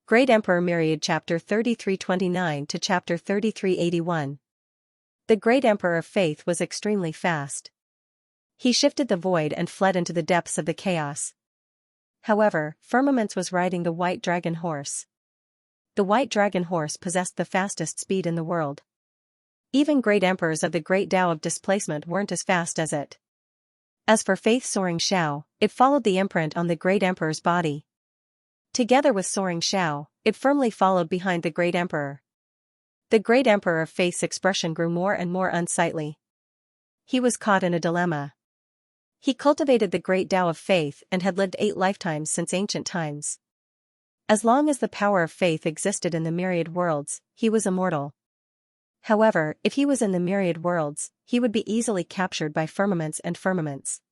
Great Emperor Myriad Chapter 3329 to Chapter 3381. The Great Emperor of Faith was extremely fast. He shifted the void and fled into the depths of the chaos. However, Firmaments was riding the white dragon horse. The white dragon horse possessed the fastest speed in the world. Even great emperors of the great Tao of displacement weren't as fast as it. As for Faith Soaring Xiao, it followed the imprint on the great emperor's body. Together with Soaring Xiao, it firmly followed behind the great emperor. The great emperor of Faith's expression grew more and more unsightly. He was caught in a dilemma. He cultivated the great Tao of Faith and had lived 8 lifetimes since ancient times. As long as the power of faith existed in the myriad worlds, he was immortal. However, if he was in the myriad worlds, he would be easily captured by firmaments and firmaments.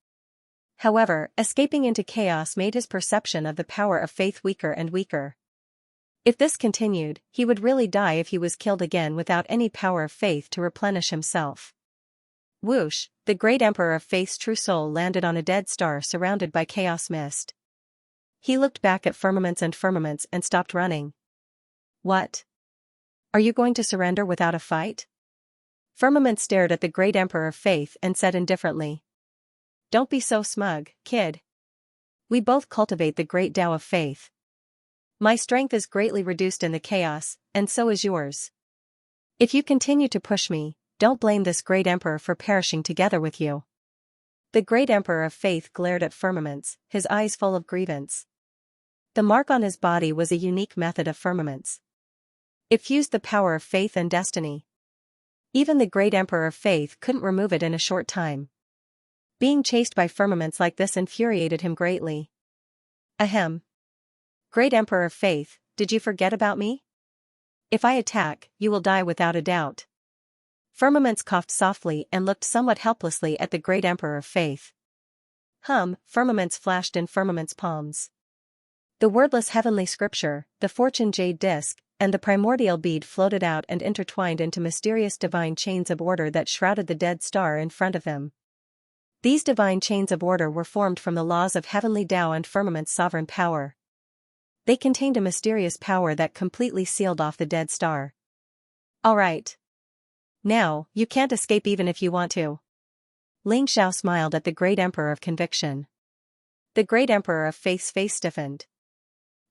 However, escaping into chaos made his perception of the power of faith weaker and weaker. If this continued, he would really die if he was killed again without any power of faith to replenish himself. Whoosh, the great emperor of faith's true soul landed on a dead star surrounded by chaos mist. He looked back at firmaments and stopped running. What? Are you going to surrender without a fight? Firmament stared at the great emperor of faith and said indifferently. Don't be so smug, kid. We both cultivate the great Tao of faith. My strength is greatly reduced in the chaos, and so is yours. If you continue to push me, don't blame this great emperor for perishing together with you. The great emperor of faith glared at Firmaments, his eyes full of grievance. The mark on his body was a unique method of Firmaments. It fused the power of faith and destiny. Even the great emperor of faith couldn't remove it in a short time. Being chased by Firmaments like this infuriated him greatly. Ahem. Great emperor of faith, did you forget about me? If I attack, you will die without a doubt. Firmaments coughed softly and looked somewhat helplessly at the great emperor of faith. Firmaments flashed in Firmament's palms. The wordless heavenly scripture, the fortune jade disc, and the primordial bead floated out and intertwined into mysterious divine chains of order that shrouded the dead star in front of him. These divine chains of order were formed from the laws of heavenly Tao and Firmament's sovereign power. They contained a mysterious power that completely sealed off the dead star. All right. Now, you can't escape even if you want to. Ling Xiao smiled at the great emperor of conviction. The great emperor of faith's face stiffened.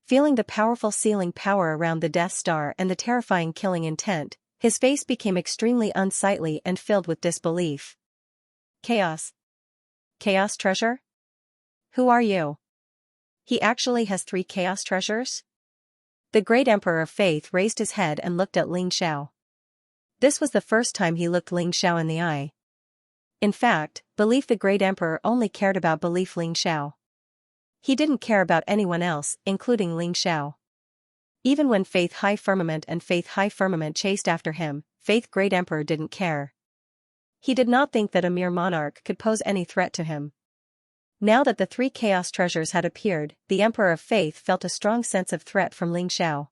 Feeling the powerful sealing power around the Death Star and the terrifying killing intent, his face became extremely unsightly and filled with disbelief. Chaos. Chaos treasure? Who are you? He actually has 3 chaos treasures? The great emperor of faith raised his head and looked at Ling Xiao. This was the first time he looked Ling Xiao in the eye. In fact, belief the great emperor only cared about belief Ling Xiao. He didn't care about anyone else, including Ling Xiao. Even when Faith High Firmament and Faith High Firmament chased after him, Faith Great Emperor didn't care. He did not think that a mere monarch could pose any threat to him. Now that the 3 chaos treasures had appeared, the Emperor of Faith felt a strong sense of threat from Ling Xiao.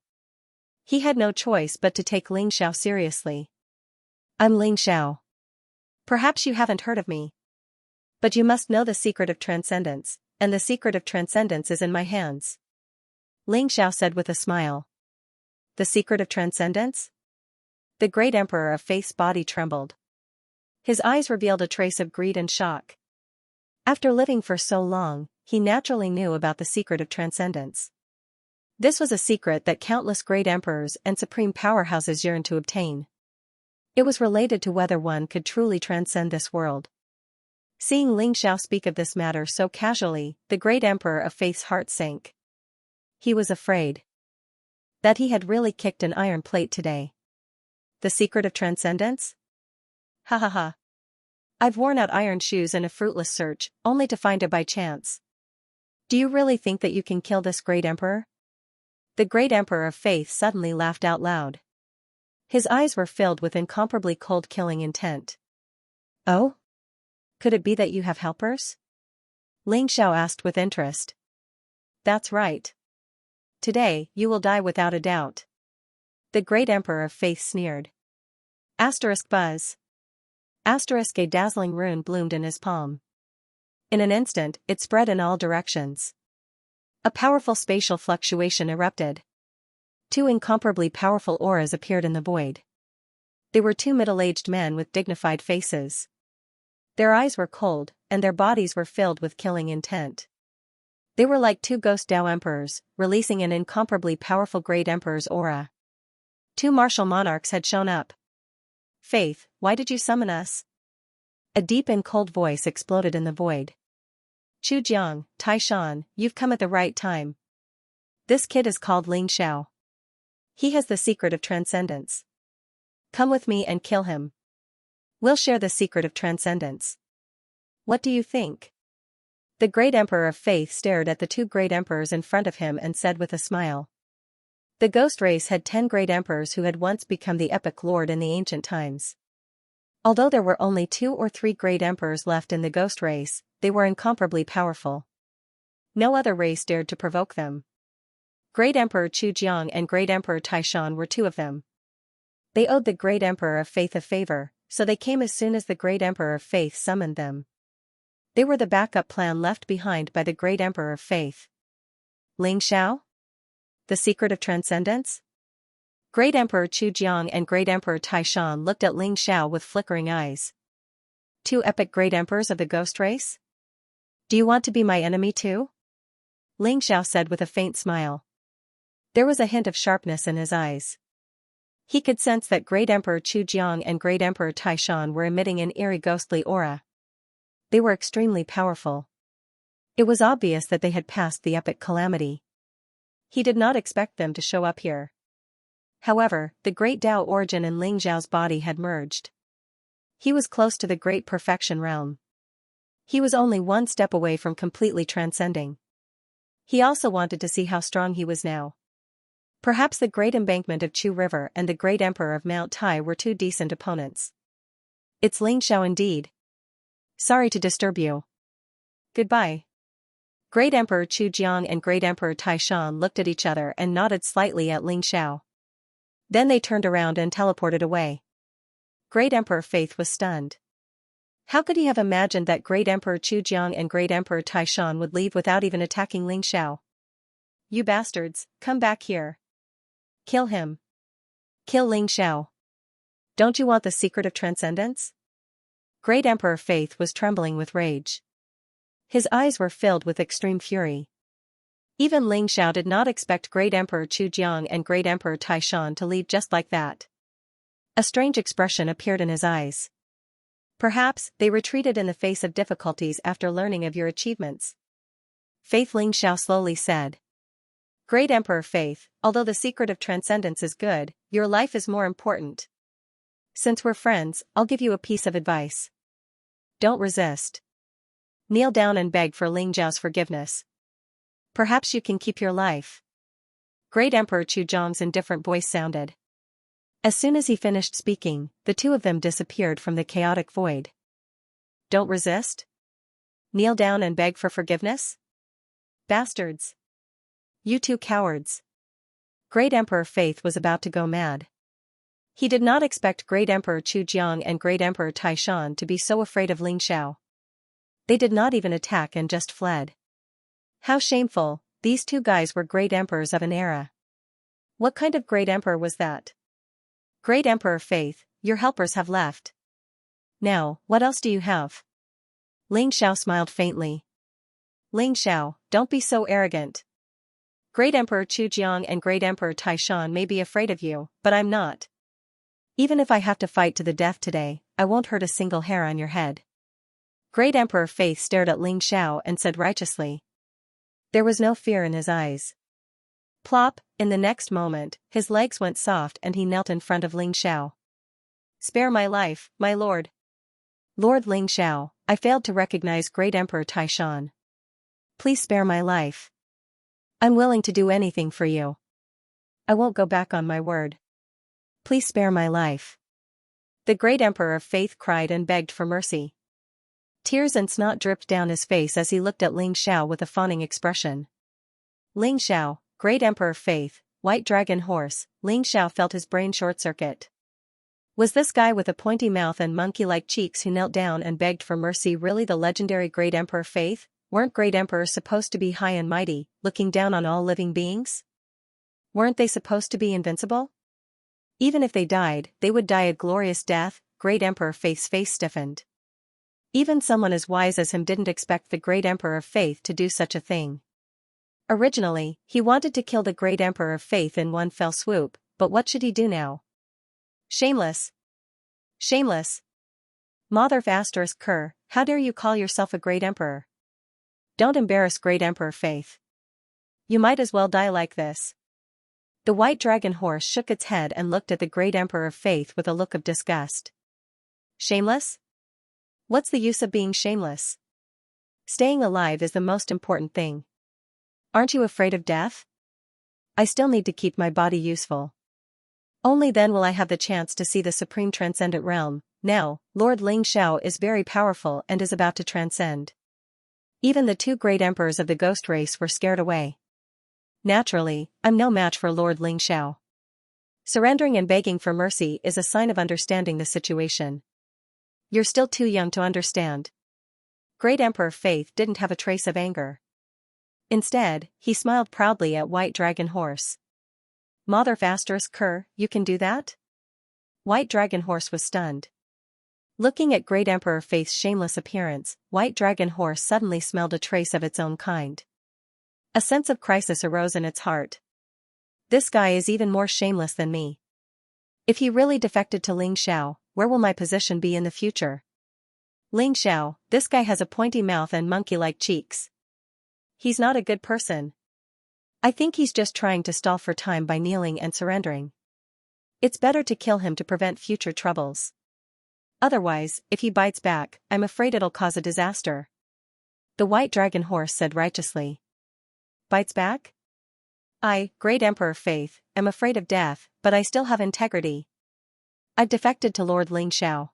He had no choice but to take Ling Xiao seriously. I'm Ling Xiao. Perhaps you haven't heard of me. But you must know the secret of transcendence, and the secret of transcendence is in my hands. Ling Xiao said with a smile. The secret of transcendence? The great emperor of faith's body trembled. His eyes revealed a trace of greed and shock. After living for so long, he naturally knew about the secret of transcendence. This was a secret that countless great emperors and supreme powerhouses yearned to obtain. It was related to whether one could truly transcend this world. Seeing Ling Xiao speak of this matter so casually, the great emperor of faith's heart sank. He was afraid that he had really kicked an iron plate today. The secret of transcendence? Ha ha ha. I've worn out iron shoes in a fruitless search, only to find it by chance. Do you really think that you can kill this great emperor? The great emperor of faith suddenly laughed out loud. His eyes were filled with incomparably cold killing intent. Oh? Could it be that you have helpers? Ling Xiao asked with interest. That's right. Today, you will die without a doubt. The great emperor of faith sneered. Buzz. A dazzling rune bloomed in his palm. In an instant, it spread in all directions. A powerful spatial fluctuation erupted. Two incomparably powerful auras appeared in the void. They were two middle-aged men with dignified faces. Their eyes were cold, and their bodies were filled with killing intent. They were like two ghost Dao emperors, releasing an incomparably powerful Great Emperor's aura. Two martial monarchs had shown up. "Faith, why did you summon us?" A deep and cold voice exploded in the void. "Chujiang, Taishan, you've come at the right time. This kid is called Ling Xiao. He has the secret of transcendence. Come with me and kill him. We'll share the secret of transcendence. What do you think?" The Great Emperor of Faith stared at the two Great Emperors in front of him and said with a smile. The Ghost race had 10 Great Emperors who had once become the epic lord in the ancient times. Although there were only 2 or 3 Great Emperors left in the Ghost race, they were incomparably powerful. No other race dared to provoke them. Great Emperor Chujiang and Great Emperor Taishan were 2 of them. They owed the Great Emperor of Faith a favor, so they came as soon as the Great Emperor of Faith summoned them. They were the backup plan left behind by the Great Emperor of Faith. Ling Xiao? The secret of transcendence? Great Emperor Chujiang and Great Emperor Taishan looked at Ling Xiao with flickering eyes. 2 epic Great Emperors of the Ghost race? Do you want to be my enemy too? Ling Xiao said with a faint smile. There was a hint of sharpness in his eyes. He could sense that Great Emperor Chujiang and Great Emperor Taishan were emitting an eerie ghostly aura. They were extremely powerful. It was obvious that they had passed the epic calamity. He did not expect them to show up here. However, the great Dao origin in Ling Xiao's body had merged. He was close to the great perfection realm. He was only one step away from completely transcending. He also wanted to see how strong he was now. Perhaps the great embankment of Chu River and the great emperor of Mount Tai were 2 decent opponents. It's Ling Xiao indeed. Sorry to disturb you. Goodbye. Great Emperor Chujiang and Great Emperor Taishan looked at each other and nodded slightly at Ling Xiao. Then they turned around and teleported away. Great Emperor Faith was stunned. How could he have imagined that Great Emperor Chujiang and Great Emperor Taishan would leave without even attacking Ling Xiao? You bastards, come back here. Kill him. Kill Ling Xiao. Don't you want the secret of transcendence? Great Emperor Faith was trembling with rage. His eyes were filled with extreme fury. Even Ling Xiao did not expect Great Emperor Chujiang and Great Emperor Taishan to leave just like that. A strange expression appeared in his eyes. Perhaps they retreated in the face of difficulties after learning of your achievements. Faith, Ling Xiao slowly said. Great Emperor Faith, although the secret of transcendence is good, your life is more important. Since we're friends, I'll give you a piece of advice. Don't resist. Kneel down and beg for Ling Xiao's forgiveness. Perhaps you can keep your life. Great Emperor Chujiang's indifferent voice sounded. As soon as he finished speaking, the 2 of them disappeared from the chaotic void. Don't resist? Kneel down and beg for forgiveness? Bastards. You 2 cowards. Great Emperor Faith was about to go mad. He did not expect Great Emperor Chujiang and Great Emperor Taishan to be so afraid of Ling Xiao. They did not even attack and just fled. How shameful, these 2 guys were great emperors of an era. What kind of great emperor was that? Great Emperor Faith, your helpers have left. Now, what else do you have? Ling Xiao smiled faintly. Ling Xiao, don't be so arrogant. Great Emperor Chujiang and Great Emperor Taishan may be afraid of you, but I'm not. Even if I have to fight to the death today, I won't hurt a single hair on your head. Great Emperor Faith stared at Ling Xiao and said righteously. There was no fear in his eyes. Plop, in the next moment, his legs went soft and he knelt in front of Ling Xiao. Spare my life, my lord. Lord Ling Xiao, I failed to recognize Great Emperor Taishan. Please spare my life. I'm willing to do anything for you. I won't go back on my word. Please spare my life. The Great Emperor of Faith cried and begged for mercy. Tears and snot dripped down his face as he looked at Ling Xiao with a fawning expression. Ling Xiao, Great Emperor Faith, White Dragon Horse, Ling Xiao felt his brain short-circuit. Was this guy with a pointy mouth and monkey-like cheeks who knelt down and begged for mercy really the legendary Great Emperor Faith? Weren't Great Emperors supposed to be high and mighty, looking down on all living beings? Weren't they supposed to be invincible? Even if they died, they would die a glorious death. Great Emperor Faith's face stiffened. Even someone as wise as him didn't expect the Great Emperor of Faith to do such a thing. Originally, he wanted to kill the Great Emperor of Faith in one fell swoop, but what should he do now? Shameless! Shameless! Mother asterisk cur, how dare you call yourself a great emperor? Don't embarrass Great Emperor Faith. You might as well die like this. The white dragon horse shook its head and looked at the Great Emperor of Faith with a look of disgust. Shameless? What's the use of being shameless? Staying alive is the most important thing. Aren't you afraid of death? I still need to keep my body useful. Only then will I have the chance to see the supreme transcendent realm. Now, Lord Ling Xiao is very powerful and is about to transcend. Even the two great emperors of the ghost race were scared away. Naturally, I'm no match for Lord Ling Xiao. Surrendering and begging for mercy is a sign of understanding the situation. You're still too young to understand. Great Emperor Faith didn't have a trace of anger. Instead, he smiled proudly at White Dragon Horse. Mother asterisk cur, you can do that? White Dragon Horse was stunned. Looking at Great Emperor Faith's shameless appearance, White Dragon Horse suddenly smelled a trace of its own kind. A sense of crisis arose in its heart. This guy is even more shameless than me. If he really defected to Ling Xiao, where will my position be in the future? Ling Xiao, this guy has a pointy mouth and monkey-like cheeks. He's not a good person. I think he's just trying to stall for time by kneeling and surrendering. It's better to kill him to prevent future troubles. Otherwise, if he bites back, I'm afraid it'll cause a disaster. The White Dragon Horse said righteously. Bites back? I, Great Emperor Faith, am afraid of death, but I still have integrity. I've defected to Lord Ling Xiao.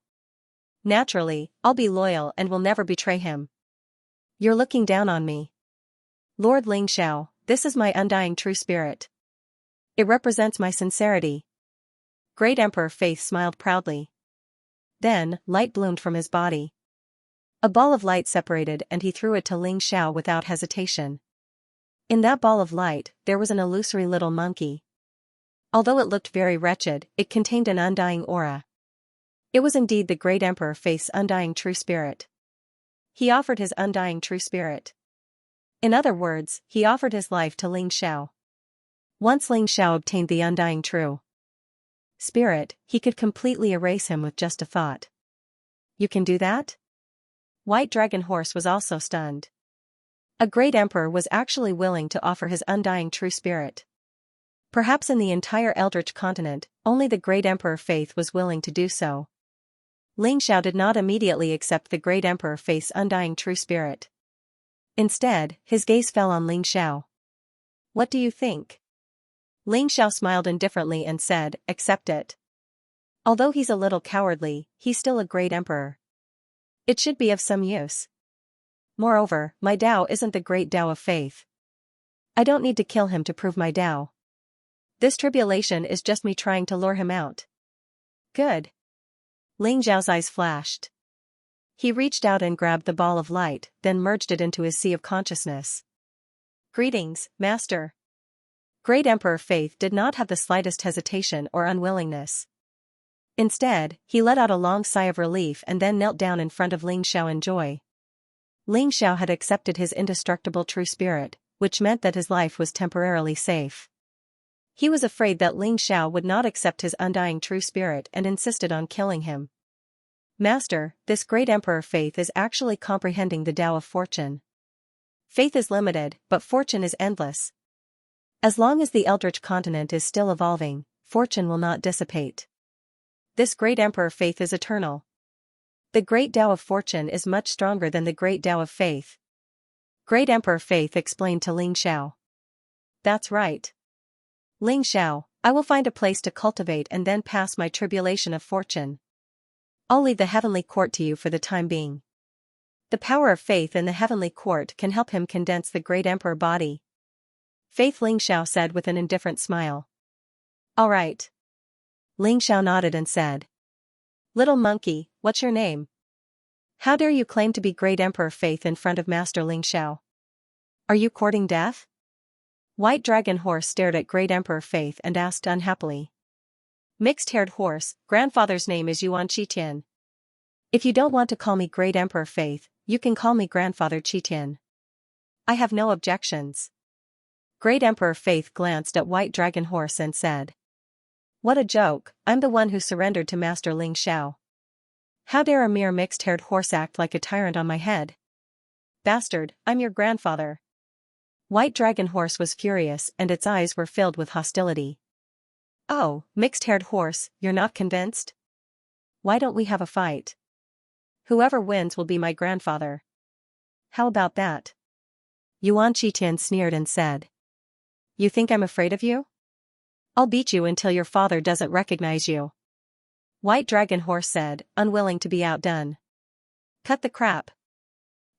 Naturally, I'll be loyal and will never betray him. You're looking down on me. Lord Ling Xiao, this is my undying true spirit. It represents my sincerity. Great Emperor Faith smiled proudly. Then, light bloomed from his body. A ball of light separated and he threw it to Ling Xiao without hesitation. In that ball of light, there was an illusory little monkey. Although it looked very wretched, it contained an undying aura. It was indeed the Great Emperor Faith's undying true spirit. He offered his undying true spirit. In other words, he offered his life to Ling Xiao. Once Ling Xiao obtained the undying true spirit, he could completely erase him with just a thought. You can do that? White Dragon Horse was also stunned. A great emperor was actually willing to offer his undying true spirit. Perhaps in the entire Eldritch continent, only the Great Emperor Faith was willing to do so. Ling Xiao did not immediately accept the Great Emperor Faith's undying true spirit. Instead, his gaze fell on Ling Xiao. What do you think? Ling Xiao smiled indifferently and said, accept it. Although he's a little cowardly, he's still a great emperor. It should be of some use. Moreover, my Tao isn't the great Tao of faith. I don't need to kill him to prove my Tao. This tribulation is just me trying to lure him out. Good. Ling Xiao's eyes flashed. He reached out and grabbed the ball of light, then merged it into his sea of consciousness. Greetings, Master. Great Emperor Faith did not have the slightest hesitation or unwillingness. Instead, he let out a long sigh of relief and then knelt down in front of Ling Xiao in joy. Ling Xiao had accepted his indestructible true spirit, which meant that his life was temporarily safe. He was afraid that Ling Xiao would not accept his undying true spirit and insisted on killing him. Master, this Great Emperor Faith is actually comprehending the Tao of fortune. Faith is limited, but fortune is endless. As long as the Eldritch continent is still evolving, fortune will not dissipate. This Great Emperor Faith is eternal. The Great Tao of Fortune is much stronger than the Great Tao of Faith. Great Emperor Faith explained to Ling Xiao. That's right. Ling Xiao, I will find a place to cultivate and then pass my tribulation of fortune. I'll leave the heavenly court to you for the time being. The power of faith in the heavenly court can help him condense the Great Emperor body. Faith, Ling Xiao said with an indifferent smile. All right. Ling Xiao nodded and said. Little monkey, what's your name? How dare you claim to be Great Emperor Faith in front of Master Ling Xiao? Are you courting death? White Dragon Horse stared at Great Emperor Faith and asked unhappily. Mixed-haired horse, grandfather's name is Yuan Qitian. If you don't want to call me Great Emperor Faith, you can call me Grandfather Qitian. I have no objections. Great Emperor Faith glanced at White Dragon Horse and said. What a joke, I'm the one who surrendered to Master Ling Xiao. How dare a mere mixed-haired horse act like a tyrant on my head? Bastard, I'm your grandfather. White Dragon Horse was furious and its eyes were filled with hostility. Oh, mixed-haired horse, you're not convinced? Why don't we have a fight? Whoever wins will be my grandfather. How about that? Yuan Qitian sneered and said. You think I'm afraid of you? I'll beat you until your father doesn't recognize you. White Dragon Horse said, unwilling to be outdone. Cut the crap.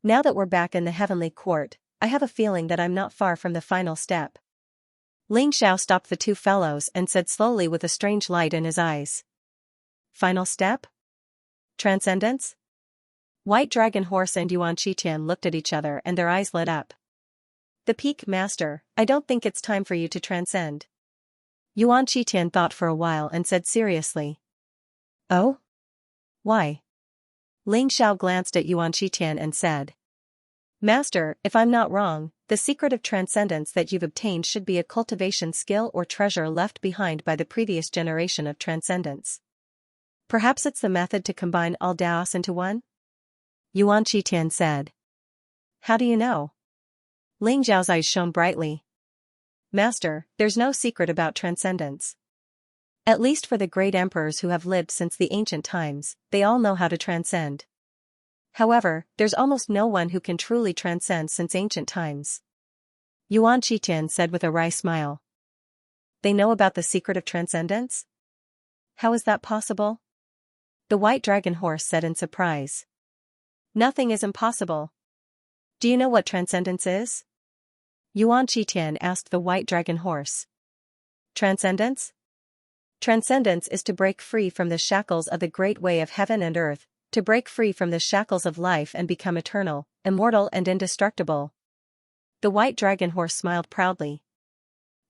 Now that we're back in the heavenly court, I have a feeling that I'm not far from the final step. Ling Xiao stopped the two fellows and said slowly with a strange light in his eyes. Final step? Transcendence? White Dragon Horse and Yuan Qitian looked at each other and their eyes lit up. The peak, Master, I don't think it's time for you to transcend. Yuan Qitian thought for a while and said seriously. Oh? Why? Ling Xiao glanced at Yuan Qitian and said. Master, if I'm not wrong, the secret of transcendence that you've obtained should be a cultivation skill or treasure left behind by the previous generation of transcendence. Perhaps it's the method to combine all Daos into one? Yuan Qitian said. How do you know? Ling Xiao's eyes shone brightly. Master, there's no secret about transcendence. At least for the great emperors who have lived since the ancient times, they all know how to transcend. However, there's almost no one who can truly transcend since ancient times. Yuan Qitian said with a wry smile. They know about the secret of transcendence? How is that possible? The White Dragon Horse said in surprise. Nothing is impossible. Do you know what transcendence is? Yuan Qitian asked the White Dragon Horse. Transcendence? Transcendence is to break free from the shackles of the great way of heaven and earth, to break free from the shackles of life and become eternal, immortal and indestructible. The White Dragon Horse smiled proudly.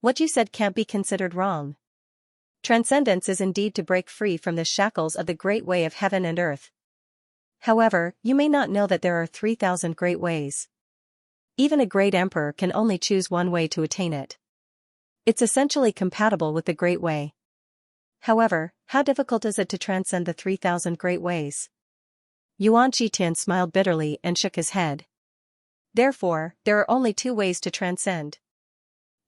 What you said can't be considered wrong. Transcendence is indeed to break free from the shackles of the great way of heaven and earth. However, you may not know that there are 3,000 great ways. Even a great emperor can only choose one way to attain it. It's essentially compatible with the great way. However, how difficult is it to transcend the 3,000 great ways? Yuan Qitian smiled bitterly and shook his head. Therefore, there are only two ways to transcend.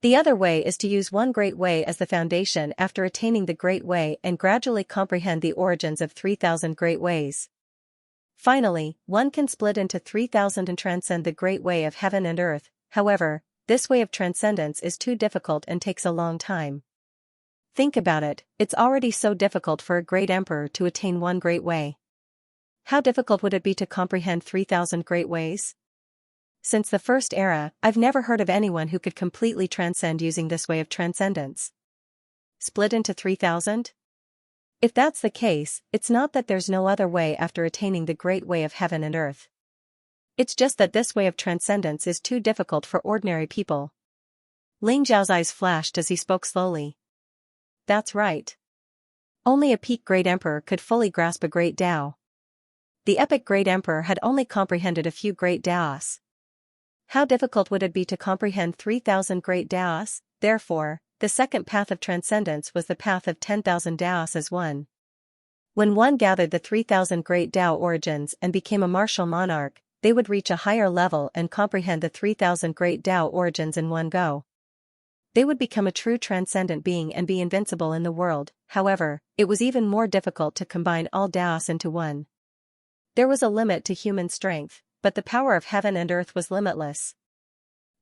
The other way is to use one great way as the foundation after attaining the great way and gradually comprehend the origins of 3,000 great ways. Finally, one can split into 3,000 and transcend the great way of heaven and earth. However, this way of transcendence is too difficult and takes a long time. Think about it, it's already so difficult for a great emperor to attain one great way. How difficult would it be to comprehend 3,000 great ways? Since the first era, I've never heard of anyone who could completely transcend using this way of transcendence. Split into 3,000? If that's the case, it's not that there's no other way after attaining the great way of heaven and earth. It's just that this way of transcendence is too difficult for ordinary people. Ling Zhao's eyes flashed as he spoke slowly. That's right. Only a peak great emperor could fully grasp a great Dao. The epic great emperor had only comprehended a few great Daos. How difficult would it be to comprehend 3,000 great Daos? Therefore, the second path of transcendence was the path of 10,000 Daos as one. When one gathered the 3,000 great Dao origins and became a martial monarch, they would reach a higher level and comprehend the 3,000 great Dao origins in one go. They would become a true transcendent being and be invincible in the world. However, it was even more difficult to combine all Daos into one. There was a limit to human strength, but the power of heaven and earth was limitless.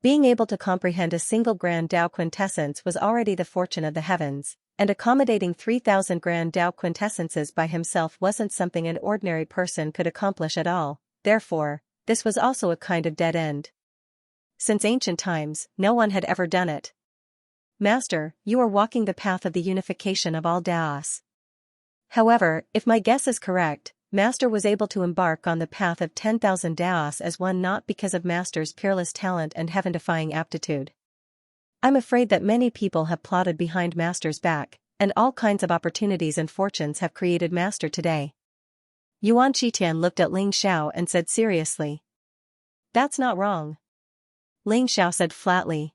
Being able to comprehend a single grand Dao quintessence was already the fortune of the heavens, and accommodating 3,000 grand Dao quintessences by himself wasn't something an ordinary person could accomplish at all. Therefore, this was also a kind of dead end. Since ancient times, no one had ever done it. Master, you are walking the path of the unification of all Daos. However, if my guess is correct, Master was able to embark on the path of 10,000 Daos as one not because of Master's peerless talent and heaven-defying aptitude. I'm afraid that many people have plotted behind Master's back, and all kinds of opportunities and fortunes have created Master today. Yuan Qitian looked at Ling Xiao and said seriously. That's not wrong. Ling Xiao said flatly.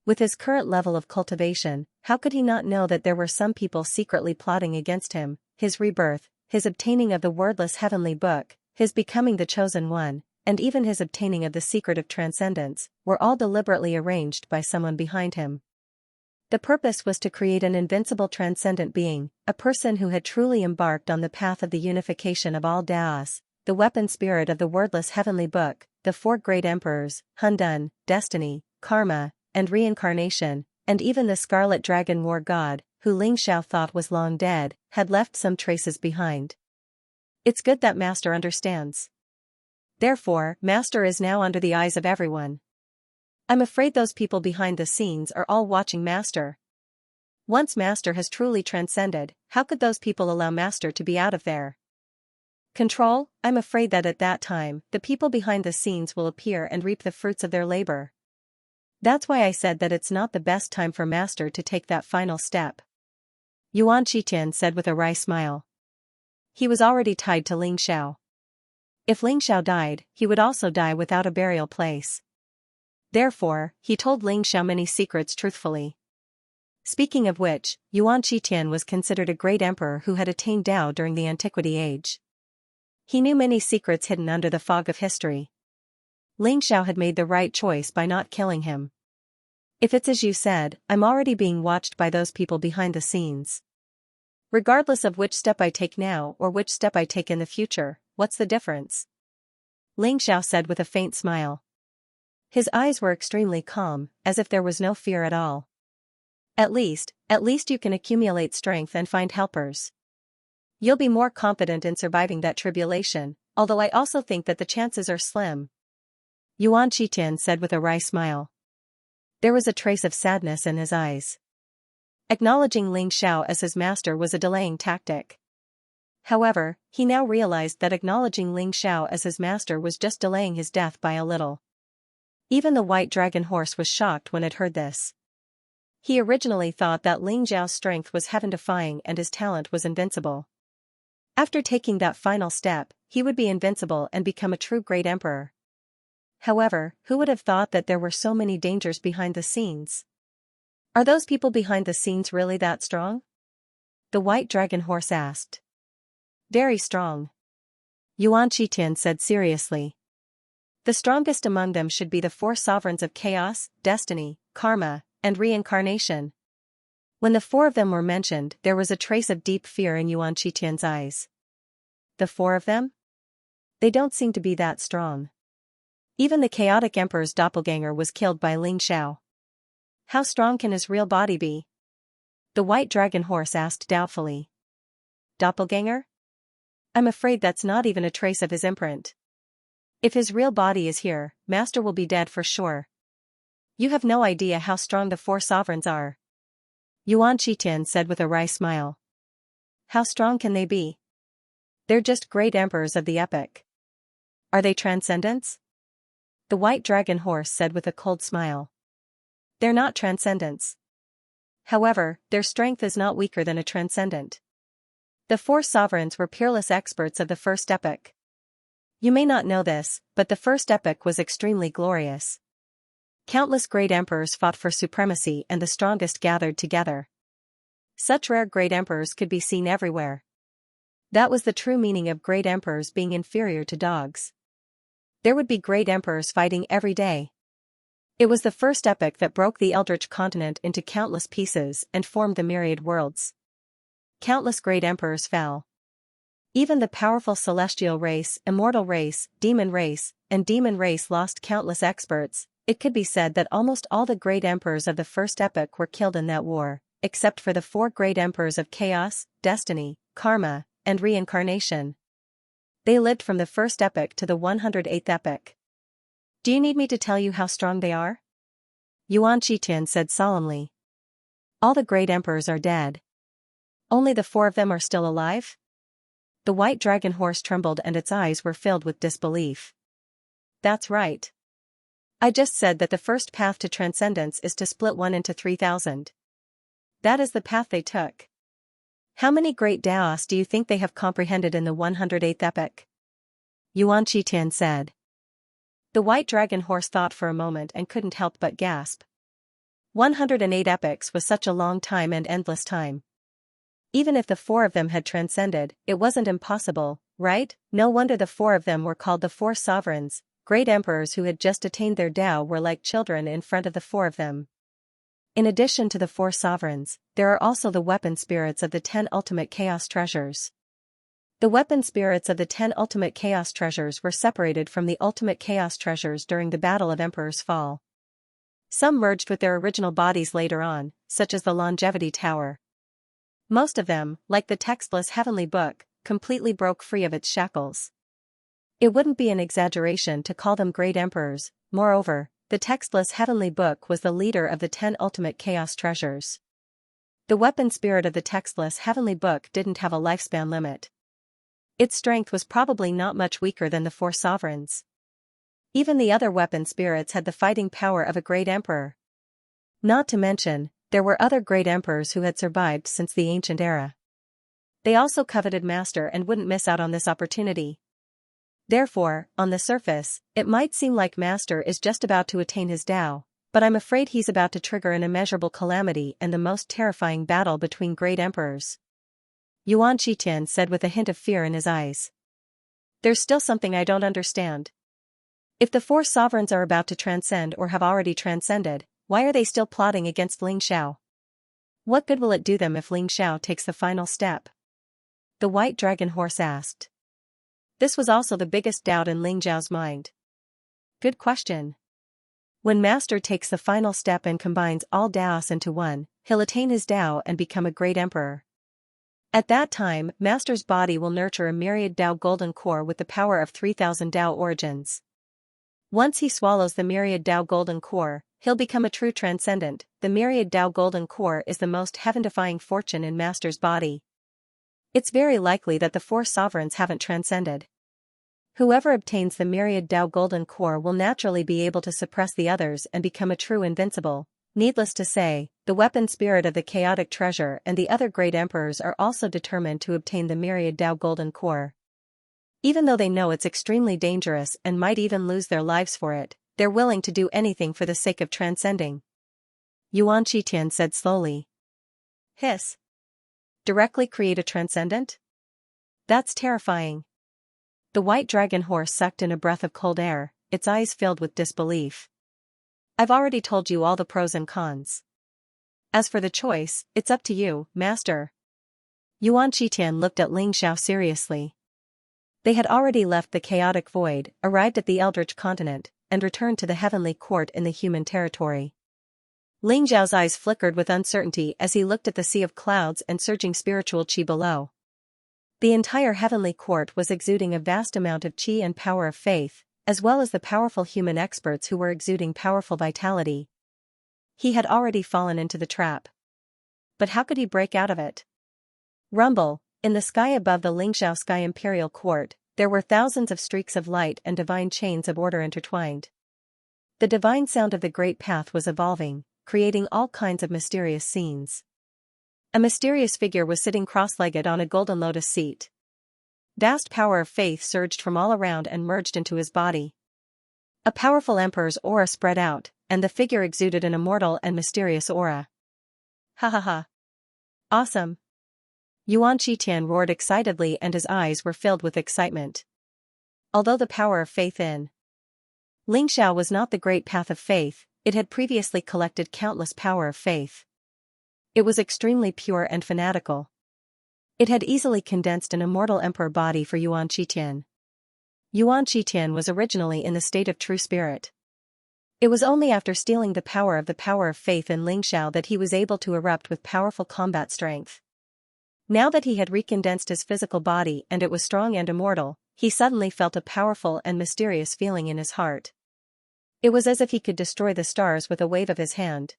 With his current level of cultivation, how could he not know that there were some people secretly plotting against him, his rebirth, his obtaining of the wordless heavenly book, his becoming the chosen one, and even his obtaining of the secret of transcendence, were all deliberately arranged by someone behind him. The purpose was to create an invincible transcendent being, a person who had truly embarked on the path of the unification of all Daos, the weapon spirit of the wordless heavenly book, the four great emperors, Hundun, destiny, karma, and reincarnation, and even the scarlet dragon war god, who Ling Xiao thought was long dead, had left some traces behind. It's good that Master understands. Therefore, Master is now under the eyes of everyone. I'm afraid those people behind the scenes are all watching Master. Once Master has truly transcended, how could those people allow Master to be out of their control? I'm afraid that at that time, the people behind the scenes will appear and reap the fruits of their labor. That's why I said that it's not the best time for Master to take that final step. Yuan Qitian said with a wry smile. He was already tied to Ling Xiao. If Ling Xiao died, he would also die without a burial place. Therefore, he told Ling Xiao many secrets truthfully. Speaking of which, Yuan Qitian was considered a great emperor who had attained Tao during the Antiquity Age. He knew many secrets hidden under the fog of history. Ling Xiao had made the right choice by not killing him. If it's as you said, I'm already being watched by those people behind the scenes. Regardless of which step I take now or which step I take in the future, what's the difference? Ling Xiao said with a faint smile. His eyes were extremely calm, as if there was no fear at all. At least you can accumulate strength and find helpers. You'll be more confident in surviving that tribulation, although I also think that the chances are slim. Yuan Qitian said with a wry smile. There was a trace of sadness in his eyes. Acknowledging Ling Xiao as his master was a delaying tactic. However, he now realized that acknowledging Ling Xiao as his master was just delaying his death by a little. Even the white dragon horse was shocked when it heard this. He originally thought that Ling Xiao's strength was heaven-defying and his talent was invincible. After taking that final step, he would be invincible and become a true great emperor. However, who would have thought that there were so many dangers behind the scenes? Are those people behind the scenes really that strong? The white dragon horse asked. Very strong. Yuan Qitian said seriously. The strongest among them should be the four sovereigns of chaos, destiny, karma, and reincarnation. When the four of them were mentioned, there was a trace of deep fear in Yuan Qitian's eyes. The four of them? They don't seem to be that strong. Even the chaotic emperor's doppelganger was killed by Ling Xiao. How strong can his real body be? The white dragon horse asked doubtfully. Doppelganger? I'm afraid that's not even a trace of his imprint. If his real body is here, Master will be dead for sure. You have no idea how strong the four sovereigns are. Yuan Qitian said with a wry smile. How strong can they be? They're just great emperors of the epoch. Are they transcendents? The white dragon horse said with a cold smile. They're not transcendents. However, their strength is not weaker than a transcendent. The four sovereigns were peerless experts of the first epoch. You may not know this, but the first epoch was extremely glorious. Countless great emperors fought for supremacy and the strongest gathered together. Such rare great emperors could be seen everywhere. That was the true meaning of great emperors being inferior to dogs. There would be great emperors fighting every day. It was the first epoch that broke the Eldritch continent into countless pieces and formed the Myriad worlds. Countless great emperors fell. Even the powerful celestial race, immortal race, demon race, and demon race lost countless experts. It could be said that almost all the great emperors of the first epoch were killed in that war, except for the four great emperors of chaos, destiny, karma, and reincarnation. They lived from the first epoch to the 108th epoch. Do you need me to tell you how strong they are? Yuan Qitian said solemnly. All the great emperors are dead. Only the four of them are still alive? The white dragon horse trembled and its eyes were filled with disbelief. That's right. I just said that the first path to transcendence is to split one into 3,000. That is the path they took. How many great Daos do you think they have comprehended in the 108th epoch? Yuan Qitian said. The white dragon horse thought for a moment and couldn't help but gasp. 108 epochs was such a long time and endless time. Even if the four of them had transcended, it wasn't impossible, right? No wonder the four of them were called the four sovereigns. Great emperors who had just attained their Tao were like children in front of the four of them. In addition to the four sovereigns, there are also the weapon spirits of the 10 ultimate chaos treasures. The weapon spirits of the 10 ultimate chaos treasures were separated from the ultimate chaos treasures during the Battle of Emperor's Fall. Some merged with their original bodies later on, such as the Longevity Tower. Most of them, like the textless Heavenly Book, completely broke free of its shackles. It wouldn't be an exaggeration to call them great emperors. Moreover, the textless Heavenly Book was the leader of the 10 ultimate chaos treasures. The weapon spirit of the textless Heavenly Book didn't have a lifespan limit. Its strength was probably not much weaker than the four sovereigns. Even the other weapon spirits had the fighting power of a great emperor. Not to mention, there were other great emperors who had survived since the ancient era. They also coveted Master and wouldn't miss out on this opportunity. Therefore, on the surface, it might seem like Master is just about to attain his Tao, but I'm afraid he's about to trigger an immeasurable calamity and the most terrifying battle between great emperors. Yuan Qitian said with a hint of fear in his eyes. There's still something I don't understand. If the four sovereigns are about to transcend or have already transcended, why are they still plotting against Ling Xiao? What good will it do them if Ling Xiao takes the final step? The white dragon horse asked. This was also the biggest doubt in Ling Xiao's mind. Good question. When Master takes the final step and combines all Daos into one, he'll attain his Tao and become a great emperor. At that time, Master's body will nurture a myriad Tao golden core with the power of 3,000 Tao origins. Once he swallows the myriad Tao golden core, he'll become a true transcendent. The myriad Tao golden core is the most heaven-defying fortune in Master's body. It's very likely that the four sovereigns haven't transcended. Whoever obtains the myriad Tao golden core will naturally be able to suppress the others and become a true invincible. Needless to say, the weapon spirit of the chaotic treasure and the other great emperors are also determined to obtain the myriad Tao golden core. Even though they know it's extremely dangerous and might even lose their lives for it, they're willing to do anything for the sake of transcending. Yuan Qitian said slowly. Hiss. Directly create a transcendent? That's terrifying. The white dragon horse sucked in a breath of cold air, its eyes filled with disbelief. I've already told you all the pros and cons. As for the choice, it's up to you, Master. Yuan Qitian looked at Ling Xiao seriously. They had already left the chaotic void, arrived at the Eldritch continent, and returned to the heavenly court in the human territory. Ling Xiao's eyes flickered with uncertainty as he looked at the sea of clouds and surging spiritual qi below. The entire heavenly court was exuding a vast amount of qi and power of faith, as well as the powerful human experts who were exuding powerful vitality. He had already fallen into the trap. But how could he break out of it? Rumble. In the sky above the Lingxiao Sky Imperial Court, there were thousands of streaks of light and divine chains of order intertwined. The divine sound of the Great Path was evolving, creating all kinds of mysterious scenes. A mysterious figure was sitting cross-legged on a golden lotus seat. Vast power of faith surged from all around and merged into his body. A powerful emperor's aura spread out, and the figure exuded an immortal and mysterious aura. Ha ha ha. Awesome. Yuan Qitian roared excitedly and his eyes were filled with excitement. Although the power of faith in Ling Xiao was not the great path of faith, it had previously collected countless power of faith. It was extremely pure and fanatical. It had easily condensed an immortal emperor body for Yuan Qitian. Yuan Qitian was originally in the state of true spirit. It was only after stealing the power of faith in Ling Xiao that he was able to erupt with powerful combat strength. Now that he had recondensed his physical body and it was strong and immortal, he suddenly felt a powerful and mysterious feeling in his heart. It was as if he could destroy the stars with a wave of his hand.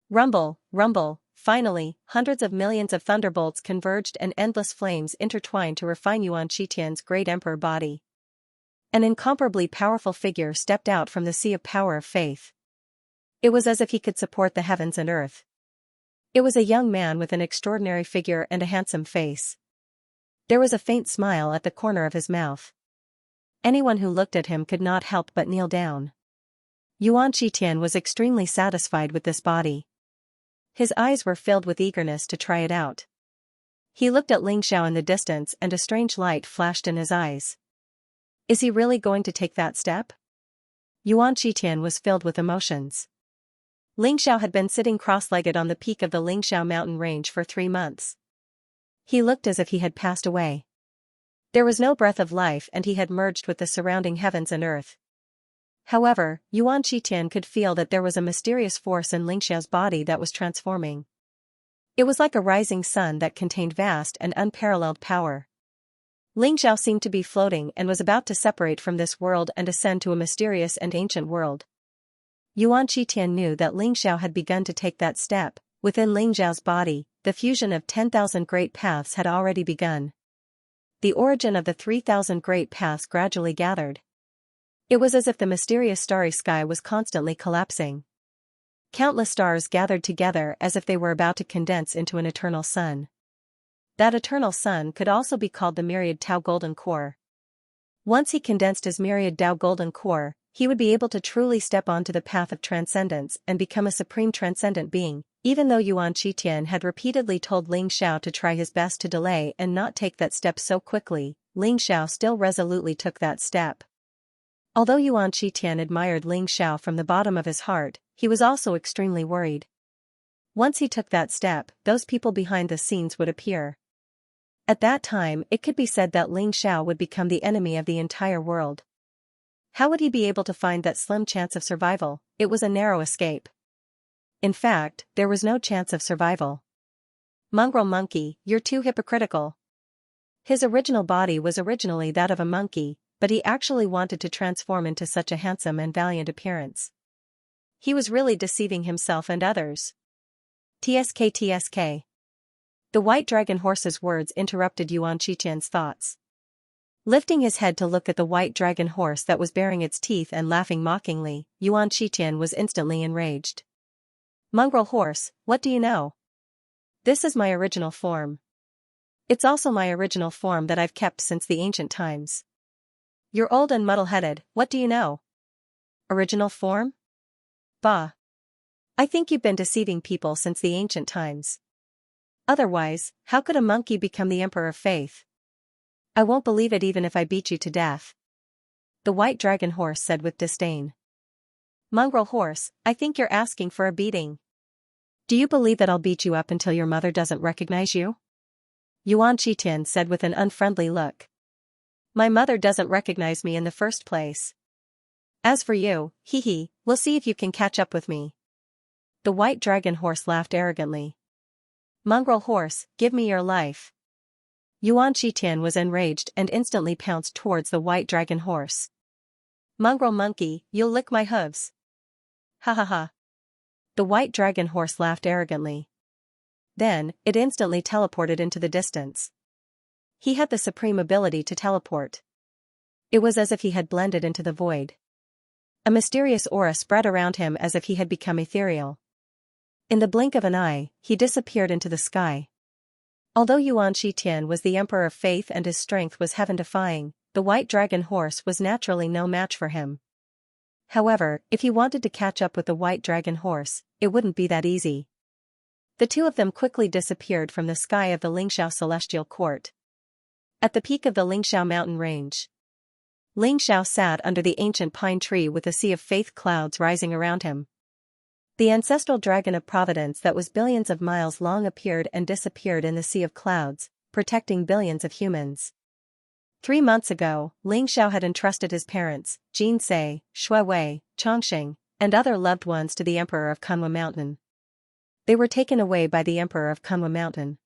Rumble, rumble, finally, hundreds of millions of thunderbolts converged and endless flames intertwined to refine Yuan Qitian's great emperor body. An incomparably powerful figure stepped out from the sea of power of faith. It was as if he could support the heavens and earth. It was a young man with an extraordinary figure and a handsome face. There was a faint smile at the corner of his mouth. Anyone who looked at him could not help but kneel down. Yuan Shitian was extremely satisfied with this body. His eyes were filled with eagerness to try it out. He looked at Ling Xiao in the distance and a strange light flashed in his eyes. Is he really going to take that step? Yuan Shitian was filled with emotions. Ling Xiao had been sitting cross-legged on the peak of the Lingxiao mountain range for 3 months. He looked as if he had passed away. There was no breath of life and he had merged with the surrounding heavens and earth. However, Yuan Shitian could feel that there was a mysterious force in Ling Xiao's body that was transforming. It was like a rising sun that contained vast and unparalleled power. Ling Xiao seemed to be floating and was about to separate from this world and ascend to a mysterious and ancient world. Yuan Shitian knew that Ling Xiao had begun to take that step. Within Ling Xiao's body, the fusion of 10,000 great paths had already begun. The origin of the 3,000 great paths gradually gathered. It was as if the mysterious starry sky was constantly collapsing. Countless stars gathered together as if they were about to condense into an eternal sun. That eternal sun could also be called the Myriad Tao Golden Core. Once he condensed his Myriad Tao Golden Core, he would be able to truly step onto the path of transcendence and become a supreme transcendent being. Even though Yuan Shitian had repeatedly told Ling Xiao to try his best to delay and not take that step so quickly, Ling Xiao still resolutely took that step. Although Yuan Shitian admired Ling Xiao from the bottom of his heart, he was also extremely worried. Once he took that step, those people behind the scenes would appear. At that time, it could be said that Ling Xiao would become the enemy of the entire world. How would he be able to find that slim chance of survival? It was a narrow escape. In fact, there was no chance of survival. Mongrel monkey, you're too hypocritical. His original body was originally that of a monkey, but he actually wanted to transform into such a handsome and valiant appearance. He was really deceiving himself and others. TSK. The white dragon horse's words interrupted Yuan Shitian's thoughts. Lifting his head to look at the white dragon horse that was baring its teeth and laughing mockingly, Yuan Shitian was instantly enraged. Mongrel horse, what do you know? This is my original form. It's also my original form that I've kept since the ancient times. You're old and muddle-headed, what do you know? Original form? Bah. I think you've been deceiving people since the ancient times. Otherwise, how could a monkey become the emperor of faith? I won't believe it even if I beat you to death. The white dragon horse said with disdain. Mongrel horse, I think you're asking for a beating. Do you believe that I'll beat you up until your mother doesn't recognize you? Yuan Shitian said with an unfriendly look. My mother doesn't recognize me in the first place. As for you, we'll see if you can catch up with me. The white dragon horse laughed arrogantly. Mongrel horse, give me your life. Yuan Shitian was enraged and instantly pounced towards the white dragon horse. Mongrel monkey, you'll lick my hooves. Ha ha ha. The white dragon horse laughed arrogantly. Then, it instantly teleported into the distance. He had the supreme ability to teleport. It was as if he had blended into the void. A mysterious aura spread around him as if he had become ethereal. In the blink of an eye, he disappeared into the sky. Although Yuan Shitian was the emperor of faith and his strength was heaven-defying, the white dragon horse was naturally no match for him. However, if he wanted to catch up with the white dragon horse, it wouldn't be that easy. The two of them quickly disappeared from the sky of the Lingxiao celestial court. At the peak of the Lingxiao mountain range, Ling Xiao sat under the ancient pine tree with a sea of faith clouds rising around him. The ancestral dragon of providence that was billions of miles long appeared and disappeared in the sea of clouds, protecting billions of humans. 3 months ago, Ling Xiao had entrusted his parents, Jinsei, Shuiwei, Chongqing, and other loved ones to the Emperor of Kunwa Mountain. They were taken away by the Emperor of Kunwa Mountain.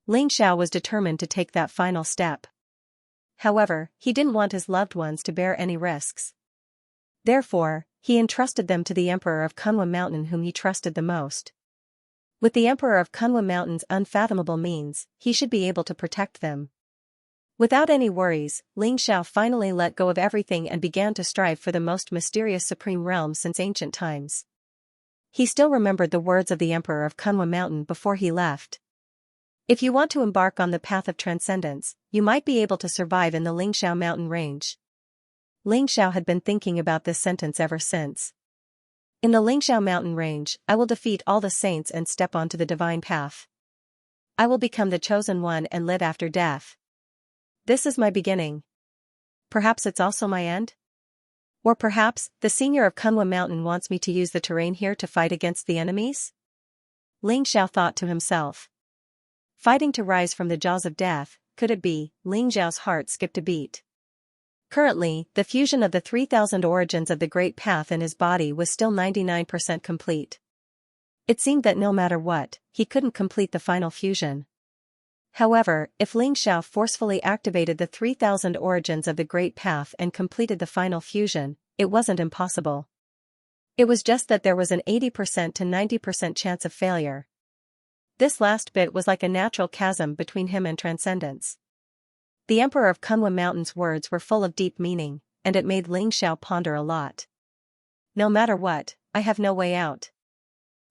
Ling Xiao was determined to take that final step. However, he didn't want his loved ones to bear any risks. Therefore, he entrusted them to the Emperor of Kunwa Mountain whom he trusted the most. With the Emperor of Kunwa Mountain's unfathomable means, he should be able to protect them. Without any worries, Ling Xiao finally let go of everything and began to strive for the most mysterious supreme realm since ancient times. He still remembered the words of the Emperor of Kunwa Mountain before he left. If you want to embark on the path of transcendence, you might be able to survive in the Lingxiao mountain range. Ling Xiao had been thinking about this sentence ever since. In the Lingxiao mountain range, I will defeat all the saints and step onto the divine path. I will become the chosen one and live after death. This is my beginning. Perhaps it's also my end? Or perhaps, the senior of Kunwa Mountain wants me to use the terrain here to fight against the enemies? Ling Xiao thought to himself. Fighting to rise from the jaws of death, could it be? Ling Xiao's heart skipped a beat. Currently, the fusion of the 3,000 origins of the Great Path in his body was still 99% complete. It seemed that no matter what, he couldn't complete the final fusion. However, if Ling Xiao forcefully activated the 3,000 origins of the Great Path and completed the final fusion, it wasn't impossible. It was just that there was an 80% to 90% chance of failure. This last bit was like a natural chasm between him and transcendence. The Emperor of Kunwa Mountain's words were full of deep meaning, and it made Ling Xiao ponder a lot. No matter what, I have no way out.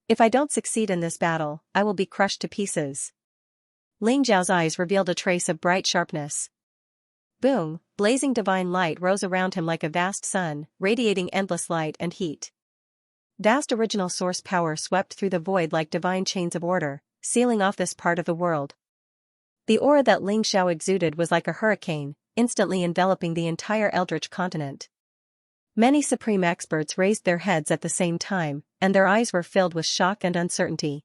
If I don't succeed in this battle, I will be crushed to pieces. Ling Xiao's eyes revealed a trace of bright sharpness. Boom, blazing divine light rose around him like a vast sun, radiating endless light and heat. Vast original source power swept through the void like divine chains of order, sealing off this part of the world. The aura that Ling Xiao exuded was like a hurricane, instantly enveloping the entire Eldritch continent. Many supreme experts raised their heads at the same time, and their eyes were filled with shock and uncertainty.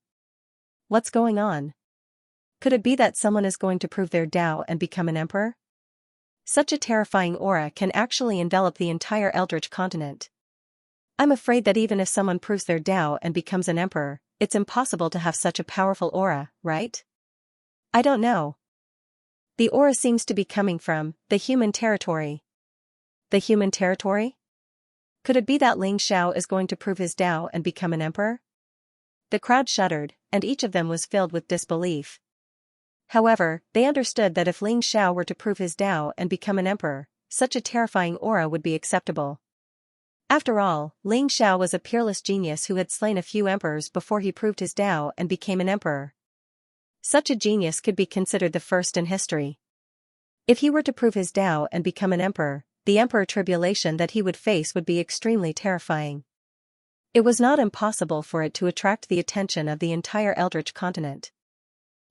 What's going on? Could it be that someone is going to prove their Tao and become an emperor? Such a terrifying aura can actually envelop the entire Eldritch continent. I'm afraid that even if someone proves their Tao and becomes an emperor, it's impossible to have such a powerful aura, right? I don't know. The aura seems to be coming from the human territory. The human territory? Could it be that Ling Xiao is going to prove his Tao and become an emperor? The crowd shuddered, and each of them was filled with disbelief. However, they understood that if Ling Xiao were to prove his Tao and become an emperor, such a terrifying aura would be acceptable. After all, Ling Xiao was a peerless genius who had slain a few emperors before he proved his Tao and became an emperor. Such a genius could be considered the first in history. If he were to prove his Tao and become an emperor, the emperor tribulation that he would face would be extremely terrifying. It was not impossible for it to attract the attention of the entire Eldritch continent.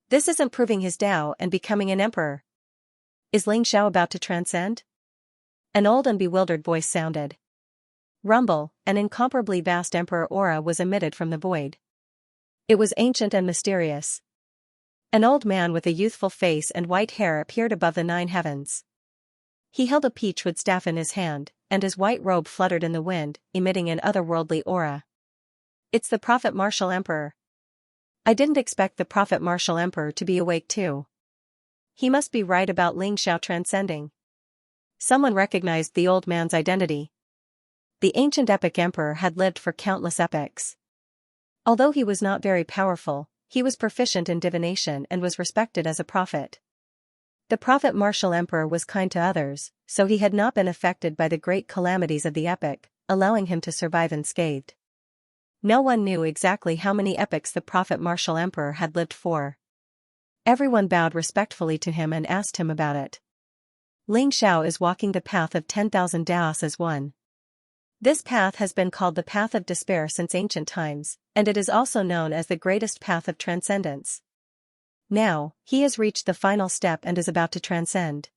This isn't proving his Tao and becoming an emperor. Is Ling Xiao about to transcend? An old and bewildered voice sounded. Rumble, an incomparably vast emperor aura was emitted from the void. It was ancient and mysterious. An old man with a youthful face and white hair appeared above the 9 heavens. He held a peachwood staff in his hand, and his white robe fluttered in the wind, emitting an otherworldly aura. It's the Prophet Martial Emperor. I didn't expect the Prophet Martial Emperor to be awake too. He must be right about Ling Xiao transcending. Someone recognized the old man's identity. The ancient epic emperor had lived for countless epochs. Although he was not very powerful, he was proficient in divination and was respected as a prophet. The Prophet Martial Emperor was kind to others, so he had not been affected by the great calamities of the epoch, allowing him to survive unscathed. No one knew exactly how many epochs the Prophet Martial Emperor had lived for. Everyone bowed respectfully to him and asked him about it. Ling Xiao is walking the path of 10,000 Daos as one. This path has been called the Path of Despair since ancient times, and it is also known as the greatest path of transcendence. Now, he has reached the final step and is about to transcend.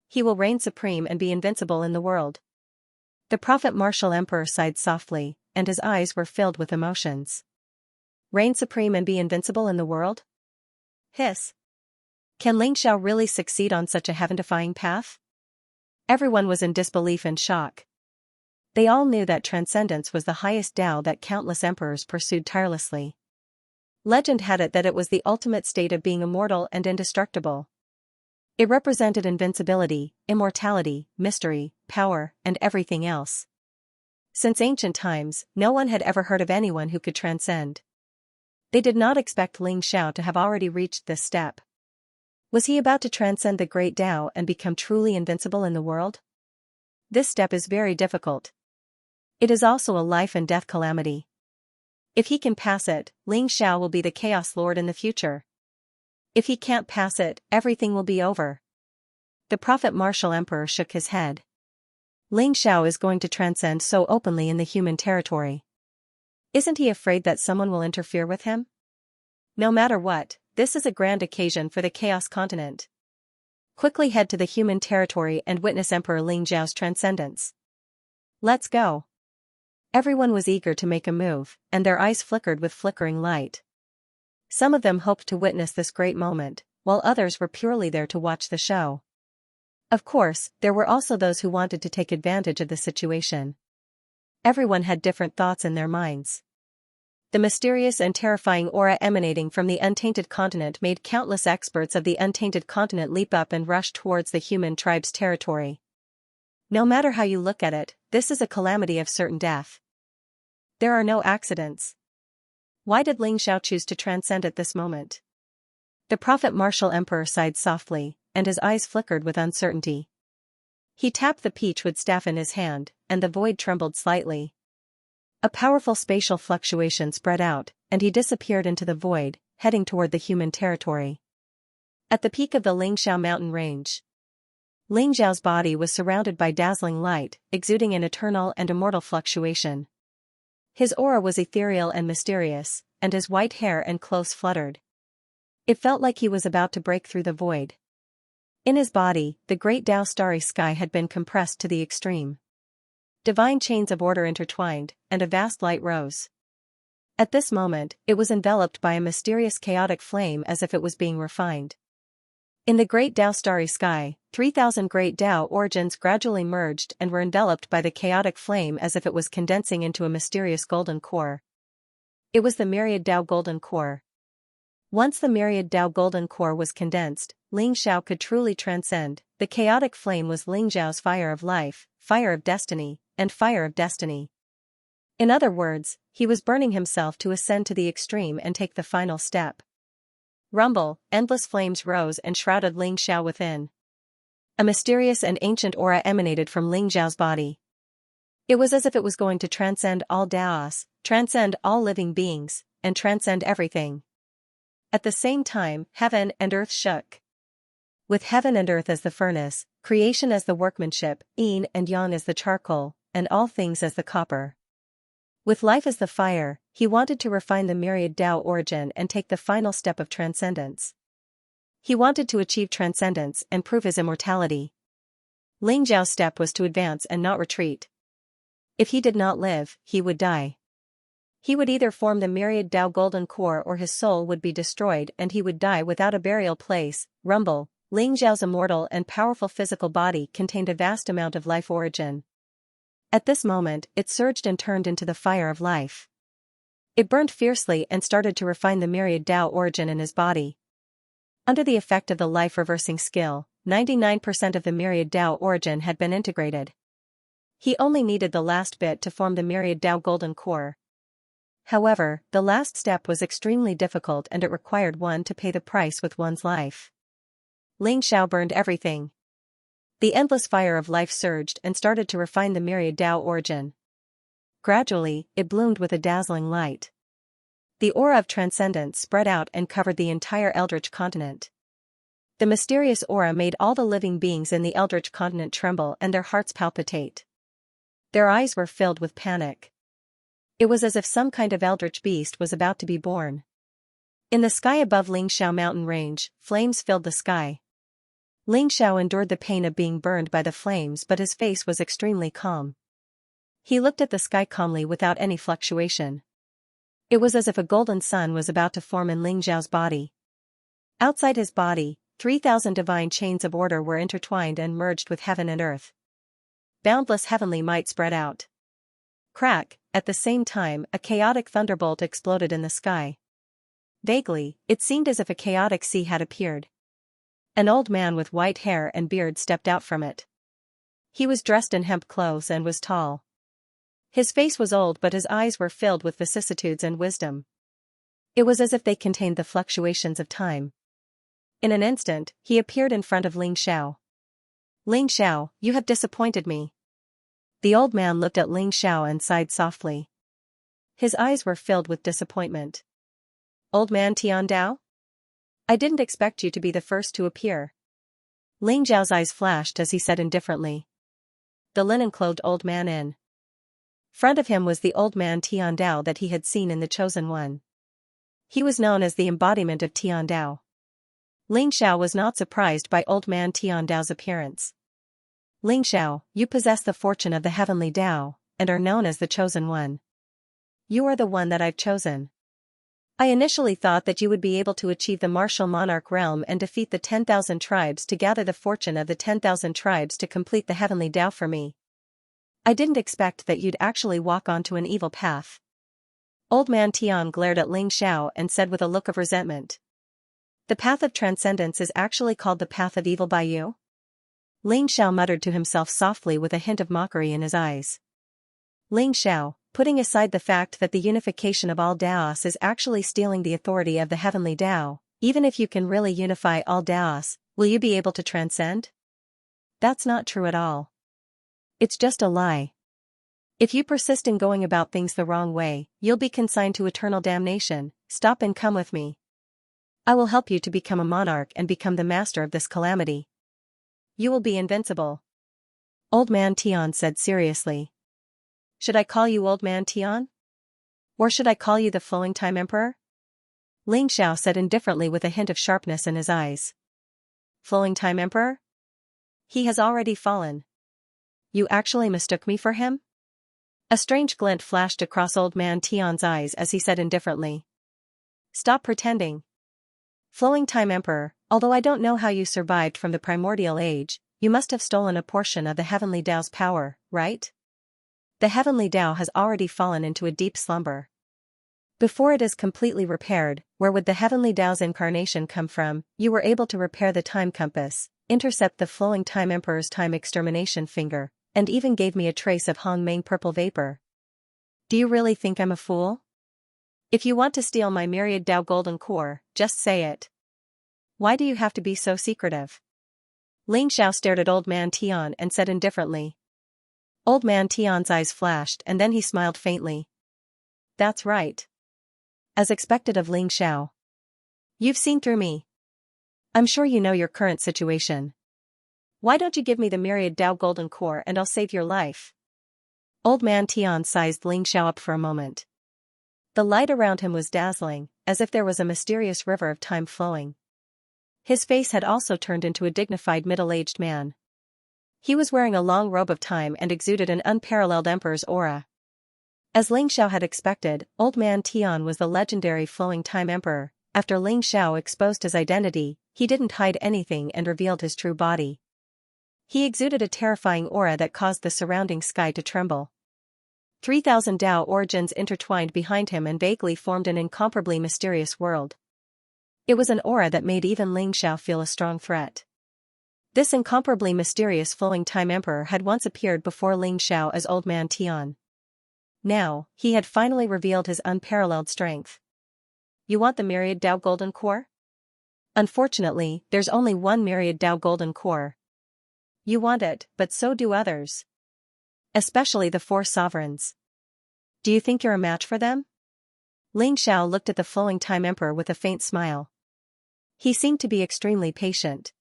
He will reign supreme and be invincible in the world. The Prophet Martial Emperor sighed softly, and his eyes were filled with emotions. Reign supreme and be invincible in the world? Hiss. Can Ling Xiao really succeed on such a heaven-defying path? Everyone was in disbelief and shock. They all knew that transcendence was the highest Tao that countless emperors pursued tirelessly. Legend had it that it was the ultimate state of being immortal and indestructible. It represented invincibility, immortality, mystery, power, and everything else. Since ancient times, no one had ever heard of anyone who could transcend. They did not expect Ling Xiao to have already reached this step. Was he about to transcend the great Tao and become truly invincible in the world? This step is very difficult. It is also a life and death calamity. If he can pass it, Ling Xiao will be the Chaos Lord in the future. If he can't pass it, everything will be over. The Prophet Martial Emperor shook his head. Ling Xiao is going to transcend so openly in the human territory. Isn't he afraid that someone will interfere with him? No matter what, this is a grand occasion for the Chaos Continent. Quickly head to the human territory and witness Emperor Ling Xiao's transcendence. Let's go. Everyone was eager to make a move, and their eyes flickered with flickering light. Some of them hoped to witness this great moment, while others were purely there to watch the show. Of course, there were also those who wanted to take advantage of the situation. Everyone had different thoughts in their minds. The mysterious and terrifying aura emanating from the untainted continent made countless experts of the untainted continent leap up and rush towards the human tribe's territory. No matter how you look at it, this is a calamity of certain death. There are no accidents. Why did Ling Xiao choose to transcend at this moment? The Prophet Martial Emperor sighed softly, and his eyes flickered with uncertainty. He tapped the peachwood staff in his hand, and the void trembled slightly. A powerful spatial fluctuation spread out, and he disappeared into the void, heading toward the human territory. At the peak of the Lingxiao mountain range, Ling Xiao's body was surrounded by dazzling light, exuding an eternal and immortal fluctuation. His aura was ethereal and mysterious, and his white hair and clothes fluttered. It felt like he was about to break through the void. In his body, the great Tao starry sky had been compressed to the extreme. Divine chains of order intertwined, and a vast light rose. At this moment, it was enveloped by a mysterious chaotic flame as if it was being refined. In the great Tao starry sky, 3,000 great Tao origins gradually merged and were enveloped by the chaotic flame as if it was condensing into a mysterious golden core. It was the Myriad Tao golden core. Once the Myriad Tao golden core was condensed, Ling Xiao could truly transcend. The chaotic flame was Ling Xiao's fire of life, fire of destiny, and fire of destiny. In other words, he was burning himself to ascend to the extreme and take the final step. Rumble, endless flames rose and shrouded Ling Xiao within. A mysterious and ancient aura emanated from Ling Xiao's body. It was as if it was going to transcend all Daos, transcend all living beings, and transcend everything. At the same time, heaven and earth shook. With heaven and earth as the furnace, creation as the workmanship, yin and yang as the charcoal, and all things as the copper. With life as the fire, he wanted to refine the Myriad Tao origin and take the final step of transcendence. He wanted to achieve transcendence and prove his immortality. Ling Xiao's step was to advance and not retreat. If he did not live, he would die. He would either form the Myriad Tao golden core or his soul would be destroyed and he would die without a burial place. Rumble, Ling Xiao's immortal and powerful physical body contained a vast amount of life origin. At this moment, it surged and turned into the fire of life. It burned fiercely and started to refine the Myriad Tao origin in his body. Under the effect of the life-reversing skill, 99% of the Myriad Tao origin had been integrated. He only needed the last bit to form the Myriad Tao golden core. However, the last step was extremely difficult and it required one to pay the price with one's life. Ling Xiao burned everything. The endless fire of life surged and started to refine the Myriad Tao origin. Gradually, it bloomed with a dazzling light. The aura of transcendence spread out and covered the entire Eldritch continent. The mysterious aura made all the living beings in the Eldritch continent tremble and their hearts palpitate. Their eyes were filled with panic. It was as if some kind of eldritch beast was about to be born. In the sky above Ling Xiao mountain range, flames filled the sky. Ling Xiao endured the pain of being burned by the flames, but his face was extremely calm. He looked at the sky calmly without any fluctuation. It was as if a golden sun was about to form in Ling Xiao's body. Outside his body, 3,000 divine chains of order were intertwined and merged with heaven and earth. Boundless heavenly might spread out. Crack, at the same time, a chaotic thunderbolt exploded in the sky. Vaguely, it seemed as if a chaotic sea had appeared. An old man with white hair and beard stepped out from it. He was dressed in hemp clothes and was tall. His face was old but his eyes were filled with vicissitudes and wisdom. It was as if they contained the fluctuations of time. In an instant, he appeared in front of Ling Xiao. Ling Xiao, you have disappointed me. The old man looked at Ling Xiao and sighed softly. His eyes were filled with disappointment. Old man Tiandao? I didn't expect you to be the first to appear. Ling Xiao's eyes flashed as he said indifferently. The linen-clothed old man in front of him was the old man Tiandao that he had seen in the Chosen One. He was known as the embodiment of Tiandao. Ling Xiao was not surprised by old man Tiandao's appearance. Ling Xiao, you possess the fortune of the heavenly Dao, and are known as the Chosen One. You are the one that I've chosen. I initially thought that you would be able to achieve the martial monarch realm and defeat the 10,000 tribes to gather the fortune of the 10,000 tribes to complete the heavenly Dao for me. I didn't expect that you'd actually walk onto an evil path. Old man Tian glared at Ling Xiao and said with a look of resentment. The path of transcendence is actually called the path of evil by you? Ling Xiao muttered to himself softly with a hint of mockery in his eyes. Ling Xiao, putting aside the fact that the unification of all Daos is actually stealing the authority of the heavenly Dao, even if you can really unify all Daos, will you be able to transcend? That's not true at all. It's just a lie. If you persist in going about things the wrong way, you'll be consigned to eternal damnation. Stop and come with me. I will help you to become a monarch and become the master of this calamity. You will be invincible. Old man Tian said seriously. Should I call you Old Man Tian? Or should I call you the Flowing Time Emperor? Ling Xiao said indifferently with a hint of sharpness in his eyes. Flowing Time Emperor? He has already fallen. You actually mistook me for him? A strange glint flashed across Old Man Tian's eyes as he said indifferently. Stop pretending. Flowing Time Emperor, although I don't know how you survived from the primordial age, you must have stolen a portion of the heavenly Dao's power, right? The heavenly Dao has already fallen into a deep slumber. Before it is completely repaired, where would the heavenly Dao's incarnation come from? You were able to repair the time compass, intercept the Flowing Time Emperor's time extermination finger, and even gave me a trace of Hong Meng purple vapor. Do you really think I'm a fool? If you want to steal my Myriad Dao golden core, just say it. Why do you have to be so secretive? Ling Xiao stared at Old Man Tian and said indifferently. Old Man Tian's eyes flashed and then he smiled faintly. That's right. As expected of Ling Xiao. You've seen through me. I'm sure you know your current situation. Why don't you give me the Myriad Dao golden core and I'll save your life? Old Man Tian sized Ling Xiao up for a moment. The light around him was dazzling, as if there was a mysterious river of time flowing. His face had also turned into a dignified middle-aged man. He was wearing a long robe of time and exuded an unparalleled emperor's aura. As Ling Xiao had expected, Old Man Tian was the legendary Flowing Time Emperor. After Ling Xiao exposed his identity, he didn't hide anything and revealed his true body. He exuded a terrifying aura that caused the surrounding sky to tremble. 3,000 Dao origins intertwined behind him and vaguely formed an incomparably mysterious world. It was an aura that made even Ling Xiao feel a strong threat. This incomparably mysterious Flowing Time Emperor had once appeared before Ling Xiao as Old Man Tian. Now, he had finally revealed his unparalleled strength. You want the Myriad Dao Golden Core? Unfortunately, there's only one Myriad Dao Golden Core. You want it, but so do others. Especially the 4 sovereigns. Do you think you're a match for them? Ling Xiao looked at the Flowing Time Emperor with a faint smile. He seemed to be extremely patient.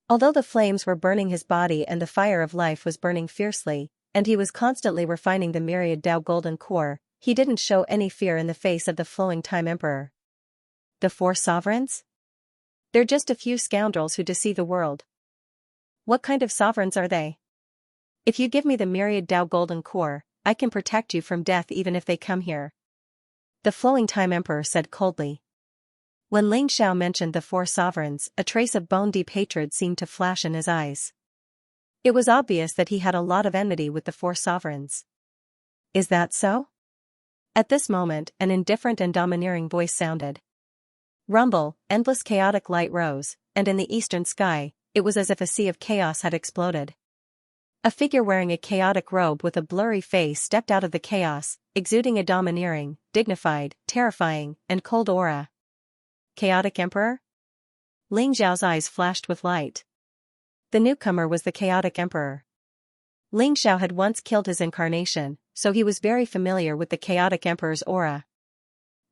Although the flames were burning his body and the fire of life was burning fiercely, and he was constantly refining the Myriad Dao Golden Core, he didn't show any fear in the face of the Flowing Time Emperor. The 4 sovereigns? They're just a few scoundrels who deceive the world. What kind of sovereigns are they? If you give me the Myriad Dao Golden Core, I can protect you from death even if they come here. The Flowing Time Emperor said coldly. When Ling Xiao mentioned the 4 sovereigns, a trace of bone-deep hatred seemed to flash in his eyes. It was obvious that he had a lot of enmity with the 4 sovereigns. Is that so? At this moment, an indifferent and domineering voice sounded. Rumble, endless chaotic light rose, and in the eastern sky, it was as if a sea of chaos had exploded. A figure wearing a chaotic robe with a blurry face stepped out of the chaos, exuding a domineering, dignified, terrifying, and cold aura. Chaotic Emperor? Ling Xiao's eyes flashed with light. The newcomer was the chaotic emperor. Ling Xiao had once killed his incarnation, so he was very familiar with the chaotic emperor's aura.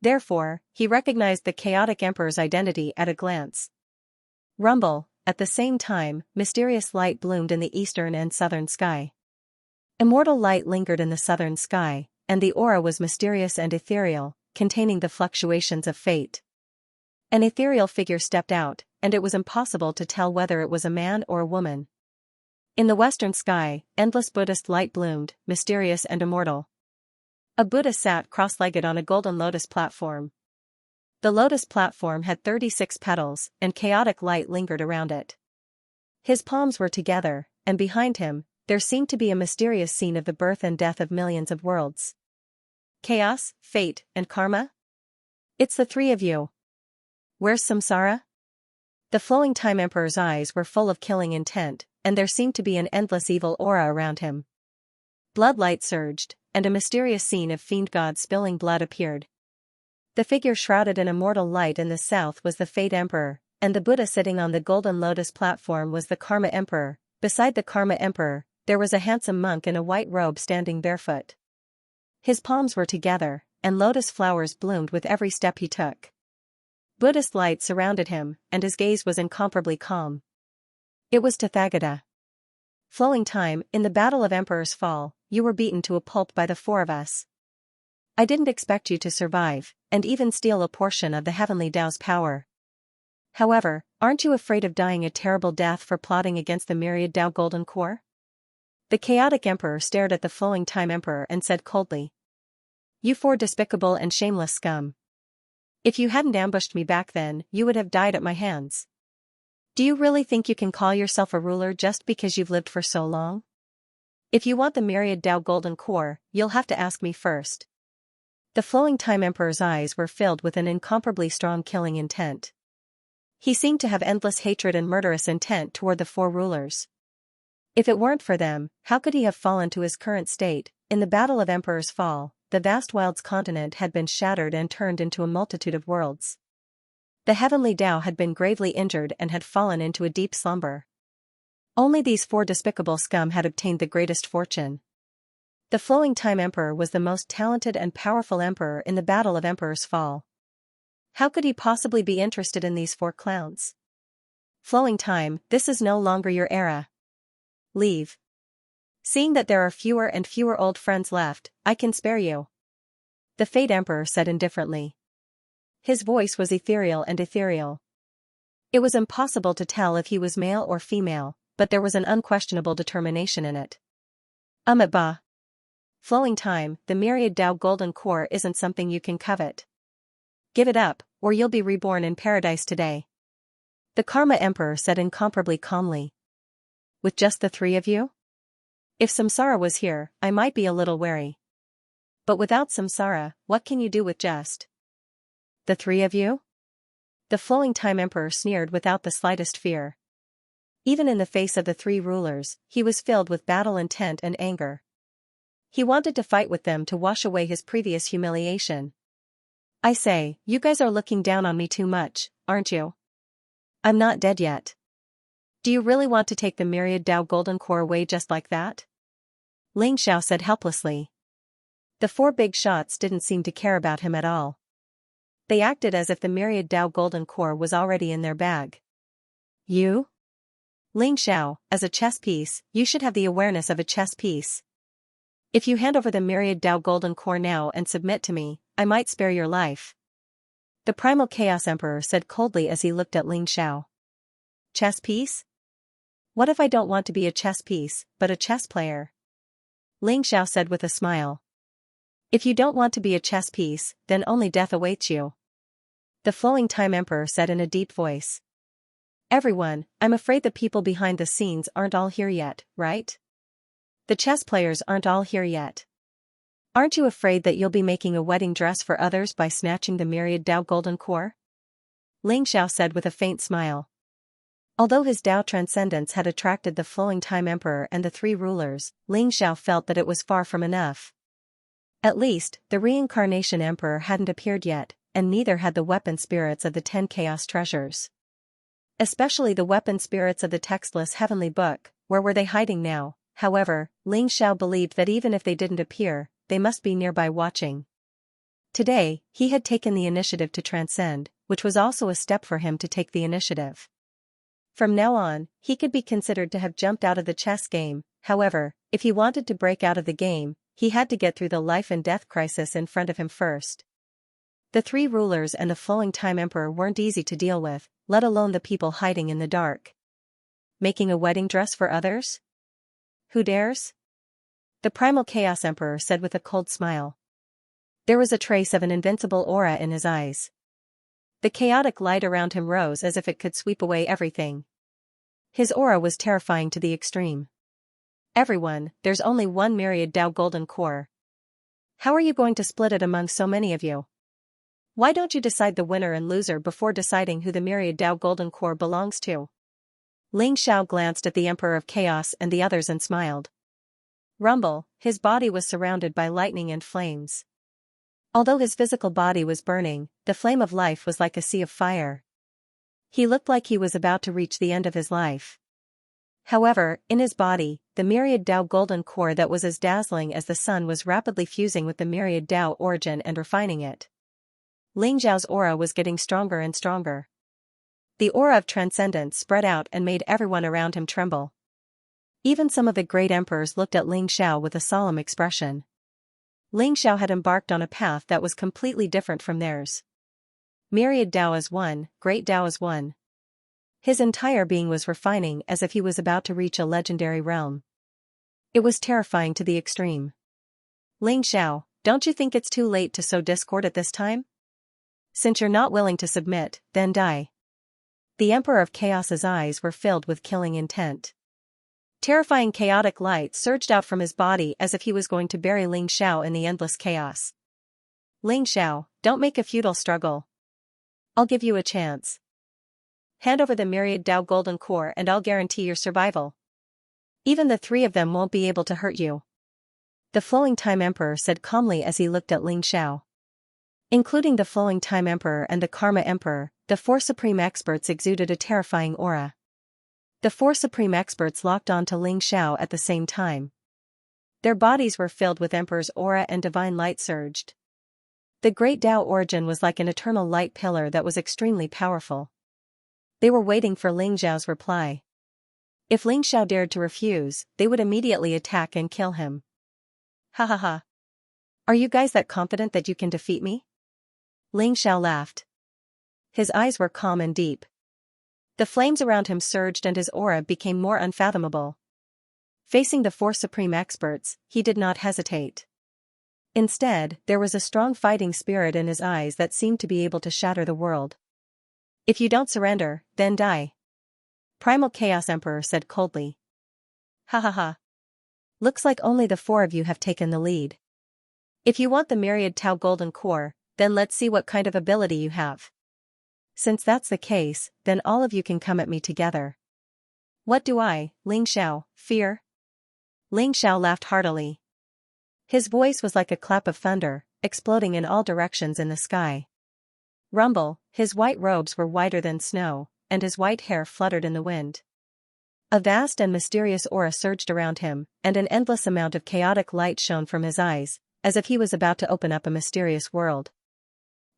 Therefore, he recognized the chaotic emperor's identity at a glance. Rumble, at the same time, mysterious light bloomed in the eastern and southern sky. Immortal light lingered in the southern sky, and the aura was mysterious and ethereal, containing the fluctuations of fate. An ethereal figure stepped out, and it was impossible to tell whether it was a man or a woman. In the western sky, endless Buddhist light bloomed, mysterious and immortal. A Buddha sat cross-legged on a golden lotus platform. The lotus platform had 36 petals, and chaotic light lingered around it. His palms were together, and behind him, there seemed to be a mysterious scene of the birth and death of millions of worlds. Chaos, fate, and karma? It's the three of you. Where's Samsara? The flowing time emperor's eyes were full of killing intent, and there seemed to be an endless evil aura around him. Bloodlight surged, and a mysterious scene of fiend gods spilling blood appeared. The figure shrouded in immortal light in the south was the Fate Emperor, and the Buddha sitting on the golden lotus platform was the Karma Emperor. Beside the Karma Emperor, there was a handsome monk in a white robe standing barefoot. His palms were together, and lotus flowers bloomed with every step he took. Buddhist light surrounded him, and his gaze was incomparably calm. It was Tathagata. Flowing time, in the Battle of Emperor's Fall, you were beaten to a pulp by the four of us. I didn't expect you to survive, and even steal a portion of the heavenly Tao's power. However, aren't you afraid of dying a terrible death for plotting against the Myriad Tao Golden Core? The chaotic emperor stared at the flowing time emperor and said coldly. You four despicable and shameless scum. If you hadn't ambushed me back then, you would have died at my hands. Do you really think you can call yourself a ruler just because you've lived for so long? If you want the Myriad Tao Golden Core, you'll have to ask me first. The flowing time emperor's eyes were filled with an incomparably strong killing intent. He seemed to have endless hatred and murderous intent toward the four rulers. If it weren't for them, how could he have fallen to his current state? In the Battle of Emperor's Fall, the vast Wilds continent had been shattered and turned into a multitude of worlds. The heavenly Tao had been gravely injured and had fallen into a deep slumber. Only these four despicable scum had obtained the greatest fortune. The flowing time emperor was the most talented and powerful emperor in the Battle of Emperor's Fall. How could he possibly be interested in these four clowns? Flowing time, this is no longer your era. Leave. Seeing that there are fewer and fewer old friends left, I can spare you. The Fate Emperor said indifferently. His voice was ethereal and ethereal. It was impossible to tell if he was male or female, but there was an unquestionable determination in it. Ba. Flowing time, the Myriad Tao Golden Core isn't something you can covet. Give it up, or you'll be reborn in paradise today. The Karma Emperor said incomparably calmly. With just the three of you? If Samsara was here, I might be a little wary. But without Samsara, what can you do with just the three of you? The flowing time emperor sneered without the slightest fear. Even in the face of the three rulers, he was filled with battle intent and anger. He wanted to fight with them to wash away his previous humiliation. I say, you guys are looking down on me too much, aren't you? I'm not dead yet. Do you really want to take the Myriad Tao Golden Core away just like that? Ling Xiao said helplessly. The four big shots didn't seem to care about him at all. They acted as if the Myriad Tao Golden Core was already in their bag. You? Ling Xiao, as a chess piece, you should have the awareness of a chess piece. If you hand over the Myriad Tao Golden Core now and submit to me, I might spare your life. The Primal Chaos Emperor said coldly as he looked at Ling Xiao. Chess piece? What if I don't want to be a chess piece, but a chess player? Ling Xiao said with a smile. If you don't want to be a chess piece, then only death awaits you. The Flowing Time Emperor said in a deep voice. Everyone, I'm afraid the people behind the scenes aren't all here yet, right? The chess players aren't all here yet. Aren't you afraid that you'll be making a wedding dress for others by snatching the Myriad Tao Golden Core? Ling Xiao said with a faint smile. Although his Tao transcendence had attracted the Flowing Time Emperor and the three rulers, Ling Xiao felt that it was far from enough. At least, the Reincarnation Emperor hadn't appeared yet, and neither had the weapon spirits of the 10 Chaos Treasures. Especially the weapon spirits of the textless heavenly book. Where were they hiding now? However, Ling Xiao believed that even if they didn't appear, they must be nearby watching. Today, he had taken the initiative to transcend, which was also a step for him to take the initiative. From now on, he could be considered to have jumped out of the chess game. However, if he wanted to break out of the game, he had to get through the life and death crisis in front of him first. The three rulers and the flowing time emperor weren't easy to deal with, let alone the people hiding in the dark. Making a wedding dress for others? Who dares? The primal chaos emperor said with a cold smile. There was a trace of an invincible aura in his eyes. The chaotic light around him rose as if it could sweep away everything. His aura was terrifying to the extreme. Everyone, there's only one Myriad Dao golden core. How are you going to split it among so many of you? Why don't you decide the winner and loser before deciding who the Myriad Dao golden core belongs to? Ling Xiao glanced at the Emperor of Chaos and the others and smiled. Rumble, his body was surrounded by lightning and flames. Although his physical body was burning, the flame of life was like a sea of fire. He looked like he was about to reach the end of his life. However, in his body, the Myriad Dao golden core that was as dazzling as the sun was rapidly fusing with the Myriad Dao origin and refining it. Ling Xiao's aura was getting stronger and stronger. The aura of transcendence spread out and made everyone around him tremble. Even some of the great emperors looked at Ling Xiao with a solemn expression. Ling Xiao had embarked on a path that was completely different from theirs. Myriad Dao is one, Great Dao is one. His entire being was refining as if he was about to reach a legendary realm. It was terrifying to the extreme. Ling Xiao, don't you think it's too late to sow discord at this time? Since you're not willing to submit, then die. The Emperor of Chaos's eyes were filled with killing intent. Terrifying chaotic light surged out from his body as if he was going to bury Ling Xiao in the endless chaos. Ling Xiao, don't make a futile struggle. I'll give you a chance. Hand over the Myriad Dao golden core and I'll guarantee your survival. Even the three of them won't be able to hurt you. The Flowing Time Emperor said calmly as he looked at Ling Xiao. Including the Flowing Time Emperor and the Karma Emperor, the four supreme experts exuded a terrifying aura. The four supreme experts locked on to Ling Xiao at the same time. Their bodies were filled with Emperor's aura and divine light surged. The Great Dao origin was like an eternal light pillar that was extremely powerful. They were waiting for Ling Xiao's reply. If Ling Xiao dared to refuse, they would immediately attack and kill him. Ha ha ha. Are you guys that confident that you can defeat me? Ling Xiao laughed. His eyes were calm and deep. The flames around him surged and his aura became more unfathomable. Facing the four supreme experts, he did not hesitate. Instead, there was a strong fighting spirit in his eyes that seemed to be able to shatter the world. If you don't surrender, then die. Primal Chaos Emperor said coldly. Ha ha ha. Looks like only the four of you have taken the lead. If you want the Myriad Tao Golden Core, then let's see what kind of ability you have. Since that's the case, then all of you can come at me together. What do I, Ling Xiao, fear? Ling Xiao laughed heartily. His voice was like a clap of thunder, exploding in all directions in the sky. Rumble, his white robes were whiter than snow, and his white hair fluttered in the wind. A vast and mysterious aura surged around him, and an endless amount of chaotic light shone from his eyes, as if he was about to open up a mysterious world.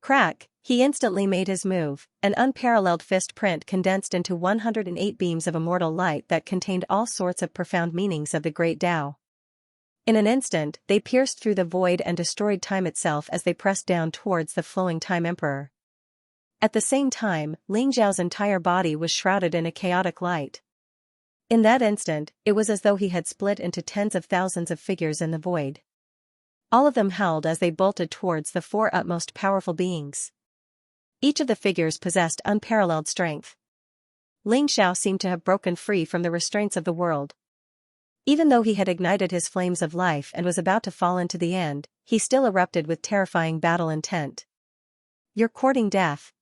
Crack, he instantly made his move, an unparalleled fist print condensed into 108 beams of immortal light that contained all sorts of profound meanings of the Great Tao. In an instant, they pierced through the void and destroyed time itself as they pressed down towards the Flowing Time Emperor. At the same time, Ling Xiao's entire body was shrouded in a chaotic light. In that instant, it was as though he had split into tens of thousands of figures in the void. All of them howled as they bolted towards the four utmost powerful beings. Each of the figures possessed unparalleled strength. Ling Xiao seemed to have broken free from the restraints of the world. Even though he had ignited his flames of life and was about to fall into the end, he still erupted with terrifying battle intent. You're courting death.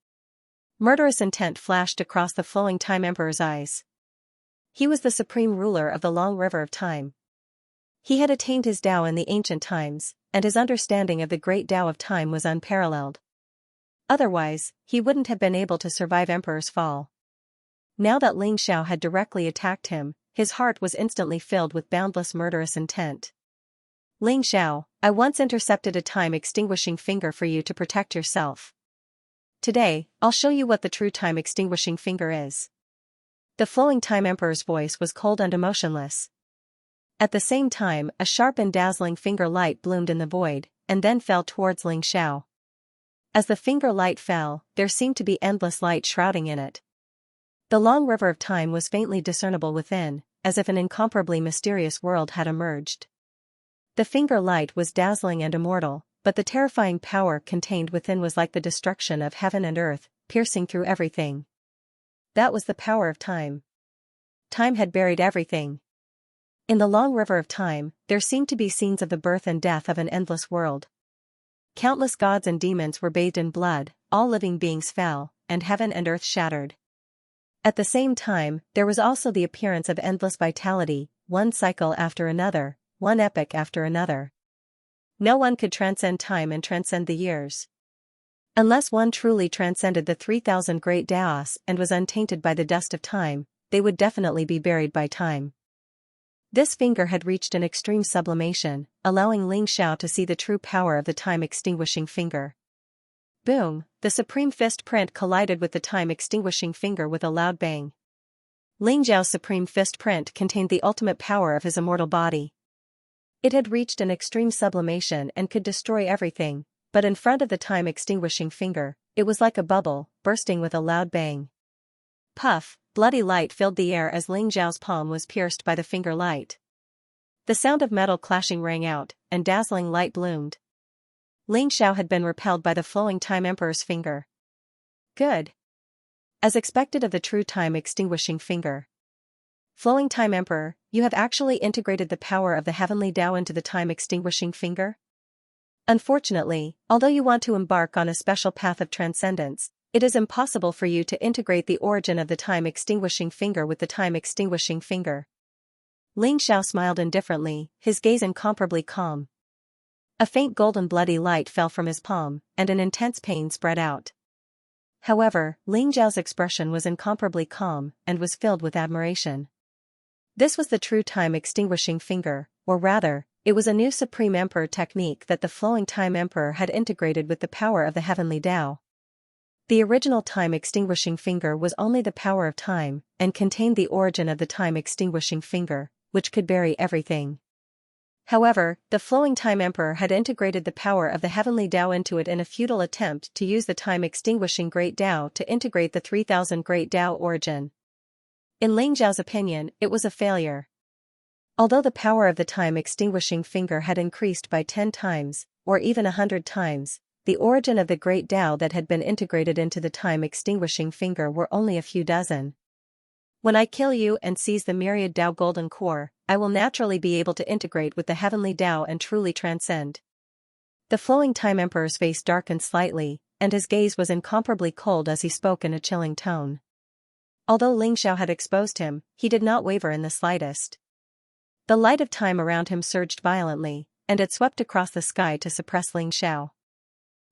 Murderous intent flashed across the Flowing Time Emperor's eyes. He was the supreme ruler of the long river of time. He had attained his Tao in the ancient times, and his understanding of the great Tao of time was unparalleled. Otherwise, he wouldn't have been able to survive Emperor's fall. Now that Ling Xiao had directly attacked him, his heart was instantly filled with boundless murderous intent. Ling Xiao, I once intercepted a time-extinguishing finger for you to protect yourself. Today, I'll show you what the true time-extinguishing finger is. The flowing Time Emperor's voice was cold and emotionless. At the same time, a sharp and dazzling finger light bloomed in the void, and then fell towards Ling Xiao. As the finger light fell, there seemed to be endless light shrouding in it. The long river of time was faintly discernible within, as if an incomparably mysterious world had emerged. The finger light was dazzling and immortal, but the terrifying power contained within was like the destruction of heaven and earth, piercing through everything. That was the power of time. Time had buried everything. In the long river of time, there seemed to be scenes of the birth and death of an endless world. Countless gods and demons were bathed in blood, all living beings fell, and heaven and earth shattered. At the same time, there was also the appearance of endless vitality, one cycle after another, one epoch after another. No one could transcend time and transcend the years. Unless one truly transcended the 3,000 great Daos and was untainted by the dust of time, they would definitely be buried by time. This finger had reached an extreme sublimation, allowing Ling Xiao to see the true power of the time-extinguishing finger. Boom! The supreme fist print collided with the time-extinguishing finger with a loud bang. Ling Xiao's supreme fist print contained the ultimate power of his immortal body. It had reached an extreme sublimation and could destroy everything, but in front of the time-extinguishing finger, it was like a bubble, bursting with a loud bang. Puff! Bloody light filled the air as Ling Xiao's palm was pierced by the finger light. The sound of metal clashing rang out, and dazzling light bloomed. Ling Xiao had been repelled by the flowing Time Emperor's finger. Good. As expected of the true time-extinguishing finger. Flowing Time Emperor, you have actually integrated the power of the heavenly Tao into the time-extinguishing finger? Unfortunately, although you want to embark on a special path of transcendence, it is impossible for you to integrate the origin of the time-extinguishing finger with the time-extinguishing finger. Ling Xiao smiled indifferently, his gaze incomparably calm. A faint golden bloody light fell from his palm, and an intense pain spread out. However, Ling Xiao's expression was incomparably calm, and was filled with admiration. This was the true time-extinguishing finger, or rather, it was a new Supreme Emperor technique that the flowing Time Emperor had integrated with the power of the heavenly Tao. The original time-extinguishing finger was only the power of time, and contained the origin of the time-extinguishing finger, which could bury everything. However, the flowing Time Emperor had integrated the power of the heavenly Tao into it in a futile attempt to use the time-extinguishing Great Tao to integrate the 3,000 Great Tao origin. In Ling Xiao's opinion, it was a failure. Although the power of the time-extinguishing finger had increased by 10 times, or even 100 times, the origin of the Great Tao that had been integrated into the time-extinguishing finger were only a few dozen. When I kill you and seize the Myriad Tao Golden Core, I will naturally be able to integrate with the heavenly Tao and truly transcend. The flowing Time Emperor's face darkened slightly, and his gaze was incomparably cold as he spoke in a chilling tone. Although Ling Xiao had exposed him, he did not waver in the slightest. The light of time around him surged violently, and it swept across the sky to suppress Ling Xiao.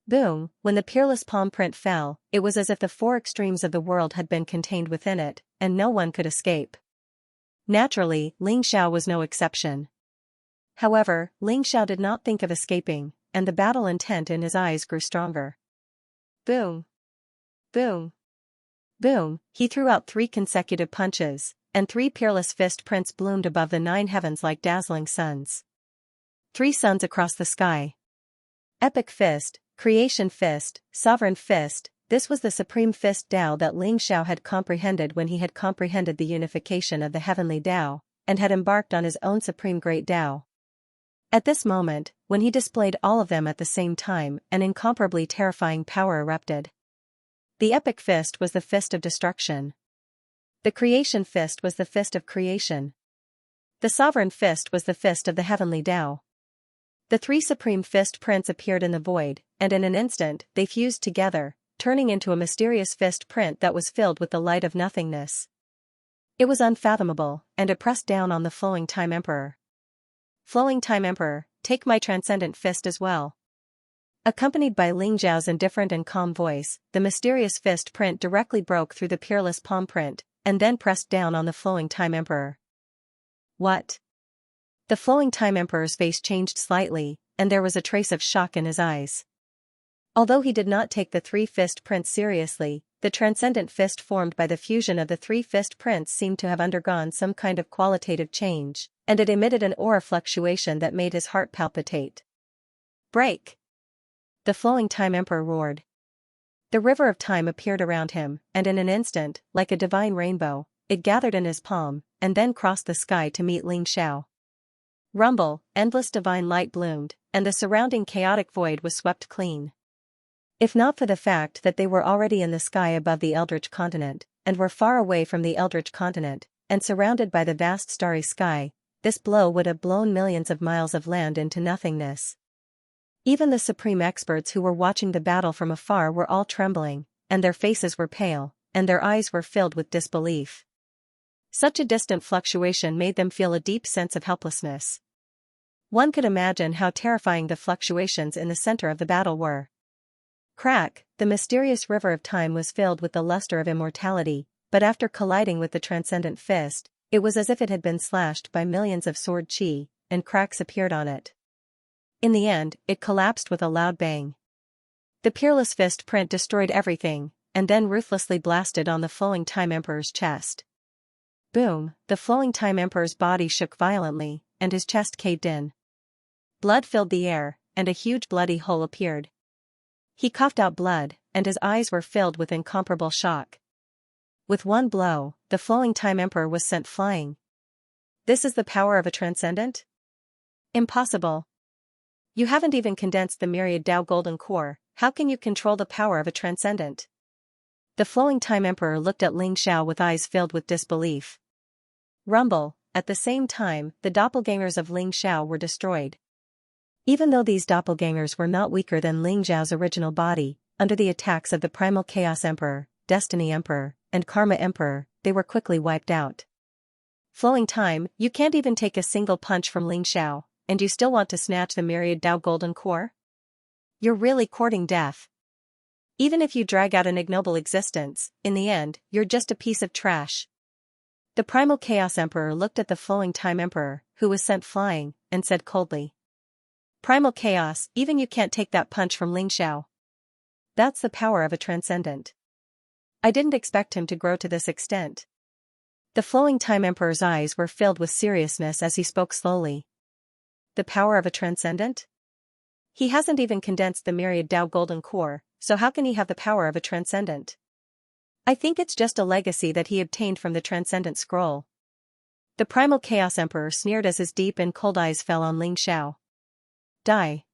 Boom! When the peerless palm print fell, it was as if the 4 extremes of the world had been contained within it, and no one could escape. Naturally, Ling Xiao was no exception. However, Ling Xiao did not think of escaping, and the battle intent in his eyes grew stronger. Boom! Boom! Boom! He threw out 3 consecutive punches, and 3 peerless fist prints bloomed above the 9 heavens like dazzling suns. 3 suns across the sky. Epic Fist, Creation Fist, Sovereign Fist. This was the supreme fist Tao that Ling Xiao had comprehended when he had comprehended the unification of the heavenly Tao, and had embarked on his own supreme great Tao. At this moment, when he displayed all of them at the same time, an incomparably terrifying power erupted. The epic fist was the fist of destruction. The creation fist was the fist of creation. The sovereign fist was the fist of the heavenly Tao. The 3 supreme fist prints appeared in the void, and in an instant, they fused together, turning into a mysterious fist print that was filled with the light of nothingness. It was unfathomable, and it pressed down on the flowing Time Emperor. Flowing Time Emperor, take my transcendent fist as well. Accompanied by Ling Xiao's indifferent and calm voice, the mysterious fist print directly broke through the peerless palm print, and then pressed down on the flowing Time Emperor. What? The flowing Time Emperor's face changed slightly, and there was a trace of shock in his eyes. Although he did not take the three-fist prince seriously, the transcendent fist formed by the fusion of the three-fist prince seemed to have undergone some kind of qualitative change, and it emitted an aura fluctuation that made his heart palpitate. Break! The flowing Time Emperor roared. The river of time appeared around him, and in an instant, like a divine rainbow, it gathered in his palm, and then crossed the sky to meet Xianxia. Rumble, endless divine light bloomed, and the surrounding chaotic void was swept clean. If not for the fact that they were already in the sky above the Eldritch continent, and were far away from the Eldritch continent, and surrounded by the vast starry sky, this blow would have blown millions of miles of land into nothingness. Even the supreme experts who were watching the battle from afar were all trembling, and their faces were pale, and their eyes were filled with disbelief. Such a distant fluctuation made them feel a deep sense of helplessness. One could imagine how terrifying the fluctuations in the center of the battle were. Crack, the mysterious river of time was filled with the luster of immortality, but after colliding with the transcendent fist, it was as if it had been slashed by millions of sword chi, and cracks appeared on it. In the end, it collapsed with a loud bang. The peerless fist print destroyed everything, and then ruthlessly blasted on the flowing Time Emperor's chest. Boom, the flowing Time Emperor's body shook violently, and his chest caved in. Blood filled the air, and a huge bloody hole appeared. He coughed out blood, and his eyes were filled with incomparable shock. With one blow, the flowing Time Emperor was sent flying. This is the power of a transcendent? Impossible. You haven't even condensed the Myriad Tao Golden Core, how can you control the power of a transcendent? The flowing Time Emperor looked at Xianxia with eyes filled with disbelief. Rumble, at the same time, the doppelgangers of Xianxia were destroyed. Even though these doppelgangers were not weaker than Xiao's original body, under the attacks of the Primal Chaos Emperor, Destiny Emperor, and Karma Emperor, they were quickly wiped out. Flowing Time, you can't even take a single punch from Xiao, and you still want to snatch the Myriad Tao Golden Core? You're really courting death. Even if you drag out an ignoble existence, in the end, you're just a piece of trash. The Primal Chaos Emperor looked at the flowing Time Emperor, who was sent flying, and said coldly. Primal Chaos, even you can't take that punch from Xiao. That's the power of a transcendent. I didn't expect him to grow to this extent. The flowing Time Emperor's eyes were filled with seriousness as he spoke slowly. The power of a transcendent? He hasn't even condensed the Myriad Tao Golden Core, so how can he have the power of a transcendent? I think it's just a legacy that he obtained from the Transcendent Scroll. The Primal Chaos Emperor sneered as his deep and cold eyes fell on Xiao. Die.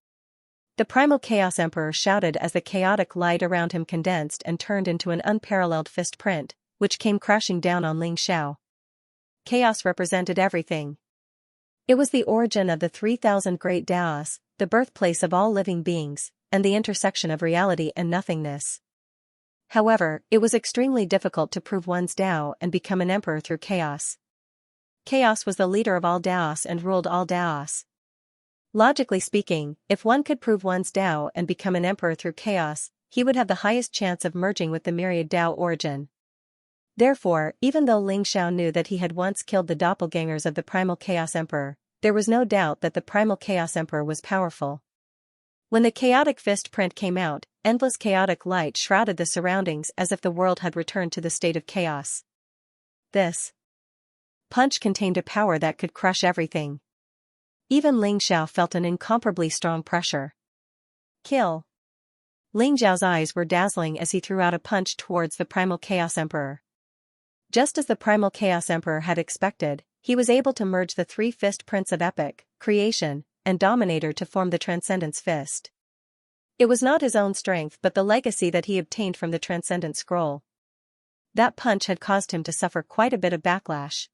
The Primal Chaos Emperor shouted as the chaotic light around him condensed and turned into an unparalleled fist print, which came crashing down on Xiao. Chaos represented everything. It was the origin of the 3,000 great Daos, the birthplace of all living beings, and the intersection of reality and nothingness. However, it was extremely difficult to prove one's Dao and become an emperor through chaos. Chaos was the leader of all Daos and ruled all Daos. Logically speaking, if one could prove one's Dao and become an emperor through chaos, he would have the highest chance of merging with the Myriad Dao origin. Therefore, even though Xiao knew that he had once killed the doppelgangers of the Primal Chaos Emperor, there was no doubt that the Primal Chaos Emperor was powerful. When the chaotic fist print came out, endless chaotic light shrouded the surroundings as if the world had returned to the state of chaos. This punch contained a power that could crush everything. Even Xiao felt an incomparably strong pressure. Kill. Xiao's eyes were dazzling as he threw out a punch towards the Primal Chaos Emperor. Just as the Primal Chaos Emperor had expected, he was able to merge the three fist prints of Epic, Creation, and Dominator to form the Transcendence Fist. It was not his own strength but the legacy that he obtained from the Transcendent Scroll. That punch had caused him to suffer quite a bit of backlash.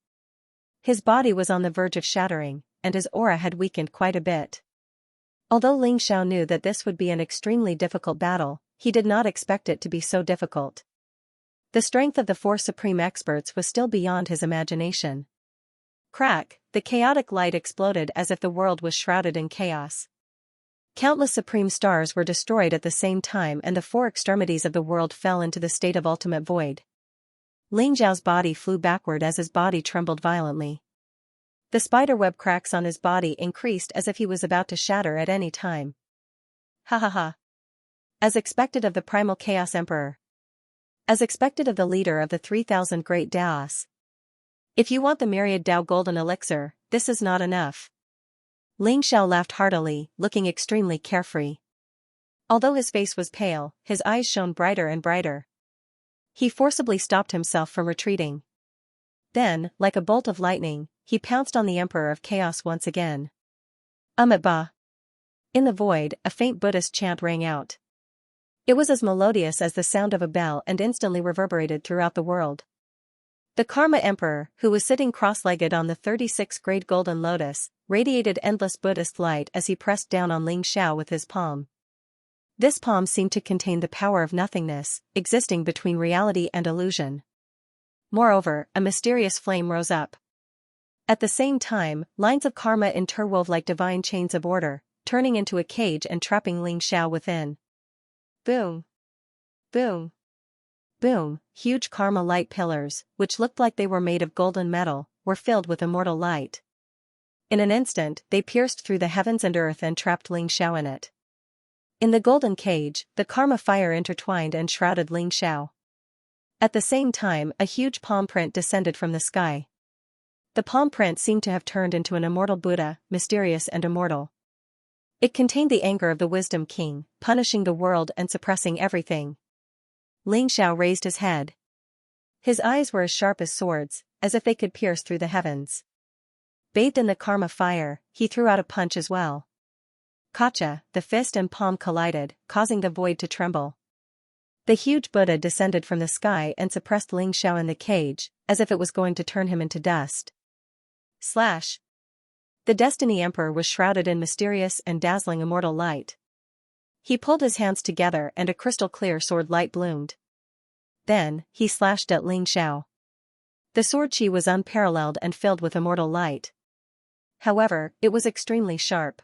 His body was on the verge of shattering, and his aura had weakened quite a bit. Although Xiao knew that this would be an extremely difficult battle, he did not expect it to be so difficult. The strength of the four supreme experts was still beyond his imagination. Crack, the chaotic light exploded as if the world was shrouded in chaos. Countless supreme stars were destroyed at the same time and the four extremities of the world fell into the state of ultimate void. Ling Xiao's body flew backward as his body trembled violently. The spiderweb cracks on his body increased as if he was about to shatter at any time. Ha ha ha. As expected of the primal Chaos Emperor. As expected of the leader of the 3,000 great Daos. If you want the Myriad Dao golden elixir, this is not enough. Ling Xiao laughed heartily, looking extremely carefree. Although his face was pale, his eyes shone brighter and brighter. He forcibly stopped himself from retreating. Then, like a bolt of lightning, he pounced on the Emperor of Chaos once again. Ba. In the void, a faint Buddhist chant rang out. It was as melodious as the sound of a bell and instantly reverberated throughout the world. The Karma Emperor, who was sitting cross-legged on the 36th grade golden lotus, radiated endless Buddhist light as he pressed down on Ling Xiao with his palm. This palm seemed to contain the power of nothingness, existing between reality and illusion. Moreover, a mysterious flame rose up. At the same time, lines of karma interwove like divine chains of order, turning into a cage and trapping Ling Xiao within. Boom! Boom! Boom! Huge karma light pillars, which looked like they were made of golden metal, were filled with immortal light. In an instant, they pierced through the heavens and earth and trapped Ling Xiao in it. In the golden cage, the karma fire intertwined and shrouded Ling Xiao. At the same time, a huge palm print descended from the sky. The palm print seemed to have turned into an immortal Buddha, mysterious and immortal. It contained the anger of the Wisdom King, punishing the world and suppressing everything. Ling Xiao raised his head. His eyes were as sharp as swords, as if they could pierce through the heavens. Bathed in the karma fire, he threw out a punch as well. Kacha, the fist and palm collided, causing the void to tremble. The huge Buddha descended from the sky and suppressed Ling Xiao in the cage, as if it was going to turn him into dust. Slash! The Destiny Emperor was shrouded in mysterious and dazzling immortal light. He pulled his hands together and a crystal-clear sword light bloomed. Then, he slashed at Ling Xiao. The sword chi was unparalleled and filled with immortal light. However, it was extremely sharp.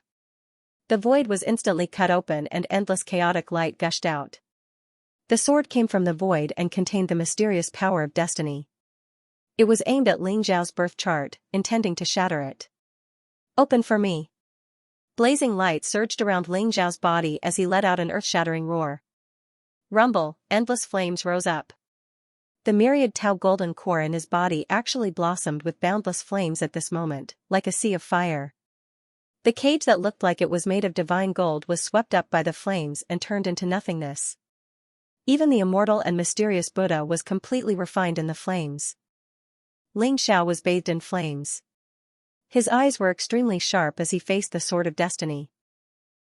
The void was instantly cut open and endless chaotic light gushed out. The sword came from the void and contained the mysterious power of destiny. It was aimed at Ling Xiao's birth chart, intending to shatter it. Open for me. Blazing light surged around Ling Xiao's body as he let out an earth-shattering roar. Rumble, endless flames rose up. The myriad Tao golden core in his body actually blossomed with boundless flames at this moment, like a sea of fire. The cage that looked like it was made of divine gold was swept up by the flames and turned into nothingness. Even the immortal and mysterious Buddha was completely refined in the flames. Ling Xiao was bathed in flames. His eyes were extremely sharp as he faced the sword of destiny.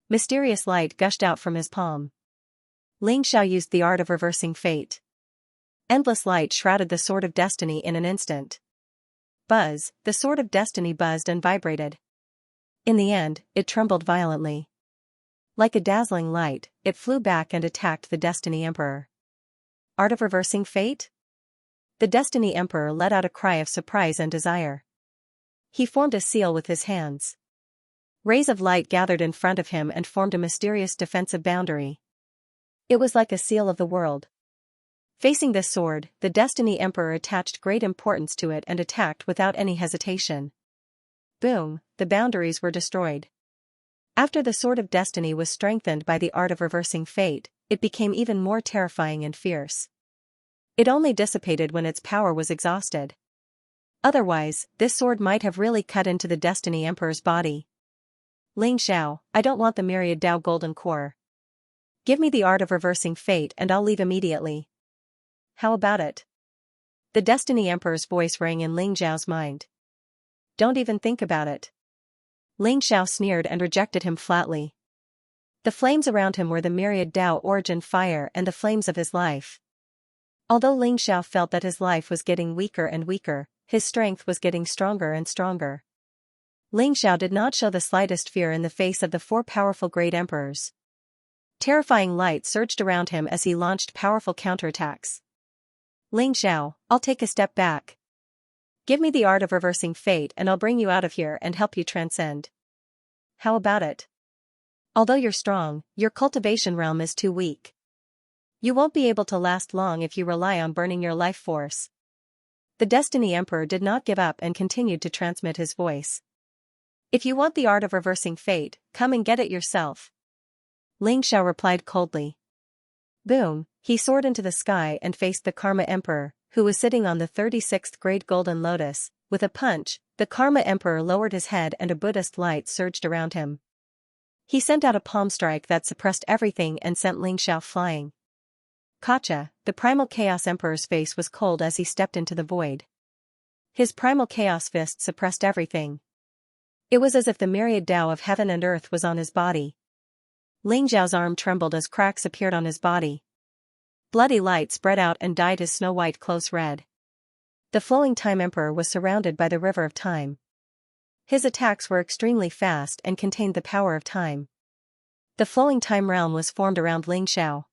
Mysterious light gushed out from his palm. Ling Xiao used the art of reversing fate. Endless light shrouded the sword of destiny in an instant. Buzz, the sword of destiny buzzed and vibrated. In the end, it trembled violently. Like a dazzling light, it flew back and attacked the Destiny Emperor. Art of reversing fate? The Destiny Emperor let out a cry of surprise and desire. He formed a seal with his hands. Rays of light gathered in front of him and formed a mysterious defensive boundary. It was like a seal of the world. Facing this sword, the Destiny Emperor attached great importance to it and attacked without any hesitation. Boom, the boundaries were destroyed. After the Sword of Destiny was strengthened by the art of reversing fate, it became even more terrifying and fierce. It only dissipated when its power was exhausted. Otherwise, this sword might have really cut into the Destiny Emperor's body. Ling Xiao, I don't want the Myriad Dao golden core. Give me the art of reversing fate and I'll leave immediately. How about it? The Destiny Emperor's voice rang in Ling Xiao's mind. Don't even think about it. Ling Xiao sneered and rejected him flatly. The flames around him were the myriad Dao origin fire and the flames of his life. Although Ling Xiao felt that his life was getting weaker and weaker, his strength was getting stronger and stronger. Ling Xiao did not show the slightest fear in the face of the four powerful great emperors. Terrifying light surged around him as he launched powerful counterattacks. Ling Xiao, I'll take a step back. Give me the art of reversing fate and I'll bring you out of here and help you transcend. How about it? Although you're strong, your cultivation realm is too weak. You won't be able to last long if you rely on burning your life force. The Destiny Emperor did not give up and continued to transmit his voice. If you want the art of reversing fate, come and get it yourself. Xianxia replied coldly. Boom, he soared into the sky and faced the Karma Emperor, who was sitting on the 36th grade golden lotus. With a punch, the Karma Emperor lowered his head and a Buddhist light surged around him. He sent out a palm strike that suppressed everything and sent Xianxia flying. Kacha, the Primal Chaos Emperor's face was cold as he stepped into the void. His Primal Chaos fist suppressed everything. It was as if the myriad Tao of heaven and earth was on his body. Xianxia's arm trembled as cracks appeared on his body. Bloody light spread out and dyed his snow-white clothes red. The flowing Time Emperor was surrounded by the river of time. His attacks were extremely fast and contained the power of time. The flowing time realm was formed around Xianxia.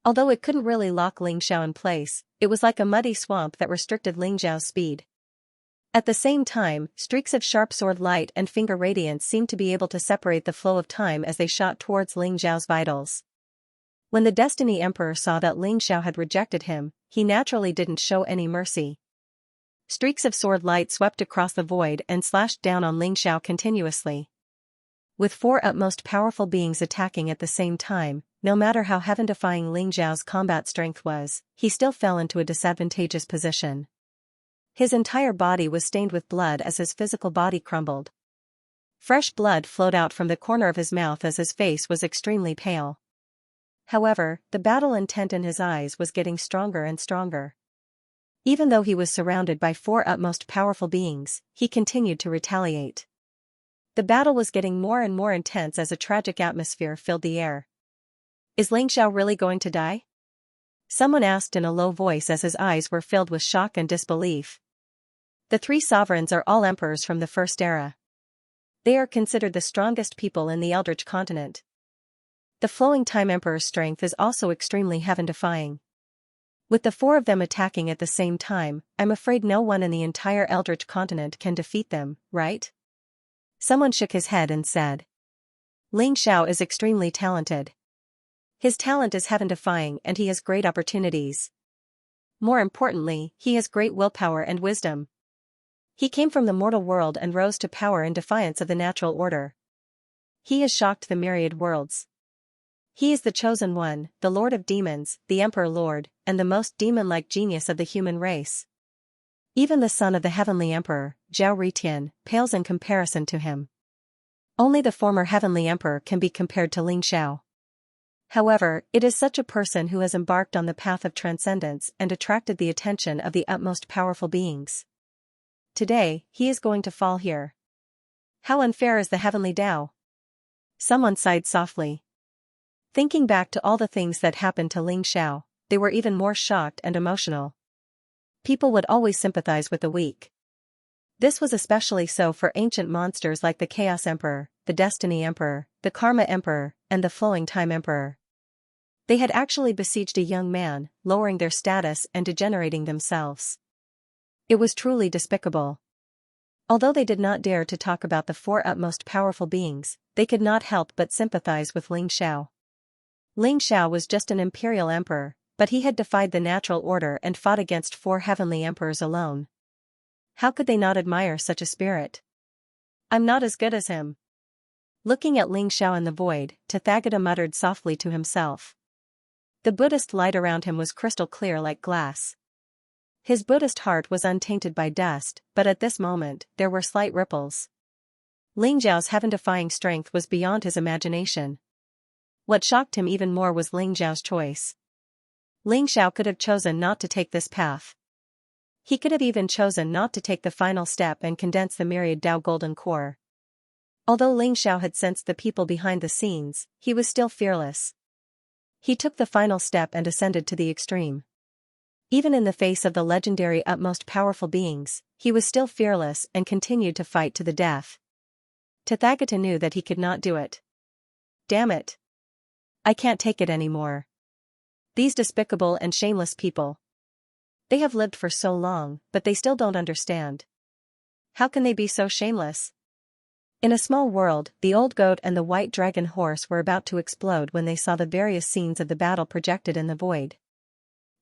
Although it couldn't really lock Xianxia in place, it was like a muddy swamp that restricted Xianxia's speed. At the same time, streaks of sharp sword light and finger radiance seemed to be able to separate the flow of time as they shot towards Xianxia's vitals. When the Destiny Emperor saw that Xianxia had rejected him, he naturally didn't show any mercy. Streaks of sword light swept across the void and slashed down on Xianxia continuously. With 4 utmost powerful beings attacking at the same time, no matter how heaven-defying Xianxia's combat strength was, he still fell into a disadvantageous position. His entire body was stained with blood as his physical body crumbled. Fresh blood flowed out from the corner of his mouth as his face was extremely pale. However, the battle intent in his eyes was getting stronger and stronger. Even though he was surrounded by 4 utmost powerful beings, he continued to retaliate. The battle was getting more and more intense as a tragic atmosphere filled the air. Is Xianxia really going to die? Someone asked in a low voice as his eyes were filled with shock and disbelief. The 3 sovereigns are all emperors from the First Era. They are considered the strongest people in the Eldritch continent. The flowing Time Emperor's strength is also extremely heaven-defying. With the 4 of them attacking at the same time, I'm afraid no one in the entire Eldritch continent can defeat them, right? Someone shook his head and said. Xianxia is extremely talented. His talent is heaven-defying and he has great opportunities. More importantly, he has great willpower and wisdom. He came from the mortal world and rose to power in defiance of the natural order. He has shocked the myriad worlds. He is the chosen one, the Lord of Demons, the Emperor Lord, and the most demon-like genius of the human race. Even the son of the Heavenly Emperor, Zhao Ritian, pales in comparison to him. Only the former Heavenly Emperor can be compared to Xianxia. However, it is such a person who has embarked on the path of transcendence and attracted the attention of the utmost powerful beings. Today, he is going to fall here. How unfair is the Heavenly Tao? Someone sighed softly. Thinking back to all the things that happened to Xianxia, they were even more shocked and emotional. People would always sympathize with the weak. This was especially so for ancient monsters like the Chaos Emperor, the Destiny Emperor, the Karma Emperor, and the Flowing Time Emperor. They had actually besieged a young man, lowering their status and degenerating themselves. It was truly despicable. Although they did not dare to talk about the 4 utmost powerful beings, they could not help but sympathize with Xianxia. Xianxia was just an imperial emperor, but he had defied the natural order and fought against 4 heavenly emperors alone. How could they not admire such a spirit? I'm not as good as him. Looking at Xianxia in the void, Tathagata muttered softly to himself. The Buddhist light around him was crystal clear like glass. His Buddhist heart was untainted by dust, but at this moment, there were slight ripples. Xianxia's heaven-defying strength was beyond his imagination. What shocked him even more was Xianxia's choice. Xianxia could have chosen not to take this path. He could have even chosen not to take the final step and condense the myriad Tao golden core. Although Xianxia had sensed the people behind the scenes, he was still fearless. He took the final step and ascended to the extreme. Even in the face of the legendary utmost powerful beings, he was still fearless and continued to fight to the death. Tathagata knew that he could not do it. Damn it. I can't take it anymore. These despicable and shameless people. They have lived for so long, but they still don't understand. How can they be so shameless? In a small world, the old goat and the white dragon horse were about to explode when they saw the various scenes of the battle projected in the void.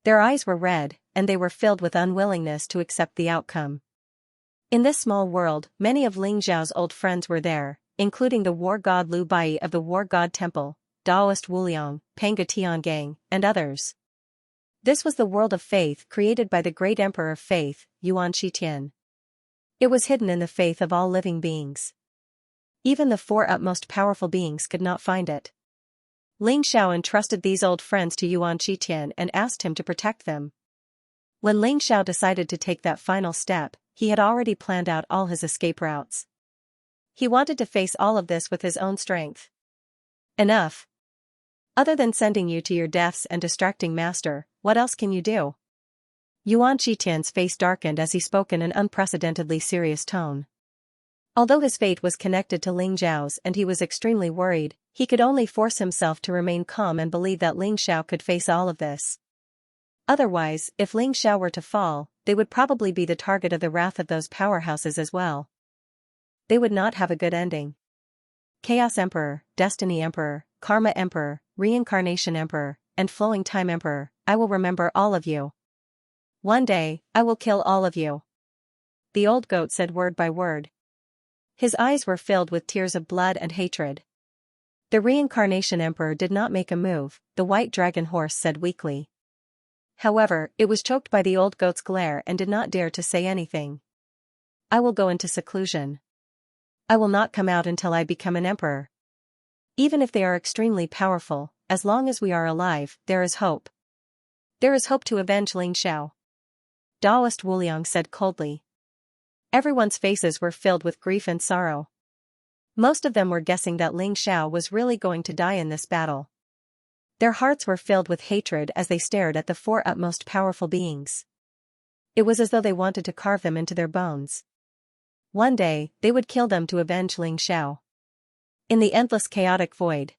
Their eyes were red, and they were filled with unwillingness to accept the outcome. In this small world, many of Ling Xiao's old friends were there, including the war god Liu Bai of the War God Temple, Taoist Wu Liang, Panga Tiangang, and others. This was the world of faith created by the great emperor of faith, Yuan Shitian. It was hidden in the faith of all living beings. Even the four utmost powerful beings could not find it. Ling Xiao entrusted these old friends to Yuan Shitian and asked him to protect them. When Ling Xiao decided to take that final step, he had already planned out all his escape routes. He wanted to face all of this with his own strength. Enough. Other than sending you to your deaths and distracting Master, what else can you do? Yuan Shitian's face darkened as he spoke in an unprecedentedly serious tone. Although his fate was connected to Ling Xiao's and he was extremely worried, he could only force himself to remain calm and believe that Ling Xiao could face all of this. Otherwise, if Ling Xiao were to fall, they would probably be the target of the wrath of those powerhouses as well. They would not have a good ending. Chaos Emperor, Destiny Emperor, Karma Emperor, Reincarnation Emperor, and Flowing Time Emperor, I will remember all of you. One day, I will kill all of you. The old goat said word by word. His eyes were filled with tears of blood and hatred. The Reincarnation Emperor did not make a move, the white dragon horse said weakly. However, it was choked by the old goat's glare and did not dare to say anything. I will go into seclusion. I will not come out until I become an emperor. Even if they are extremely powerful, as long as we are alive, there is hope. There is hope to avenge Ling Xiao. Taoist Wu Liang said coldly. Everyone's faces were filled with grief and sorrow. Most of them were guessing that Ling Xiao was really going to die in this battle. Their hearts were filled with hatred as they stared at the four utmost powerful beings. It was as though they wanted to carve them into their bones. One day, they would kill them to avenge Ling Xiao. In the endless chaotic void,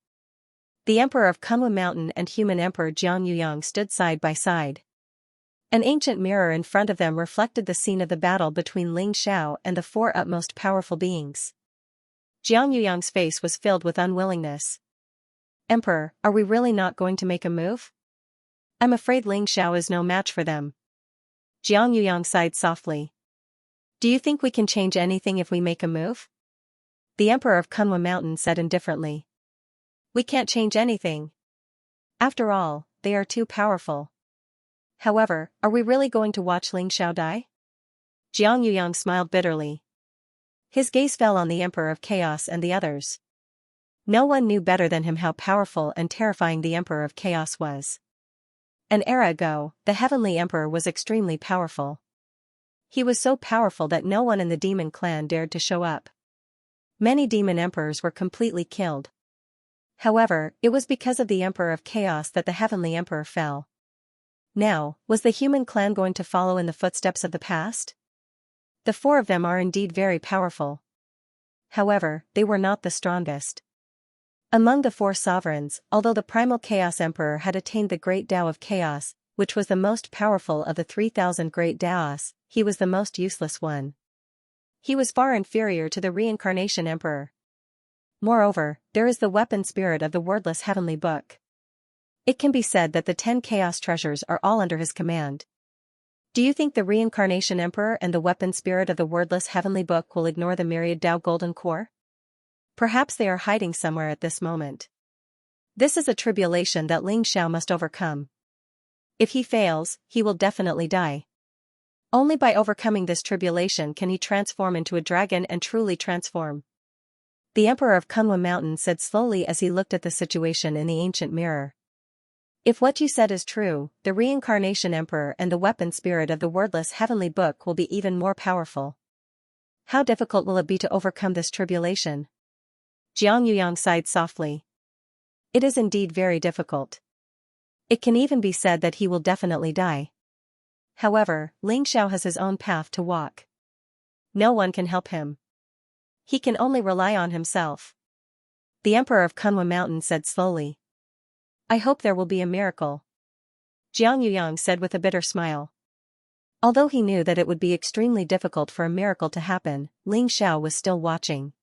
the Emperor of Kunlun Mountain and human Emperor Jiang Yuyang stood side by side. An ancient mirror in front of them reflected the scene of the battle between Ling Xiao and the four utmost powerful beings. Jiang Yuyang's face was filled with unwillingness. Emperor, are we really not going to make a move? I'm afraid Ling Xiao is no match for them. Jiang Yuyang sighed softly. Do you think we can change anything if we make a move? The Emperor of Kunlun Mountain said indifferently. We can't change anything. After all, they are too powerful. However, are we really going to watch Ling Xiao die? Jiang Yuyang smiled bitterly. His gaze fell on the Emperor of Chaos and the others. No one knew better than him how powerful and terrifying the Emperor of Chaos was. An era ago, the Heavenly Emperor was extremely powerful. He was so powerful that no one in the demon clan dared to show up. Many demon emperors were completely killed. However, it was because of the Emperor of Chaos that the Heavenly Emperor fell. Now, was the human clan going to follow in the footsteps of the past? The four of them are indeed very powerful. However, they were not the strongest. Among the four sovereigns, although the primal Chaos Emperor had attained the Great Tao of Chaos, which was the most powerful of the 3,000 Great Taos, he was the most useless one. He was far inferior to the Reincarnation Emperor. Moreover, there is the weapon spirit of the wordless Heavenly Book. It can be said that the 10 Chaos treasures are all under his command. Do you think the Reincarnation Emperor and the weapon spirit of the wordless Heavenly Book will ignore the Myriad Tao Golden Core? Perhaps they are hiding somewhere at this moment. This is a tribulation that Ling Xiao must overcome. If he fails, he will definitely die. Only by overcoming this tribulation can he transform into a dragon and truly transform. The Emperor of Kunlun Mountain said slowly as he looked at the situation in the ancient mirror. If what you said is true, the Reincarnation Emperor and the weapon spirit of the wordless Heavenly Book will be even more powerful. How difficult will it be to overcome this tribulation? Jiang Yuyang sighed softly. It is indeed very difficult. It can even be said that he will definitely die. However, Ling Xiao has his own path to walk. No one can help him. He can only rely on himself. The Emperor of Kunlun Mountain said slowly. I hope there will be a miracle. Jiang Yuyang said with a bitter smile. Although he knew that it would be extremely difficult for a miracle to happen, Ling Xiao was still watching.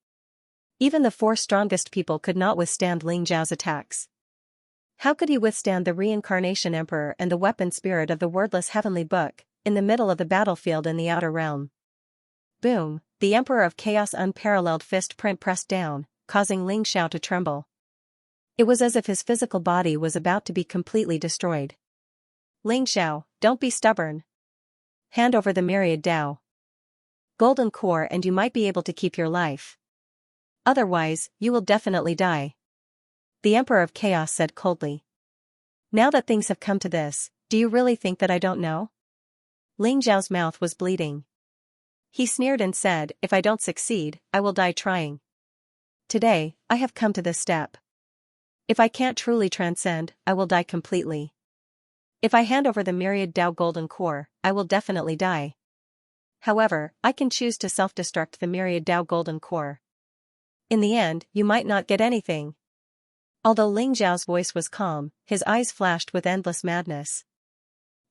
Even the four strongest people could not withstand Ling Xiao's attacks. How could he withstand the reincarnation emperor and the weapon spirit of the wordless heavenly book, in the middle of the battlefield in the outer realm? Boom, the Emperor of Chaos' unparalleled fist print pressed down, causing Ling Xiao to tremble. It was as if his physical body was about to be completely destroyed. Ling Xiao, don't be stubborn. Hand over the Myriad Dao Golden Core and you might be able to keep your life. Otherwise, you will definitely die. The Emperor of Chaos said coldly. Now that things have come to this, do you really think that I don't know? Ling Xiao's mouth was bleeding. He sneered and said, if I don't succeed, I will die trying. Today, I have come to this step. If I can't truly transcend, I will die completely. If I hand over the Myriad Dao Golden Core, I will definitely die. However, I can choose to self-destruct the Myriad Dao Golden Core. In the end, you might not get anything. Although Ling Xiao's voice was calm, his eyes flashed with endless madness.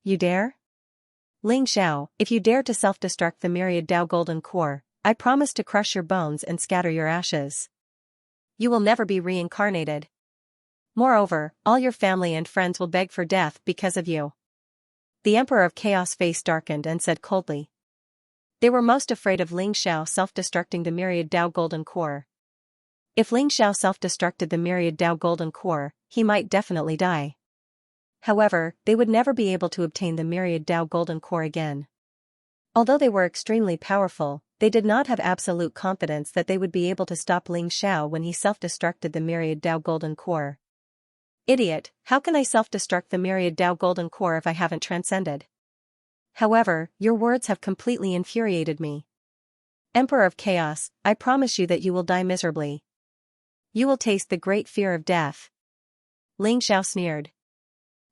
You dare? Ling Xiao, if you dare to self-destruct the Myriad Dao Golden Core, I promise to crush your bones and scatter your ashes. You will never be reincarnated. Moreover, all your family and friends will beg for death because of you. The Emperor of Chaos' face darkened and said coldly. They were most afraid of Ling Xiao self-destructing the Myriad Dao Golden Core. If Ling Xiao self-destructed the Myriad Dao Golden Core, he might definitely die. However, they would never be able to obtain the Myriad Dao Golden Core again. Although they were extremely powerful, they did not have absolute confidence that they would be able to stop Ling Xiao when he self-destructed the Myriad Dao Golden Core. Idiot, how can I self-destruct the Myriad Dao Golden Core if I haven't transcended? However, your words have completely infuriated me. Emperor of Chaos, I promise you that you will die miserably. You will taste the great fear of death. Ling Xiao sneered.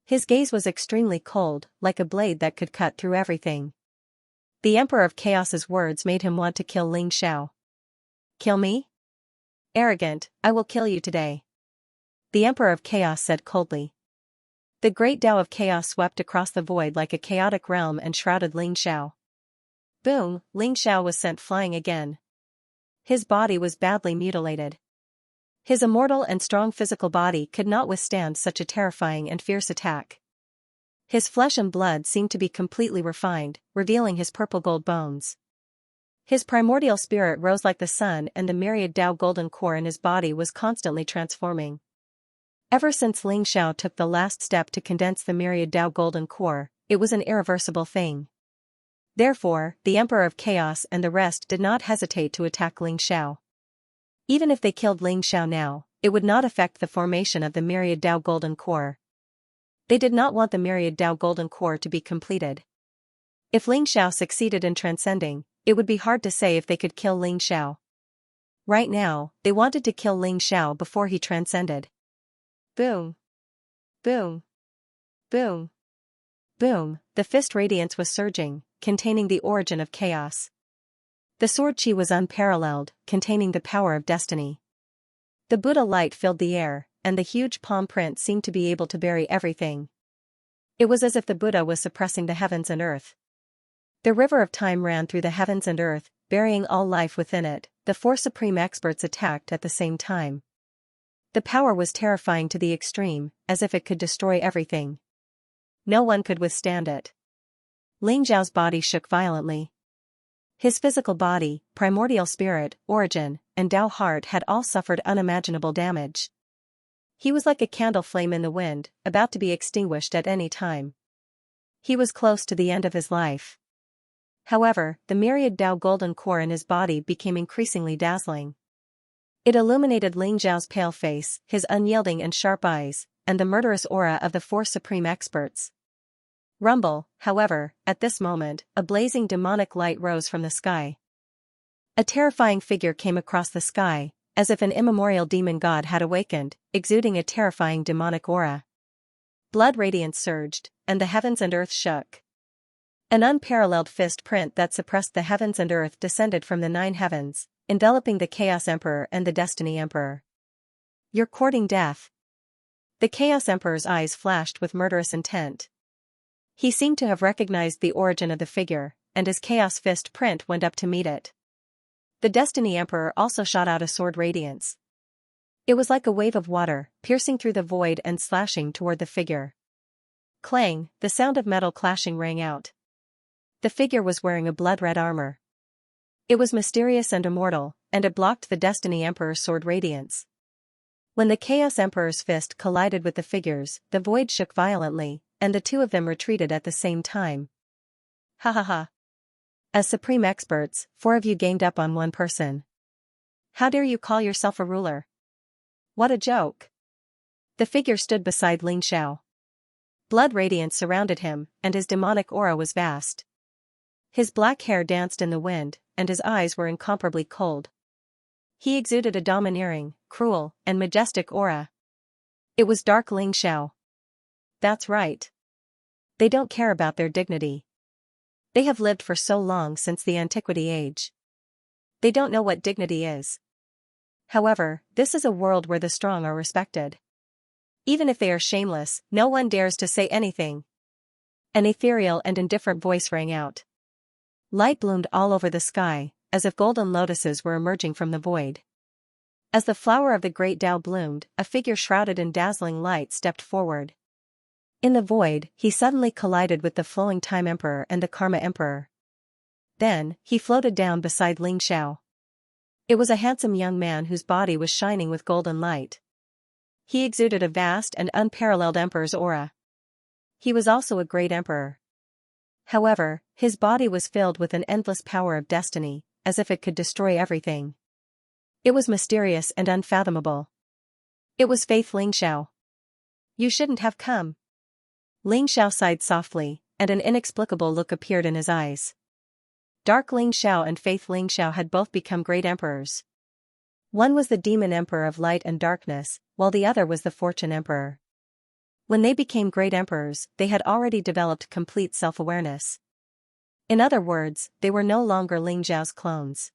His gaze was extremely cold, like a blade that could cut through everything. The Emperor of Chaos's words made him want to kill Ling Xiao. Kill me? Arrogant, I will kill you today. The Emperor of Chaos said coldly. The great Tao of Chaos swept across the void like a chaotic realm and shrouded Ling Xiao. Boom, Ling Xiao was sent flying again. His body was badly mutilated. His immortal and strong physical body could not withstand such a terrifying and fierce attack. His flesh and blood seemed to be completely refined, revealing his purple-gold bones. His primordial spirit rose like the sun and the Myriad Dao Golden Core in his body was constantly transforming. Ever since Ling Xiao took the last step to condense the Myriad Dao Golden Core, it was an irreversible thing. Therefore, the Emperor of Chaos and the rest did not hesitate to attack Ling Xiao. Even if they killed Ling Xiao now, it would not affect the formation of the Myriad Dao Golden Core. They did not want the Myriad Dao Golden Core to be completed. If Ling Xiao succeeded in transcending, it would be hard to say if they could kill Ling Xiao. Right now, they wanted to kill Ling Xiao before he transcended. Boom. Boom. Boom. Boom, the fist radiance was surging, containing the origin of chaos. The sword chi was unparalleled, containing the power of destiny. The Buddha light filled the air, and the huge palm print seemed to be able to bury everything. It was as if the Buddha was suppressing the heavens and earth. The river of time ran through the heavens and earth, burying all life within it. The four supreme experts attacked at the same time. The power was terrifying to the extreme, as if it could destroy everything. No one could withstand it. Ling Xiao's body shook violently. His physical body, primordial spirit, origin, and Tao heart had all suffered unimaginable damage. He was like a candle flame in the wind, about to be extinguished at any time. He was close to the end of his life. However, the Myriad Dao Golden Core in his body became increasingly dazzling. It illuminated Ling Xiao's pale face, his unyielding and sharp eyes, and the murderous aura of the four supreme experts. Rumble, however, at this moment, a blazing demonic light rose from the sky. A terrifying figure came across the sky, as if an immemorial demon god had awakened, exuding a terrifying demonic aura. Blood radiance surged, and the heavens and earth shook. An unparalleled fist print that suppressed the heavens and earth descended from the 9 heavens, enveloping the Chaos Emperor and the Destiny Emperor. You're courting death. The Chaos Emperor's eyes flashed with murderous intent. He seemed to have recognized the origin of the figure, and his Chaos Fist print went up to meet it. The Destiny Emperor also shot out a sword radiance. It was like a wave of water, piercing through the void and slashing toward the figure. Clang, the sound of metal clashing rang out. The figure was wearing a blood-red armor. It was mysterious and immortal, and it blocked the Destiny Emperor's sword radiance. When the Chaos Emperor's fist collided with the figures, the void shook violently, and the two of them retreated at the same time. Ha ha ha. As supreme experts, 4 of you ganged up on one person. How dare you call yourself a ruler? What a joke. The figure stood beside Ling Xiao. Blood radiance surrounded him, and his demonic aura was vast. His black hair danced in the wind, and his eyes were incomparably cold. He exuded a domineering, cruel, and majestic aura. It was Dark Ling Xiao. That's right. They don't care about their dignity. They have lived for so long since the Antiquity Age. They don't know what dignity is. However, this is a world where the strong are respected. Even if they are shameless, no one dares to say anything. An ethereal and indifferent voice rang out. Light bloomed all over the sky, as if golden lotuses were emerging from the void. As the flower of the great Tao bloomed, a figure shrouded in dazzling light stepped forward. In the void, he suddenly collided with the flowing Time Emperor and the Karma Emperor. Then, he floated down beside Ling Xiao. It was a handsome young man whose body was shining with golden light. He exuded a vast and unparalleled emperor's aura. He was also a great emperor. However, his body was filled with an endless power of destiny, as if it could destroy everything. It was mysterious and unfathomable. It was Faith Ling Xiao. You shouldn't have come. Ling Xiao sighed softly, and an inexplicable look appeared in his eyes. Dark Ling Xiao and Faith Ling Xiao had both become great emperors. One was the Demon Emperor of Light and Darkness, while the other was the Fortune Emperor. When they became great emperors, they had already developed complete self-awareness. In other words, they were no longer Ling Xiao's clones.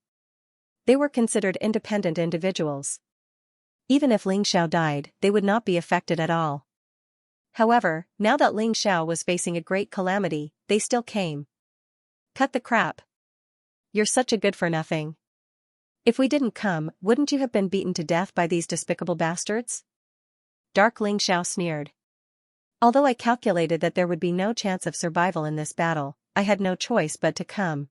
They were considered independent individuals. Even if Ling Xiao died, they would not be affected at all. However, now that Ling Xiao was facing a great calamity, they still came. Cut the crap. You're such a good-for-nothing. If we didn't come, wouldn't you have been beaten to death by these despicable bastards? Dark Ling Xiao sneered. Although I calculated that there would be no chance of survival in this battle, I had no choice but to come.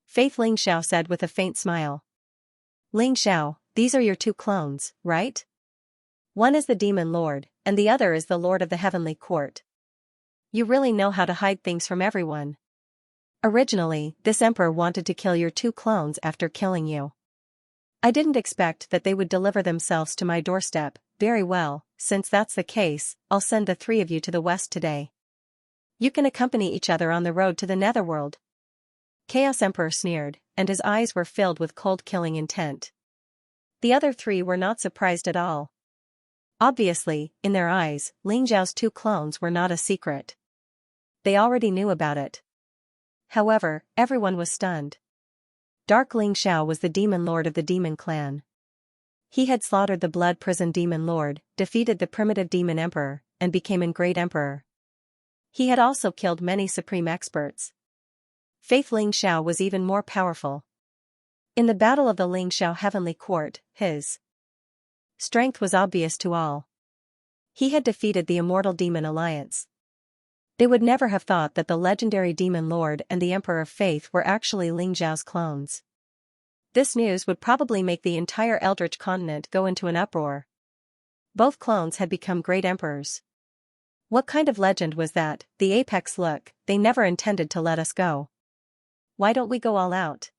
Faith Ling Xiao said with a faint smile. Ling Xiao, these are your 2 clones, right? One is the Demon Lord, and the other is the Lord of the Heavenly Court. You really know how to hide things from everyone. Originally, this emperor wanted to kill your 2 clones after killing you. I didn't expect that they would deliver themselves to my doorstep. Very well, since that's the case, I'll send the 3 of you to the west today. You can accompany each other on the road to the netherworld. Chaos Emperor sneered, and his eyes were filled with cold killing intent. The other 3 were not surprised at all. Obviously, in their eyes, Ling Xiao's 2 clones were not a secret. They already knew about it. However, everyone was stunned. Dark Ling Xiao was the Demon Lord of the Demon Clan. He had slaughtered the Blood Prison Demon Lord, defeated the primitive Demon Emperor, and became a great emperor. He had also killed many supreme experts. Faith Ling Xiao was even more powerful. In the battle of the Ling Xiao Heavenly Court, his strength was obvious to all. He had defeated the Immortal Demon Alliance. They would never have thought that the legendary Demon Lord and the Emperor of Faith were actually Ling Xiao's clones. This news would probably make the entire Eldritch continent go into an uproar. Both clones had become great emperors. What kind of legend was that? The apex look, they never intended to let us go. Why don't we go all out?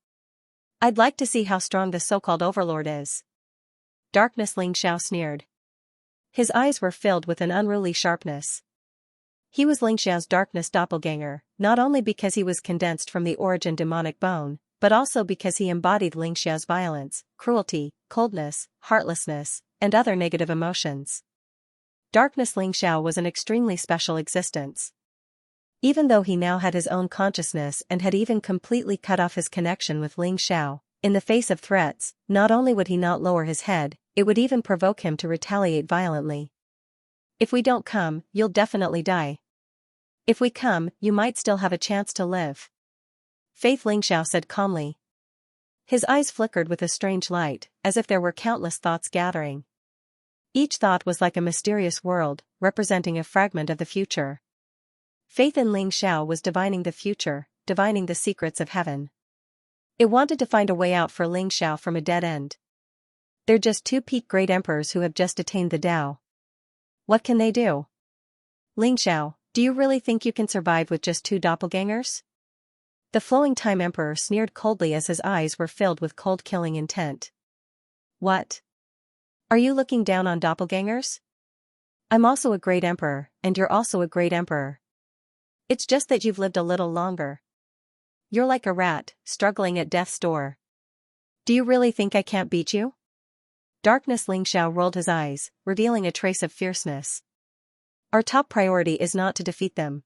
I'd like to see how strong the so-called Overlord is. Darkness Ling Xiao sneered. His eyes were filled with an unruly sharpness. He was Ling Xiao's darkness doppelganger, not only because he was condensed from the origin demonic bone, but also because he embodied Ling Xiao's violence, cruelty, coldness, heartlessness, and other negative emotions. Darkness Ling Xiao was an extremely special existence. Even though he now had his own consciousness and had even completely cut off his connection with Ling Xiao, in the face of threats, not only would he not lower his head, it would even provoke him to retaliate violently. If we don't come, you'll definitely die. If we come, you might still have a chance to live. Faith Ling Xiao said calmly. His eyes flickered with a strange light, as if there were countless thoughts gathering. Each thought was like a mysterious world, representing a fragment of the future. Faith in Ling Xiao was divining the future, divining the secrets of heaven. It wanted to find a way out for Ling Xiao from a dead end. They're just two peak great emperors who have just attained the Tao. What can they do? Ling Xiao, do you really think you can survive with just two doppelgangers? The flowing time emperor sneered coldly as his eyes were filled with cold killing intent. What? Are you looking down on doppelgangers? I'm also a great emperor, and you're also a great emperor. It's just that you've lived a little longer. You're like a rat, struggling at death's door. Do you really think I can't beat you? Darkness. Ling Xiao rolled his eyes, revealing a trace of fierceness. Our top priority is not to defeat them.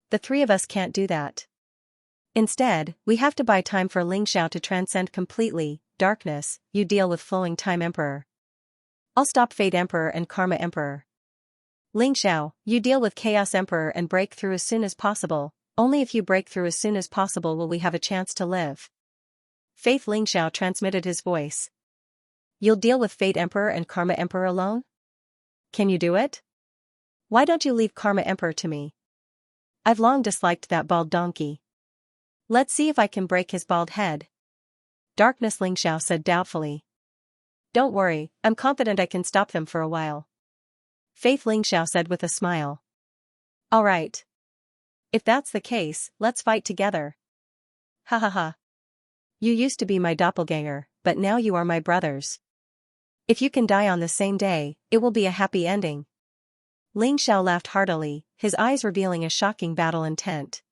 The three of us can't do that. Instead, we have to buy time for Ling Xiao to transcend completely. Darkness, you deal with flowing time emperor. I'll stop Fate Emperor and Karma Emperor. Ling Xiao, you deal with Chaos Emperor and break through as soon as possible. Only if you break through as soon as possible will we have a chance to live. Faith. Ling Xiao transmitted his voice. You'll deal with Fate Emperor and Karma Emperor alone? Can you do it? Why don't you leave Karma Emperor to me? I've long disliked that bald donkey. Let's see if I can break his bald head. Darkness. Ling Xiao said doubtfully. Don't worry, I'm confident I can stop them for a while. Faith. Ling Xiao said with a smile. All right. If that's the case, let's fight together. Ha ha ha. You used to be my doppelganger, but now you are my brothers. If you can die on the same day, it will be a happy ending. Ling Xiao laughed heartily, his eyes revealing a shocking battle intent.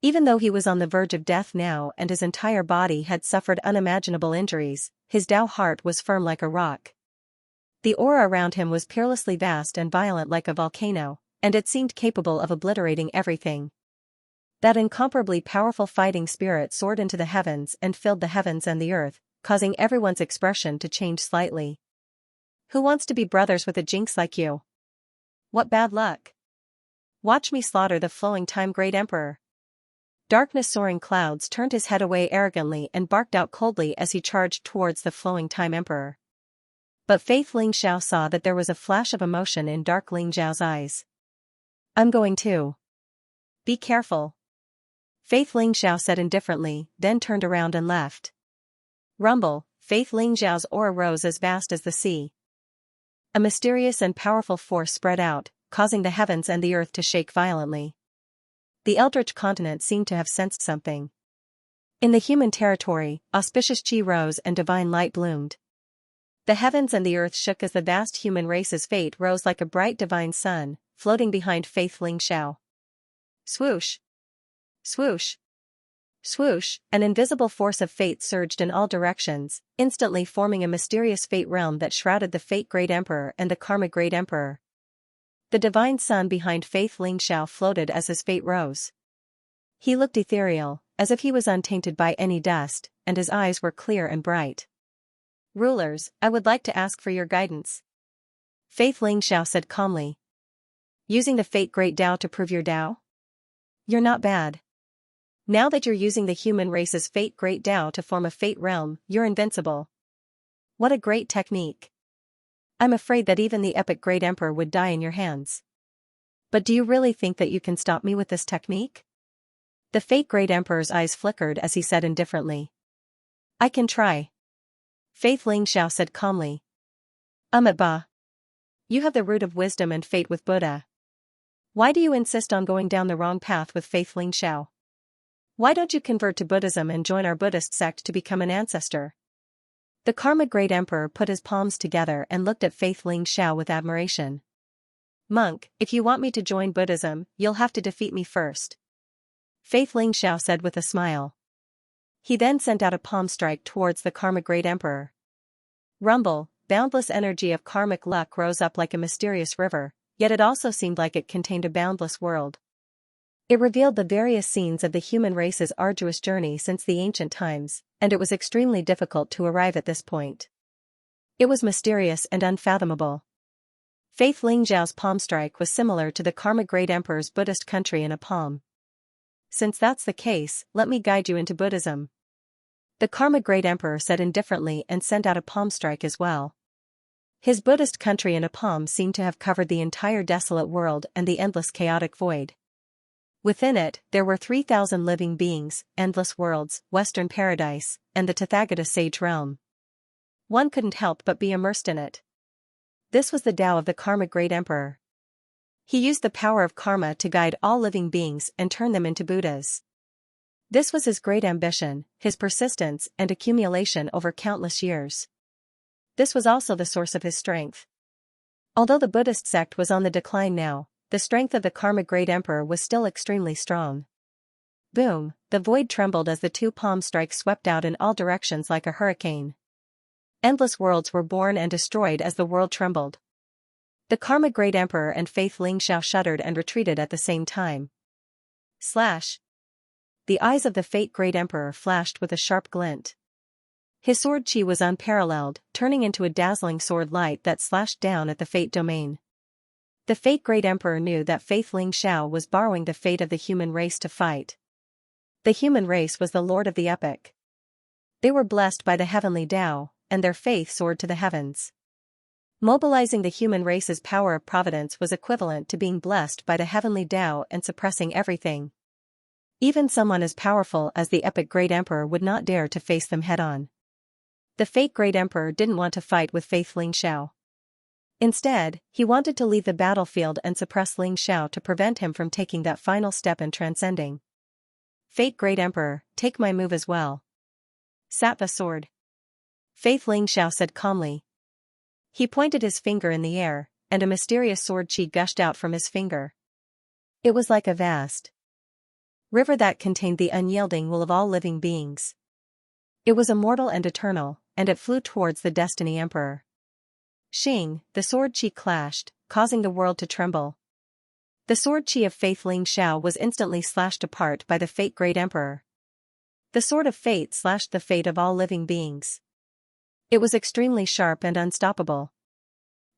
Even though he was on the verge of death now and his entire body had suffered unimaginable injuries, his Tao heart was firm like a rock. The aura around him was peerlessly vast and violent like a volcano, and it seemed capable of obliterating everything. That incomparably powerful fighting spirit soared into the heavens and filled the heavens and the earth, causing everyone's expression to change slightly. Who wants to be brothers with a jinx like you? What bad luck. Watch me slaughter the flowing time great emperor. Darkness. Soaring clouds turned his head away arrogantly and barked out coldly as he charged towards the flowing time emperor. But Faith. Ling Xiao saw that there was a flash of emotion in dark Ling Xiao's eyes. I'm going too. Be careful. Faith. Ling Xiao said indifferently, then turned around and left. Rumble. Faith. Ling Xiao's aura rose as vast as the sea. A mysterious and powerful force spread out, causing the heavens and the earth to shake violently. The Eldritch continent seemed to have sensed something. In the human territory, auspicious chi rose and divine light bloomed. The heavens and the earth shook as the vast human race's fate rose like a bright divine sun, floating behind Faith. Ling Xiao. Swoosh! Swoosh! Swoosh! An invisible force of fate surged in all directions, instantly forming a mysterious fate realm that shrouded the Fate Great Emperor and the Karma Great Emperor. The divine sun behind Faith. Ling Xiao floated as his fate rose. He looked ethereal, as if he was untainted by any dust, and his eyes were clear and bright. Rulers, I would like to ask for your guidance. Faith. Ling Xiao said calmly. Using the Fate Great Tao to prove your Tao? You're not bad. Now that you're using the human race's Fate Great Tao to form a fate realm, you're invincible. What a great technique. I'm afraid that even the epic Great Emperor would die in your hands. But do you really think that you can stop me with this technique? The Fate Great Emperor's eyes flickered as he said indifferently. I can try. Faith. Ling Xiao said calmly. Ba. You have the root of wisdom and fate with Buddha. Why do you insist on going down the wrong path with Faith. Ling Xiao? Why don't you convert to Buddhism and join our Buddhist sect to become an ancestor? The Karma Great Emperor put his palms together and looked at Faith. Ling Xiao with admiration. Monk, if you want me to join Buddhism, you'll have to defeat me first. Faith. Ling Xiao said with a smile. He then sent out a palm strike towards the Karma Great Emperor. Rumble, boundless energy of karmic luck rose up like a mysterious river, yet it also seemed like it contained a boundless world. It revealed the various scenes of the human race's arduous journey since the ancient times, and it was extremely difficult to arrive at this point. It was mysterious and unfathomable. Faith. Ling Xiao's palm strike was similar to the Karma Great Emperor's Buddhist country in a palm. Since that's the case, let me guide you into Buddhism. The Karma Great Emperor said indifferently and sent out a palm strike as well. His Buddhist country in a palm seemed to have covered the entire desolate world and the endless chaotic void. Within it, there were 3,000 living beings, endless worlds, Western paradise, and the Tathagata sage realm. One couldn't help but be immersed in it. This was the Tao of the Karmic Great Emperor. He used the power of karma to guide all living beings and turn them into Buddhas. This was his great ambition, his persistence and accumulation over countless years. This was also the source of his strength. Although the Buddhist sect was on the decline now, the strength of the Karmic Great Emperor was still extremely strong. Boom, the void trembled as the two palm strikes swept out in all directions like a hurricane. Endless worlds were born and destroyed as the world trembled. The Karmic Great Emperor and Faith Xianxia shuddered and retreated at the same time. Slash. The eyes of the Fate Great Emperor flashed with a sharp glint. His sword chi was unparalleled, turning into a dazzling sword light that slashed down at the Fate domain. The Fate Great Emperor knew that Faith Xianxia was borrowing the fate of the human race to fight. The human race was the lord of the epic. They were blessed by the heavenly Tao, and their faith soared to the heavens. Mobilizing the human race's power of providence was equivalent to being blessed by the heavenly Tao and suppressing everything. Even someone as powerful as the epic Great Emperor would not dare to face them head-on. The Fate Great Emperor didn't want to fight with Faith Xianxia. Instead, he wanted to leave the battlefield and suppress Xianxia to prevent him from taking that final step in transcending. Fate Great Emperor, take my move as well. Sattva sword. Faith Xianxia said calmly. He pointed his finger in the air, and a mysterious sword chi gushed out from his finger. It was like a vast river that contained the unyielding will of all living beings. It was immortal and eternal, and it flew towards the Destiny Emperor. Shing, the sword chi clashed, causing the world to tremble. The sword chi of Faith Xianxia was instantly slashed apart by the Fate Great Emperor. The sword of fate slashed the fate of all living beings. It was extremely sharp and unstoppable.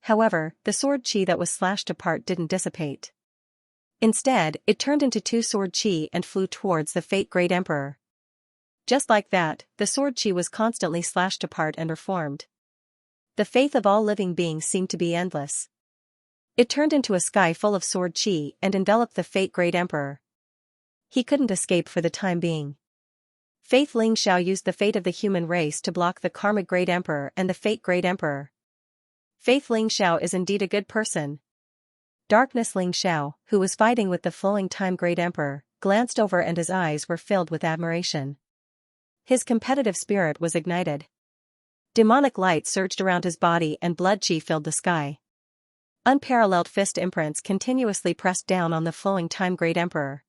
However, the sword chi that was slashed apart didn't dissipate. Instead, it turned into two sword chi and flew towards the Fate Great Emperor. Just like that, the sword chi was constantly slashed apart and reformed. The faith of all living beings seemed to be endless. It turned into a sky full of sword chi and enveloped the Fate Great Emperor. He couldn't escape for the time being. Faith Xianxia used the fate of the human race to block the Karmic Great Emperor and the Fate Great Emperor. Faith Xianxia is indeed a good person. Darkness Xianxia, who was fighting with the flowing time Great Emperor, glanced over and his eyes were filled with admiration. His competitive spirit was ignited. Demonic light surged around his body and blood chi filled the sky. Unparalleled fist imprints continuously pressed down on the flowing time Great Emperor.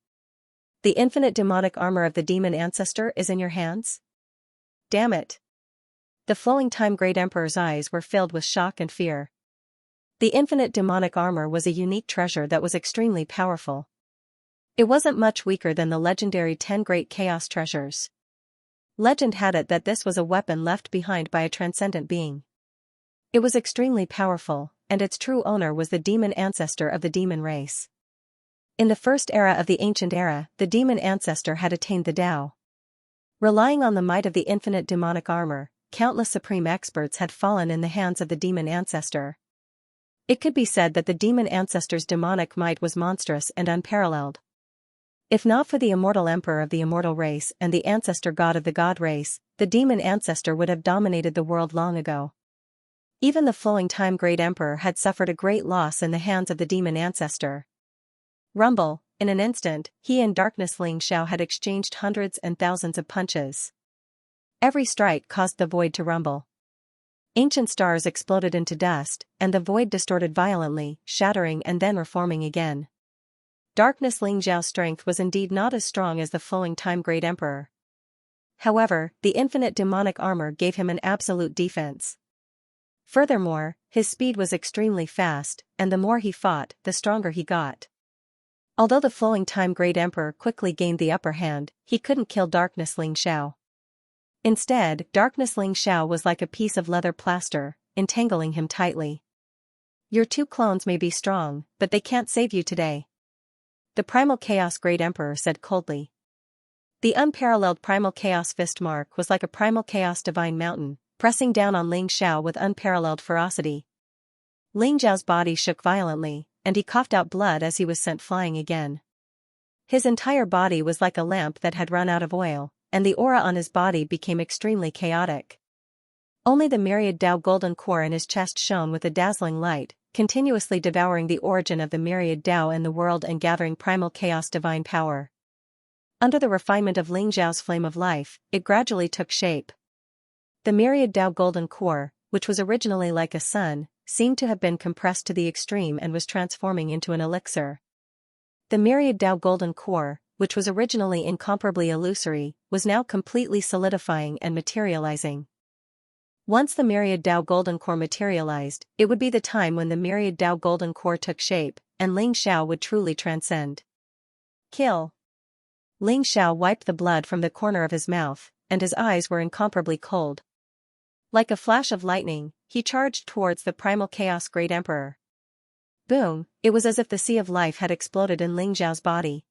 The infinite demonic armor of the demon ancestor is in your hands? Damn it. The flowing time Great Emperor's eyes were filled with shock and fear. The infinite demonic armor was a unique treasure that was extremely powerful. It wasn't much weaker than the legendary 10 Great Chaos Treasures. Legend had it that this was a weapon left behind by a transcendent being. It was extremely powerful, and its true owner was the demon ancestor of the demon race. In the first era of the ancient era, the demon ancestor had attained the Tao. Relying on the might of the infinite demonic armor, countless supreme experts had fallen in the hands of the demon ancestor. It could be said that the demon ancestor's demonic might was monstrous and unparalleled. If not for the immortal emperor of the immortal race and the ancestor god of the god race, the demon ancestor would have dominated the world long ago. Even the flowing time Great Emperor had suffered a great loss in the hands of the demon ancestor. Rumble, in an instant, he and Darkness Xianxia had exchanged hundreds and thousands of punches. Every strike caused the void to rumble. Ancient stars exploded into dust, and the void distorted violently, shattering and then reforming again. Darkness Xianxia's strength was indeed not as strong as the flowing time Great Emperor. However, the infinite demonic armor gave him an absolute defense. Furthermore, his speed was extremely fast, and the more he fought, the stronger he got. Although the flowing time Great Emperor quickly gained the upper hand, he couldn't kill Darkness Xianxia. Instead, Darkness Xianxia was like a piece of leather plaster, entangling him tightly. Your two clones may be strong, but they can't save you today. The Primal Chaos Great Emperor said coldly. The unparalleled Primal Chaos fist mark was like a Primal Chaos divine mountain, pressing down on Xianxia with unparalleled ferocity. Ling Zhao's body shook violently, and he coughed out blood as he was sent flying again. His entire body was like a lamp that had run out of oil, and the aura on his body became extremely chaotic. Only the Myriad Tao golden core in his chest shone with a dazzling light, continuously devouring the origin of the Myriad Tao in the world and gathering primal chaos divine power. Under the refinement of Ling Zhao's flame of life, it gradually took shape. The Myriad Tao golden core, which was originally like a sun, seemed to have been compressed to the extreme and was transforming into an elixir. The Myriad Tao golden core, which was originally incomparably illusory, was now completely solidifying and materializing. Once the Myriad Tao golden core materialized, it would be the time when the Myriad Tao golden core took shape, and Ling Xiao would truly transcend. Kill. Ling Xiao wiped the blood from the corner of his mouth, and his eyes were incomparably cold. Like a flash of lightning, he charged towards the primal chaos great emperor. Boom, it was as if the sea of life had exploded in Ling Zhao's body.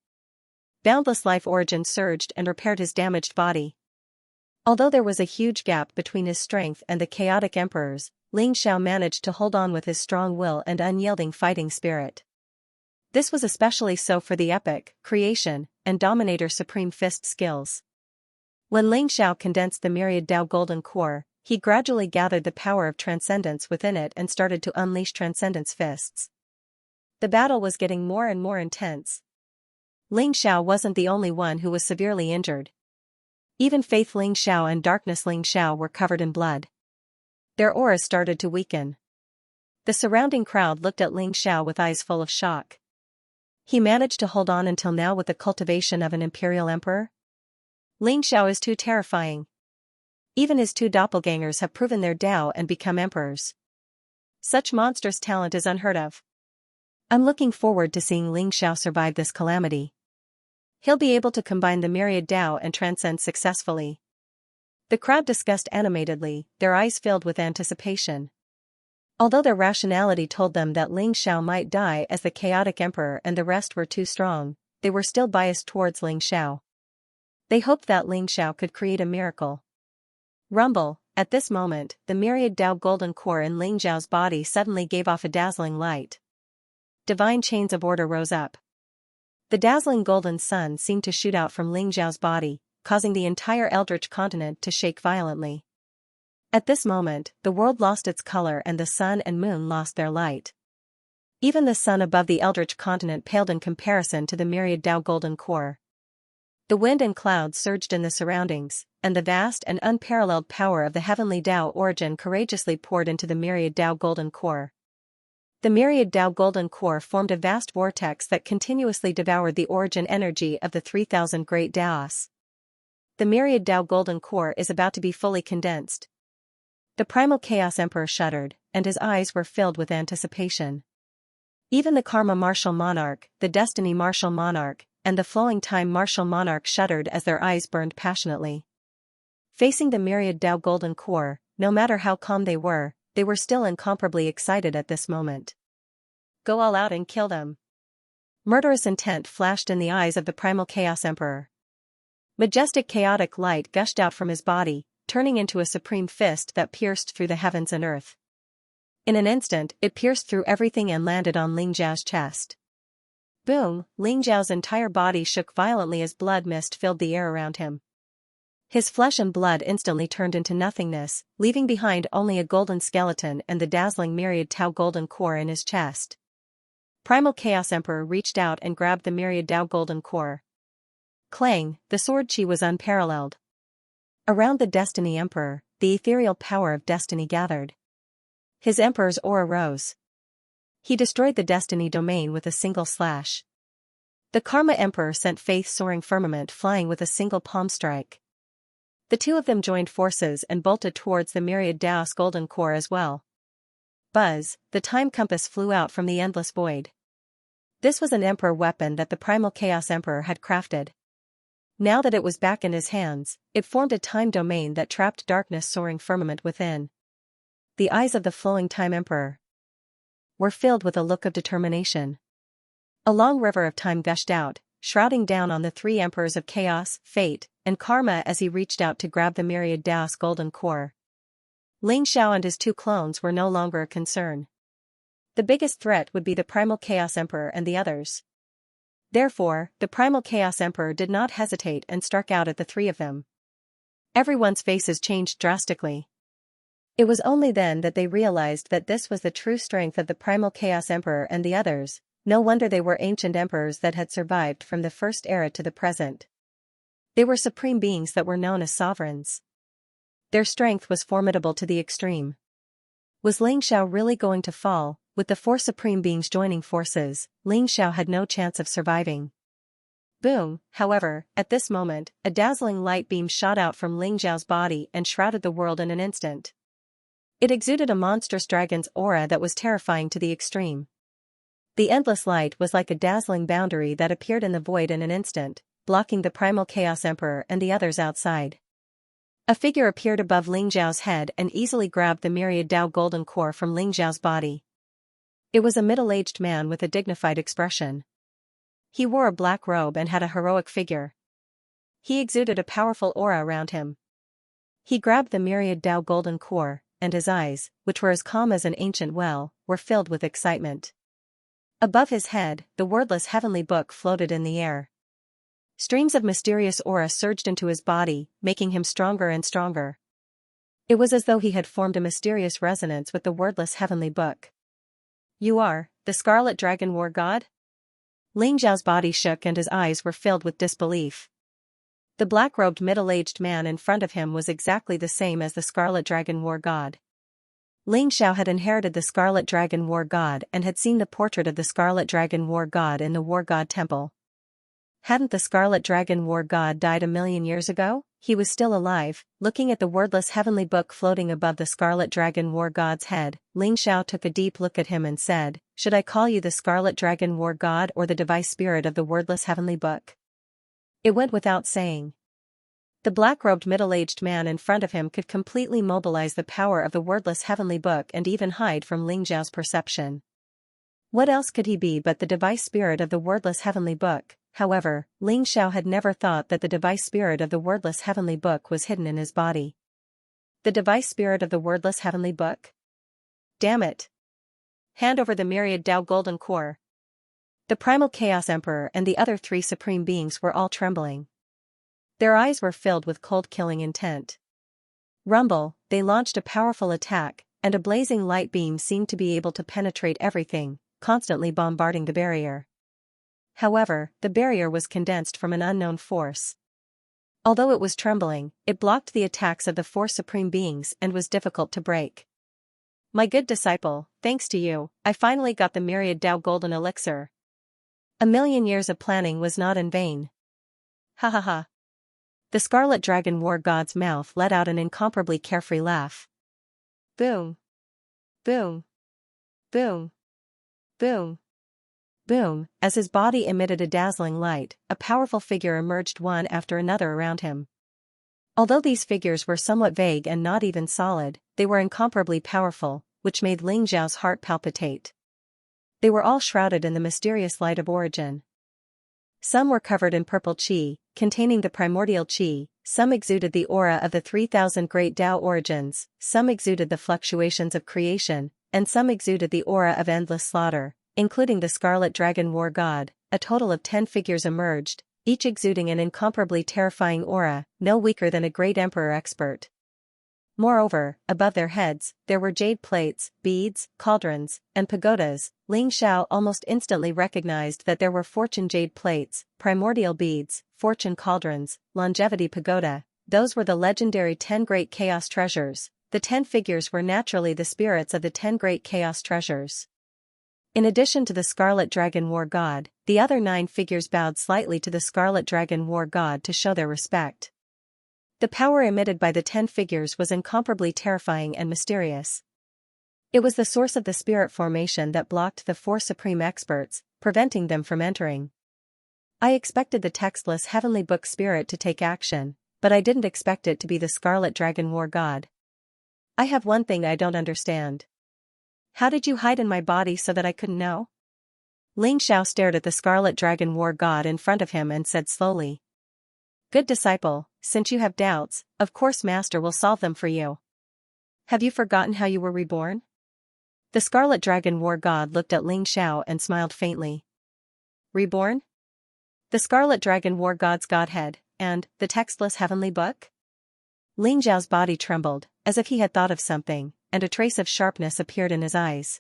Boundless life origin surged and repaired his damaged body. Although there was a huge gap between his strength and the chaotic emperor's, Ling Xiao managed to hold on with his strong will and unyielding fighting spirit. This was especially so for the epic, creation, and dominator supreme fist skills. When Ling Xiao condensed the Myriad Tao golden core, he gradually gathered the power of transcendence within it and started to unleash transcendence fists. The battle was getting more and more intense. Ling Xiao wasn't the only one who was severely injured. Even Faith Ling Xiao and Darkness Ling Xiao were covered in blood. Their auras started to weaken. The surrounding crowd looked at Ling Xiao with eyes full of shock. He managed to hold on until now with the cultivation of an imperial emperor? Ling Xiao is too terrifying. Even his two doppelgangers have proven their Tao and become emperors. Such monstrous talent is unheard of. I'm looking forward to seeing Ling Xiao survive this calamity. He'll be able to combine the Myriad Tao and transcend successfully. The crowd discussed animatedly, their eyes filled with anticipation. Although their rationality told them that Ling Xiao might die as the chaotic emperor and the rest were too strong, they were still biased towards Ling Xiao. They hoped that Ling Xiao could create a miracle. Rumble, at this moment, the Myriad Tao golden core in Ling Xiao's body suddenly gave off a dazzling light. Divine chains of order rose up. The dazzling golden sun seemed to shoot out from Ling Xiao's body, causing the entire eldritch continent to shake violently. At this moment, the world lost its color and the sun and moon lost their light. Even the sun above the eldritch continent paled in comparison to the Myriad Tao golden core. The wind and clouds surged in the surroundings, and the vast and unparalleled power of the heavenly Tao origin courageously poured into the Myriad Tao golden core. The Myriad Tao golden core formed a vast vortex that continuously devoured the origin energy of the 3,000 great Taos. The Myriad Tao golden core is about to be fully condensed. The primal chaos emperor shuddered, and his eyes were filled with anticipation. Even the karma martial monarch, the destiny martial monarch, and the flowing time martial monarch shuddered as their eyes burned passionately. Facing the Myriad Tao golden core, no matter how calm they were still incomparably excited at this moment. Go all out and kill them. Murderous intent flashed in the eyes of the primal chaos emperor. Majestic chaotic light gushed out from his body, turning into a supreme fist that pierced through the heavens and earth. In an instant, it pierced through everything and landed on Ling Zhao's chest. Boom, Ling Zhao's entire body shook violently as blood mist filled the air around him. His flesh and blood instantly turned into nothingness, leaving behind only a golden skeleton and the dazzling Myriad Tao golden core in his chest. Primal Chaos Emperor reached out and grabbed the Myriad Tao golden core. Clang, the sword chi was unparalleled. Around the Destiny Emperor, the ethereal power of destiny gathered. His emperor's aura rose. He destroyed the destiny domain with a single slash. The Karma Emperor sent Faith soaring firmament flying with a single palm strike. The two of them joined forces and bolted towards the Myriad Tao's golden core as well. Buzz, the time compass flew out from the endless void. This was an Emperor weapon that the Primal Chaos Emperor had crafted. Now that it was back in his hands, it formed a time domain that trapped darkness soaring firmament within. The eyes of the flowing Time Emperor were filled with a look of determination. A long river of time gushed out, shrouding down on the three emperors of chaos, fate, and karma as he reached out to grab the Myriad Tao's golden core. Ling Xiao and his two clones were no longer a concern. The biggest threat would be the Primal Chaos Emperor and the others. Therefore, the Primal Chaos Emperor did not hesitate and struck out at the three of them. Everyone's faces changed drastically. It was only then that they realized that this was the true strength of the Primal Chaos Emperor and the others. No wonder they were ancient emperors that had survived from the first era to the present. They were supreme beings that were known as sovereigns. Their strength was formidable to the extreme. Was Xianxia really going to fall? With the four supreme beings joining forces, Xianxia had no chance of surviving. Boom, however, at this moment, a dazzling light beam shot out from Xiao's body and shrouded the world in an instant. It exuded a monstrous dragon's aura that was terrifying to the extreme. The endless light was like a dazzling boundary that appeared in the void in an instant, blocking the Primal Chaos Emperor and the others outside. A figure appeared above Xiao's head and easily grabbed the Myriad Dao golden core from Xiao's body. It was a middle-aged man with a dignified expression. He wore a black robe and had a heroic figure. He exuded a powerful aura around him. He grabbed the Myriad Dao golden core, and his eyes, which were as calm as an ancient well, were filled with excitement. Above his head, the wordless heavenly book floated in the air. Streams of mysterious aura surged into his body, making him stronger and stronger. It was as though he had formed a mysterious resonance with the wordless heavenly book. "You are the Scarlet Dragon War God?" Xiao's body shook and his eyes were filled with disbelief. The black-robed middle-aged man in front of him was exactly the same as the Scarlet Dragon War God. Xiao had inherited the Scarlet Dragon War God and had seen the portrait of the Scarlet Dragon War God in the War God Temple. Hadn't the Scarlet Dragon War God died 1,000,000 years ago? He was still alive. Looking at the wordless heavenly book floating above the Scarlet Dragon War God's head, Xiao took a deep look at him and said, "Should I call you the Scarlet Dragon War God or the device spirit of the wordless heavenly book?" It went without saying. The black-robed middle-aged man in front of him could completely mobilize the power of the wordless heavenly book and even hide from Xiao's perception. What else could he be but the device spirit of the wordless heavenly book? However, Xiao had never thought that the device spirit of the wordless heavenly book was hidden in his body. The device spirit of the wordless heavenly book? Damn it! Hand over the Myriad Dao golden core. The Primal Chaos Emperor and the other three supreme beings were all trembling. Their eyes were filled with cold killing intent. Rumble, they launched a powerful attack, and a blazing light beam seemed to be able to penetrate everything, constantly bombarding the barrier. However, the barrier was condensed from an unknown force. Although it was trembling, it blocked the attacks of the four supreme beings and was difficult to break. "My good disciple, thanks to you, I finally got the Myriad Dao golden elixir. 1,000,000 years of planning was not in vain." Ha ha ha. The Scarlet Dragon War God's mouth let out an incomparably carefree laugh. Boom. Boom. Boom. Boom. Boom, as his body emitted a dazzling light, a powerful figure emerged one after another around him. Although these figures were somewhat vague and not even solid, they were incomparably powerful, which made Xiao's heart palpitate. They were all shrouded in the mysterious light of origin. Some were covered in purple qi, containing the primordial qi, some exuded the aura of the 3,000 great Tao origins, some exuded the fluctuations of creation, and some exuded the aura of endless slaughter, including the Scarlet Dragon War God. A total of 10 figures emerged, each exuding an incomparably terrifying aura, no weaker than a great emperor expert. Moreover, above their heads, there were jade plates, beads, cauldrons, and pagodas. Xiao almost instantly recognized that there were fortune jade plates, primordial beads, fortune cauldrons, longevity pagoda. Those were the legendary 10 great chaos treasures. The 10 figures were naturally the spirits of the 10 great chaos treasures. In addition to the Scarlet Dragon War God, the other 9 figures bowed slightly to the Scarlet Dragon War God to show their respect. The power emitted by the 10 figures was incomparably terrifying and mysterious. It was the source of the spirit formation that blocked the 4 supreme experts, preventing them from entering. I expected the textless heavenly book spirit to take action, but I didn't expect it to be the Scarlet Dragon War God. I have one thing I don't understand. How did you hide in my body so that I couldn't know? Xiao stared at the Scarlet Dragon War God in front of him and said slowly. Good disciple, since you have doubts, of course Master will solve them for you. Have you forgotten how you were reborn? The Scarlet Dragon War God looked at Ling Xiao and smiled faintly. Reborn? The Scarlet Dragon War God's Godhead, and the textless heavenly book? Ling Xiao's body trembled, as if he had thought of something, and a trace of sharpness appeared in his eyes.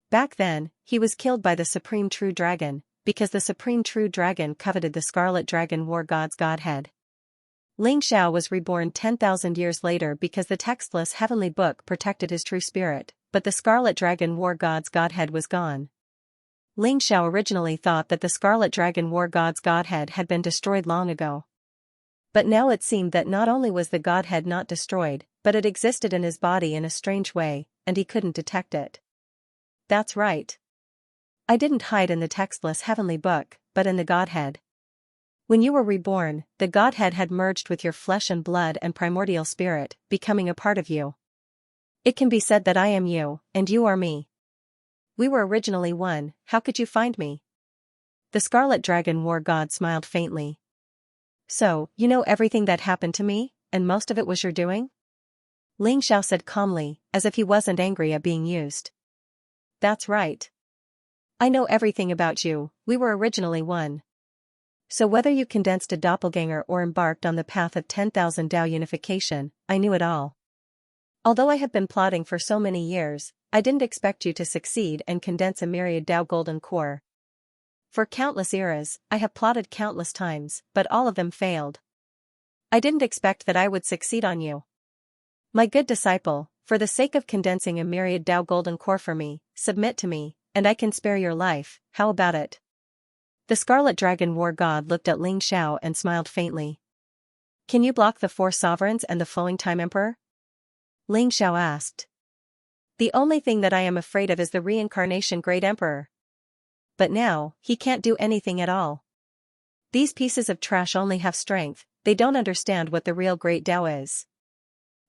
Back then, he was killed by the Supreme True Dragon, because the Supreme True Dragon coveted the Scarlet Dragon War God's Godhead. Ling Xiao was reborn 10,000 years later because the textless heavenly book protected his true spirit, but the Scarlet Dragon War God's Godhead was gone. Ling Xiao originally thought that the Scarlet Dragon War God's Godhead had been destroyed long ago. But now it seemed that not only was the Godhead not destroyed, but it existed in his body in a strange way, and he couldn't detect it. That's right. I didn't hide in the textless heavenly book, but in the Godhead. When you were reborn, the Godhead had merged with your flesh and blood and primordial spirit, becoming a part of you. It can be said that I am you, and you are me. We were originally one. How could you find me? The Scarlet Dragon War God smiled faintly. So, you know everything that happened to me, and most of it was your doing? Ling Xiao said calmly, as if he wasn't angry at being used. That's right. I know everything about you. We were originally one. So whether you condensed a doppelganger or embarked on the path of 10,000 Dao unification, I knew it all. Although I have been plotting for so many years, I didn't expect you to succeed and condense a Myriad Dao golden core. For countless eras, I have plotted countless times, but all of them failed. I didn't expect that I would succeed on you. My good disciple, for the sake of condensing a Myriad Dao golden core for me, submit to me, and I can spare your life. How about it? The Scarlet Dragon War God looked at Ling Xiao and smiled faintly. Can you block the 4 sovereigns and the flowing time emperor? Ling Xiao asked. The only thing that I am afraid of is the reincarnation great emperor. But now, he can't do anything at all. These pieces of trash only have strength, they don't understand what the real great Dao is.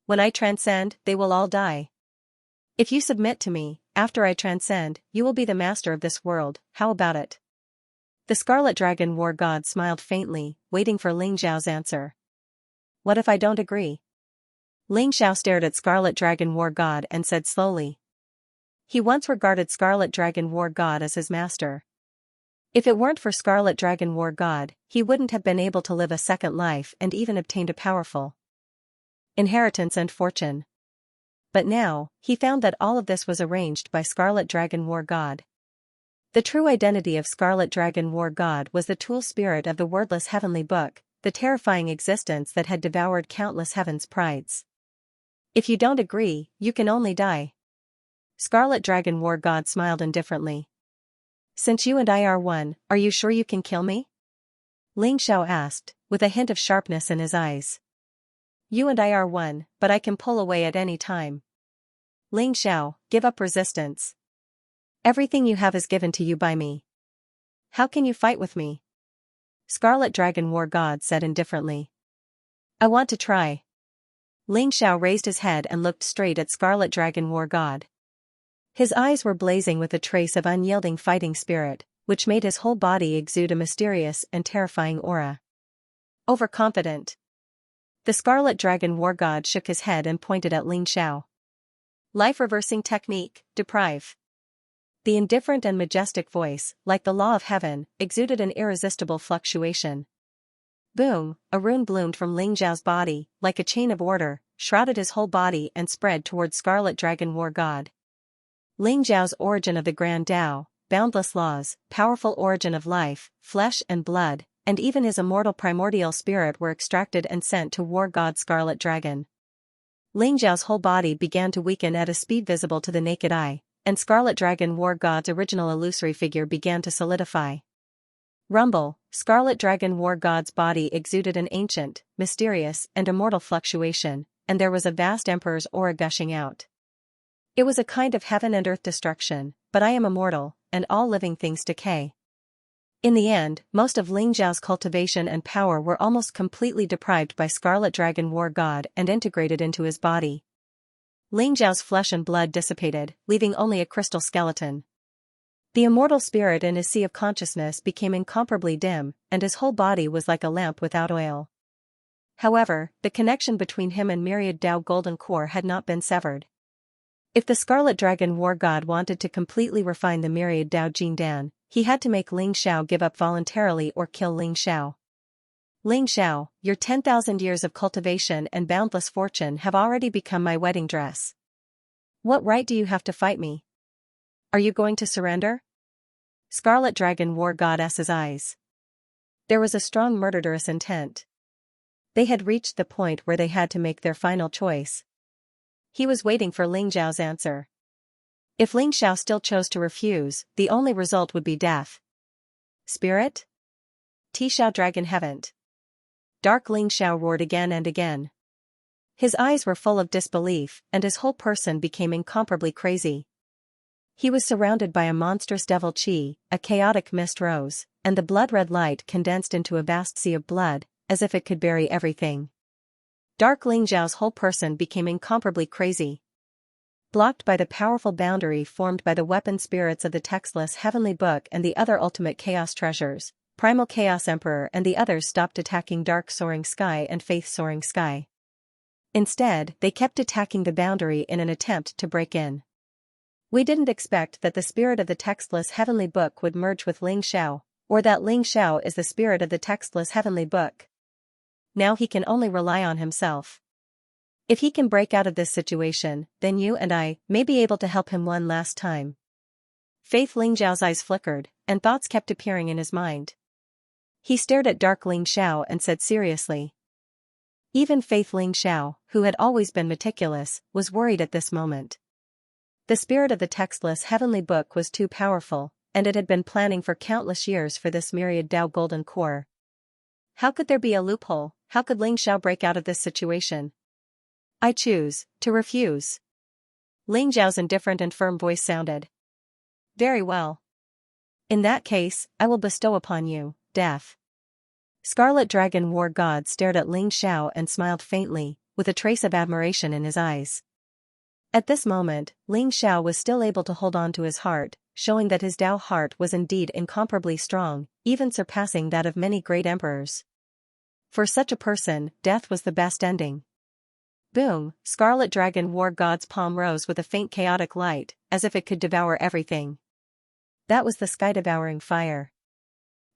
When I transcend, they will all die. If you submit to me, after I transcend, you will be the master of this world. How about it? The Scarlet Dragon War God smiled faintly, waiting for Ling Xiao's answer. What if I don't agree? Ling Xiao stared at Scarlet Dragon War God and said slowly. He once regarded Scarlet Dragon War God as his master. If it weren't for Scarlet Dragon War God, he wouldn't have been able to live a second life and even obtained a powerful inheritance and fortune. But now, he found that all of this was arranged by Scarlet Dragon War God. The true identity of Scarlet Dragon War God was the tool spirit of the wordless heavenly book, the terrifying existence that had devoured countless heaven's prides. If you don't agree, you can only die. Scarlet Dragon War God smiled indifferently. Since you and I are one, are you sure you can kill me? Ling Xiao asked, with a hint of sharpness in his eyes. You and I are one, but I can pull away at any time. Ling Xiao, give up resistance. Everything you have is given to you by me. How can you fight with me? Scarlet Dragon War God said indifferently. I want to try. Ling Xiao raised his head and looked straight at Scarlet Dragon War God. His eyes were blazing with a trace of unyielding fighting spirit, which made his whole body exude a mysterious and terrifying aura. Overconfident. The Scarlet Dragon War God shook his head and pointed at Ling Xiao. Life reversing technique, deprive. The indifferent and majestic voice, like the law of heaven, exuded an irresistible fluctuation. Boom, a rune bloomed from Ling Xiao's body, like a chain of order, shrouded his whole body and spread toward Scarlet Dragon War God. Ling Xiao's origin of the Grand Dao, boundless laws, powerful origin of life, flesh and blood, and even his immortal primordial spirit were extracted and sent to War God Scarlet Dragon. Ling Xiao's whole body began to weaken at a speed visible to the naked eye, and Scarlet Dragon War God's original illusory figure began to solidify. Rumble, Scarlet Dragon War God's body exuded an ancient, mysterious, and immortal fluctuation, and there was a vast emperor's aura gushing out. It was a kind of heaven and earth destruction, but I am immortal, and all living things decay. In the end, most of Ling Xiao's cultivation and power were almost completely deprived by Scarlet Dragon War God and integrated into his body. Ling Xiao's flesh and blood dissipated, leaving only a crystal skeleton. The immortal spirit in his sea of consciousness became incomparably dim, and his whole body was like a lamp without oil. However, the connection between him and Myriad Dao Golden Core had not been severed. If the Scarlet Dragon War God wanted to completely refine the Myriad Dao Jindan, he had to make Ling Xiao give up voluntarily or kill Ling Xiao. Ling Xiao, your 10,000 years of cultivation and boundless fortune have already become my wedding dress. What right do you have to fight me? Are you going to surrender? Scarlet Dragon War Goddess's eyes. There was a strong murderous intent. They had reached the point where they had to make their final choice. He was waiting for Ling Xiao's answer. If Ling Xiao still chose to refuse, the only result would be death. Spirit? Xiao Dragon Haven't. Dark Ling Xiao roared again and again. His eyes were full of disbelief, and his whole person became incomparably crazy. He was surrounded by a monstrous devil chi, a chaotic mist rose, and the blood-red light condensed into a vast sea of blood, as if it could bury everything. Dark Ling Xiao's whole person became incomparably crazy. Blocked by the powerful boundary formed by the weapon spirits of the textless heavenly book and the other ultimate chaos treasures, Primal Chaos Emperor and the others stopped attacking Dark Soaring Sky and Faith Soaring Sky. Instead, they kept attacking the boundary in an attempt to break in. We didn't expect that the spirit of the textless heavenly book would merge with Ling Xiao, or that Ling Xiao is the spirit of the textless heavenly book. Now he can only rely on himself. If he can break out of this situation, then you and I may be able to help him one last time. Faith Ling Xiao's eyes flickered, and thoughts kept appearing in his mind. He stared at Dark Ling Xiao and said seriously. Even Faith Ling Xiao, who had always been meticulous, was worried at this moment. The spirit of the textless heavenly book was too powerful, and it had been planning for countless years for this Myriad Dao Golden Core. How could there be a loophole? How could Ling Xiao break out of this situation? I choose to refuse. Ling Xiao's indifferent and firm voice sounded. Very well. In that case, I will bestow upon you death. Scarlet Dragon War God stared at Ling Xiao and smiled faintly, with a trace of admiration in his eyes. At this moment, Ling Xiao was still able to hold on to his heart, showing that his Dao heart was indeed incomparably strong, even surpassing that of many great emperors. For such a person, death was the best ending. Boom! Scarlet Dragon War God's palm rose with a faint chaotic light, as if it could devour everything. That was the sky-devouring fire.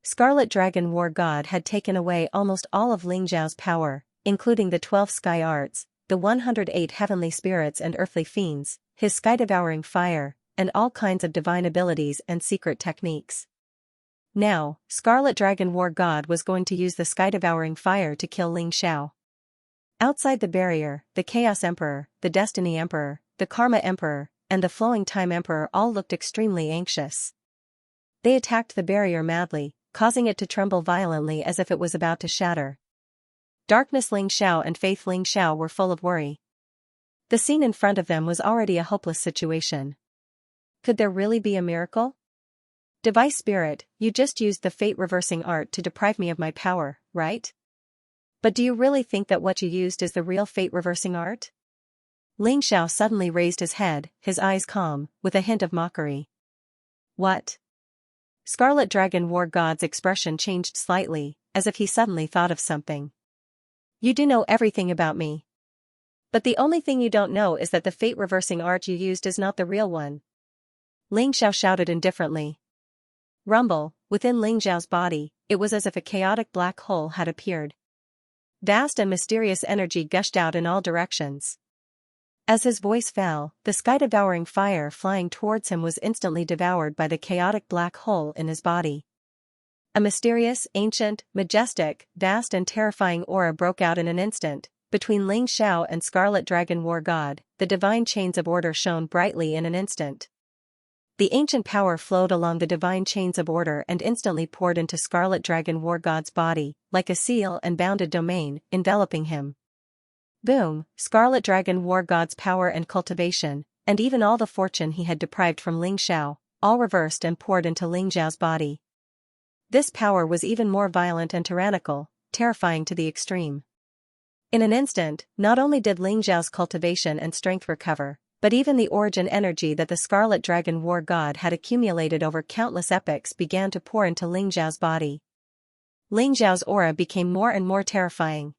Scarlet Dragon War God had taken away almost all of Ling Xiao's power, including the 12 sky arts, the 108 heavenly spirits and earthly fiends, his sky-devouring fire, and all kinds of divine abilities and secret techniques. Now, Scarlet Dragon War God was going to use the sky-devouring fire to kill Ling Xiao. Outside the barrier, the Chaos Emperor, the Destiny Emperor, the Karma Emperor, and the Flowing Time Emperor all looked extremely anxious. They attacked the barrier madly, causing it to tremble violently as if it was about to shatter. Darkness Ling Xiao and Faith Ling Xiao were full of worry. The scene in front of them was already a hopeless situation. Could there really be a miracle? Device Spirit, you just used the fate-reversing art to deprive me of my power, right? But do you really think that what you used is the real fate-reversing art? Ling Xiao suddenly raised his head, his eyes calm, with a hint of mockery. What? Scarlet Dragon War God's expression changed slightly, as if he suddenly thought of something. You do know everything about me. But the only thing you don't know is that the fate-reversing art you used is not the real one. Ling Xiao shouted indifferently. Rumble, within Ling Xiao's body, it was as if a chaotic black hole had appeared. Vast and mysterious energy gushed out in all directions. As his voice fell, the sky-devouring fire flying towards him was instantly devoured by the chaotic black hole in his body. A mysterious, ancient, majestic, vast and terrifying aura broke out in an instant. Between Ling Xiao and Scarlet Dragon War God, the divine chains of order shone brightly in an instant. The ancient power flowed along the divine chains of order and instantly poured into Scarlet Dragon War God's body, like a seal and bounded domain, enveloping him. Boom! Scarlet Dragon War God's power and cultivation, and even all the fortune he had deprived from Ling Xiao, all reversed and poured into Ling Xiao's body. This power was even more violent and tyrannical, terrifying to the extreme. In an instant, not only did Ling Xiao's cultivation and strength recover, but even the origin energy that the Scarlet Dragon War God had accumulated over countless epochs began to pour into Ling Xiao's body. Ling Xiao's aura became more and more terrifying.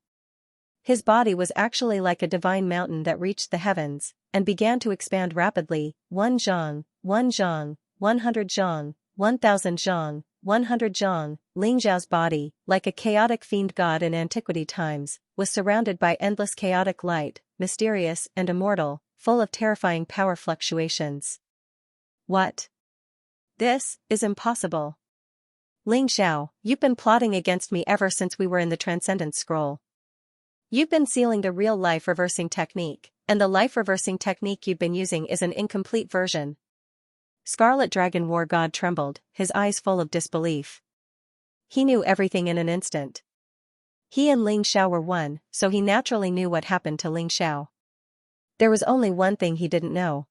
His body was actually like a divine mountain that reached the heavens, and began to expand rapidly. 1 zhang, 100 zhang, 1000 zhang, 100 zhang. Ling Xiao's body, like a chaotic fiend god in antiquity times, was surrounded by endless chaotic light, mysterious and immortal, full of terrifying power fluctuations. What? This is impossible. Ling Xiao, you've been plotting against me ever since we were in the Transcendence Scroll. You've been sealing the real life reversing technique, and the life reversing technique you've been using is an incomplete version. Scarlet Dragon War God trembled, his eyes full of disbelief. He knew everything in an instant. He and Ling Xiao were one, so he naturally knew what happened to Ling Xiao. There was only one thing he didn't know.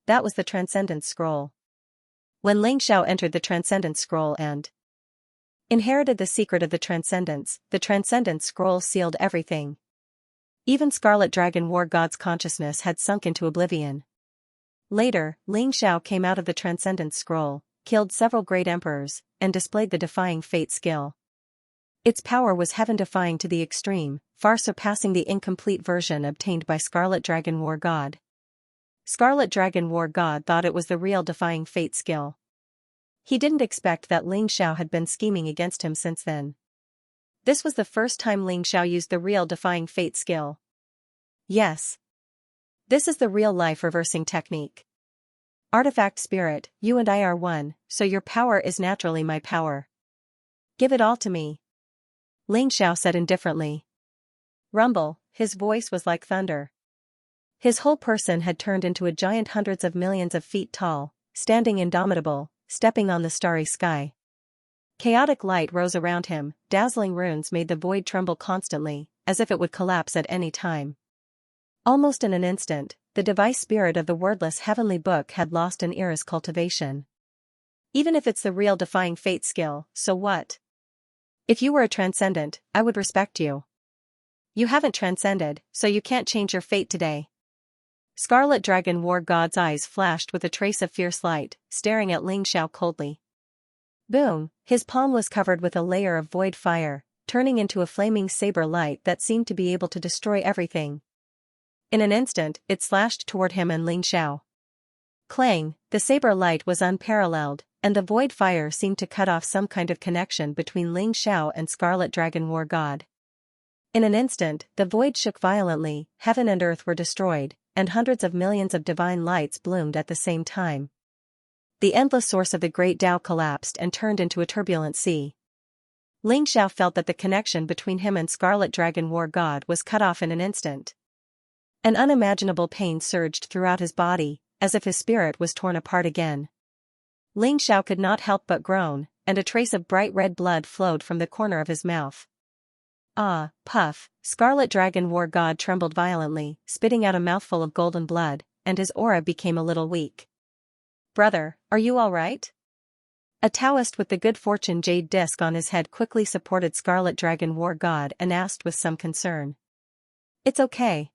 That was the Transcendence Scroll. When Ling Xiao entered the Transcendence Scroll and inherited the secret of the Transcendence Scroll sealed everything. Even Scarlet Dragon War God's consciousness had sunk into oblivion. Later, Ling Xiao came out of the Transcendence Scroll, killed several great emperors, and displayed the Defying Fate skill. Its power was heaven-defying to the extreme, far surpassing the incomplete version obtained by Scarlet Dragon War God. Scarlet Dragon War God thought it was the real Defying Fate skill. He didn't expect that Ling Xiao had been scheming against him since then. This was the first time Ling Xiao used the real Defying Fate skill. Yes. This is the real-life reversing technique. Artifact Spirit, you and I are one, so your power is naturally my power. Give it all to me. Ling Xiao said indifferently. Rumble, his voice was like thunder. His whole person had turned into a giant hundreds of millions of feet tall, standing indomitable, stepping on the starry sky. Chaotic light rose around him, dazzling runes made the void tremble constantly, as if it would collapse at any time. Almost in an instant, the device spirit of the wordless heavenly book had lost an era's cultivation. Even if it's the real Defying Fate skill, so what? If you were a transcendent, I would respect you. You haven't transcended, so you can't change your fate today. Scarlet Dragon War God's eyes flashed with a trace of fierce light, staring at Ling Xiao coldly. Boom, his palm was covered with a layer of void fire, turning into a flaming saber light that seemed to be able to destroy everything. In an instant, it slashed toward him and Ling Xiao. Clang, the saber light was unparalleled, and the void fire seemed to cut off some kind of connection between Ling Xiao and Scarlet Dragon War God. In an instant, the void shook violently, heaven and earth were destroyed, and hundreds of millions of divine lights bloomed at the same time. The endless source of the great Tao collapsed and turned into a turbulent sea. Ling Xiao felt that the connection between him and Scarlet Dragon War God was cut off in an instant. An unimaginable pain surged throughout his body, as if his spirit was torn apart again. Ling Xiao could not help but groan, and a trace of bright red blood flowed from the corner of his mouth. Ah, puff, Scarlet Dragon War God trembled violently, spitting out a mouthful of golden blood, and his aura became a little weak. Brother, are you all right? A Taoist with the good fortune jade disc on his head quickly supported Scarlet Dragon War God and asked with some concern. It's okay.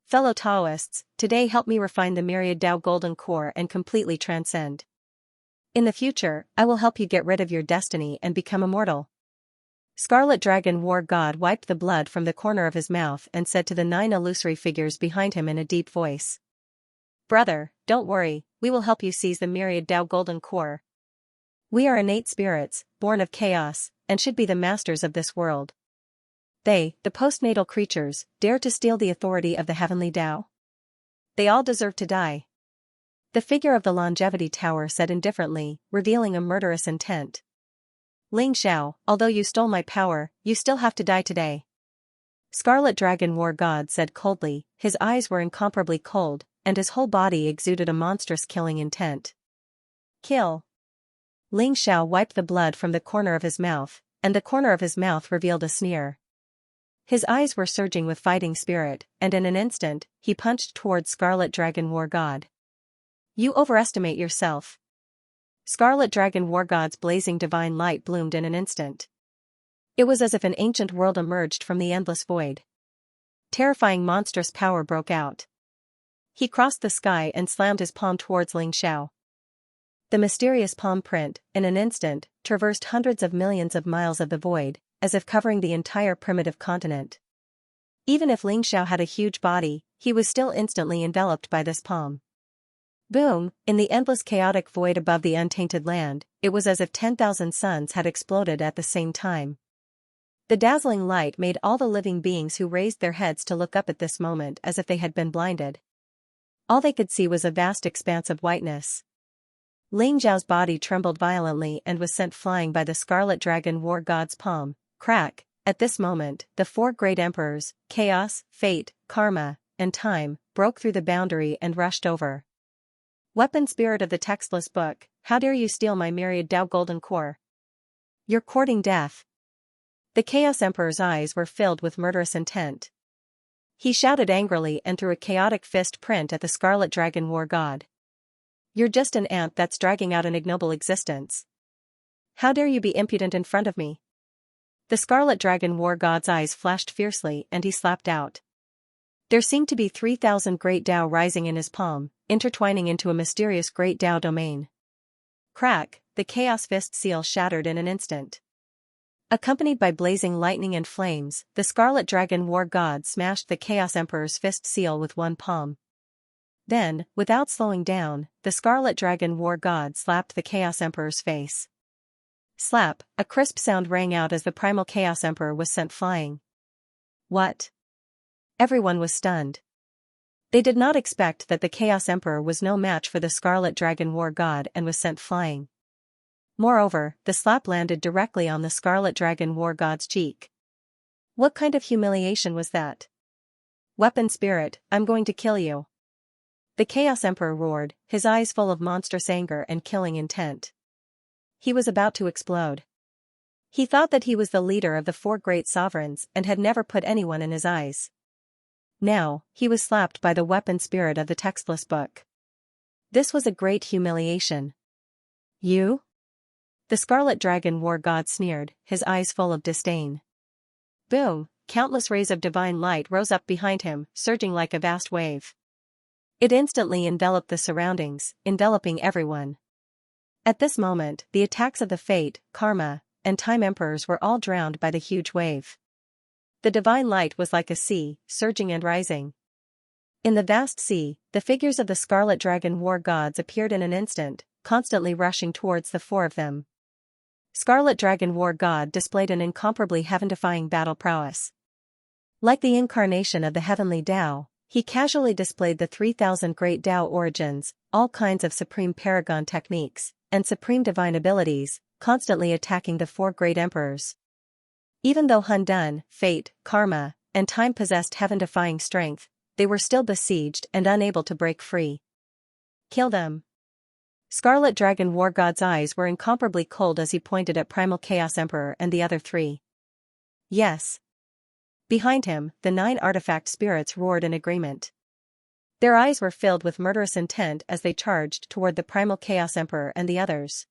Fellow Taoists, today help me refine the Myriad Tao Golden Core and completely transcend. In the future, I will help you get rid of your destiny and become immortal. Scarlet Dragon War God wiped the blood from the corner of his mouth and said to the 9 illusory figures behind him in a deep voice. Brother, don't worry, we will help you seize the Myriad Tao Golden Core. We are innate spirits, born of chaos, and should be the masters of this world. They, the postnatal creatures, dare to steal the authority of the heavenly Tao? They all deserve to die. The figure of the longevity tower said indifferently, revealing a murderous intent. Ling Xiao, although you stole my power, you still have to die today. Scarlet Dragon War God said coldly, his eyes were incomparably cold, and his whole body exuded a monstrous killing intent. Kill. Ling Xiao wiped the blood from the corner of his mouth, and the corner of his mouth revealed a sneer. His eyes were surging with fighting spirit, and in an instant, he punched towards Scarlet Dragon War God. You overestimate yourself. Scarlet Dragon War God's blazing divine light bloomed in an instant. It was as if an ancient world emerged from the endless void. Terrifying monstrous power broke out. He crossed the sky and slammed his palm towards Ling Xiao. The mysterious palm print, in an instant, traversed hundreds of millions of miles of the void, as if covering the entire primitive continent. Even if Ling Xiao had a huge body, he was still instantly enveloped by this palm. Boom! In the endless chaotic void above the untainted land, it was as if 10,000 suns had exploded at the same time. The dazzling light made all the living beings who raised their heads to look up at this moment as if they had been blinded. All they could see was a vast expanse of whiteness. Ling Xiao's body trembled violently and was sent flying by the Scarlet Dragon War God's palm. Crack! At this moment, the four great emperors, Chaos, Fate, Karma, and Time, broke through the boundary and rushed over. Weapon spirit of the textless book, how dare you steal my Myriad Dao golden core? You're courting death. The Chaos Emperor's eyes were filled with murderous intent. He shouted angrily and threw a chaotic fist print at the Scarlet Dragon War God. You're just an ant that's dragging out an ignoble existence. How dare you be impudent in front of me? The Scarlet Dragon War God's eyes flashed fiercely and he slapped out. There seemed to be 3,000 great Dao rising in his palm, intertwining into a mysterious great Dao domain. Crack! The Chaos Fist seal shattered in an instant. Accompanied by blazing lightning and flames, the Scarlet Dragon War God smashed the Chaos Emperor's fist seal with one palm. Then, without slowing down, the Scarlet Dragon War God slapped the Chaos Emperor's face. Slap! A crisp sound rang out as the primal Chaos Emperor was sent flying. What? Everyone was stunned. They did not expect that the Chaos Emperor was no match for the Scarlet Dragon War God and was sent flying. Moreover, the slap landed directly on the Scarlet Dragon War God's cheek. What kind of humiliation was that? Weapon spirit, I'm going to kill you. The Chaos Emperor roared, his eyes full of monstrous anger and killing intent. He was about to explode. He thought that he was the leader of the four great sovereigns and had never put anyone in his eyes. Now, he was slapped by the weapon spirit of the textless book. This was a great humiliation. You? The Scarlet Dragon War God sneered, his eyes full of disdain. Boom! Countless rays of divine light rose up behind him, surging like a vast wave. It instantly enveloped the surroundings, enveloping everyone. At this moment, the attacks of the Fate, Karma, and Time Emperors were all drowned by the huge wave. The divine light was like a sea, surging and rising. In the vast sea, the figures of the Scarlet Dragon War Gods appeared in an instant, constantly rushing towards the four of them. Scarlet Dragon War God displayed an incomparably heaven-defying battle prowess. Like the incarnation of the heavenly Tao, he casually displayed the 3,000 great Tao origins, all kinds of supreme paragon techniques, and supreme divine abilities, constantly attacking the four great emperors. Even though Hun Dun, Fate, Karma, and Time possessed heaven-defying strength, they were still besieged and unable to break free. Kill them. Scarlet Dragon War God's eyes were incomparably cold as he pointed at Primal Chaos Emperor and the other three. Yes. Behind him, the 9 artifact spirits roared in agreement. Their eyes were filled with murderous intent as they charged toward the Primal Chaos Emperor and the others.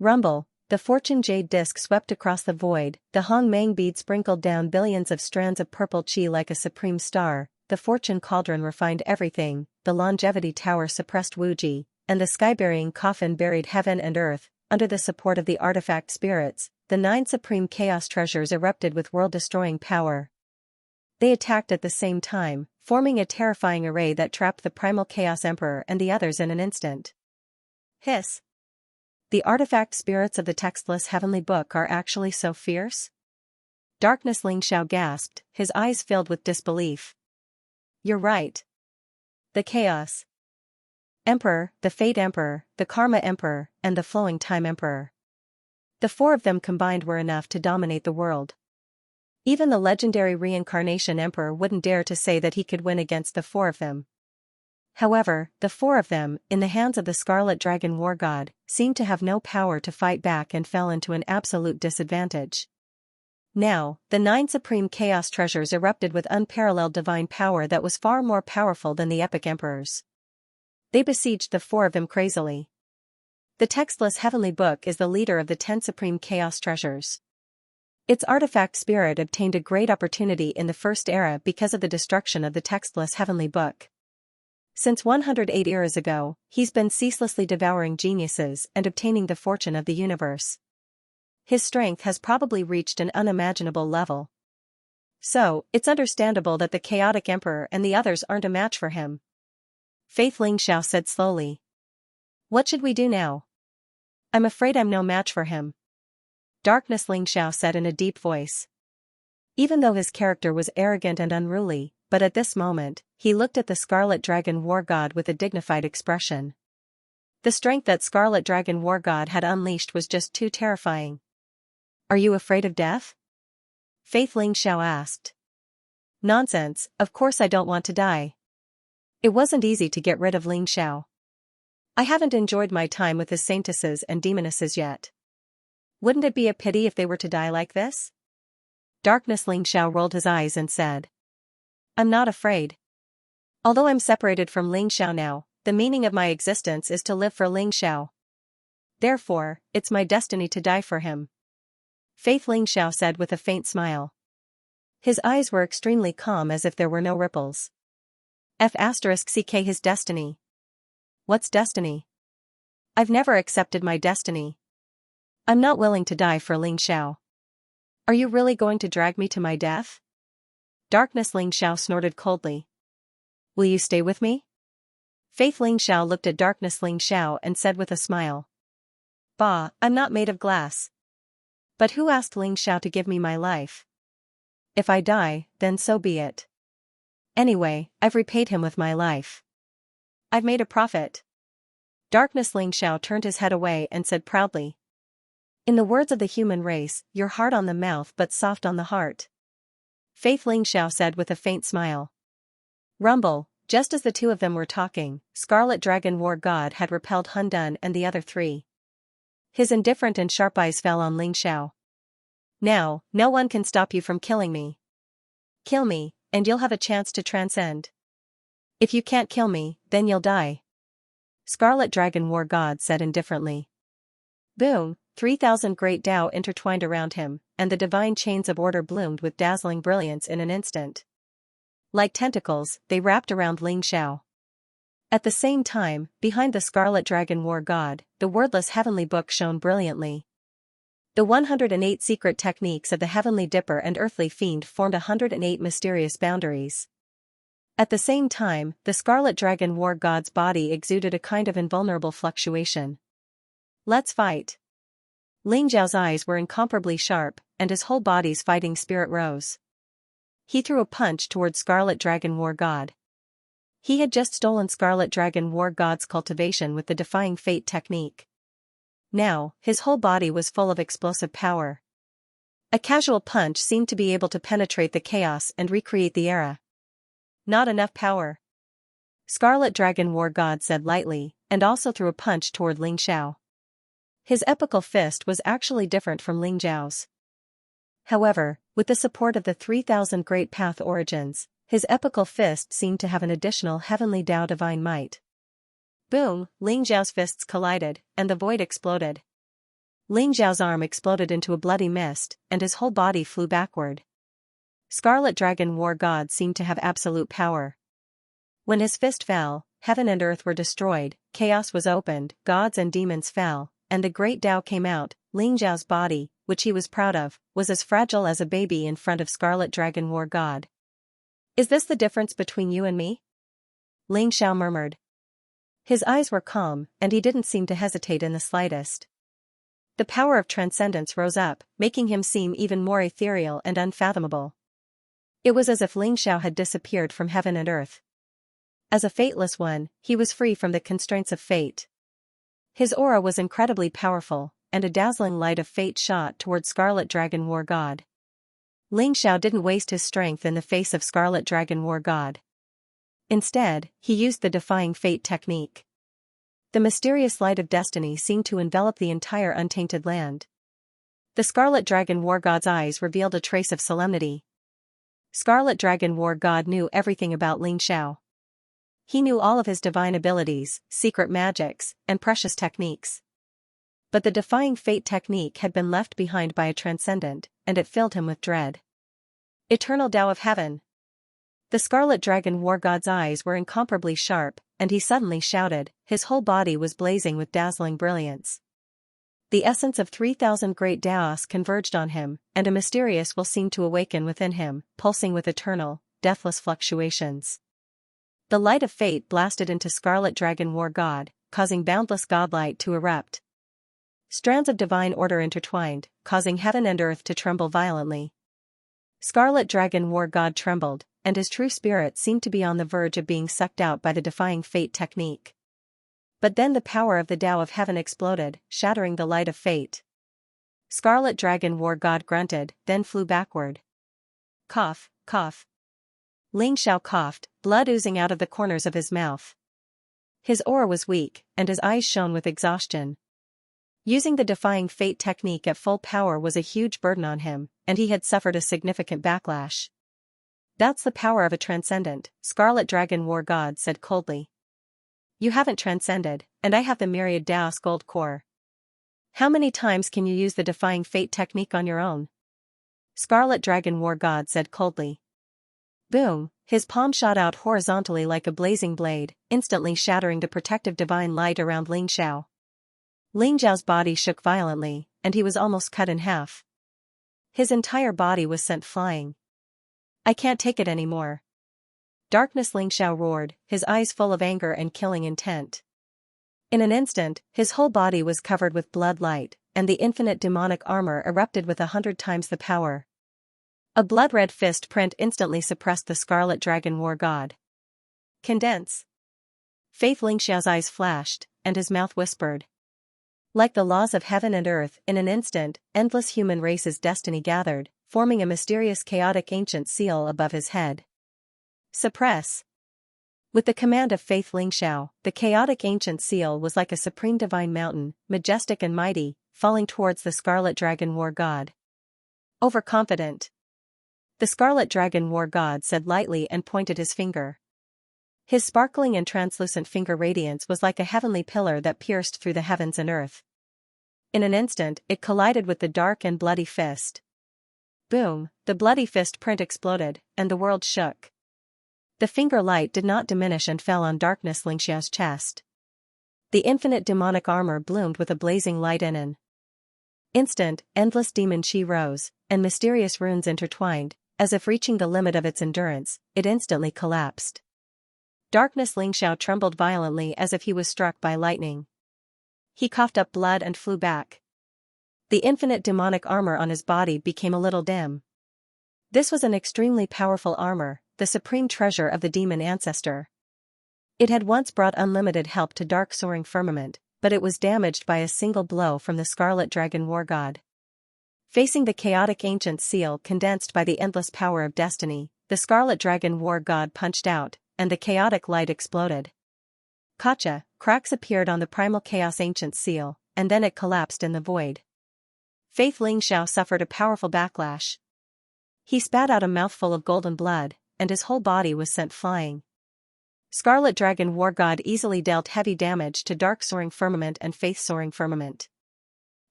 Rumble! The fortune jade disc swept across the void, the Hong Mang bead sprinkled down billions of strands of purple chi like a supreme star, the fortune cauldron refined everything, the longevity tower suppressed Wuji, and the sky-burying coffin buried heaven and earth. Under the support of the artifact spirits, the 9 supreme chaos treasures erupted with world-destroying power. They attacked at the same time, forming a terrifying array that trapped the Primal Chaos Emperor and the others in an instant. Hiss! The artifact spirits of the textless heavenly book are actually so fierce? Darkness Ling Xiao gasped, his eyes filled with disbelief. You're right. The Chaos Emperor, the Fate Emperor, the Karma Emperor, and the Flowing Time Emperor. The 4 of them combined were enough to dominate the world. Even the legendary Reincarnation Emperor wouldn't dare to say that he could win against the 4 of them. However, the 4 of them, in the hands of the Scarlet Dragon War God, seemed to have no power to fight back and fell into an absolute disadvantage. Now, the 9 supreme chaos treasures erupted with unparalleled divine power that was far more powerful than the epic emperors. They besieged the 4 of them crazily. The textless heavenly book is the leader of the 10 supreme chaos treasures. Its artifact spirit obtained a great opportunity in the First Era because of the destruction of the textless heavenly book. Since 108 eras ago, he's been ceaselessly devouring geniuses and obtaining the fortune of the universe. His strength has probably reached an unimaginable level. So, it's understandable that the chaotic emperor and the others aren't a match for him. Faith Lingxiao said slowly. What should we do now? I'm afraid I'm no match for him. Darkness Lingxiao said in a deep voice. Even though his character was arrogant and unruly, but at this moment, he looked at the Scarlet Dragon War God with a dignified expression. The strength that Scarlet Dragon War God had unleashed was just too terrifying. Are you afraid of death? Faith Lingxiao asked. Nonsense, of course I don't want to die. It wasn't easy to get rid of Lingxiao. I haven't enjoyed my time with his saintesses and demonesses yet. Wouldn't it be a pity if they were to die like this? Darkness Lingxiao rolled his eyes and said. I'm not afraid. Although I'm separated from Lingxiao now, the meaning of my existence is to live for Lingxiao. Therefore, it's my destiny to die for him. Faith Lingxiao said with a faint smile. His eyes were extremely calm as if there were no ripples. *CK his destiny. What's destiny? I've never accepted my destiny. I'm not willing to die for Lingxiao. Are you really going to drag me to my death? Darkness Lingxiao snorted coldly. Will you stay with me? Faith Lingxiao looked at Darkness Lingxiao and said with a smile. Bah, I'm not made of glass. But who asked Lingxiao to give me my life? If I die, then so be it. Anyway, I've repaid him with my life. I've made a profit. Darkness Lingxiao turned his head away and said proudly. In the words of the human race, you're hard on the mouth but soft on the heart. Faith Lingxiao said with a faint smile. Rumble, just as the two of them were talking, Scarlet Dragon War God had repelled Hundun and the other three. His indifferent and sharp eyes fell on Lingxiao. Now, no one can stop you from killing me. Kill me, and you'll have a chance to transcend. If you can't kill me, then you'll die. Scarlet Dragon War God said indifferently. Boom, 3,000 great Tao intertwined around him, and the divine chains of order bloomed with dazzling brilliance in an instant. Like tentacles, they wrapped around Lingxiao. At the same time, behind the Scarlet Dragon War God, the wordless heavenly book shone brilliantly. The 108 secret techniques of the Heavenly Dipper and Earthly Fiend formed 108 mysterious boundaries. At the same time, the Scarlet Dragon War God's body exuded a kind of invulnerable fluctuation. Let's fight. Lingxiao's eyes were incomparably sharp, and his whole body's fighting spirit rose. He threw a punch toward Scarlet Dragon War God. He had just stolen Scarlet Dragon War God's cultivation with the Defying Fate technique. Now, his whole body was full of explosive power. A casual punch seemed to be able to penetrate the chaos and recreate the era. Not enough power. Scarlet Dragon War God said lightly, and also threw a punch toward Lingxiao. His epical fist was actually different from Lingxiao's. However, with the support of the 3,000 Great Path origins, his epical fist seemed to have an additional heavenly Tao divine might. Boom, Lingxiao's fists collided, and the void exploded. Lingxiao's arm exploded into a bloody mist, and his whole body flew backward. Scarlet Dragon War God seemed to have absolute power. When his fist fell, heaven and earth were destroyed, chaos was opened, gods and demons fell, and the great Tao came out. Lingxiao's body, which he was proud of, was as fragile as a baby in front of Scarlet Dragon War God. Is this the difference between you and me? Lingxiao murmured. His eyes were calm, and he didn't seem to hesitate in the slightest. The power of transcendence rose up, making him seem even more ethereal and unfathomable. It was as if Lingxiao had disappeared from heaven and earth. As a fateless one, he was free from the constraints of fate. His aura was incredibly powerful, and a dazzling light of fate shot toward Scarlet Dragon War God. Lingxiao didn't waste his strength in the face of Scarlet Dragon War God. Instead, he used the Defying Fate technique. The mysterious light of destiny seemed to envelop the entire untainted land. The Scarlet Dragon War God's eyes revealed a trace of solemnity. Scarlet Dragon War God knew everything about Lingxiao. He knew all of his divine abilities, secret magics, and precious techniques. But the Defying Fate technique had been left behind by a transcendent, and it filled him with dread. Eternal Tao of Heaven. The Scarlet Dragon War God's eyes were incomparably sharp, and he suddenly shouted. His whole body was blazing with dazzling brilliance. The essence of 3,000 great Daos converged on him, and a mysterious will seemed to awaken within him, pulsing with eternal, deathless fluctuations. The light of fate blasted into Scarlet Dragon War God, causing boundless godlight to erupt. Strands of divine order intertwined, causing heaven and earth to tremble violently. Scarlet Dragon War God trembled, and his true spirit seemed to be on the verge of being sucked out by the defying fate technique. But then the power of the Tao of Heaven exploded, shattering the light of fate. Scarlet Dragon War God grunted, then flew backward. Cough, cough. Ling Xiao coughed, blood oozing out of the corners of his mouth. His aura was weak, and his eyes shone with exhaustion. Using the defying fate technique at full power was a huge burden on him, and he had suffered a significant backlash. That's the power of a transcendent, Scarlet Dragon War God said coldly. You haven't transcended, and I have the Myriad Daos Gold Core. How many times can you use the defying fate technique on your own? Scarlet Dragon War God said coldly. Boom, his palm shot out horizontally like a blazing blade, instantly shattering the protective divine light around Ling Xiao. Ling Xiao's body shook violently, and he was almost cut in half. His entire body was sent flying. I can't take it anymore. Darkness, Ling Xiao roared, his eyes full of anger and killing intent. In an instant, his whole body was covered with blood light, and the infinite demonic armor erupted with 100 times the power. A blood-red fist print instantly suppressed the Scarlet Dragon War God. Condense. Faith, Ling Xiao's eyes flashed, and his mouth whispered. Like the laws of heaven and earth, in an instant, endless human race's destiny gathered, forming a mysterious chaotic ancient seal above his head. Suppress. With the command of Faith Ling Xiao, the chaotic ancient seal was like a supreme divine mountain, majestic and mighty, falling towards the Scarlet Dragon War God. Overconfident. The Scarlet Dragon War God said lightly and pointed his finger. His sparkling and translucent finger radiance was like a heavenly pillar that pierced through the heavens and earth. In an instant, it collided with the dark and bloody fist. Boom, the bloody fist print exploded, and the world shook. The finger light did not diminish and fell on Darkness Ling Xiao's chest. The infinite demonic armor bloomed with a blazing light in an instant, endless demon chi rose, and mysterious runes intertwined, as if reaching the limit of its endurance, it instantly collapsed. Darkness Ling Xiao trembled violently as if he was struck by lightning. He coughed up blood and flew back. The infinite demonic armor on his body became a little dim. This was an extremely powerful armor, the supreme treasure of the demon ancestor. It had once brought unlimited help to Dark Soaring Firmament, but it was damaged by a single blow from the Scarlet Dragon War God. Facing the chaotic ancient seal condensed by the endless power of destiny, the Scarlet Dragon War God punched out, and the chaotic light exploded. Gotcha! Cracks appeared on the primal chaos ancient seal, and then it collapsed in the void. Faith Ling Xiao suffered a powerful backlash. He spat out a mouthful of golden blood, and his whole body was sent flying. Scarlet Dragon War God easily dealt heavy damage to Dark Soaring Firmament and Faith Soaring Firmament.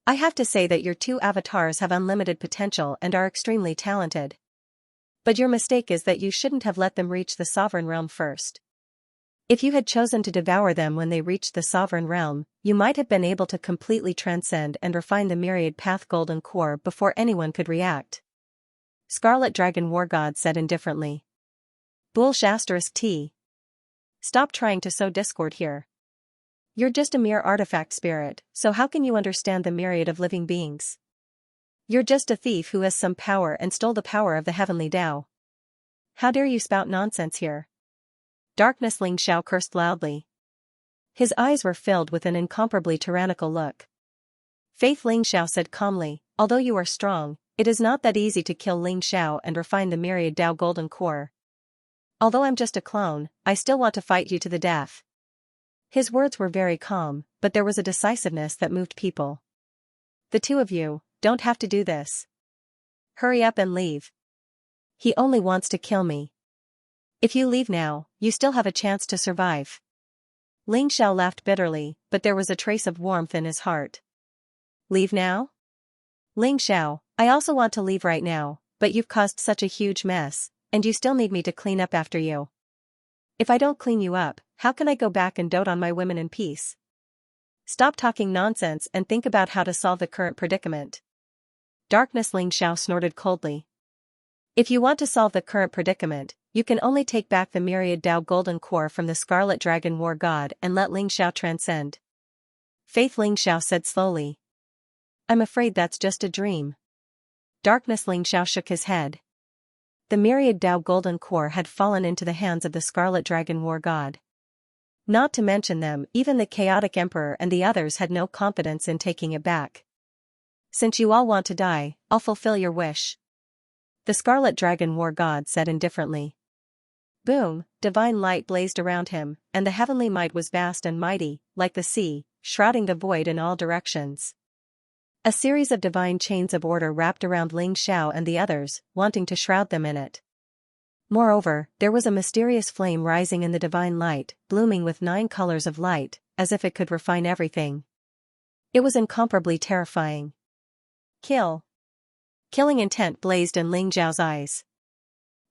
I have to say that your two avatars have unlimited potential and are extremely talented. But your mistake is that you shouldn't have let them reach the Sovereign Realm first. If you had chosen to devour them when they reached the Sovereign Realm, you might have been able to completely transcend and refine the Myriad Path Golden Core before anyone could react. Scarlet Dragon War God said indifferently. Bullsh*T. Stop trying to sow discord here. You're just a mere artifact spirit, so how can you understand the myriad of living beings? You're just a thief who has some power and stole the power of the heavenly Tao. How dare you spout nonsense here? Darkness Ling Xiao cursed loudly. His eyes were filled with an incomparably tyrannical look. Faith Ling Xiao said calmly, although you are strong, it is not that easy to kill Ling Xiao and refine the Myriad Tao Golden Core. Although I'm just a clone, I still want to fight you to the death. His words were very calm, but there was a decisiveness that moved people. The two of you don't have to do this. Hurry up and leave. He only wants to kill me. If you leave now, you still have a chance to survive. Ling Xiao laughed bitterly, but there was a trace of warmth in his heart. Leave now? Ling Xiao, I also want to leave right now, but you've caused such a huge mess, and you still need me to clean up after you. If I don't clean you up, how can I go back and dote on my women in peace? Stop talking nonsense and think about how to solve the current predicament. Darkness Xianxia snorted coldly. If you want to solve the current predicament, you can only take back the Myriad Dao Golden Core from the Scarlet Dragon War God and let Xianxia transcend. Faith Xianxia said slowly. I'm afraid that's just a dream. Darkness Xianxia shook his head. The Myriad Dao Golden Core had fallen into the hands of the Scarlet Dragon War God. Not to mention them, even the Chaotic Emperor and the others had no confidence in taking it back. Since you all want to die, I'll fulfill your wish. The Scarlet Dragon War God said indifferently. Boom, divine light blazed around him, and the heavenly might was vast and mighty, like the sea, shrouding the void in all directions. A series of divine chains of order wrapped around Xianxia and the others, wanting to shroud them in it. Moreover, there was a mysterious flame rising in the divine light, blooming with 9 colors of light, as if it could refine everything. It was incomparably terrifying. Kill. Killing intent blazed in Xiao's eyes.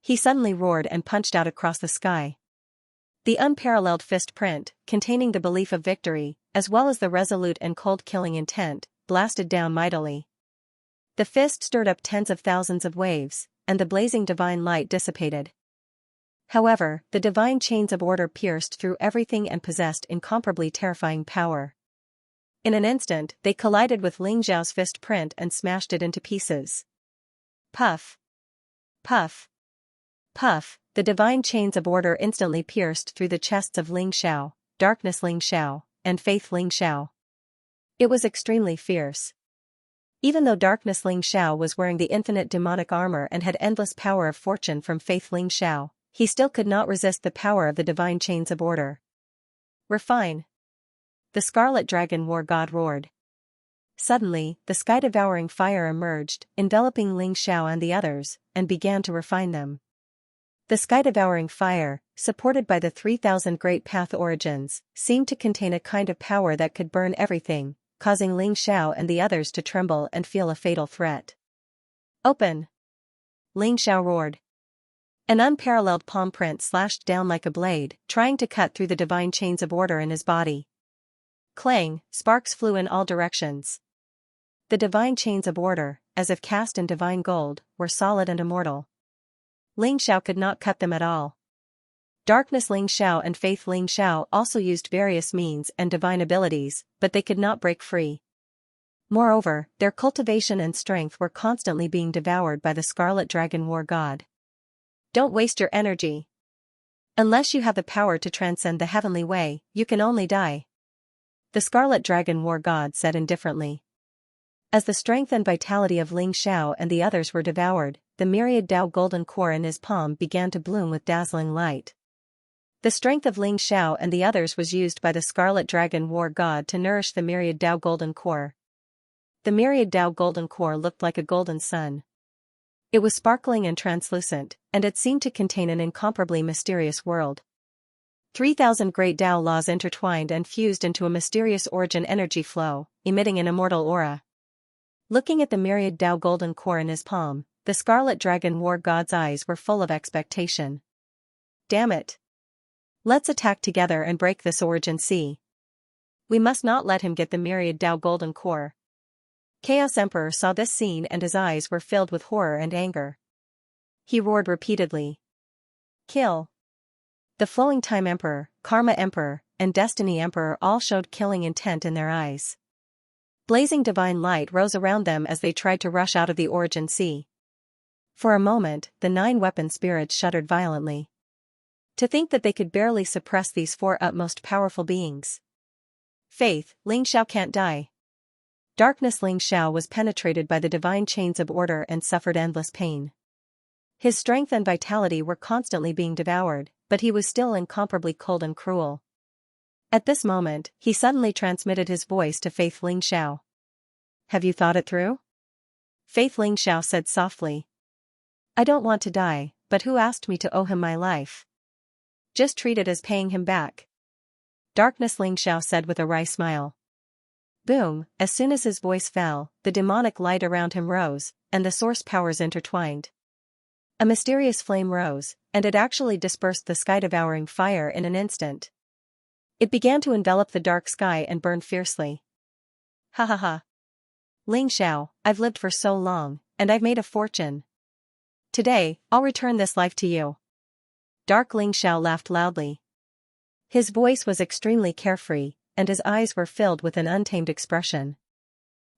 He suddenly roared and punched out across the sky. The unparalleled fist print, containing the belief of victory, as well as the resolute and cold killing intent, blasted down mightily. The fist stirred up tens of thousands of waves, and the blazing divine light dissipated. However, the divine chains of order pierced through everything and possessed incomparably terrifying power. In an instant, they collided with Xiao's fist print and smashed it into pieces. Puff. Puff. Puff, the divine chains of order instantly pierced through the chests of Xiao, Darkness Xiao, and Faith Xiao. It was extremely fierce. Even though Darkness Xiao was wearing the infinite demonic armor and had endless power of fortune from Faith Xiao, he still could not resist the power of the divine chains of order. Refine. The Scarlet Dragon War God roared. Suddenly, the sky-devouring fire emerged, enveloping Xiao and the others, and began to refine them. The sky-devouring fire, supported by the 3,000 Great Path origins, seemed to contain a kind of power that could burn everything, causing Xiao and the others to tremble and feel a fatal threat. Open! Xiao roared. An unparalleled palm print slashed down like a blade, trying to cut through the divine chains of order in his body. Clang, sparks flew in all directions. The divine chains of order, as if cast in divine gold, were solid and immortal. Xiao could not cut them at all. Darkness Xiao and Faith Xiao also used various means and divine abilities, but they could not break free. Moreover, their cultivation and strength were constantly being devoured by the Scarlet Dragon War God. Don't waste your energy. Unless you have the power to transcend the heavenly way, you can only die. The Scarlet Dragon War God said indifferently. As the strength and vitality of Xiao and the others were devoured, the Myriad Dao Golden Core in his palm began to bloom with dazzling light. The strength of Xiao and the others was used by the Scarlet Dragon War God to nourish the Myriad Dao Golden Core. The Myriad Dao Golden Core looked like a golden sun. It was sparkling and translucent, and it seemed to contain an incomparably mysterious world. 3,000 great Dao laws intertwined and fused into a mysterious origin energy flow, emitting an immortal aura. Looking at the Myriad Dao Golden Core in his palm, the Scarlet Dragon War God's eyes were full of expectation. Damn it! Let's attack together and break this origin sea. We must not let him get the Myriad Dao Golden Core. Chaos Emperor saw this scene and his eyes were filled with horror and anger. He roared repeatedly. Kill! The Flowing Time Emperor, Karma Emperor, and Destiny Emperor all showed killing intent in their eyes. Blazing divine light rose around them as they tried to rush out of the origin sea. For a moment, the 9 weapon spirits shuddered violently. To think that they could barely suppress these 4 utmost powerful beings. Faith, Xiao can't die. Darkness Xiao was penetrated by the divine chains of order and suffered endless pain. His strength and vitality were constantly being devoured, but he was still incomparably cold and cruel. At this moment, he suddenly transmitted his voice to Faith Xiao. Have you thought it through? Faith Xiao said softly. I don't want to die, but who asked me to owe him my life? Just treat it as paying him back. Darkness Xiao said with a wry smile. Boom, as soon as his voice fell, the demonic light around him rose, and the source powers intertwined. A mysterious flame rose, and it actually dispersed the sky-devouring fire in an instant. It began to envelop the dark sky and burn fiercely. Ha ha ha. Ling Xiao, I've lived for so long, and I've made a fortune. Today, I'll return this life to you. Dark Ling Xiao laughed loudly. His voice was extremely carefree, and his eyes were filled with an untamed expression.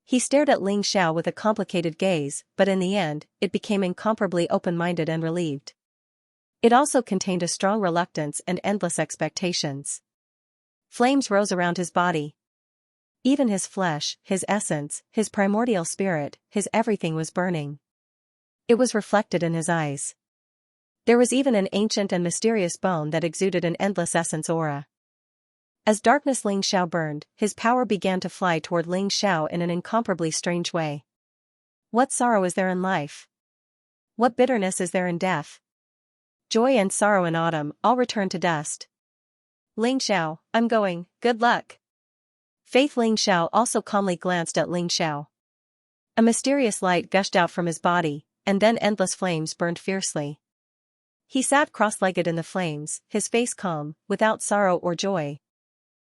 He stared at Ling Xiao with a complicated gaze, but in the end, it became incomparably open-minded and relieved. It also contained a strong reluctance and endless expectations. Flames rose around his body. Even his flesh, his essence, his primordial spirit, his everything was burning. It was reflected in his eyes. There was even an ancient and mysterious bone that exuded an endless essence aura. As darkness Ling Xiao burned, his power began to fly toward Ling Xiao in an incomparably strange way. What sorrow is there in life? What bitterness is there in death? Joy and sorrow in autumn all return to dust. Ling Xiao, I'm going, good luck. Faith Ling Xiao also calmly glanced at Ling Xiao. A mysterious light gushed out from his body, and then endless flames burned fiercely. He sat cross-legged in the flames, his face calm, without sorrow or joy.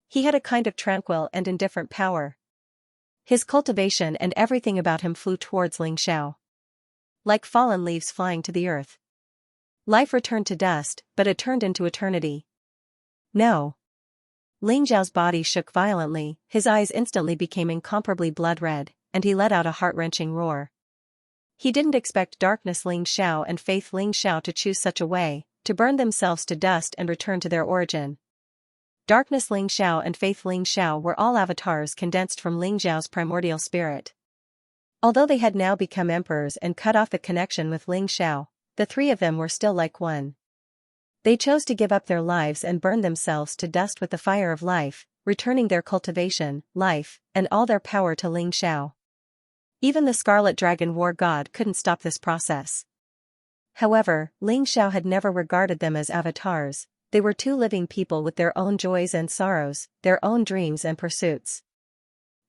He had a kind of tranquil and indifferent power. His cultivation and everything about him flew towards Ling Xiao. Like fallen leaves flying to the earth. Life returned to dust, but it turned into eternity. No. Ling Xiao's body shook violently, his eyes instantly became incomparably blood-red, and he let out a heart-wrenching roar. He didn't expect Darkness Ling Xiao and Faith Ling Xiao to choose such a way, to burn themselves to dust and return to their origin. Darkness Ling Xiao and Faith Ling Xiao were all avatars condensed from Ling Xiao's primordial spirit. Although they had now become emperors and cut off the connection with Ling Xiao, the three of them were still like one. They chose to give up their lives and burn themselves to dust with the fire of life, returning their cultivation, life, and all their power to Ling Xiao. Even the Scarlet Dragon War God couldn't stop this process. However, Ling Xiao had never regarded them as avatars. They were two living people with their own joys and sorrows, their own dreams and pursuits.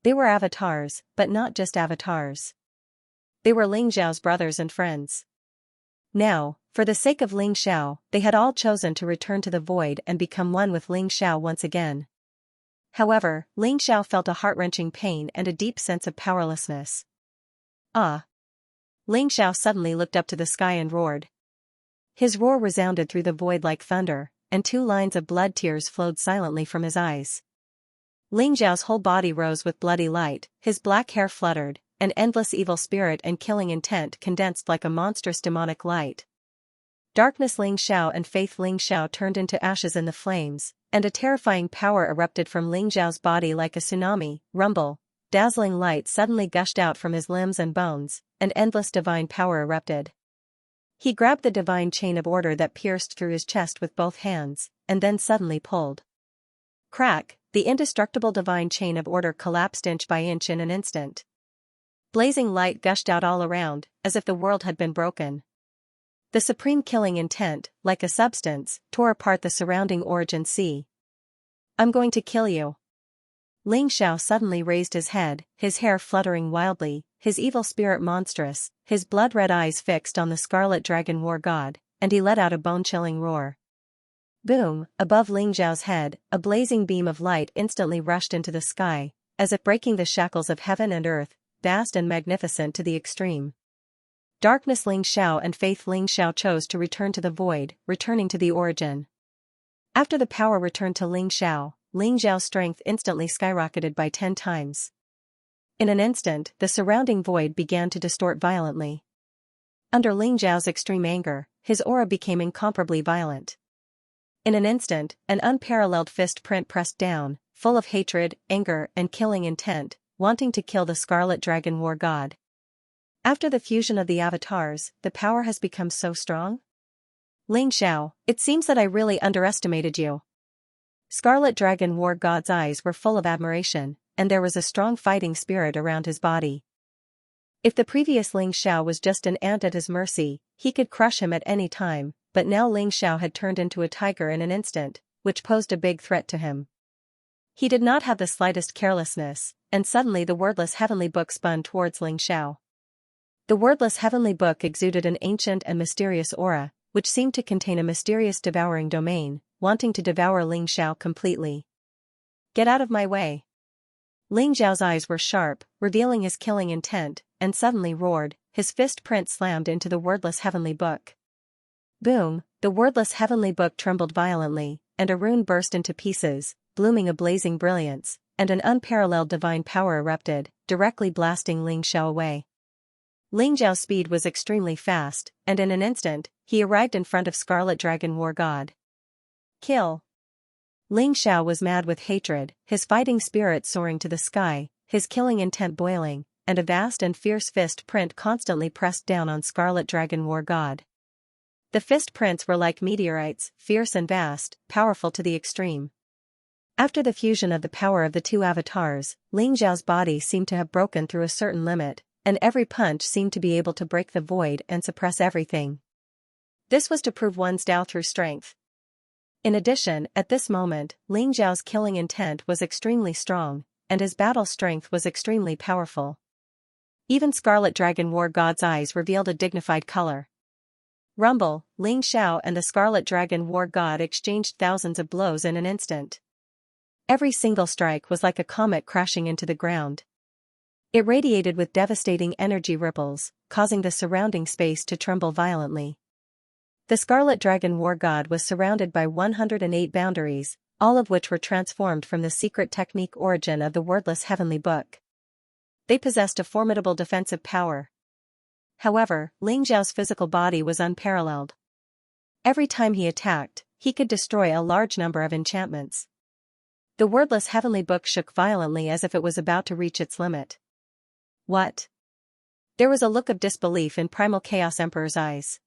They were avatars, but not just avatars. They were Ling Xiao's brothers and friends. Now, for the sake of Ling Xiao, they had all chosen to return to the void and become one with Ling Xiao once again. However, Ling Xiao felt a heart-wrenching pain and a deep sense of powerlessness. Ah! Ling Xiao suddenly looked up to the sky and roared. His roar resounded through the void like thunder, and 2 lines of blood tears flowed silently from his eyes. Ling Xiao's whole body rose with bloody light, his black hair fluttered, an endless evil spirit and killing intent condensed like a monstrous demonic light. Darkness Ling Xiao and Faith Ling Xiao turned into ashes in the flames, and a terrifying power erupted from Ling Xiao's body like a tsunami, rumble. Dazzling light suddenly gushed out from his limbs and bones, and endless divine power erupted. He grabbed the divine chain of order that pierced through his chest with both hands, and then suddenly pulled. Crack, the indestructible divine chain of order collapsed inch by inch in an instant. Blazing light gushed out all around, as if the world had been broken. The supreme killing intent, like a substance, tore apart the surrounding origin sea. I'm going to kill you. Ling Xiao suddenly raised his head, his hair fluttering wildly, his evil spirit monstrous, his blood-red eyes fixed on the Scarlet Dragon War God, and he let out a bone-chilling roar. Boom! Above Ling Xiao's head, a blazing beam of light instantly rushed into the sky, as if breaking the shackles of heaven and earth, vast and magnificent to the extreme. Darkness Ling Xiao and Faith Ling Xiao chose to return to the void, returning to the origin. After the power returned to Ling Xiao, Ling Xiao's strength instantly skyrocketed by 10 times. In an instant, the surrounding void began to distort violently. Under Ling Xiao's extreme anger, his aura became incomparably violent. In an instant, an unparalleled fist print pressed down, full of hatred, anger, and killing intent, wanting to kill the Scarlet Dragon War God. After the fusion of the avatars, the power has become so strong? Ling Xiao, it seems that I really underestimated you. Scarlet Dragon War God's eyes were full of admiration, and there was a strong fighting spirit around his body. If the previous Ling Xiao was just an ant at his mercy, he could crush him at any time, but now Ling Xiao had turned into a tiger in an instant, which posed a big threat to him. He did not have the slightest carelessness, and suddenly the wordless heavenly book spun towards Ling Xiao. The wordless heavenly book exuded an ancient and mysterious aura, which seemed to contain a mysterious devouring domain, wanting to devour Ling Xiao completely. Get out of my way. Ling Xiao's eyes were sharp, revealing his killing intent, and suddenly roared, his fist print slammed into the wordless heavenly book. Boom, the wordless heavenly book trembled violently, and a rune burst into pieces, blooming a blazing brilliance, and an unparalleled divine power erupted, directly blasting Ling Xiao away. Ling Xiao's speed was extremely fast, and in an instant, he arrived in front of Scarlet Dragon War God. Kill! Ling Xiao was mad with hatred, his fighting spirit soaring to the sky, his killing intent boiling, and a vast and fierce fist print constantly pressed down on Scarlet Dragon War God. The fist prints were like meteorites, fierce and vast, powerful to the extreme. After the fusion of the power of the two avatars, Ling Xiao's body seemed to have broken through a certain limit, and every punch seemed to be able to break the void and suppress everything. This was to prove one's Tao through strength. In addition, at this moment, Ling Xiao's killing intent was extremely strong, and his battle strength was extremely powerful. Even Scarlet Dragon War God's eyes revealed a dignified color. Rumble, Ling Xiao and the Scarlet Dragon War God exchanged thousands of blows in an instant. Every single strike was like a comet crashing into the ground. It radiated with devastating energy ripples, causing the surrounding space to tremble violently. The Scarlet Dragon War God was surrounded by 108 boundaries, all of which were transformed from the secret technique origin of the wordless heavenly book. They possessed a formidable defensive power. However, Ling Xiao's physical body was unparalleled. Every time he attacked, he could destroy a large number of enchantments. The wordless heavenly book shook violently as if it was about to reach its limit. What? There was a look of disbelief in Primal Chaos Emperor's eyes.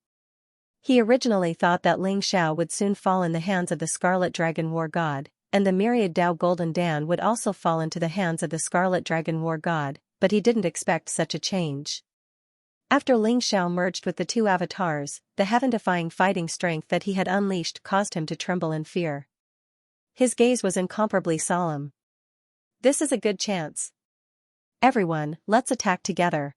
He originally thought that Ling Xiao would soon fall in the hands of the Scarlet Dragon War God, and the Myriad Dao Golden Dan would also fall into the hands of the Scarlet Dragon War God, but he didn't expect such a change. After Ling Xiao merged with the two avatars, the heaven-defying fighting strength that he had unleashed caused him to tremble in fear. His gaze was incomparably solemn. This is a good chance. Everyone, let's attack together.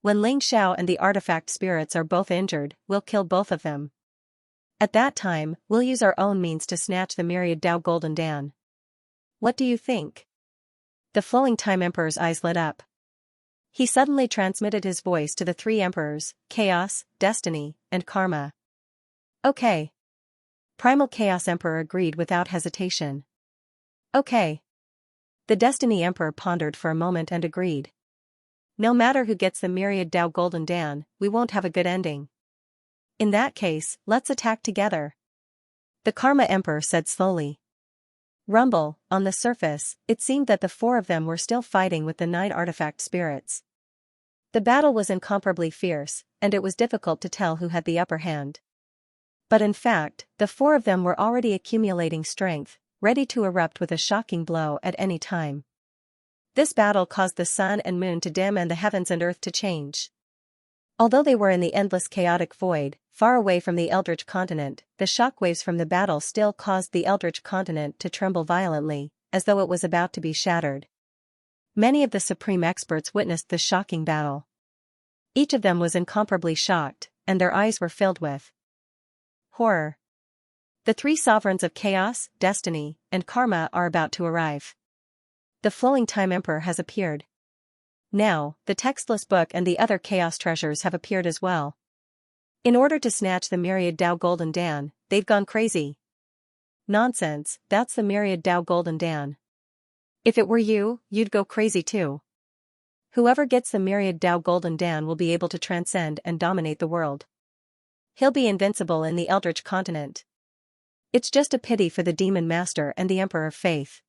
When Ling Xiao and the artifact spirits are both injured, we'll kill both of them. At that time, we'll use our own means to snatch the Myriad Dao Golden Dan. What do you think? The flowing Time Emperor's eyes lit up. He suddenly transmitted his voice to the three emperors, Chaos, Destiny, and Karma. Okay. Primal Chaos Emperor agreed without hesitation. Okay. The Destiny Emperor pondered for a moment and agreed. No matter who gets the Myriad Dao Golden Dan, we won't have a good ending. In that case, let's attack together. The Karma Emperor said slowly. Rumble, on the surface, it seemed that the four of them were still fighting with the 9 artifact spirits. The battle was incomparably fierce, and it was difficult to tell who had the upper hand. But in fact, the 4 of them were already accumulating strength, ready to erupt with a shocking blow at any time. This battle caused the sun and moon to dim and the heavens and earth to change. Although they were in the endless chaotic void, far away from the Eldritch continent, the shockwaves from the battle still caused the Eldritch continent to tremble violently, as though it was about to be shattered. Many of the supreme experts witnessed this shocking battle. Each of them was incomparably shocked, and their eyes were filled with horror. The 3 sovereigns of Chaos, Destiny, and Karma are about to arrive. The flowing Time Emperor has appeared. Now, the textless book and the other chaos treasures have appeared as well. In order to snatch the Myriad Dao Golden Dan, they've gone crazy. Nonsense, that's the Myriad Dao Golden Dan. If it were you, you'd go crazy too. Whoever gets the Myriad Dao Golden Dan will be able to transcend and dominate the world. He'll be invincible in the Eldritch continent. It's just a pity for the Demon Master and the Emperor of Faith.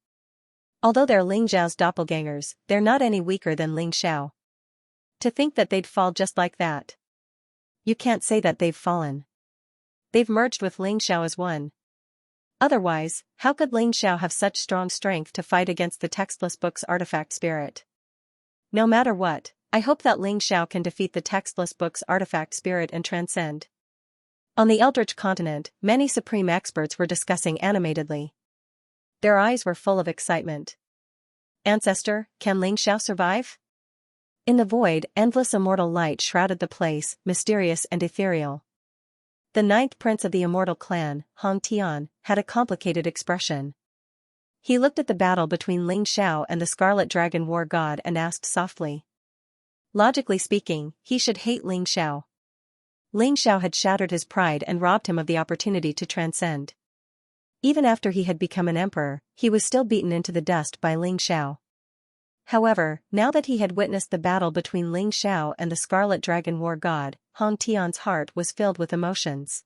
Although they're Ling Xiao's doppelgangers, they're not any weaker than Ling Xiao. To think that they'd fall just like that. You can't say that they've fallen. They've merged with Ling Xiao as one. Otherwise, how could Ling Xiao have such strong strength to fight against the textless book's artifact spirit? No matter what, I hope that Ling Xiao can defeat the textless book's artifact spirit and transcend. On the Eldritch continent, many supreme experts were discussing animatedly. Their eyes were full of excitement. Ancestor, can Ling Xiao survive? In the void, endless immortal light shrouded the place, mysterious and ethereal. The 9th prince of the immortal clan, Hong Tian, had a complicated expression. He looked at the battle between Ling Xiao and the Scarlet Dragon War God and asked softly. Logically speaking, he should hate Ling Xiao. Ling Xiao had shattered his pride and robbed him of the opportunity to transcend. Even after he had become an emperor, he was still beaten into the dust by Ling Xiao. However, now that he had witnessed the battle between Ling Xiao and the Scarlet Dragon War God, Hong Tian's heart was filled with emotions.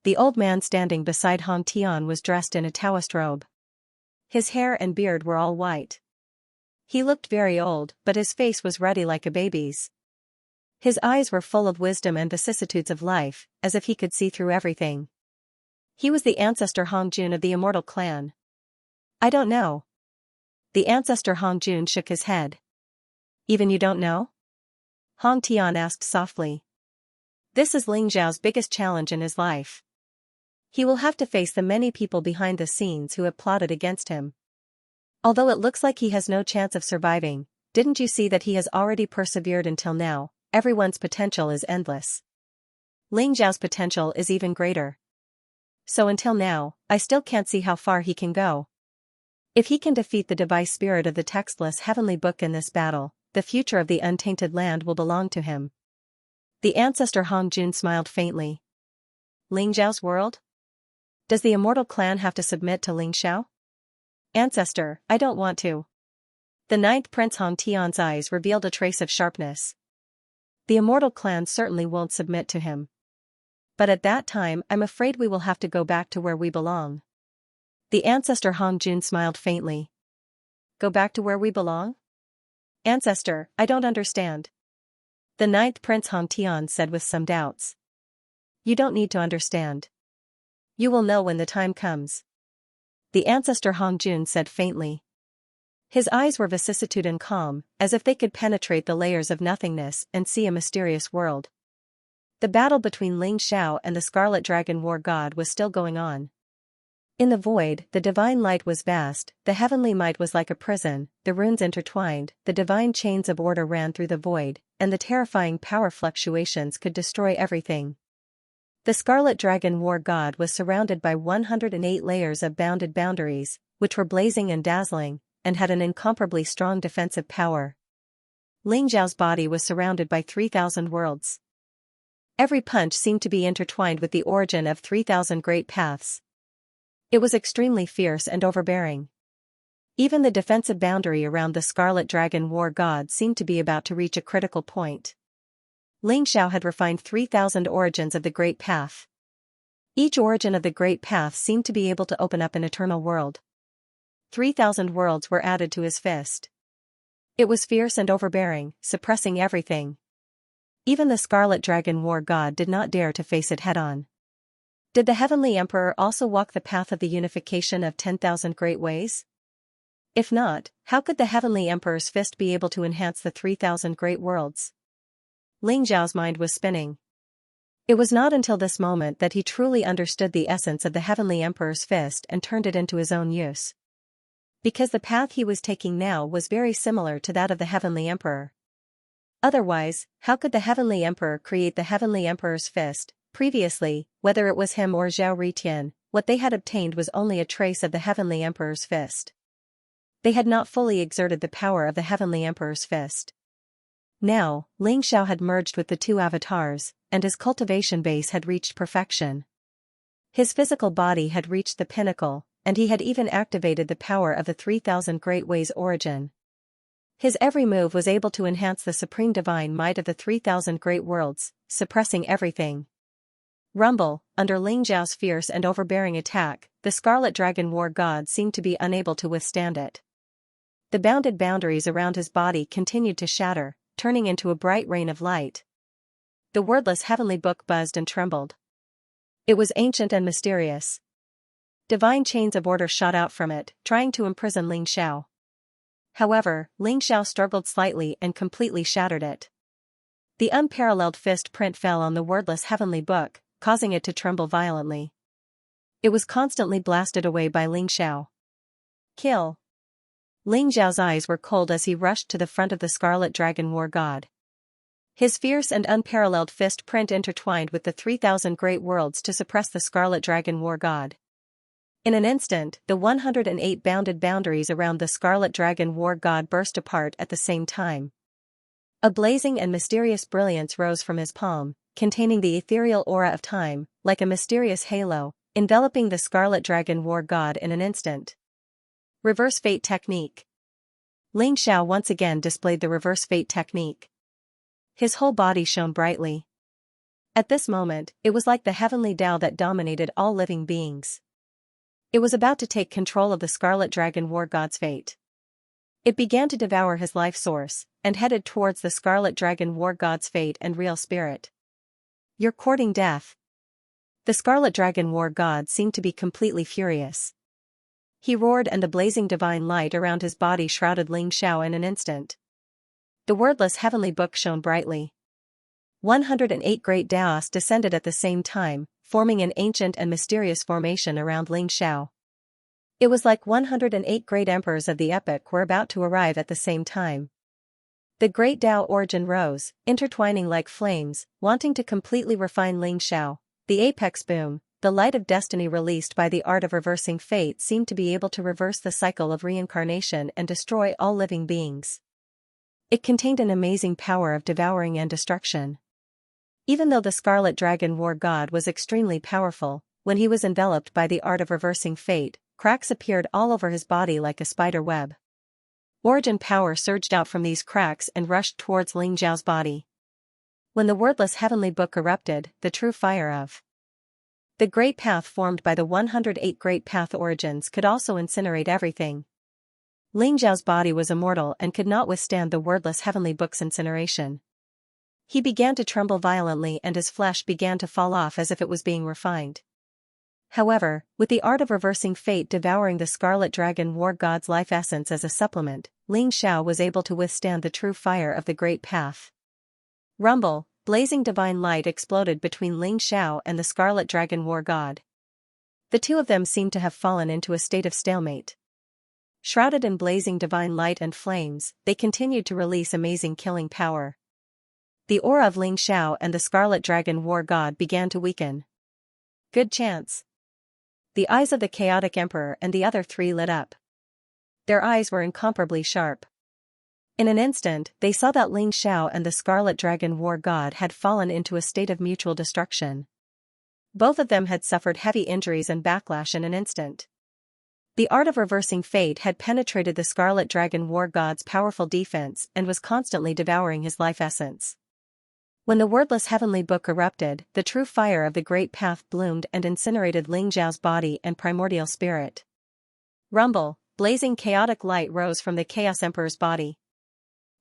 The old man standing beside Hong Tian was dressed in a Taoist robe. His hair and beard were all white. He looked very old, but his face was ruddy like a baby's. His eyes were full of wisdom and vicissitudes of life, as if he could see through everything. He was the ancestor Hong Jun of the Immortal Clan. I don't know. The ancestor Hong Jun shook his head. Even you don't know? Hong Tian asked softly. This is Ling Xiao's biggest challenge in his life. He will have to face the many people behind the scenes who have plotted against him. Although it looks like he has no chance of surviving, didn't you see that he has already persevered until now? Everyone's potential is endless. Ling Xiao's potential is even greater. So until now, I still can't see how far he can go. If he can defeat the device spirit of the textless heavenly book in this battle, the future of the untainted land will belong to him. The ancestor Hong Jun smiled faintly. Ling Xiao's world? Does the Immortal Clan have to submit to Ling Xiao? Ancestor, I don't want to. The ninth Prince Hong Tian's eyes revealed a trace of sharpness. The Immortal Clan certainly won't submit to him. But at that time I'm afraid we will have to go back to where we belong. The ancestor Hong Jun smiled faintly. Go back to where we belong? Ancestor, I don't understand. The ninth Prince Hong Tian said with some doubts. You don't need to understand. You will know when the time comes. The ancestor Hong Jun said faintly. His eyes were vicissitude and calm, as if they could penetrate the layers of nothingness and see a mysterious world. The battle between Ling Xiao and the Scarlet Dragon War God was still going on. In the void, the divine light was vast, the heavenly might was like a prison, the runes intertwined, the divine chains of order ran through the void, and the terrifying power fluctuations could destroy everything. The Scarlet Dragon War God was surrounded by 108 layers of bounded boundaries, which were blazing and dazzling, and had an incomparably strong defensive power. Ling Xiao's body was surrounded by 3,000 worlds. Every punch seemed to be intertwined with the origin of 3,000 great paths. It was extremely fierce and overbearing. Even the defensive boundary around the Scarlet Dragon War God seemed to be about to reach a critical point. Ling Xiao had refined 3,000 origins of the Great Path. Each origin of the Great Path seemed to be able to open up an eternal world. 3,000 worlds were added to his fist. It was fierce and overbearing, suppressing everything. Even the Scarlet Dragon War God did not dare to face it head-on. Did the Heavenly Emperor also walk the path of the unification of 10,000 great ways? If not, how could the Heavenly Emperor's fist be able to enhance the 3,000 great worlds? Ling Xiao's mind was spinning. It was not until this moment that he truly understood the essence of the Heavenly Emperor's fist and turned it into his own use. Because the path he was taking now was very similar to that of the Heavenly Emperor. Otherwise, how could the Heavenly Emperor create the Heavenly Emperor's fist? Previously, whether it was him or Zhao Ritian, what they had obtained was only a trace of the Heavenly Emperor's fist. They had not fully exerted the power of the Heavenly Emperor's fist. Now, Ling Xiao had merged with the two avatars, and his cultivation base had reached perfection. His physical body had reached the pinnacle, and he had even activated the power of the 3,000 Great Ways origin. His every move was able to enhance the supreme divine might of the 3,000 great worlds, suppressing everything. Rumble, under Ling Xiao's fierce and overbearing attack, the Scarlet Dragon War God seemed to be unable to withstand it. The bounded boundaries around his body continued to shatter, turning into a bright rain of light. The wordless heavenly book buzzed and trembled. It was ancient and mysterious. Divine chains of order shot out from it, trying to imprison Ling Xiao. However, Ling Xiao struggled slightly and completely shattered it. The unparalleled fist print fell on the wordless heavenly book, causing it to tremble violently. It was constantly blasted away by Ling Xiao. Kill! Ling Xiao's eyes were cold as he rushed to the front of the Scarlet Dragon War God. His fierce and unparalleled fist print intertwined with the 3,000 great worlds to suppress the Scarlet Dragon War God. In an instant, the 108 bounded boundaries around the Scarlet Dragon War God burst apart at the same time. A blazing and mysterious brilliance rose from his palm, containing the ethereal aura of time, like a mysterious halo, enveloping the Scarlet Dragon War God in an instant. Reverse Fate Technique. Ling Xiao once again displayed the Reverse Fate Technique. His whole body shone brightly. At this moment, it was like the heavenly Tao that dominated all living beings. It was about to take control of the Scarlet Dragon War God's fate. It began to devour his life source, and headed towards the Scarlet Dragon War God's fate and real spirit. You're courting death. The Scarlet Dragon War God seemed to be completely furious. He roared, and the blazing divine light around his body shrouded Ling Xiao in an instant. The wordless heavenly book shone brightly. 108 great Daos descended at the same time, forming an ancient and mysterious formation around Ling Xiao. It was like 108 great emperors of the epoch were about to arrive at the same time. The great Tao origin rose, intertwining like flames, wanting to completely refine Ling Xiao. The apex boom, the light of destiny released by the art of reversing fate, seemed to be able to reverse the cycle of reincarnation and destroy all living beings. It contained an amazing power of devouring and destruction. Even though the Scarlet Dragon War God was extremely powerful, when he was enveloped by the art of reversing fate, cracks appeared all over his body like a spider web. Origin power surged out from these cracks and rushed towards Ling Xiao's body. When the wordless heavenly book erupted, the true fire of the great path formed by the 108 great path origins could also incinerate everything. Ling Xiao's body was immortal and could not withstand the wordless heavenly book's incineration. He began to tremble violently, and his flesh began to fall off as if it was being refined. However, with the art of reversing fate devouring the Scarlet Dragon War God's life essence as a supplement, Ling Xiao was able to withstand the true fire of the great path. Rumble, blazing divine light exploded between Ling Xiao and the Scarlet Dragon War God. The two of them seemed to have fallen into a state of stalemate. Shrouded in blazing divine light and flames, they continued to release amazing killing power. The aura of Ling Xiao and the Scarlet Dragon War God began to weaken. Good chance. The eyes of the Chaotic Emperor and the other three lit up. Their eyes were incomparably sharp. In an instant, they saw that Ling Xiao and the Scarlet Dragon War God had fallen into a state of mutual destruction. Both of them had suffered heavy injuries and backlash in an instant. The art of reversing fate had penetrated the Scarlet Dragon War God's powerful defense and was constantly devouring his life essence. When the wordless heavenly book erupted, the true fire of the great path bloomed and incinerated Ling Xiao's body and primordial spirit. Rumble, blazing chaotic light rose from the Chaos Emperor's body.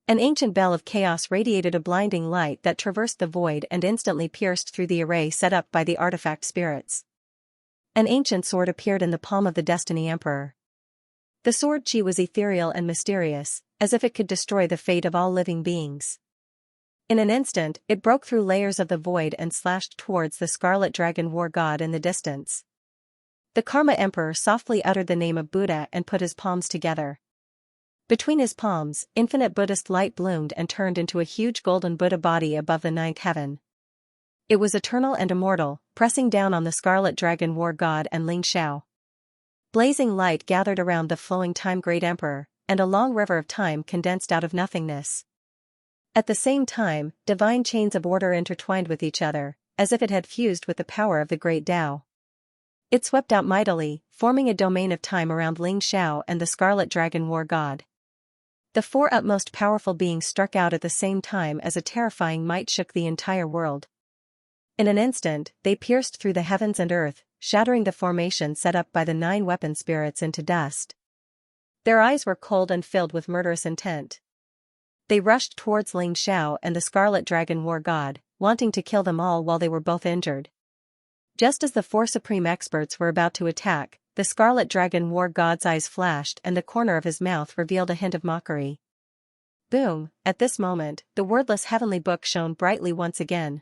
An ancient bell of chaos radiated a blinding light that traversed the void and instantly pierced through the array set up by the artifact spirits. An ancient sword appeared in the palm of the Destiny Emperor. The sword chi was ethereal and mysterious, as if it could destroy the fate of all living beings. In an instant, it broke through layers of the void and slashed towards the Scarlet Dragon War God in the distance. The Karma Emperor softly uttered the name of Buddha and put his palms together. Between his palms, infinite Buddhist light bloomed and turned into a huge golden Buddha body above the ninth heaven. It was eternal and immortal, pressing down on the Scarlet Dragon War God and Ling Xiao. Blazing light gathered around the flowing time great emperor, and a long river of time condensed out of nothingness. At the same time, divine chains of order intertwined with each other, as if it had fused with the power of the great Tao. It swept out mightily, forming a domain of time around Ling Xiao and the Scarlet Dragon War God. The four utmost powerful beings struck out at the same time as a terrifying might shook the entire world. In an instant, they pierced through the heavens and earth, shattering the formation set up by the 9 weapon spirits into dust. Their eyes were cold and filled with murderous intent. They rushed towards Ling Xiao and the Scarlet Dragon War God, wanting to kill them all while they were both injured. Just as the 4 supreme experts were about to attack, the Scarlet Dragon War God's eyes flashed and the corner of his mouth revealed a hint of mockery. Boom! At this moment, the wordless heavenly book shone brightly once again.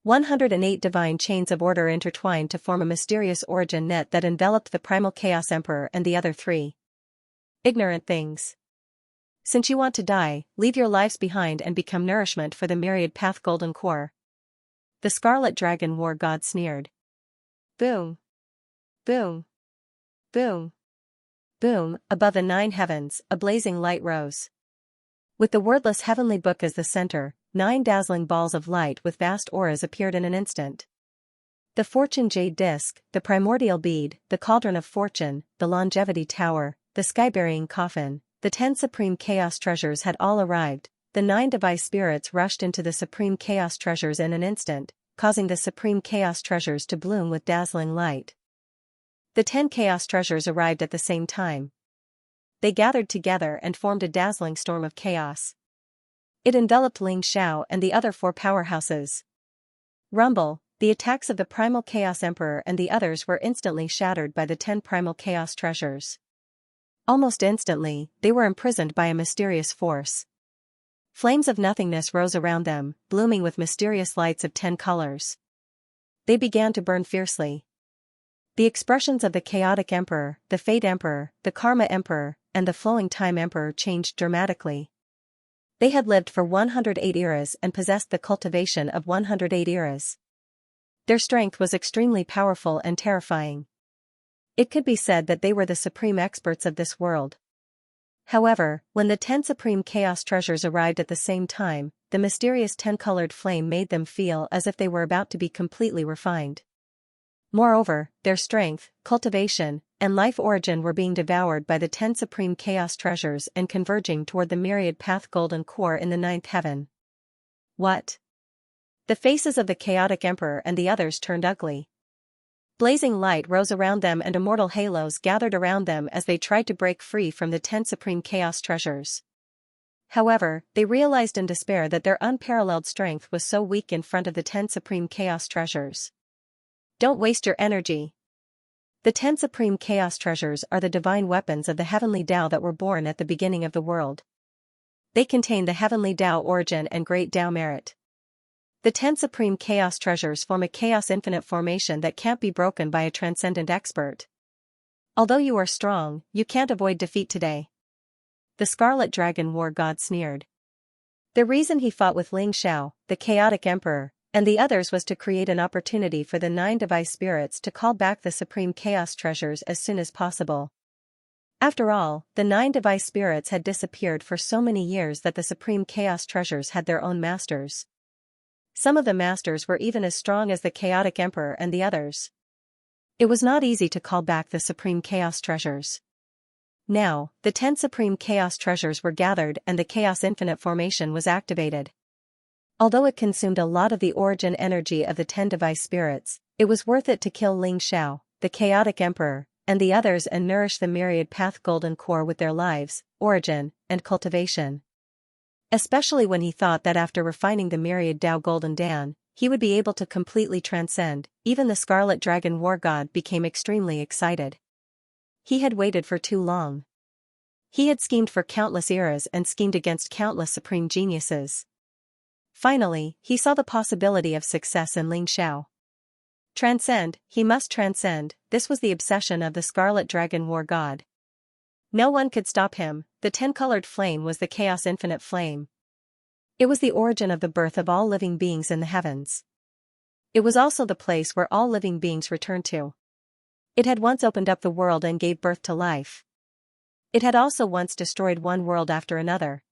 108 divine chains of order intertwined to form a mysterious origin net that enveloped the primal Chaos Emperor and the other 3. Ignorant things. Since you want to die, leave your lives behind and become nourishment for the Myriad Path Golden Core. The Scarlet Dragon War God sneered. Boom! Boom! Boom! Boom! Above the 9 heavens, a blazing light rose. With the wordless heavenly book as the center, 9 dazzling balls of light with vast auras appeared in an instant. The fortune jade disc, the primordial bead, the cauldron of fortune, the longevity tower, the sky-burying coffin, the 10 supreme chaos treasures had all arrived. The 9 device spirits rushed into the supreme chaos treasures in an instant, causing the supreme chaos treasures to bloom with dazzling light. The 10 chaos treasures arrived at the same time. They gathered together and formed a dazzling storm of chaos. It enveloped Xianxia and the other 4 powerhouses. Rumble, the attacks of the primal chaos emperor and the others were instantly shattered by the 10 primal chaos treasures. Almost instantly, they were imprisoned by a mysterious force. Flames of nothingness rose around them, blooming with mysterious lights of 10 colors. They began to burn fiercely. The expressions of the chaotic emperor, the fate emperor, the karma emperor, and the flowing time emperor changed dramatically. They had lived for 108 eras and possessed the cultivation of 108 eras. Their strength was extremely powerful and terrifying. It could be said that they were the supreme experts of this world. However, when the 10 supreme chaos treasures arrived at the same time, the mysterious 10-colored flame made them feel as if they were about to be completely refined. Moreover, their strength, cultivation, and life origin were being devoured by the 10 supreme chaos treasures and converging toward the myriad path golden core in the 9th heaven. What? The faces of the chaotic emperor and the others turned ugly. Blazing light rose around them and immortal halos gathered around them as they tried to break free from the 10 supreme chaos treasures. However, they realized in despair that their unparalleled strength was so weak in front of the 10 supreme chaos treasures. Don't waste your energy. The 10 supreme chaos treasures are the divine weapons of the heavenly Tao that were born at the beginning of the world. They contain the heavenly Tao origin and great Tao merit. The 10 supreme chaos treasures form a chaos infinite formation that can't be broken by a transcendent expert. Although you are strong, you can't avoid defeat today. The Scarlet Dragon War God sneered. The reason he fought with Xianxia, the chaotic emperor, and the others was to create an opportunity for the 9 device spirits to call back the supreme chaos treasures as soon as possible. After all, the 9 device spirits had disappeared for so many years that the supreme chaos treasures had their own masters. Some of the masters were even as strong as the chaotic emperor and the others. It was not easy to call back the supreme chaos treasures. Now, the 10 supreme chaos treasures were gathered and the chaos infinite formation was activated. Although it consumed a lot of the origin energy of the 10 device spirits, it was worth it to kill Xianxia, the chaotic emperor, and the others and nourish the myriad path golden core with their lives, origin, and cultivation. Especially when he thought that after refining the myriad Tao golden Dan, he would be able to completely transcend. Even the Scarlet Dragon War God became extremely excited. He had waited for too long. He had schemed for countless eras and schemed against countless supreme geniuses. Finally, he saw the possibility of success in Xianxia. Transcend, he must transcend, this was the obsession of the Scarlet Dragon War God. No one could stop him. The 10-colored flame was the chaos infinite flame. It was the origin of the birth of all living beings in the heavens. It was also the place where all living beings returned to. It had once opened up the world and gave birth to life. It had also once destroyed one world after another.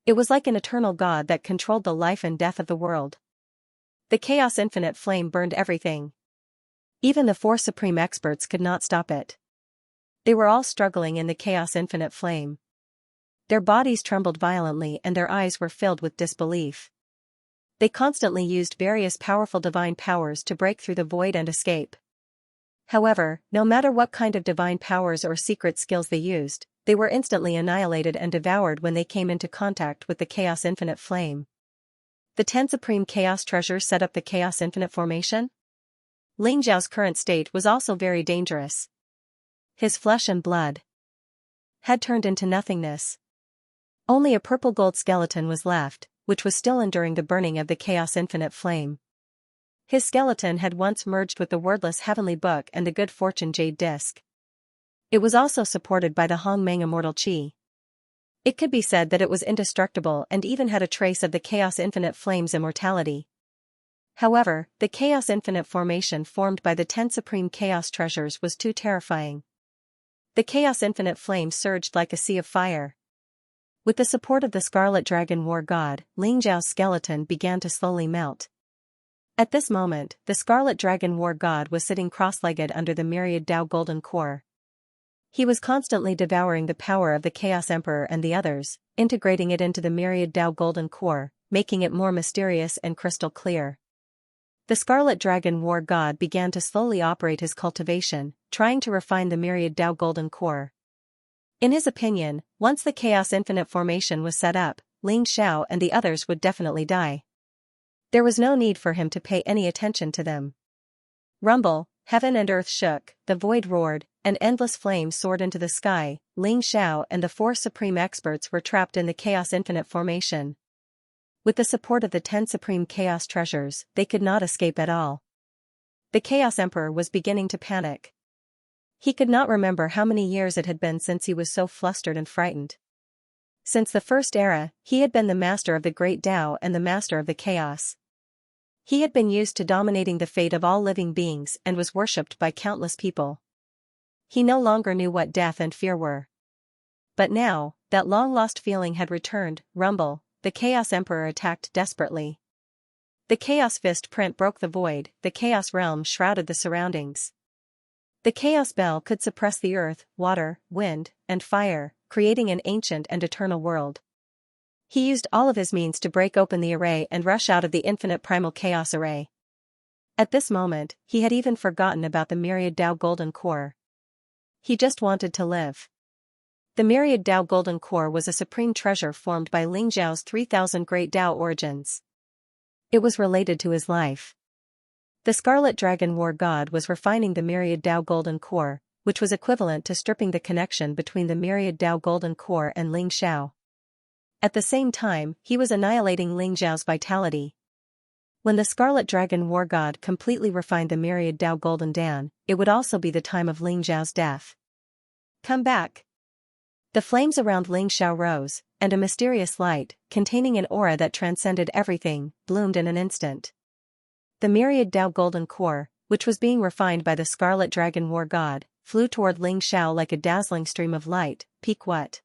It was like an eternal God that controlled the life and death of the world. The chaos infinite flame burned everything. Even the 4 supreme experts could not stop it. They were all struggling in the chaos infinite flame. Their bodies trembled violently and their eyes were filled with disbelief. They constantly used various powerful divine powers to break through the void and escape. However, no matter what kind of divine powers or secret skills they used, they were instantly annihilated and devoured when they came into contact with the chaos infinite flame. The 10 supreme chaos treasures set up the chaos infinite formation? Xiao's current state was also very dangerous. His flesh and blood had turned into nothingness. Only a purple gold skeleton was left, which was still enduring the burning of the chaos infinite flame. His skeleton had once merged with the wordless heavenly book and the good fortune jade disc. It was also supported by the Hongmeng immortal qi. It could be said that it was indestructible and even had a trace of the chaos infinite flame's immortality. However, the chaos infinite formation formed by the 10 supreme chaos treasures was too terrifying. The Chaos Infinite flame surged like a sea of fire. With the support of the Scarlet Dragon War God, Ling Zhao's skeleton began to slowly melt. At this moment, the Scarlet Dragon War God was sitting cross-legged under the Myriad Tao Golden Core. He was constantly devouring the power of the Chaos Emperor and the others, integrating it into the Myriad Tao Golden Core, making it more mysterious and crystal clear. The Scarlet Dragon War God began to slowly operate his cultivation, trying to refine the Myriad Tao Golden Core. In his opinion, once the Chaos Infinite formation was set up, Ling Xiao and the others would definitely die. There was no need for him to pay any attention to them. Rumble, heaven and earth shook, the void roared, and endless flames soared into the sky. Ling Xiao and the 4 supreme experts were trapped in the Chaos Infinite formation. With the support of the 10 supreme chaos treasures, they could not escape at all. The Chaos Emperor was beginning to panic. He could not remember how many years it had been since he was so flustered and frightened. Since the first era, he had been the master of the Great Tao and the master of the chaos. He had been used to dominating the fate of all living beings and was worshipped by countless people. He no longer knew what death and fear were. But now, that long-lost feeling had returned. Rumble, the Chaos Emperor attacked desperately. The Chaos Fist print broke the void, the Chaos Realm shrouded the surroundings. The Chaos Bell could suppress the earth, water, wind, and fire, creating an ancient and eternal world. He used all of his means to break open the array and rush out of the infinite primal chaos array. At this moment, he had even forgotten about the Myriad Tao Golden Core. He just wanted to live. The Myriad Tao Golden Core was a supreme treasure formed by Ling Zhao's 3,000 Great Tao origins. It was related to his life. The Scarlet Dragon War God was refining the Myriad Tao Golden Core, which was equivalent to stripping the connection between the Myriad Tao Golden Core and Ling Xiao. At the same time, he was annihilating Ling Zhao's vitality. When the Scarlet Dragon War God completely refined the Myriad Tao Golden Dan, it would also be the time of Ling Zhao's death. Come back. The flames around Ling Xiao rose, and a mysterious light, containing an aura that transcended everything, bloomed in an instant. The Myriad Tao Golden Core, which was being refined by the Scarlet Dragon War God, flew toward Ling Xiao like a dazzling stream of light. Peek what?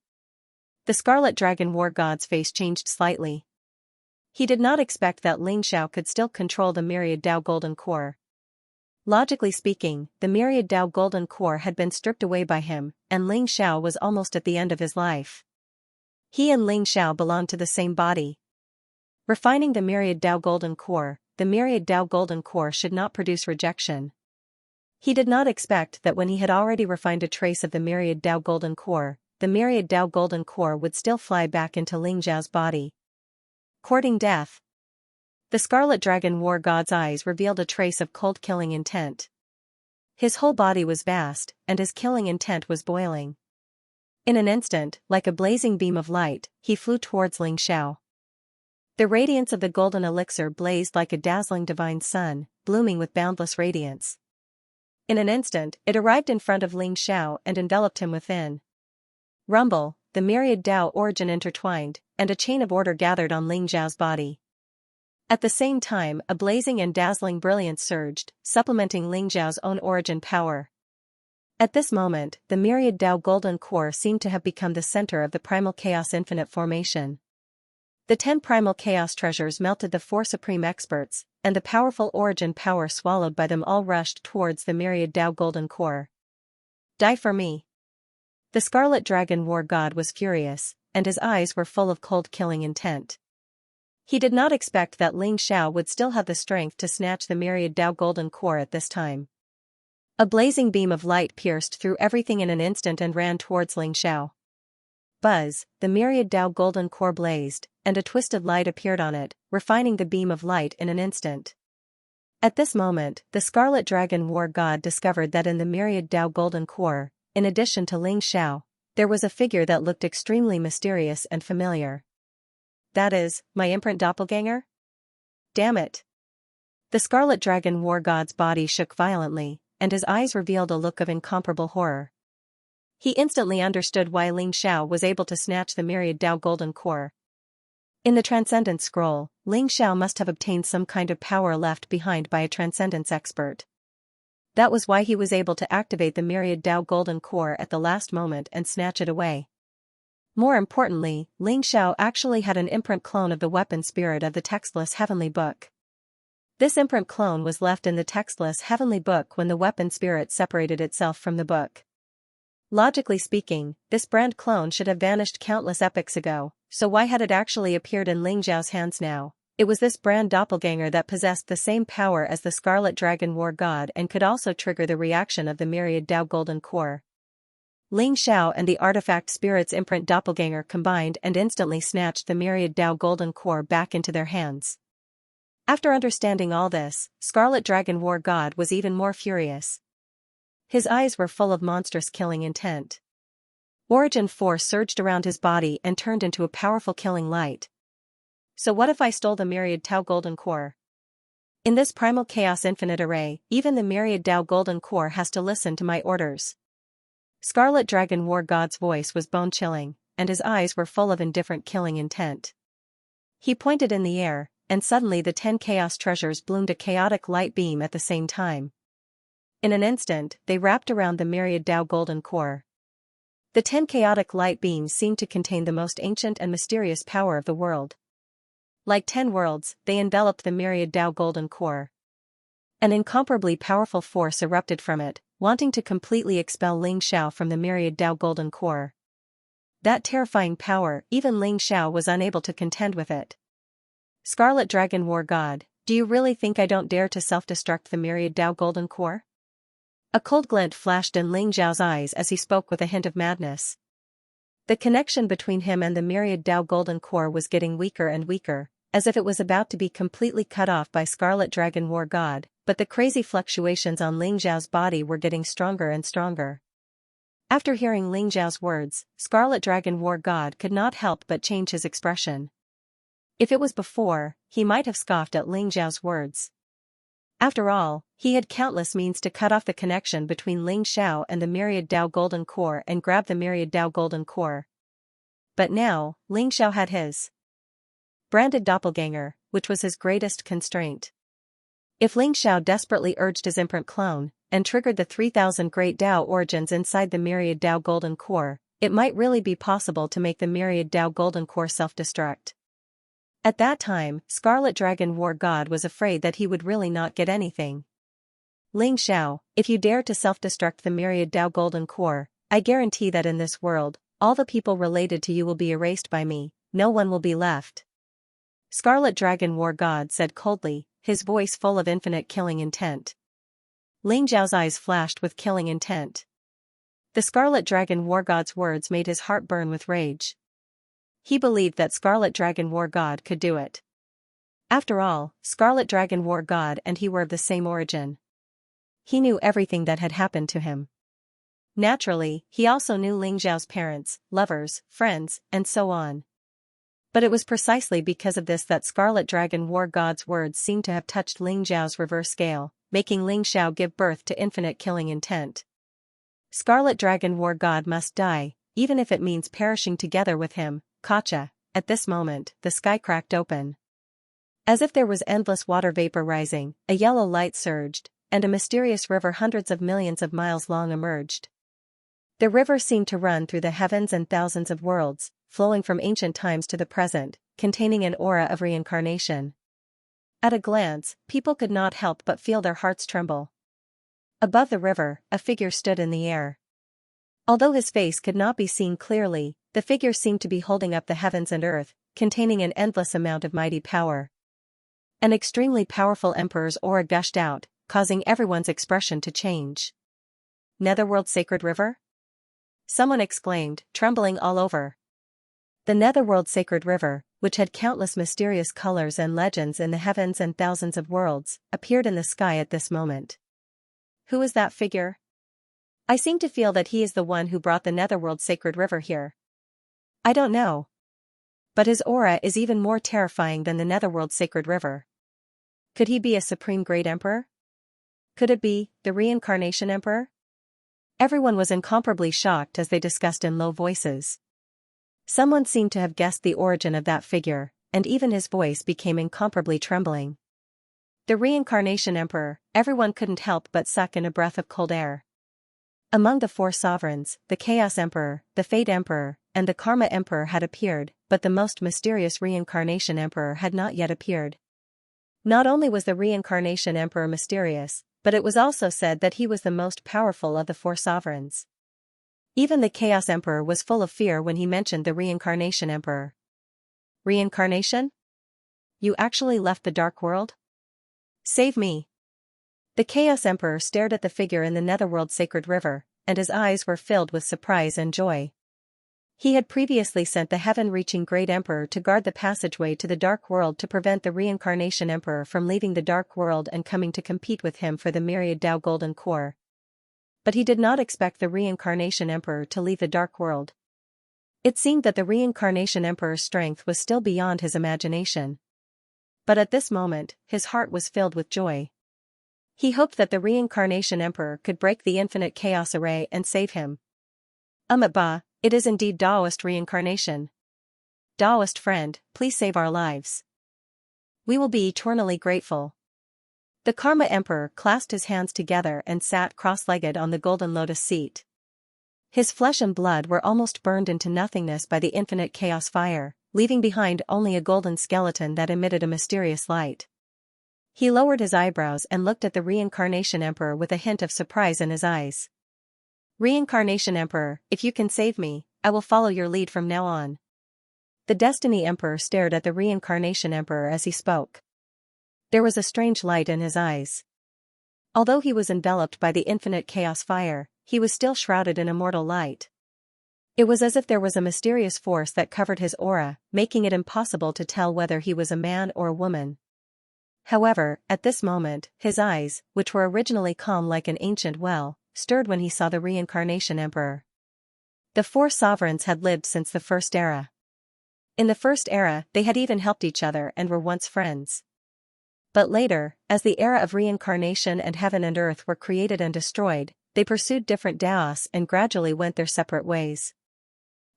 The Scarlet Dragon War God's face changed slightly. He did not expect that Ling Xiao could still control the Myriad Tao Golden Core. Logically speaking, the Myriad Tao Golden Core had been stripped away by him, and Ling Xiao was almost at the end of his life. He and Ling Xiao belonged to the same body. Refining the Myriad Tao Golden Core, the Myriad Tao Golden Core should not produce rejection. He did not expect that when he had already refined a trace of the Myriad Tao Golden Core, the Myriad Tao Golden Core would still fly back into Ling Zhao's body. Courting death. The Scarlet Dragon War God's eyes revealed a trace of cold killing intent. His whole body was vast, and his killing intent was boiling. In an instant, like a blazing beam of light, he flew towards Ling Xiao. The radiance of the golden elixir blazed like a dazzling divine sun, blooming with boundless radiance. In an instant, it arrived in front of Ling Xiao and enveloped him within. Rumble, the Myriad Tao origin intertwined, and a chain of order gathered on Ling Zhao's body. At the same time, a blazing and dazzling brilliance surged, supplementing Ling Zhao's own origin power. At this moment, the Myriad Tao Golden Core seemed to have become the center of the Primal Chaos Infinite formation. The 10 Primal Chaos treasures melted the 4 supreme experts, and the powerful origin power swallowed by them all rushed towards the Myriad Tao Golden Core. Die for me. The Scarlet Dragon War God was furious, and his eyes were full of cold killing intent. He did not expect that Ling Xiao would still have the strength to snatch the Myriad Tao Golden Core at this time. A blazing beam of light pierced through everything in an instant and ran towards Ling Xiao. Buzz, the Myriad Tao Golden Core blazed, and a twisted light appeared on it, refining the beam of light in an instant. At this moment, the Scarlet Dragon War God discovered that in the Myriad Tao Golden Core, in addition to Ling Xiao, there was a figure that looked extremely mysterious and familiar. That is, my imprint doppelganger? Damn it! The Scarlet Dragon War God's body shook violently, and his eyes revealed a look of incomparable horror. He instantly understood why Ling Xiao was able to snatch the Myriad Tao Golden Core. In the Transcendence Scroll, Ling Xiao must have obtained some kind of power left behind by a Transcendence expert. That was why he was able to activate the Myriad Tao Golden Core at the last moment and snatch it away. More importantly, Ling Xiao actually had an imprint clone of the weapon spirit of the textless heavenly book. This imprint clone was left in the textless heavenly book when the weapon spirit separated itself from the book. Logically speaking, this brand clone should have vanished countless epochs ago, so why had it actually appeared in Ling Xiao's hands now? It was this brand doppelganger that possessed the same power as the Scarlet Dragon War God and could also trigger the reaction of the Myriad Tao Golden Core. Ling Xiao and the artifact spirit's imprint doppelganger combined and instantly snatched the Myriad Tao Golden Core back into their hands. After understanding all this, Scarlet Dragon War God was even more furious. His eyes were full of monstrous killing intent. Origin force surged around his body and turned into a powerful killing light. So what if I stole the Myriad Tao Golden Core? In this primal chaos infinite array, even the Myriad Tao Golden Core has to listen to my orders. Scarlet Dragon War God's voice was bone-chilling, and his eyes were full of indifferent killing intent. He pointed in the air, and suddenly the 10 chaos treasures bloomed a chaotic light beam at the same time. In an instant, they wrapped around the Myriad Tao Golden Core. The 10 chaotic light beams seemed to contain the most ancient and mysterious power of the world. Like 10 worlds, they enveloped the Myriad Tao Golden Core. An incomparably powerful force erupted from it, wanting to completely expel Ling Xiao from the Myriad Tao Golden Core. That terrifying power, even Ling Xiao was unable to contend with it. Scarlet Dragon War God, do you really think I don't dare to self-destruct the Myriad Tao Golden Core? A cold glint flashed in Ling Xiao's eyes as he spoke with a hint of madness. The connection between him and the Myriad Tao Golden Core was getting weaker and weaker, as if it was about to be completely cut off by Scarlet Dragon War God, but the crazy fluctuations on Ling Xiao's body were getting stronger and stronger. After hearing Ling Xiao's words, Scarlet Dragon War God could not help but change his expression. If it was before, he might have scoffed at Ling Xiao's words. After all, he had countless means to cut off the connection between Ling Xiao and the Myriad Tao Golden Core and grab the Myriad Tao Golden Core. But now, Ling Xiao had his branded doppelganger, which was his greatest constraint. If Ling Xiao desperately urged his imprint clone, and triggered the 3000 great Tao origins inside the Myriad Tao Golden Core, it might really be possible to make the Myriad Tao Golden Core self-destruct. At that time, Scarlet Dragon War God was afraid that he would really not get anything. Ling Xiao, if you dare to self-destruct the Myriad Tao Golden Core, I guarantee that in this world, all the people related to you will be erased by me, no one will be left. Scarlet Dragon War God said coldly, his voice full of infinite killing intent. Ling Xiao's eyes flashed with killing intent. The Scarlet Dragon War God's words made his heart burn with rage. He believed that Scarlet Dragon War God could do it. After all, Scarlet Dragon War God and he were of the same origin. He knew everything that had happened to him. Naturally, he also knew Ling Xiao's parents, lovers, friends, and so on. But it was precisely because of this that Scarlet Dragon War God's words seemed to have touched Ling Xiao's reverse scale, making Ling Xiao give birth to infinite killing intent. Scarlet Dragon War God must die, even if it means perishing together with him. Gotcha. At this moment, the sky cracked open. As if there was endless water vapor rising, a yellow light surged, and a mysterious river hundreds of millions of miles long emerged. The river seemed to run through the heavens and thousands of worlds, flowing from ancient times to the present, containing an aura of reincarnation. At a glance, people could not help but feel their hearts tremble. Above the river, a figure stood in the air. Although his face could not be seen clearly, the figure seemed to be holding up the heavens and earth, containing an endless amount of mighty power. An extremely powerful emperor's aura gushed out, causing everyone's expression to change. Netherworld Sacred River? Someone exclaimed, trembling all over. The Netherworld Sacred River, which had countless mysterious colors and legends in the heavens and thousands of worlds, appeared in the sky at this moment. Who is that figure? I seem to feel that he is the one who brought the Netherworld Sacred River here. I don't know. But his aura is even more terrifying than the Netherworld Sacred River. Could he be a supreme great emperor? Could it be the reincarnation emperor? Everyone was incomparably shocked as they discussed in low voices. Someone seemed to have guessed the origin of that figure, and even his voice became incomparably trembling. The reincarnation emperor, everyone couldn't help but suck in a breath of cold air. Among the four sovereigns, the Chaos Emperor, the Fate Emperor, and the Karma Emperor had appeared, but the most mysterious Reincarnation Emperor had not yet appeared. Not only was the Reincarnation Emperor mysterious, but it was also said that he was the most powerful of the four sovereigns. Even the Chaos Emperor was full of fear when he mentioned the Reincarnation Emperor. Reincarnation? You actually left the dark world? Save me. The Chaos Emperor stared at the figure in the Netherworld Sacred River, and his eyes were filled with surprise and joy. He had previously sent the heaven-reaching Great Emperor to guard the passageway to the Dark World to prevent the Reincarnation Emperor from leaving the Dark World and coming to compete with him for the Myriad Tao Golden Core. But he did not expect the Reincarnation Emperor to leave the Dark World. It seemed that the Reincarnation Emperor's strength was still beyond his imagination. But at this moment, his heart was filled with joy. He hoped that the Reincarnation Emperor could break the infinite chaos array and save him. Ba, it is indeed Taoist reincarnation. Taoist friend, please save our lives. We will be eternally grateful. The Karma Emperor clasped his hands together and sat cross-legged on the golden lotus seat. His flesh and blood were almost burned into nothingness by the infinite chaos fire, leaving behind only a golden skeleton that emitted a mysterious light. He lowered his eyebrows and looked at the Reincarnation Emperor with a hint of surprise in his eyes. Reincarnation Emperor, if you can save me, I will follow your lead from now on. The Destiny Emperor stared at the Reincarnation Emperor as he spoke. There was a strange light in his eyes. Although he was enveloped by the infinite chaos fire, he was still shrouded in immortal light. It was as if there was a mysterious force that covered his aura, making it impossible to tell whether he was a man or a woman. However, at this moment, his eyes, which were originally calm like an ancient well, stirred when he saw the Reincarnation Emperor. The four sovereigns had lived since the First Era. In the First Era, they had even helped each other and were once friends. But later, as the era of reincarnation and heaven and earth were created and destroyed, they pursued different daos and gradually went their separate ways.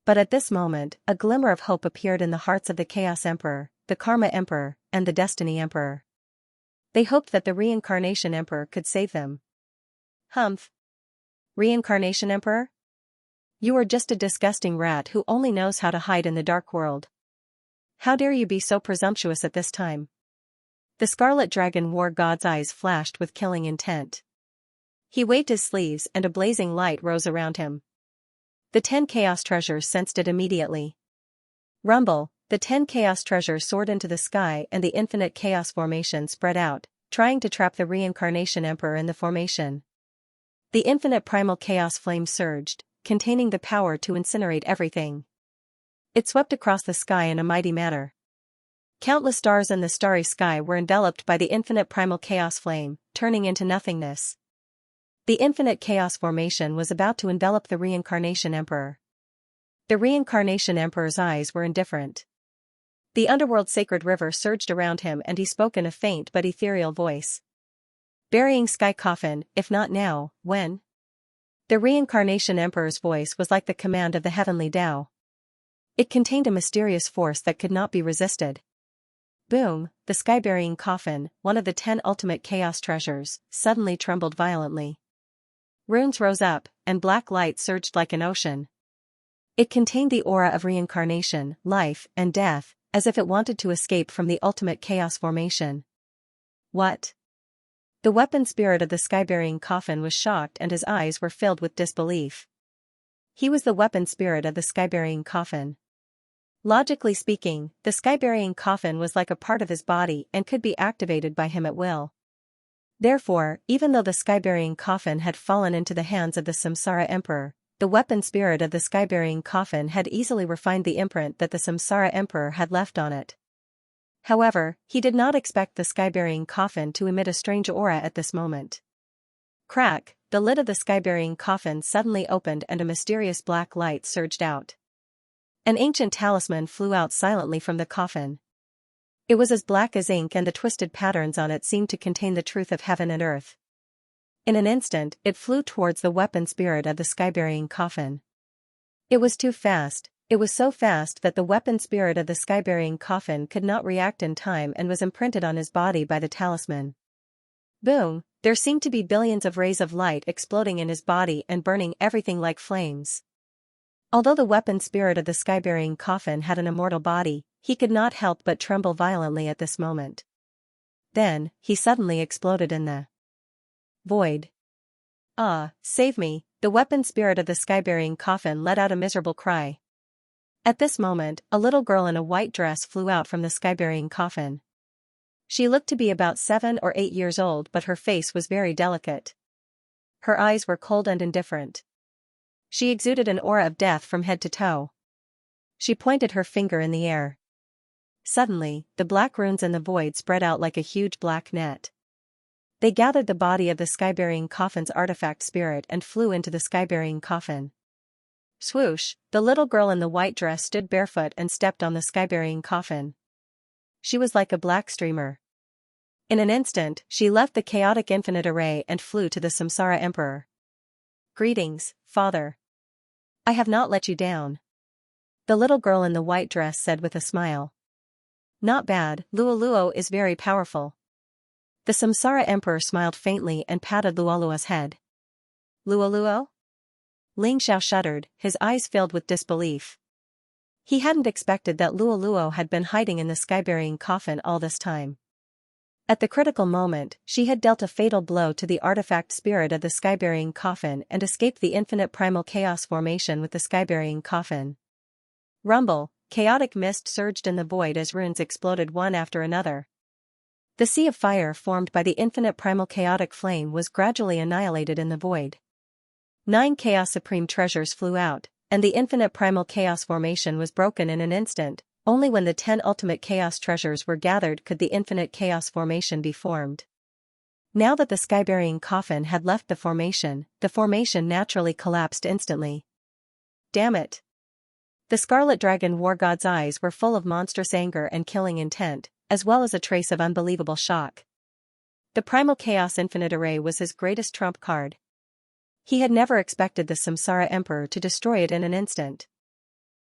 But at this moment, a glimmer of hope appeared in the hearts of the Chaos Emperor, the Karma Emperor, and the Destiny Emperor. They hoped that the Reincarnation Emperor could save them. Humph! Reincarnation Emperor? You are just a disgusting rat who only knows how to hide in the dark world. How dare you be so presumptuous at this time? The Scarlet Dragon War God's eyes flashed with killing intent. He waved his sleeves and a blazing light rose around him. The 10 Chaos Treasures sensed it immediately. Rumble, the 10 Chaos Treasures soared into the sky and the infinite chaos formation spread out, trying to trap the Reincarnation Emperor in the formation. The infinite primal chaos flame surged, containing the power to incinerate everything. It swept across the sky in a mighty manner. Countless stars in the starry sky were enveloped by the infinite primal chaos flame, turning into nothingness. The infinite chaos formation was about to envelop the Reincarnation Emperor. The Reincarnation Emperor's eyes were indifferent. The underworld sacred river surged around him and he spoke in a faint but ethereal voice. Burying sky coffin, if not now, when? The Reincarnation Emperor's voice was like the command of the heavenly Tao. It contained a mysterious force that could not be resisted. Boom, the sky-burying coffin, one of the 10 ultimate chaos treasures, suddenly trembled violently. Runes rose up, and black light surged like an ocean. It contained the aura of reincarnation, life, and death, as if it wanted to escape from the ultimate chaos formation. What? The weapon spirit of the sky-burying coffin was shocked and his eyes were filled with disbelief. He was the weapon spirit of the sky-burying coffin. Logically speaking, the sky-burying coffin was like a part of his body and could be activated by him at will. Therefore, even though the sky-burying coffin had fallen into the hands of the Samsara Emperor, the weapon spirit of the sky-burying coffin had easily refined the imprint that the Samsara Emperor had left on it. However, he did not expect the sky-burying coffin to emit a strange aura at this moment. Crack, the lid of the sky-burying coffin suddenly opened and a mysterious black light surged out. An ancient talisman flew out silently from the coffin. It was as black as ink and the twisted patterns on it seemed to contain the truth of heaven and earth. In an instant, it flew towards the weapon spirit of the sky-burying coffin. It was too fast. It was so fast that the weapon spirit of the sky-burying coffin could not react in time and was imprinted on his body by the talisman. Boom, there seemed to be billions of rays of light exploding in his body and burning everything like flames. Although the weapon spirit of the sky-burying coffin had an immortal body, he could not help but tremble violently at this moment. Then, he suddenly exploded in the void. Ah, save me, the weapon spirit of the sky-burying coffin let out a miserable cry. At this moment, a little girl in a white dress flew out from the sky-burying coffin. She looked to be about 7 or 8 years old, but her face was very delicate. Her eyes were cold and indifferent. She exuded an aura of death from head to toe. She pointed her finger in the air. Suddenly, the black runes in the void spread out like a huge black net. They gathered the body of the sky-burying coffin's artifact spirit and flew into the sky-burying coffin. Swoosh, the little girl in the white dress stood barefoot and stepped on the sky-burying coffin. She was like a black streamer. In an instant, she left the chaotic infinite array and flew to the Samsara Emperor. Greetings, Father. I have not let you down. The little girl in the white dress said with a smile. Not bad, Luoluo is very powerful. The Samsara Emperor smiled faintly and patted Luoluo's head. Luoluo? Ling Xiao shuddered, his eyes filled with disbelief. He hadn't expected that Luoluo had been hiding in the sky-burying coffin all this time. At the critical moment, she had dealt a fatal blow to the artifact spirit of the sky-burying coffin and escaped the infinite primal chaos formation with the sky-burying coffin. Rumble, chaotic mist surged in the void as runes exploded one after another. The sea of fire formed by the infinite primal chaotic flame was gradually annihilated in the void. 9 chaos supreme treasures flew out, and the infinite primal chaos formation was broken in an instant. Only when the 10 ultimate chaos treasures were gathered could the infinite chaos formation be formed. Now that the sky-burying coffin had left the formation naturally collapsed instantly. Damn it! The Scarlet Dragon War God's eyes were full of monstrous anger and killing intent, as well as a trace of unbelievable shock. The Primal Chaos Infinite Array was his greatest trump card. He had never expected the Samsara Emperor to destroy it in an instant.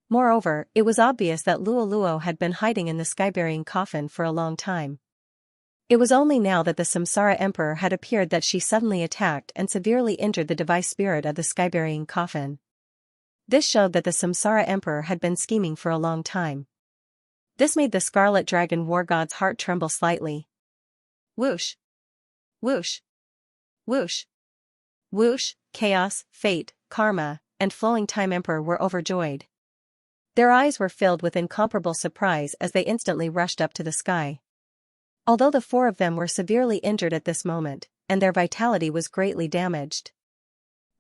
Moreover, it was obvious that Luoluo had been hiding in the sky-burying coffin for a long time. It was only now that the Samsara Emperor had appeared that she suddenly attacked and severely injured the device spirit of the sky-burying coffin. This showed that the Samsara Emperor had been scheming for a long time. This made the Scarlet Dragon War God's heart tremble slightly. Whoosh! Whoosh! Whoosh! Whoosh! Chaos, fate, karma, and flowing time Emperor were overjoyed. Their eyes were filled with incomparable surprise as they instantly rushed up to the sky. Although the 4 of them were severely injured at this moment, and their vitality was greatly damaged.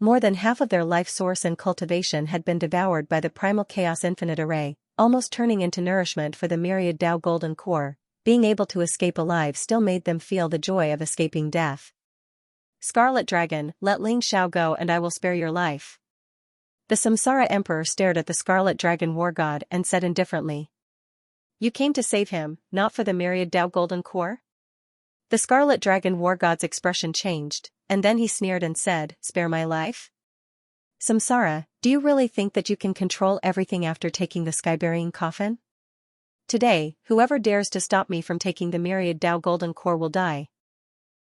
More than half of their life source and cultivation had been devoured by the Primal Chaos Infinite Array, almost turning into nourishment for the Myriad Tao Golden Core. Being able to escape alive still made them feel the joy of escaping death. Scarlet Dragon, let Ling Xiao go and I will spare your life. The Samsara Emperor stared at the Scarlet Dragon War God and said indifferently. You came to save him, not for the Myriad Tao Golden Core? The Scarlet Dragon War God's expression changed, and then he sneered and said, spare my life? Samsara, do you really think that you can control everything after taking the sky-burying coffin? Today, whoever dares to stop me from taking the Myriad Tao Golden Core will die.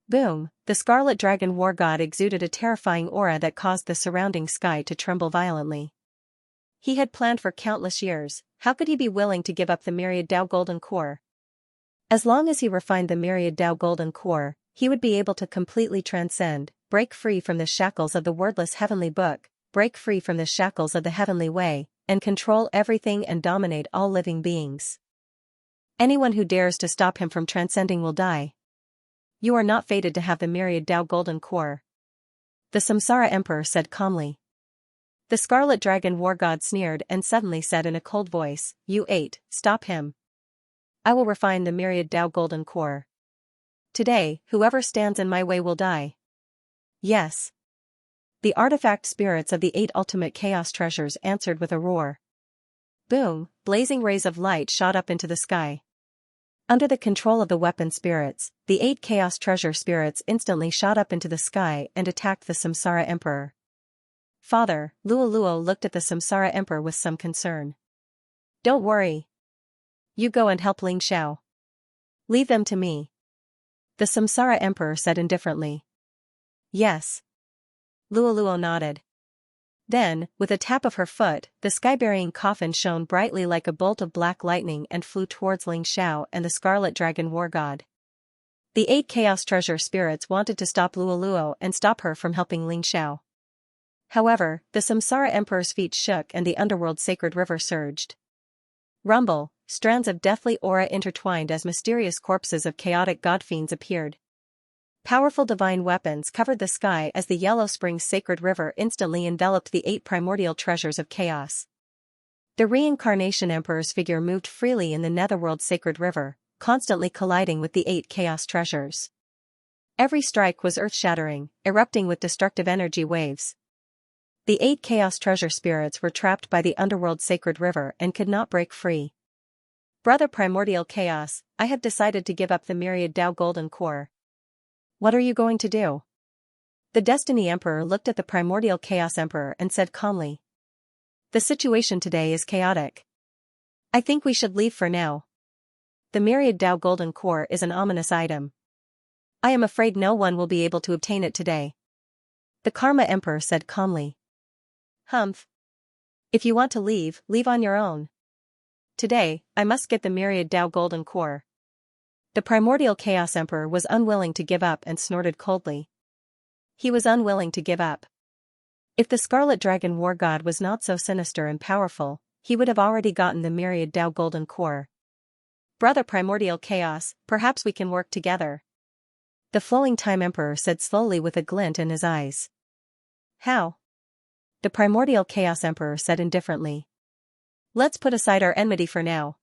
Boom, the Scarlet Dragon War God exuded a terrifying aura that caused the surrounding sky to tremble violently. He had planned for countless years, how could he be willing to give up the Myriad Tao Golden Core? As long as he refined the Myriad Tao Golden Core, he would be able to completely transcend, break free from the shackles of the wordless heavenly book, break free from the shackles of the heavenly way, and control everything and dominate all living beings. Anyone who dares to stop him from transcending will die. You are not fated to have the Myriad Tao Golden Core. The Samsara Emperor said calmly. The Scarlet Dragon War God sneered and suddenly said in a cold voice, You 8, stop him. I will refine the Myriad Tao Golden Core. Today, whoever stands in my way will die. Yes. The artifact spirits of the 8 ultimate chaos treasures answered with a roar. Boom, blazing rays of light shot up into the sky. Under the control of the weapon spirits, the 8 chaos treasure spirits instantly shot up into the sky and attacked the Samsara Emperor. Father, Luoluo looked at the Samsara Emperor with some concern. Don't worry. You go and help Ling Xiao. Leave them to me. The Samsara Emperor said indifferently. Yes. Luoluo nodded. Then, with a tap of her foot, the sky-burying coffin shone brightly like a bolt of black lightning and flew towards Ling Xiao and the Scarlet Dragon War God. The 8 Chaos Treasure Spirits wanted to stop Luoluo and stop her from helping Ling Xiao. However, the Samsara Emperor's feet shook and the underworld sacred river surged. Rumble, strands of deathly aura intertwined as mysterious corpses of chaotic god-fiends appeared. Powerful divine weapons covered the sky as the Yellow Spring's sacred river instantly enveloped the 8 primordial treasures of chaos. The Reincarnation Emperor's figure moved freely in the Netherworld's sacred river, constantly colliding with the 8 chaos treasures. Every strike was earth-shattering, erupting with destructive energy waves. The 8 chaos treasure spirits were trapped by the underworld sacred river and could not break free. Brother Primordial Chaos, I have decided to give up the Myriad Tao Golden Core. What are you going to do? The Destiny Emperor looked at the Primordial Chaos Emperor and said calmly. The situation today is chaotic. I think we should leave for now. The Myriad Tao Golden Core is an ominous item. I am afraid no one will be able to obtain it today. The Karma Emperor said calmly. Humph. If you want to leave, leave on your own. Today, I must get the Myriad Tao Golden Core. The Primordial Chaos Emperor was unwilling to give up and snorted coldly. He was unwilling to give up. If the Scarlet Dragon War God was not so sinister and powerful, he would have already gotten the Myriad Tao Golden Core. Brother Primordial Chaos, perhaps we can work together. The Flowing Time Emperor said slowly with a glint in his eyes. How? The Primordial Chaos Emperor said indifferently. Let's put aside our enmity for now.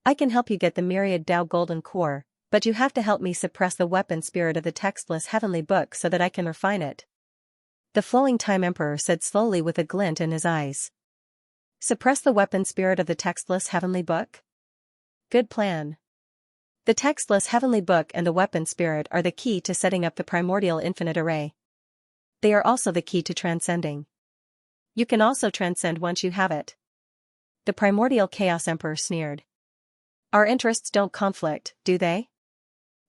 I can help you get the Myriad Tao Golden Core, but you have to help me suppress the weapon spirit of the textless heavenly book so that I can refine it. The Flowing Time Emperor said slowly with a glint in his eyes. Suppress the weapon spirit of the textless heavenly book? Good plan. The textless heavenly book and the weapon spirit are the key to setting up the primordial infinite array. They are also the key to transcending. You can also transcend once you have it. The Primordial Chaos Emperor sneered. Our interests don't conflict, do they?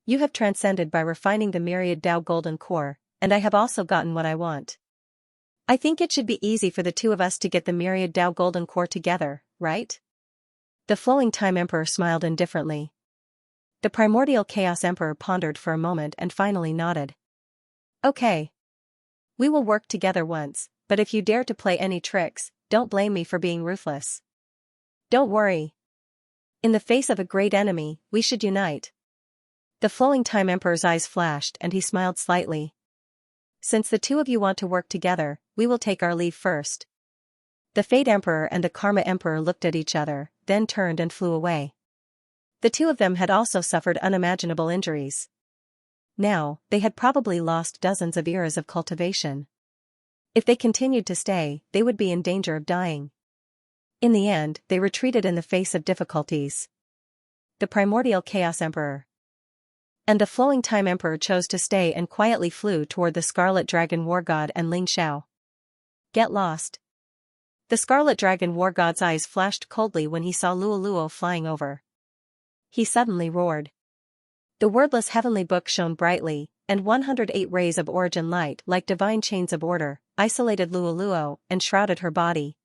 You have transcended by refining the Myriad Tao Golden Core, and I have also gotten what I want. I think it should be easy for the two of us to get the Myriad Tao Golden Core together, right? The Flowing Time Emperor smiled indifferently. The Primordial Chaos Emperor pondered for a moment and finally nodded. Okay. We will work together once, but if you dare to play any tricks, don't blame me for being ruthless. Don't worry. In the face of a great enemy, we should unite. The Flowing Time Emperor's eyes flashed and he smiled slightly. Since the two of you want to work together, we will take our leave first. The Fate Emperor and the Karma Emperor looked at each other, then turned and flew away. The two of them had also suffered unimaginable injuries. Now, they had probably lost dozens of eras of cultivation. If they continued to stay, they would be in danger of dying. In the end, they retreated in the face of difficulties. The Primordial Chaos Emperor and the Flowing Time Emperor chose to stay and quietly flew toward the Scarlet Dragon War God and Ling Xiao. Get lost. The Scarlet Dragon War God's eyes flashed coldly when he saw Luoluo flying over. He suddenly roared. The wordless heavenly book shone brightly, and 108 rays of origin light like divine chains of order, isolated Luoluo and shrouded her body.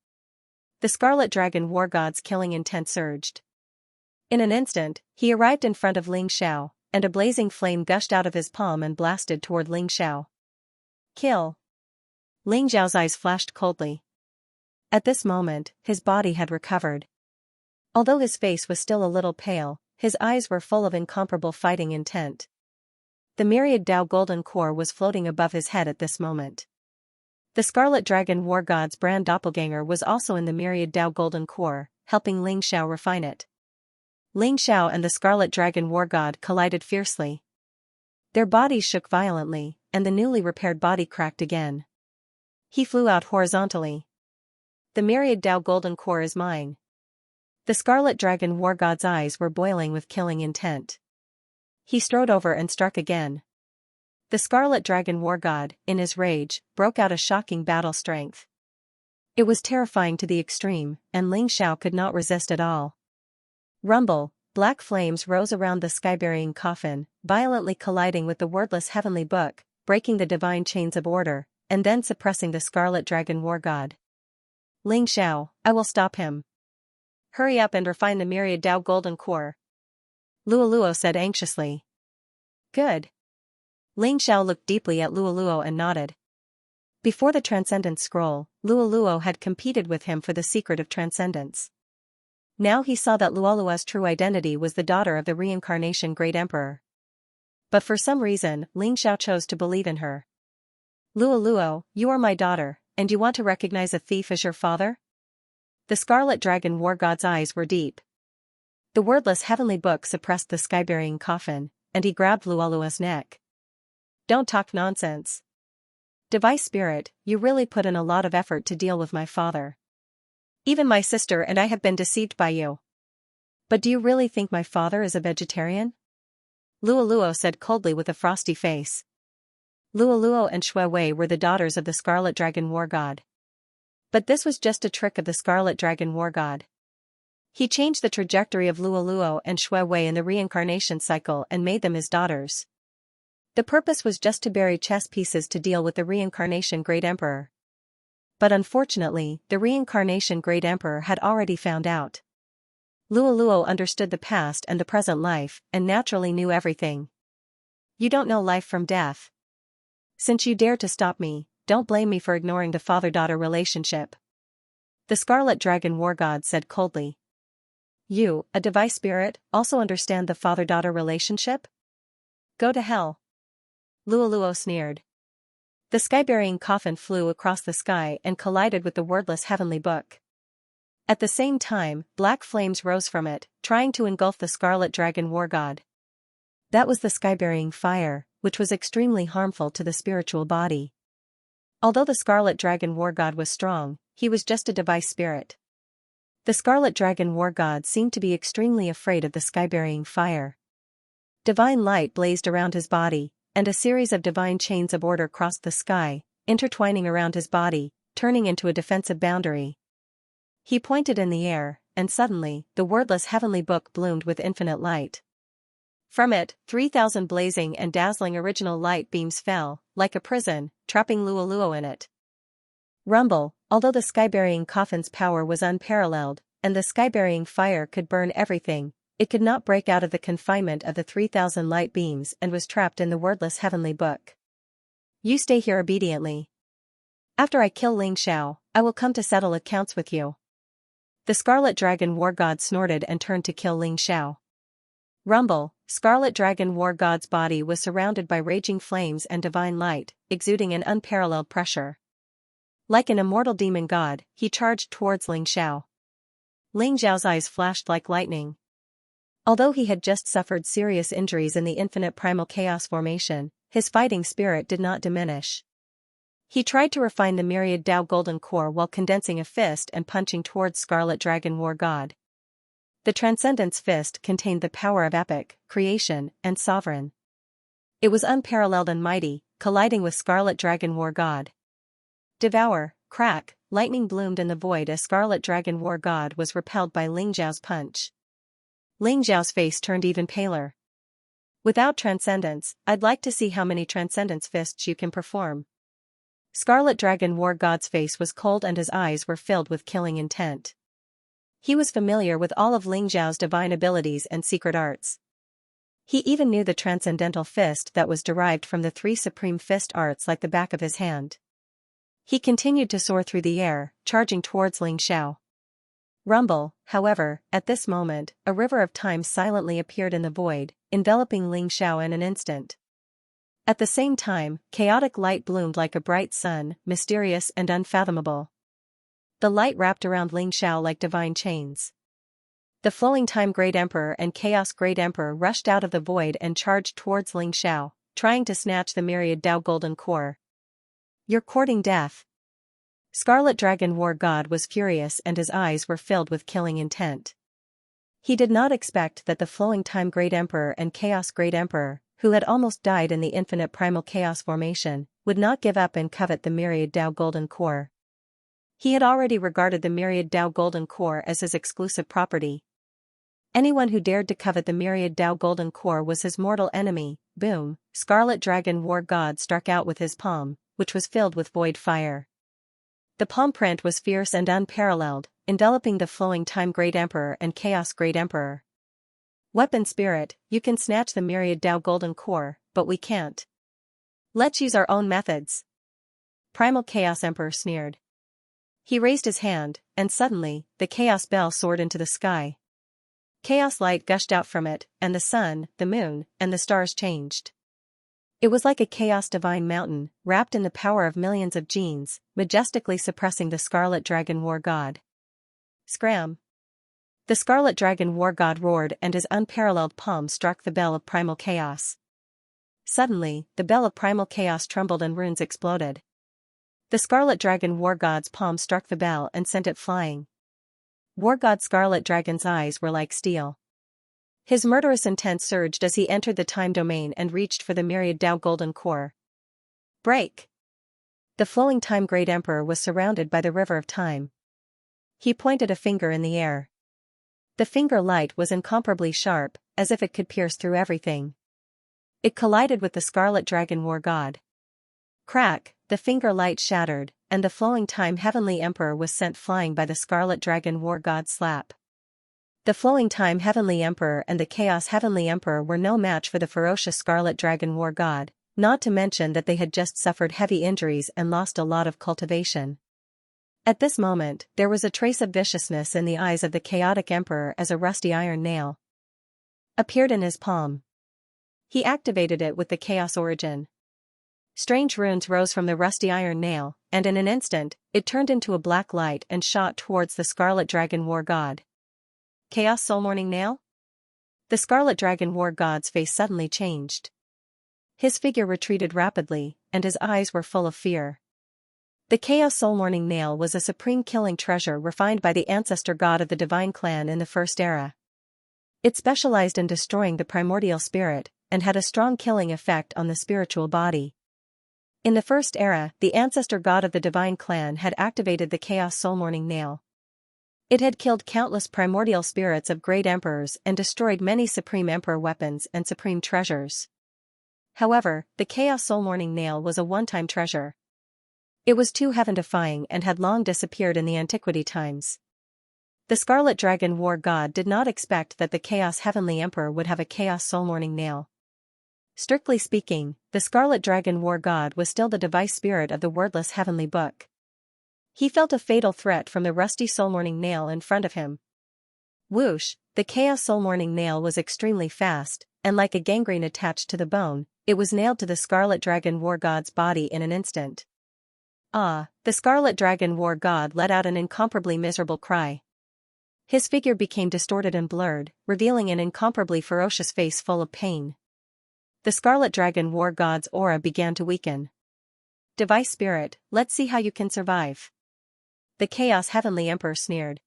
The Scarlet Dragon War God's killing intent surged. In an instant, he arrived in front of Ling Xiao, and a blazing flame gushed out of his palm and blasted toward Ling Xiao. Kill. Ling Xiao's eyes flashed coldly. At this moment, his body had recovered. Although his face was still a little pale, his eyes were full of incomparable fighting intent. The Myriad Tao Golden Core was floating above his head at this moment. The Scarlet Dragon War God's brand doppelganger was also in the Myriad Tao Golden Core, helping Ling Xiao refine it. Ling Xiao and the Scarlet Dragon War God collided fiercely. Their bodies shook violently, and the newly repaired body cracked again. He flew out horizontally. The Myriad Tao Golden Core is mine. The Scarlet Dragon War God's eyes were boiling with killing intent. He strode over and struck again. The Scarlet Dragon War God, in his rage, broke out a shocking battle strength. It was terrifying to the extreme, and Ling Xiao could not resist at all. Rumble, black flames rose around the sky-burying coffin, violently colliding with the wordless heavenly book, breaking the divine chains of order, and then suppressing the scarlet dragon war god. Ling Xiao, I will stop him. Hurry up and refine the Myriad Dao golden core. Luoluo said anxiously. Good. Ling Xiao looked deeply at Luoluo and nodded. Before the Transcendence Scroll, Luoluo had competed with him for the secret of transcendence. Now he saw that Luoluo's true identity was the daughter of the reincarnation Great Emperor. But for some reason, Ling Xiao chose to believe in her. Luoluo, you are my daughter, and you want to recognize a thief as your father? The Scarlet Dragon War God's eyes were deep. The wordless heavenly book suppressed the sky-burying coffin, and he grabbed Luoluo's neck. Don't talk nonsense. Device Spirit, you really put in a lot of effort to deal with my father. Even my sister and I have been deceived by you. But do you really think my father is a vegetarian? Luoluo said coldly with a frosty face. Luoluo and Xue Wei were the daughters of the Scarlet Dragon War God. But this was just a trick of the Scarlet Dragon War God. He changed the trajectory of Luoluo and Xue Wei in the reincarnation cycle and made them his daughters. The purpose was just to bury chess pieces to deal with the reincarnation Great Emperor. But unfortunately, the reincarnation Great Emperor had already found out. Luoluo understood the past and the present life, and naturally knew everything. You don't know life from death. Since you dare to stop me, don't blame me for ignoring the father-daughter relationship. The Scarlet Dragon War God said coldly. You, a device spirit, also understand the father-daughter relationship? Go to hell. Luoluo sneered. The sky-burying coffin flew across the sky and collided with the wordless heavenly book. At the same time, black flames rose from it, trying to engulf the Scarlet Dragon War God. That was the sky-burying fire, which was extremely harmful to the spiritual body. Although the Scarlet Dragon War God was strong, he was just a device spirit. The Scarlet Dragon War God seemed to be extremely afraid of the sky-burying fire. Divine light blazed around his body, and a series of divine chains of order crossed the sky, intertwining around his body, turning into a defensive boundary. He pointed in the air, and suddenly, the wordless heavenly book bloomed with infinite light. From it, 3,000 blazing and dazzling original light beams fell, like a prison, trapping Luoluo in it. Rumble, although the sky-burying coffin's power was unparalleled, and the sky-burying fire could burn everything, it could not break out of the confinement of the 3,000 light beams and was trapped in the wordless heavenly book. You stay here obediently. After I kill Ling Xiao, I will come to settle accounts with you. The Scarlet Dragon War God snorted and turned to kill Ling Xiao. Rumble, Scarlet Dragon War God's body was surrounded by raging flames and divine light, exuding an unparalleled pressure. Like an immortal demon god, he charged towards Ling Xiao. Ling Xiao's eyes flashed like lightning. Although he had just suffered serious injuries in the infinite primal chaos formation, his fighting spirit did not diminish. He tried to refine the Myriad Dao golden core while condensing a fist and punching towards Scarlet Dragon War God. The Transcendence Fist contained the power of epic, creation, and sovereign. It was unparalleled and mighty, colliding with Scarlet Dragon War God. Devour, crack, lightning bloomed in the void as Scarlet Dragon War God was repelled by Ling Xiao's punch. Ling Xiao's face turned even paler. Without transcendence, I'd like to see how many transcendence fists you can perform. Scarlet Dragon War God's face was cold and his eyes were filled with killing intent. He was familiar with all of Ling Xiao's divine abilities and secret arts. He even knew the transcendental fist that was derived from the 3 supreme fist arts like the back of his hand. He continued to soar through the air, charging towards Ling Xiao. Rumble, however, at this moment, a river of time silently appeared in the void, enveloping Ling Xiao in an instant. At the same time, chaotic light bloomed like a bright sun, mysterious and unfathomable. The light wrapped around Ling Xiao like divine chains. The flowing time Great Emperor and Chaos Great Emperor rushed out of the void and charged towards Ling Xiao, trying to snatch the Myriad Dao golden core. You're courting death. Scarlet Dragon War God was furious and his eyes were filled with killing intent. He did not expect that the flowing time Great Emperor and Chaos Great Emperor, who had almost died in the infinite primal chaos formation, would not give up and covet the Myriad Dao golden core. He had already regarded the Myriad Dao golden core as his exclusive property. Anyone who dared to covet the Myriad Tao golden core was his mortal enemy. Boom, Scarlet Dragon War God struck out with his palm, which was filled with void fire. The palm print was fierce and unparalleled, enveloping the flowing time Great Emperor and Chaos Great Emperor. Weapon Spirit, you can snatch the Myriad Tao golden core, but we can't. Let's use our own methods. Primal Chaos Emperor sneered. He raised his hand, and suddenly, the Chaos Bell soared into the sky. Chaos light gushed out from it, and the sun, the moon, and the stars changed. It was like a chaos divine mountain, wrapped in the power of millions of genes, majestically suppressing the Scarlet Dragon War God. Scram! The Scarlet Dragon War God roared and his unparalleled palm struck the bell of primal chaos. Suddenly, the bell of primal chaos trembled and runes exploded. The Scarlet Dragon War God's palm struck the bell and sent it flying. War God Scarlet Dragon's eyes were like steel. His murderous intent surged as he entered the time domain and reached for the Myriad Tao golden core. Break! The flowing time Great Emperor was surrounded by the river of time. He pointed a finger in the air. The finger light was incomparably sharp, as if it could pierce through everything. It collided with the Scarlet Dragon War God. Crack, the finger light shattered, and the flowing time Heavenly Emperor was sent flying by the Scarlet Dragon War God slap. The flowing time Heavenly Emperor and the Chaos Heavenly Emperor were no match for the ferocious Scarlet Dragon War God, not to mention that they had just suffered heavy injuries and lost a lot of cultivation. At this moment, there was a trace of viciousness in the eyes of the chaotic emperor as a rusty iron nail appeared in his palm. He activated it with the Chaos Origin. Strange runes rose from the rusty iron nail, and in an instant, it turned into a black light and shot towards the Scarlet Dragon War God. Chaos Soul Morning Nail? The Scarlet Dragon War God's face suddenly changed. His figure retreated rapidly, and his eyes were full of fear. The Chaos Soul Morning Nail was a supreme killing treasure refined by the ancestor god of the Divine Clan in the First Era. It specialized in destroying the primordial spirit, and had a strong killing effect on the spiritual body. In the First Era, the ancestor god of the Divine Clan had activated the Chaos Soul Morning Nail. It had killed countless primordial spirits of great emperors and destroyed many supreme emperor weapons and supreme treasures. However, the Chaos Soul Morning Nail was a one-time treasure. It was too heaven-defying and had long disappeared in the antiquity times. The Scarlet Dragon War God did not expect that the Chaos Heavenly Emperor would have a Chaos Soul Morning Nail. Strictly speaking, the Scarlet Dragon War God was still the device spirit of the wordless Heavenly Book. He felt a fatal threat from the rusty Soul Morning Nail in front of him. Whoosh, the Chaos Soul Morning Nail was extremely fast, and like a gangrene attached to the bone, it was nailed to the Scarlet Dragon War God's body in an instant. Ah, the Scarlet Dragon War God let out an incomparably miserable cry. His figure became distorted and blurred, revealing an incomparably ferocious face full of pain. The Scarlet Dragon War God's aura began to weaken. Device Spirit, let's see how you can survive. The Chaos Heavenly Emperor sneered.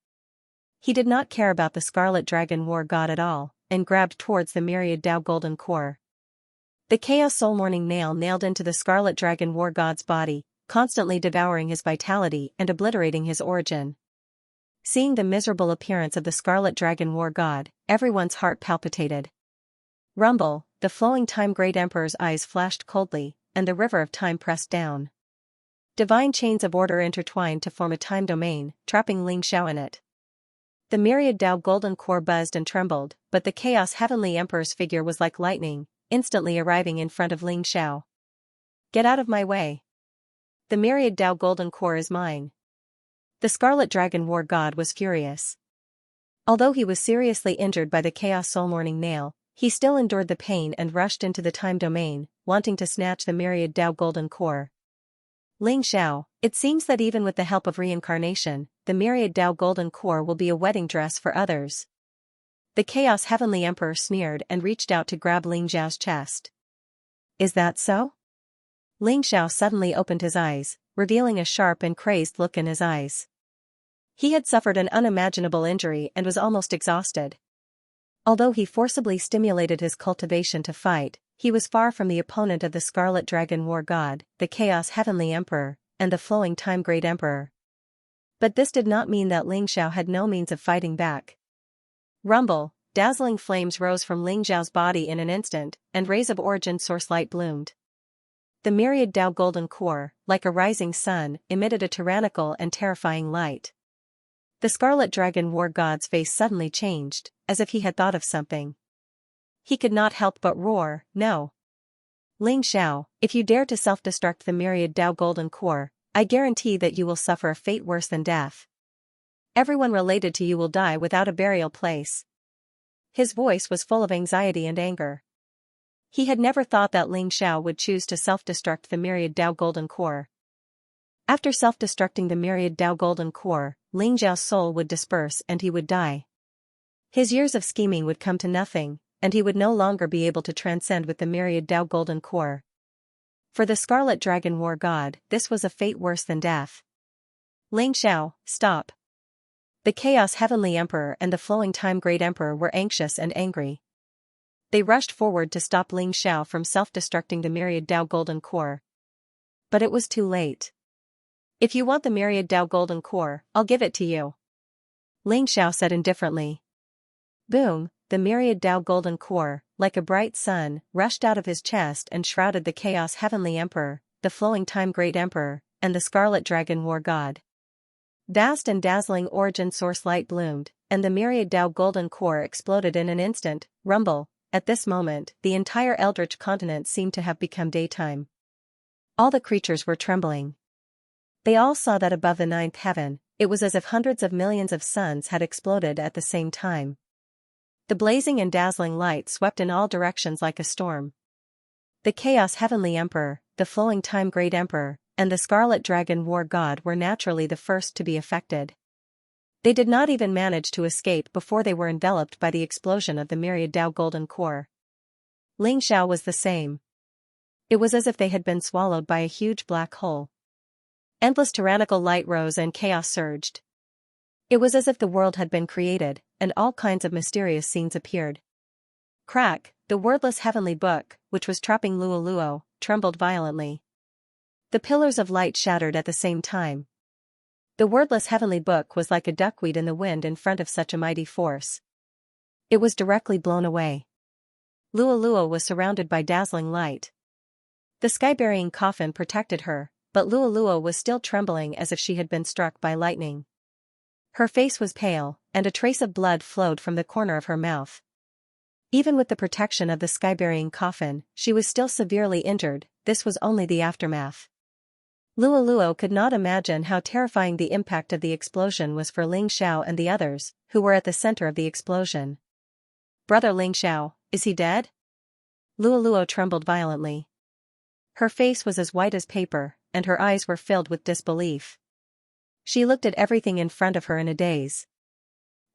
He did not care about the Scarlet Dragon War God at all, and grabbed towards the Myriad Tao golden core. The Chaos Soul Morning Nail nailed into the Scarlet Dragon War God's body, constantly devouring his vitality and obliterating his origin. Seeing the miserable appearance of the Scarlet Dragon War God, everyone's heart palpitated. Rumble, the flowing time Great Emperor's eyes flashed coldly, and the river of time pressed down. Divine chains of order intertwined to form a time domain, trapping Xianxia in it. The Myriad Tao golden core buzzed and trembled, but the Chaos Heavenly Emperor's figure was like lightning, instantly arriving in front of Xianxia. Get out of my way. The Myriad Tao golden core is mine. The Scarlet Dragon War God was furious. Although he was seriously injured by the Chaos Soul Morning Nail, he still endured the pain and rushed into the time domain, wanting to snatch the Myriad Tao golden core. Xianxia, it seems that even with the help of reincarnation, the Myriad Tao golden core will be a wedding dress for others. The Chaos Heavenly Emperor sneered and reached out to grab Xiao's chest. Is that so? Xiao suddenly opened his eyes, revealing a sharp and crazed look in his eyes. He had suffered an unimaginable injury and was almost exhausted. Although he forcibly stimulated his cultivation to fight, he was far from the opponent of the Scarlet Dragon War God, the Chaos Heavenly Emperor, and the Flowing Time Great Emperor. But this did not mean that Xiao had no means of fighting back. Rumble, dazzling flames rose from Ling Xiao's body in an instant, and rays of origin source light bloomed. The myriad Tao golden core, like a rising sun, emitted a tyrannical and terrifying light. The Scarlet Dragon War God's face suddenly changed, as if he had thought of something. He could not help but roar, "No! Ling Xiao, if you dare to self-destruct the myriad Tao golden core, I guarantee that you will suffer a fate worse than death. Everyone related to you will die without a burial place." His voice was full of anxiety and anger. He had never thought that Ling Xiao would choose to self-destruct the myriad Tao golden core. After self-destructing the myriad Tao golden core, Ling Xiao's soul would disperse and he would die. His years of scheming would come to nothing, and he would no longer be able to transcend with the myriad Tao golden core. For the Scarlet Dragon War God, this was a fate worse than death. "Ling Xiao, stop!" The Chaos Heavenly Emperor and the Flowing Time Great Emperor were anxious and angry. They rushed forward to stop Ling Xiao from self-destructing the myriad Tao golden core. But it was too late. "If you want the myriad Tao golden core, I'll give it to you," Ling Xiao said indifferently. Boom, the myriad Tao golden core, like a bright sun, rushed out of his chest and shrouded the Chaos Heavenly Emperor, the Flowing Time Great Emperor, and the Scarlet Dragon War God. Vast and dazzling origin source light bloomed, and the myriad Tao golden core exploded in an instant. Rumble. At this moment, the entire Eldritch continent seemed to have become daytime. All the creatures were trembling. They all saw that above the ninth heaven, it was as if hundreds of millions of suns had exploded at the same time. The blazing and dazzling light swept in all directions like a storm. The Chaos Heavenly Emperor, the Flowing Time Great Emperor, and the Scarlet Dragon War God were naturally the first to be affected. They did not even manage to escape before they were enveloped by the explosion of the myriad Tao golden core. Ling Xiao was the same. It was as if they had been swallowed by a huge black hole. Endless tyrannical light rose and chaos surged. It was as if the world had been created, and all kinds of mysterious scenes appeared. Crack, the wordless heavenly book, which was trapping Luo, trembled violently. The pillars of light shattered at the same time. The wordless heavenly book was like a duckweed in the wind in front of such a mighty force. It was directly blown away. Luo was surrounded by dazzling light. The sky-burying coffin protected her, but Luo was still trembling as if she had been struck by lightning. Her face was pale, and a trace of blood flowed from the corner of her mouth. Even with the protection of the sky-burying coffin, she was still severely injured. This was only the aftermath. Luo could not imagine how terrifying the impact of the explosion was for Ling Xiao and the others, who were at the center of the explosion. "Brother Ling Xiao, is he dead?" Luo trembled violently. Her face was as white as paper, and her eyes were filled with disbelief. She looked at everything in front of her in a daze.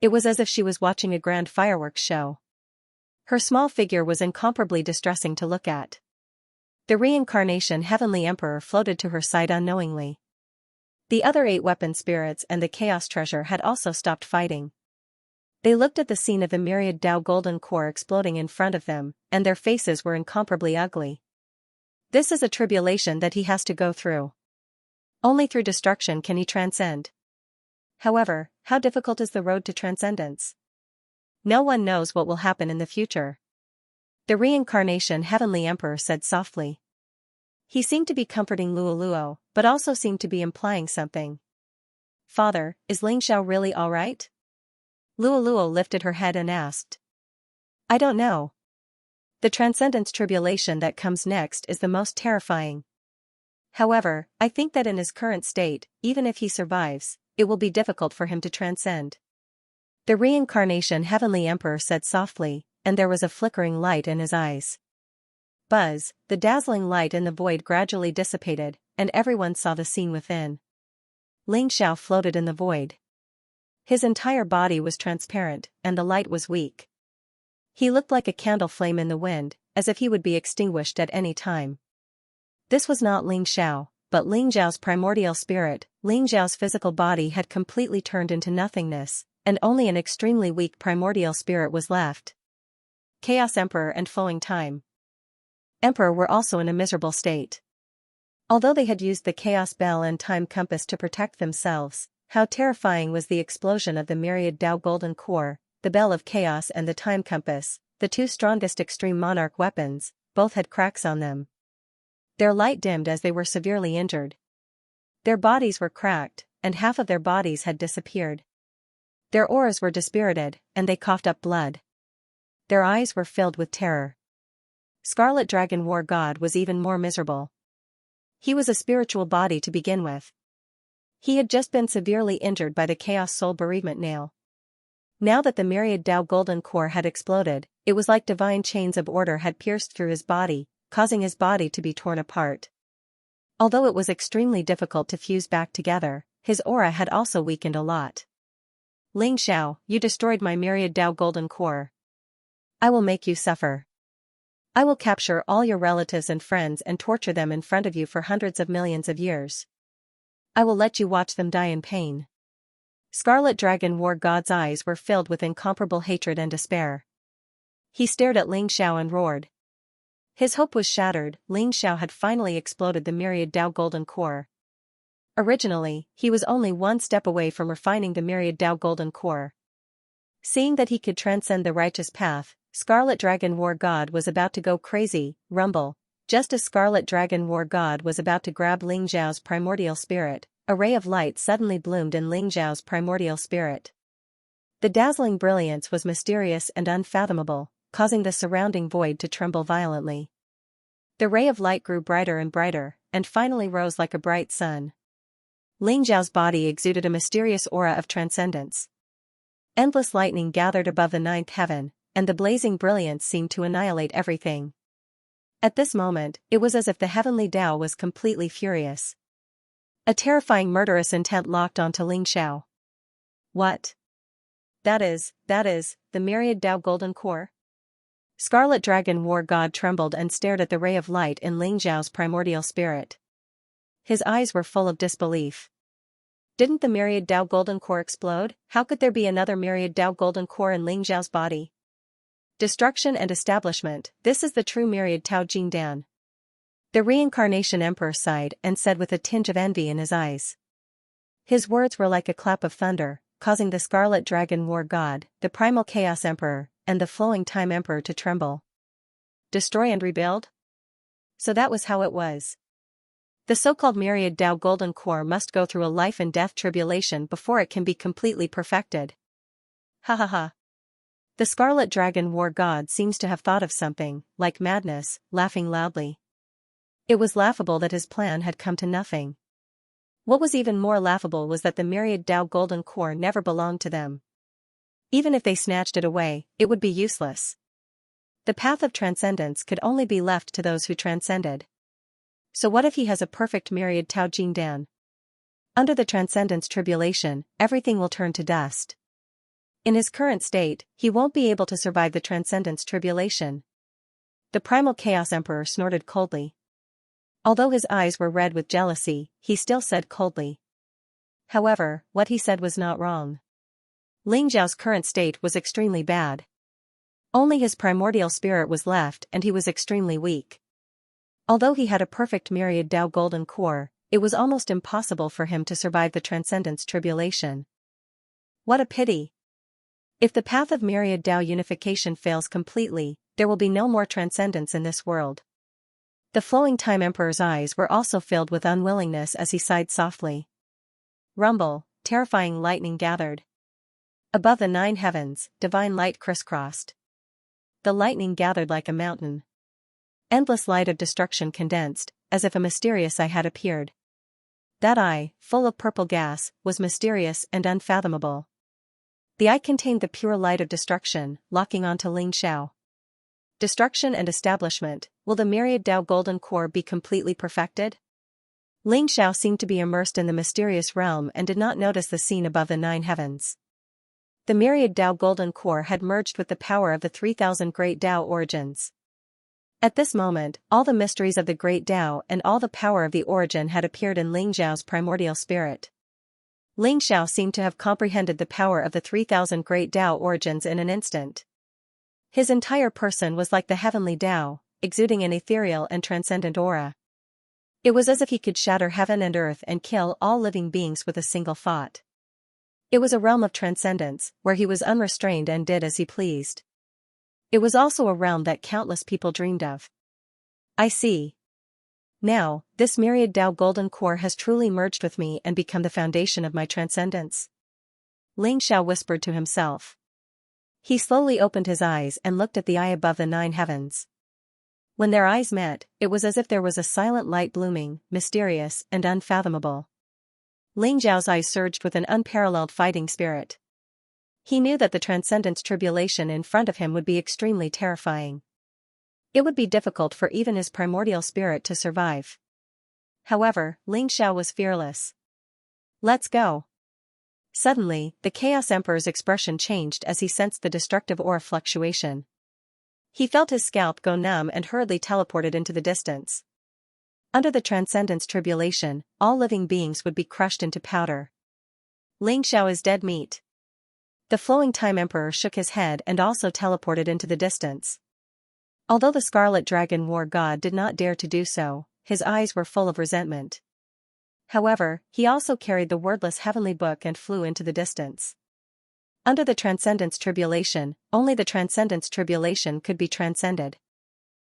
It was as if she was watching a grand fireworks show. Her small figure was incomparably distressing to look at. The reincarnation Heavenly Emperor floated to her side unknowingly. The other 8 weapon spirits and the Chaos Treasure had also stopped fighting. They looked at the scene of the myriad Tao golden core exploding in front of them, and their faces were incomparably ugly. This is a tribulation that he has to go through. Only through destruction can he transcend. However, how difficult is the road to transcendence? No one knows what will happen in the future. The reincarnation Heavenly Emperor said softly. He seemed to be comforting Luo, but also seemed to be implying something. "Father, is Ling Xiao really all right?" Luo lifted her head and asked. "I don't know. The transcendence tribulation that comes next is the most terrifying. However, I think that in his current state, even if he survives, it will be difficult for him to transcend." The reincarnation Heavenly Emperor said softly, and there was a flickering light in his eyes. Buzz, the dazzling light in the void gradually dissipated, and everyone saw the scene within. Ling Xiao floated in the void. His entire body was transparent, and the light was weak. He looked like a candle flame in the wind, as if he would be extinguished at any time. This was not Ling Xiao, but Ling Xiao's primordial spirit. Ling Xiao's physical body had completely turned into nothingness, and only an extremely weak primordial spirit was left. Chaos Emperor and Flowing Time Emperor were also in a miserable state. Although they had used the Chaos Bell and Time Compass to protect themselves, how terrifying was the explosion of the myriad Tao golden core, the Bell of Chaos and the Time Compass, the two strongest extreme monarch weapons, both had cracks on them. Their light dimmed as they were severely injured. Their bodies were cracked, and half of their bodies had disappeared. Their auras were dispirited, and they coughed up blood. Their eyes were filled with terror. Scarlet Dragon War God was even more miserable. He was a spiritual body to begin with. He had just been severely injured by the Chaos Soul Bereavement Nail. Now that the Myriad Tao Golden Core had exploded, it was like divine chains of order had pierced through his body, causing his body to be torn apart. Although it was extremely difficult to fuse back together, his aura had also weakened a lot. Ling Xiao, you destroyed my Myriad Tao Golden Core. I will make you suffer. I will capture all your relatives and friends and torture them in front of you for hundreds of millions of years. I will let you watch them die in pain. Scarlet Dragon War God's eyes were filled with incomparable hatred and despair. He stared at Ling Xiao and roared. His hope was shattered. Ling Xiao had finally exploded the Myriad Tao Golden Core. Originally, he was only one step away from refining the Myriad Tao Golden Core. Seeing that he could transcend the righteous path, Scarlet Dragon War God was about to go crazy, rumble. Just as Scarlet Dragon War God was about to grab Ling Xiao's primordial spirit, a ray of light suddenly bloomed in Ling Xiao's primordial spirit. The dazzling brilliance was mysterious and unfathomable, causing the surrounding void to tremble violently. The ray of light grew brighter and brighter, and finally rose like a bright sun. Ling Xiao's body exuded a mysterious aura of transcendence. Endless lightning gathered above the ninth heaven, and the blazing brilliance seemed to annihilate everything. At this moment, it was as if the heavenly Tao was completely furious. A terrifying murderous intent locked onto Ling Xiao. What? That is, the Myriad Tao Golden Core? Scarlet Dragon War God trembled and stared at the ray of light in Ling Xiao's primordial spirit. His eyes were full of disbelief. Didn't the Myriad Tao Golden Core explode? How could there be another Myriad Tao Golden Core in Ling Xiao's body? Destruction and establishment, this is the true Myriad Tao Jingdan. The Reincarnation Emperor sighed and said with a tinge of envy in his eyes. His words were like a clap of thunder, causing the Scarlet Dragon War God, the Primal Chaos Emperor, and the Flowing Time Emperor to tremble. Destroy and rebuild? So that was how it was. The so-called Myriad Tao Golden Core must go through a life and death tribulation before it can be completely perfected. Ha ha ha. The Scarlet Dragon War God seems to have thought of something, like madness, laughing loudly. It was laughable that his plan had come to nothing. What was even more laughable was that the Myriad Tao Golden Core never belonged to them. Even if they snatched it away, it would be useless. The path of transcendence could only be left to those who transcended. So what if he has a perfect Myriad Tao Jingdan? Under the Transcendence Tribulation, everything will turn to dust. In his current state, he won't be able to survive the Transcendence Tribulation. The Primal Chaos Emperor snorted coldly. Although his eyes were red with jealousy, he still said coldly. However, what he said was not wrong. Ling Xiao's current state was extremely bad. Only his primordial spirit was left and he was extremely weak. Although he had a perfect Myriad Tao Golden Core, it was almost impossible for him to survive the Transcendence Tribulation. What a pity! If the path of Myriad Tao unification fails completely, there will be no more transcendence in this world. The Flowing Time Emperor's eyes were also filled with unwillingness as he sighed softly. Rumble, terrifying lightning gathered. Above the 9 heavens, divine light crisscrossed. The lightning gathered like a mountain. Endless light of destruction condensed, as if a mysterious eye had appeared. That eye, full of purple gas, was mysterious and unfathomable. The eye contained the pure light of destruction, locking onto Ling Xiao. Destruction and establishment, will the Myriad Tao Golden Core be completely perfected? Ling Xiao seemed to be immersed in the mysterious realm and did not notice the scene above the 9 heavens. The Myriad Tao Golden Core had merged with the power of the 3,000 Great Tao Origins. At this moment, all the mysteries of the Great Tao and all the power of the origin had appeared in Ling Xiao's primordial spirit. Ling Xiao seemed to have comprehended the power of the 3,000 Great Tao Origins in an instant. His entire person was like the heavenly Tao, exuding an ethereal and transcendent aura. It was as if he could shatter heaven and earth and kill all living beings with a single thought. It was a realm of transcendence, where he was unrestrained and did as he pleased. It was also a realm that countless people dreamed of. I see. Now, this Myriad Tao golden core has truly merged with me and become the foundation of my transcendence. Ling Xiao whispered to himself. He slowly opened his eyes and looked at the eye above the 9 heavens. When their eyes met, it was as if there was a silent light blooming, mysterious and unfathomable. Ling Xiao's eyes surged with an unparalleled fighting spirit. He knew that the transcendence tribulation in front of him would be extremely terrifying. It would be difficult for even his primordial spirit to survive. However, Ling Xiao was fearless. Let's go. Suddenly, the Chaos Emperor's expression changed as he sensed the destructive aura fluctuation. He felt his scalp go numb and hurriedly teleported into the distance. Under the transcendence tribulation, all living beings would be crushed into powder. Ling Xiao is dead meat. The flowing Time Emperor shook his head and also teleported into the distance. Although the Scarlet Dragon War God did not dare to do so, his eyes were full of resentment. However, he also carried the wordless heavenly book and flew into the distance. Under the transcendence tribulation, only the transcendence tribulation could be transcended.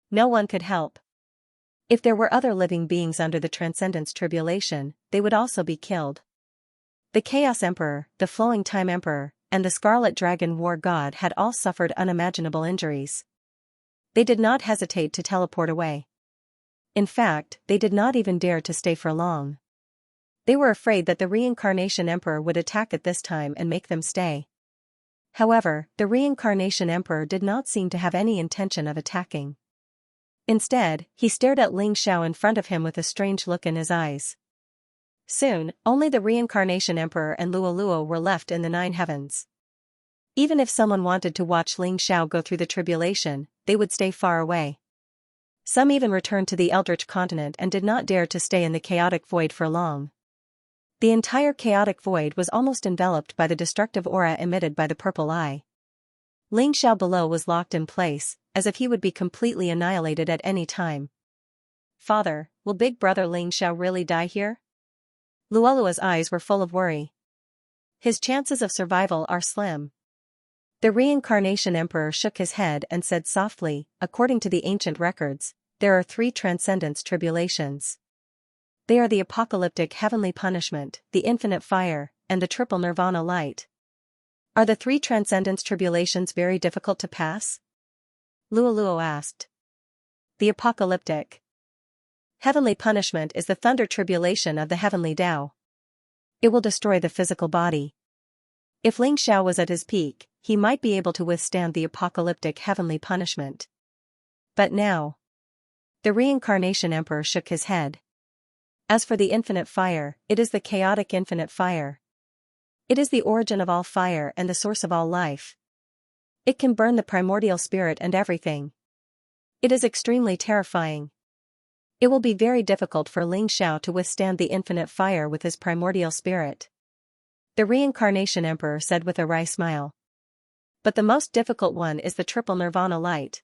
No one could help. If there were other living beings under the transcendence tribulation, they would also be killed. The Chaos Emperor, the Flowing Time Emperor, and the Scarlet Dragon War God had all suffered unimaginable injuries. They did not hesitate to teleport away. In fact, they did not even dare to stay for long. They were afraid that the Reincarnation Emperor would attack at this time and make them stay. However, the Reincarnation Emperor did not seem to have any intention of attacking. Instead, he stared at Ling Xiao in front of him with a strange look in his eyes. Soon, only the Reincarnation Emperor and Luo were left in the 9 heavens. Even if someone wanted to watch Ling Xiao go through the tribulation, they would stay far away. Some even returned to the Eldritch continent and did not dare to stay in the chaotic void for long. The entire chaotic void was almost enveloped by the destructive aura emitted by the purple eye. Ling Xiao below was locked in place, as if he would be completely annihilated at any time. Father, will Big Brother Ling Xiao really die here? Luolua's eyes were full of worry. His chances of survival are slim. The Reincarnation Emperor shook his head and said softly, according to the ancient records, there are 3 transcendence tribulations. They are the apocalyptic heavenly punishment, the infinite fire, and the triple nirvana light. Are the 3 transcendence tribulations very difficult to pass? Luo asked. The apocalyptic heavenly punishment is the thunder tribulation of the heavenly Tao. It will destroy the physical body. If Ling Xiao was at his peak, he might be able to withstand the apocalyptic heavenly punishment. But now. The Reincarnation Emperor shook his head. As for the infinite fire, it is the chaotic infinite fire. It is the origin of all fire and the source of all life. It can burn the primordial spirit and everything. It is extremely terrifying. It will be very difficult for Ling Xiao to withstand the infinite fire with his primordial spirit. The Reincarnation Emperor said with a wry smile. But the most difficult one is the triple nirvana light.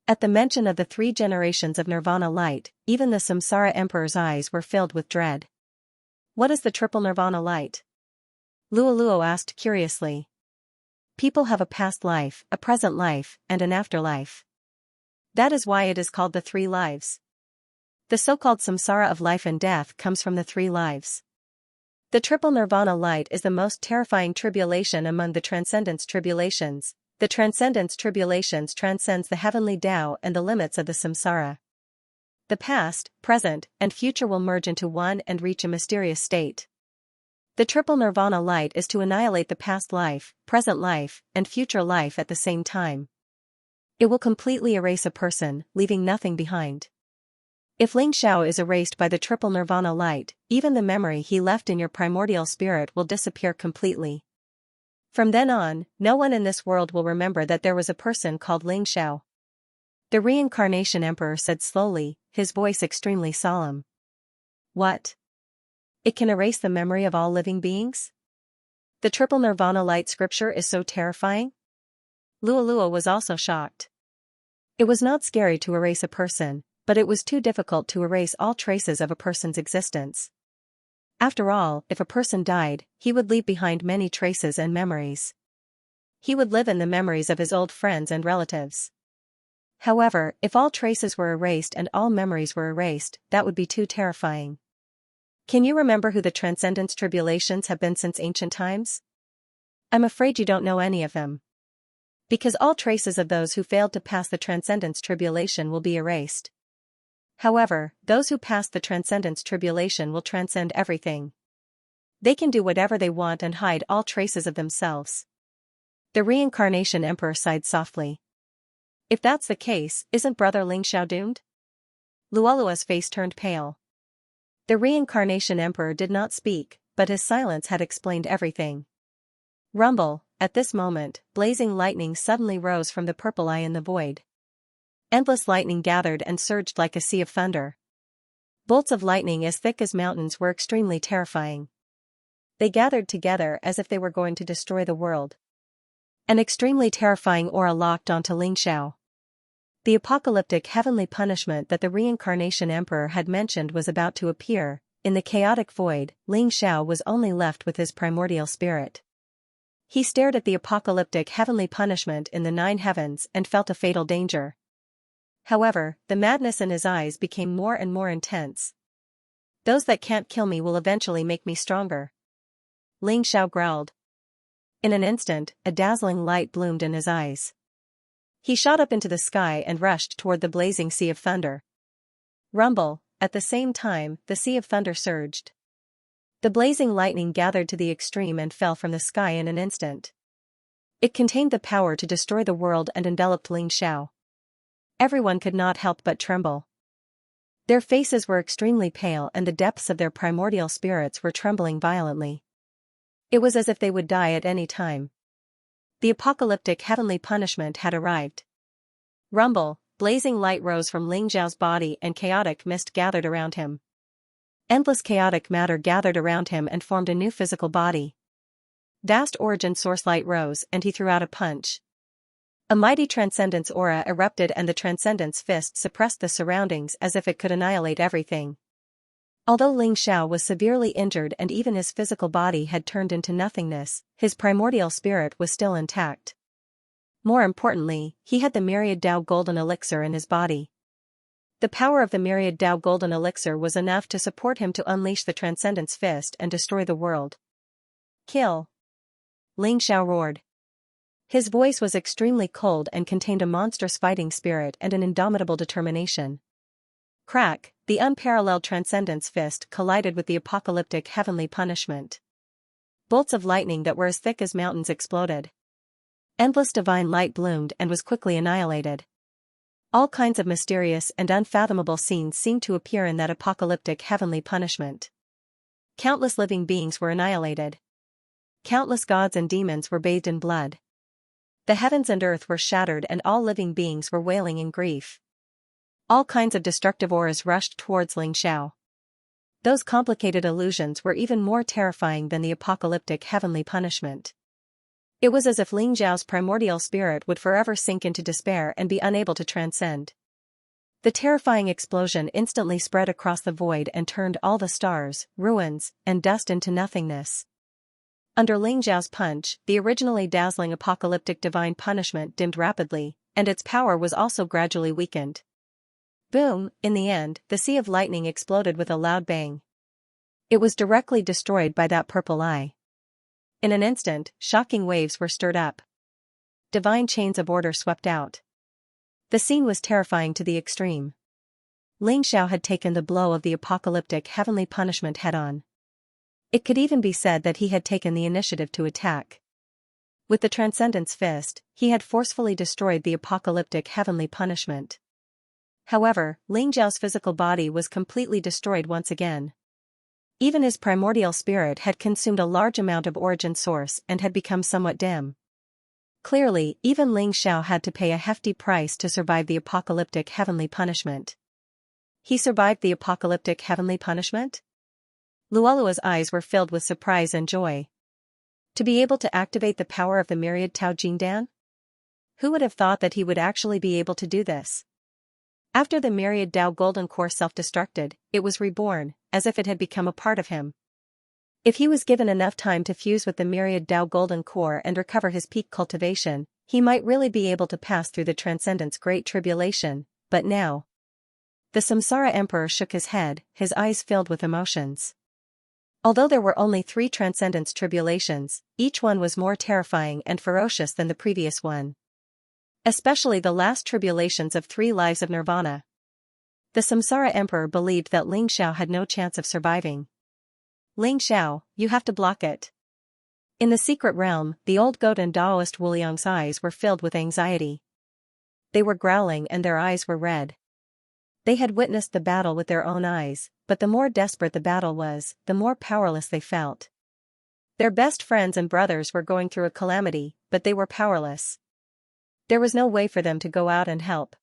At the mention of the 3 generations of nirvana light, even the Samsara Emperor's eyes were filled with dread. What is the triple nirvana light? Luo asked curiously. People have a past life, a present life, and an afterlife. That is why it is called the 3 lives. The so-called samsara of life and death comes from the 3 lives. The triple nirvana light is the most terrifying tribulation among the transcendence tribulations. The transcendence tribulations transcends the heavenly Tao and the limits of the samsara. The past, present, and future will merge into one and reach a mysterious state. The triple nirvana light is to annihilate the past life, present life, and future life at the same time. It will completely erase a person, leaving nothing behind. If Ling Xiao is erased by the triple nirvana light, even the memory he left in your primordial spirit will disappear completely. From then on, no one in this world will remember that there was a person called Ling Xiao. The Reincarnation Emperor said slowly, his voice extremely solemn. What? It can erase the memory of all living beings? The triple nirvana light scripture is so terrifying? Luo was also shocked. It was not scary to erase a person, but it was too difficult to erase all traces of a person's existence. After all, if a person died, he would leave behind many traces and memories. He would live in the memories of his old friends and relatives. However, if all traces were erased and all memories were erased, that would be too terrifying. Can you remember who the Transcendence Tribulations have been since ancient times? I'm afraid you don't know any of them. Because all traces of those who failed to pass the Transcendence Tribulation will be erased. However, those who pass the Transcendence Tribulation will transcend everything. They can do whatever they want and hide all traces of themselves. The Reincarnation Emperor sighed softly. If that's the case, isn't Brother Xianxia doomed? Luolua's face turned pale. The Reincarnation Emperor did not speak, but his silence had explained everything. Rumble, at this moment, blazing lightning suddenly rose from the purple eye in the void. Endless lightning gathered and surged like a sea of thunder. Bolts of lightning as thick as mountains were extremely terrifying. They gathered together as if they were going to destroy the world. An extremely terrifying aura locked onto Xianxia. The apocalyptic heavenly punishment that the Reincarnation Emperor had mentioned was about to appear. In the chaotic void, Xianxia was only left with his primordial spirit. He stared at the apocalyptic heavenly punishment in the 9 heavens and felt a fatal danger. However, the madness in his eyes became more and more intense. Those that can't kill me will eventually make me stronger. Xianxia growled. In an instant, a dazzling light bloomed in his eyes. He shot up into the sky and rushed toward the blazing sea of thunder. Rumble, at the same time, the sea of thunder surged. The blazing lightning gathered to the extreme and fell from the sky in an instant. It contained the power to destroy the world and enveloped Xianxia. Everyone could not help but tremble. Their faces were extremely pale and the depths of their primordial spirits were trembling violently. It was as if they would die at any time. The apocalyptic heavenly punishment had arrived. Rumble, blazing light rose from Xiao's body and chaotic mist gathered around him. Endless chaotic matter gathered around him and formed a new physical body. Vast origin source light rose and he threw out a punch. A mighty transcendence aura erupted and the transcendence fist suppressed the surroundings as if it could annihilate everything. Although Xianxia was severely injured and even his physical body had turned into nothingness, his primordial spirit was still intact. More importantly, he had the Myriad Dao Golden Elixir in his body. The power of the Myriad Dao Golden Elixir was enough to support him to unleash the Transcendence Fist and destroy the world. Kill! Xianxia roared. His voice was extremely cold and contained a monstrous fighting spirit and an indomitable determination. Crack, the unparalleled Transcendence Fist collided with the apocalyptic heavenly punishment. Bolts of lightning that were as thick as mountains exploded. Endless divine light bloomed and was quickly annihilated. All kinds of mysterious and unfathomable scenes seemed to appear in that apocalyptic heavenly punishment. Countless living beings were annihilated. Countless gods and demons were bathed in blood. The heavens and earth were shattered and all living beings were wailing in grief. All kinds of destructive auras rushed towards Xianxia. Those complicated illusions were even more terrifying than the apocalyptic heavenly punishment. It was as if Xiao's primordial spirit would forever sink into despair and be unable to transcend. The terrifying explosion instantly spread across the void and turned all the stars, ruins, and dust into nothingness. Under Xiao's punch, the originally dazzling apocalyptic divine punishment dimmed rapidly, and its power was also gradually weakened. Boom, in the end, the sea of lightning exploded with a loud bang. It was directly destroyed by that purple eye. In an instant, shocking waves were stirred up. Divine chains of order swept out. The scene was terrifying to the extreme. Xianxia had taken the blow of the apocalyptic heavenly punishment head-on. It could even be said that he had taken the initiative to attack. With the Transcendence Fist, he had forcefully destroyed the apocalyptic heavenly punishment. However, Xiao's physical body was completely destroyed once again. Even his primordial spirit had consumed a large amount of origin source and had become somewhat dim. Clearly, even Xianxia had to pay a hefty price to survive the apocalyptic heavenly punishment. He survived the apocalyptic heavenly punishment? Luolua's eyes were filled with surprise and joy. To be able to activate the power of the Myriad Tao Jingdan? Who would have thought that he would actually be able to do this? After the Myriad Dao Golden Core self-destructed, it was reborn, as if it had become a part of him. If he was given enough time to fuse with the Myriad Tao Golden Core and recover his peak cultivation, he might really be able to pass through the Transcendent's Great Tribulation, but now. The Samsara Emperor shook his head, his eyes filled with emotions. Although there were only 3 Transcendence tribulations, each one was more terrifying and ferocious than the previous one. Especially the last tribulations of 3 lives of Nirvana. The Samsara Emperor believed that Ling Xiao had no chance of surviving. Ling Xiao, you have to block it. In the secret realm, the old goat and Taoist Wu Liang's eyes were filled with anxiety. They were growling and their eyes were red. They had witnessed the battle with their own eyes, but the more desperate the battle was, the more powerless they felt. Their best friends and brothers were going through a calamity, but they were powerless. There was no way for them to go out and help.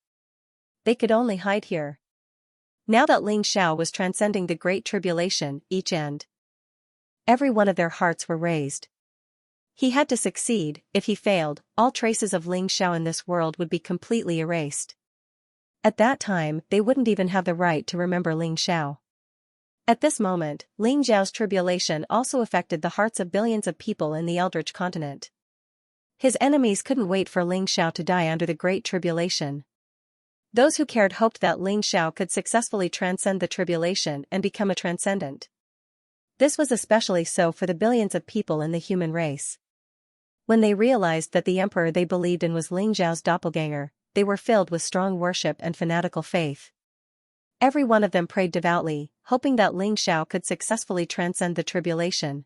They could only hide here. Now that Ling Xiao was transcending the Great Tribulation, every one of their hearts were raised. He had to succeed. If he failed, all traces of Ling Xiao in this world would be completely erased. At that time, they wouldn't even have the right to remember Ling Xiao. At this moment, Ling Xiao's tribulation also affected the hearts of billions of people in the Eldritch continent. His enemies couldn't wait for Ling Xiao to die under the Great Tribulation. Those who cared hoped that Ling Xiao could successfully transcend the tribulation and become a transcendent. This was especially so for the billions of people in the human race. When they realized that the emperor they believed in was Ling Xiao's doppelganger, they were filled with strong worship and fanatical faith. Every one of them prayed devoutly, hoping that Ling Xiao could successfully transcend the tribulation.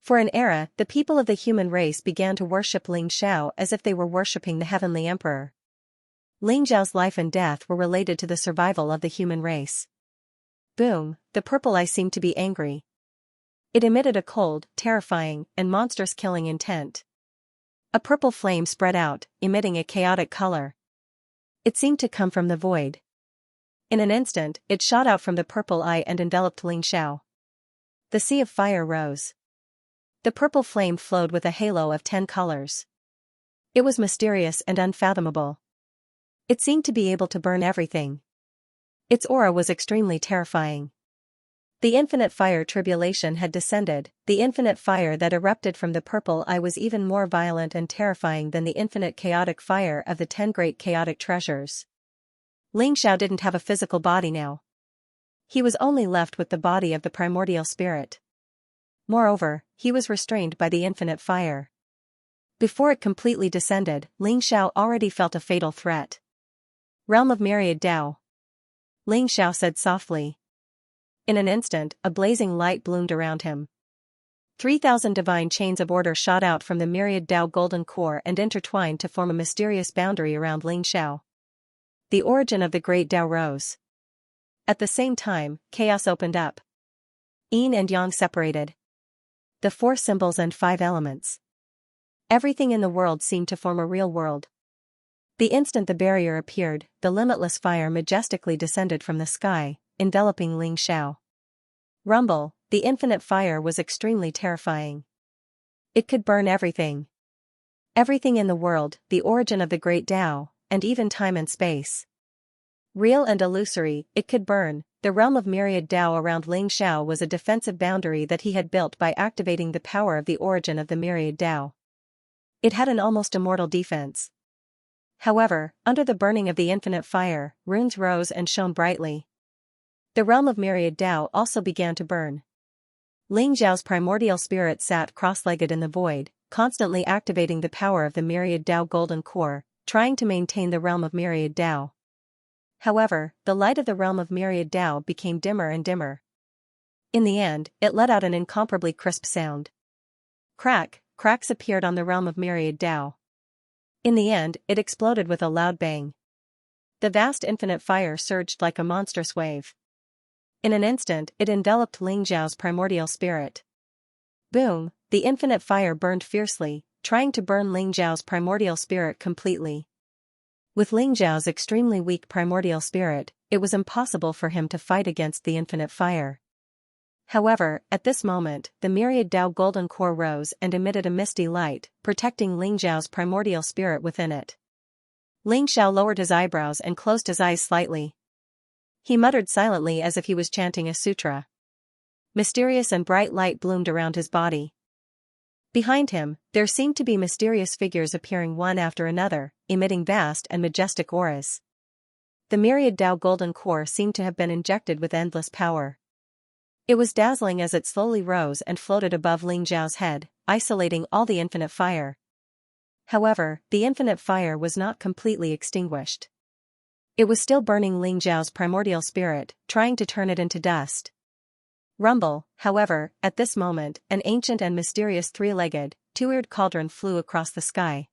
For an era, the people of the human race began to worship Ling Xiao as if they were worshipping the heavenly emperor. Ling Xiao's life and death were related to the survival of the human race. Boom, the purple eye seemed to be angry. It emitted a cold, terrifying, and monstrous killing intent. A purple flame spread out, emitting a chaotic color. It seemed to come from the void. In an instant, it shot out from the purple eye and enveloped Ling Xiao. The sea of fire rose. The purple flame flowed with a halo of 10 colors. It was mysterious and unfathomable. It seemed to be able to burn everything. Its aura was extremely terrifying. The infinite fire tribulation had descended. The infinite fire that erupted from the purple eye was even more violent and terrifying than the infinite chaotic fire of the 10 great chaotic treasures. Ling Xiao didn't have a physical body now. He was only left with the body of the primordial spirit. Moreover, he was restrained by the infinite fire. Before it completely descended, Ling Xiao already felt a fatal threat. Realm of Myriad Tao. Ling Xiao said softly. In an instant, a blazing light bloomed around him. 3,000 divine chains of order shot out from the Myriad Tao Golden Core and intertwined to form a mysterious boundary around Ling Xiao. The origin of the Great Tao rose. At the same time, chaos opened up. Yin and Yang separated. The 4 symbols and 5 elements. Everything in the world seemed to form a real world. The instant the barrier appeared, the limitless fire majestically descended from the sky, enveloping Ling Xiao. Rumble, the infinite fire was extremely terrifying. It could burn everything. Everything in the world, the origin of the Great Tao, and even time and space. Real and illusory, it could burn. The realm of Myriad Tao around Ling Xiao was a defensive boundary that he had built by activating the power of the origin of the Myriad Tao. It had an almost immortal defense. However, under the burning of the infinite fire, runes rose and shone brightly. The realm of Myriad Tao also began to burn. Ling Xiao's primordial spirit sat cross-legged in the void, constantly activating the power of the Myriad Tao Golden Core, trying to maintain the realm of Myriad Tao. However, the light of the realm of Myriad Tao became dimmer and dimmer. In the end, it let out an incomparably crisp sound. Cracks appeared on the realm of Myriad Tao. In the end, it exploded with a loud bang. The vast infinite fire surged like a monstrous wave. In an instant, it enveloped Ling Xiao's primordial spirit. Boom, the infinite fire burned fiercely, trying to burn Ling Xiao's primordial spirit completely. With Ling Xiao's extremely weak primordial spirit, it was impossible for him to fight against the infinite fire. However, at this moment, the Myriad Tao Golden Core rose and emitted a misty light, protecting Ling Xiao's primordial spirit within it. Ling Xiao lowered his eyebrows and closed his eyes slightly. He muttered silently as if he was chanting a sutra. Mysterious and bright light bloomed around his body. Behind him, there seemed to be mysterious figures appearing one after another, emitting vast and majestic auras. The Myriad Tao golden core seemed to have been injected with endless power. It was dazzling as it slowly rose and floated above Ling Zhao's head, isolating all the infinite fire. However, the infinite fire was not completely extinguished. It was still burning Ling Zhao's primordial spirit, trying to turn it into dust. Rumble, however, at this moment, an ancient and mysterious three-legged, two-eared cauldron flew across the sky.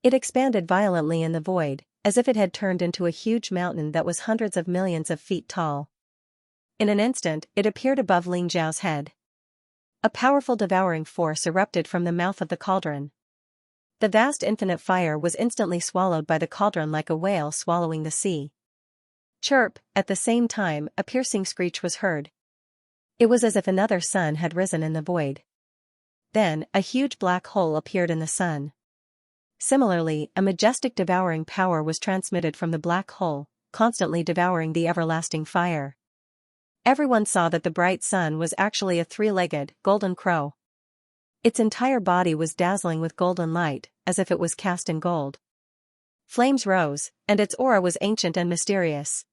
It expanded violently in the void, as if it had turned into a huge mountain that was hundreds of millions of feet tall. In an instant, it appeared above Ling Zhao's head. A powerful devouring force erupted from the mouth of the cauldron. The vast infinite fire was instantly swallowed by the cauldron like a whale swallowing the sea. Chirp, at the same time, a piercing screech was heard. It was as if another sun had risen in the void. Then, a huge black hole appeared in the sun. Similarly, a majestic devouring power was transmitted from the black hole, constantly devouring the everlasting fire. Everyone saw that the bright sun was actually a three-legged, golden crow. Its entire body was dazzling with golden light, as if it was cast in gold. Flames rose, and its aura was ancient and mysterious.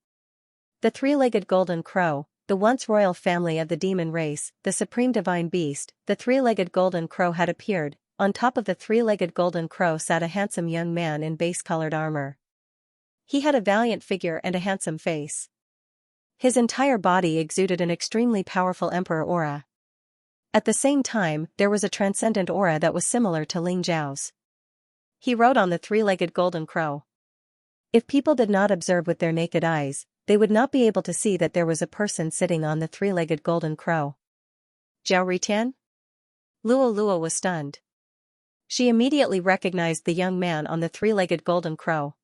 The three-legged golden crow, the once royal family of the demon race, the supreme divine beast, the three-legged golden crow had appeared. On top of the three-legged golden crow sat a handsome young man in base-colored armor. He had a valiant figure and a handsome face. His entire body exuded an extremely powerful emperor aura. At the same time, there was a transcendent aura that was similar to Ling Zhao's. He rode on the three-legged golden crow. If people did not observe with their naked eyes, they would not be able to see that there was a person sitting on the three-legged golden crow. Zhao Ritian? Lua was stunned. She immediately recognized the young man on the three-legged golden crow.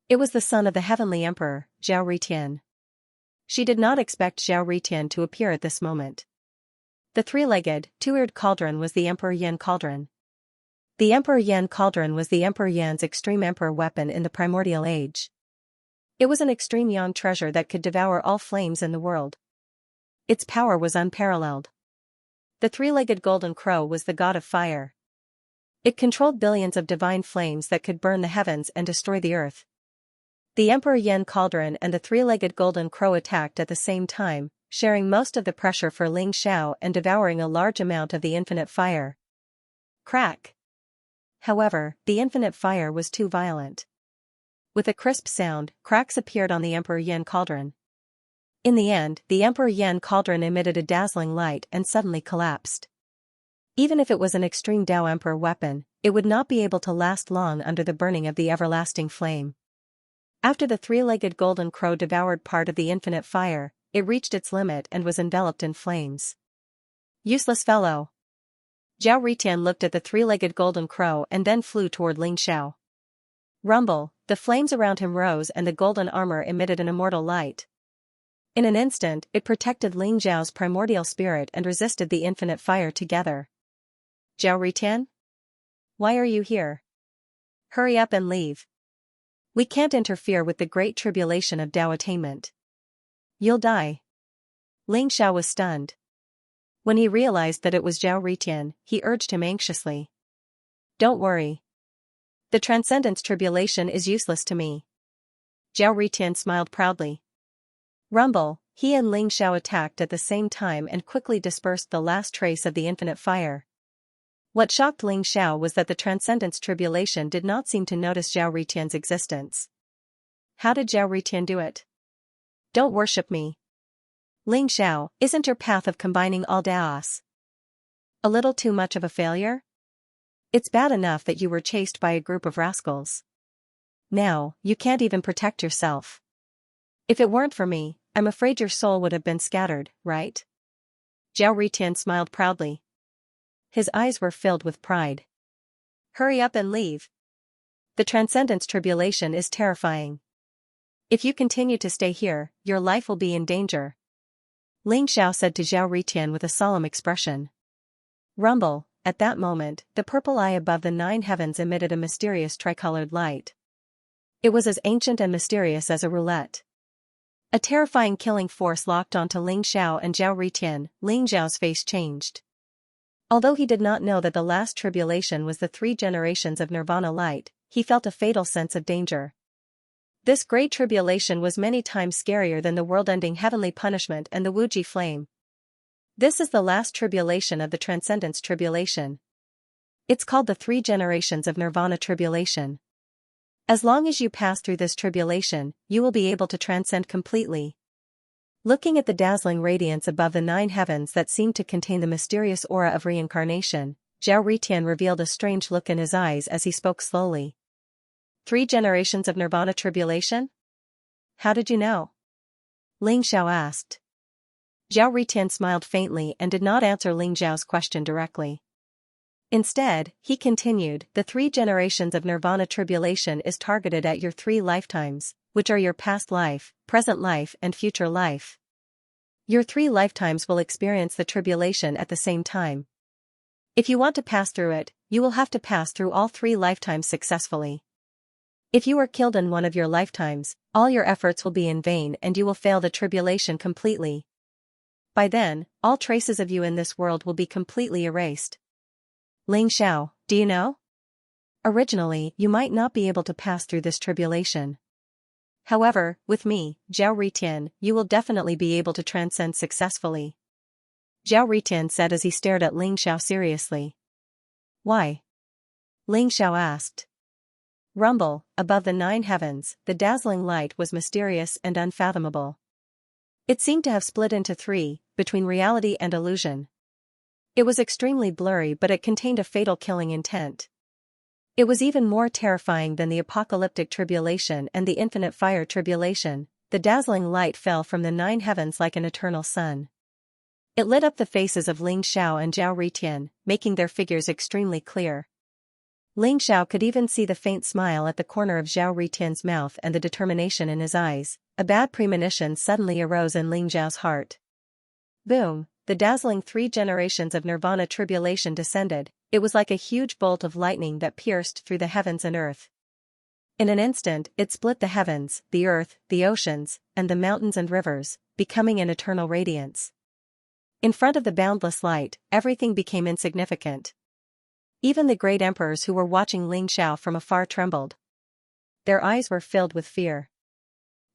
It was the son of the heavenly emperor, Zhao Ritian. She did not expect Zhao Ritian to appear at this moment. The three-legged, two-eared cauldron was the Emperor Yan cauldron. The Emperor Yan cauldron was the Emperor Yan's extreme emperor weapon in the primordial age. It was an extreme yang treasure that could devour all flames in the world. Its power was unparalleled. The three-legged golden crow was the god of fire. It controlled billions of divine flames that could burn the heavens and destroy the earth. The Emperor Yan cauldron and the three-legged golden crow attacked at the same time, sharing most of the pressure for Ling Zhao and devouring a large amount of the infinite fire. Crack! However, the infinite fire was too violent. With a crisp sound, cracks appeared on the Emperor Yan cauldron. In the end, the Emperor Yan cauldron emitted a dazzling light and suddenly collapsed. Even if it was an extreme Tao Emperor weapon, it would not be able to last long under the burning of the everlasting flame. After the three-legged golden crow devoured part of the infinite fire, it reached its limit and was enveloped in flames. Useless fellow! Zhao Ritian looked at the three-legged golden crow and then flew toward Ling Zhao. Rumble, the flames around him rose and the golden armor emitted an immortal light. In an instant, it protected Ling Zhao's primordial spirit and resisted the infinite fire together. Zhao Ritian? Why are you here? Hurry up and leave. We can't interfere with the great tribulation of Tao attainment. You'll die. Ling Zhao was stunned. When he realized that it was Zhao Ritian, he urged him anxiously. Don't worry. The Transcendence tribulation is useless to me. Zhao Ritian smiled proudly. Rumble, he and Ling Zhao attacked at the same time and quickly dispersed the last trace of the infinite fire. What shocked Ling Zhao was that the Transcendence tribulation did not seem to notice Zhao Ritian's existence. How did Zhao Ritian do it? Don't worship me. Ling Zhao, isn't your path of combining all Daos a little too much of a failure? It's bad enough that you were chased by a group of rascals. Now, you can't even protect yourself. If it weren't for me, I'm afraid your soul would have been scattered, right? Zhao Ritian smiled proudly. His eyes were filled with pride. Hurry up and leave. The Transcendence tribulation is terrifying. If you continue to stay here, your life will be in danger. Ling Zhao said to Zhao Ritian with a solemn expression. Rumble, at that moment, the purple eye above the 9 heavens emitted a mysterious tricolored light. It was as ancient and mysterious as a roulette. A terrifying killing force locked onto Ling Xiao and Zhao Ritian. Ling Xiao's face changed. Although he did not know that the last tribulation was the 3 generations of nirvana light, he felt a fatal sense of danger. This great tribulation was many times scarier than the world-ending heavenly punishment and the Wuji flame. This is the last tribulation of the Transcendence tribulation. It's called the 3 generations of nirvana tribulation. As long as you pass through this tribulation, you will be able to transcend completely. Looking at the dazzling radiance above the 9 heavens that seemed to contain the mysterious aura of reincarnation, Zhao Ritian revealed a strange look in his eyes as he spoke slowly. 3 generations of nirvana tribulation? How did you know? Ling Xiao asked. Zhao Ritian smiled faintly and did not answer Ling Xiao's question directly. Instead, he continued, the 3 generations of nirvana tribulation is targeted at your 3 lifetimes, which are your past life, present life and future life. Your 3 lifetimes will experience the tribulation at the same time. If you want to pass through it, you will have to pass through all 3 lifetimes successfully. If you are killed in one of your lifetimes, all your efforts will be in vain and you will fail the tribulation completely. By then, all traces of you in this world will be completely erased. Ling Xiao, do you know? Originally, you might not be able to pass through this tribulation. However, with me, Zhao Ritian, you will definitely be able to transcend successfully. Zhao Ritian said as he stared at Ling Xiao seriously. Why? Ling Xiao asked. Rumble, above the 9 heavens, the dazzling light was mysterious and unfathomable. It seemed to have split into 3, between reality and illusion. It was extremely blurry, but it contained a fatal killing intent. It was even more terrifying than the apocalyptic tribulation and the infinite fire tribulation. The dazzling light fell from the 9 heavens like an eternal sun. It lit up the faces of Ling Xiao and Zhao Ritian, making their figures extremely clear. Ling Xiao could even see the faint smile at the corner of Zhao Ritian's mouth and the determination in his eyes. A bad premonition suddenly arose in Ling Xiao's heart. Boom, the dazzling 3 generations of nirvana tribulation descended. It was like a huge bolt of lightning that pierced through the heavens and earth. In an instant, it split the heavens, the earth, the oceans, and the mountains and rivers, becoming an eternal radiance. In front of the boundless light, everything became insignificant. Even the great emperors who were watching Ling Xiao from afar trembled. Their eyes were filled with fear.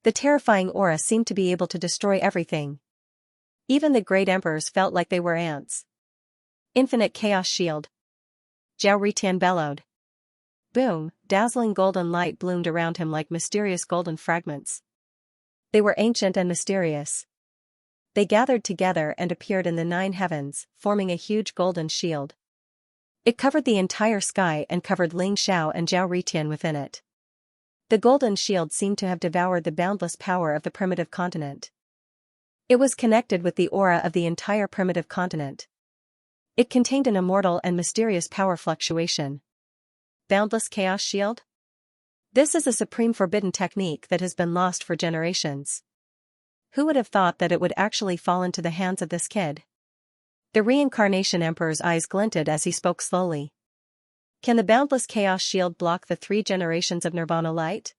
The terrifying aura seemed to be able to destroy everything. Even the great emperors felt like they were ants. Infinite chaos shield. Zhao Ritian bellowed. Boom, dazzling golden light bloomed around him like mysterious golden fragments. They were ancient and mysterious. They gathered together and appeared in the 9 heavens, forming a huge golden shield. It covered the entire sky and covered Ling Xiao and Zhao Ritian within it. The golden shield seemed to have devoured the boundless power of the primitive continent. It was connected with the aura of the entire primitive continent. It contained an immortal and mysterious power fluctuation. Boundless chaos shield? This is a supreme forbidden technique that has been lost for generations. Who would have thought that it would actually fall into the hands of this kid? The reincarnation emperor's eyes glinted as he spoke slowly. Can the boundless chaos shield block the 3 generations of nirvana light?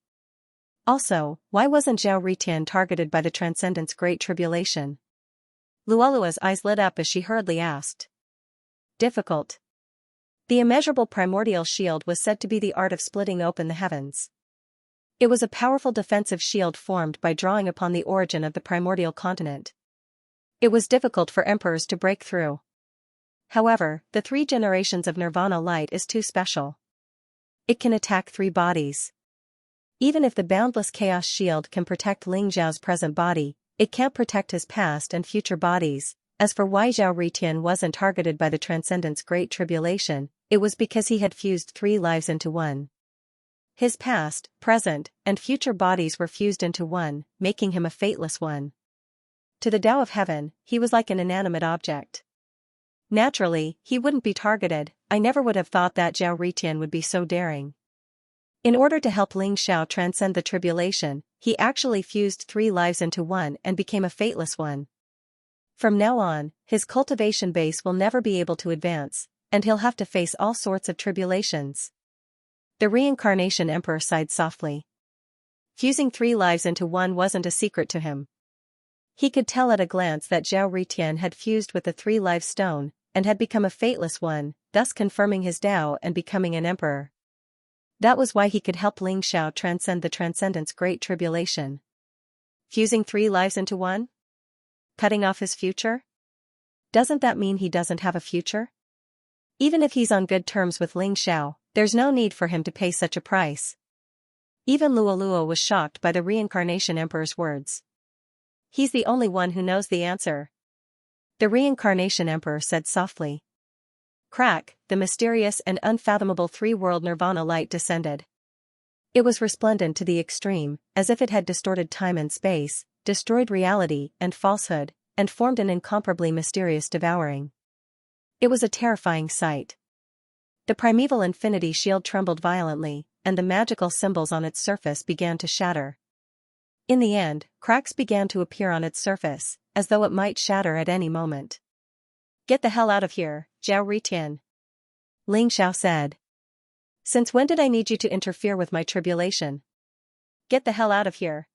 Also, why wasn't Zhao Ritian targeted by the Transcendence Great Tribulation? Luolua's eyes lit up as she hurriedly asked. Difficult. The immeasurable primordial shield was said to be the art of splitting open the heavens. It was a powerful defensive shield formed by drawing upon the origin of the primordial continent. It was difficult for emperors to break through. However, the 3 generations of nirvana light is too special. It can attack 3 bodies. Even if the boundless chaos shield can protect Ling Xiao's present body, it can't protect his past and future bodies. As for why Zhao Ritian wasn't targeted by the Transcendence Great Tribulation, it was because he had fused 3 lives into one. His past, present, and future bodies were fused into one, making him a fateless one. To the Tao of Heaven, he was like an inanimate object. Naturally, he wouldn't be targeted. I never would have thought that Zhao Ritian would be so daring. In order to help Ling Xiao transcend the tribulation, he actually fused 3 lives into one and became a fateless one. From now on, his cultivation base will never be able to advance, and he'll have to face all sorts of tribulations. The reincarnation emperor sighed softly. Fusing 3 lives into one wasn't a secret to him. He could tell at a glance that Zhao Ritian had fused with the 3 live stone, and had become a fateless one, thus confirming his Dao and becoming an emperor. That was why he could help Ling Xiao transcend the Transcendent's great tribulation. Fusing 3 lives into one? Cutting off his future? Doesn't that mean he doesn't have a future? Even if he's on good terms with Ling Xiao, there's no need for him to pay such a price. Even Luo was shocked by the Reincarnation Emperor's words. He's the only one who knows the answer. The Reincarnation Emperor said softly. Crack, the mysterious and unfathomable 3-world nirvana light descended. It was resplendent to the extreme, as if it had distorted time and space, destroyed reality and falsehood, and formed an incomparably mysterious devouring. It was a terrifying sight. The primeval infinity shield trembled violently, and the magical symbols on its surface began to shatter. In the end, cracks began to appear on its surface, as though it might shatter at any moment. Get the hell out of here, Zhao Ritian. Ling Xiao said. Since when did I need you to interfere with my tribulation? Get the hell out of here.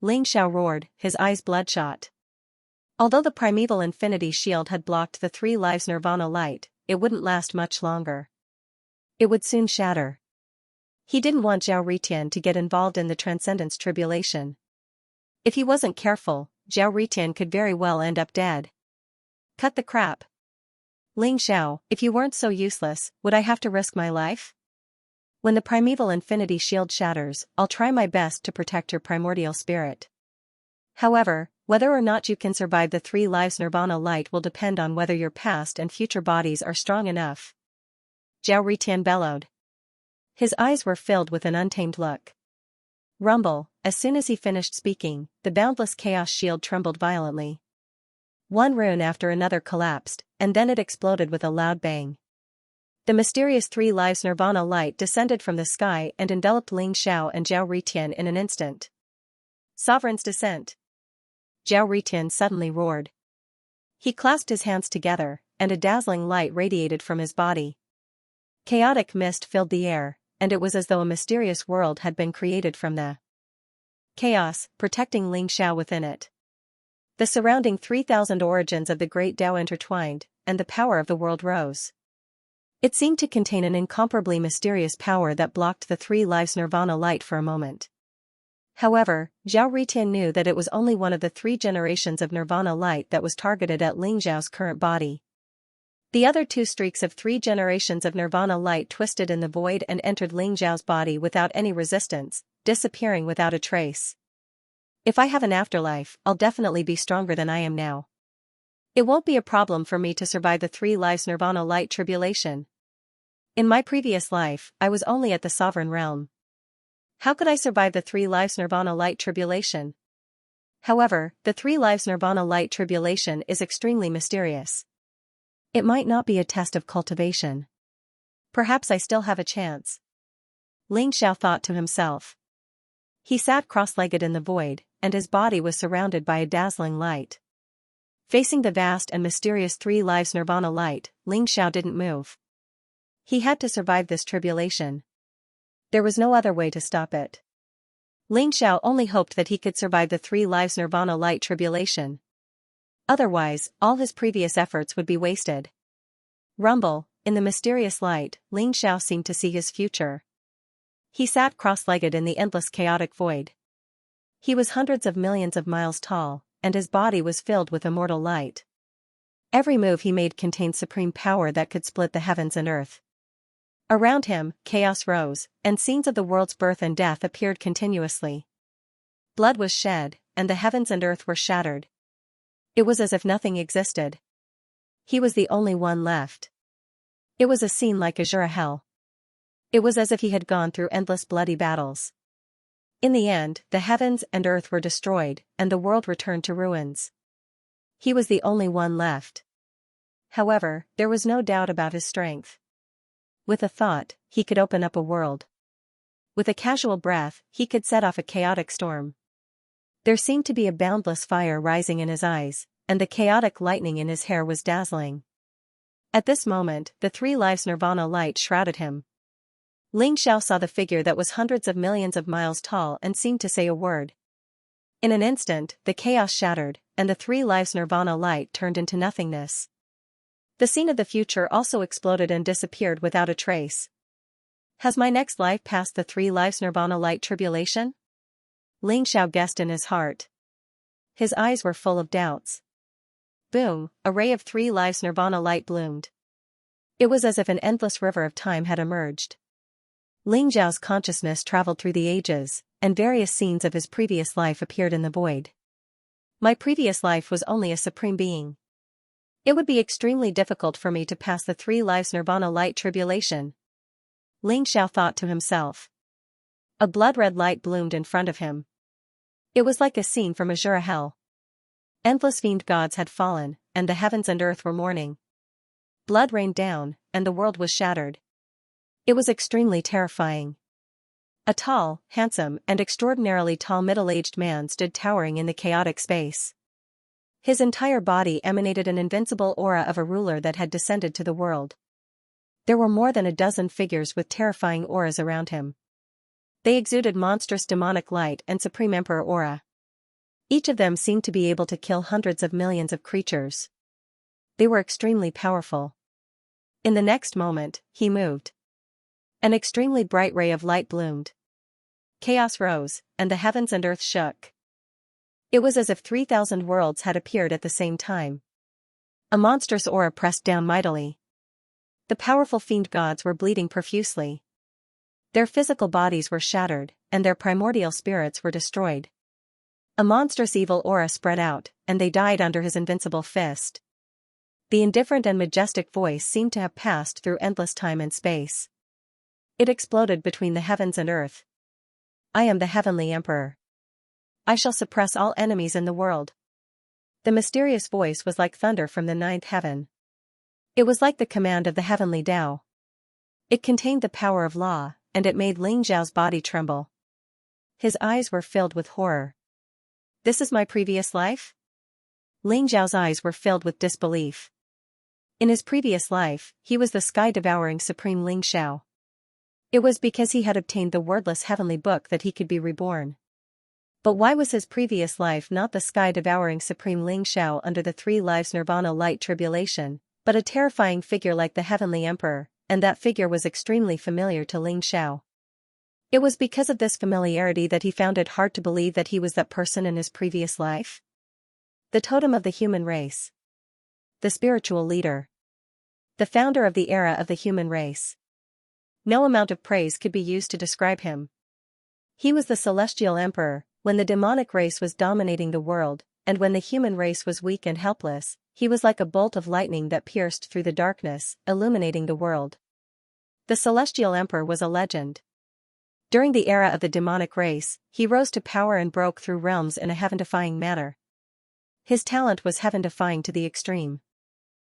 Ling Xiao roared, his eyes bloodshot. Although the primeval infinity shield had blocked the 3 lives nirvana light, it wouldn't last much longer. It would soon shatter. He didn't want Zhao Ritian to get involved in the Transcendent's tribulation. If he wasn't careful, Zhao Ritian could very well end up dead. Cut the crap. Ling Xiao, if you weren't so useless, would I have to risk my life? When the primeval infinity shield shatters, I'll try my best to protect your primordial spirit. However, whether or not you can survive the 3 lives nirvana light will depend on whether your past and future bodies are strong enough. Zhao Ritian bellowed. His eyes were filled with an untamed look. Rumble, as soon as he finished speaking, the boundless chaos shield trembled violently. One rune after another collapsed, and then it exploded with a loud bang. The mysterious 3 lives nirvana light descended from the sky and enveloped Ling Xiao and Zhao Ritian in an instant. Sovereign's descent. Zhao Ritian suddenly roared. He clasped his hands together, and a dazzling light radiated from his body. Chaotic mist filled the air, and it was as though a mysterious world had been created from the chaos, protecting Ling Xiao within it. The surrounding 3,000 origins of the great Tao intertwined, and the power of the world rose. It seemed to contain an incomparably mysterious power that blocked the 3 lives nirvana light for a moment. However, Zhao Ritian knew that it was only one of the 3 generations of nirvana light that was targeted at Ling Xiao's current body. The other 2 streaks of 3 generations of nirvana light twisted in the void and entered Ling Xiao's body without any resistance, disappearing without a trace. If I have an afterlife, I'll definitely be stronger than I am now. It won't be a problem for me to survive the 3 lives nirvana light tribulation. In my previous life, I was only at the sovereign realm. How could I survive the 3 lives nirvana light tribulation? However, the 3 lives nirvana light tribulation is extremely mysterious. It might not be a test of cultivation. Perhaps I still have a chance. Ling Xiao thought to himself. He sat cross-legged in the void, and his body was surrounded by a dazzling light. Facing the vast and mysterious 3 lives nirvana light, Ling Xiao didn't move. He had to survive this tribulation. There was no other way to stop it. Ling Xiao only hoped that he could survive the 3 lives nirvana light tribulation. Otherwise, all his previous efforts would be wasted. Rumble, in the mysterious light, Ling Xiao seemed to see his future. He sat cross-legged in the endless chaotic void. He was hundreds of millions of miles tall, and his body was filled with immortal light. Every move he made contained supreme power that could split the heavens and earth. Around him, chaos rose, and scenes of the world's birth and death appeared continuously. Blood was shed, and the heavens and earth were shattered. It was as if nothing existed. He was the only one left. It was a scene like Azura hell. It was as if he had gone through endless bloody battles. In the end, the heavens and earth were destroyed, and the world returned to ruins. He was the only one left. However, there was no doubt about his strength. With a thought, he could open up a world. With a casual breath, he could set off a chaotic storm. There seemed to be a boundless fire rising in his eyes, and the chaotic lightning in his hair was dazzling. At this moment, the 3 lives nirvana light shrouded him. Ling Xiao saw the figure that was hundreds of millions of miles tall and seemed to say a word. In an instant, the chaos shattered, and the three lives nirvana light turned into nothingness. The scene of the future also exploded and disappeared without a trace. Has my next life passed the three lives nirvana light tribulation? Ling Xiao guessed in his heart. His eyes were full of doubts. Boom, a ray of three lives nirvana light bloomed. It was as if an endless river of time had emerged. Ling Xiao's consciousness traveled through the ages, and various scenes of his previous life appeared in the void. My previous life was only a supreme being. It would be extremely difficult for me to pass the three lives nirvana light tribulation. Ling Xiao thought to himself. A blood-red light bloomed in front of him. It was like a scene from Azura hell. Endless fiend gods had fallen, and the heavens and earth were mourning. Blood rained down, and the world was shattered. It was extremely terrifying. A tall, handsome, and extraordinarily tall middle-aged man stood towering in the chaotic space. His entire body emanated an invincible aura of a ruler that had descended to the world. There were more than a dozen figures with terrifying auras around him. They exuded monstrous demonic light and supreme emperor aura. Each of them seemed to be able to kill hundreds of millions of creatures. They were extremely powerful. In the next moment, he moved. An extremely bright ray of light bloomed. Chaos rose, and the heavens and earth shook. It was as if 3,000 worlds had appeared at the same time. A monstrous aura pressed down mightily. The powerful fiend gods were bleeding profusely. Their physical bodies were shattered, and their primordial spirits were destroyed. A monstrous evil aura spread out, and they died under his invincible fist. The indifferent and majestic voice seemed to have passed through endless time and space. It exploded between the heavens and earth. I am the Heavenly Emperor. I shall suppress all enemies in the world. The mysterious voice was like thunder from the ninth heaven. It was like the command of the heavenly Tao. It contained the power of law, and it made Ling Xiao's body tremble. His eyes were filled with horror. This is my previous life? Ling Xiao's eyes were filled with disbelief. In his previous life, he was the sky-devouring supreme Ling Xiao. It was because he had obtained the wordless heavenly book that he could be reborn. But why was his previous life not the sky-devouring supreme Ling Xiao under the three lives nirvana light tribulation, but a terrifying figure like the heavenly emperor, and that figure was extremely familiar to Ling Xiao. It was because of this familiarity that he found it hard to believe that he was that person in his previous life. The totem of the human race. The spiritual leader. The founder of the era of the human race. No amount of praise could be used to describe him. He was the celestial emperor, when the demonic race was dominating the world, and when the human race was weak and helpless. He was like a bolt of lightning that pierced through the darkness, illuminating the world. The Celestial Emperor was a legend. During the era of the demonic race, he rose to power and broke through realms in a heaven-defying manner. His talent was heaven-defying to the extreme.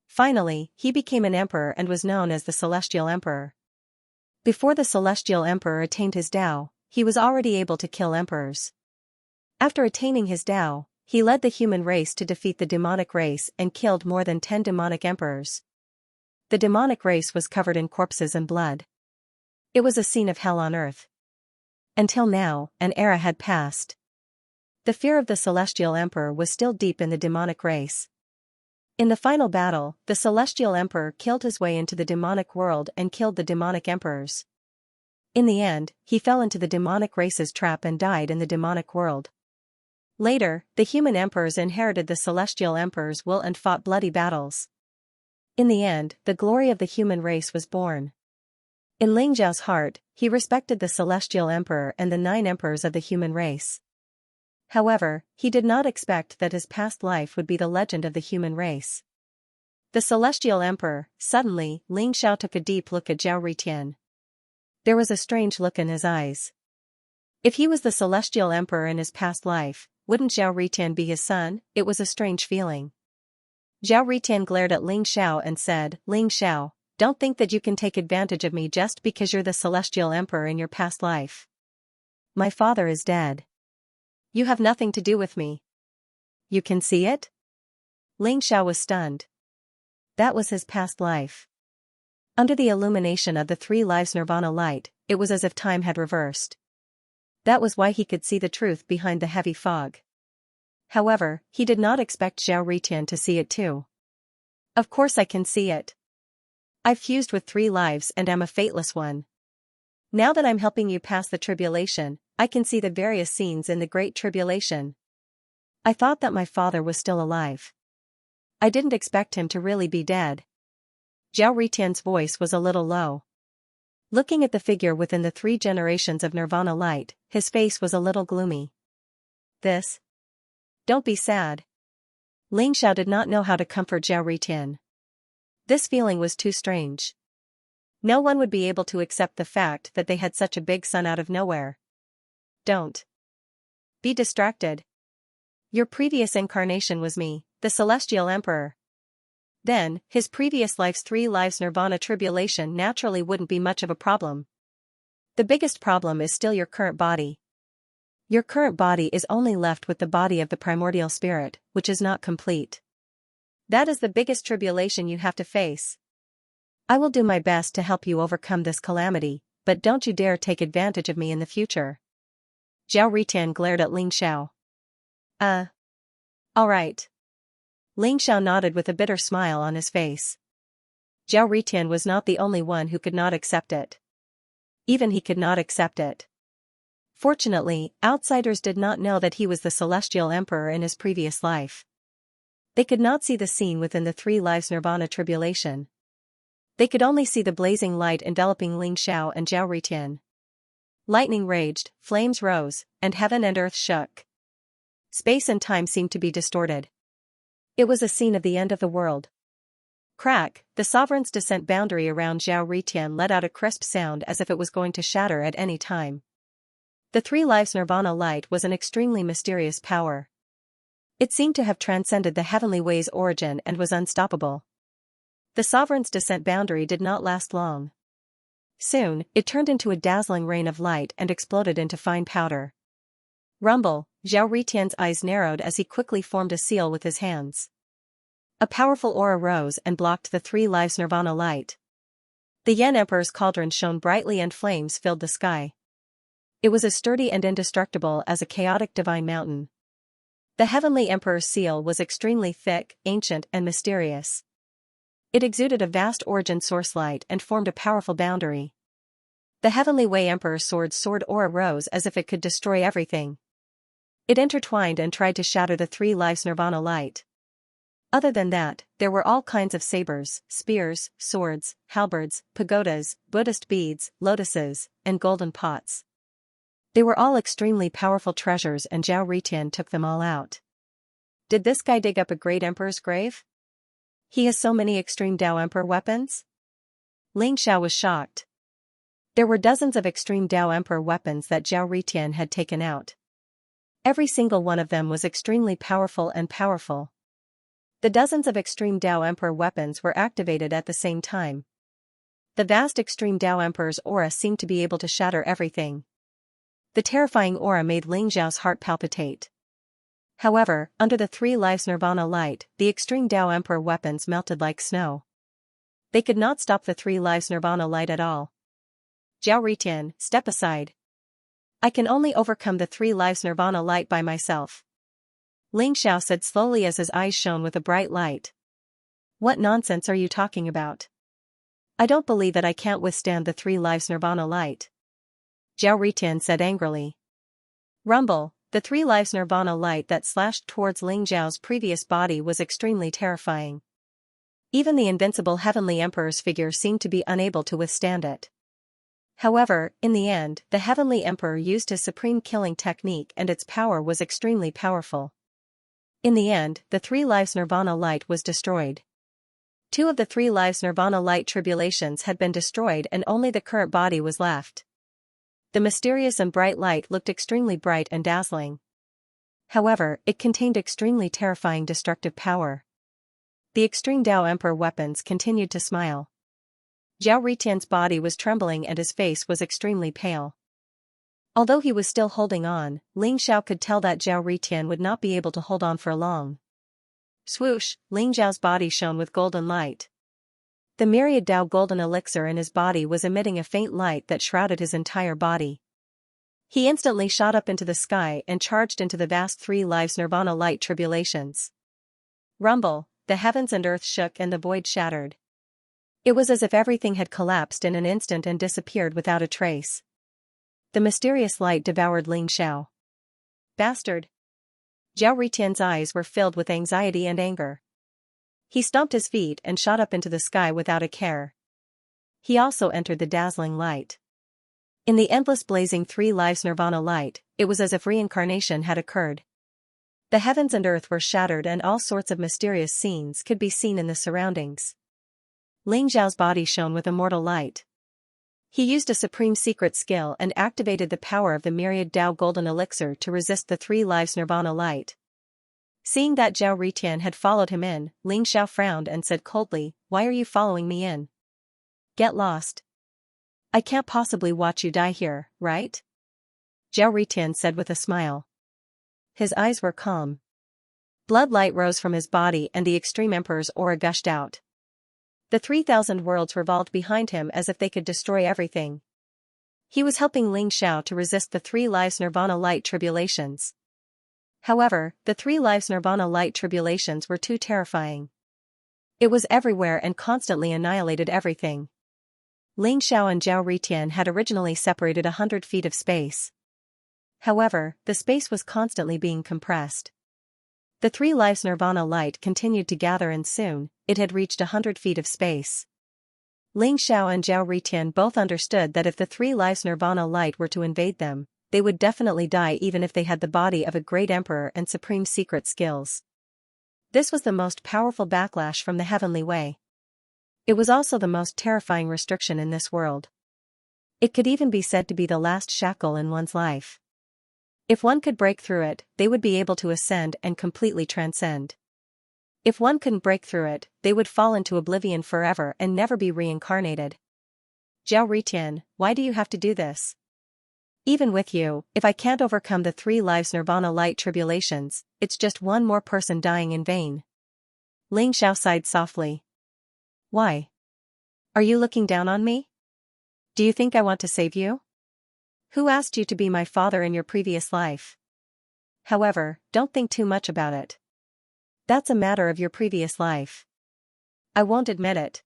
Finally, he became an emperor and was known as the Celestial Emperor. Before the Celestial Emperor attained his Tao, he was already able to kill emperors. After attaining his Tao, he led the human race to defeat the demonic race and killed more than 10 demonic emperors. The demonic race was covered in corpses and blood. It was a scene of hell on earth. Until now, an era had passed. The fear of the Celestial Emperor was still deep in the demonic race. In the final battle, the Celestial Emperor killed his way into the demonic world and killed the demonic emperors. In the end, he fell into the demonic race's trap and died in the demonic world. Later, the human emperors inherited the Celestial Emperor's will and fought bloody battles. In the end, the glory of the human race was born. In Ling Xiao's heart, he respected the Celestial Emperor and the 9 emperors of the human race. However, he did not expect that his past life would be the legend of the human race. The Celestial Emperor. Suddenly, Ling Xiao took a deep look at Zhao Ritian. There was a strange look in his eyes. If he was the Celestial Emperor in his past life, wouldn't Zhao Ritian be his son? It was a strange feeling. Zhao Ritian glared at Ling Xiao and said, Ling Xiao, don't think that you can take advantage of me just because you're the Celestial Emperor in your past life. My father is dead. You have nothing to do with me. You can see it? Ling Xiao was stunned. That was his past life. Under the illumination of the three lives nirvana light, it was as if time had reversed. That was why he could see the truth behind the heavy fog. However, he did not expect Zhao Ritian to see it too. Of course I can see it. I've fused with 3 lives and am a fateless one. Now that I'm helping you pass the tribulation, I can see the various scenes in the Great Tribulation. I thought that my father was still alive. I didn't expect him to really be dead. Zhao Ritian's voice was a little low. Looking at the figure within the 3 generations of Nirvana light, his face was a little gloomy. This? Don't be sad. Ling Xiao did not know how to comfort Zhao Ritian. This feeling was too strange. No one would be able to accept the fact that they had such a big son out of nowhere. Don't be distracted. Your previous incarnation was me, the Celestial Emperor. Then, his previous life's 3 lives Nirvana tribulation naturally wouldn't be much of a problem. The biggest problem is still your current body. Your current body is only left with the body of the primordial spirit, which is not complete. That is the biggest tribulation you have to face. I will do my best to help you overcome this calamity, but don't you dare take advantage of me in the future. Zhao Ritian glared at Ling Xiao. All right. Ling Xiao nodded with a bitter smile on his face. Zhao Ritian was not the only one who could not accept it. Even he could not accept it. Fortunately, outsiders did not know that he was the Celestial Emperor in his previous life. They could not see the scene within the 3 lives Nirvana tribulation. They could only see the blazing light enveloping Ling Xiao and Zhao Ritian. Lightning raged, flames rose, and heaven and earth shook. Space and time seemed to be distorted. It was a scene of the end of the world. Crack, the sovereign's descent boundary around Zhao Ritian let out a crisp sound as if it was going to shatter at any time. The 3 lives Nirvana light was an extremely mysterious power. It seemed to have transcended the heavenly way's origin and was unstoppable. The sovereign's descent boundary did not last long. Soon, it turned into a dazzling rain of light and exploded into fine powder. Rumble, Zhao Ritian's eyes narrowed as he quickly formed a seal with his hands. A powerful aura rose and blocked the 3 lives Nirvana light. The Yan Emperor's cauldron shone brightly and flames filled the sky. It was as sturdy and indestructible as a chaotic divine mountain. The Heavenly Emperor's seal was extremely thick, ancient and mysterious. It exuded a vast origin source light and formed a powerful boundary. The Heavenly Way Emperor's sword aura rose as if it could destroy everything. It intertwined and tried to shatter the 3 lives Nirvana light. Other than that, there were all kinds of sabers, spears, swords, halberds, pagodas, Buddhist beads, lotuses, and golden pots. They were all extremely powerful treasures and Zhao Ritian took them all out. Did this guy dig up a great emperor's grave? He has so many extreme Dao Emperor weapons? Ling Xiao was shocked. There were dozens of extreme Dao Emperor weapons that Zhao Ritian had taken out. Every single one of them was extremely powerful and powerful. The dozens of extreme Dao Emperor weapons were activated at the same time. The vast extreme Dao Emperor's aura seemed to be able to shatter everything. The terrifying aura made Ling Xiao's heart palpitate. However, under the 3 lives Nirvana light, the extreme Dao Emperor weapons melted like snow. They could not stop the 3 lives Nirvana light at all. Zhao Ritian, step aside. I can only overcome the 3 lives Nirvana light by myself. Ling Xiao said slowly as his eyes shone with a bright light. What nonsense are you talking about? I don't believe that I can't withstand the 3 lives Nirvana light. Zhao Ritian said angrily. Rumble, the 3 lives Nirvana light that slashed towards Ling Xiao's previous body was extremely terrifying. Even the invincible Heavenly Emperor's figure seemed to be unable to withstand it. However, in the end, the Heavenly Emperor used his supreme killing technique and its power was extremely powerful. In the end, the 3 lives Nirvana light was destroyed. 2 of the 3 lives Nirvana light tribulations had been destroyed and only the current body was left. The mysterious and bright light looked extremely bright and dazzling. However, it contained extremely terrifying destructive power. The extreme Dao Emperor weapons continued to smile. Zhao Ritian's body was trembling and his face was extremely pale. Although he was still holding on, Ling Xiao could tell that Zhao Ritian would not be able to hold on for long. Swoosh, Ling Xiao's body shone with golden light. The Myriad Tao golden elixir in his body was emitting a faint light that shrouded his entire body. He instantly shot up into the sky and charged into the vast 3 lives nirvana light tribulations. Rumble, the heavens and earth shook and the void shattered. It was as if everything had collapsed in an instant and disappeared without a trace. The mysterious light devoured Ling Xiao. Bastard! Zhao Ritian's eyes were filled with anxiety and anger. He stomped his feet and shot up into the sky without a care. He also entered the dazzling light. In the endless blazing 3 lives nirvana light, it was as if reincarnation had occurred. The heavens and earth were shattered and all sorts of mysterious scenes could be seen in the surroundings. Ling Xiao's body shone with immortal light. He used a supreme secret skill and activated the power of the Myriad Tao golden elixir to resist the 3 lives nirvana light. Seeing that Zhao Ritian had followed him in, Ling Xiao frowned and said coldly, "Why are you following me in? Get lost. I can't possibly watch you die here, right?" Zhao Ritian said with a smile. His eyes were calm. Blood light rose from his body and the extreme emperor's aura gushed out. The 3,000 worlds revolved behind him as if they could destroy everything. He was helping Ling Xiao to resist the 3 lives nirvana light tribulations. However, the 3 lives nirvana light tribulations were too terrifying. It was everywhere and constantly annihilated everything. Ling Xiao and Zhao Ritian had originally separated 100 feet of space. However, the space was constantly being compressed. The 3 lives nirvana light continued to gather and soon, it had reached 100 feet of space. Ling Xiao and Zhao Ritian both understood that if the 3 lives nirvana light were to invade them, they would definitely die even if they had the body of a great emperor and supreme secret skills. This was the most powerful backlash from the heavenly way. It was also the most terrifying restriction in this world. It could even be said to be the last shackle in one's life. If one could break through it, they would be able to ascend and completely transcend. If one couldn't break through it, they would fall into oblivion forever and never be reincarnated. Zhao Ritian, why do you have to do this? Even with you, if I can't overcome the 3 lives nirvana light tribulations, it's just one more person dying in vain. Ling Xiao sighed softly. Why? Are you looking down on me? Do you think I want to save you? Who asked you to be my father in your previous life? However, don't think too much about it. That's a matter of your previous life. I won't admit it.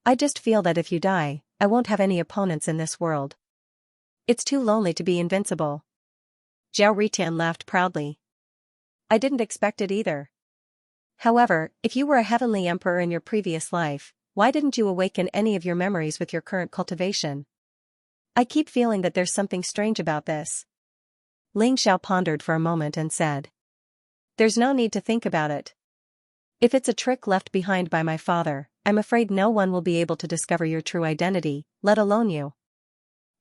I just feel that if you die, I won't have any opponents in this world. It's too lonely to be invincible. Zhao Ritian laughed proudly. I didn't expect it either. However, if you were a heavenly emperor in your previous life, why didn't you awaken any of your memories with your current cultivation? I keep feeling that there's something strange about this. Ling Xiao pondered for a moment and said. There's no need to think about it. If it's a trick left behind by my father, I'm afraid no one will be able to discover your true identity, let alone you.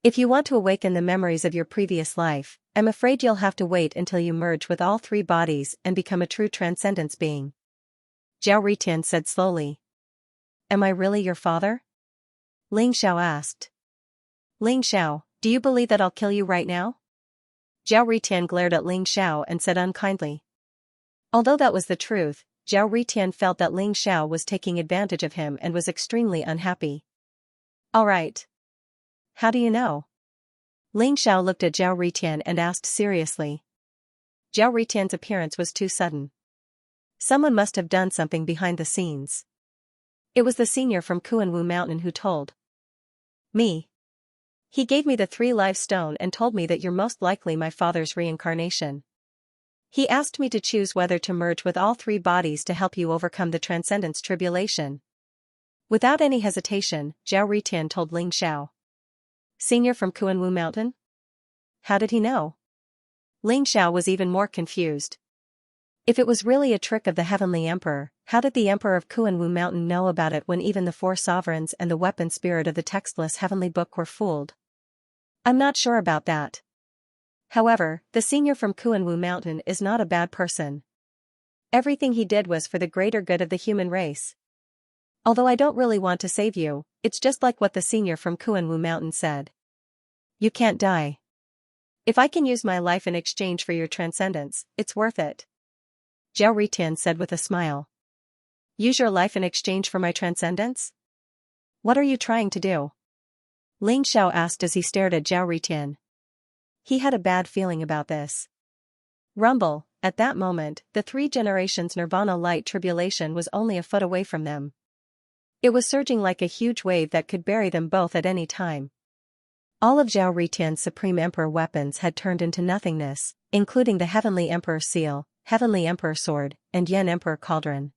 If you want to awaken the memories of your previous life, I'm afraid you'll have to wait until you merge with all 3 bodies and become a true transcendence being. Zhao Ritian said slowly. Am I really your father? Ling Xiao asked. Ling Xiao, do you believe that I'll kill you right now? Zhao Ritian glared at Ling Xiao and said unkindly. Although that was the truth, Zhao Ritian felt that Ling Xiao was taking advantage of him and was extremely unhappy. All right. How do you know? Ling Xiao looked at Zhao Ritian and asked seriously. Zhao Ritian's appearance was too sudden. Someone must have done something behind the scenes. It was the senior from Kuanwu Mountain who told me. He gave me the 3 live stone and told me that you're most likely my father's reincarnation. He asked me to choose whether to merge with all 3 bodies to help you overcome the transcendence tribulation. Without any hesitation, Zhao Ritian told Ling Xiao. Senior from Kuanwu Mountain? How did he know? Ling Xiao was even more confused. If it was really a trick of the Heavenly Emperor, how did the Emperor of Kuanwu Mountain know about it when even the 4 sovereigns and the weapon spirit of the textless Heavenly Book were fooled? I'm not sure about that. However, the senior from Kuanwu Mountain is not a bad person. Everything he did was for the greater good of the human race. Although I don't really want to save you, it's just like what the senior from Kuanwu Mountain said. You can't die. If I can use my life in exchange for your transcendence, it's worth it. Zhao Ritian said with a smile. Use your life in exchange for my transcendence? What are you trying to do? Ling Xiao asked as he stared at Zhao Ritian. He had a bad feeling about this. Rumble, at that moment, the 3 generations Nirvana light tribulation was only a foot away from them. It was surging like a huge wave that could bury them both at any time. All of Zhao Ritian's Supreme Emperor weapons had turned into nothingness, including the Heavenly Emperor Seal, Heavenly Emperor Sword, and Yen Emperor Cauldron.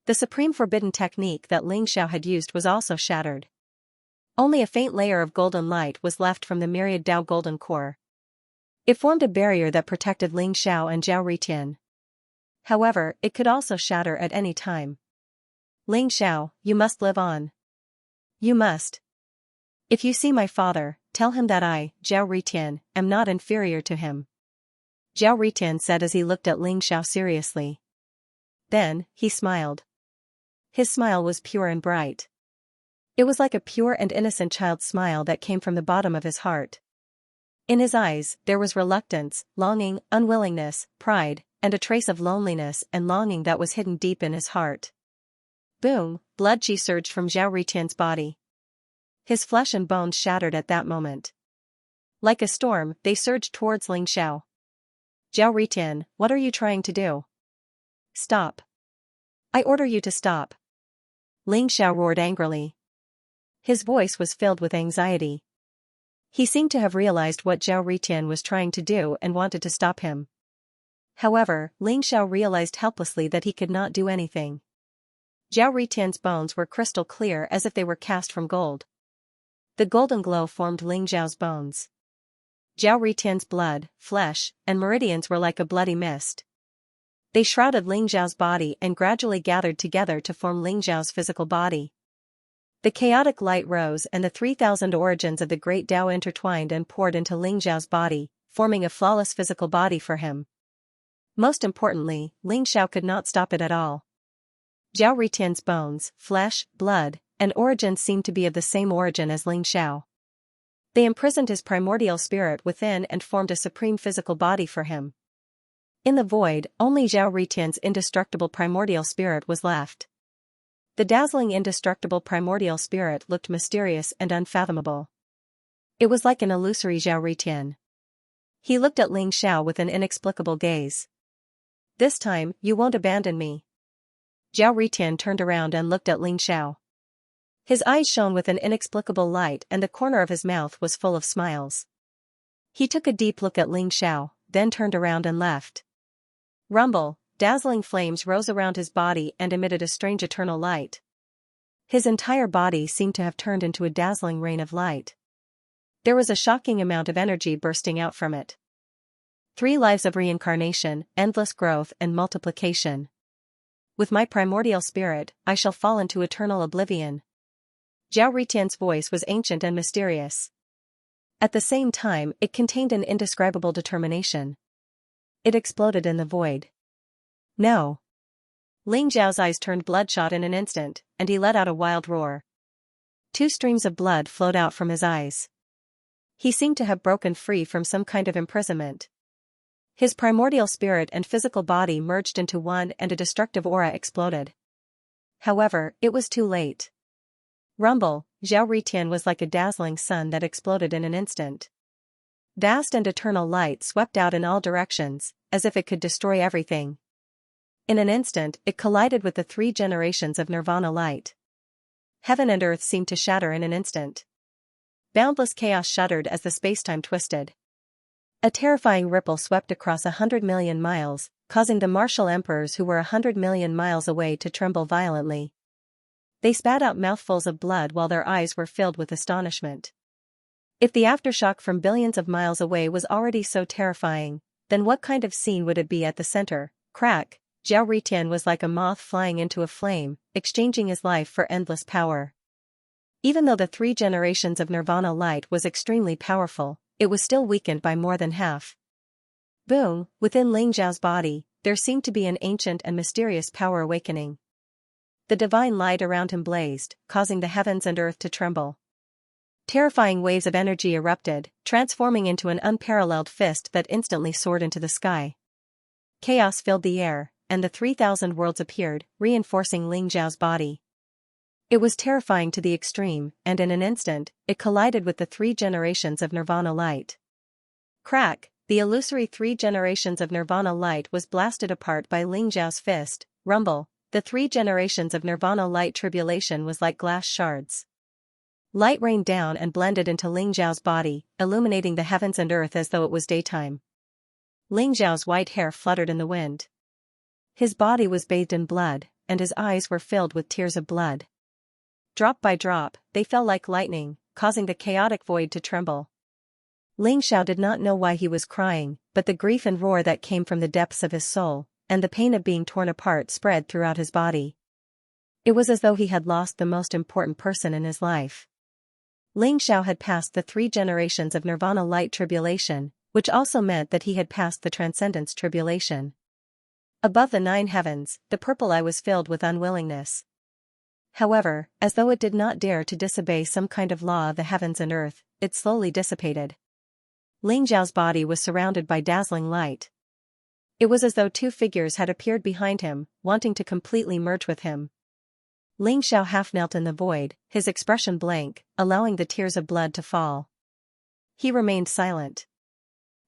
The supreme forbidden technique that Ling Xiao had used was also shattered. Only a faint layer of golden light was left from the Myriad Dao golden core. It formed a barrier that protected Ling Xiao and Zhao Ritian. However, it could also shatter at any time. Ling Xiao, you must live on. You must. If you see my father, tell him that I, Zhao Ritian, am not inferior to him. Zhao Ritian said as he looked at Ling Xiao seriously. Then, he smiled. His smile was pure and bright. It was like a pure and innocent child's smile that came from the bottom of his heart. In his eyes, there was reluctance, longing, unwillingness, pride, and a trace of loneliness and longing that was hidden deep in his heart. Boom, blood chi surged from Zhao Ritian's body. His flesh and bones shattered at that moment. Like a storm, they surged towards Ling Xiao. Zhao Ritian, what are you trying to do? Stop. I order you to stop. Ling Xiao roared angrily. His voice was filled with anxiety. He seemed to have realized what Zhao Ritian was trying to do and wanted to stop him. However, Ling Xiao realized helplessly that he could not do anything. Zhao Ritian's bones were crystal clear as if they were cast from gold. The golden glow formed Ling Xiao's bones. Zhao Ritian's blood, flesh, and meridians were like a bloody mist. They shrouded Ling Xiao's body and gradually gathered together to form Ling Xiao's physical body. The chaotic light rose and the 3,000 origins of the great Tao intertwined and poured into Ling Xiao's body, forming a flawless physical body for him. Most importantly, Ling Xiao could not stop it at all. Zhao Ritian's bones, flesh, blood, and origins seemed to be of the same origin as Ling Xiao. They imprisoned his primordial spirit within and formed a supreme physical body for him. In the void, only Zhao Ritian's indestructible primordial spirit was left. The dazzling indestructible primordial spirit looked mysterious and unfathomable. It was like an illusory Zhao Ritian. He looked at Ling Xiao with an inexplicable gaze. This time, you won't abandon me. Zhao Ritian turned around and looked at Ling Xiao. His eyes shone with an inexplicable light and the corner of his mouth was full of smiles. He took a deep look at Ling Xiao, then turned around and left. Rumble, dazzling flames rose around his body and emitted a strange eternal light. His entire body seemed to have turned into a dazzling rain of light. There was a shocking amount of energy bursting out from it. 3 lives of reincarnation, endless growth and multiplication. With my primordial spirit, I shall fall into eternal oblivion. Zhao Ritian's voice was ancient and mysterious. At the same time, it contained an indescribable determination. It exploded in the void. No. Ling Xiao's eyes turned bloodshot in an instant, and he let out a wild roar. 2 streams of blood flowed out from his eyes. He seemed to have broken free from some kind of imprisonment. His primordial spirit and physical body merged into one and a destructive aura exploded. However, it was too late. Rumble, Zhao Ritian was like a dazzling sun that exploded in an instant. Vast and eternal light swept out in all directions, as if it could destroy everything. In an instant, it collided with the 3 generations of Nirvana light. Heaven and earth seemed to shatter in an instant. Boundless chaos shuddered as the spacetime twisted. A terrifying ripple swept across 100 million miles, causing the martial emperors who were 100 million miles away to tremble violently. They spat out mouthfuls of blood while their eyes were filled with astonishment. If the aftershock from billions of miles away was already so terrifying, then what kind of scene would it be at the center? Crack, Zhao Ritian was like a moth flying into a flame, exchanging his life for endless power. Even though the 3 generations of Nirvana light was extremely powerful, it was still weakened by more than half. Boom, within Ling Xiao's body, there seemed to be an ancient and mysterious power awakening. The divine light around him blazed, causing the heavens and earth to tremble. Terrifying waves of energy erupted, transforming into an unparalleled fist that instantly soared into the sky. Chaos filled the air, and the 3,000 worlds appeared, reinforcing Ling Xiao's body. It was terrifying to the extreme, and in an instant, it collided with the 3 generations of Nirvana light. Crack, the illusory 3 generations of Nirvana light was blasted apart by Ling Xiao's fist. Rumble, the 3 generations of Nirvana light tribulation was like glass shards. Light rained down and blended into Ling Xiao's body, illuminating the heavens and earth as though it was daytime. Ling Xiao's white hair fluttered in the wind. His body was bathed in blood, and his eyes were filled with tears of blood. Drop by drop, they fell like lightning, causing the chaotic void to tremble. Ling Xiao did not know why he was crying, but the grief and roar that came from the depths of his soul, and the pain of being torn apart spread throughout his body. It was as though he had lost the most important person in his life. Ling Xiao had passed the 3 generations of Nirvana light tribulation, which also meant that he had passed the Transcendence tribulation. Above the 9 heavens, the purple eye was filled with unwillingness. However, as though it did not dare to disobey some kind of law of the heavens and earth, it slowly dissipated. Ling Xiao's body was surrounded by dazzling light. It was as though 2 figures had appeared behind him, wanting to completely merge with him. Ling Xiao half knelt in the void, his expression blank, allowing the tears of blood to fall. He remained silent.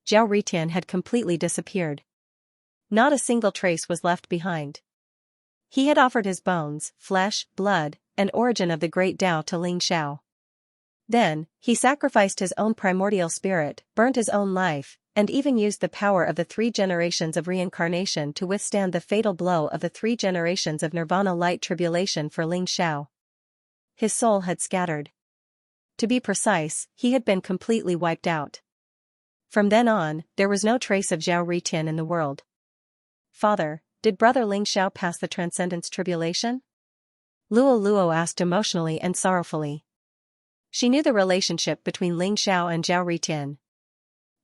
Zhao Ritian had completely disappeared. Not a single trace was left behind. He had offered his bones, flesh, blood, and origin of the great Tao to Ling Xiao. Then, he sacrificed his own primordial spirit, burnt his own life, and even used the power of the 3 generations of reincarnation to withstand the fatal blow of the 3 generations of Nirvana light tribulation for Ling Xiao. His soul had scattered. To be precise, he had been completely wiped out. From then on, there was no trace of Zhao Ritian in the world. Father, did brother Ling Xiao pass the Transcendence tribulation? Luo Luo asked emotionally and sorrowfully. She knew the relationship between Ling Xiao and Zhao Ritian.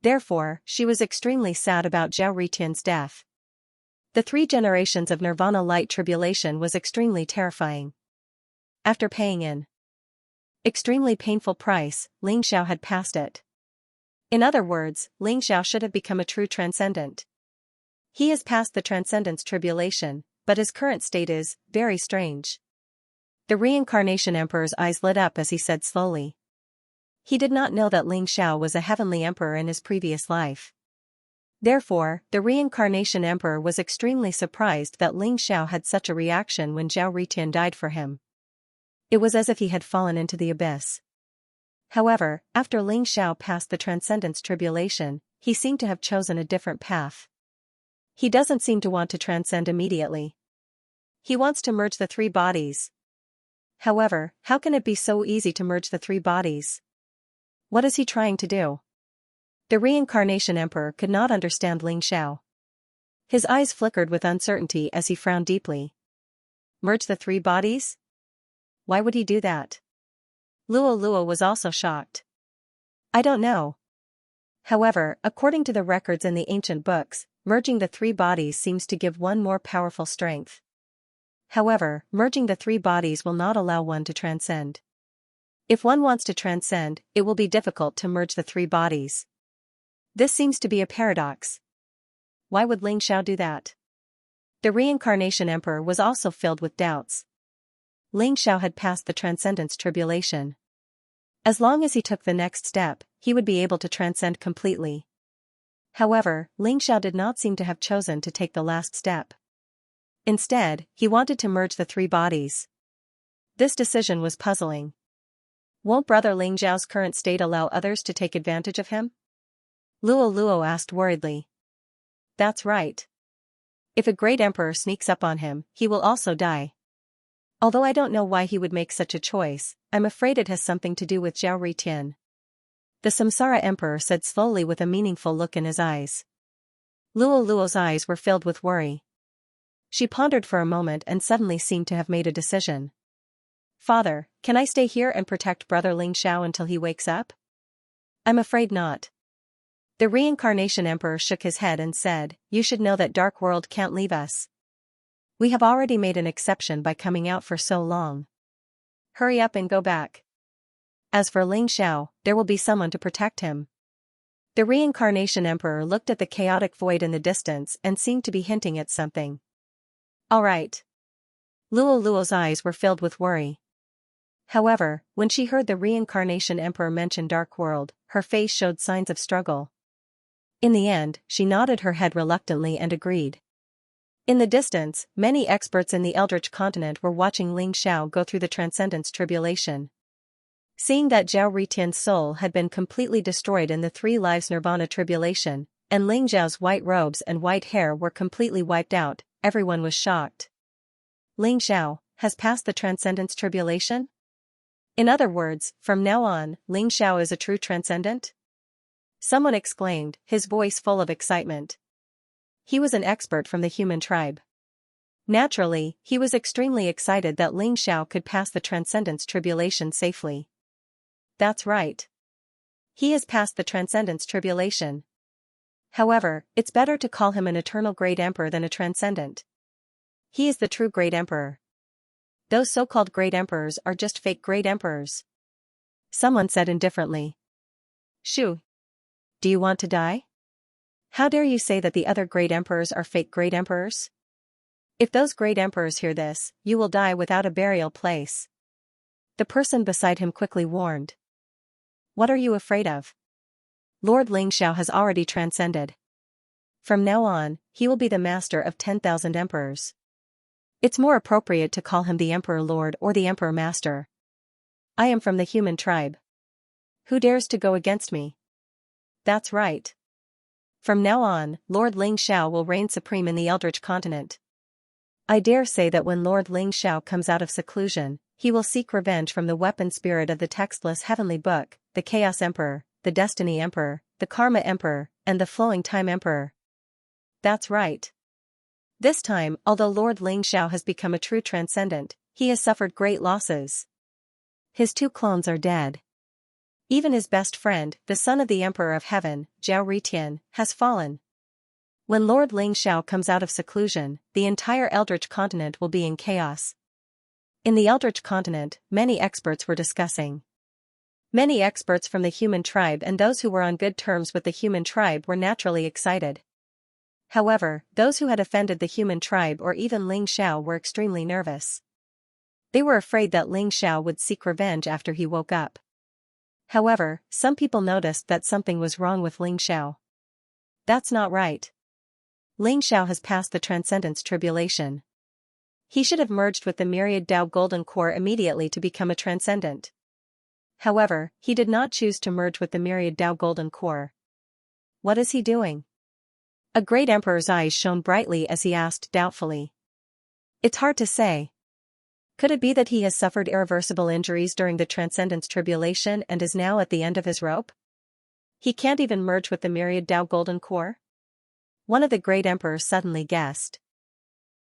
Therefore, she was extremely sad about Zhao Ritian's death. The 3 generations of Nirvana light tribulation was extremely terrifying. After paying an extremely painful price, Ling Xiao had passed it. In other words, Ling Xiao should have become a true transcendent. He has passed the Transcendence tribulation, but his current state is very strange. The reincarnation emperor's eyes lit up as he said slowly. He did not know that Ling Xiao was a heavenly emperor in his previous life. Therefore, the reincarnation emperor was extremely surprised that Ling Xiao had such a reaction when Zhao Ritian died for him. It was as if he had fallen into the abyss. However, after Ling Xiao passed the Transcendence tribulation, he seemed to have chosen a different path. He doesn't seem to want to transcend immediately. He wants to merge the 3 bodies. However, how can it be so easy to merge the 3 bodies? What is he trying to do? The reincarnation emperor could not understand Ling Xiao. His eyes flickered with uncertainty as he frowned deeply. Merge the 3 bodies? Why would he do that? Luo Luo was also shocked. I don't know. However, according to the records in the ancient books, merging the 3 bodies seems to give one more powerful strength. However, merging the 3 bodies will not allow one to transcend. If one wants to transcend, it will be difficult to merge the 3 bodies. This seems to be a paradox. Why would Ling Xiao do that? The reincarnation emperor was also filled with doubts. Ling Xiao had passed the Transcendence tribulation. As long as he took the next step, he would be able to transcend completely. However, Ling Xiao did not seem to have chosen to take the last step. Instead, he wanted to merge the 3 bodies. This decision was puzzling. Won't brother Ling Xiao's current state allow others to take advantage of him? Luo Luo asked worriedly. That's right. If a great emperor sneaks up on him, he will also die. Although I don't know why he would make such a choice, I'm afraid it has something to do with Zhao Ritian. The Samsara emperor said slowly with a meaningful look in his eyes. Luo Luo's eyes were filled with worry. She pondered for a moment and suddenly seemed to have made a decision. Father, can I stay here and protect brother Ling Xiao until he wakes up? I'm afraid not. The reincarnation emperor shook his head and said, You should know that Dark World can't leave us. We have already made an exception by coming out for so long. Hurry up and go back. As for Ling Xiao, there will be someone to protect him. The reincarnation emperor looked at the chaotic void in the distance and seemed to be hinting at something. All right. Luo Luo's eyes were filled with worry. However, when she heard the reincarnation emperor mention Dark World, her face showed signs of struggle. In the end, she nodded her head reluctantly and agreed. In the distance, many experts in the Eldritch continent were watching Ling Xiao go through the Transcendence Tribulation. Seeing that Zhao Ritian's soul had been completely destroyed in the 3 lives Nirvana Tribulation, and Ling Xiao's white robes and white hair were completely wiped out, everyone was shocked. Ling Xiao has passed the Transcendence Tribulation? In other words, from now on, Ling Xiao is a true transcendent? Someone exclaimed, his voice full of excitement. He was an expert from the human tribe. Naturally, he was extremely excited that Ling Xiao could pass the Transcendence Tribulation safely. That's right. He has passed the Transcendence Tribulation. However, it's better to call him an eternal Great Emperor than a transcendent. He is the true Great Emperor. Those so-called Great Emperors are just fake Great Emperors. Someone said indifferently. Shoo. Do you want to die? How dare you say that the other Great Emperors are fake Great Emperors? If those Great Emperors hear this, you will die without a burial place. The person beside him quickly warned. What are you afraid of? Lord Ling Xiao has already transcended. From now on, he will be the master of 10,000 emperors. It's more appropriate to call him the Emperor Lord or the Emperor Master. I am from the human tribe. Who dares to go against me? That's right. From now on, Lord Ling Xiao will reign supreme in the Eldritch continent. I dare say that when Lord Ling Xiao comes out of seclusion, he will seek revenge from the weapon spirit of the textless heavenly book, the Chaos Emperor, the Destiny Emperor, the Karma Emperor, and the Flowing Time Emperor. That's right. This time, although Lord Ling Xiao has become a true transcendent, he has suffered great losses. His 2 clones are dead. Even his best friend, the son of the Emperor of Heaven, Zhao Ritian, has fallen. When Lord Ling Xiao comes out of seclusion, the entire Eldritch continent will be in chaos. In the Eldritch continent, many experts were discussing. Many experts from the human tribe and those who were on good terms with the human tribe were naturally excited. However, those who had offended the human tribe or even Ling Xiao were extremely nervous. They were afraid that Ling Xiao would seek revenge after he woke up. However, some people noticed that something was wrong with Ling Xiao. That's not right. Ling Xiao has passed the Transcendence Tribulation. He should have merged with the Myriad Tao Golden Core immediately to become a transcendent. However, he did not choose to merge with the Myriad Tao Golden Core. What is he doing? A great emperor's eyes shone brightly as he asked doubtfully. It's hard to say. Could it be that he has suffered irreversible injuries during the Transcendence Tribulation and is now at the end of his rope? He can't even merge with the Myriad Tao Golden Core? One of the great emperors suddenly guessed.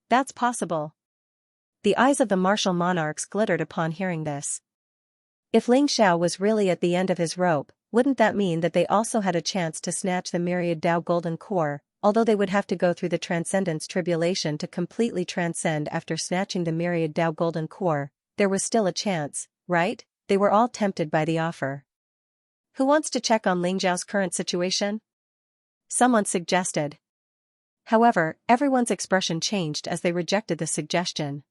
That's possible. The eyes of the martial monarchs glittered upon hearing this. If Ling Xiao was really at the end of his rope, wouldn't that mean that they also had a chance to snatch the Myriad Tao Golden Core, although they would have to go through the Transcendence Tribulation to completely transcend after snatching the Myriad Tao Golden Core, there was still a chance, right? They were all tempted by the offer. Who wants to check on Ling Xiao's current situation? Someone suggested. However, everyone's expression changed as they rejected the suggestion.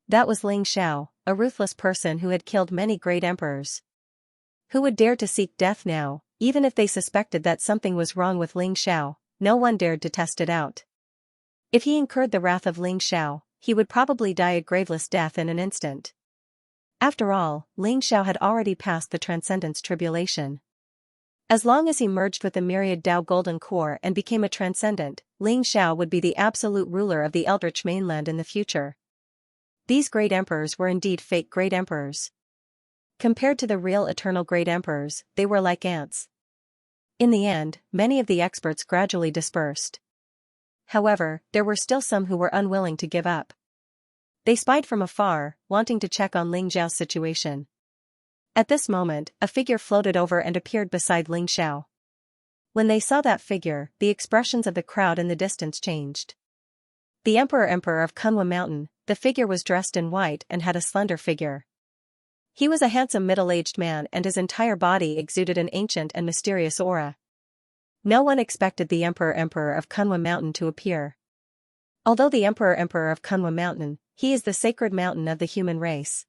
That was Ling Xiao, a ruthless person who had killed many great emperors. Who would dare to seek death now, even if they suspected that something was wrong with Ling Xiao? No one dared to test it out. If he incurred the wrath of Ling Xiao, he would probably die a graveless death in an instant. After all, Ling Xiao had already passed the Transcendence Tribulation. As long as he merged with the Myriad Tao Golden Core and became a transcendent, Ling Xiao would be the absolute ruler of the Eldritch mainland in the future. These great emperors were indeed fake great emperors. Compared to the real eternal great emperors, they were like ants. In the end, many of the experts gradually dispersed. However, there were still some who were unwilling to give up. They spied from afar, wanting to check on Ling Xiao's situation. At this moment, a figure floated over and appeared beside Ling Xiao. When they saw that figure, the expressions of the crowd in the distance changed. The Emperor of Kunwa Mountain, the figure was dressed in white and had a slender figure. He was a handsome middle-aged man and his entire body exuded an ancient and mysterious aura. No one expected the Emperor of Kunwa Mountain to appear. Although the Emperor of Kunwa Mountain, he is the sacred mountain of the human race.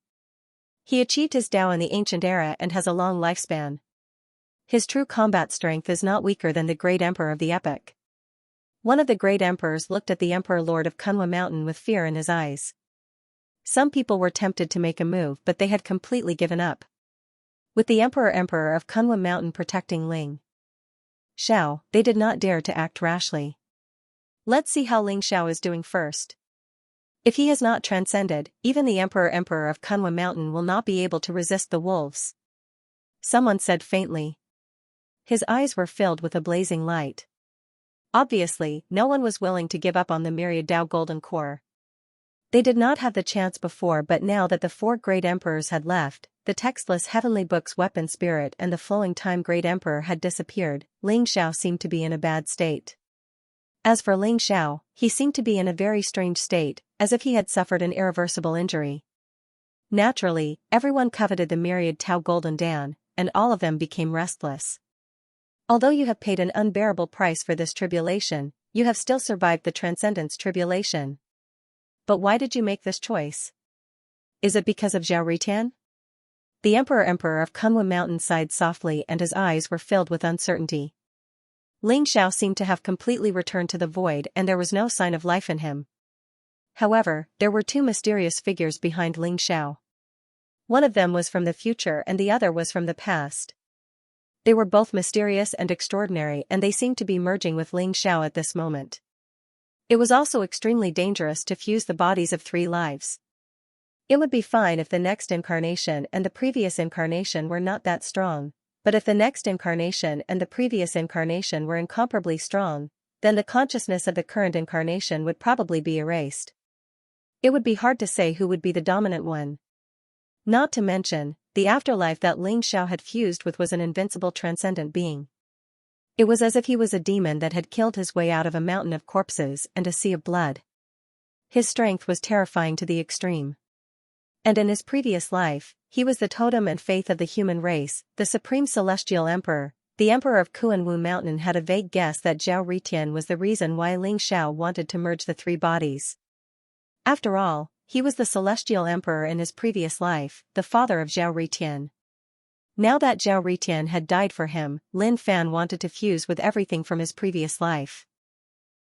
He achieved his Tao in the ancient era and has a long lifespan. His true combat strength is not weaker than the great emperor of the epoch. One of the great emperors looked at the emperor lord of Kunwa Mountain with fear in his eyes. Some people were tempted to make a move, but they had completely given up. With the emperor of Kunwa Mountain protecting Ling Xiao, they did not dare to act rashly. Let's see how Ling Xiao is doing first. If he has not transcended, even the emperor of Kunwa Mountain will not be able to resist the wolves. Someone said faintly. His eyes were filled with a blazing light. Obviously, no one was willing to give up on the Myriad Tao Golden Core. They did not have the chance before, but now that the four great emperors had left, the textless heavenly books weapon spirit and the flowing time great emperor had disappeared, Ling Xiao seemed to be in a bad state. As for Ling Xiao, he seemed to be in a very strange state, as if he had suffered an irreversible injury. Naturally, everyone coveted the Myriad Tao Golden Dan, and all of them became restless. Although you have paid an unbearable price for this tribulation, you have still survived the Transcendence tribulation. But why did you make this choice? Is it because of Zhao Ritian? The emperor of Kunwa Mountain sighed softly and his eyes were filled with uncertainty. Ling Xiao seemed to have completely returned to the void and there was no sign of life in him. However, there were two mysterious figures behind Ling Xiao. One of them was from the future and the other was from the past. They were both mysterious and extraordinary and they seemed to be merging with Ling Xiao at this moment. It was also extremely dangerous to fuse the bodies of three lives. It would be fine if the next incarnation and the previous incarnation were not that strong, but if the next incarnation and the previous incarnation were incomparably strong, then the consciousness of the current incarnation would probably be erased. It would be hard to say who would be the dominant one. Not to mention, the afterlife that Ling Xiao had fused with was an invincible transcendent being. It was as if he was a demon that had killed his way out of a mountain of corpses and a sea of blood. His strength was terrifying to the extreme. And in his previous life, he was the totem and faith of the human race, the supreme celestial emperor. The emperor of Kuanwu Mountain had a vague guess that Zhao Ritian was the reason why Ling Xiao wanted to merge the three bodies. After all, he was the celestial emperor in his previous life, the father of Zhao Ritian. Now that Zhao Ritian had died for him, Lin Fan wanted to fuse with everything from his previous life.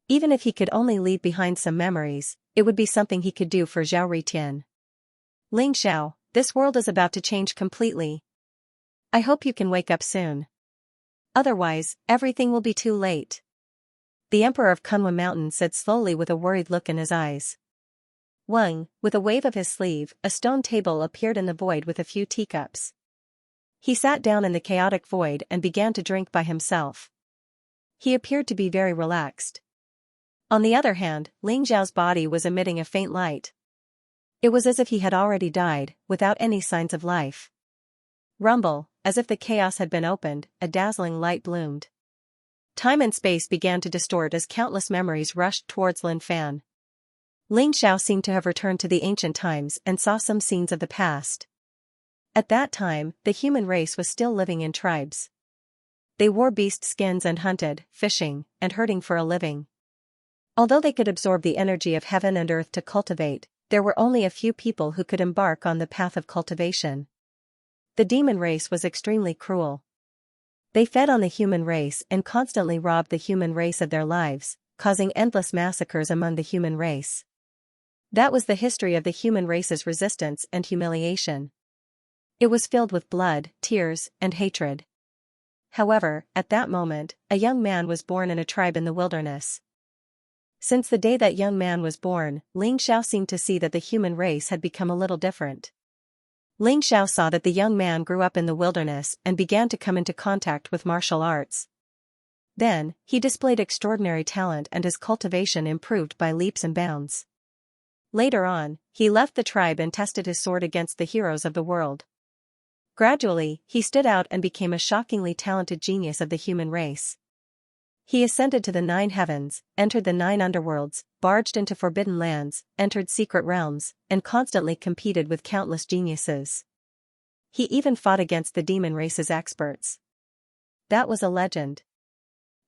Even if he could only leave behind some memories, it would be something he could do for Zhao Ritian. Ling Xiao, this world is about to change completely. I hope you can wake up soon. Otherwise, everything will be too late. The emperor of Kunwa Mountain said slowly with a worried look in his eyes. Wang, with a wave of his sleeve, a stone table appeared in the void with a few teacups. He sat down in the chaotic void and began to drink by himself. He appeared to be very relaxed. On the other hand, Ling Xiao's body was emitting a faint light. It was as if he had already died, without any signs of life. Rumble, as if the chaos had been opened, a dazzling light bloomed. Time and space began to distort as countless memories rushed towards Lin Fan. Ling Xiao seemed to have returned to the ancient times and saw some scenes of the past. At that time, the human race was still living in tribes. They wore beast skins and hunted, fishing, and herding for a living. Although they could absorb the energy of heaven and earth to cultivate, there were only a few people who could embark on the path of cultivation. The demon race was extremely cruel. They fed on the human race and constantly robbed the human race of their lives, causing endless massacres among the human race. That was the history of the human race's resistance and humiliation. It was filled with blood, tears, and hatred. However, at that moment, a young man was born in a tribe in the wilderness. Since the day that young man was born, Ling Xiao seemed to see that the human race had become a little different. Ling Xiao saw that the young man grew up in the wilderness and began to come into contact with martial arts. Then, he displayed extraordinary talent and his cultivation improved by leaps and bounds. Later on, he left the tribe and tested his sword against the heroes of the world. Gradually, he stood out and became a shockingly talented genius of the human race. He ascended to the 9 heavens, entered the 9 underworlds, barged into forbidden lands, entered secret realms, and constantly competed with countless geniuses. He even fought against the demon race's experts. That was a legend.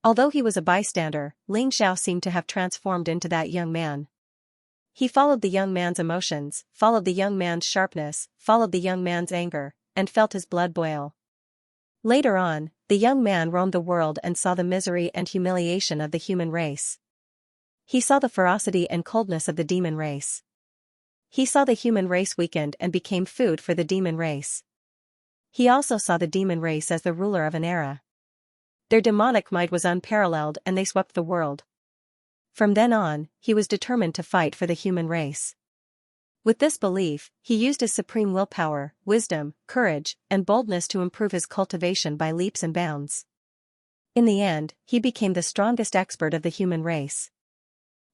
Although he was a bystander, Ling Xiao seemed to have transformed into that young man. He followed the young man's emotions, followed the young man's sharpness, followed the young man's anger, and felt his blood boil. Later on, the young man roamed the world and saw the misery and humiliation of the human race. He saw the ferocity and coldness of the demon race. He saw the human race weakened and became food for the demon race. He also saw the demon race as the ruler of an era. Their demonic might was unparalleled and they swept the world. From then on, he was determined to fight for the human race. With this belief, he used his supreme willpower, wisdom, courage, and boldness to improve his cultivation by leaps and bounds. In the end, he became the strongest expert of the human race.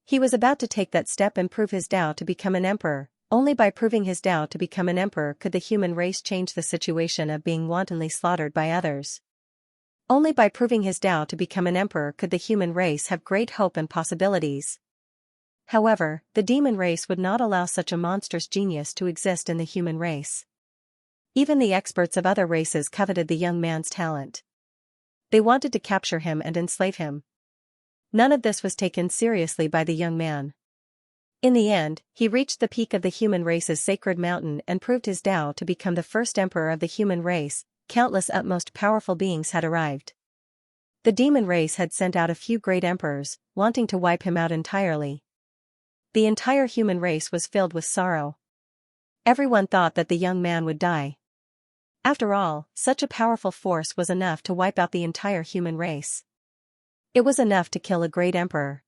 He was about to take that step and prove his Tao to become an emperor. Only by proving his Tao to become an emperor could the human race change the situation of being wantonly slaughtered by others. Only by proving his Tao to become an emperor could the human race have great hope and possibilities. However, the demon race would not allow such a monstrous genius to exist in the human race. Even the experts of other races coveted the young man's talent. They wanted to capture him and enslave him. None of this was taken seriously by the young man. In the end, he reached the peak of the human race's sacred mountain and proved his Tao to become the first emperor of the human race. Countless utmost powerful beings had arrived. The demon race had sent out a few great emperors, wanting to wipe him out entirely. The entire human race was filled with sorrow. Everyone thought that the young man would die. After all, such a powerful force was enough to wipe out the entire human race. It was enough to kill a great emperor.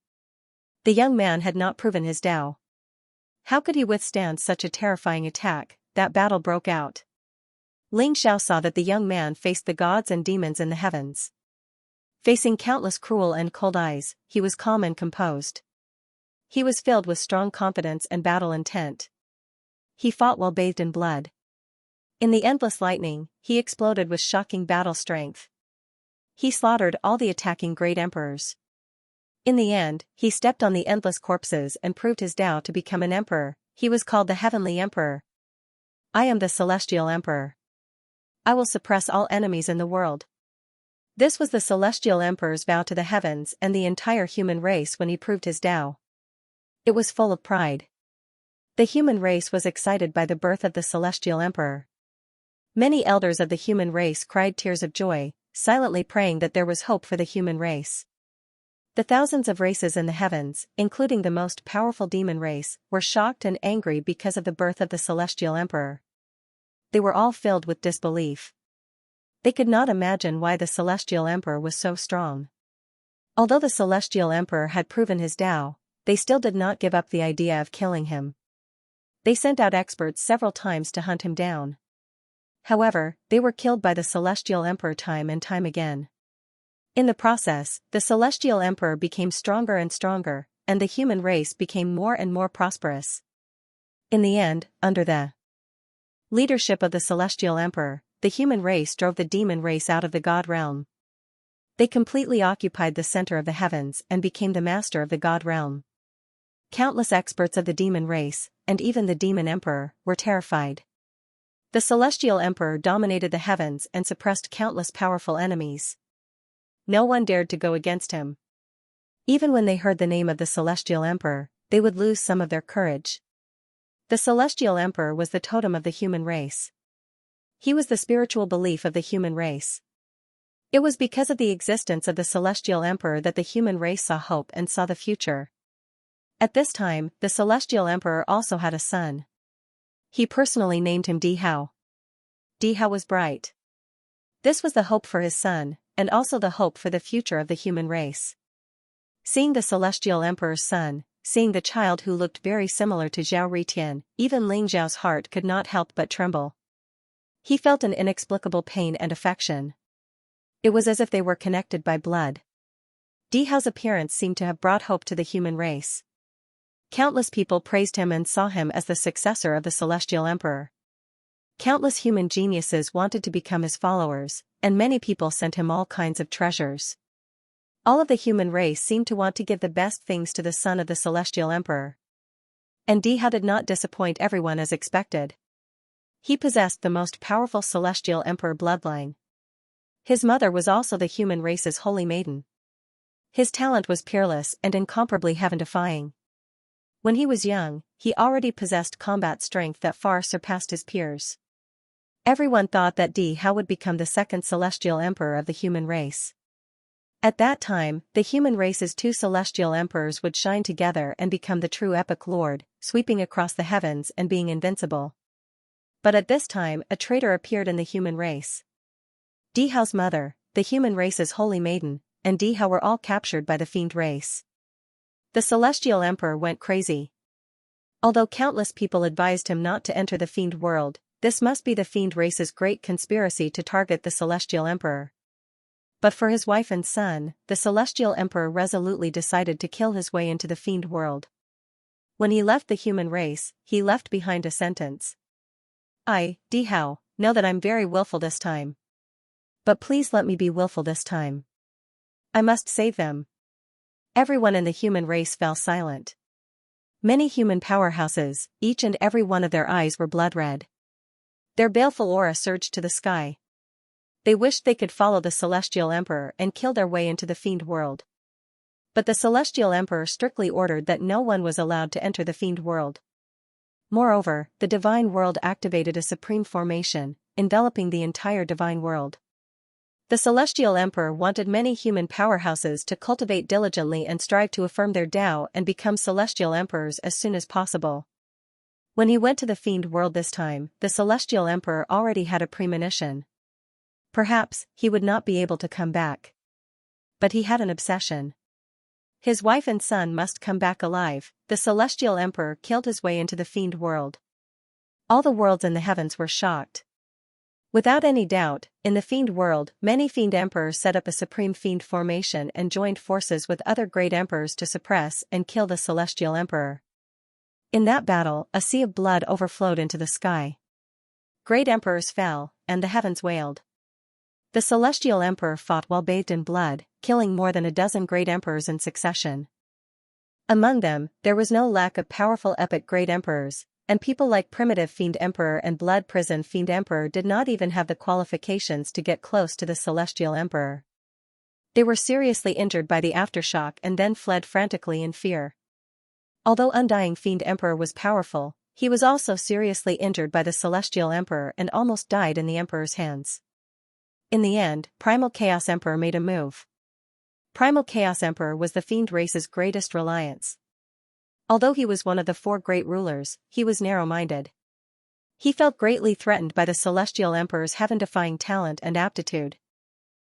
The young man had not proven his Tao. How could he withstand such a terrifying attack? That battle broke out. Xianxia saw that the young man faced the gods and demons in the heavens. Facing countless cruel and cold eyes, he was calm and composed. He was filled with strong confidence and battle intent. He fought while bathed in blood. In the endless lightning, he exploded with shocking battle strength. He slaughtered all the attacking great emperors. In the end, he stepped on the endless corpses and proved his Tao to become an emperor. He was called the Heavenly Emperor. I am the Celestial Emperor. I will suppress all enemies in the world. This was the Celestial Emperor's vow to the heavens and the entire human race when he proved his Tao. It was full of pride. The human race was excited by the birth of the Celestial Emperor. Many elders of the human race cried tears of joy, silently praying that there was hope for the human race. The thousands of races in the heavens, including the most powerful demon race, were shocked and angry because of the birth of the Celestial Emperor. They were all filled with disbelief. They could not imagine why the Celestial Emperor was so strong. Although the Celestial Emperor had proven his Tao, they still did not give up the idea of killing him. They sent out experts several times to hunt him down. However, they were killed by the Celestial Emperor time and time again. In the process, the Celestial Emperor became stronger and stronger, and the human race became more and more prosperous. In the end, under the leadership of the Celestial Emperor, the human race drove the demon race out of the God realm. They completely occupied the center of the heavens and became the master of the God realm. Countless experts of the demon race, and even the demon emperor, were terrified. The Celestial Emperor dominated the heavens and suppressed countless powerful enemies. No one dared to go against him. Even when they heard the name of the Celestial Emperor, they would lose some of their courage. The Celestial Emperor was the totem of the human race. He was the spiritual belief of the human race. It was because of the existence of the Celestial Emperor that the human race saw hope and saw the future. At this time, the Celestial Emperor also had a son. He personally named him Dihao. Dihao was bright. This was the hope for his son, and also the hope for the future of the human race. Seeing the Celestial Emperor's son, seeing the child who looked very similar to Zhao Ritian, even Xianxia's heart could not help but tremble. He felt an inexplicable pain and affection. It was as if they were connected by blood. Dihao's appearance seemed to have brought hope to the human race. Countless people praised him and saw him as the successor of the Celestial Emperor. Countless human geniuses wanted to become his followers, and many people sent him all kinds of treasures. All of the human race seemed to want to give the best things to the son of the Celestial Emperor. And Dihao did not disappoint everyone as expected. He possessed the most powerful Celestial Emperor bloodline. His mother was also the human race's holy maiden. His talent was peerless and incomparably heaven-defying. When he was young, he already possessed combat strength that far surpassed his peers. Everyone thought that Di Hao would become the second celestial emperor of the human race. At that time, the human race's two celestial emperors would shine together and become the true epic lord, sweeping across the heavens and being invincible. But at this time, a traitor appeared in the human race. Di Hao's mother, the human race's holy maiden, and Di Hao were all captured by the fiend race. The celestial emperor went crazy. Although countless people advised him not to enter the fiend world, this must be the fiend race's great conspiracy to target the celestial emperor. But for his wife and son, the celestial emperor resolutely decided to kill his way into the fiend world. When he left the human race, he left behind a sentence. Di Hao, know that I'm very willful this time. But please let me be willful this time. I must save them. Everyone in the human race fell silent. Many human powerhouses, each and every one of their eyes were blood red. Their baleful aura surged to the sky. They wished they could follow the celestial emperor and kill their way into the fiend world. But the celestial emperor strictly ordered that no one was allowed to enter the fiend world. Moreover, the divine world activated a supreme formation, enveloping the entire divine world. The celestial emperor wanted many human powerhouses to cultivate diligently and strive to affirm their Tao and become celestial emperors as soon as possible. When he went to the fiend world this time, the celestial emperor already had a premonition. Perhaps he would not be able to come back. But he had an obsession. His wife and son must come back alive. The celestial emperor killed his way into the fiend world. All the worlds in the heavens were shocked. Without any doubt, in the fiend world, many fiend emperors set up a supreme fiend formation and joined forces with other great emperors to suppress and kill the celestial emperor. In that battle, a sea of blood overflowed into the sky. Great emperors fell, and the heavens wailed. The celestial emperor fought while bathed in blood, killing more than a dozen great emperors in succession. Among them, there was no lack of powerful epic great emperors, and people like primitive fiend emperor and blood prison fiend emperor did not even have the qualifications to get close to the celestial emperor. They were seriously injured by the aftershock and then fled frantically in fear. Although undying fiend emperor was powerful, he was also seriously injured by the celestial emperor and almost died in the emperor's hands. In the end, Primal Chaos Emperor made a move. Primal Chaos Emperor was the fiend race's greatest reliance. Although he was one of the four great rulers, he was narrow-minded. He felt greatly threatened by the celestial emperor's heaven-defying talent and aptitude.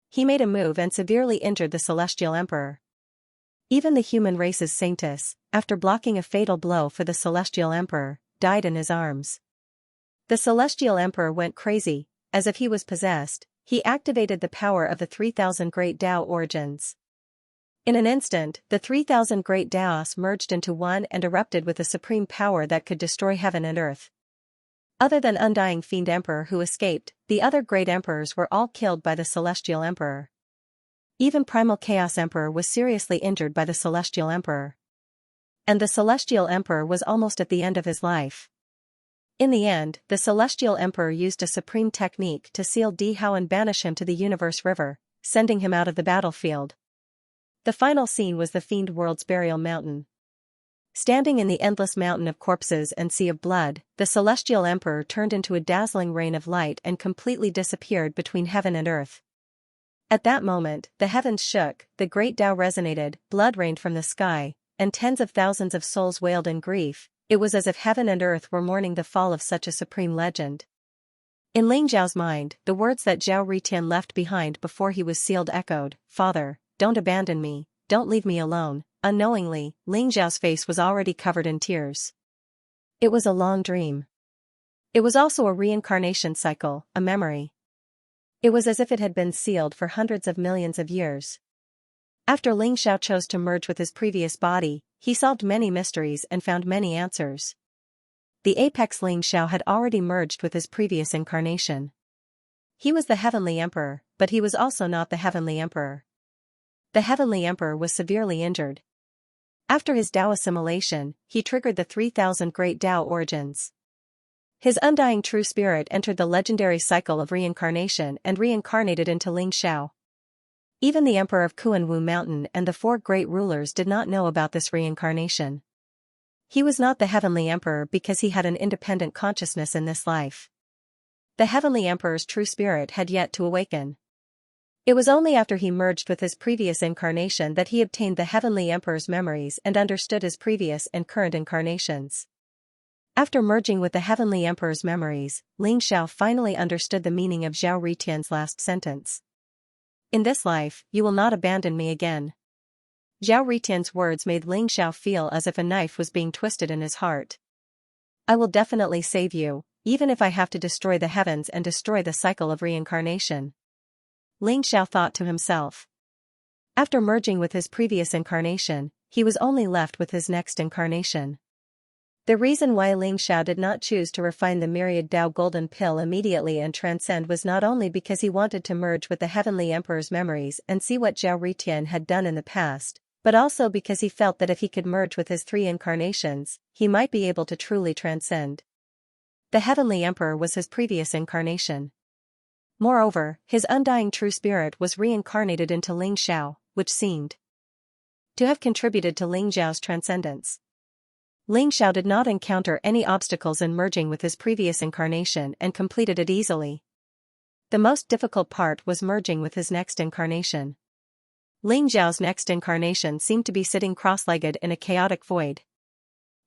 He made a move and severely injured the celestial emperor. Even the human race's saintess, after blocking a fatal blow for the celestial emperor, died in his arms. The celestial emperor went crazy, as if he was possessed. He activated the power of the 3,000 Great Tao origins. In an instant, the 3,000 Great Taos merged into one and erupted with a supreme power that could destroy heaven and earth. Other than Undying Fiend Emperor who escaped, the other great emperors were all killed by the Celestial Emperor. Even Primal Chaos Emperor was seriously injured by the Celestial Emperor. And the Celestial Emperor was almost at the end of his life. In the end, the Celestial Emperor used a supreme technique to seal Di Hao and banish him to the Universe River, sending him out of the battlefield. The final scene was the Fiend World's Burial Mountain. Standing in the endless mountain of corpses and sea of blood, the Celestial Emperor turned into a dazzling rain of light and completely disappeared between heaven and earth. At that moment, the heavens shook, the great Tao resonated, blood rained from the sky, and tens of thousands of souls wailed in grief. It was as if heaven and earth were mourning the fall of such a supreme legend. In Ling Zhao's mind, the words that Zhao Ritian left behind before he was sealed echoed, "Father, don't abandon me, don't leave me alone." Unknowingly, Ling Zhao's face was already covered in tears. It was a long dream. It was also a reincarnation cycle, a memory. It was as if it had been sealed for hundreds of millions of years. After Ling Zhao chose to merge with his previous body, he solved many mysteries and found many answers. The apex Ling Zhao had already merged with his previous incarnation. He was the Heavenly Emperor, but he was also not the Heavenly Emperor. The Heavenly Emperor was severely injured. After his Tao assimilation, he triggered the 3,000 Great Tao origins. His undying true spirit entered the legendary cycle of reincarnation and reincarnated into Ling Zhao. Even the Emperor of Kuanwu Mountain and the four great rulers did not know about this reincarnation. He was not the Heavenly Emperor because he had an independent consciousness in this life. The Heavenly Emperor's true spirit had yet to awaken. It was only after he merged with his previous incarnation that he obtained the Heavenly Emperor's memories and understood his previous and current incarnations. After merging with the Heavenly Emperor's memories, Ling Xiao finally understood the meaning of Zhao Ritian's last sentence. In this life, you will not abandon me again. Zhao Ritian's words made Ling Xiao feel as if a knife was being twisted in his heart. I will definitely save you, even if I have to destroy the heavens and destroy the cycle of reincarnation. Ling Xiao thought to himself. After merging with his previous incarnation, he was only left with his next incarnation. The reason why Ling Xiao did not choose to refine the Myriad Dao Golden Pill immediately and transcend was not only because he wanted to merge with the Heavenly Emperor's memories and see what Zhao Ritian had done in the past, but also because he felt that if he could merge with his 3 incarnations, he might be able to truly transcend. The Heavenly Emperor was his previous incarnation. Moreover, his undying true spirit was reincarnated into Ling Xiao, which seemed to have contributed to Ling Xiao's transcendence. Ling Xiao did not encounter any obstacles in merging with his previous incarnation and completed it easily. The most difficult part was merging with his next incarnation. Ling Xiao's next incarnation seemed to be sitting cross-legged in a chaotic void.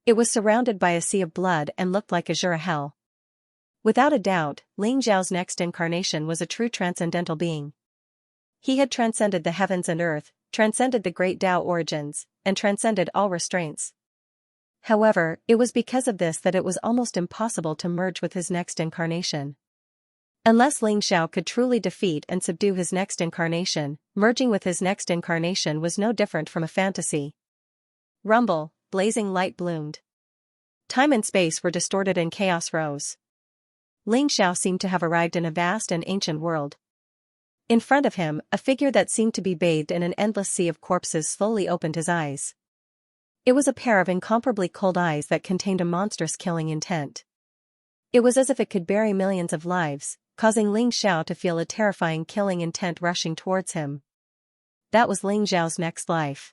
It was surrounded by a sea of blood and looked like azure hell. Without a doubt, Ling Xiao's next incarnation was a true transcendental being. He had transcended the heavens and earth, transcended the great Tao origins, and transcended all restraints. However, it was because of this that it was almost impossible to merge with his next incarnation. Unless Ling Xiao could truly defeat and subdue his next incarnation, merging with his next incarnation was no different from a fantasy. Rumble, blazing light bloomed. Time and space were distorted and chaos rose. Ling Xiao seemed to have arrived in a vast and ancient world. In front of him, a figure that seemed to be bathed in an endless sea of corpses slowly opened his eyes. It was a pair of incomparably cold eyes that contained a monstrous killing intent. It was as if it could bury millions of lives, causing Ling Xiao to feel a terrifying killing intent rushing towards him. That was Ling Xiao's next life.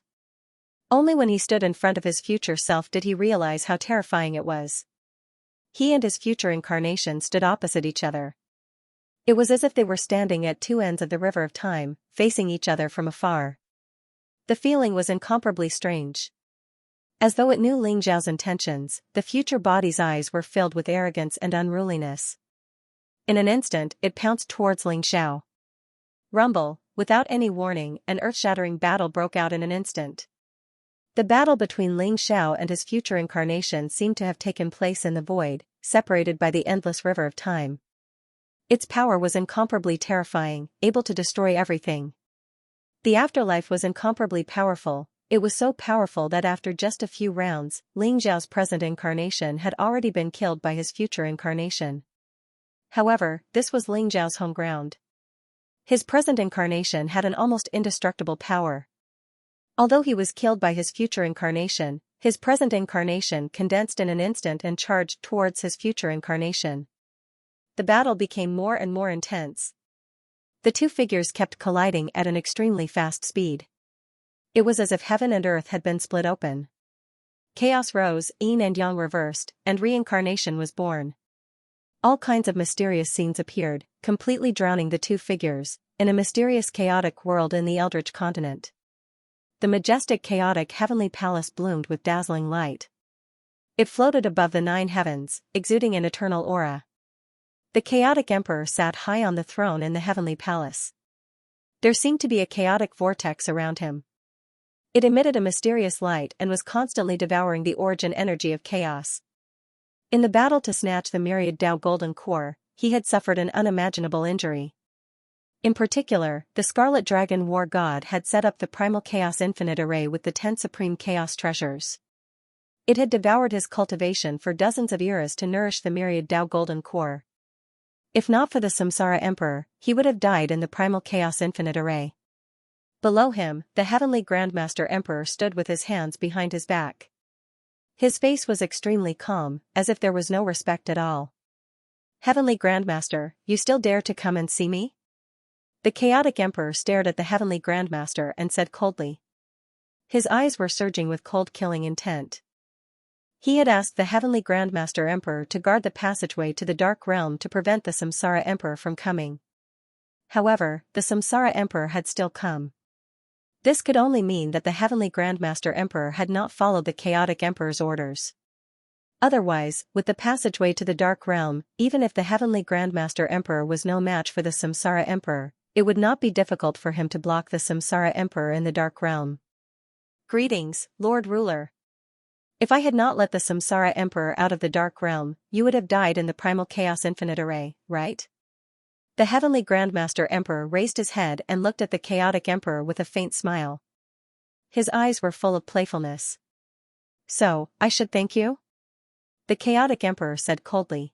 Only when he stood in front of his future self did he realize how terrifying it was. He and his future incarnation stood opposite each other. It was as if they were standing at 2 ends of the river of time, facing each other from afar. The feeling was incomparably strange. As though it knew Ling Xiao's intentions, the future body's eyes were filled with arrogance and unruliness. In an instant, it pounced towards Ling Xiao. Rumble, without any warning, an earth-shattering battle broke out in an instant. The battle between Ling Xiao and his future incarnation seemed to have taken place in the void, separated by the endless river of time. Its power was incomparably terrifying, able to destroy everything. The afterlife was incomparably powerful. It was so powerful that after just a few rounds, Ling Xiao's present incarnation had already been killed by his future incarnation. However, this was Ling Xiao's home ground. His present incarnation had an almost indestructible power. Although he was killed by his future incarnation, his present incarnation condensed in an instant and charged towards his future incarnation. The battle became more and more intense. The 2 figures kept colliding at an extremely fast speed. It was as if heaven and earth had been split open. Chaos rose, yin and yang reversed, and reincarnation was born. All kinds of mysterious scenes appeared, completely drowning the 2 figures, in a mysterious chaotic world in the Eldritch continent. The majestic chaotic heavenly palace bloomed with dazzling light. It floated above the 9 heavens, exuding an eternal aura. The chaotic emperor sat high on the throne in the heavenly palace. There seemed to be a chaotic vortex around him. It emitted a mysterious light and was constantly devouring the origin energy of chaos. In the battle to snatch the Myriad Dao Golden Core, he had suffered an unimaginable injury. In particular, the Scarlet Dragon War God had set up the Primal Chaos Infinite Array with the 10 Supreme Chaos Treasures. It had devoured his cultivation for dozens of eras to nourish the Myriad Dao Golden Core. If not for the Samsara Emperor, he would have died in the Primal Chaos Infinite Array. Below him, the Heavenly Grandmaster Emperor stood with his hands behind his back. His face was extremely calm, as if there was no respect at all. Heavenly Grandmaster, you still dare to come and see me? The chaotic emperor stared at the Heavenly Grandmaster and said coldly. His eyes were surging with cold killing intent. He had asked the Heavenly Grandmaster Emperor to guard the passageway to the Dark Realm to prevent the Samsara Emperor from coming. However, the Samsara Emperor had still come. This could only mean that the Heavenly Grandmaster Emperor had not followed the Chaotic Emperor's orders. Otherwise, with the passageway to the Dark Realm, even if the Heavenly Grandmaster Emperor was no match for the Samsara Emperor, it would not be difficult for him to block the Samsara Emperor in the Dark Realm. Greetings, Lord Ruler. If I had not let the Samsara Emperor out of the Dark Realm, you would have died in the Primal Chaos Infinite Array, right? The Heavenly Grandmaster Emperor raised his head and looked at the Chaotic Emperor with a faint smile. His eyes were full of playfulness. So, I should thank you? The Chaotic Emperor said coldly.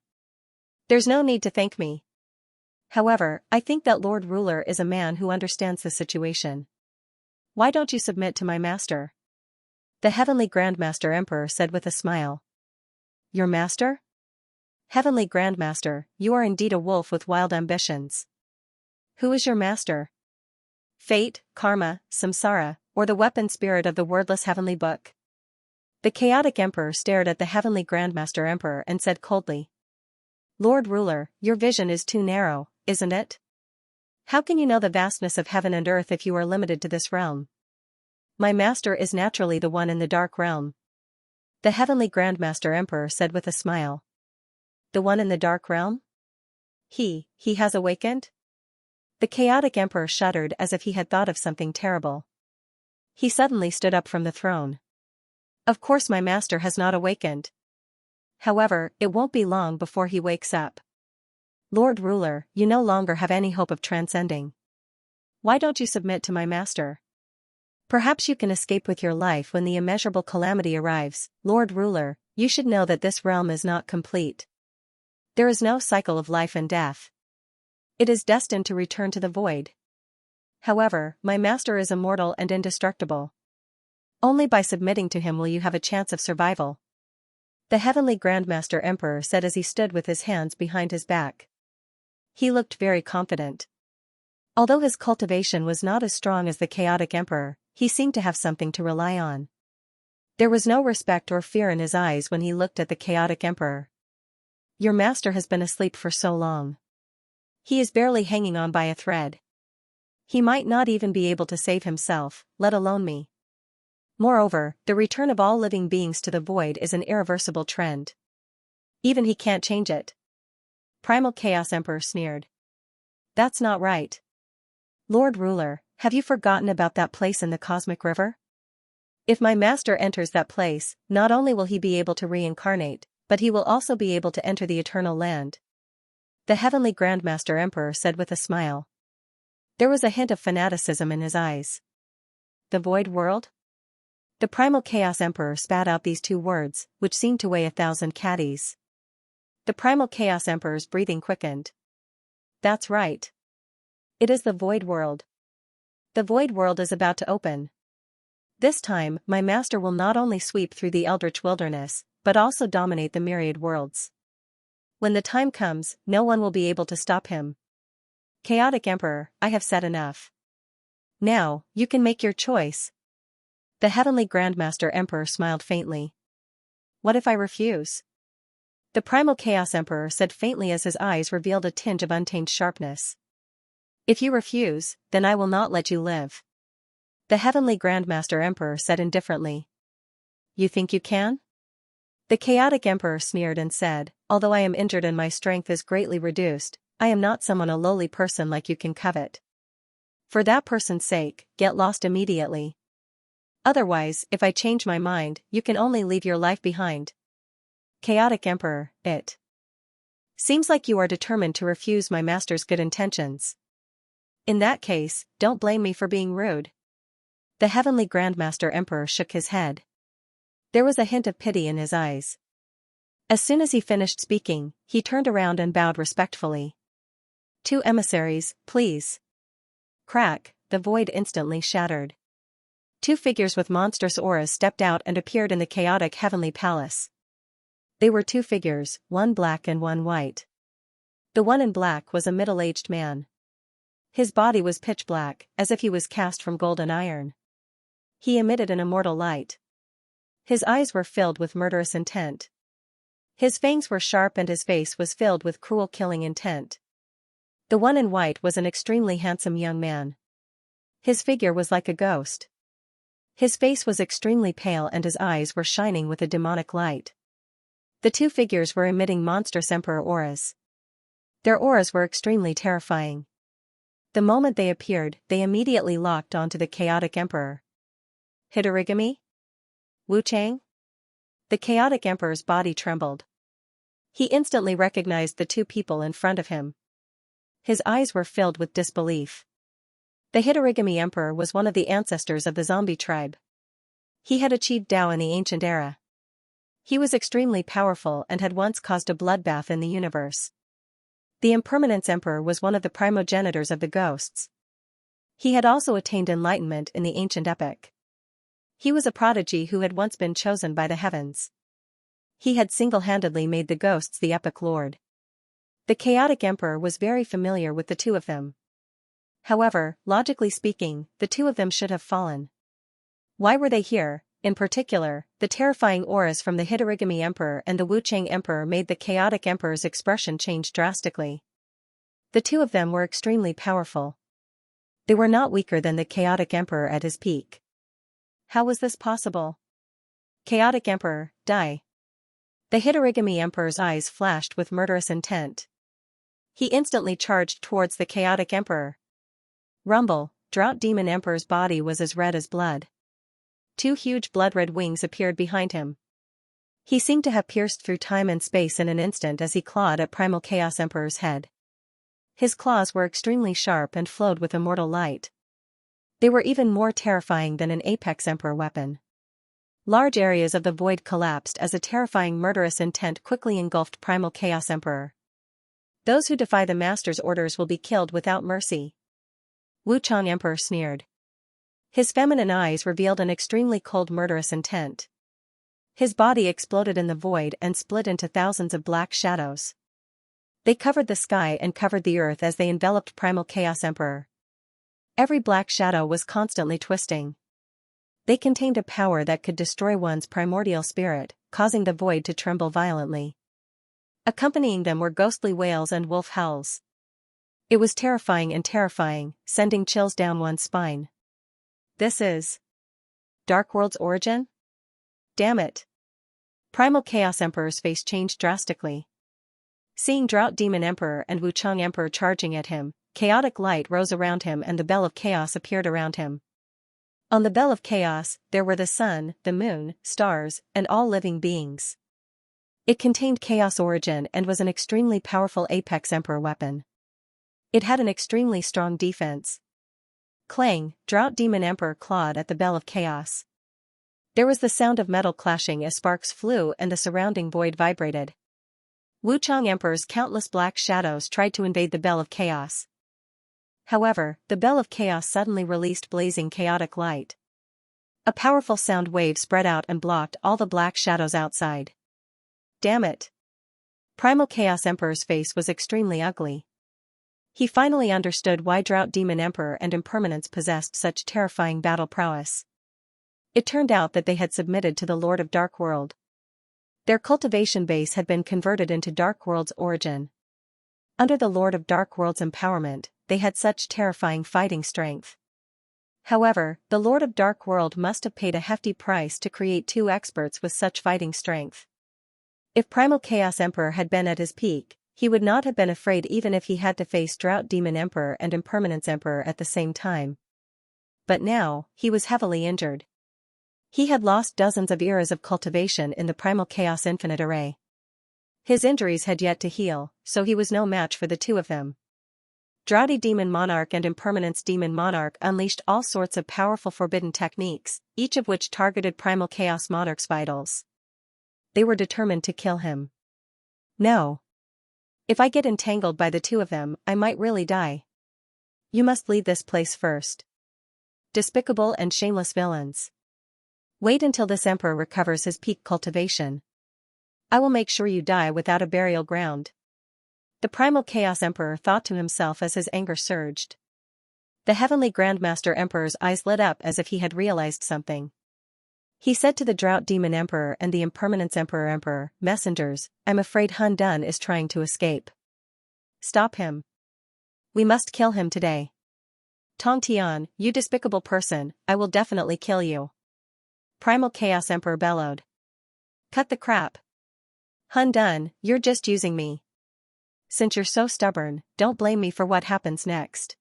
There's no need to thank me. However, I think that Lord Ruler is a man who understands the situation. Why don't you submit to my master? The Heavenly Grandmaster Emperor said with a smile. Your master? Heavenly Grandmaster, you are indeed a wolf with wild ambitions. Who is your master? Fate, karma, samsara, or the weapon spirit of the wordless heavenly book? The Chaotic Emperor stared at the Heavenly Grandmaster Emperor and said coldly. Lord Ruler, your vision is too narrow, isn't it? How can you know the vastness of heaven and earth if you are limited to this realm? My master is naturally the one in the Dark Realm. The Heavenly Grandmaster Emperor said with a smile. The one in the Dark Realm? He has awakened? The Chaotic Emperor shuddered as if he had thought of something terrible. He suddenly stood up from the throne. Of course my master has not awakened. However, it won't be long before he wakes up. Lord Ruler, you no longer have any hope of transcending. Why don't you submit to my master? Perhaps you can escape with your life when the immeasurable calamity arrives. Lord Ruler, you should know that this realm is not complete. There is no cycle of life and death. It is destined to return to the void. However, my master is immortal and indestructible. Only by submitting to him will you have a chance of survival. The Heavenly Grandmaster Emperor said as he stood with his hands behind his back. He looked very confident. Although his cultivation was not as strong as the Chaotic Emperor, he seemed to have something to rely on. There was no respect or fear in his eyes when he looked at the Chaotic Emperor. Your master has been asleep for so long. He is barely hanging on by a thread. He might not even be able to save himself, let alone me. Moreover, the return of all living beings to the void is an irreversible trend. Even he can't change it. Primal Chaos Emperor sneered. That's not right. Lord Ruler, have you forgotten about that place in the Cosmic River? If my master enters that place, not only will he be able to reincarnate, but he will also be able to enter the Eternal Land. The Heavenly Grandmaster Emperor said with a smile. There was a hint of fanaticism in his eyes. The Void World? The Primal Chaos Emperor spat out these two words, which seemed to weigh 1,000 caddies. The Primal Chaos Emperor's breathing quickened. That's right. It is the Void World. The Void World is about to open. This time, my master will not only sweep through the Eldritch Wilderness, but also dominate the Myriad worlds. When the time comes, no one will be able to stop him. Chaotic Emperor, I have said enough. Now, you can make your choice. The Heavenly Grandmaster Emperor smiled faintly. What if I refuse? The Primal Chaos Emperor said faintly as his eyes revealed a tinge of untamed sharpness. If you refuse, then I will not let you live. The Heavenly Grandmaster Emperor said indifferently. You think you can? The Chaotic Emperor sneered and said, although I am injured and my strength is greatly reduced, I am not someone a lowly person like you can covet. For that person's sake, get lost immediately. Otherwise, if I change my mind, you can only leave your life behind. Chaotic Emperor, it seems like you are determined to refuse my master's good intentions. In that case, don't blame me for being rude. The Heavenly Grandmaster Emperor shook his head. There was a hint of pity in his eyes. As soon as he finished speaking, he turned around and bowed respectfully. 2 emissaries, please. Crack, the void instantly shattered. 2 figures with monstrous auras stepped out and appeared in the chaotic heavenly palace. They were 2 figures, one black and one white. The one in black was a middle-aged man. His body was pitch black, as if he was cast from golden iron. He emitted an immortal light. His eyes were filled with murderous intent. His fangs were sharp and his face was filled with cruel killing intent. The one in white was an extremely handsome young man. His figure was like a ghost. His face was extremely pale and his eyes were shining with a demonic light. The two figures were emitting monstrous emperor auras. Their auras were extremely terrifying. The moment they appeared, they immediately locked onto the chaotic emperor. Hitorigami? Wu Chang? The chaotic emperor's body trembled. He instantly recognized the two people in front of him. His eyes were filled with disbelief. The Hitorigami emperor was one of the ancestors of the zombie tribe. He had achieved Tao in the ancient era. He was extremely powerful and had once caused a bloodbath in the universe. The Impermanence Emperor was one of the primogenitors of the ghosts. He had also attained enlightenment in the ancient epic. He was a prodigy who had once been chosen by the heavens. He had single-handedly made the ghosts the epic lord. The chaotic emperor was very familiar with the two of them. However, logically speaking, the two of them should have fallen. Why were they here? In particular, the terrifying auras from the Hitorigami Emperor and the Wuchang Emperor made the chaotic emperor's expression change drastically. The two of them were extremely powerful. They were not weaker than the chaotic emperor at his peak. How was this possible? Chaotic Emperor, die. The Hitorigami Emperor's eyes flashed with murderous intent. He instantly charged towards the chaotic emperor. Rumble, Drought Demon Emperor's body was as red as blood. Two huge blood-red wings appeared behind him. He seemed to have pierced through time and space in an instant as he clawed at Primal Chaos Emperor's head. His claws were extremely sharp and flowed with immortal light. They were even more terrifying than an Apex Emperor weapon. Large areas of the void collapsed as a terrifying murderous intent quickly engulfed Primal Chaos Emperor. Those who defy the Master's orders will be killed without mercy. Wuchang Emperor sneered. His feminine eyes revealed an extremely cold murderous intent. His body exploded in the void and split into thousands of black shadows. They covered the sky and covered the earth as they enveloped Primal Chaos Emperor. Every black shadow was constantly twisting. They contained a power that could destroy one's primordial spirit, causing the void to tremble violently. Accompanying them were ghostly wails and wolf howls. It was terrifying and terrifying, sending chills down one's spine. This is Dark World's origin? Damn it. Primal Chaos Emperor's face changed drastically. Seeing Drought Demon Emperor and Wuchang Emperor charging at him, chaotic light rose around him and the Bell of Chaos appeared around him. On the Bell of Chaos, there were the sun, the moon, stars, and all living beings. It contained Chaos Origin and was an extremely powerful Apex Emperor weapon. It had an extremely strong defense. Clang, Drought Demon Emperor clawed at the Bell of Chaos. There was the sound of metal clashing as sparks flew and the surrounding void vibrated. Wuchang Emperor's countless black shadows tried to invade the Bell of Chaos. However, the Bell of Chaos suddenly released blazing chaotic light. A powerful sound wave spread out and blocked all the black shadows outside. Damn it. Primal Chaos Emperor's face was extremely ugly. He finally understood why Drought Demon Emperor and Impermanence possessed such terrifying battle prowess. It turned out that they had submitted to the Lord of Dark World. Their cultivation base had been converted into Dark World's origin. Under the Lord of Dark World's empowerment, they had such terrifying fighting strength. However, the Lord of Dark World must have paid a hefty price to create two experts with such fighting strength. If Primal Chaos Emperor had been at his peak, he would not have been afraid even if he had to face Drought Demon Emperor and Impermanence Emperor at the same time. But now, he was heavily injured. He had lost dozens of eras of cultivation in the Primal Chaos Infinite Array. His injuries had yet to heal, so he was no match for the two of them. Droughty Demon Monarch and Impermanence Demon Monarch unleashed all sorts of powerful forbidden techniques, each of which targeted Primal Chaos Monarch's vitals. They were determined to kill him. No. If I get entangled by the two of them, I might really die. You must leave this place first. Despicable and shameless villains. Wait until this emperor recovers his peak cultivation. I will make sure you die without a burial ground. The Primal Chaos Emperor thought to himself as his anger surged. The Heavenly Grandmaster Emperor's eyes lit up as if he had realized something. He said to the Drought Demon Emperor and the Impermanence Emperor, "Messengers, I'm afraid Hun Dun is trying to escape. Stop him. We must kill him today. Tong Tian, you despicable person, I will definitely kill you." Primal Chaos Emperor bellowed. "Cut the crap. Hun Dun, you're just using me. Since you're so stubborn, don't blame me for what happens next."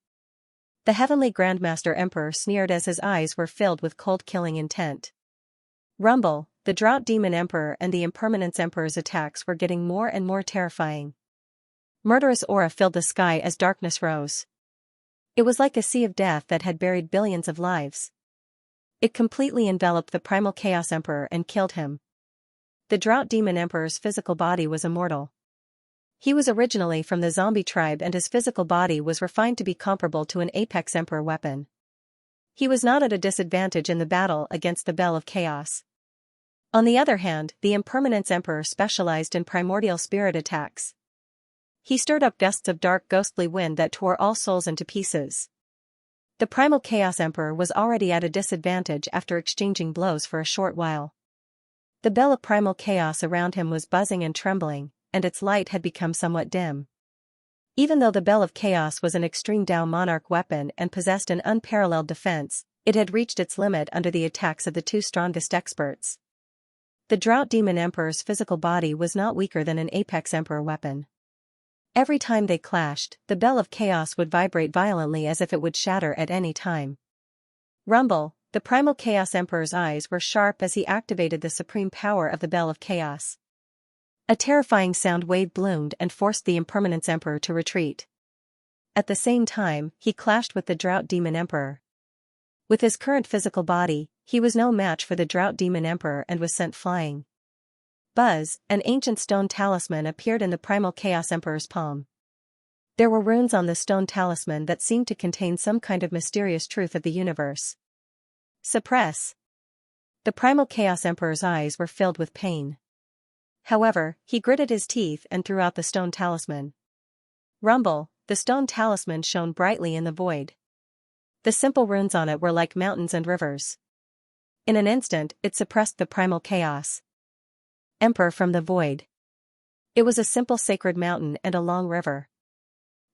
The Heavenly Grandmaster Emperor sneered as his eyes were filled with cold killing intent. Rumble, the Drought Demon Emperor and the Impermanence Emperor's attacks were getting more and more terrifying. Murderous aura filled the sky as darkness rose. It was like a sea of death that had buried billions of lives. It completely enveloped the Primal Chaos Emperor and killed him. The Drought Demon Emperor's physical body was immortal. He was originally from the zombie tribe and his physical body was refined to be comparable to an Apex Emperor weapon. He was not at a disadvantage in the battle against the Bell of Chaos. On the other hand, the Impermanence Emperor specialized in primordial spirit attacks. He stirred up gusts of dark ghostly wind that tore all souls into pieces. The Primal Chaos Emperor was already at a disadvantage after exchanging blows for a short while. The bell of primal chaos around him was buzzing and trembling, and its light had become somewhat dim. Even though the Bell of Chaos was an extreme Dao Monarch weapon and possessed an unparalleled defense, it had reached its limit under the attacks of the two strongest experts. The Drought Demon Emperor's physical body was not weaker than an Apex Emperor weapon. Every time they clashed, the Bell of Chaos would vibrate violently as if it would shatter at any time. Rumble, the Primal Chaos Emperor's eyes were sharp as he activated the supreme power of the Bell of Chaos. A terrifying sound wave bloomed and forced the Impermanence Emperor to retreat. At the same time, he clashed with the Drought Demon Emperor. With his current physical body, he was no match for the Drought Demon Emperor and was sent flying. Buzz, an ancient stone talisman appeared in the Primal Chaos Emperor's palm. There were runes on the stone talisman that seemed to contain some kind of mysterious truth of the universe. Suppress. The Primal Chaos Emperor's eyes were filled with pain. However, he gritted his teeth and threw out the stone talisman. Rumble, the stone talisman shone brightly in the void. The simple runes on it were like mountains and rivers. In an instant, it suppressed the Primal Chaos Emperor from the void. It was a simple sacred mountain and a long river.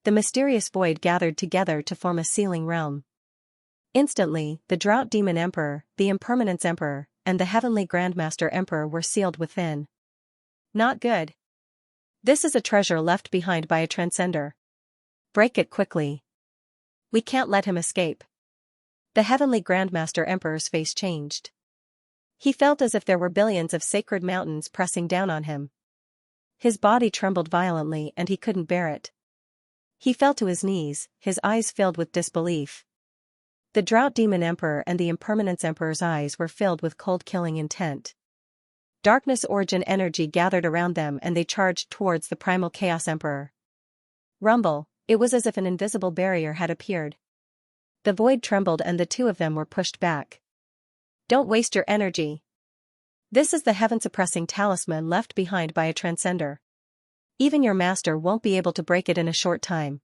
The mysterious void gathered together to form a sealing realm. Instantly, the Drought Demon Emperor, the Impermanence Emperor, and the Heavenly Grandmaster Emperor were sealed within. Not good. This is a treasure left behind by a transcender. Break it quickly. We can't let him escape. The Heavenly Grandmaster Emperor's face changed. He felt as if there were billions of sacred mountains pressing down on him. His body trembled violently and he couldn't bear it. He fell to his knees, his eyes filled with disbelief. The Drought Demon Emperor and the Impermanence Emperor's eyes were filled with cold killing intent. Darkness origin energy gathered around them and they charged towards the Primal Chaos Emperor. Rumble, it was as if an invisible barrier had appeared. The void trembled and the two of them were pushed back. Don't waste your energy. This is the heaven-suppressing talisman left behind by a transcender. Even your master won't be able to break it in a short time.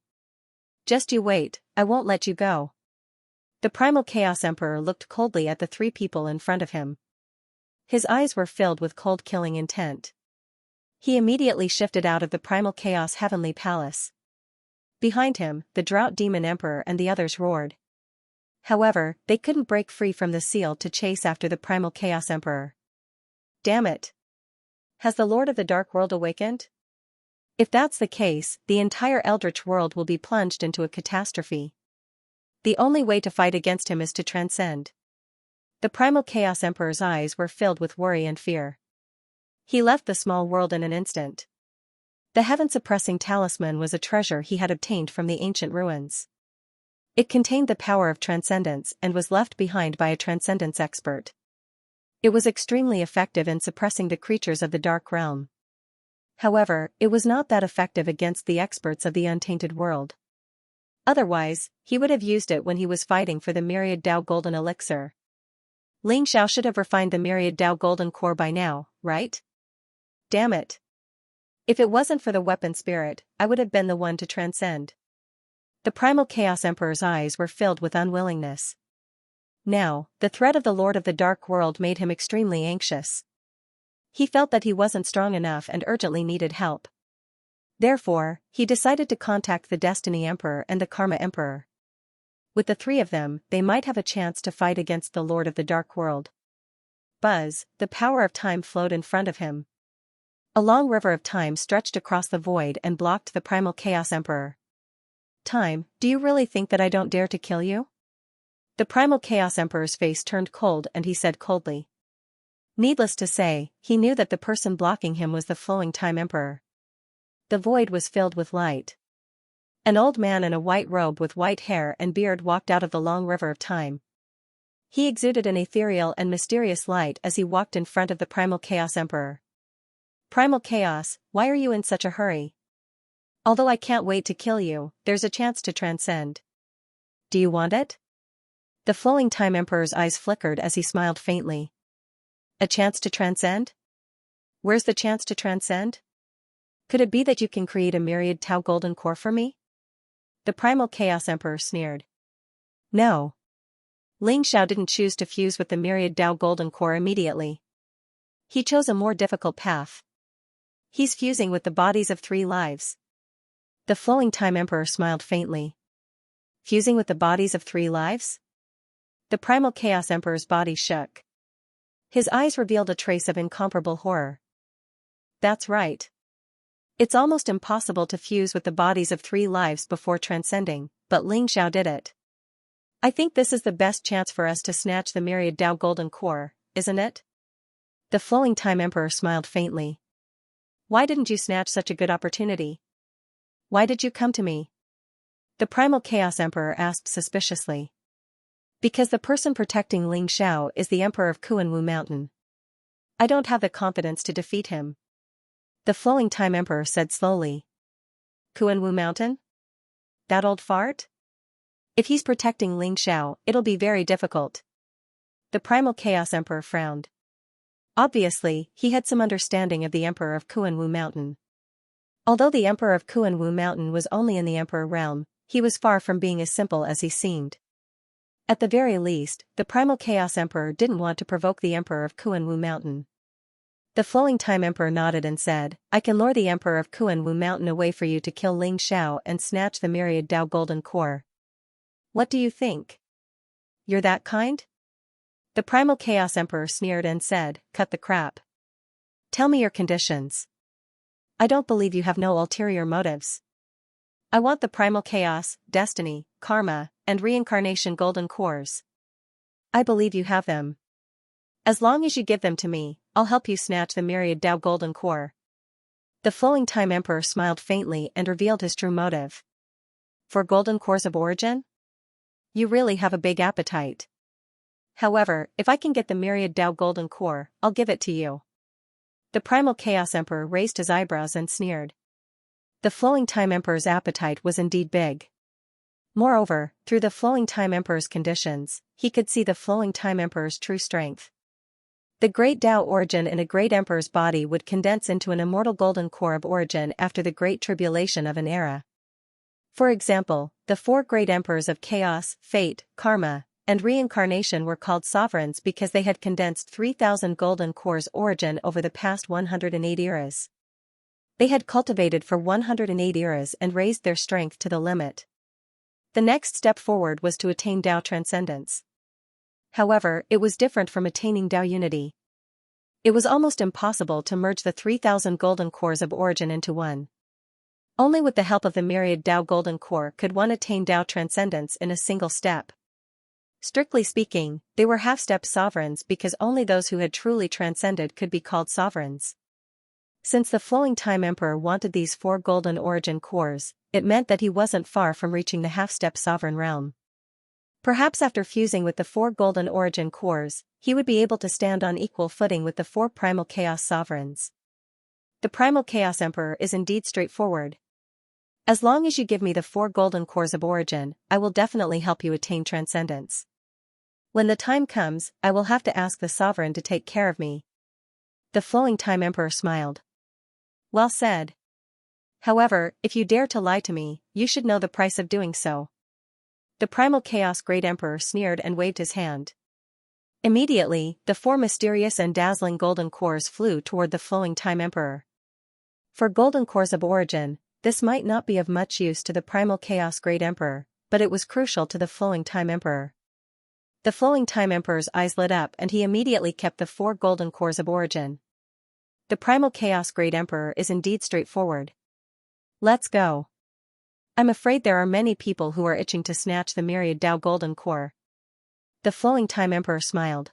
Just you wait, I won't let you go. The Primal Chaos Emperor looked coldly at the three people in front of him. His eyes were filled with cold killing intent. He immediately shifted out of the Primal Chaos Heavenly Palace. Behind him, the Drought Demon Emperor and the others roared. However, they couldn't break free from the seal to chase after the Primal Chaos Emperor. Damn it! Has the Lord of the Dark World awakened? If that's the case, the entire Eldritch world will be plunged into a catastrophe. The only way to fight against him is to transcend. The Primal Chaos Emperor's eyes were filled with worry and fear. He left the small world in an instant. The heaven-suppressing talisman was a treasure he had obtained from the ancient ruins. It contained the power of transcendence and was left behind by a transcendence expert. It was extremely effective in suppressing the creatures of the Dark Realm. However, it was not that effective against the experts of the untainted world. Otherwise, he would have used it when he was fighting for the Myriad Dao Golden Elixir. Ling Xiao should have refined the Myriad Dao Golden Core by now, right? Damn it. If it wasn't for the weapon spirit, I would have been the one to transcend. The Primal Chaos Emperor's eyes were filled with unwillingness. Now, the threat of the Lord of the Dark World made him extremely anxious. He felt that he wasn't strong enough and urgently needed help. Therefore, he decided to contact the Destiny Emperor and the Karma Emperor. With the three of them, they might have a chance to fight against the Lord of the Dark World. Buzz, the power of time flowed in front of him. A long river of time stretched across the void and blocked the primal Chaos Emperor. Time, do you really think that I don't dare to kill you? The primal Chaos Emperor's face turned cold and he said coldly. Needless to say, he knew that the person blocking him was the flowing Time Emperor. The void was filled with light. An old man in a white robe with white hair and beard walked out of the long river of time. He exuded an ethereal and mysterious light as he walked in front of the primal Chaos Emperor. Primal Chaos, why are you in such a hurry? Although I can't wait to kill you, there's a chance to transcend. Do you want it? The flowing Time Emperor's eyes flickered as he smiled faintly. A chance to transcend? Where's the chance to transcend? Could it be that you can create a Myriad Tau golden core for me? The primal Chaos Emperor sneered. No. Xianxia didn't choose to fuse with the Myriad Tau golden core immediately. He chose a more difficult path. He's fusing with the bodies of 3 lives. The flowing Time Emperor smiled faintly. Fusing with the bodies of 3 lives? The primal Chaos Emperor's body shook. His eyes revealed a trace of incomparable horror. That's right. It's almost impossible to fuse with the bodies of 3 lives before transcending, but Xianxia did it. I think this is the best chance for us to snatch the Myriad Tau golden core, isn't it? The flowing Time Emperor smiled faintly. Why didn't you snatch such a good opportunity? Why did you come to me? The primal Chaos Emperor asked suspiciously. Because the person protecting Xianxia is the Emperor of Kuan-Wu Mountain. I don't have the confidence to defeat him. The flowing Time Emperor said slowly. Kuan-Wu Mountain? That old fart? If he's protecting Xianxia, it'll be very difficult. The primal Chaos Emperor frowned. Obviously, he had some understanding of the Emperor of Kuan-Wu Mountain. Although the Emperor of Kuan-Wu Mountain was only in the Emperor realm, he was far from being as simple as he seemed. At the very least, the primal Chaos Emperor didn't want to provoke the Emperor of Kuan-Wu Mountain. The flowing Time Emperor nodded and said, I can lure the Emperor of Kuan-Wu Mountain away for you to kill Xianxia and snatch the Myriad Tau golden core. What do you think? You're that kind? The primal Chaos Emperor sneered and said, cut the crap. Tell me your conditions. I don't believe you have no ulterior motives. I want the primal chaos, destiny, karma, and reincarnation golden cores. I believe you have them. As long as you give them to me, I'll help you snatch the Myriad Tau golden core. The flowing Time Emperor smiled faintly and revealed his true motive. For golden cores of origin? You really have a big appetite. However, if I can get the Myriad Tau golden core, I'll give it to you. The primal Chaos Emperor raised his eyebrows and sneered. The flowing Time Emperor's appetite was indeed big. Moreover, through the flowing Time Emperor's conditions, he could see the flowing Time Emperor's true strength. The great Tao origin in a great emperor's body would condense into an immortal golden core of origin after the great tribulation of an era. For example, the 4 great emperors of chaos, fate, karma, and reincarnation were called sovereigns because they had condensed 3,000 golden cores origin over the past 108 eras. They had cultivated for 108 eras and raised their strength to the limit. The next step forward was to attain Tao transcendence. However, it was different from attaining Tao unity. It was almost impossible to merge the 3,000 golden cores of origin into one. Only with the help of the Myriad Tau golden core could one attain Tao transcendence in a single step. Strictly speaking, they were half-step sovereigns because only those who had truly transcended could be called sovereigns. Since the flowing Time Emperor wanted these 4 golden origin cores, it meant that he wasn't far from reaching the half-step sovereign realm. Perhaps after fusing with the 4 golden origin cores, he would be able to stand on equal footing with the 4 primal chaos sovereigns. The primal chaos emperor is indeed straightforward. As long as you give me the 4 golden cores of origin, I will definitely help you attain transcendence. When the time comes, I will have to ask the sovereign to take care of me. The flowing Time Emperor smiled. Well said. However, if you dare to lie to me, you should know the price of doing so. The primal chaos great emperor sneered and waved his hand. Immediately, the 4 mysterious and dazzling golden cores flew toward the flowing time emperor. For golden cores of origin, this might not be of much use to the primal chaos great emperor, but it was crucial to the flowing time emperor. The flowing time emperor's eyes lit up and he immediately kept the 4 golden cores of origin. The primal chaos great emperor is indeed straightforward. Let's go. I'm afraid there are many people who are itching to snatch the Myriad Tao golden core. The flowing time emperor smiled.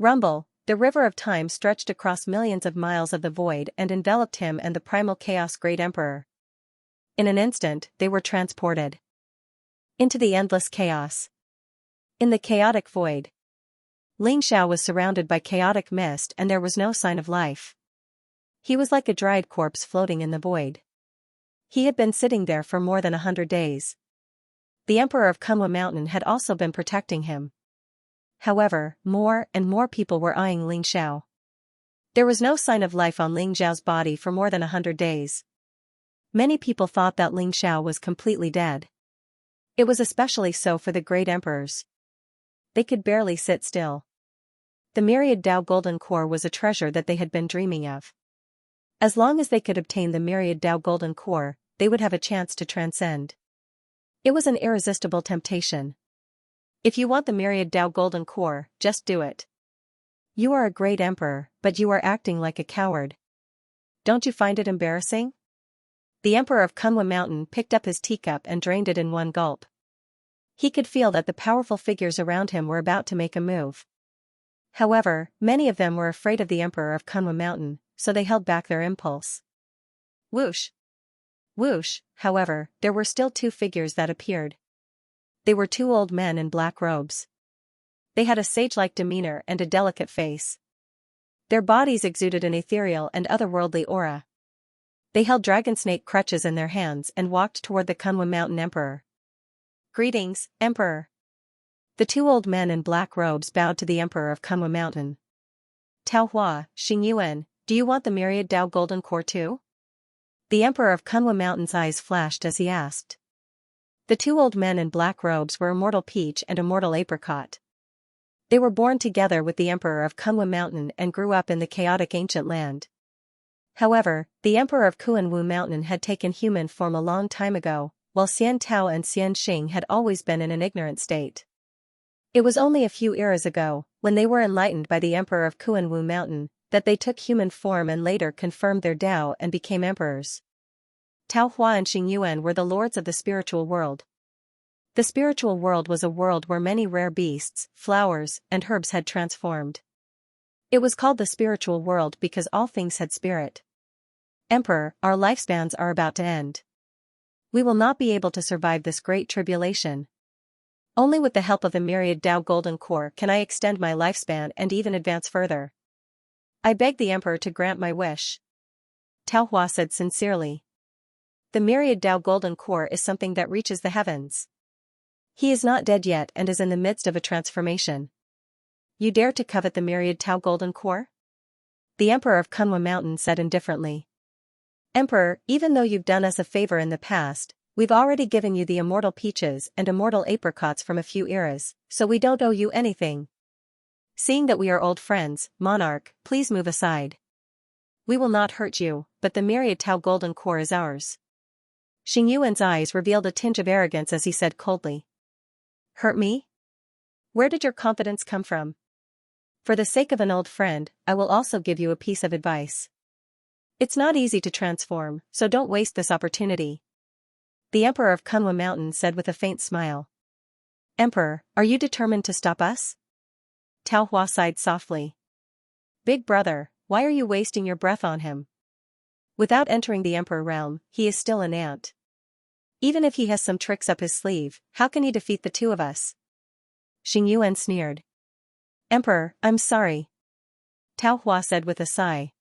Rumble, the river of time stretched across millions of miles of the void and enveloped him and the primal chaos great emperor. In an instant, they were transported into the endless chaos. In the chaotic void, Xianxia was surrounded by chaotic mist and there was no sign of life. He was like a dried corpse floating in the void. He had been sitting there for more than 100 days. The Emperor of Kunwa Mountain had also been protecting him. However, more and more people were eyeing Xianxia. There was no sign of life on Xiao's body for more than 100 days. Many people thought that Xianxia was completely dead. It was especially so for the great emperors. They could barely sit still. The Myriad Tao golden core was a treasure that they had been dreaming of. As long as they could obtain the Myriad Tao golden core, they would have a chance to transcend. It was an irresistible temptation. If you want the Myriad Tao golden core, just do it. You are a great emperor, but you are acting like a coward. Don't you find it embarrassing? The Emperor of Kunwa Mountain picked up his teacup and drained it in one gulp. He could feel that the powerful figures around him were about to make a move. However, many of them were afraid of the Emperor of Kunwa Mountain, so they held back their impulse. Whoosh! Whoosh! However, there were still 2 figures that appeared. They were 2 old men in black robes. They had a sage-like demeanor and a delicate face. Their bodies exuded an ethereal and otherworldly aura. They held dragon snake crutches in their hands and walked toward the Kunwa Mountain Emperor. Greetings, Emperor. The 2 old men in black robes bowed to the Emperor of Kunwa Mountain. Tao Hua, Xingyuan, do you want the Myriad Tao golden core too? The Emperor of Kunwa Mountain's eyes flashed as he asked. The 2 old men in black robes were Immortal Peach and Immortal Apricot. They were born together with the Emperor of Kunwa Mountain and grew up in the chaotic ancient land. However, the Emperor of Kuanwu Mountain had taken human form a long time ago, while Xian Tao and Xian Xing had always been in an ignorant state. It was only a few eras ago, when they were enlightened by the Emperor of Kuanwu Mountain, that they took human form and later confirmed their Tao and became emperors. Tao Hua and Xingyuan were the lords of the spiritual world. The spiritual world was a world where many rare beasts, flowers, and herbs had transformed. It was called the spiritual world because all things had spirit. Emperor, our lifespans are about to end. We will not be able to survive this great tribulation. Only with the help of the Myriad Tao golden core can I extend my lifespan and even advance further. I beg the Emperor to grant my wish. Tao Hua said sincerely. The Myriad Tao golden core is something that reaches the heavens. He is not dead yet and is in the midst of a transformation. You dare to covet the Myriad Tao golden core? The Emperor of Kunwa Mountain said indifferently. Emperor, even though you've done us a favor in the past, we've already given you the Immortal Peaches and Immortal Apricots from a few eras, so we don't owe you anything. Seeing that we are old friends, Monarch, please move aside. We will not hurt you, but the Myriad Tao golden core is ours. Xingyuan's eyes revealed a tinge of arrogance as he said coldly. Hurt me? Where did your confidence come from? For the sake of an old friend, I will also give you a piece of advice. It's not easy to transform, so don't waste this opportunity. The Emperor of Kunwa Mountain said with a faint smile. Emperor, are you determined to stop us? Tao Hua sighed softly. Big brother, why are you wasting your breath on him? Without entering the Emperor realm, he is still an ant. Even if he has some tricks up his sleeve, how can he defeat the 2 of us? Xingyuan sneered. Emperor, I'm sorry. Tao Hua said with a sigh.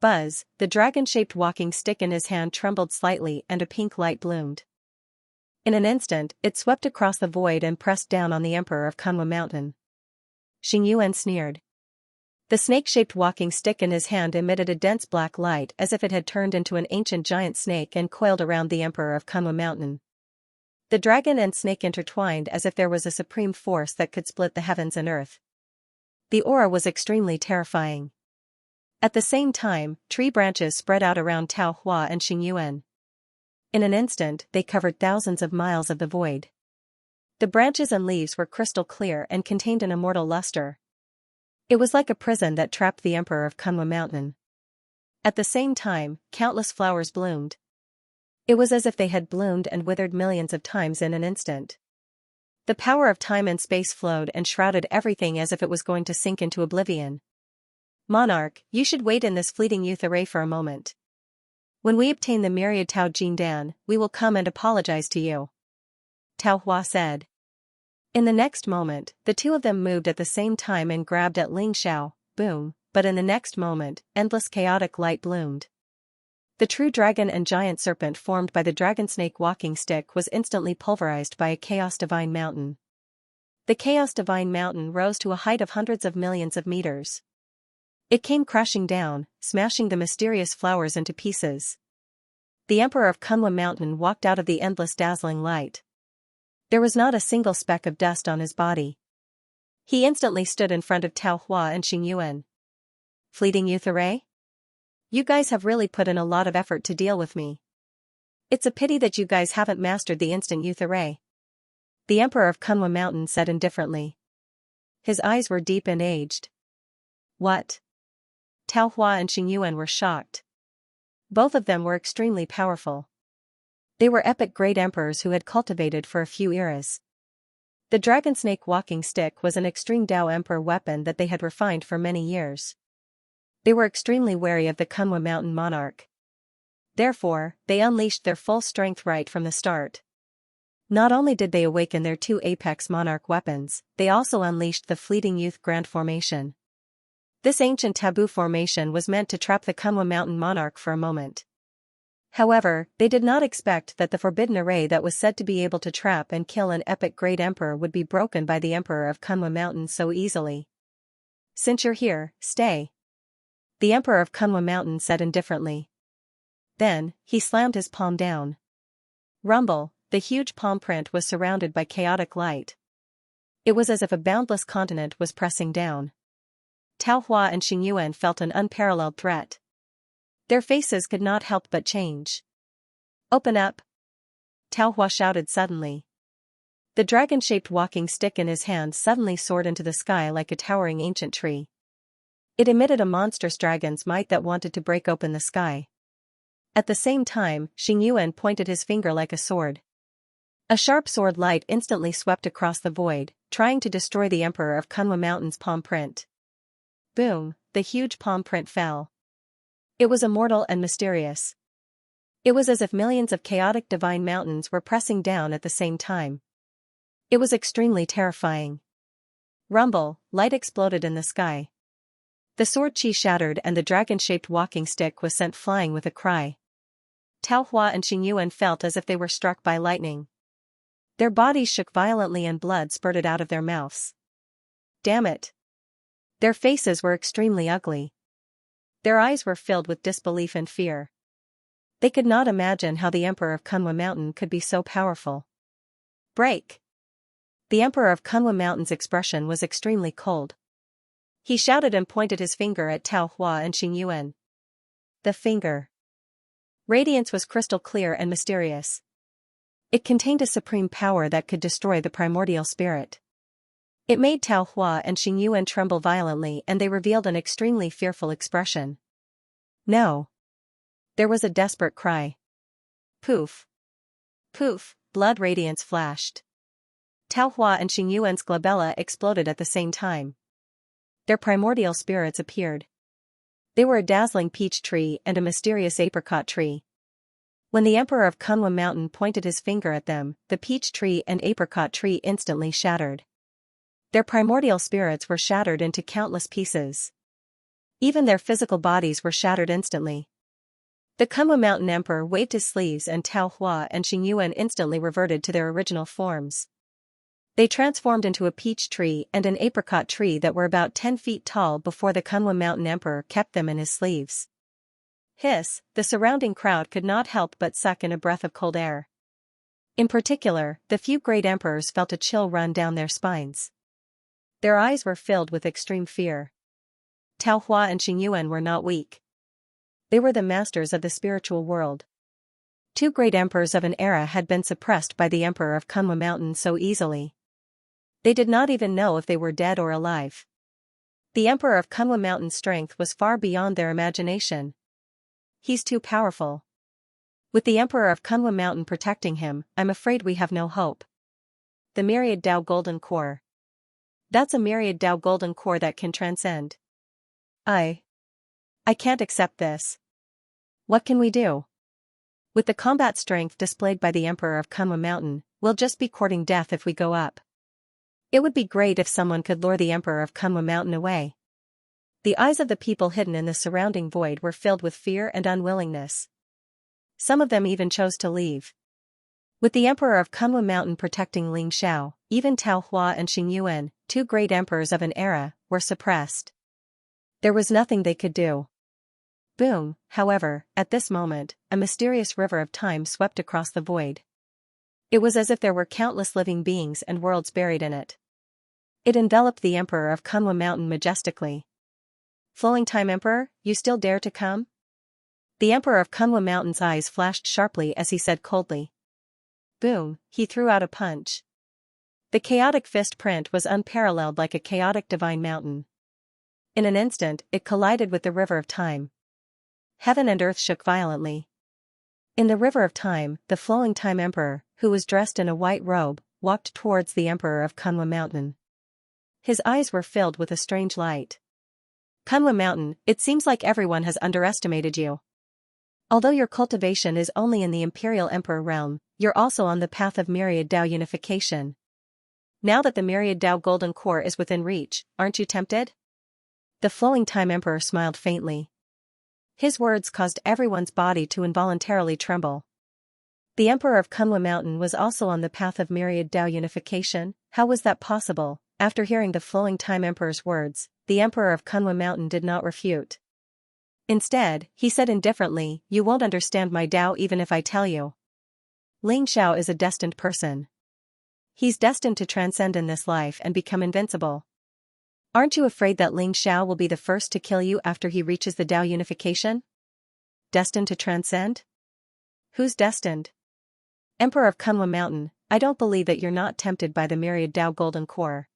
Buzz, the dragon-shaped walking stick in his hand trembled slightly and a pink light bloomed. In an instant, it swept across the void and pressed down on the Emperor of Kunwa Mountain. Xingyuan sneered. The snake-shaped walking stick in his hand emitted a dense black light as if it had turned into an ancient giant snake and coiled around the Emperor of Kunwa Mountain. The dragon and snake intertwined as if there was a supreme force that could split the heavens and earth. The aura was extremely terrifying. At the same time, tree branches spread out around Tao Hua and Xingyuan. In an instant, they covered thousands of miles of the void. The branches and leaves were crystal clear and contained an immortal luster. It was like a prison that trapped the Emperor of Kunwa Mountain. At the same time, countless flowers bloomed. It was as if they had bloomed and withered millions of times in an instant. The power of time and space flowed and shrouded everything as if it was going to sink into oblivion. Monarch, you should wait in this fleeting youth array for a moment. When we obtain the Myriad Tao Jindan, we will come and apologize to you. Tao Hua said. In the next moment, the two of them moved at the same time and grabbed at Ling Xiao, boom, but in the next moment, endless chaotic light bloomed. The true dragon and giant serpent formed by the dragon snake walking stick was instantly pulverized by a chaos divine mountain. The chaos divine mountain rose to a height of hundreds of millions of meters. It came crashing down, smashing the mysterious flowers into pieces. The Emperor of Kunwa Mountain walked out of the endless dazzling light. There was not a single speck of dust on his body. He instantly stood in front of Tao Hua and Xingyuan. Fleeting youth array? You guys have really put in a lot of effort to deal with me. It's a pity that you guys haven't mastered the instant youth array. The Emperor of Kunwa Mountain said indifferently. His eyes were deep and aged. What? Tao Hua and Xingyuan were shocked. Both of them were extremely powerful. They were epic great emperors who had cultivated for a few eras. The dragon snake walking stick was an extreme Dao emperor weapon that they had refined for many years. They were extremely wary of the Kunwa Mountain monarch. Therefore, they unleashed their full strength right from the start. Not only did they awaken their two apex monarch weapons, they also unleashed the fleeting youth grand formation. This ancient taboo formation was meant to trap the Kunwa Mountain monarch for a moment. However, they did not expect that the forbidden array that was said to be able to trap and kill an epic great emperor would be broken by the Emperor of Kunwa Mountain so easily. Since you're here, stay. The Emperor of Kunwa Mountain said indifferently. Then, he slammed his palm down. Rumble, the huge palm print was surrounded by chaotic light. It was as if a boundless continent was pressing down. Tao Hua and Xingyuan felt an unparalleled threat. Their faces could not help but change. Open up! Tao Hua shouted suddenly. The dragon-shaped walking stick in his hand suddenly soared into the sky like a towering ancient tree. It emitted a monstrous dragon's might that wanted to break open the sky. At the same time, Xingyuan pointed his finger like a sword. A sharp sword light instantly swept across the void, trying to destroy the Emperor of Kunwa Mountain's palm print. Boom, the huge palm print fell. It was immortal and mysterious. It was as if millions of chaotic divine mountains were pressing down at the same time. It was extremely terrifying. Rumble, light exploded in the sky. The sword chi shattered and the dragon-shaped walking stick was sent flying with a cry. Tao Hua and Xingyuan felt as if they were struck by lightning. Their bodies shook violently and blood spurted out of their mouths. Damn it! Their faces were extremely ugly. Their eyes were filled with disbelief and fear. They could not imagine how the Emperor of Kunwa Mountain could be so powerful. Break! The Emperor of Kunwa Mountain's expression was extremely cold. He shouted and pointed his finger at Tao Hua and Xingyuan. The finger. Radiance was crystal clear and mysterious. It contained a supreme power that could destroy the primordial spirit. It made Tao Hua and Xingyuan tremble violently and they revealed an extremely fearful expression. No! There was a desperate cry. Poof! Poof! Blood radiance flashed. Tao Hua and Xingyuan's glabella exploded at the same time. Their primordial spirits appeared. They were a dazzling peach tree and a mysterious apricot tree. When the Emperor of Kunwa Mountain pointed his finger at them, the peach tree and apricot tree instantly shattered. Their primordial spirits were shattered into countless pieces. Even their physical bodies were shattered instantly. The Kunwa Mountain Emperor waved his sleeves and Tao Hua and Xingyuan instantly reverted to their original forms. They transformed into a peach tree and an apricot tree that were about 10 feet tall before the Kunwa Mountain Emperor kept them in his sleeves. Hiss, the surrounding crowd could not help but suck in a breath of cold air. In particular, the few great emperors felt a chill run down their spines. Their eyes were filled with extreme fear. Tao Hua and Xingyuan were not weak. They were the masters of the spiritual world. Two great emperors of an era had been suppressed by the Emperor of Kunlun Mountain so easily. They did not even know if they were dead or alive. The Emperor of Kunlun Mountain's strength was far beyond their imagination. He's too powerful. With the Emperor of Kunlun Mountain protecting him, I'm afraid we have no hope. The Myriad Dao Golden Core. That's a Myriad Dao Golden Core that can transcend. I can't accept this. What can we do? With the combat strength displayed by the Emperor of Kunlun Mountain, we'll just be courting death if we go up. It would be great if someone could lure the Emperor of Kunlun Mountain away. The eyes of the people hidden in the surrounding void were filled with fear and unwillingness. Some of them even chose to leave. With the Emperor of Kunlun Mountain protecting Ling Xiao, even Tao Hua and Xingyuan, two great emperors of an era, were suppressed. There was nothing they could do. Boom, however, at this moment, a mysterious river of time swept across the void. It was as if there were countless living beings and worlds buried in it. It enveloped the Emperor of Kunlun Mountain majestically. Flowing Time Emperor, you still dare to come? The Emperor of Kunlun Mountain's eyes flashed sharply as he said coldly. Boom, he threw out a punch. The chaotic fist print was unparalleled like a chaotic divine mountain. In an instant, it collided with the river of time. Heaven and earth shook violently. In the river of time, the Flowing Time Emperor, who was dressed in a white robe, walked towards the Emperor of Kunlun Mountain. His eyes were filled with a strange light. Kunlun Mountain, it seems like everyone has underestimated you. Although your cultivation is only in the Imperial Emperor realm, you're also on the path of Myriad Dao unification. Now that the Myriad Dao Golden Core is within reach, aren't you tempted? The Flowing Time Emperor smiled faintly. His words caused everyone's body to involuntarily tremble. The Emperor of Kunlun Mountain was also on the path of Myriad Dao unification. How was that possible? After hearing the Flowing Time Emperor's words, the Emperor of Kunlun Mountain did not refute. Instead, he said indifferently, you won't understand my Dao even if I tell you. Ling Xiao is a destined person. He's destined to transcend in this life and become invincible. Aren't you afraid that Ling Xiao will be the first to kill you after he reaches the Dao unification? Destined to transcend? Who's destined? Emperor of Kunlun Mountain, I don't believe that you're not tempted by the Myriad Dao Golden Core.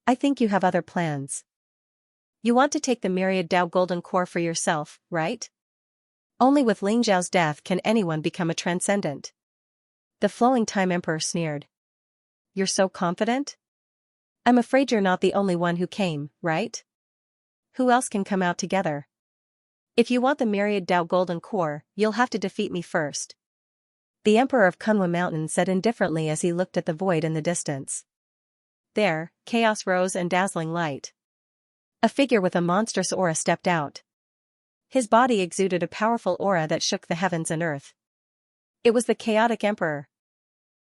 I think you have other plans. You want to take the Myriad Dao Golden Core for yourself, right? Only with Ling Xiao's death can anyone become a transcendent. The Flowing Time Emperor sneered. You're so confident? I'm afraid you're not the only one who came, right? Who else can come out together? If you want the Myriad Dao Golden Core, you'll have to defeat me first. The Emperor of Kunlun Mountain said indifferently as he looked at the void in the distance. There, chaos rose and dazzling light. A figure with a monstrous aura stepped out. His body exuded a powerful aura that shook the heavens and earth. It was the chaotic Emperor.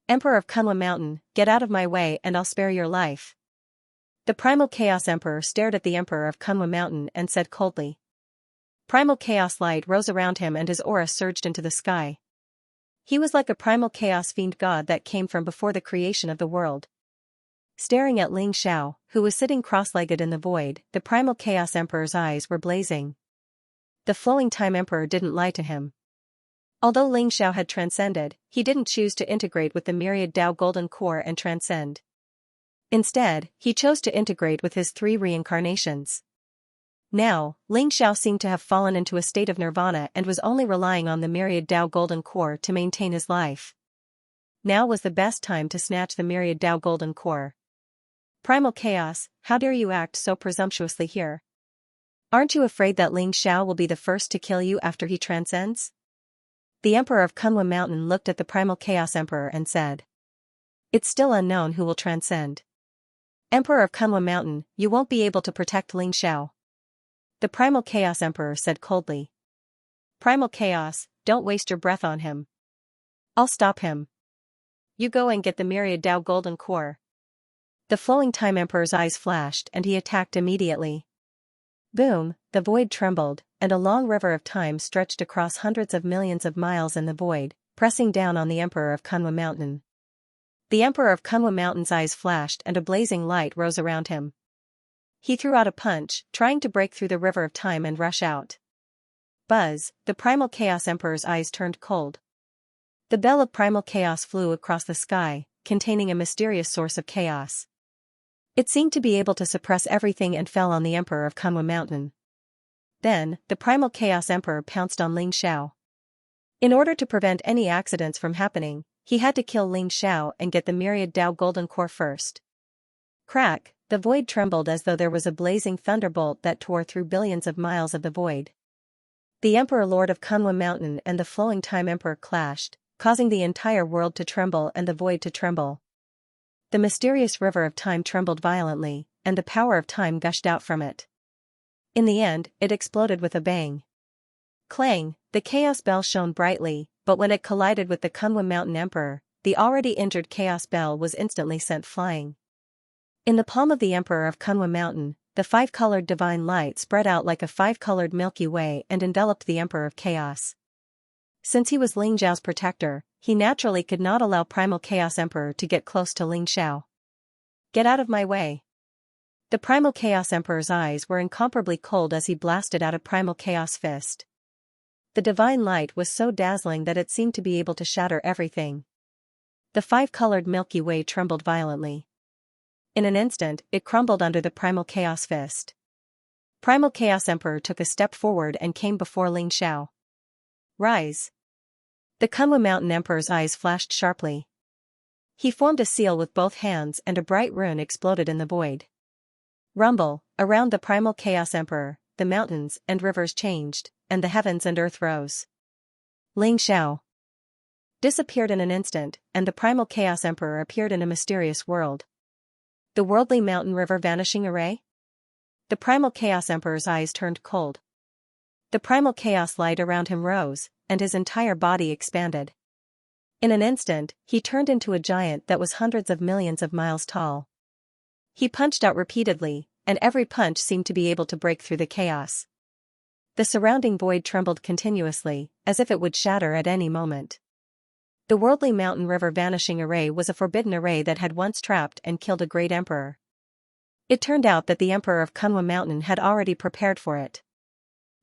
Emperor of Kunlun Mountain, get out of my way and I'll spare your life. The Primal Chaos Emperor stared at the Emperor of Kunlun Mountain and said coldly. Primal Chaos light rose around him and his aura surged into the sky. He was like a primal chaos fiend god that came from before the creation of the world. Staring at Ling Xiao, who was sitting cross-legged in the void, the Primal Chaos Emperor's eyes were blazing. The Flowing Time Emperor didn't lie to him. Although Ling Xiao had transcended, he didn't choose to integrate with the Myriad Dao Golden Core and transcend. Instead, he chose to integrate with his 3 reincarnations. Now, Ling Xiao seemed to have fallen into a state of nirvana and was only relying on the Myriad Dao Golden Core to maintain his life. Now was the best time to snatch the Myriad Dao Golden Core. Primal Chaos, how dare you act so presumptuously here? Aren't you afraid that Ling Xiao will be the first to kill you after he transcends? The Emperor of Kunlun Mountain looked at the Primal Chaos Emperor and said. It's still unknown who will transcend. Emperor of Kunlun Mountain, you won't be able to protect Ling Xiao. The Primal Chaos Emperor said coldly. Primal Chaos, don't waste your breath on him. I'll stop him. You go and get the Myriad Dao Golden Core. The Flowing Time Emperor's eyes flashed and he attacked immediately. Boom, the void trembled, and a long river of time stretched across hundreds of millions of miles in the void, pressing down on the Emperor of Kunwa Mountain. The Emperor of Kunwa Mountain's eyes flashed and a blazing light rose around him. He threw out a punch, trying to break through the river of time and rush out. Buzz, the Primal Chaos Emperor's eyes turned cold. The bell of primal chaos flew across the sky, containing a mysterious source of chaos. It seemed to be able to suppress everything and fell on the Emperor of Kunwa Mountain. Then, the Primal Chaos Emperor pounced on Ling Xiao. In order to prevent any accidents from happening, he had to kill Ling Xiao and get the Myriad Dao Golden Core first. Crack, the void trembled as though there was a blazing thunderbolt that tore through billions of miles of the void. The Emperor Lord of Kunwa Mountain and the Flowing Time Emperor clashed, causing the entire world to tremble and the void to tremble. The mysterious river of time trembled violently, and the power of time gushed out from it. In the end, it exploded with a bang. Clang, the Chaos Bell shone brightly, but when it collided with the Kunwa Mountain Emperor, the already injured Chaos Bell was instantly sent flying. In the palm of the Emperor of Kunwa Mountain, the five-colored divine light spread out like a five-colored Milky Way and enveloped the Emperor of Chaos. Since he was Ling Xiao's protector, he naturally could not allow Primal Chaos Emperor to get close to Ling Xiao. Get out of my way. The Primal Chaos Emperor's eyes were incomparably cold as he blasted out a Primal Chaos Fist. The divine light was so dazzling that it seemed to be able to shatter everything. The five-colored Milky Way trembled violently. In an instant, it crumbled under the Primal Chaos Fist. Primal Chaos Emperor took a step forward and came before Ling Xiao. Rise. The Kunwa Mountain Emperor's eyes flashed sharply. He formed a seal with both hands and a bright rune exploded in the void. Rumble, around the Primal Chaos Emperor, the mountains and rivers changed, and the heavens and earth rose. Ling Xiao disappeared in an instant, and the Primal Chaos Emperor appeared in a mysterious world. The worldly mountain river vanishing array? The Primal Chaos Emperor's eyes turned cold. The primal chaos light around him rose, and his entire body expanded. In an instant, he turned into a giant that was hundreds of millions of miles tall. He punched out repeatedly, and every punch seemed to be able to break through the chaos. The surrounding void trembled continuously, as if it would shatter at any moment. The worldly mountain river vanishing array was a forbidden array that had once trapped and killed a great emperor. It turned out that the Emperor of Kunwa Mountain had already prepared for it.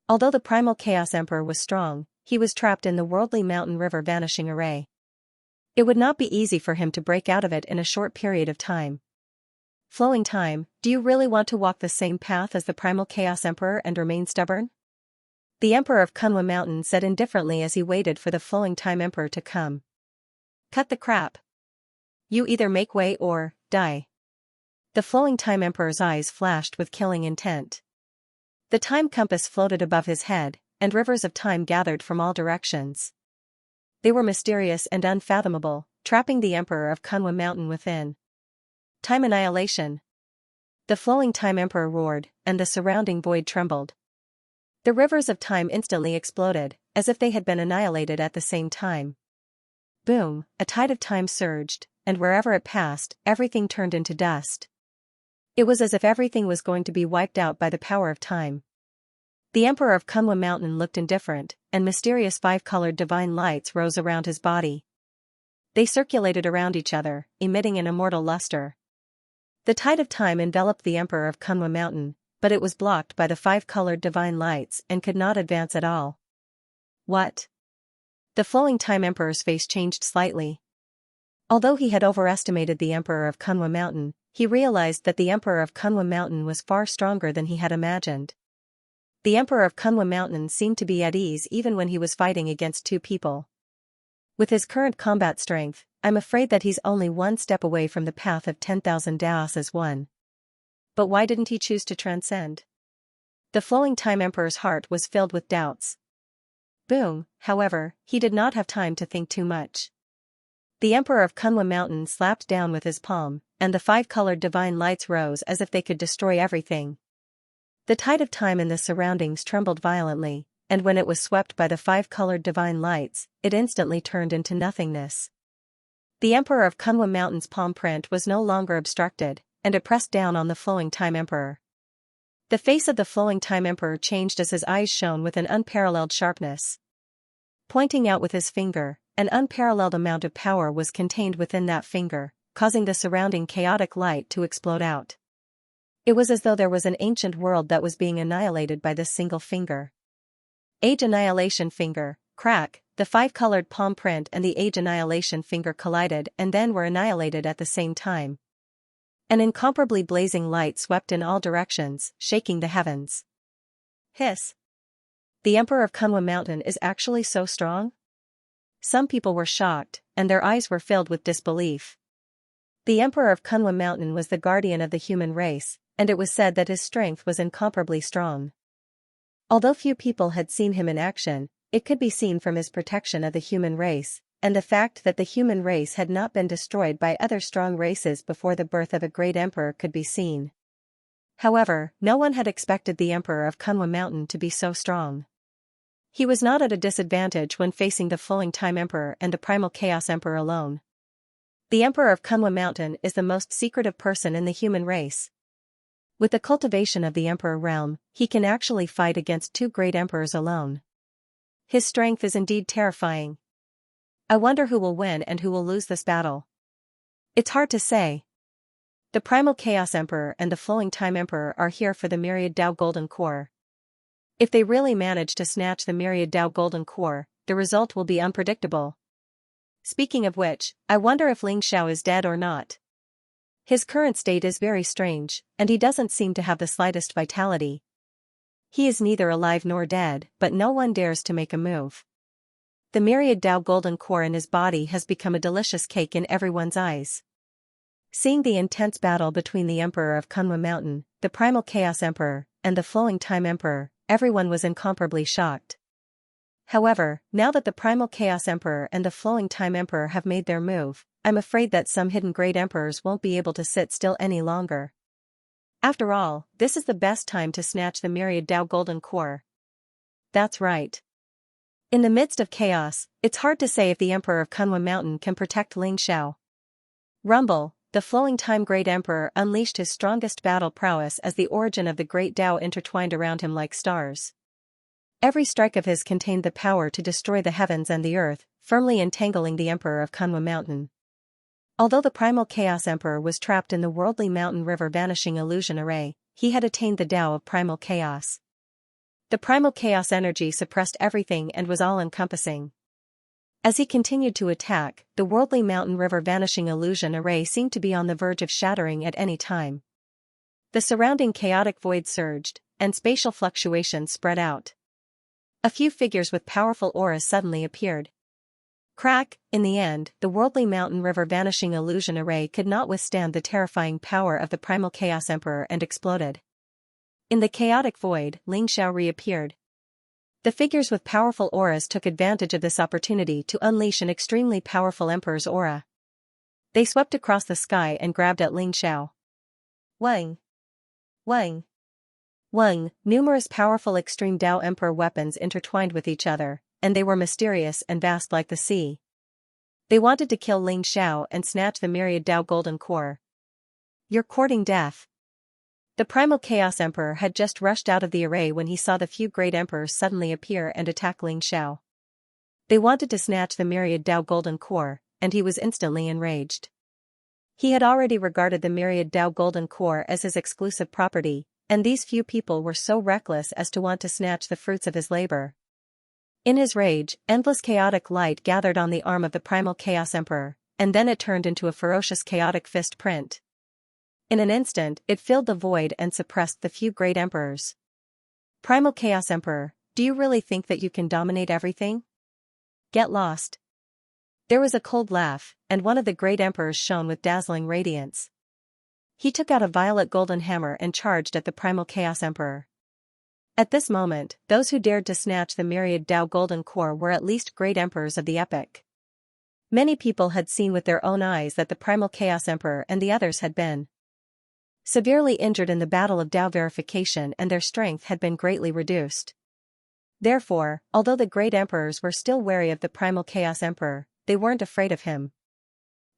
Although the Primal Chaos Emperor was strong, he was trapped in the worldly mountain river vanishing array. It would not be easy for him to break out of it in a short period of time. Flowing Time, do you really want to walk the same path as the Primal Chaos Emperor and remain stubborn? The Emperor of Kunwa Mountain said indifferently as he waited for the Flowing Time Emperor to come. Cut the crap. You either make way or die. The Flowing Time Emperor's eyes flashed with killing intent. The time compass floated above his head, and rivers of time gathered from all directions. They were mysterious and unfathomable, trapping the Emperor of Kunwa Mountain within. Time annihilation. The Flowing Time Emperor roared, and the surrounding void trembled. The rivers of time instantly exploded, as if they had been annihilated at the same time. Boom, a tide of time surged, and wherever it passed, everything turned into dust. It was as if everything was going to be wiped out by the power of time. The Emperor of Kunwa Mountain looked indifferent, and mysterious five-colored divine lights rose around his body. They circulated around each other, emitting an immortal luster. The tide of time enveloped the Emperor of Kunwa Mountain, but it was blocked by the five-colored divine lights and could not advance at all. What? The Flowing Time Emperor's face changed slightly. Although he had overestimated the Emperor of Kunwa Mountain, he realized that the Emperor of Kunwa Mountain was far stronger than he had imagined. The Emperor of Kunwa Mountain seemed to be at ease even when he was fighting against two people. With his current combat strength, I'm afraid that he's only one step away from the path of 10,000 Daos as one. But why didn't he choose to transcend? The Flowing Time Emperor's heart was filled with doubts. Boom, however, he did not have time to think too much. The Emperor of Kunwa Mountain slapped down with his palm, and the five-colored divine lights rose as if they could destroy everything. The tide of time in the surroundings trembled violently, and when it was swept by the five-colored divine lights, it instantly turned into nothingness. The Emperor of Kunwa Mountain's palm print was no longer obstructed, and it pressed down on the Flowing Time Emperor. The face of the Flowing Time Emperor changed as his eyes shone with an unparalleled sharpness. Pointing out with his finger, an unparalleled amount of power was contained within that finger, causing the surrounding chaotic light to explode out. It was as though there was an ancient world that was being annihilated by this single finger. Age Annihilation Finger, crack, the five-colored palm print and the Age Annihilation Finger collided and then were annihilated at the same time. An incomparably blazing light swept in all directions, shaking the heavens. Hiss. The Emperor of Kunwa Mountain is actually so strong? Some people were shocked, and their eyes were filled with disbelief. The Emperor of Kunwa Mountain was the guardian of the human race, and it was said that his strength was incomparably strong. Although few people had seen him in action, it could be seen from his protection of the human race, and the fact that the human race had not been destroyed by other strong races before the birth of a great emperor could be seen. However, no one had expected the Emperor of Kunwa Mountain to be so strong. He was not at a disadvantage when facing the Flowing Time Emperor and the Primal Chaos Emperor alone. The Emperor of Kunwa Mountain is the most secretive person in the human race. With the cultivation of the Emperor realm, he can actually fight against two great emperors alone. His strength is indeed terrifying. I wonder who will win and who will lose this battle. It's hard to say. The Primal Chaos Emperor and the Flowing Time Emperor are here for the Myriad Dao Golden Core. If they really manage to snatch the Myriad Dao Golden Core, the result will be unpredictable. Speaking of which, I wonder if Ling Xiao is dead or not. His current state is very strange, and he doesn't seem to have the slightest vitality. He is neither alive nor dead, but no one dares to make a move. The Myriad Dao Golden Core in his body has become a delicious cake in everyone's eyes. Seeing the intense battle between the Emperor of Kunwa Mountain, the Primal Chaos Emperor, and the Flowing Time Emperor, everyone was incomparably shocked. However, now that the Primal Chaos Emperor and the Flowing Time Emperor have made their move, I'm afraid that some hidden great emperors won't be able to sit still any longer. After all, this is the best time to snatch the Myriad Dao Golden Core. That's right. In the midst of chaos, it's hard to say if the Emperor of Kunwa Mountain can protect Ling Xiao. Rumble, the Flowing Time Great Emperor unleashed his strongest battle prowess as the origin of the Great Dao intertwined around him like stars. Every strike of his contained the power to destroy the heavens and the earth, firmly entangling the Emperor of Kunwa Mountain. Although the Primal Chaos Emperor was trapped in the worldly mountain river vanishing illusion array, he had attained the Tao of Primal Chaos. The Primal Chaos energy suppressed everything and was all-encompassing. As he continued to attack, the worldly mountain river vanishing illusion array seemed to be on the verge of shattering at any time. The surrounding chaotic void surged, and spatial fluctuations spread out. A few figures with powerful auras suddenly appeared. Crack, in the end, the worldly mountain river vanishing illusion array could not withstand the terrifying power of the Primal Chaos Emperor and exploded. In the chaotic void, Ling Xiao reappeared. The figures with powerful auras took advantage of this opportunity to unleash an extremely powerful Emperor's aura. They swept across the sky and grabbed at Ling Xiao. Wang! Wang! Wang! Numerous powerful extreme Dao Emperor weapons intertwined with each other, and they were mysterious and vast like the sea. They wanted to kill Ling Xiao and snatch the Myriad Dao Golden Core. You're courting death. The Primal Chaos Emperor had just rushed out of the array when he saw the few great emperors suddenly appear and attack Ling Xiao. They wanted to snatch the Myriad Dao Golden Core, and he was instantly enraged. He had already regarded the Myriad Dao Golden Core as his exclusive property, and these few people were so reckless as to want to snatch the fruits of his labor. In his rage, endless chaotic light gathered on the arm of the Primal Chaos Emperor, and then it turned into a ferocious chaotic fist print. In an instant, it filled the void and suppressed the few great emperors. Primal Chaos Emperor, do you really think that you can dominate everything? Get lost. There was a cold laugh, and one of the great emperors shone with dazzling radiance. He took out a violet golden hammer and charged at the Primal Chaos Emperor. At this moment, those who dared to snatch the Myriad Dao Golden Core were at least great emperors of the epoch. Many people had seen with their own eyes that the Primal Chaos Emperor and the others had been severely injured in the battle of Dao verification, and their strength had been greatly reduced. Therefore, although the great emperors were still wary of the Primal Chaos Emperor, they weren't afraid of him.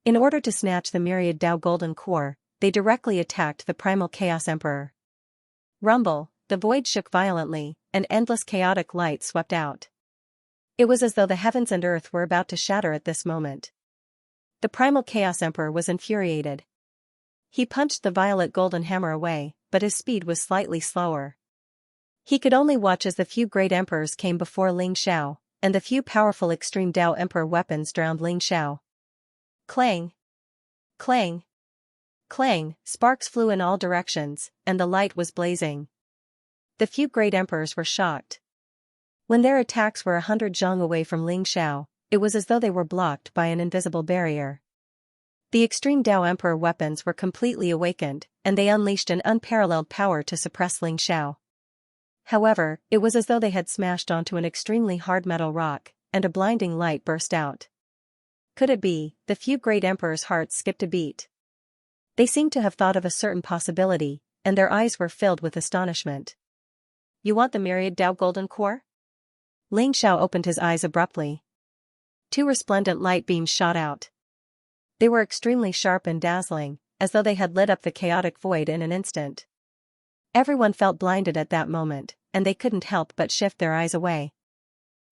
In order to snatch the Myriad Dao Golden Core, they directly attacked the Primal Chaos Emperor. Rumble, the void shook violently, and endless chaotic light swept out. It was as though the heavens and earth were about to shatter at this moment. The primal Chaos Emperor was infuriated. He punched the violet golden hammer away, but his speed was slightly slower. He could only watch as the few great emperors came before Ling Xiao, and the few powerful extreme Dao Emperor weapons drowned Ling Xiao. Clang! Clang! Clang! Sparks flew in all directions, and the light was blazing. The few great emperors were shocked. When their attacks were 100 zhang away from Ling Xiao, it was as though they were blocked by an invisible barrier. The extreme Dao Emperor weapons were completely awakened, and they unleashed an unparalleled power to suppress Ling Xiao. However, it was as though they had smashed onto an extremely hard metal rock, and a blinding light burst out. Could it be? The few great emperors' hearts skipped a beat. They seemed to have thought of a certain possibility, and their eyes were filled with astonishment. You want the Myriad Dao Golden Core? Ling Xiao opened his eyes abruptly. Two resplendent light beams shot out. They were extremely sharp and dazzling, as though they had lit up the chaotic void in an instant. Everyone felt blinded at that moment, and they couldn't help but shift their eyes away.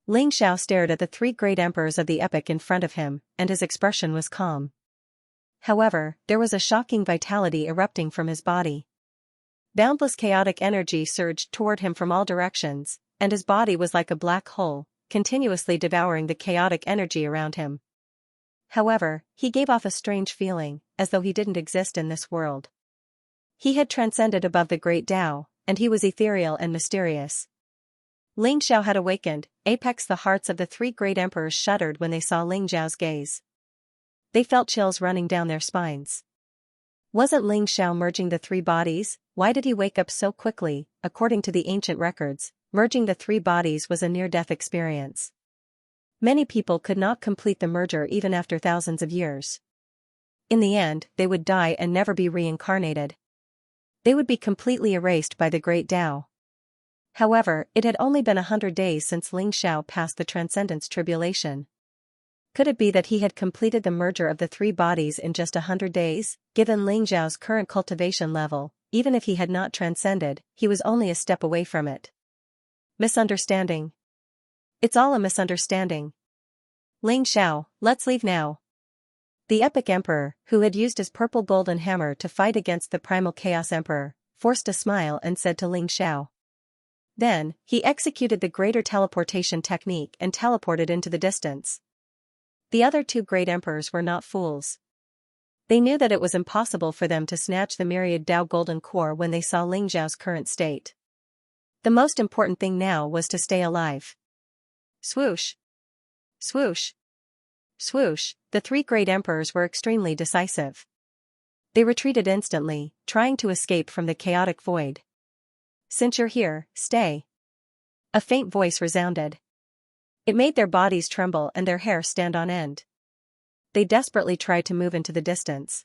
Ling Xiao stared at the three great emperors of the epoch in front of him, and his expression was calm. However, there was a shocking vitality erupting from his body. Boundless chaotic energy surged toward him from all directions, and his body was like a black hole, continuously devouring the chaotic energy around him. However, he gave off a strange feeling, as though he didn't exist in this world. He had transcended above the great Tao, and he was ethereal and mysterious. Ling Xiao had awakened. The hearts of the three great emperors shuddered when they saw Ling Xiao's gaze. They felt chills running down their spines. Wasn't Ling Xiao merging the three bodies? Why did he wake up so quickly? According to the ancient records, merging the three bodies was a near-death experience. Many people could not complete the merger even after thousands of years. In the end, they would die and never be reincarnated. They would be completely erased by the great Tao. However, it had only been 100 days since Ling Xiao passed the Transcendence Tribulation. Could it be that he had completed the merger of the three bodies in just 100 days? Given Ling Xiao's current cultivation level, even if he had not transcended, he was only a step away from it. Misunderstanding. It's all a misunderstanding. Ling Xiao, let's leave now. The Epic Emperor, who had used his purple golden hammer to fight against the Primal Chaos Emperor, forced a smile and said to Ling Xiao. Then, he executed the greater teleportation technique and teleported into the distance. The other two great emperors were not fools. They knew that it was impossible for them to snatch the Myriad Dao Golden Core when they saw Ling Xiao's current state. The most important thing now was to stay alive. Swoosh! Swoosh! Swoosh! The three great emperors were extremely decisive. They retreated instantly, trying to escape from the chaotic void. Since you're here, stay. A faint voice resounded. It made their bodies tremble and their hair stand on end. They desperately tried to move into the distance.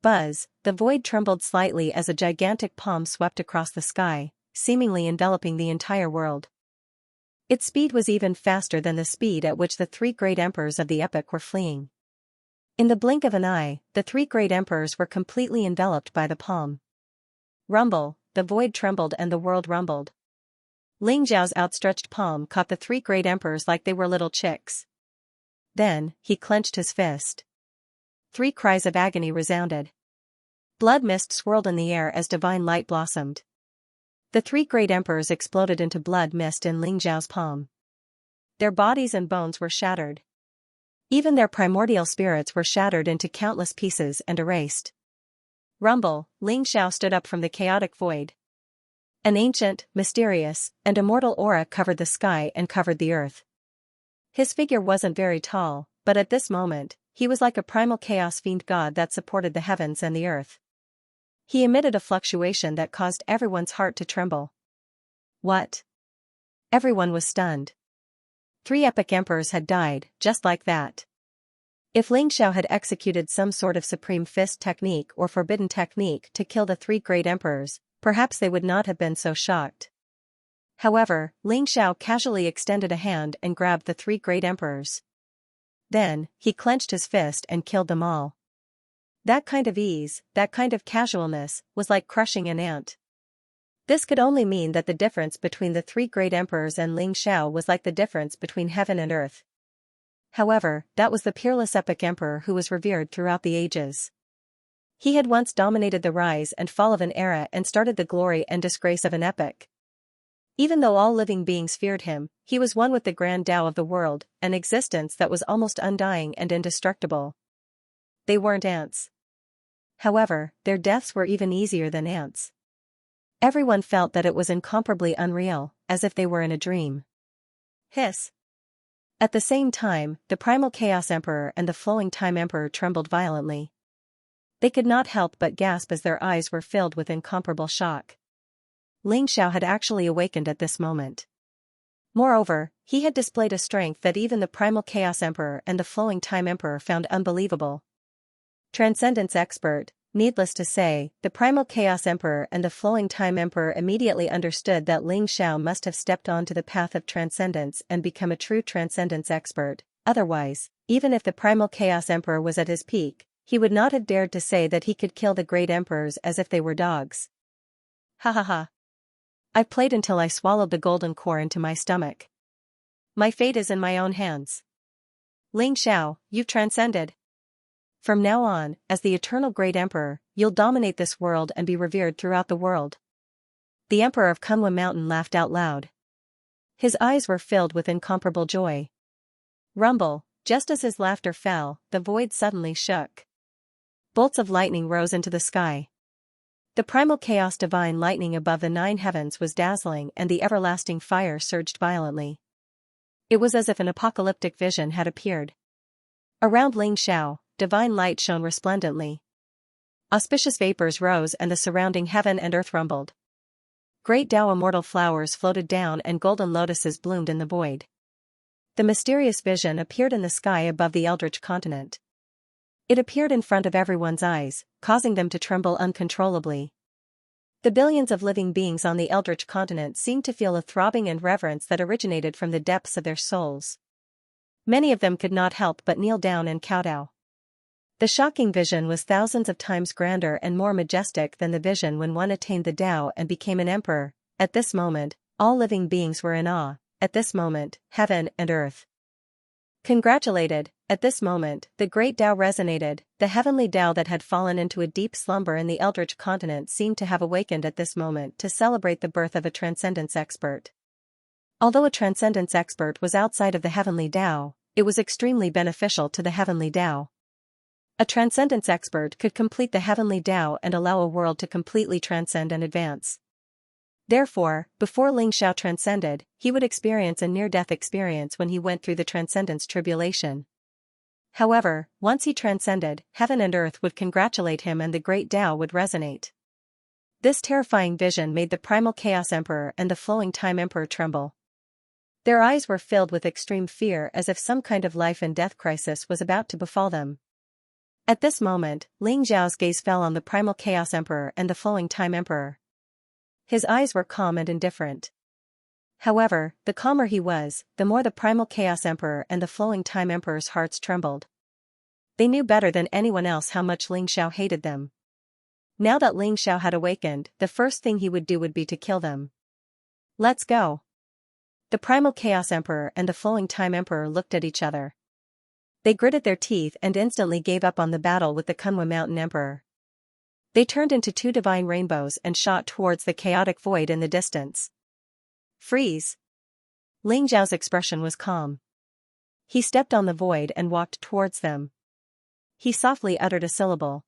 Buzz, the void trembled slightly as a gigantic palm swept across the sky, seemingly enveloping the entire world. Its speed was even faster than the speed at which the three great emperors of the epoch were fleeing. In the blink of an eye, the three great emperors were completely enveloped by the palm. Rumble, the void trembled and the world rumbled. Ling Xiao's outstretched palm caught the three great emperors like they were little chicks. Then, he clenched his fist. Three cries of agony resounded. Blood mist swirled in the air as divine light blossomed. The three great emperors exploded into blood mist in Ling Xiao's palm. Their bodies and bones were shattered. Even their primordial spirits were shattered into countless pieces and erased. Rumble, Ling Xiao stood up from the chaotic void. An ancient, mysterious, and immortal aura covered the sky and covered the earth. His figure wasn't very tall, but at this moment, he was like a primal chaos fiend god that supported the heavens and the earth. He emitted a fluctuation that caused everyone's heart to tremble. What? Everyone was stunned. Three epic emperors had died, just like that. If Ling Xiao had executed some sort of supreme fist technique or forbidden technique to kill the three great emperors, perhaps they would not have been so shocked. However, Ling Xiao casually extended a hand and grabbed the three great emperors. Then, he clenched his fist and killed them all. That kind of ease, that kind of casualness, was like crushing an ant. This could only mean that the difference between the three great emperors and Ling Xiao was like the difference between heaven and earth. However, that was the peerless epic emperor who was revered throughout the ages. He had once dominated the rise and fall of an era and started the glory and disgrace of an epoch. Even though all living beings feared him, he was one with the grand Tao of the world, an existence that was almost undying and indestructible. They weren't ants. However, their deaths were even easier than ants. Everyone felt that it was incomparably unreal, as if they were in a dream. Hiss. At the same time, the Primal Chaos Emperor and the Flowing Time Emperor trembled violently. They could not help but gasp as their eyes were filled with incomparable shock. Ling Xiao had actually awakened at this moment. Moreover, he had displayed a strength that even the Primal Chaos Emperor and the Flowing Time Emperor found unbelievable. Transcendence expert. Needless to say, the Primal Chaos Emperor and the Flowing Time Emperor immediately understood that Ling Xiao must have stepped onto the path of transcendence and become a true transcendence expert. Otherwise, even if the Primal Chaos Emperor was at his peak, he would not have dared to say that he could kill the great emperors as if they were dogs. Ha ha ha. I've played until I swallowed the golden core into my stomach. My fate is in my own hands. Ling Xiao, you've transcended. From now on, as the eternal great emperor, you'll dominate this world and be revered throughout the world. The emperor of Kunlun Mountain laughed out loud. His eyes were filled with incomparable joy. Rumble, just as his laughter fell, the void suddenly shook. Bolts of lightning rose into the sky. The primal chaos divine lightning above the 9 heavens was dazzling and the everlasting fire surged violently. It was as if an apocalyptic vision had appeared. Around Ling Xiao, divine light shone resplendently. Auspicious vapors rose and the surrounding heaven and earth rumbled. Great Tao immortal flowers floated down and golden lotuses bloomed in the void. The mysterious vision appeared in the sky above the eldritch continent. It appeared in front of everyone's eyes, causing them to tremble uncontrollably. The billions of living beings on the eldritch continent seemed to feel a throbbing and reverence that originated from the depths of their souls. Many of them could not help but kneel down and kowtow. The shocking vision was thousands of times grander and more majestic than the vision when one attained the Tao and became an emperor. At this moment, all living beings were in awe. At this moment, heaven and earth congratulated. At this moment, the great Tao resonated. The heavenly Tao that had fallen into a deep slumber in the eldritch continent seemed to have awakened at this moment to celebrate the birth of a transcendence expert. Although a transcendence expert was outside of the heavenly Tao, it was extremely beneficial to the heavenly Tao. A transcendence expert could complete the heavenly Tao and allow a world to completely transcend and advance. Therefore, before Ling Xiao transcended, he would experience a near-death experience when he went through the transcendence tribulation. However, once he transcended, heaven and earth would congratulate him and the great Tao would resonate. This terrifying vision made the Primal Chaos Emperor and the Flowing Time Emperor tremble. Their eyes were filled with extreme fear as if some kind of life and death crisis was about to befall them. At this moment, Ling Xiao's gaze fell on the Primal Chaos Emperor and the Flowing Time Emperor. His eyes were calm and indifferent. However, the calmer he was, the more the Primal Chaos Emperor and the Flowing Time Emperor's hearts trembled. They knew better than anyone else how much Ling Xiao hated them. Now that Ling Xiao had awakened, the first thing he would do would be to kill them. Let's go. The Primal Chaos Emperor and the Flowing Time Emperor looked at each other. They gritted their teeth and instantly gave up on the battle with the Kunlun Mountain Emperor. They turned into 2 divine rainbows and shot towards the chaotic void in the distance. Freeze! Ling Xiao's expression was calm. He stepped on the void and walked towards them. He softly uttered a syllable.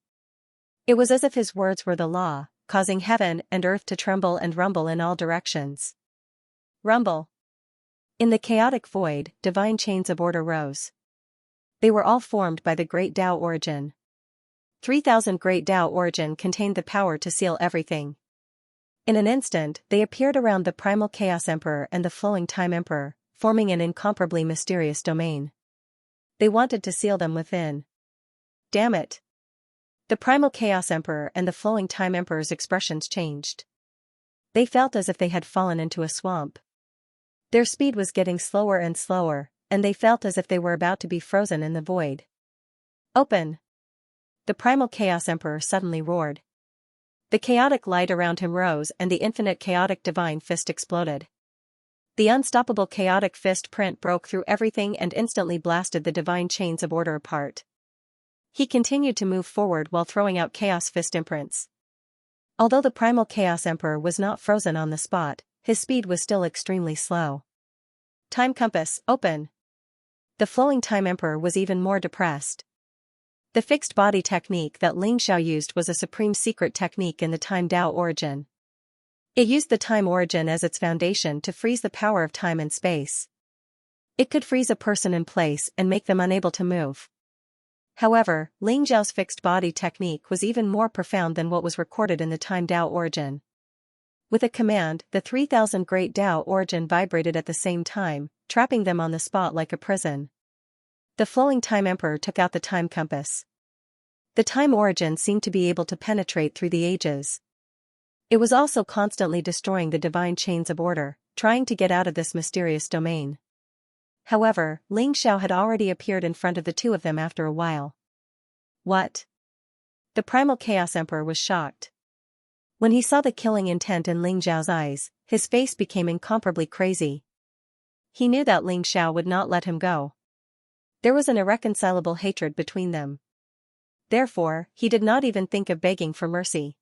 It was as if his words were the law, causing heaven and earth to tremble and rumble in all directions. Rumble! In the chaotic void, divine chains of order rose. They were all formed by the Great Tao Origin. 3,000 Great Tao Origin contained the power to seal everything. In an instant, they appeared around the Primal Chaos Emperor and the Flowing Time Emperor, forming an incomparably mysterious domain. They wanted to seal them within. Damn it! The Primal Chaos Emperor and the Flowing Time Emperor's expressions changed. They felt as if they had fallen into a swamp. Their speed was getting slower and slower, and they felt as if they were about to be frozen in the void. Open! The Primal Chaos Emperor suddenly roared. The chaotic light around him rose and the infinite chaotic divine fist exploded. The unstoppable chaotic fist print broke through everything and instantly blasted the divine chains of order apart. He continued to move forward while throwing out chaos fist imprints. Although the primal Chaos Emperor was not frozen on the spot, his speed was still extremely slow. Time compass, open. The flowing Time Emperor was even more depressed. The fixed body technique that Ling Xiao used was a supreme secret technique in the Time Dao origin. It used the time origin as its foundation to freeze the power of time and space. It could freeze a person in place and make them unable to move. However, Ling Xiao's fixed body technique was even more profound than what was recorded in the Time Dao origin. With a command, the 3000 Great Dao origin vibrated at the same time, trapping them on the spot like a prison. The flowing Time Emperor took out the time compass. The time origin seemed to be able to penetrate through the ages. It was also constantly destroying the divine chains of order, trying to get out of this mysterious domain. However, Ling Xiao had already appeared in front of the two of them after a while. What? The primal Chaos Emperor was shocked. When he saw the killing intent in Ling Xiao's eyes, his face became incomparably crazy. He knew that Ling Xiao would not let him go. There was an irreconcilable hatred between them. Therefore, he did not even think of begging for mercy.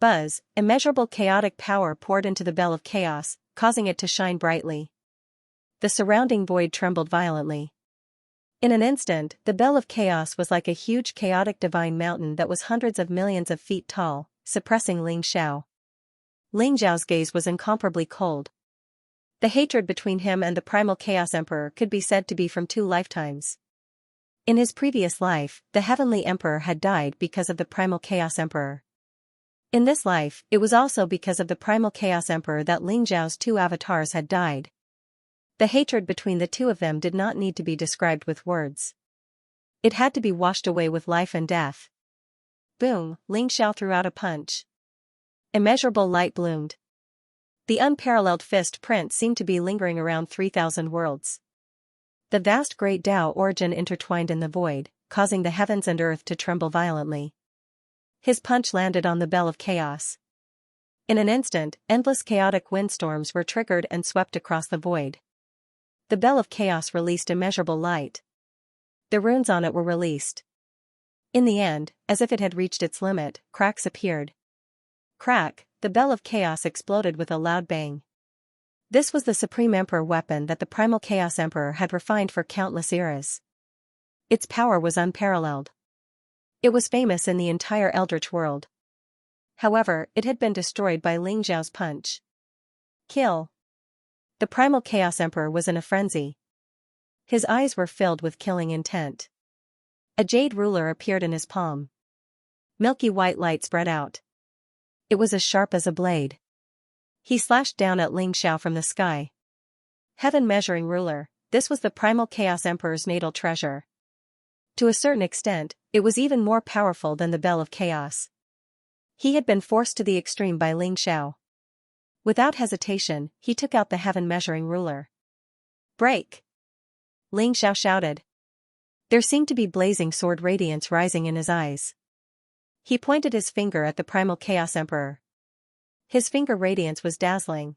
Buzz, immeasurable chaotic power poured into the bell of chaos, causing it to shine brightly. The surrounding void trembled violently. In an instant, the bell of chaos was like a huge chaotic divine mountain that was hundreds of millions of feet tall, suppressing Ling Xiao. Ling Xiao's gaze was incomparably cold. The hatred between him and the primal Chaos Emperor could be said to be from 2 lifetimes. In his previous life, the Heavenly Emperor had died because of the primal Chaos Emperor. In this life, it was also because of the primal Chaos Emperor that Ling Xiao's 2 avatars had died. The hatred between the two of them did not need to be described with words. It had to be washed away with life and death. Boom, Ling Xiao threw out a punch. Immeasurable light bloomed. The unparalleled fist print seemed to be lingering around 3000 worlds. The vast great Dao origin intertwined in the void, causing the heavens and earth to tremble violently. His punch landed on the bell of chaos. In an instant, endless chaotic windstorms were triggered and swept across the void. The bell of chaos released immeasurable light. The runes on it were released. In the end, as if it had reached its limit, cracks appeared. Crack, the bell of chaos exploded with a loud bang. This was the Supreme Emperor weapon that the primal Chaos Emperor had refined for countless eras. Its power was unparalleled. It was famous in the entire Eldritch world. However, it had been destroyed by Ling Xiao's punch. Kill. The primal Chaos Emperor was in a frenzy. His eyes were filled with killing intent. A jade ruler appeared in his palm. Milky white light spread out. It was as sharp as a blade. He slashed down at Ling Xiao from the sky. Heaven measuring ruler, this was the primal Chaos Emperor's natal treasure. To a certain extent, it was even more powerful than the Bell of Chaos. He had been forced to the extreme by Ling Xiao. Without hesitation, he took out the heaven measuring ruler. Break! Ling Xiao shouted. There seemed to be blazing sword radiance rising in his eyes. He pointed his finger at the primal Chaos Emperor. His finger radiance was dazzling.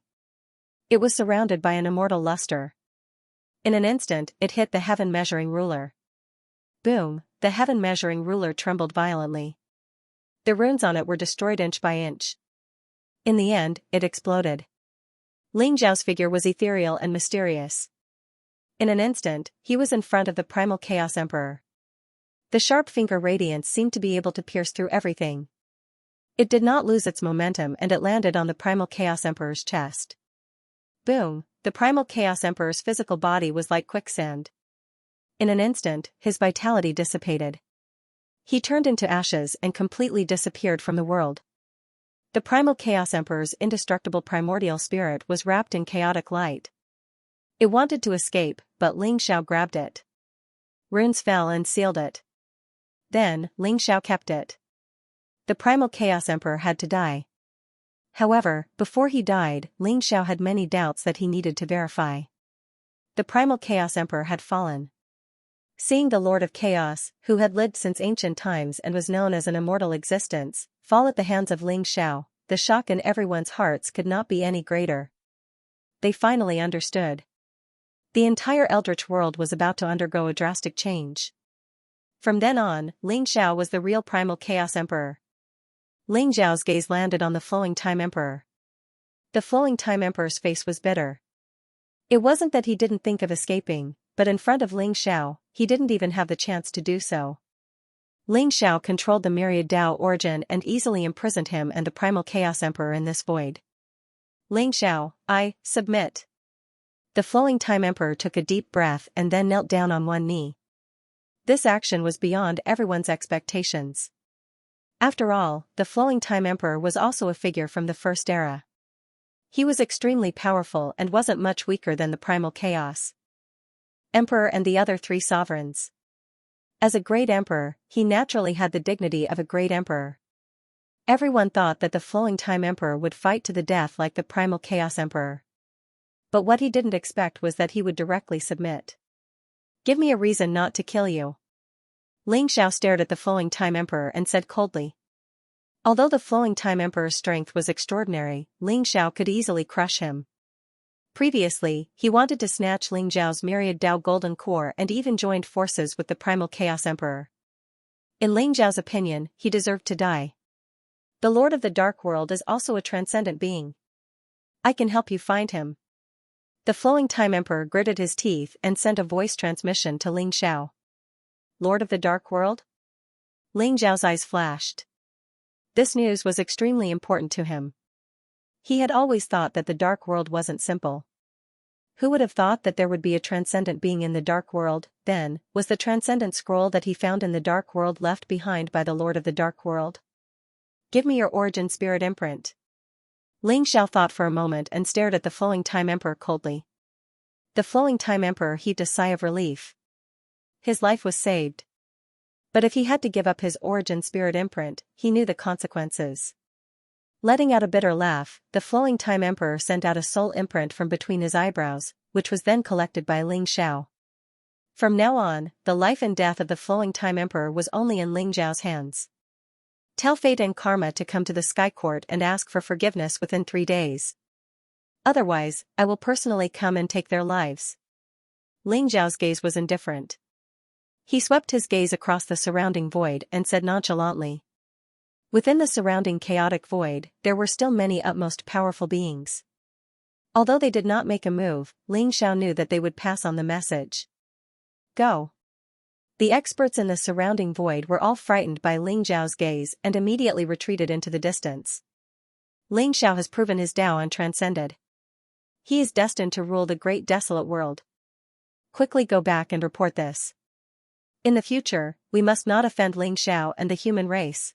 It was surrounded by an immortal luster. In an instant, it hit the heaven measuring ruler. Boom, the heaven measuring ruler trembled violently. The runes on it were destroyed inch by inch. In the end, it exploded. Ling Xiao's figure was ethereal and mysterious. In an instant, he was in front of the primal Chaos Emperor. The sharp finger radiance seemed to be able to pierce through everything. It did not lose its momentum and it landed on the primal Chaos Emperor's chest. Boom, the primal Chaos Emperor's physical body was like quicksand. In an instant, his vitality dissipated. He turned into ashes and completely disappeared from the world. The primal Chaos Emperor's indestructible primordial spirit was wrapped in chaotic light. It wanted to escape, but Ling Xiao grabbed it. Runes fell and sealed it. Then, Ling Xiao kept it. The primal Chaos Emperor had to die. However, before he died, Ling Xiao had many doubts that he needed to verify. The primal Chaos Emperor had fallen. Seeing the Lord of Chaos, who had lived since ancient times and was known as an immortal existence, fall at the hands of Ling Xiao, the shock in everyone's hearts could not be any greater. They finally understood. The entire Eldritch world was about to undergo a drastic change. From then on, Ling Xiao was the real primal Chaos Emperor. Ling Xiao's gaze landed on the Flowing Time Emperor. The Flowing Time Emperor's face was bitter. It wasn't that he didn't think of escaping, but in front of Ling Xiao, he didn't even have the chance to do so. Ling Xiao controlled the Myriad Dao origin and easily imprisoned him and the primal Chaos Emperor in this void. Ling Xiao, I submit. The Flowing Time Emperor took a deep breath and then knelt down on one knee. This action was beyond everyone's expectations. After all, the Flowing Time Emperor was also a figure from the First Era. He was extremely powerful and wasn't much weaker than the Primal Chaos Emperor and the other three sovereigns. As a great emperor, he naturally had the dignity of a great emperor. Everyone thought that the Flowing Time Emperor would fight to the death like the Primal Chaos Emperor. But what he didn't expect was that he would directly submit. Give me a reason not to kill you. Ling Xiao stared at the Flowing Time Emperor and said coldly. Although the Flowing Time Emperor's strength was extraordinary, Ling Xiao could easily crush him. Previously, he wanted to snatch Ling Xiao's Myriad Dao Golden Core and even joined forces with the Primal Chaos Emperor. In Ling Xiao's opinion, he deserved to die. The Lord of the Dark World is also a transcendent being. I can help you find him. The Flowing Time Emperor gritted his teeth and sent a voice transmission to Ling Xiao. Lord of the Dark World? Ling Xiao's eyes flashed. This news was extremely important to him. He had always thought that the Dark World wasn't simple. Who would have thought that there would be a transcendent being in the Dark World? Then, was the transcendent scroll that he found in the Dark World left behind by the Lord of the Dark World? Give me your origin spirit imprint. Ling Xiao thought for a moment and stared at the Flowing Time Emperor coldly. The Flowing Time Emperor heaved a sigh of relief. His life was saved. But if he had to give up his origin spirit imprint, he knew the consequences. Letting out a bitter laugh, the Flowing Time Emperor sent out a soul imprint from between his eyebrows, which was then collected by Ling Xiao. From now on, the life and death of the Flowing Time Emperor was only in Ling Xiao's hands. Tell fate and karma to come to the Sky Court and ask for forgiveness within 3 days. Otherwise, I will personally come and take their lives. Ling Xiao's gaze was indifferent. He swept his gaze across the surrounding void and said nonchalantly. Within the surrounding chaotic void, there were still many utmost powerful beings. Although they did not make a move, Ling Xiao knew that they would pass on the message. Go. The experts in the surrounding void were all frightened by Ling Xiao's gaze and immediately retreated into the distance. Ling Xiao has proven his Dao and transcended. He is destined to rule the great desolate world. Quickly go back and report this. In the future, we must not offend Ling Xiao and the human race.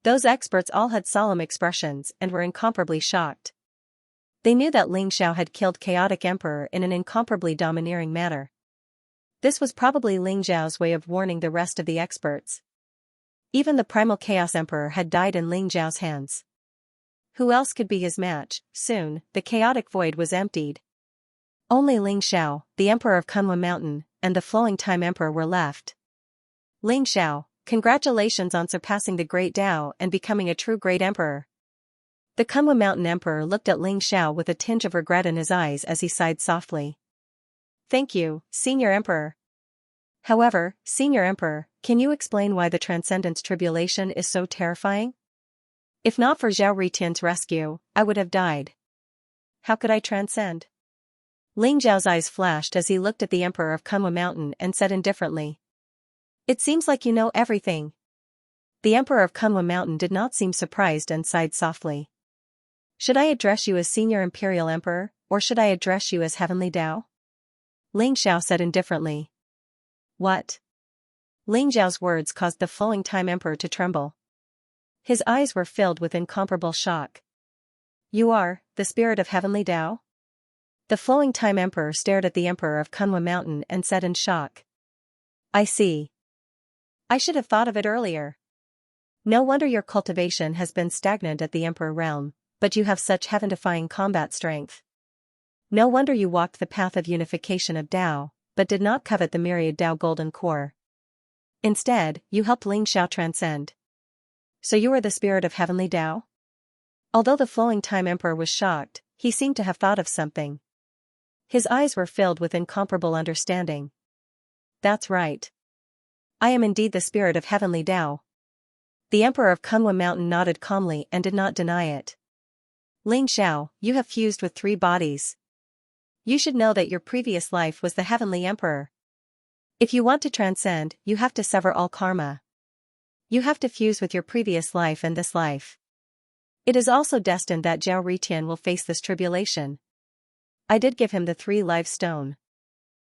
Those experts all had solemn expressions and were incomparably shocked. They knew that Ling Xiao had killed Chaotic Emperor in an incomparably domineering manner. This was probably Ling Xiao's way of warning the rest of the experts. Even the Primal Chaos Emperor had died in Ling Xiao's hands. Who else could be his match? Soon, the chaotic void was emptied. Only Ling Xiao, the Emperor of Kunlun Mountain, and the Flowing Time Emperor were left. Ling Xiao, congratulations on surpassing the Great Dao and becoming a true Great Emperor. The Kunlun Mountain Emperor looked at Ling Xiao with a tinge of regret in his eyes as he sighed softly. Thank you, Senior Emperor. However, Senior Emperor, can you explain why the Transcendence Tribulation is so terrifying? If not for Zhao Ritian's rescue, I would have died. How could I transcend? Ling Zhao's eyes flashed as he looked at the Emperor of Kunlun Mountain and said indifferently. It seems like you know everything. The Emperor of Kunlun Mountain did not seem surprised and sighed softly. Should I address you as Senior Imperial Emperor, or should I address you as Heavenly Dao? Ling Xiao said indifferently. What? Ling Zhao's words caused the Flowing Time Emperor to tremble. His eyes were filled with incomparable shock. You are, the spirit of Heavenly Dao? The Flowing Time Emperor stared at the Emperor of Kunlun Mountain and said in shock. I see. I should have thought of it earlier. No wonder your cultivation has been stagnant at the Emperor realm, but you have such heaven-defying combat strength. No wonder you walked the path of unification of Dao, but did not covet the Myriad Dao Golden Core. Instead, you helped Ling Xiao transcend. So you are the spirit of heavenly Tao? Although the flowing time emperor was shocked, he seemed to have thought of something. His eyes were filled with incomparable understanding. That's right. I am indeed the spirit of heavenly Tao. The emperor of Kunlun Mountain nodded calmly and did not deny it. Ling Xiao, you have fused with 3 bodies. You should know that your previous life was the heavenly emperor. If you want to transcend, you have to sever all karma. You have to fuse with your previous life and this life. It is also destined that Zhao Ritian will face this tribulation. I did give him the 3 live stone.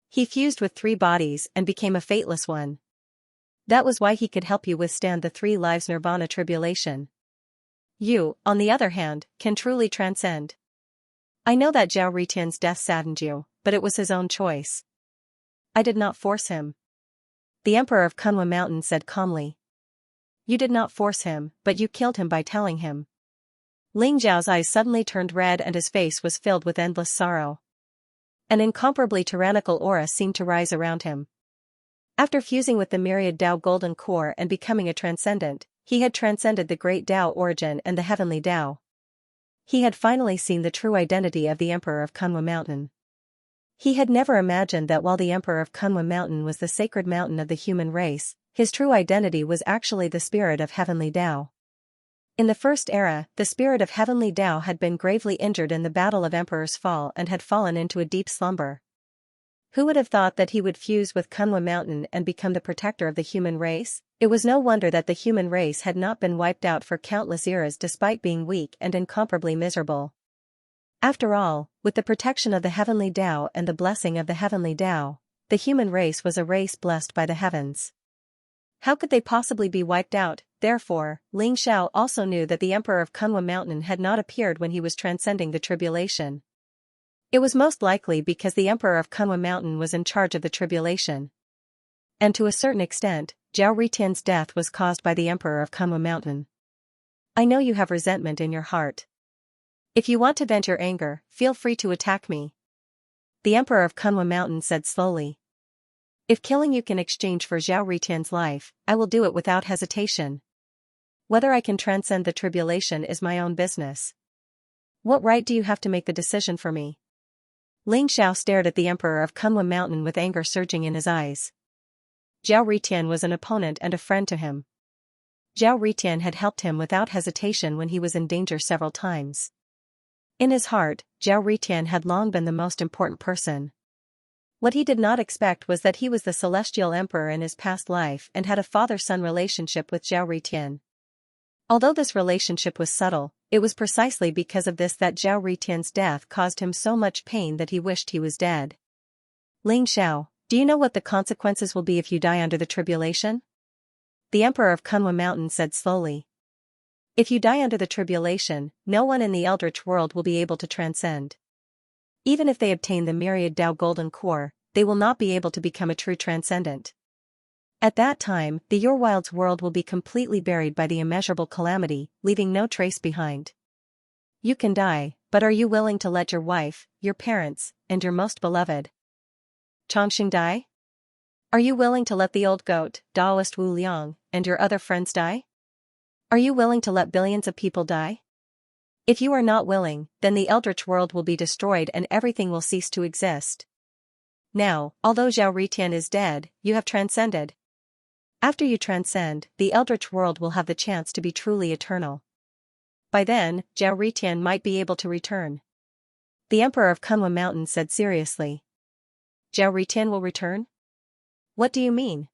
He fused with 3 bodies and became a fateless one. That was why he could help you withstand the 3 lives nirvana tribulation. You, on the other hand, can truly transcend. I know that Zhao Ritian's death saddened you, but it was his own choice. I did not force him. The emperor of Kunlun Mountain said calmly. You did not force him, but you killed him by telling him. Ling Zhao's eyes suddenly turned red and his face was filled with endless sorrow. An incomparably tyrannical aura seemed to rise around him. After fusing with the Myriad Tao golden core and becoming a transcendent, he had transcended the great Tao origin and the heavenly Tao. He had finally seen the true identity of the Emperor of Kunlun Mountain. He had never imagined that while the Emperor of Kunlun Mountain was the sacred mountain of the human race, his true identity was actually the spirit of heavenly Tao. In the first era, the spirit of heavenly Tao had been gravely injured in the Battle of Emperor's Fall and had fallen into a deep slumber. Who would have thought that he would fuse with Kunlun Mountain and become the protector of the human race? It was no wonder that the human race had not been wiped out for countless eras despite being weak and incomparably miserable. After all, with the protection of the heavenly Tao and the blessing of the heavenly Tao, the human race was a race blessed by the heavens. How could they possibly be wiped out? Therefore, Ling Xiao also knew that the Emperor of Kunlun Mountain had not appeared when he was transcending the tribulation. It was most likely because the Emperor of Kunlun Mountain was in charge of the tribulation. And to a certain extent, Zhao Ritian's death was caused by the Emperor of Kunlun Mountain. I know you have resentment in your heart. If you want to vent your anger, feel free to attack me. The Emperor of Kunlun Mountain said slowly. If killing you can exchange for Zhao Ritian's life, I will do it without hesitation. Whether I can transcend the tribulation is my own business. What right do you have to make the decision for me? Ling Xiao stared at the Emperor of Kunlun Mountain with anger surging in his eyes. Zhao Ritian was an opponent and a friend to him. Zhao Ritian had helped him without hesitation when he was in danger several times. In his heart, Zhao Ritian had long been the most important person. What he did not expect was that he was the celestial emperor in his past life and had a father-son relationship with Zhao Ritian. Although this relationship was subtle, it was precisely because of this that Zhao Ritian's death caused him so much pain that he wished he was dead. Ling Xiao, do you know what the consequences will be if you die under the tribulation? The Emperor of Kunlun Mountain said slowly. If you die under the tribulation, no one in the Eldritch world will be able to transcend. Even if they obtain the Myriad Tao golden core, they will not be able to become a true transcendent. At that time, the Your Wild's world will be completely buried by the immeasurable calamity, leaving no trace behind. You can die, but are you willing to let your wife, your parents, and your most beloved Chongqing die? Are you willing to let the old goat, Taoist Wu Liang, and your other friends die? Are you willing to let billions of people die? If you are not willing, then the Eldritch world will be destroyed and everything will cease to exist. Now, although Zhao Ritian is dead, you have transcended. After you transcend, the Eldritch world will have the chance to be truly eternal. By then, Zhao Ritian might be able to return. The Emperor of Kunlun Mountain said seriously. Zhao Ritian will return? What do you mean?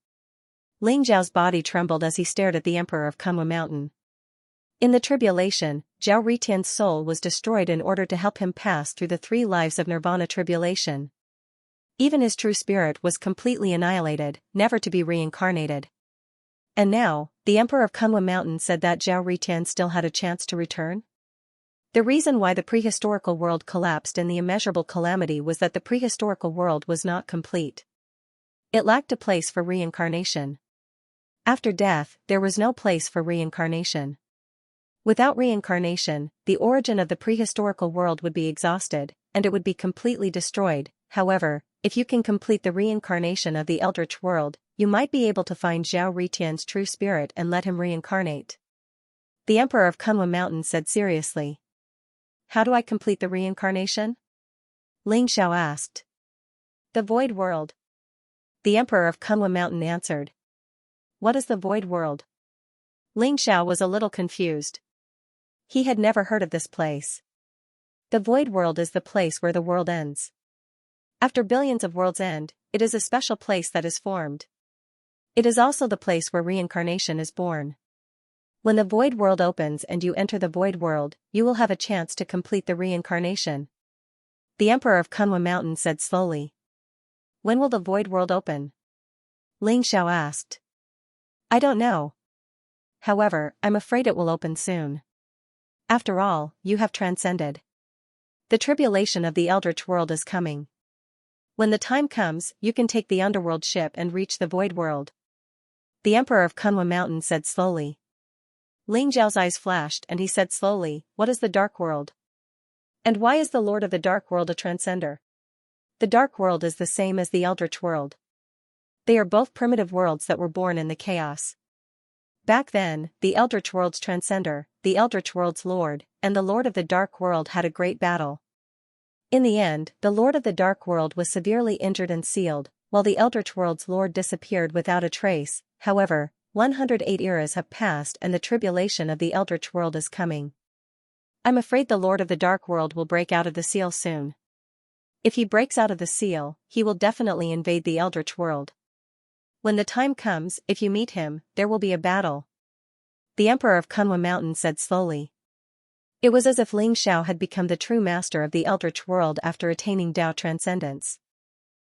Ling Zhao's body trembled as he stared at the Emperor of Kunlun Mountain. In the tribulation, Zhao Ritian's soul was destroyed in order to help him pass through the 3 lives of nirvana tribulation. Even his true spirit was completely annihilated, never to be reincarnated. And now, the Emperor of Kunlun Mountain said that Zhao Ritian still had a chance to return? The reason why the prehistorical world collapsed in the immeasurable calamity was that the prehistorical world was not complete. It lacked a place for reincarnation. After death, there was no place for reincarnation. Without reincarnation, the origin of the prehistorical world would be exhausted, and it would be completely destroyed. However, if you can complete the reincarnation of the Eldritch world, you might be able to find Zhao Ritian's true spirit and let him reincarnate. The Emperor of Kunlun Mountain said seriously. How do I complete the reincarnation? Ling Xiao asked. The Void World. The Emperor of Kunlun Mountain answered. What is the Void World? Ling Xiao was a little confused. He had never heard of this place. The Void World is the place where the world ends. After billions of worlds end, it is a special place that is formed. It is also the place where reincarnation is born. When the Void World opens and you enter the Void World, you will have a chance to complete the reincarnation. The Emperor of Kunlun Mountain said slowly. When will the Void World open? Ling Xiao asked. I don't know. However, I'm afraid it will open soon. After all, you have transcended. The tribulation of the Eldritch World is coming. When the time comes, you can take the underworld ship and reach the Void World. The Emperor of Kunlun Mountain said slowly. Ling Xiao's eyes flashed and he said slowly, what is the Dark World? And why is the Lord of the Dark World a transcender? The Dark World is the same as the Eldritch World. They are both primitive worlds that were born in the chaos. Back then, the Eldritch World's transcender, the Eldritch World's Lord, and the Lord of the Dark World had a great battle. In the end, the Lord of the Dark World was severely injured and sealed, while the Eldritch World's Lord disappeared without a trace. However, 108 eras have passed and the tribulation of the Eldritch World is coming. I'm afraid the Lord of the Dark World will break out of the seal soon. If he breaks out of the seal, he will definitely invade the Eldritch World. When the time comes, if you meet him, there will be a battle. The Emperor of Kunlun Mountain said slowly. It was as if Ling Xiao had become the true master of the Eldritch World after attaining Dao transcendence.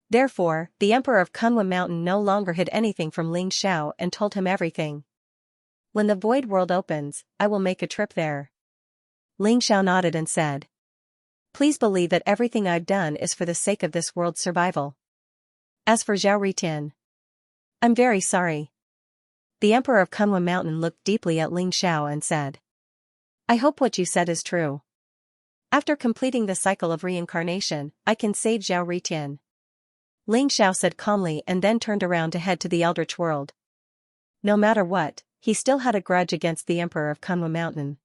Therefore, the Emperor of Kunlun Mountain no longer hid anything from Ling Xiao and told him everything. When the Void World opens, I will make a trip there. Ling Xiao nodded and said. Please believe that everything I've done is for the sake of this world's survival. As for Zhao Ritin, I'm very sorry. The Emperor of Kunlun Mountain looked deeply at Ling Xiao and said. I hope what you said is true. After completing the cycle of reincarnation, I can save Zhao Ritin. Ling Xiao said calmly and then turned around to head to the Eldritch World. No matter what, he still had a grudge against the Emperor of Kunlun Mountain.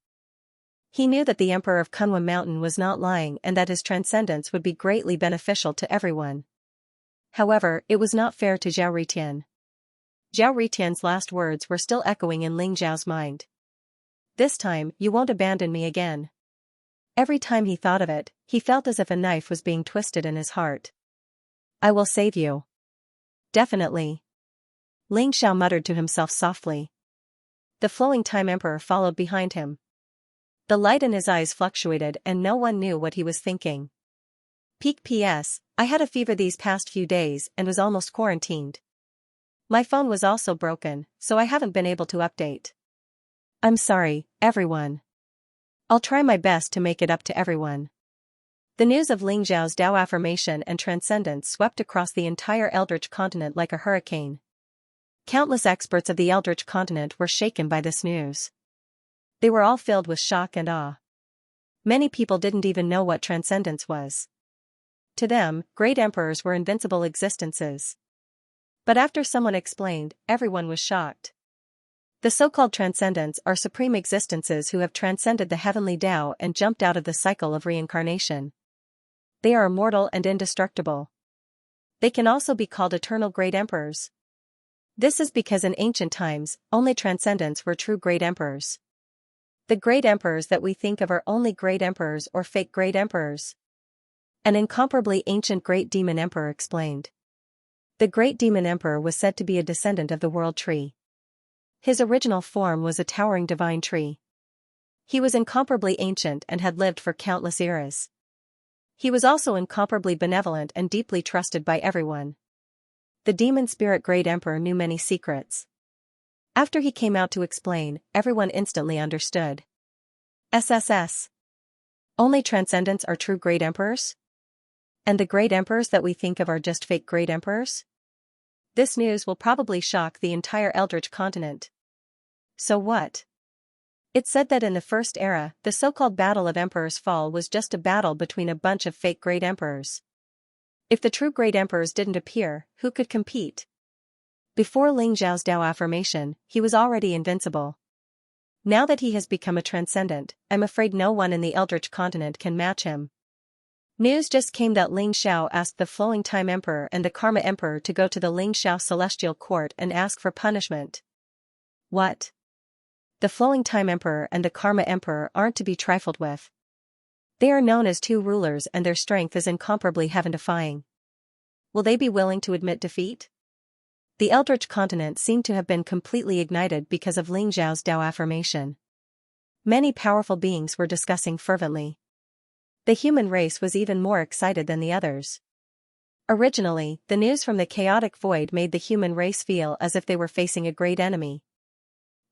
He knew that the Emperor of Kunlun Mountain was not lying and that his transcendence would be greatly beneficial to everyone. However, it was not fair to Zhao Ritin. Zhao Ritin's last words were still echoing in Ling Xiao's mind. This time, you won't abandon me again. Every time he thought of it, he felt as if a knife was being twisted in his heart. I will save you. Definitely. Ling Xiao muttered to himself softly. The flowing time emperor followed behind him. The light in his eyes fluctuated and no one knew what he was thinking. Peak PS, I had a fever these past few days and was almost quarantined. My phone was also broken, so I haven't been able to update. I'm sorry, everyone. I'll try my best to make it up to everyone. The news of Ling Xiao's Dao affirmation and transcendence swept across the entire Eldritch continent like a hurricane. Countless experts of the Eldritch continent were shaken by this news. They were all filled with shock and awe. Many people didn't even know what transcendence was. To them, great emperors were invincible existences. But after someone explained, everyone was shocked. The so-called transcendents are supreme existences who have transcended the heavenly Tao and jumped out of the cycle of reincarnation. They are immortal and indestructible. They can also be called eternal great emperors. This is because in ancient times, only transcendents were true great emperors. The great emperors that we think of are only great emperors or fake great emperors. An incomparably ancient great demon emperor explained. The great demon emperor was said to be a descendant of the world tree. His original form was a towering divine tree. He was incomparably ancient and had lived for countless eras. He was also incomparably benevolent and deeply trusted by everyone. The demon spirit great emperor knew many secrets. After he came out to explain, everyone instantly understood. SSS. Only transcendents are true great emperors? And the great emperors that we think of are just fake great emperors? This news will probably shock the entire Eldritch continent. So what? It's said that in the First Era, the so-called Battle of Emperor's Fall was just a battle between a bunch of fake great emperors. If the true great emperors didn't appear, who could compete? Before Ling Xiao's Dao affirmation, he was already invincible. Now that he has become a transcendent, I'm afraid no one in the Eldritch continent can match him. News just came that Ling Xiao asked the Flowing Time Emperor and the Karma Emperor to go to the Ling Xiao Celestial Court and ask for punishment. What? The Flowing Time Emperor and the Karma Emperor aren't to be trifled with. They are known as two rulers and their strength is incomparably heaven-defying. Will they be willing to admit defeat? The Eldritch continent seemed to have been completely ignited because of Ling Xiao's Dao affirmation. Many powerful beings were discussing fervently. The human race was even more excited than the others. Originally, the news from the chaotic void made the human race feel as if they were facing a great enemy.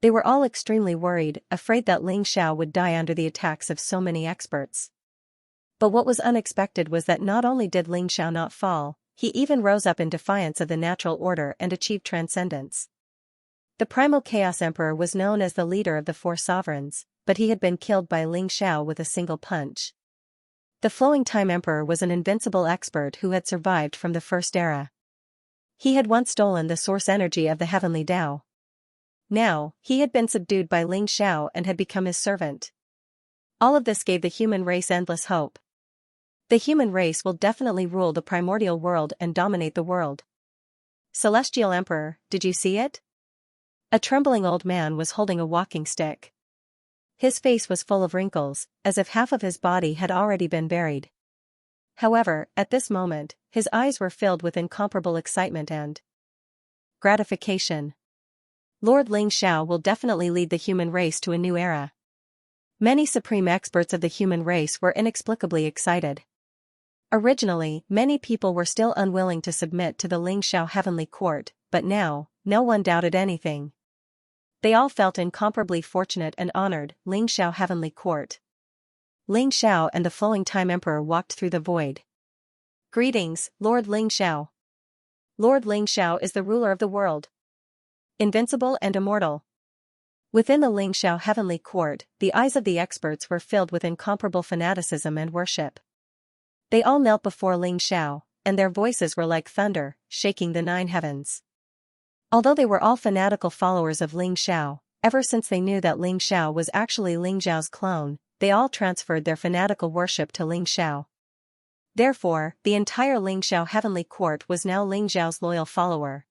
They were all extremely worried, afraid that Ling Xiao would die under the attacks of so many experts. But what was unexpected was that not only did Ling Xiao not fall, he even rose up in defiance of the natural order and achieved transcendence. The Primal Chaos Emperor was known as the leader of the four sovereigns, but he had been killed by Ling Xiao with a single punch. The Flowing Time Emperor was an invincible expert who had survived from the First Era. He had once stolen the source energy of the heavenly Dao. Now, he had been subdued by Ling Xiao and had become his servant. All of this gave the human race endless hope. The human race will definitely rule the primordial world and dominate the world. Celestial Emperor, did you see it? A trembling old man was holding a walking stick. His face was full of wrinkles, as if half of his body had already been buried. However, at this moment, his eyes were filled with incomparable excitement and gratification. Lord Ling Xiao will definitely lead the human race to a new era. Many supreme experts of the human race were inexplicably excited. Originally, many people were still unwilling to submit to the Ling Xiao heavenly court, but now, no one doubted anything. They all felt incomparably fortunate and honored. Ling Xiao heavenly court. Ling Xiao and the Flowing Time Emperor walked through the void. Greetings, Lord Ling Xiao. Lord Ling Xiao is the ruler of the world. Invincible and immortal. Within the Ling Xiao heavenly court, the eyes of the experts were filled with incomparable fanaticism and worship. They all knelt before Ling Xiao, and their voices were like thunder, shaking the nine heavens. Although they were all fanatical followers of Ling Xiao, ever since they knew that Ling Xiao was actually Ling Xiao's clone, they all transferred their fanatical worship to Ling Xiao. Therefore, the entire Ling Xiao heavenly court was now Ling Xiao's loyal follower.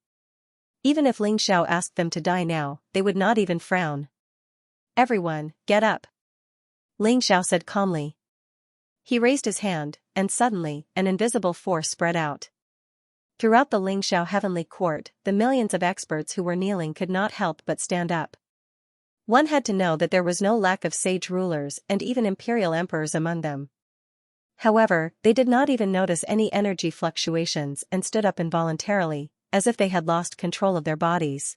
Even if Ling Xiao asked them to die now, they would not even frown. Everyone, get up. Ling Xiao said calmly. He raised his hand, and suddenly, an invisible force spread out. Throughout the Ling Xiao heavenly court, the millions of experts who were kneeling could not help but stand up. One had to know that there was no lack of sage rulers and even imperial emperors among them. However, they did not even notice any energy fluctuations and stood up involuntarily, as if they had lost control of their bodies.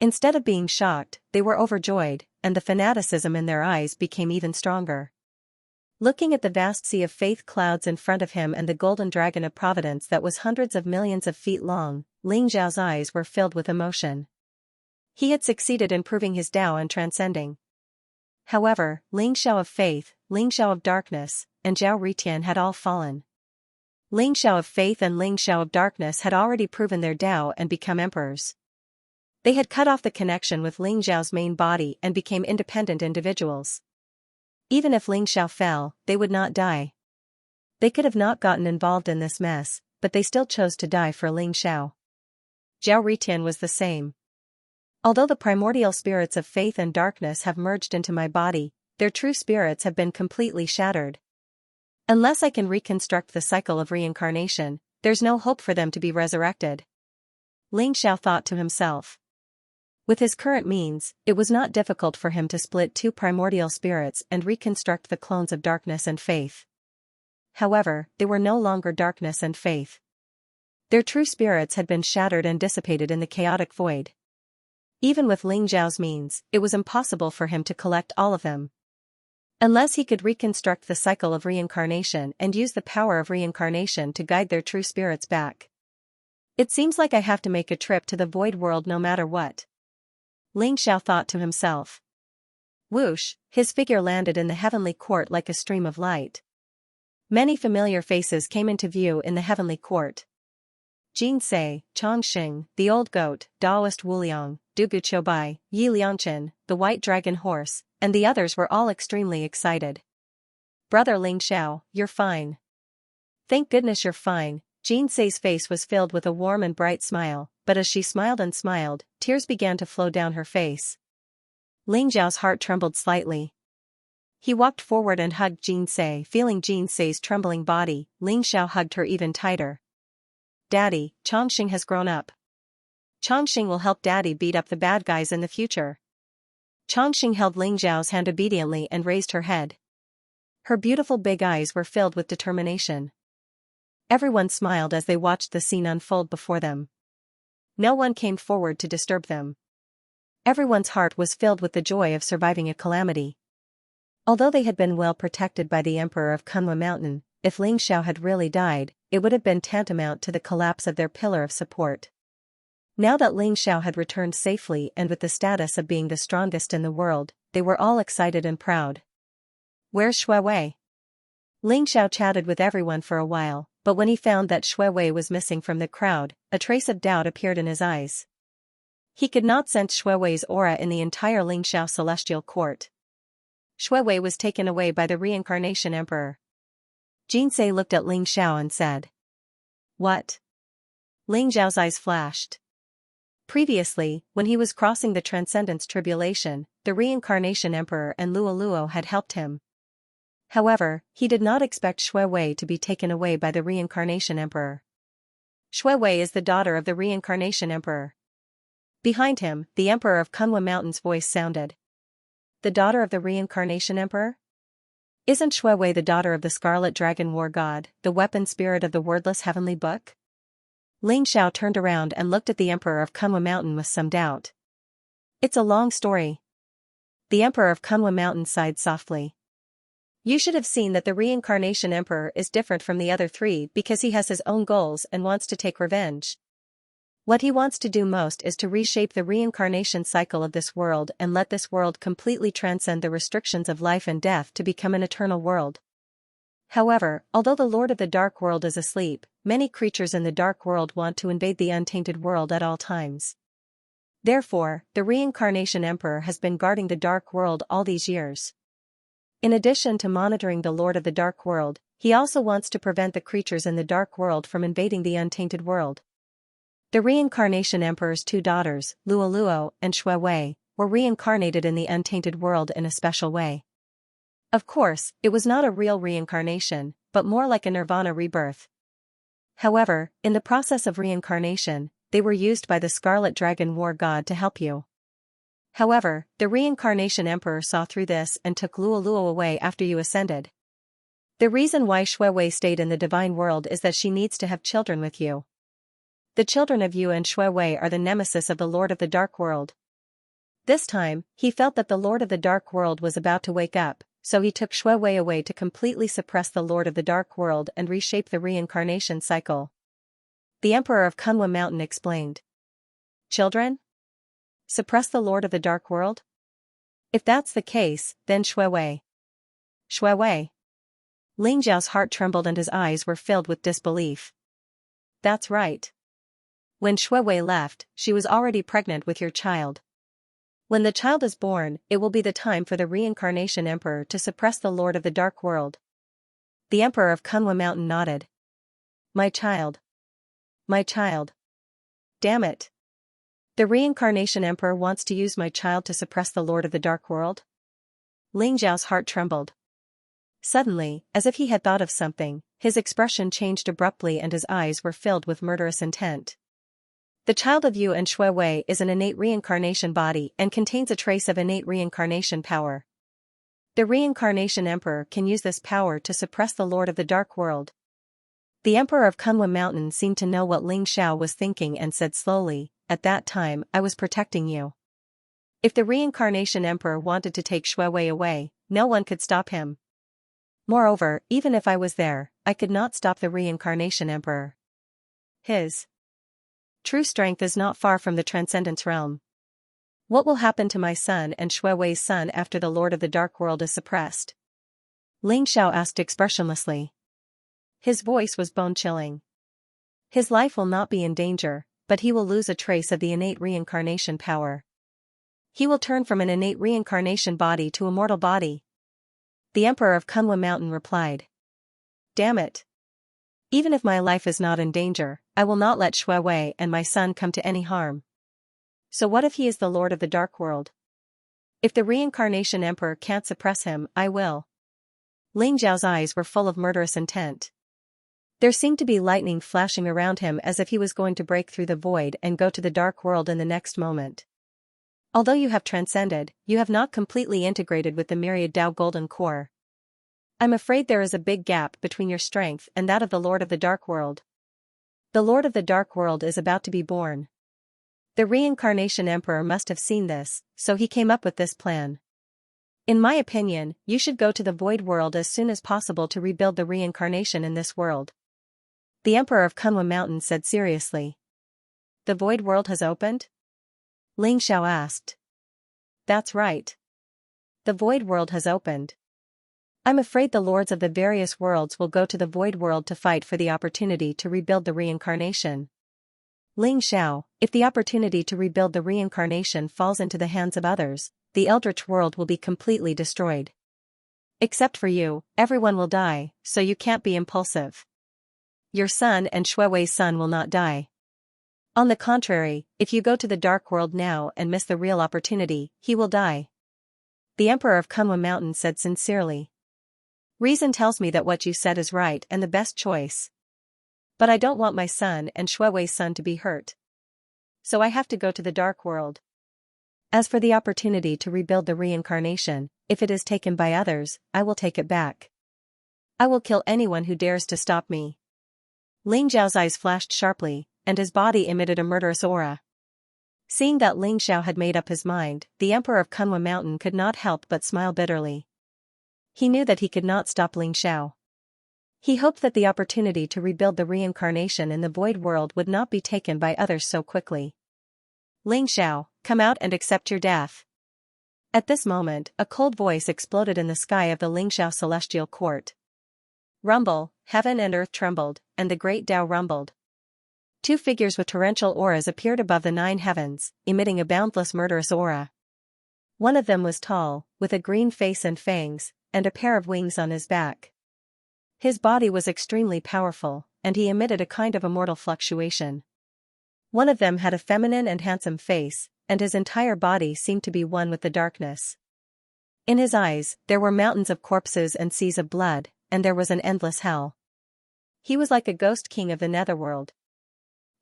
Instead of being shocked, they were overjoyed, and the fanaticism in their eyes became even stronger. Looking at the vast sea of faith clouds in front of him and the golden dragon of providence that was hundreds of millions of feet long, Ling Xiao's eyes were filled with emotion. He had succeeded in proving his Dao and transcending. However, Ling Xiao of faith, Ling Xiao of darkness, and Zhao Ritian had all fallen. Ling Xiao of faith and Ling Xiao of darkness had already proven their Dao and become emperors. They had cut off the connection with Ling Xiao's main body and became independent individuals. Even if Ling Xiao fell, they would not die. They could have not gotten involved in this mess, but they still chose to die for Ling Xiao. Zhao Ritian was the same. Although the primordial spirits of faith and darkness have merged into my body, their true spirits have been completely shattered. Unless I can reconstruct the cycle of reincarnation, there's no hope for them to be resurrected. Ling Xiao thought to himself. With his current means, it was not difficult for him to split two primordial spirits and reconstruct the clones of darkness and faith. However, they were no longer darkness and faith. Their true spirits had been shattered and dissipated in the chaotic void. Even with Ling Xiao's means, it was impossible for him to collect all of them. Unless he could reconstruct the cycle of reincarnation and use the power of reincarnation to guide their true spirits back. It seems like I have to make a trip to the void world no matter what. Ling Xiao thought to himself. Whoosh, his figure landed in the heavenly court like a stream of light. Many familiar faces came into view in the heavenly court. Jinsei, Chongqing, the old goat, Daoist Wuliang, Dugu Choubai, Yi Liangchen, the white dragon horse, and the others were all extremely excited. Brother Ling Xiao, you're fine. Thank goodness you're fine. Jinsei's face was filled with a warm and bright smile, but as she smiled and smiled, tears began to flow down her face. Ling Xiao's heart trembled slightly. He walked forward and hugged Jinsei. Feeling Jinsei's trembling body, Ling Xiao hugged her even tighter. Daddy, Chongqing has grown up. Chongqing will help Daddy beat up the bad guys in the future. Chongqing held Ling Xiao's hand obediently and raised her head. Her beautiful big eyes were filled with determination. Everyone smiled as they watched the scene unfold before them. No one came forward to disturb them. Everyone's heart was filled with the joy of surviving a calamity. Although they had been well protected by the Emperor of Kunlun Mountain, if Ling Xiao had really died, it would have been tantamount to the collapse of their pillar of support. Now that Ling Xiao had returned safely and with the status of being the strongest in the world, they were all excited and proud. Where's Xue Wei? Ling Xiao chatted with everyone for a while, but when he found that Xue Wei was missing from the crowd, a trace of doubt appeared in his eyes. He could not sense Xue Wei's aura in the entire Ling Xiao celestial court. Xue Wei was taken away by the reincarnation emperor. Jinsei looked at Ling Xiao and said. What? Ling Xiao's eyes flashed. Previously, when he was crossing the Transcendence Tribulation, the reincarnation emperor and Luo Luo had helped him. However, he did not expect Xue Wei to be taken away by the reincarnation emperor. Xue Wei is the daughter of the reincarnation emperor. Behind him, the emperor of Kunlun Mountain's voice sounded. The daughter of the reincarnation emperor? Isn't Xue Wei the daughter of the Scarlet Dragon War God, the weapon spirit of the wordless heavenly book? Ling Xiao turned around and looked at the emperor of Kunlun Mountain with some doubt. It's a long story. The emperor of Kunlun Mountain sighed softly. You should have seen that the reincarnation emperor is different from the other three because he has his own goals and wants to take revenge. What he wants to do most is to reshape the reincarnation cycle of this world and let this world completely transcend the restrictions of life and death to become an eternal world. However, although the Lord of the Dark World is asleep, many creatures in the Dark World want to invade the untainted world at all times. Therefore, the reincarnation emperor has been guarding the Dark World all these years. In addition to monitoring the Lord of the Dark World, he also wants to prevent the creatures in the Dark World from invading the untainted world. The reincarnation emperor's two daughters, Luo Luo and Xue Wei, were reincarnated in the untainted world in a special way. Of course, it was not a real reincarnation, but more like a nirvana rebirth. However, in the process of reincarnation, they were used by the Scarlet Dragon War God to help you. However, the reincarnation emperor saw through this and took Luo Luo away after you ascended. The reason why Xue Wei stayed in the divine world is that she needs to have children with you. The children of Yu and Xue Wei are the nemesis of the Lord of the Dark World. This time, he felt that the Lord of the Dark World was about to wake up, so he took Xue Wei away to completely suppress the Lord of the Dark World and reshape the reincarnation cycle. The Emperor of Kunlun Mountain explained. Children? Suppress the Lord of the Dark World? If that's the case, then Xue Wei. Xue Wei. Ling Xiao's heart trembled and his eyes were filled with disbelief. That's right. When Xue Wei left, she was already pregnant with your child. When the child is born, it will be the time for the reincarnation emperor to suppress the Lord of the Dark World. The Emperor of Kunlun Mountain nodded. My child. My child. Damn it. The reincarnation emperor wants to use my child to suppress the Lord of the Dark World? Ling Xiao's heart trembled. Suddenly, as if he had thought of something, his expression changed abruptly and his eyes were filled with murderous intent. The child of Yu and Xue Wei is an innate reincarnation body and contains a trace of innate reincarnation power. The reincarnation emperor can use this power to suppress the Lord of the Dark World. The Emperor of Kunlun Mountain seemed to know what Ling Xiao was thinking and said slowly, at that time I was protecting you. If the reincarnation emperor wanted to take Xue Wei away, no one could stop him. Moreover, even if I was there, I could not stop the reincarnation emperor. His true strength is not far from the Transcendence Realm. What will happen to my son and Xue Wei's son after the Lord of the Dark World is suppressed? Ling Xiao asked expressionlessly. His voice was bone-chilling. His life will not be in danger, but he will lose a trace of the innate reincarnation power. He will turn from an innate reincarnation body to a mortal body. The Emperor of Kunwa Mountain replied. Damn it. Even if my life is not in danger, I will not let Shui Wei and my son come to any harm. So what if he is the Lord of the Dark World? If the reincarnation emperor can't suppress him, I will. Ling Zhao's eyes were full of murderous intent. There seemed to be lightning flashing around him as if he was going to break through the void and go to the dark world in the next moment. Although you have transcended, you have not completely integrated with the Myriad Dao Golden Core. I'm afraid there is a big gap between your strength and that of the Lord of the Dark World. The Lord of the Dark World is about to be born. The reincarnation emperor must have seen this, so he came up with this plan. In my opinion, you should go to the void world as soon as possible to rebuild the reincarnation in this world. The Emperor of Kunwa Mountain said seriously. The void world has opened? Ling Xiao asked. That's right. The void world has opened. I'm afraid the lords of the various worlds will go to the void world to fight for the opportunity to rebuild the reincarnation. Ling Xiao, if the opportunity to rebuild the reincarnation falls into the hands of others, the Eldritch world will be completely destroyed. Except for you, everyone will die, so you can't be impulsive. Your son and Shui Wei's son will not die. On the contrary, if you go to the dark world now and miss the real opportunity, he will die. The Emperor of Kunwa Mountain said sincerely. Reason tells me that what you said is right and the best choice. But I don't want my son and Shui Wei's son to be hurt. So I have to go to the dark world. As for the opportunity to rebuild the reincarnation, if it is taken by others, I will take it back. I will kill anyone who dares to stop me. Ling Zhao's eyes flashed sharply, and his body emitted a murderous aura. Seeing that Ling Xiao had made up his mind, the Emperor of Kunwa Mountain could not help but smile bitterly. He knew that he could not stop Ling Xiao. He hoped that the opportunity to rebuild the reincarnation in the void world would not be taken by others so quickly. Ling Xiao, come out and accept your death. At this moment, a cold voice exploded in the sky of the Ling Xiao celestial court. Rumble, heaven and earth trembled, and the great Tao rumbled. Two figures with torrential auras appeared above the 9 heavens, emitting a boundless murderous aura. One of them was tall, with a green face and fangs, and a pair of wings on his back. His body was extremely powerful, and he emitted a kind of immortal fluctuation. One of them had a feminine and handsome face, and his entire body seemed to be one with the darkness. In his eyes, there were mountains of corpses and seas of blood, and there was an endless hell. He was like a ghost king of the netherworld.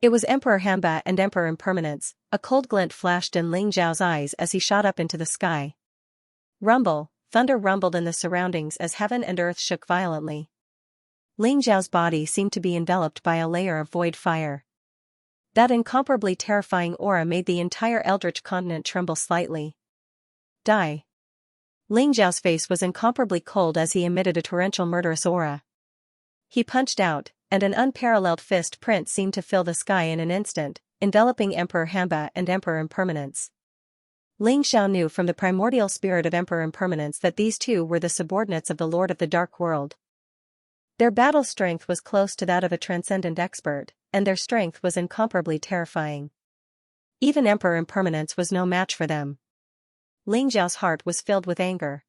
It was Emperor Hamba and Emperor Impermanence. A cold glint flashed in Ling Zhao's eyes as he shot up into the sky. Rumble, thunder rumbled in the surroundings as heaven and earth shook violently. Ling Zhao's body seemed to be enveloped by a layer of void fire. That incomparably terrifying aura made the entire Eldritch continent tremble slightly. Die. Ling Zhao's face was incomparably cold as he emitted a torrential murderous aura. He punched out, and an unparalleled fist print seemed to fill the sky in an instant, enveloping Emperor Hamba and Emperor Impermanence. Ling Xiao knew from the primordial spirit of Emperor Impermanence that these two were the subordinates of the Lord of the Dark World. Their battle strength was close to that of a transcendent expert, and their strength was incomparably terrifying. Even Emperor Impermanence was no match for them. Ling Zhao's heart was filled with anger.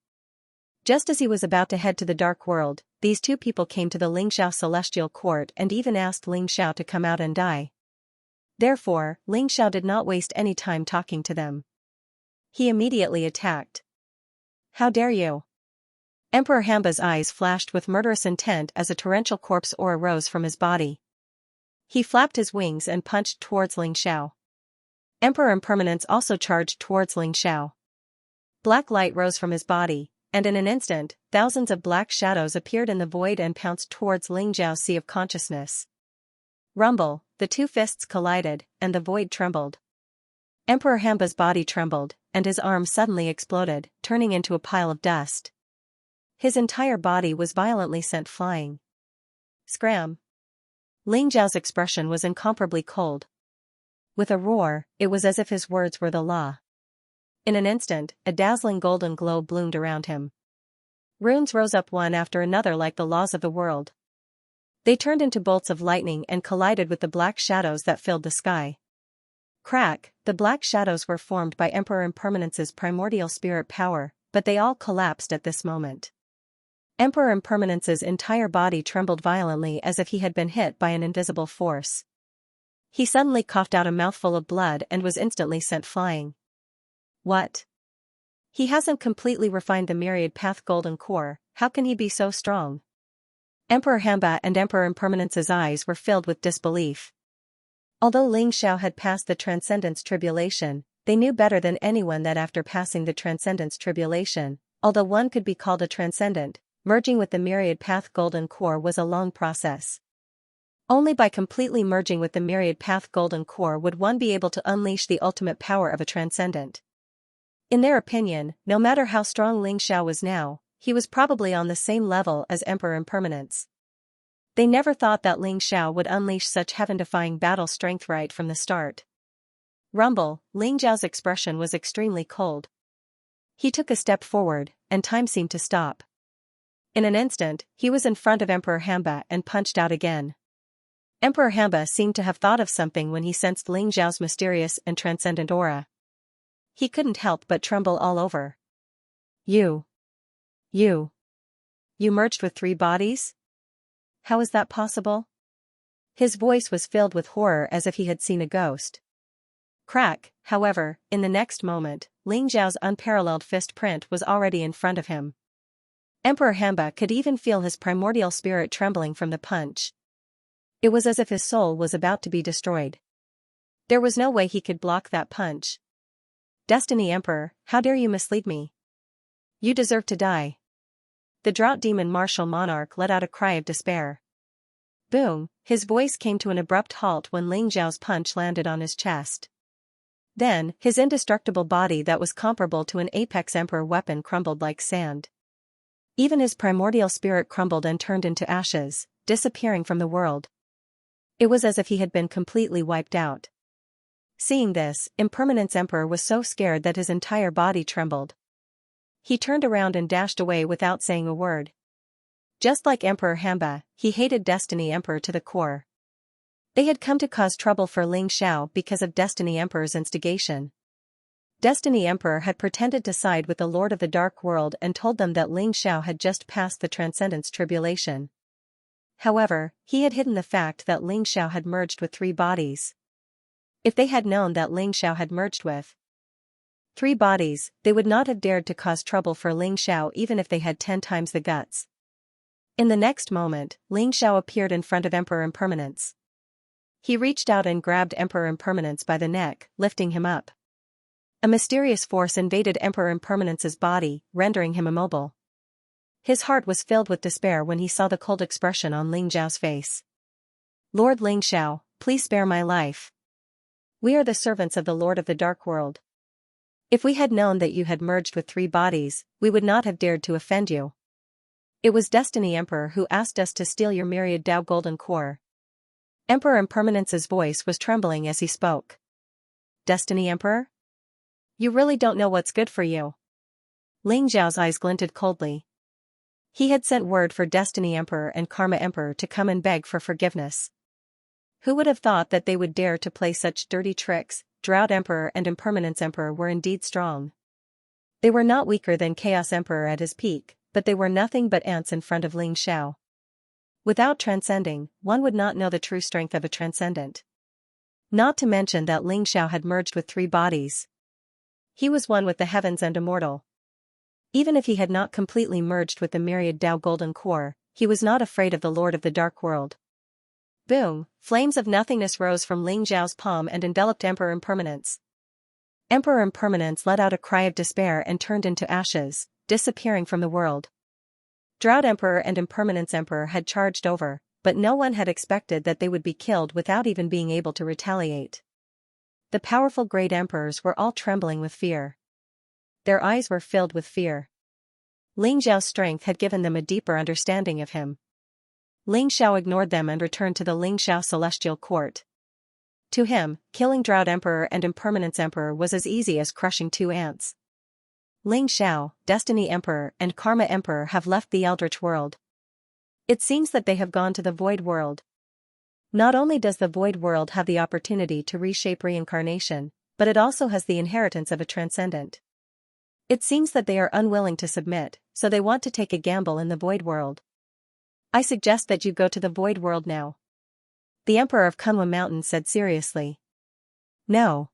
Just as he was about to head to the Dark World, these two people came to the Ling Xiao celestial court and even asked Ling Xiao to come out and die. Therefore, Ling Xiao did not waste any time talking to them. He immediately attacked. How dare you? Emperor Hamba's eyes flashed with murderous intent as a torrential corpse aura rose from his body. He flapped his wings and punched towards Ling Xiao. Emperor Impermanence also charged towards Ling Xiao. Black light rose from his body, and in an instant, thousands of black shadows appeared in the void and pounced towards Ling Zhao's sea of consciousness. Rumble, the two fists collided, and the void trembled. Emperor Hamba's body trembled, and his arm suddenly exploded, turning into a pile of dust. His entire body was violently sent flying. Scram! Ling Zhao's expression was incomparably cold. With a roar, it was as if his words were the law. In an instant, a dazzling golden glow bloomed around him. Runes rose up one after another like the laws of the world. They turned into bolts of lightning and collided with the black shadows that filled the sky. Crack, the black shadows were formed by Emperor Impermanence's primordial spirit power, but they all collapsed at this moment. Emperor Impermanence's entire body trembled violently as if he had been hit by an invisible force. He suddenly coughed out a mouthful of blood and was instantly sent flying. What? He hasn't completely refined the Myriad Path Golden Core, how can he be so strong? Emperor Hamba and Emperor Impermanence's eyes were filled with disbelief. Although Ling Xiao had passed the Transcendence Tribulation, they knew better than anyone that after passing the Transcendence Tribulation, although one could be called a transcendent, merging with the Myriad Path Golden Core was a long process. Only by completely merging with the Myriad Path Golden Core would one be able to unleash the ultimate power of a transcendent. In their opinion, no matter how strong Ling Xiao was now, he was probably on the same level as Emperor Impermanence. They never thought that Ling Xiao would unleash such heaven-defying battle strength right from the start. Rumble, Ling Xiao's expression was extremely cold. He took a step forward, and time seemed to stop. In an instant, he was in front of Emperor Hamba and punched out again. Emperor Hamba seemed to have thought of something when he sensed Ling Xiao's mysterious and transcendent aura. He couldn't help but tremble all over. You merged with 3 bodies? How is that possible? His voice was filled with horror as if he had seen a ghost. Crack, however, in the next moment, Ling Xiao's unparalleled fist print was already in front of him. Emperor Hamba could even feel his primordial spirit trembling from the punch. It was as if his soul was about to be destroyed. There was no way he could block that punch. Destiny Emperor, how dare you mislead me? You deserve to die. The Drought Demon Martial Monarch let out a cry of despair. Boom, his voice came to an abrupt halt when Ling Xiao's punch landed on his chest. Then, his indestructible body that was comparable to an Apex Emperor weapon crumbled like sand. Even his primordial spirit crumbled and turned into ashes, disappearing from the world. It was as if he had been completely wiped out. Seeing this, Impermanence Emperor was so scared that his entire body trembled. He turned around and dashed away without saying a word. Just like Emperor Hamba, he hated Destiny Emperor to the core. They had come to cause trouble for Ling Xiao because of Destiny Emperor's instigation. Destiny Emperor had pretended to side with the Lord of the Dark World and told them that Ling Xiao had just passed the Transcendence Tribulation. However, he had hidden the fact that Ling Xiao had merged with 3 bodies. If they had known that Ling Xiao had merged with 3 bodies, they would not have dared to cause trouble for Ling Xiao even if they had 10 times the guts. In the next moment, Ling Xiao appeared in front of Emperor Impermanence. He reached out and grabbed Emperor Impermanence by the neck, lifting him up. A mysterious force invaded Emperor Impermanence's body, rendering him immobile. His heart was filled with despair when he saw the cold expression on Ling Xiao's face. Lord Ling Xiao, please spare my life. We are the servants of the Lord of the Dark World. If we had known that you had merged with 3 bodies, we would not have dared to offend you. It was Destiny Emperor who asked us to steal your Myriad Dao Golden Core. Emperor Impermanence's voice was trembling as he spoke. Destiny Emperor? You really don't know what's good for you. Ling Xiao's eyes glinted coldly. He had sent word for Destiny Emperor and Karma Emperor to come and beg for forgiveness. Who would have thought that they would dare to play such dirty tricks? Drought Emperor and Impermanence Emperor were indeed strong. They were not weaker than Chaos Emperor at his peak, but they were nothing but ants in front of Ling Xiao. Without transcending, one would not know the true strength of a transcendent. Not to mention that Ling Xiao had merged with 3 bodies. He was one with the heavens and immortal. Even if he had not completely merged with the Myriad Dao Golden Core, he was not afraid of the Lord of the Dark World. Boom, flames of nothingness rose from Ling Xiao's palm and enveloped Emperor Impermanence. Emperor Impermanence let out a cry of despair and turned into ashes, disappearing from the world. Drought Emperor and Impermanence Emperor had charged over, but no one had expected that they would be killed without even being able to retaliate. The powerful great emperors were all trembling with fear. Their eyes were filled with fear. Ling Xiao's strength had given them a deeper understanding of him. Ling Xiao ignored them and returned to the Ling Xiao Celestial Court. To him, killing Drought Emperor and Impermanence Emperor was as easy as crushing 2 ants. Ling Xiao, Destiny Emperor and Karma Emperor have left the Eldritch world. It seems that they have gone to the void world. Not only does the void world have the opportunity to reshape reincarnation, but it also has the inheritance of a transcendent. It seems that they are unwilling to submit, so they want to take a gamble in the void world. I suggest that you go to the void world now. The Emperor of Kunwa Mountain said seriously. No.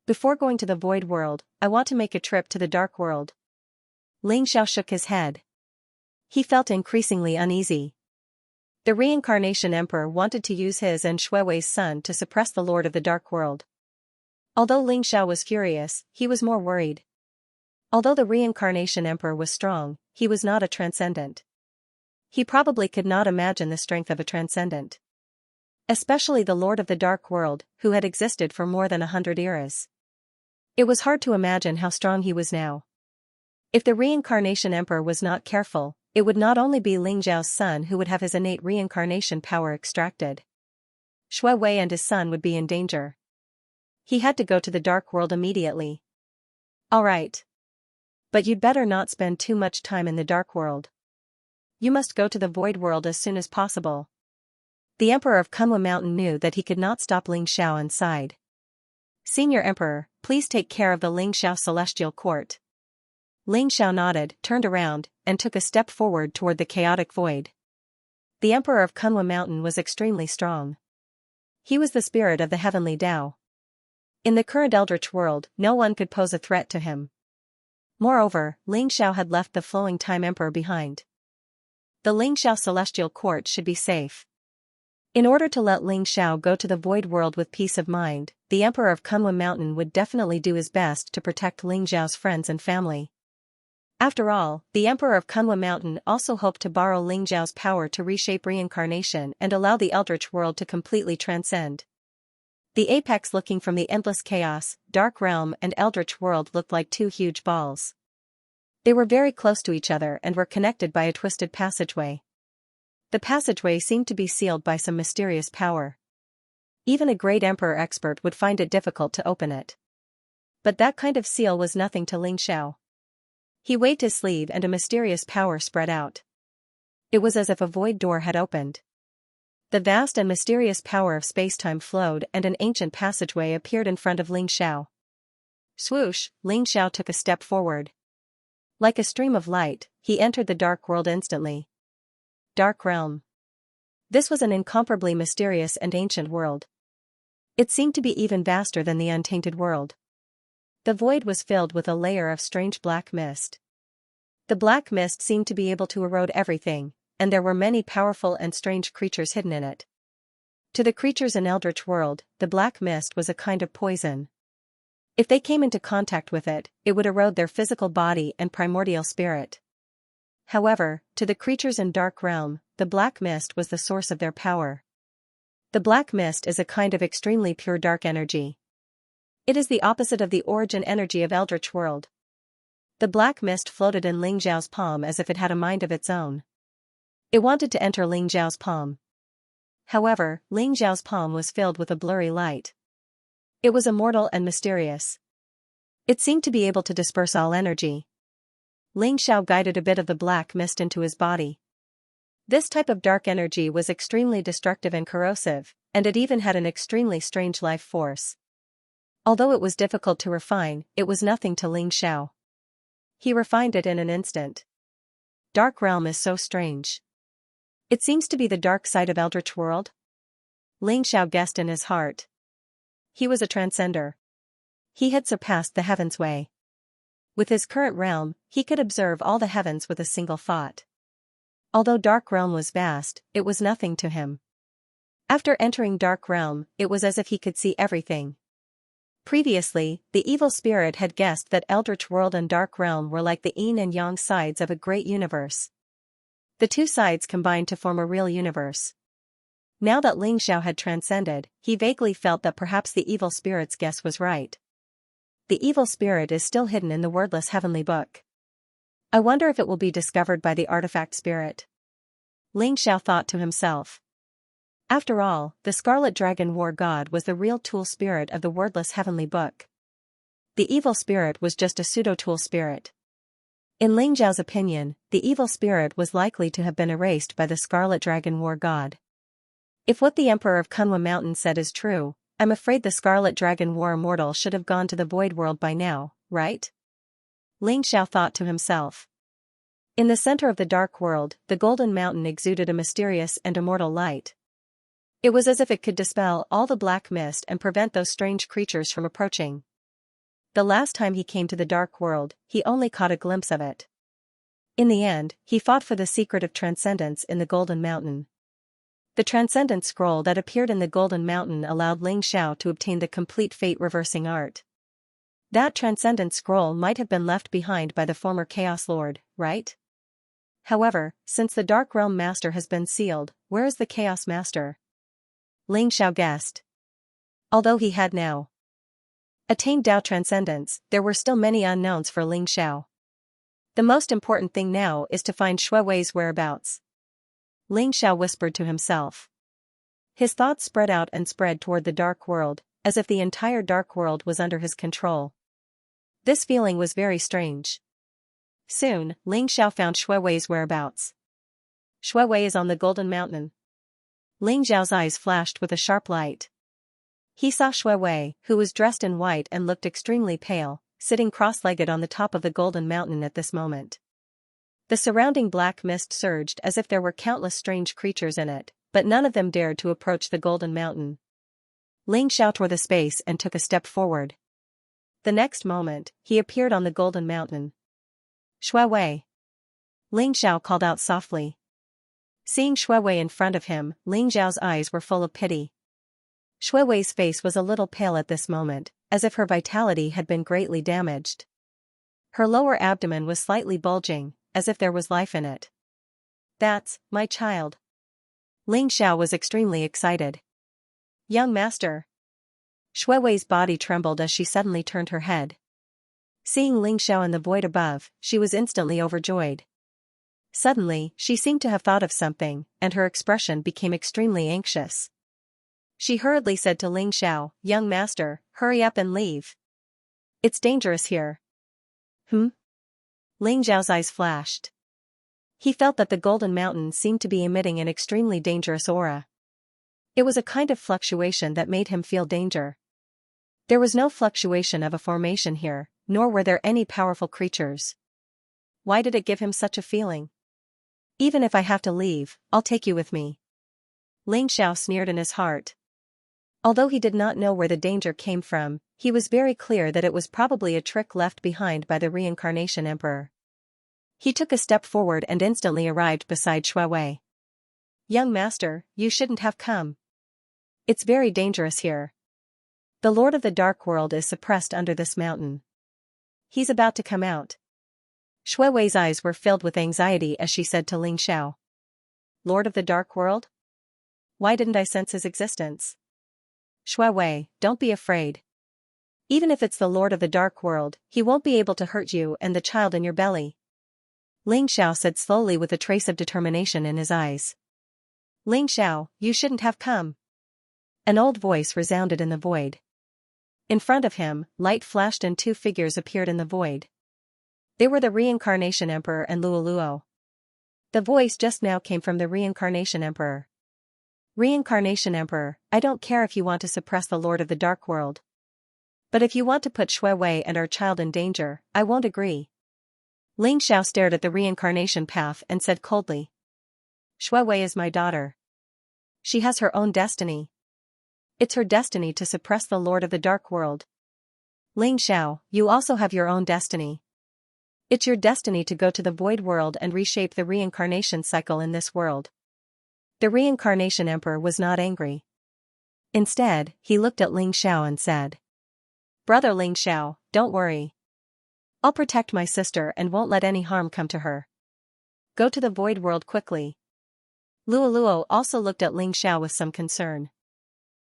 Before going to the void world, I want to make a trip to the dark world. Ling Xiao shook his head. He felt increasingly uneasy. The reincarnation emperor wanted to use his and Shuiwei's son to suppress the Lord of the Dark World. Although Ling Xiao was furious, he was more worried. Although the reincarnation emperor was strong, he was not a transcendent. He probably could not imagine the strength of a transcendent. Especially the Lord of the Dark World, who had existed for more than 100 eras. It was hard to imagine how strong he was now. If the reincarnation emperor was not careful, it would not only be Ling Xiao's son who would have his innate reincarnation power extracted. Shuiwei and his son would be in danger. He had to go to the dark world immediately. All right. But you'd better not spend too much time in the dark world. You must go to the void world as soon as possible. The Emperor of Kunwa Mountain knew that he could not stop Ling Xiao and sighed. Senior Emperor, please take care of the Ling Xiao Celestial Court. Ling Xiao nodded, turned around, and took a step forward toward the chaotic void. The Emperor of Kunwa Mountain was extremely strong. He was the spirit of the heavenly Tao. In the current eldritch world, no one could pose a threat to him. Moreover, Ling Xiao had left the flowing time emperor behind. The Ling Xiao Celestial Court should be safe. In order to let Ling Xiao go to the void world with peace of mind, the Emperor of Kunwa Mountain would definitely do his best to protect Ling Xiao's friends and family. After all, the Emperor of Kunwa Mountain also hoped to borrow Ling Xiao's power to reshape reincarnation and allow the eldritch world to completely transcend. The apex looking from the endless chaos, dark realm and eldritch world looked like two huge balls. They were very close to each other and were connected by a twisted passageway. The passageway seemed to be sealed by some mysterious power. Even a great emperor expert would find it difficult to open it. But that kind of seal was nothing to Ling Xiao. He waved his sleeve and a mysterious power spread out. It was as if a void door had opened. The vast and mysterious power of space-time flowed and an ancient passageway appeared in front of Ling Xiao. Swoosh, Ling Xiao took a step forward. Like a stream of light, he entered the dark world instantly. Dark realm. This was an incomparably mysterious and ancient world. It seemed to be even vaster than the untainted world. The void was filled with a layer of strange black mist. The black mist seemed to be able to erode everything, and there were many powerful and strange creatures hidden in it. To the creatures in Eldritch World, the black mist was a kind of poison. If they came into contact with it, it would erode their physical body and primordial spirit. However, to the creatures in Dark Realm, the black mist was the source of their power. The black mist is a kind of extremely pure dark energy. It is the opposite of the origin energy of Eldritch World. The black mist floated in Ling Xiao's palm as if it had a mind of its own. It wanted to enter Ling Xiao's palm. However, Ling Xiao's palm was filled with a blurry light. It was immortal and mysterious. It seemed to be able to disperse all energy. Ling Xiao guided a bit of the black mist into his body. This type of dark energy was extremely destructive and corrosive, and it even had an extremely strange life force. Although it was difficult to refine, it was nothing to Ling Xiao. He refined it in an instant. Dark Realm is so strange. It seems to be the dark side of Eldritch World? Ling Xiao guessed in his heart. He was a transcender. He had surpassed the heavens' way. With his current realm, he could observe all the heavens with a single thought. Although Dark Realm was vast, it was nothing to him. After entering Dark Realm, it was as if he could see everything. Previously, the evil spirit had guessed that Eldritch World and Dark Realm were like the yin and yang sides of a great universe. The two sides combined to form a real universe. Now that Ling Xiao had transcended, he vaguely felt that perhaps the evil spirit's guess was right. The evil spirit is still hidden in the wordless heavenly book. I wonder if it will be discovered by the artifact spirit. Ling Xiao thought to himself. After all, the Scarlet Dragon War God was the real tool spirit of the wordless heavenly book. The evil spirit was just a pseudo-tool spirit. In Ling Zhao's opinion, the evil spirit was likely to have been erased by the Scarlet Dragon War God. If what the Emperor of Kunwa Mountain said is true, I'm afraid the Scarlet Dragon War Immortal should have gone to the Void World by now, right? Ling Zhao thought to himself. In the center of the Dark World, the Golden Mountain exuded a mysterious and immortal light. It was as if it could dispel all the black mist and prevent those strange creatures from approaching. The last time he came to the Dark World, he only caught a glimpse of it. In the end, he fought for the secret of transcendence in the Golden Mountain. The Transcendent Scroll that appeared in the Golden Mountain allowed Ling Zhao to obtain the complete fate-reversing art. That Transcendent Scroll might have been left behind by the former Chaos Lord, right? However, since the Dark Realm Master has been sealed, where is the Chaos Master? Ling Zhao guessed. Although he had now attained Dao Transcendence, there were still many unknowns for Ling Zhao. The most important thing now is to find Shui Wei's whereabouts. Ling Zhao whispered to himself. His thoughts spread out and spread toward the Dark World, as if the entire Dark World was under his control. This feeling was very strange. Soon, Ling Zhao found Shui Wei's whereabouts. Shui Wei is on the Golden Mountain. Ling Zhao's eyes flashed with a sharp light. He saw Shui Wei, who was dressed in white and looked extremely pale, sitting cross-legged on the top of the Golden Mountain at this moment. The surrounding black mist surged as if there were countless strange creatures in it, but none of them dared to approach the Golden Mountain. Ling Zhao tore the space and took a step forward. The next moment, he appeared on the Golden Mountain. Shui Wei. Ling Zhao called out softly. Seeing Shui Wei in front of him, Ling Zhao's eyes were full of pity. Shui Wei's face was a little pale at this moment, as if her vitality had been greatly damaged. Her lower abdomen was slightly bulging, as if there was life in it. That's my child. Ling Zhao was extremely excited. Young master. Shui Wei's body trembled as she suddenly turned her head. Seeing Ling Zhao in the void above, she was instantly overjoyed. Suddenly, she seemed to have thought of something, and her expression became extremely anxious. She hurriedly said to Ling Zhao, "Young master, hurry up and leave. It's dangerous here." Ling Zhao's eyes flashed. He felt that the Golden Mountain seemed to be emitting an extremely dangerous aura. It was a kind of fluctuation that made him feel danger. There was no fluctuation of a formation here, nor were there any powerful creatures. Why did it give him such a feeling? Even if I have to leave, I'll take you with me. Ling Zhao sneered in his heart. Although he did not know where the danger came from, he was very clear that it was probably a trick left behind by the Reincarnation Emperor. He took a step forward and instantly arrived beside Shui Wei. Young master, you shouldn't have come. It's very dangerous here. The Lord of the Dark World is suppressed under this mountain. He's about to come out. Shui Wei's eyes were filled with anxiety as she said to Ling Zhao. Lord of the Dark World? Why didn't I sense his existence? Shui Wei, don't be afraid. Even if it's the Lord of the Dark World, he won't be able to hurt you and the child in your belly. Ling Zhao said slowly with a trace of determination in his eyes. Ling Zhao, you shouldn't have come. An old voice resounded in the void. In front of him, light flashed and two figures appeared in the void. They were the Reincarnation Emperor and Luoluo. The voice just now came from the Reincarnation Emperor. Reincarnation Emperor, I don't care if you want to suppress the Lord of the Dark World. But if you want to put Shui Wei and our child in danger, I won't agree. Ling Zhao stared at the reincarnation path and said coldly. Shui Wei is my daughter. She has her own destiny. It's her destiny to suppress the Lord of the Dark World. Ling Zhao, you also have your own destiny. It's your destiny to go to the Void World and reshape the reincarnation cycle in this world. The Reincarnation Emperor was not angry. Instead, he looked at Ling Zhao and said. Brother Ling Zhao, don't worry. I'll protect my sister and won't let any harm come to her. Go to the Void World quickly. Luoluo also looked at Ling Zhao with some concern.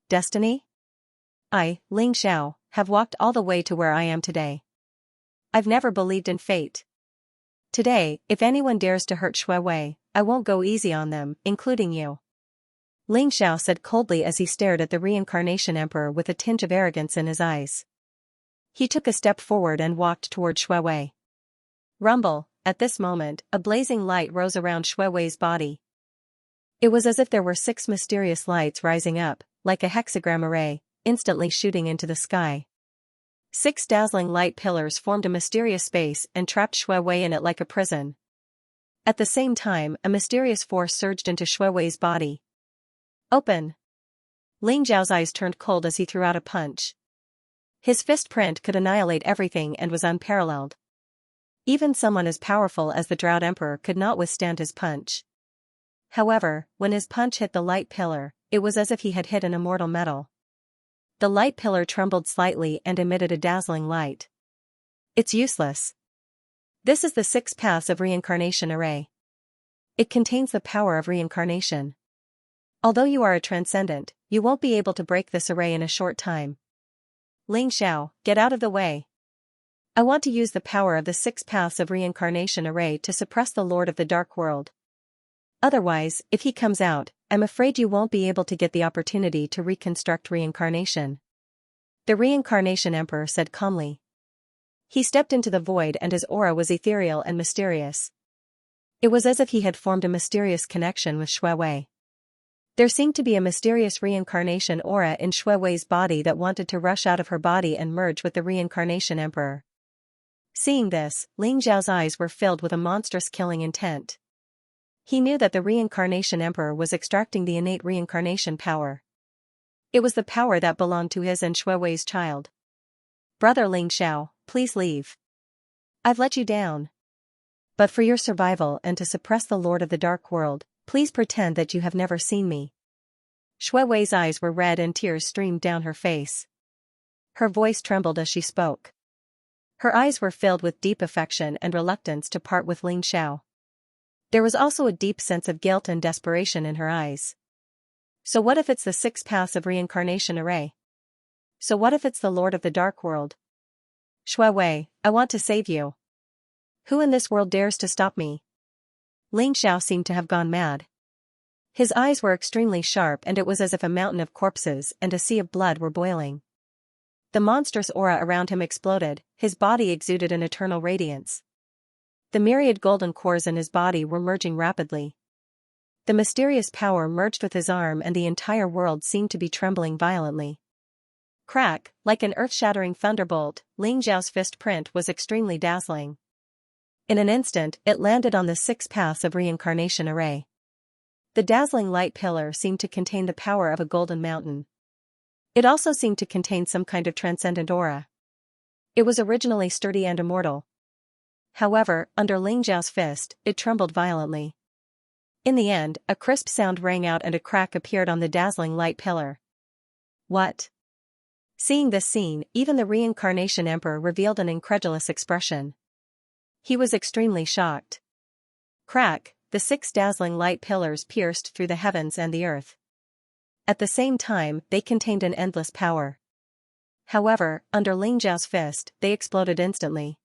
Destiny? I, Ling Zhao, have walked all the way to where I am today. I've never believed in fate. Today, if anyone dares to hurt Shui Wei, I won't go easy on them, including you. Ling Zhao said coldly as he stared at the Reincarnation Emperor with a tinge of arrogance in his eyes. He took a step forward and walked toward Shui Wei. Rumble, at this moment, a blazing light rose around Shui Wei's body. It was as if there were 6 mysterious lights rising up, like a hexagram array, instantly shooting into the sky. 6 dazzling light pillars formed a mysterious space and trapped Shui Wei in it like a prison. At the same time, a mysterious force surged into Shui Wei's body. Open! Ling Zhao's eyes turned cold as he threw out a punch. His fist print could annihilate everything and was unparalleled. Even someone as powerful as the Drought Emperor could not withstand his punch. However, when his punch hit the light pillar, it was as if he had hit an immortal metal. The light pillar trembled slightly and emitted a dazzling light. It's useless. This is the 6 paths of reincarnation array. It contains the power of reincarnation. Although you are a transcendent, you won't be able to break this array in a short time. Ling Xiao, get out of the way. I want to use the power of the 6 paths of reincarnation array to suppress the Lord of the Dark World. Otherwise, if he comes out, I'm afraid you won't be able to get the opportunity to reconstruct reincarnation. The Reincarnation Emperor said calmly. He stepped into the void and his aura was ethereal and mysterious. It was as if he had formed a mysterious connection with Shui Wei. There seemed to be a mysterious reincarnation aura in Shui Wei's body that wanted to rush out of her body and merge with the Reincarnation Emperor. Seeing this, Ling Zhao's eyes were filled with a monstrous killing intent. He knew that the Reincarnation Emperor was extracting the innate reincarnation power. It was the power that belonged to his and Shui Wei's child. Brother Ling Xiao, please leave. I've let you down. But for your survival and to suppress the Lord of the Dark World, please pretend that you have never seen me. Shui Wei's eyes were red and tears streamed down her face. Her voice trembled as she spoke. Her eyes were filled with deep affection and reluctance to part with Ling Xiao. There was also a deep sense of guilt and desperation in her eyes. So what if it's the 6 paths of reincarnation array? So what if it's the Lord of the Dark World? Shui Wei, I want to save you. Who in this world dares to stop me? Ling Xiao seemed to have gone mad. His eyes were extremely sharp and it was as if a mountain of corpses and a sea of blood were boiling. The monstrous aura around him exploded, his body exuded an eternal radiance. The myriad golden cores in his body were merging rapidly. The mysterious power merged with his arm and the entire world seemed to be trembling violently. Crack, like an earth-shattering thunderbolt, Ling Zhao's fist print was extremely dazzling. In an instant, it landed on the 6 paths of reincarnation array. The dazzling light pillar seemed to contain the power of a golden mountain. It also seemed to contain some kind of transcendent aura. It was originally sturdy and immortal. However, under Ling Zhao's fist, it trembled violently. In the end, a crisp sound rang out and a crack appeared on the dazzling light pillar. What? Seeing this scene, even the Reincarnation Emperor revealed an incredulous expression. He was extremely shocked. Crack, the 6 dazzling light pillars pierced through the heavens and the earth. At the same time, they contained an endless power. However, under Ling Zhao's fist, they exploded instantly.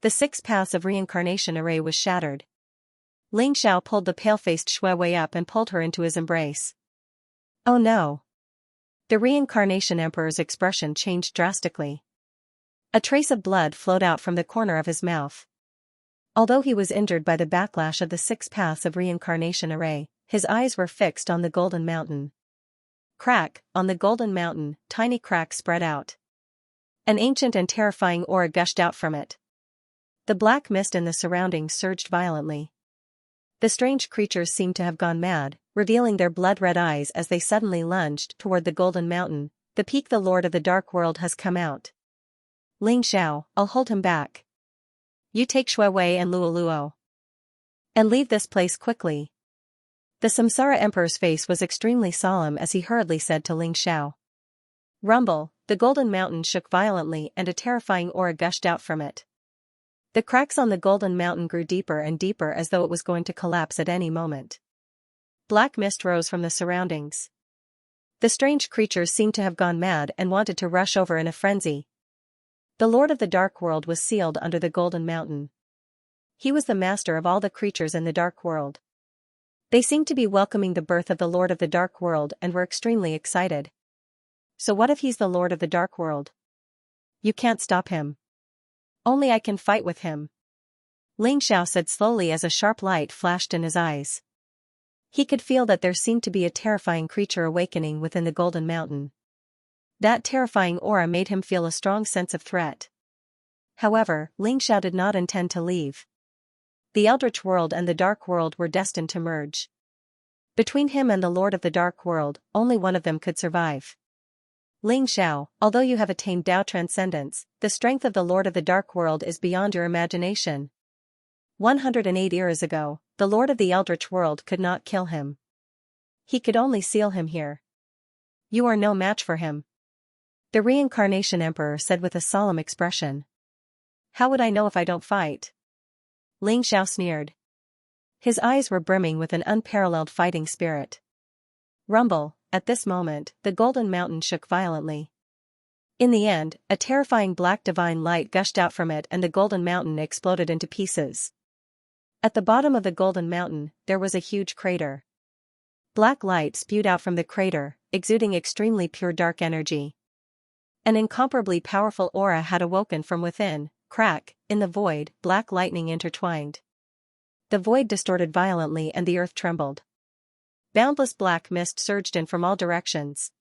The 6 paths of reincarnation array was shattered. Ling Xiao pulled the pale-faced Shui Wei up and pulled her into his embrace. Oh no! The Reincarnation Emperor's expression changed drastically. A trace of blood flowed out from the corner of his mouth. Although he was injured by the backlash of the 6 paths of reincarnation array, his eyes were fixed on the Golden Mountain. Crack, on the Golden Mountain, tiny cracks spread out. An ancient and terrifying aura gushed out from it. The black mist in the surroundings surged violently. The strange creatures seemed to have gone mad, revealing their blood-red eyes as they suddenly lunged toward the Golden Mountain. The peak the Lord of the Dark World has come out. Ling Xiao, I'll hold him back. You take Shui Wei and Luo Luo. And leave this place quickly. The Samsara Emperor's face was extremely solemn as he hurriedly said to Ling Xiao. Rumble, the Golden Mountain shook violently and a terrifying aura gushed out from it. The cracks on the Golden Mountain grew deeper and deeper as though it was going to collapse at any moment. Black mist rose from the surroundings. The strange creatures seemed to have gone mad and wanted to rush over in a frenzy. The Lord of the Dark World was sealed under the Golden Mountain. He was the master of all the creatures in the Dark World. They seemed to be welcoming the birth of the Lord of the Dark World and were extremely excited. So what if he's the Lord of the Dark World? You can't stop him. Only I can fight with him. Ling Xiao said slowly as a sharp light flashed in his eyes. He could feel that there seemed to be a terrifying creature awakening within the Golden Mountain. That terrifying aura made him feel a strong sense of threat. However, Ling Xiao did not intend to leave. The Eldritch World and the Dark World were destined to merge. Between him and the Lord of the Dark World, only one of them could survive. Ling Xiao, although you have attained Tao Transcendence, the strength of the Lord of the Dark World is beyond your imagination. 108 years ago, the Lord of the Eldritch World could not kill him. He could only seal him here. You are no match for him. The Reincarnation Emperor said with a solemn expression. How would I know if I don't fight? Ling Xiao sneered. His eyes were brimming with an unparalleled fighting spirit. Rumble, at this moment, the Golden Mountain shook violently. In the end, a terrifying black divine light gushed out from it and the Golden Mountain exploded into pieces. At the bottom of the Golden Mountain, there was a huge crater. Black light spewed out from the crater, exuding extremely pure dark energy. An incomparably powerful aura had awoken from within. Crack, in the void, black lightning intertwined. The void distorted violently and the earth trembled. Boundless black mist surged in from all directions.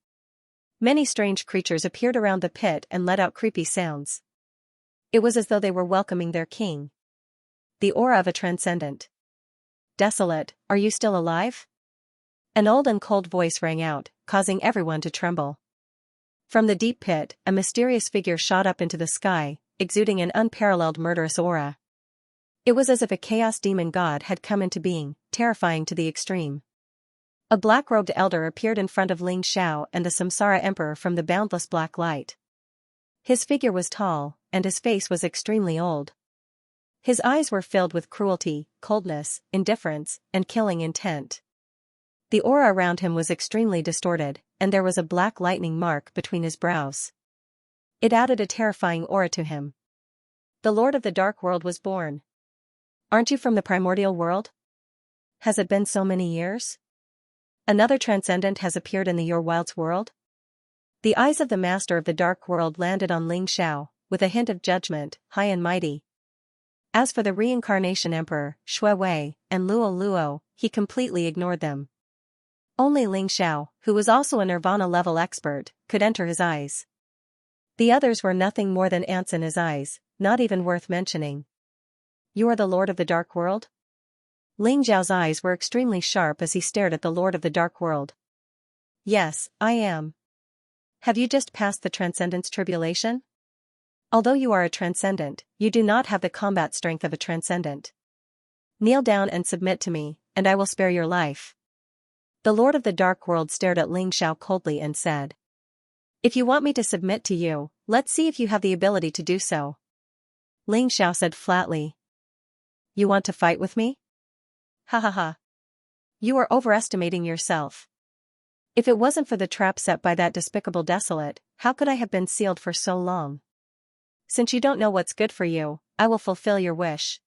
Many strange creatures appeared around the pit and let out creepy sounds. It was as though they were welcoming their king. The aura of a transcendent. Desolate, are you still alive? An old and cold voice rang out, causing everyone to tremble. From the deep pit, a mysterious figure shot up into the sky, exuding an unparalleled murderous aura. It was as if a chaos demon god had come into being, terrifying to the extreme. A black-robed elder appeared in front of Ling Xiao and the Samsara Emperor from the boundless black light. His figure was tall, and his face was extremely old. His eyes were filled with cruelty, coldness, indifference, and killing intent. The aura around him was extremely distorted, and there was a black lightning mark between his brows. It added a terrifying aura to him. The Lord of the Dark World was born. Aren't you from the primordial world? Has it been so many years? Another transcendent has appeared in the Your Wilds world? The eyes of the Master of the Dark World landed on Ling Xiao, with a hint of judgment, high and mighty. As for the Reincarnation Emperor, Xue Wei, and Luo Luo, he completely ignored them. Only Ling Xiao, who was also a Nirvana-level expert, could enter his eyes. The others were nothing more than ants in his eyes, not even worth mentioning. You are the Lord of the Dark World? Ling Xiao's eyes were extremely sharp as he stared at the Lord of the Dark World. Yes, I am. Have you just passed the Transcendence Tribulation? Although you are a Transcendent, you do not have the combat strength of a Transcendent. Kneel down and submit to me, and I will spare your life. The Lord of the Dark World stared at Ling Xiao coldly and said. If you want me to submit to you, let's see if you have the ability to do so. Ling Xiao said flatly. You want to fight with me? Ha ha ha. You are overestimating yourself. If it wasn't for the trap set by that despicable desolate, how could I have been sealed for so long? Since you don't know what's good for you, I will fulfill your wish.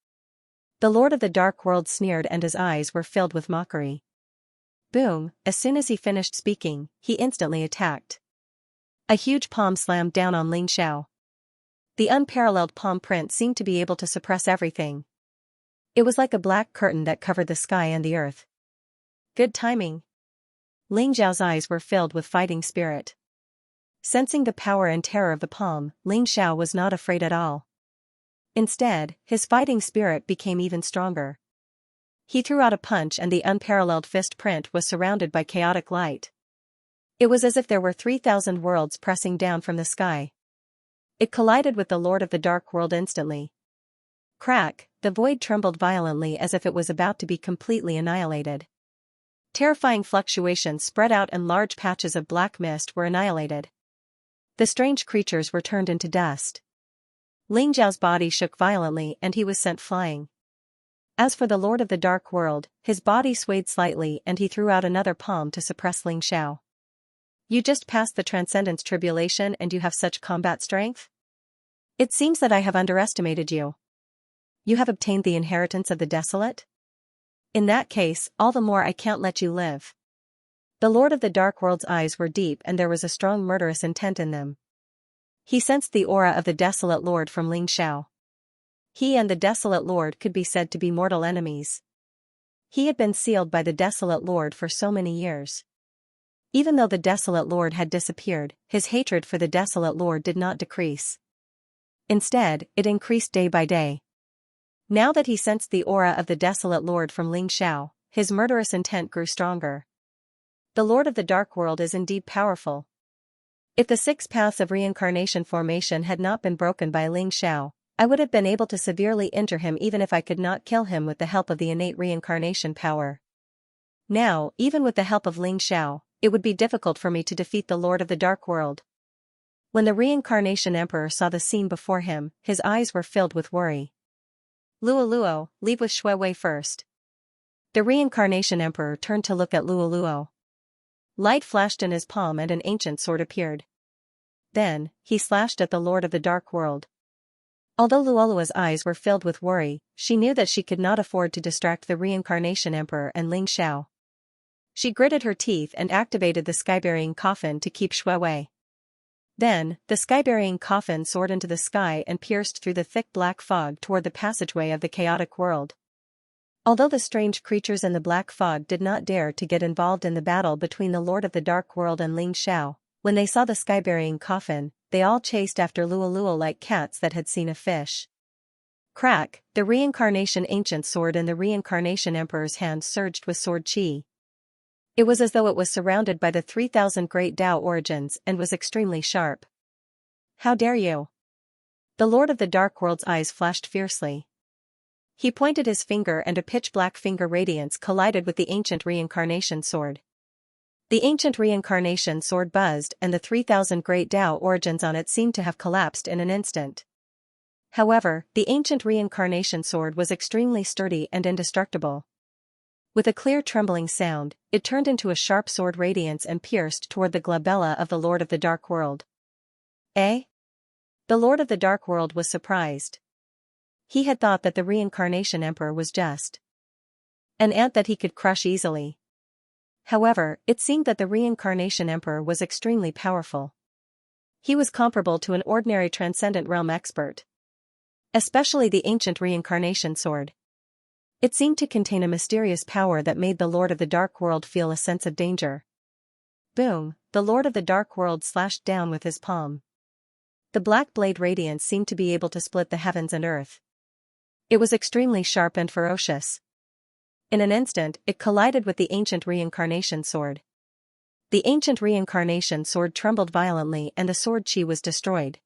The Lord of the Dark World sneered and his eyes were filled with mockery. Boom, as soon as he finished speaking, he instantly attacked. A huge palm slammed down on Ling Xiao. The unparalleled palm print seemed to be able to suppress everything. It was like a black curtain that covered the sky and the earth. Good timing. Ling Xiao's eyes were filled with fighting spirit. Sensing the power and terror of the palm, Ling Xiao was not afraid at all. Instead, his fighting spirit became even stronger. He threw out a punch and the unparalleled fist print was surrounded by chaotic light. It was as if there were 3,000 worlds pressing down from the sky. It collided with the Lord of the Dark World instantly. Crack, the void trembled violently as if it was about to be completely annihilated. Terrifying fluctuations spread out and large patches of black mist were annihilated. The strange creatures were turned into dust. Ling Xiao's body shook violently and he was sent flying. As for the Lord of the Dark World, his body swayed slightly and he threw out another palm to suppress Ling Xiao. You just passed the Transcendence Tribulation and you have such combat strength? It seems that I have underestimated you. You have obtained the inheritance of the desolate? In that case, all the more I can't let you live. The Lord of the Dark World's eyes were deep and there was a strong murderous intent in them. He sensed the aura of the desolate Lord from Ling Xiao. He and the Desolate Lord could be said to be mortal enemies. He had been sealed by the Desolate Lord for so many years. Even though the Desolate Lord had disappeared, his hatred for the Desolate Lord did not decrease. Instead, it increased day by day. Now that he sensed the aura of the Desolate Lord from Ling Xiao, his murderous intent grew stronger. The Lord of the Dark World is indeed powerful. If the 6 paths of reincarnation formation had not been broken by Ling Xiao, I would have been able to severely injure him even if I could not kill him with the help of the innate reincarnation power. Now, even with the help of Ling Xiao, it would be difficult for me to defeat the Lord of the Dark World. When the Reincarnation Emperor saw the scene before him, his eyes were filled with worry. Luoluo, leave with Shui Wei first. The Reincarnation Emperor turned to look at Luoluo. Light flashed in his palm and an ancient sword appeared. Then, he slashed at the Lord of the Dark World. Although Luoluo's eyes were filled with worry, she knew that she could not afford to distract the Reincarnation Emperor and Ling Xiao. She gritted her teeth and activated the sky-burying coffin to keep Shui Wei. Then, the sky-burying coffin soared into the sky and pierced through the thick black fog toward the passageway of the chaotic world. Although the strange creatures in the black fog did not dare to get involved in the battle between the Lord of the Dark World and Ling Xiao, when they saw the sky-burying coffin, they all chased after Luoluo like cats that had seen a fish. Crack, the Reincarnation Ancient Sword in the Reincarnation Emperor's hand surged with sword chi. It was as though it was surrounded by the 3,000 great Tao origins and was extremely sharp. How dare you? The Lord of the Dark World's eyes flashed fiercely. He pointed his finger and a pitch-black finger radiance collided with the ancient reincarnation sword. The ancient reincarnation sword buzzed and the 3,000 great Tao origins on it seemed to have collapsed in an instant. However, the ancient reincarnation sword was extremely sturdy and indestructible. With a clear trembling sound, it turned into a sharp sword radiance and pierced toward the glabella of the Lord of the Dark World. Eh? The Lord of the Dark World was surprised. He had thought that the Reincarnation Emperor was just an ant that he could crush easily. However, it seemed that the Reincarnation Emperor was extremely powerful. He was comparable to an ordinary Transcendent Realm expert. Especially the ancient Reincarnation Sword. It seemed to contain a mysterious power that made the Lord of the Dark World feel a sense of danger. Boom, the Lord of the Dark World slashed down with his palm. The black blade radiance seemed to be able to split the heavens and earth. It was extremely sharp and ferocious. In an instant, it collided with the ancient reincarnation sword. The ancient reincarnation sword trembled violently and the sword chi was destroyed.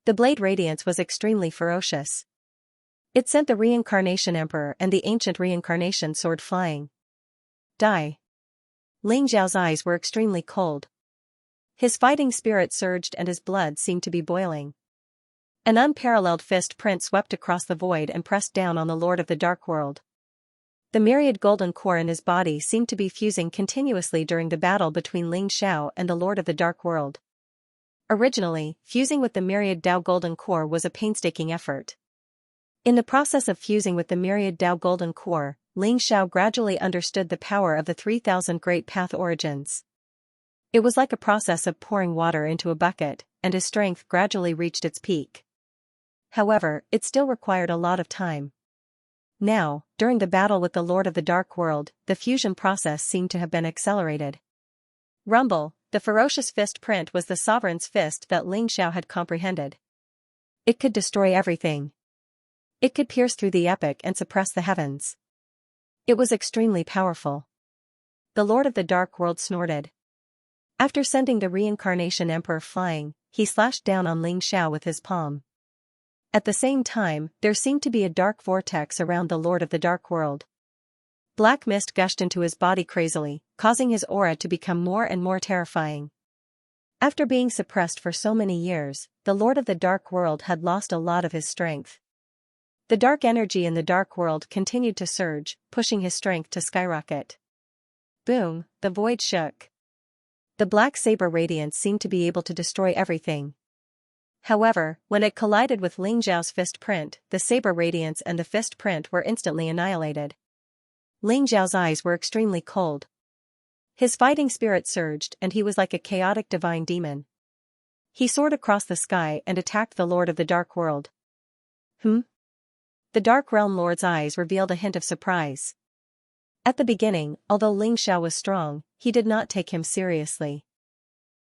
The blade radiance was extremely ferocious. It sent the reincarnation emperor and the ancient reincarnation sword flying. Die. Ling Xiao's eyes were extremely cold. His fighting spirit surged and his blood seemed to be boiling. An unparalleled fist print swept across the void and pressed down on the Lord of the Dark World. The myriad golden core in his body seemed to be fusing continuously during the battle between Ling Xiao and the Lord of the Dark World. Originally, fusing with the myriad Dao golden core was a painstaking effort. In the process of fusing with the myriad Dao golden core, Ling Xiao gradually understood the power of the 3,000 great path origins. It was like a process of pouring water into a bucket, and his strength gradually reached its peak. However, it still required a lot of time. Now, during the battle with the Lord of the Dark World, the fusion process seemed to have been accelerated. Rumble, the ferocious fist print was the sovereign's fist that Ling Xiao had comprehended. It could destroy everything. It could pierce through the epic and suppress the heavens. It was extremely powerful. The Lord of the Dark World snorted. After sending the Reincarnation Emperor flying, he slashed down on Ling Xiao with his palm. At the same time, there seemed to be a dark vortex around the Lord of the Dark World. Black mist gushed into his body crazily, causing his aura to become more and more terrifying. After being suppressed for so many years, the Lord of the Dark World had lost a lot of his strength. The dark energy in the Dark World continued to surge, pushing his strength to skyrocket. Boom, the void shook. The black saber radiance seemed to be able to destroy everything. However, when it collided with Ling Xiao's fist print, the saber radiance and the fist print were instantly annihilated. Ling Xiao's eyes were extremely cold. His fighting spirit surged and he was like a chaotic divine demon. He soared across the sky and attacked the Lord of the Dark World. The Dark Realm Lord's eyes revealed a hint of surprise. At the beginning, although Ling Xiao was strong, he did not take him seriously.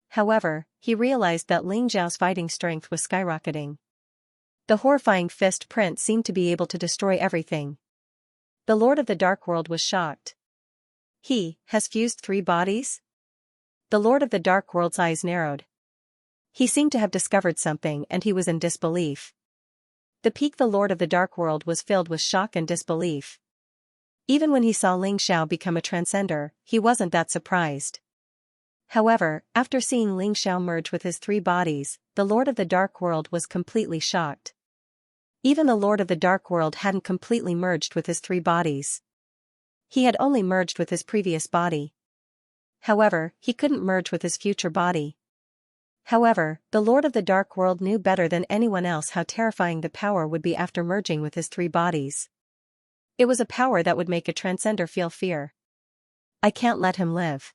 However, he realized that Ling Xiao's fighting strength was skyrocketing. The horrifying fist print seemed to be able to destroy everything. The Lord of the Dark World was shocked. He has fused 3 bodies? The Lord of the Dark World's eyes narrowed. He seemed to have discovered something and he was in disbelief. The Lord of the Dark World was filled with shock and disbelief. Even when he saw Ling Xiao become a transcender, he wasn't that surprised. However, after seeing Ling Xiao merge with his 3 bodies, the Lord of the Dark World was completely shocked. Even the Lord of the Dark World hadn't completely merged with his 3 bodies. He had only merged with his previous body. However, he couldn't merge with his future body. However, the Lord of the Dark World knew better than anyone else how terrifying the power would be after merging with his 3 bodies. It was a power that would make a transcender feel fear. I can't let him live.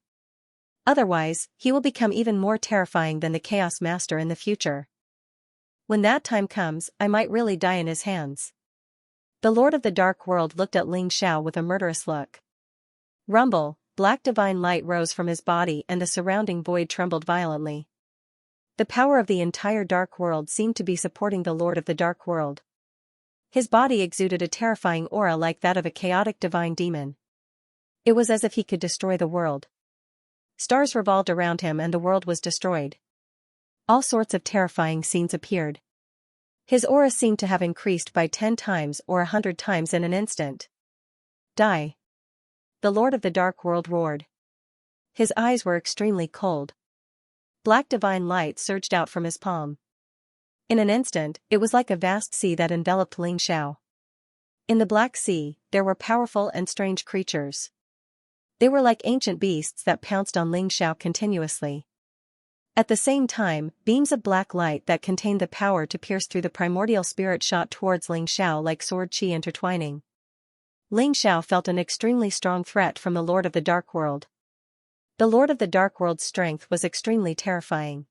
Otherwise, he will become even more terrifying than the Chaos Master in the future. When that time comes, I might really die in his hands. The Lord of the Dark World looked at Ling Xiao with a murderous look. Rumble, black divine light rose from his body and the surrounding void trembled violently. The power of the entire Dark World seemed to be supporting the Lord of the Dark World. His body exuded a terrifying aura like that of a chaotic divine demon. It was as if he could destroy the world. Stars revolved around him and the world was destroyed. All sorts of terrifying scenes appeared. His aura seemed to have increased by 10 times or 100 times in an instant. Die! The Lord of the Dark World roared. His eyes were extremely cold. Black divine light surged out from his palm. In an instant, it was like a vast sea that enveloped Ling Xiao. In the Black Sea, there were powerful and strange creatures. They were like ancient beasts that pounced on Ling Xiao continuously. At the same time, beams of black light that contained the power to pierce through the primordial spirit shot towards Ling Xiao like sword chi intertwining. Ling Xiao felt an extremely strong threat from the Lord of the Dark World. The Lord of the Dark World's strength was extremely terrifying.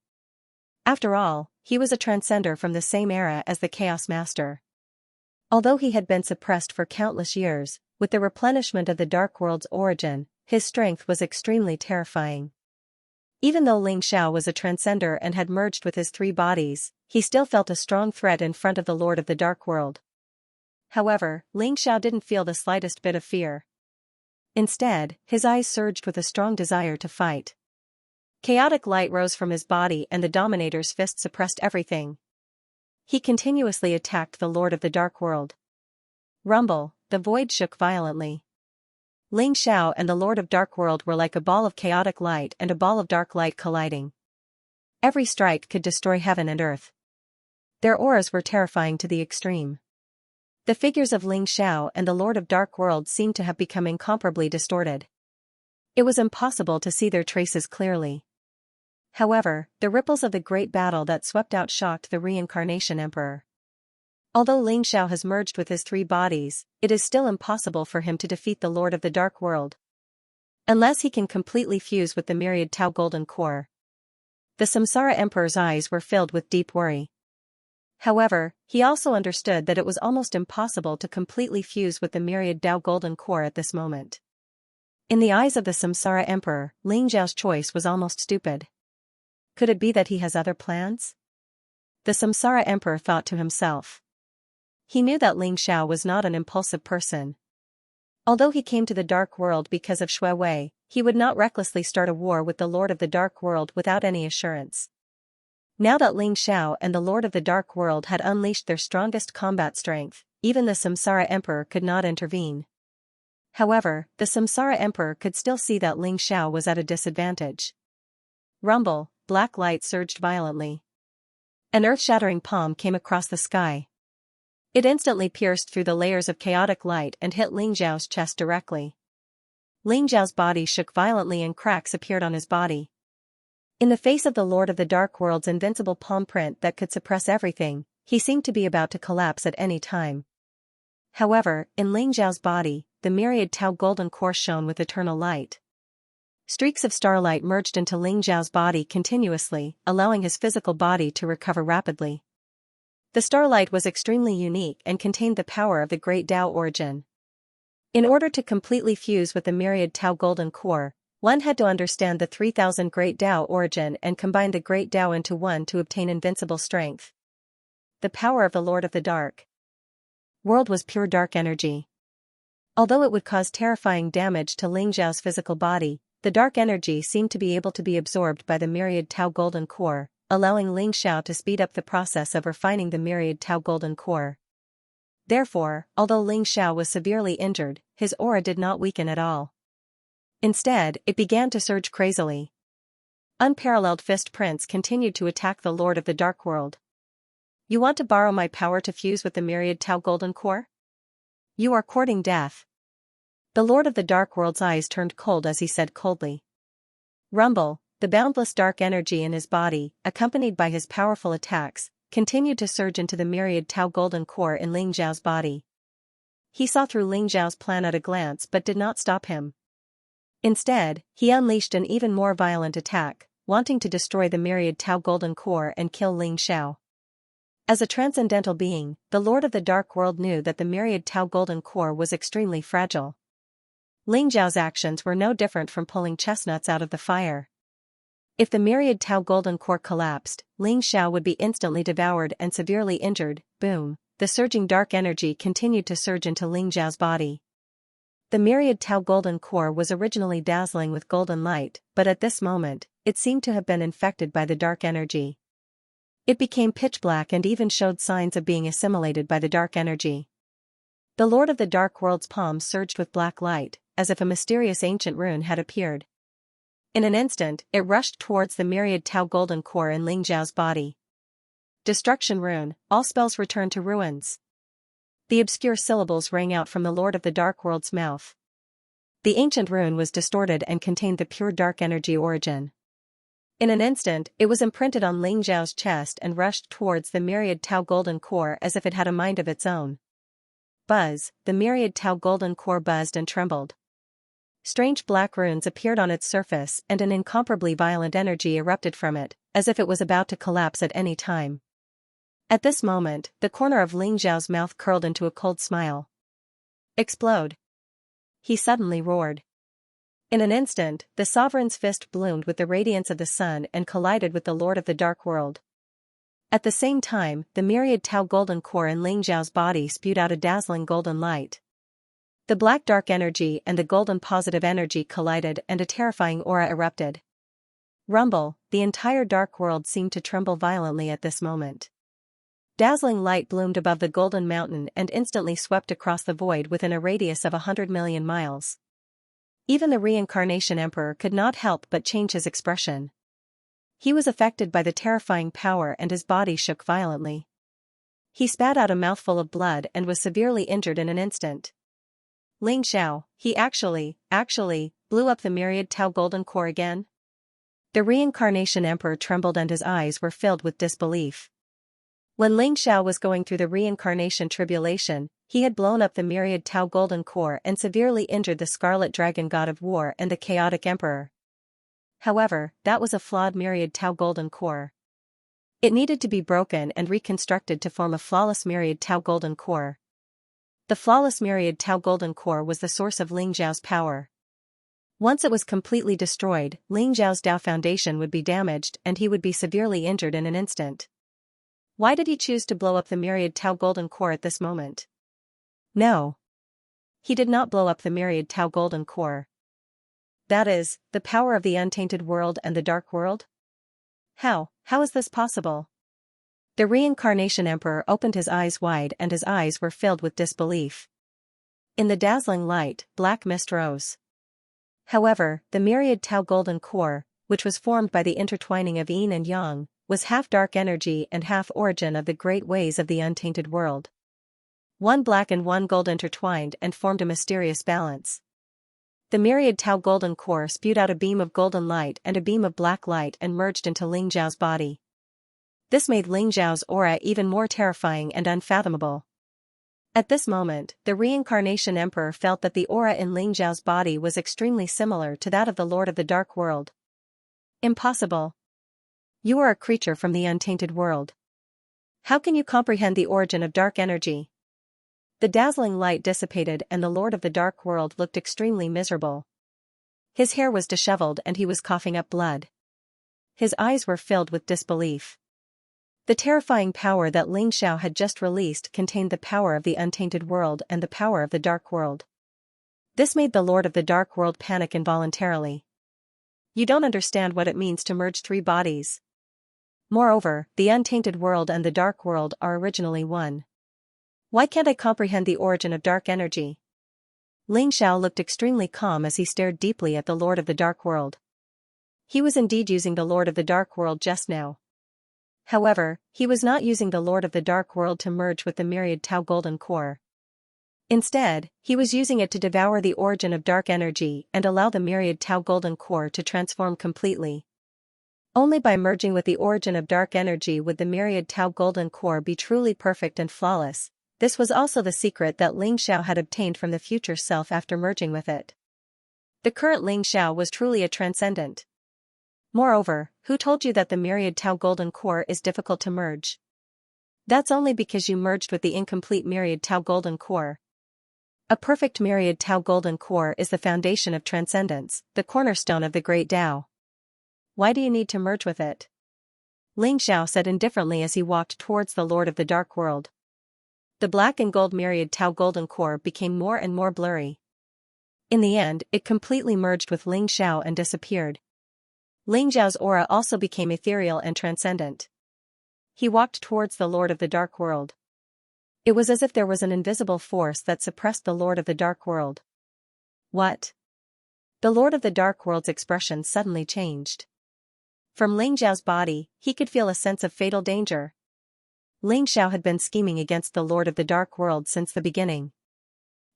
After all, he was a transcender from the same era as the Chaos Master. Although he had been suppressed for countless years, with the replenishment of the Dark World's origin, his strength was extremely terrifying. Even though Ling Xiao was a transcender and had merged with his 3 bodies, he still felt a strong threat in front of the Lord of the Dark World. However, Ling Xiao didn't feel the slightest bit of fear. Instead, his eyes surged with a strong desire to fight. Chaotic light rose from his body and the Dominator's fist suppressed everything. He continuously attacked the Lord of the Dark World. Rumble, the void shook violently. Ling Xiao and the Lord of Dark World were like a ball of chaotic light and a ball of dark light colliding. Every strike could destroy heaven and earth. Their auras were terrifying to the extreme. The figures of Ling Xiao and the Lord of Dark World seemed to have become incomparably distorted. It was impossible to see their traces clearly. However, the ripples of the great battle that swept out shocked the Reincarnation Emperor. Although Ling Xiao has merged with his 3 bodies, it is still impossible for him to defeat the Lord of the Dark World. Unless he can completely fuse with the Myriad Tao Golden Core. The Samsara Emperor's eyes were filled with deep worry. However, he also understood that it was almost impossible to completely fuse with the Myriad Tao Golden Core at this moment. In the eyes of the Samsara Emperor, Ling Xiao's choice was almost stupid. Could it be that he has other plans? The Samsara Emperor thought to himself. He knew that Ling Xiao was not an impulsive person. Although he came to the Dark World because of Shui Wei, he would not recklessly start a war with the Lord of the Dark World without any assurance. Now that Ling Xiao and the Lord of the Dark World had unleashed their strongest combat strength, even the Samsara Emperor could not intervene. However, the Samsara Emperor could still see that Ling Xiao was at a disadvantage. Rumble, black light surged violently. An earth-shattering palm came across the sky. It instantly pierced through the layers of chaotic light and hit Ling Xiao's chest directly. Ling Xiao's body shook violently and cracks appeared on his body. In the face of the Lord of the Dark World's invincible palm print that could suppress everything, he seemed to be about to collapse at any time. However, in Ling Xiao's body, the Myriad Tao Golden Core shone with eternal light. Streaks of starlight merged into Ling Xiao's body continuously, allowing his physical body to recover rapidly. The starlight was extremely unique and contained the power of the great Tao origin. In order to completely fuse with the myriad Tao golden core, one had to understand the 3000 great Tao origin and combine the great Tao into one to obtain invincible strength. The power of the Lord of the Dark World was pure dark energy. Although it would cause terrifying damage to Ling Xiao's physical body, the dark energy seemed to be able to be absorbed by the myriad Tao golden core, allowing Ling Xiao to speed up the process of refining the myriad Tao golden core. Therefore, although Ling Xiao was severely injured, his aura did not weaken at all. Instead, it began to surge crazily. Unparalleled fist prints continued to attack the Lord of the Dark World. You want to borrow my power to fuse with the myriad Tao golden core? You are courting death. The Lord of the Dark World's eyes turned cold as he said coldly. Rumble, the boundless dark energy in his body, accompanied by his powerful attacks, continued to surge into the myriad Tao golden core in Ling Xiao's body. He saw through Ling Xiao's plan at a glance but did not stop him. Instead, he unleashed an even more violent attack, wanting to destroy the myriad Tao golden core and kill Ling Xiao. As a transcendental being, the Lord of the Dark World knew that the myriad Tao golden core was extremely fragile. Ling Xiao's actions were no different from pulling chestnuts out of the fire. If the myriad Tao golden core collapsed, Ling Xiao would be instantly devoured and severely injured. Boom, the surging dark energy continued to surge into Ling Xiao's body. The myriad Tao golden core was originally dazzling with golden light, but at this moment, it seemed to have been infected by the dark energy. It became pitch black and even showed signs of being assimilated by the dark energy. The Lord of the Dark World's palms surged with black light, as if a mysterious ancient rune had appeared. In an instant, it rushed towards the myriad Tao golden core in Ling Xiao's body. Destruction rune, all spells return to ruins. The obscure syllables rang out from the Lord of the Dark World's mouth. The ancient rune was distorted and contained the pure dark energy origin. In an instant, it was imprinted on Ling Xiao's chest and rushed towards the myriad Tao golden core as if it had a mind of its own. Buzz, the myriad Tao golden core buzzed and trembled. Strange black runes appeared on its surface and an incomparably violent energy erupted from it, as if it was about to collapse at any time. At this moment, the corner of Ling Xiao's mouth curled into a cold smile. Explode! He suddenly roared. In an instant, the sovereign's fist bloomed with the radiance of the sun and collided with the Lord of the Dark World. At the same time, the myriad Tao golden core in Ling Xiao's body spewed out a dazzling golden light. The black dark energy and the golden positive energy collided and a terrifying aura erupted. Rumble, the entire dark world seemed to tremble violently at this moment. Dazzling light bloomed above the golden mountain and instantly swept across the void within a radius of 100 million miles. Even the reincarnation emperor could not help but change his expression. He was affected by the terrifying power and his body shook violently. He spat out a mouthful of blood and was severely injured in an instant. Ling Xiao, he actually blew up the myriad Tao golden core again? The reincarnation emperor trembled and his eyes were filled with disbelief. When Ling Xiao was going through the reincarnation tribulation, he had blown up the myriad Tao golden core and severely injured the scarlet dragon god of war and the chaotic emperor. However, that was a flawed myriad Tao golden core. It needed to be broken and reconstructed to form a flawless myriad Tao golden core. The flawless myriad Tao golden core was the source of Ling Xiao's power. Once it was completely destroyed, Ling Xiao's Tao foundation would be damaged and he would be severely injured in an instant. Why did he choose to blow up the myriad Tao golden core at this moment? No. He did not blow up the myriad Tao golden core. That is, the power of the untainted world and the dark world? How is this possible? The reincarnation emperor opened his eyes wide and his eyes were filled with disbelief. In the dazzling light, black mist rose. However, the myriad Tao golden core, which was formed by the intertwining of yin and yang, was half dark energy and half origin of the great ways of the untainted world. One black and one gold intertwined and formed a mysterious balance. The myriad Tao golden core spewed out a beam of golden light and a beam of black light and merged into Ling Xiao's body. This made Ling Xiao's aura even more terrifying and unfathomable. At this moment, the reincarnation emperor felt that the aura in Ling Xiao's body was extremely similar to that of the Lord of the Dark World. Impossible. You are a creature from the untainted world. How can you comprehend the origin of dark energy? The dazzling light dissipated and the Lord of the Dark World looked extremely miserable. His hair was disheveled and he was coughing up blood. His eyes were filled with disbelief. The terrifying power that Xianxia had just released contained the power of the untainted world and the power of the dark world. This made the Lord of the Dark World panic involuntarily. You don't understand what it means to merge three bodies. Moreover, the untainted world and the dark world are originally one. Why can't I comprehend the origin of dark energy? Xianxia looked extremely calm as he stared deeply at the Lord of the Dark World. He was indeed using the Lord of the Dark World just now. However, he was not using the Lord of the Dark World to merge with the Myriad Tau Golden Core. Instead, he was using it to devour the origin of dark energy and allow the Myriad Tau Golden Core to transform completely. Only by merging with the origin of dark energy would the Myriad Tau Golden Core be truly perfect and flawless. This was also the secret that Xianxia had obtained from the future self after merging with it. The current Xianxia was truly a transcendent. Moreover, who told you that the Myriad Tau Golden Core is difficult to merge? That's only because you merged with the incomplete Myriad Tau Golden Core. A perfect Myriad Tau Golden Core is the foundation of transcendence, the cornerstone of the Great Tao. Why do you need to merge with it? Xianxia said indifferently as he walked towards the Lord of the Dark World. The black and gold Myriad Tau Golden Core became more and more blurry. In the end, it completely merged with Xianxia and disappeared. Xianxia's aura also became ethereal and transcendent. He walked towards the Lord of the Dark World. It was as if there was an invisible force that suppressed the Lord of the Dark World. What? The Lord of the Dark World's expression suddenly changed. From Xianxia's body, he could feel a sense of fatal danger. Xianxia had been scheming against the Lord of the Dark World since the beginning.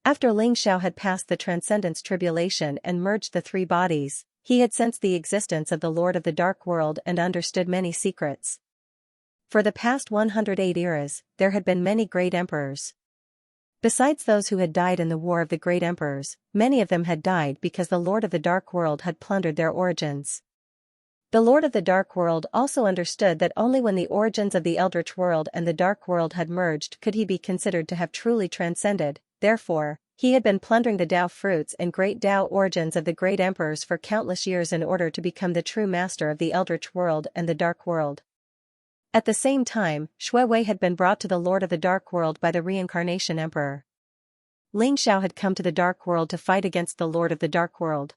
After Xianxia had passed the Transcendence Tribulation and merged the three bodies, he had sensed the existence of the Lord of the Dark World and understood many secrets. For the past 108 eras, there had been many great emperors. Besides those who had died in the War of the Great Emperors, many of them had died because the Lord of the Dark World had plundered their origins. The Lord of the Dark World also understood that only when the origins of the Eldritch World and the Dark World had merged could he be considered to have truly transcended. Therefore, he had been plundering the Tao fruits and great Tao origins of the great emperors for countless years in order to become the true master of the Eldritch World and the Dark World. At the same time, Shui Wei had been brought to the Lord of the Dark World by the Reincarnation Emperor. Xianxia had come to the Dark World to fight against the Lord of the Dark World.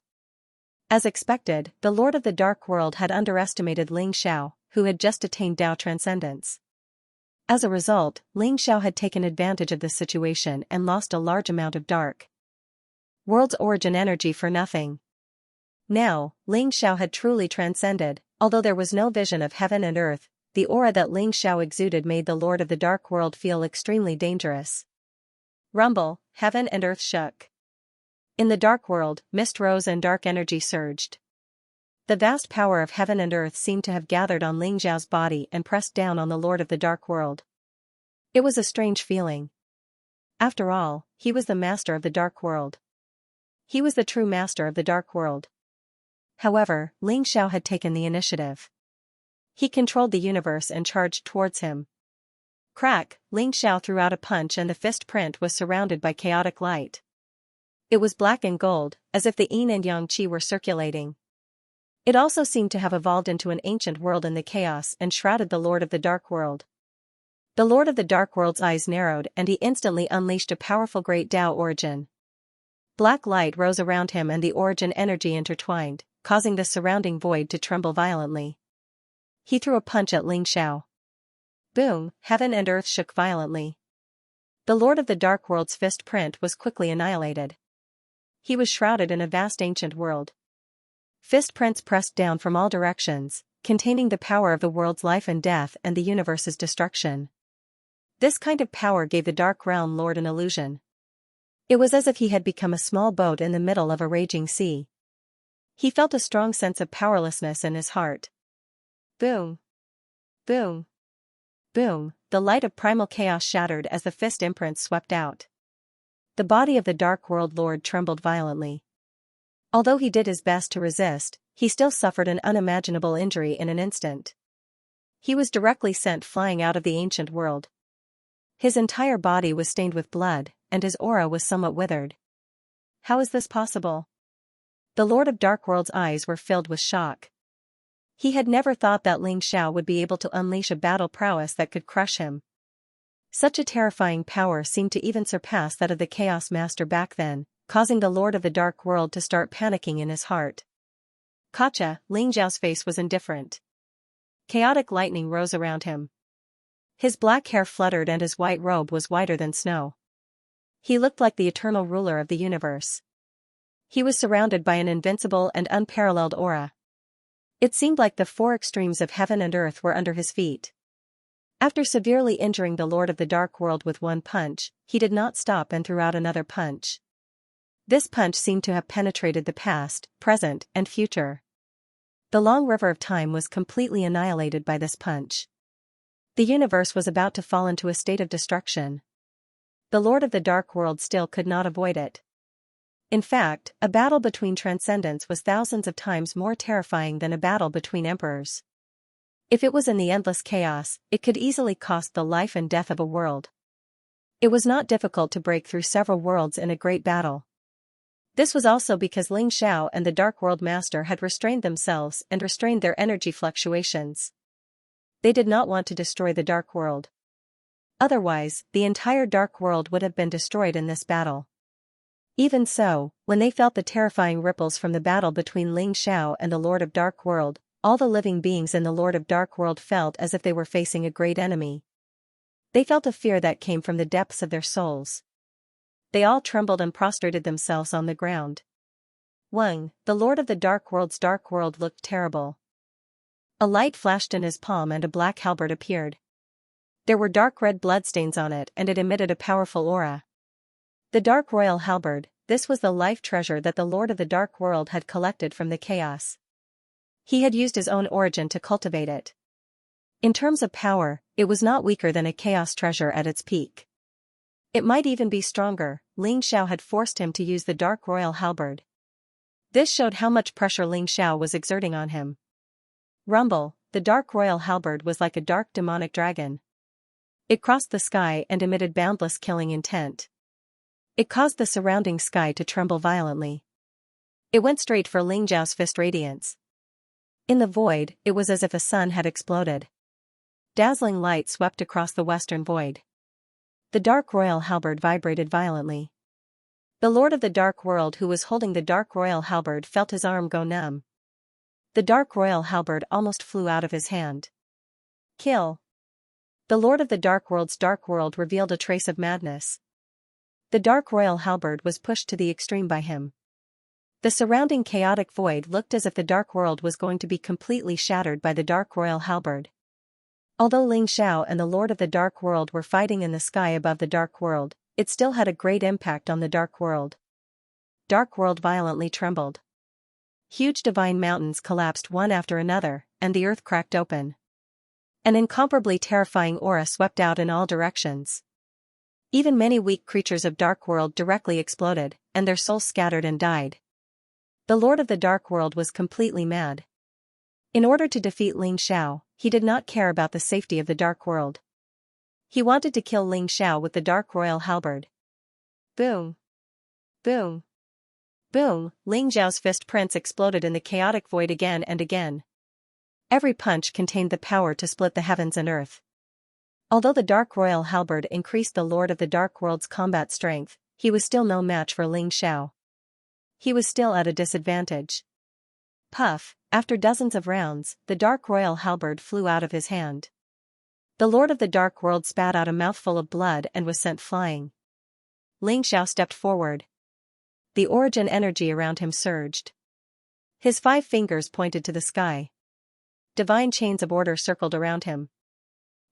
As expected, the Lord of the Dark World had underestimated Xianxia, who had just attained Tao transcendence. As a result, Xianxia had taken advantage of this situation and lost a large amount of Dark World's origin energy for nothing. Now, Xianxia had truly transcended, although there was no vision of heaven and earth. The aura that Xianxia exuded made the Lord of the Dark World feel extremely dangerous. Rumble, heaven and earth shook. In the Dark World, mist rose and dark energy surged. The vast power of heaven and earth seemed to have gathered on Xianxia's body and pressed down on the Lord of the Dark World. It was a strange feeling. After all, he was the master of the Dark World. He was the true master of the Dark World. However, Xianxia had taken the initiative. He controlled the universe and charged towards him. Crack, Xianxia threw out a punch and the fist print was surrounded by chaotic light. It was black and gold, as if the yin and yang qi were circulating. It also seemed to have evolved into an ancient world in the chaos and shrouded the Lord of the Dark World. The Lord of the Dark World's eyes narrowed and he instantly unleashed a powerful great Tao origin. Black light rose around him and the origin energy intertwined, causing the surrounding void to tremble violently. He threw a punch at Xianxia. Boom, heaven and earth shook violently. The Lord of the Dark World's fist print was quickly annihilated. He was shrouded in a vast ancient world. Fist prints pressed down from all directions, containing the power of the world's life and death and the universe's destruction. This kind of power gave the Dark Realm Lord an illusion. It was as if he had become a small boat in the middle of a raging sea. He felt a strong sense of powerlessness in his heart. Boom. Boom. Boom, the light of primal chaos shattered as the fist imprints swept out. The body of the Dark World Lord trembled violently. Although he did his best to resist, he still suffered an unimaginable injury in an instant. He was directly sent flying out of the ancient world. His entire body was stained with blood, and his aura was somewhat withered. How is this possible? The Lord of Dark World's eyes were filled with shock. He had never thought that Xianxia would be able to unleash a battle prowess that could crush him. Such a terrifying power seemed to even surpass that of the Chaos Master back then, causing the Lord of the Dark World to start panicking in his heart. Gotcha, Xiao's face was indifferent. Chaotic lightning rose around him. His black hair fluttered and his white robe was whiter than snow. He looked like the eternal ruler of the universe. He was surrounded by an invincible and unparalleled aura. It seemed like the four extremes of heaven and earth were under his feet. After severely injuring the Lord of the Dark World with one punch, he did not stop and threw out another punch. This punch seemed to have penetrated the past, present, and future. The long river of time was completely annihilated by this punch. The universe was about to fall into a state of destruction. The Lord of the Dark World still could not avoid it. In fact, a battle between transcendents was thousands of times more terrifying than a battle between emperors. If it was in the endless chaos, it could easily cost the life and death of a world. It was not difficult to break through several worlds in a great battle. This was also because Xianxia and the Dark World Master had restrained themselves and restrained their energy fluctuations. They did not want to destroy the Dark World. Otherwise, the entire Dark World would have been destroyed in this battle. Even so, when they felt the terrifying ripples from the battle between Xianxia and the Lord of Dark World, all the living beings in the Lord of Dark World felt as if they were facing a great enemy. They felt a fear that came from the depths of their souls. They all trembled and prostrated themselves on the ground. Wang, the Lord of the Dark World's Dark World, looked terrible. A light flashed in his palm and a black halberd appeared. There were dark red bloodstains on it and it emitted a powerful aura. The Dark Royal Halberd, this was the life treasure that the Lord of the Dark World had collected from the chaos. He had used his own origin to cultivate it. In terms of power, it was not weaker than a chaos treasure at its peak. It might even be stronger. Xianxia had forced him to use the Dark Royal Halberd. This showed how much pressure Xianxia was exerting on him. Rumble, the Dark Royal Halberd was like a dark demonic dragon. It crossed the sky and emitted boundless killing intent. It caused the surrounding sky to tremble violently. It went straight for Xiao's fist radiance. In the void, it was as if a sun had exploded. Dazzling light swept across the western void. The Dark Royal Halberd vibrated violently. The Lord of the Dark World who was holding the Dark Royal Halberd felt his arm go numb. The Dark Royal Halberd almost flew out of his hand. Kill. The Lord of the Dark World's Dark World revealed a trace of madness. The Dark Royal Halberd was pushed to the extreme by him. The surrounding chaotic void looked as if the Dark World was going to be completely shattered by the Dark Royal Halberd. Although Xianxia and the Lord of the Dark World were fighting in the sky above the Dark World, it still had a great impact on the Dark World. Dark World violently trembled. Huge divine mountains collapsed one after another, and the earth cracked open. An incomparably terrifying aura swept out in all directions. Even many weak creatures of Dark World directly exploded, and their souls scattered and died. The Lord of the Dark World was completely mad. In order to defeat Xianxia, he did not care about the safety of the Dark World. He wanted to kill Xianxia with the Dark Royal Halberd. Boom! Boom! Boom! Xiao's fist prints exploded in the chaotic void again and again. Every punch contained the power to split the heavens and earth. Although the Dark Royal Halberd increased the Lord of the Dark World's combat strength, he was still no match for Xianxia. He was still at a disadvantage. Puff, after dozens of rounds, the Dark Royal Halberd flew out of his hand. The Lord of the Dark World spat out a mouthful of blood and was sent flying. Xianxia stepped forward. The origin energy around him surged. His 5 fingers pointed to the sky. Divine chains of order circled around him.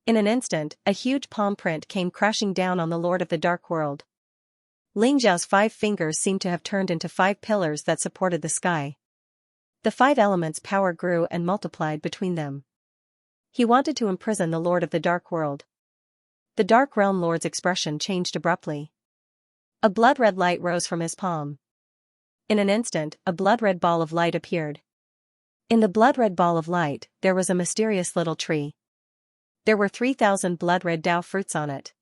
In an instant, a huge palm print came crashing down on the Lord of the Dark World. Xiao's 5 fingers seemed to have turned into 5 pillars that supported the sky. The 5 elements' power grew and multiplied between them. He wanted to imprison the Lord of the Dark World. The Dark Realm Lord's expression changed abruptly. A blood-red light rose from his palm. In an instant, a blood-red ball of light appeared. In the blood-red ball of light, there was a mysterious little tree. There were 3,000 blood-red Dao fruits on it.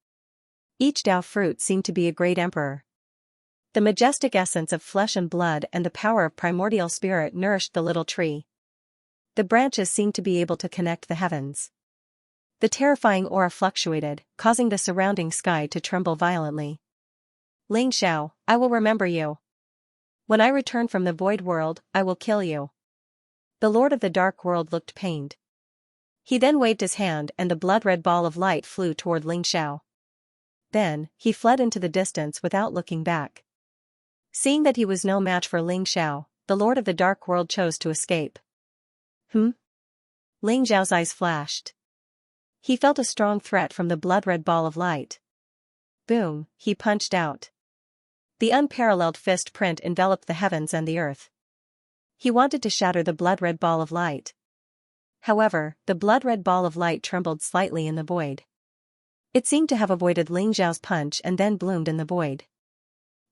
Each Dao fruit seemed to be a great emperor. The majestic essence of flesh and blood and the power of primordial spirit nourished the little tree. The branches seemed to be able to connect the heavens. The terrifying aura fluctuated, causing the surrounding sky to tremble violently. Ling Xiao, I will remember you. When I return from the void world, I will kill you. The Lord of the Dark World looked pained. He then waved his hand and the blood-red ball of light flew toward Ling Xiao. Then, he fled into the distance without looking back. Seeing that he was no match for Ling Xiao, the Lord of the Dark World chose to escape. Ling Xiao's eyes flashed. He felt a strong threat from the blood-red ball of light. Boom, he punched out. The unparalleled fist print enveloped the heavens and the earth. He wanted to shatter the blood-red ball of light. However, the blood-red ball of light trembled slightly in the void. It seemed to have avoided Ling Xiao's punch and then bloomed in the void.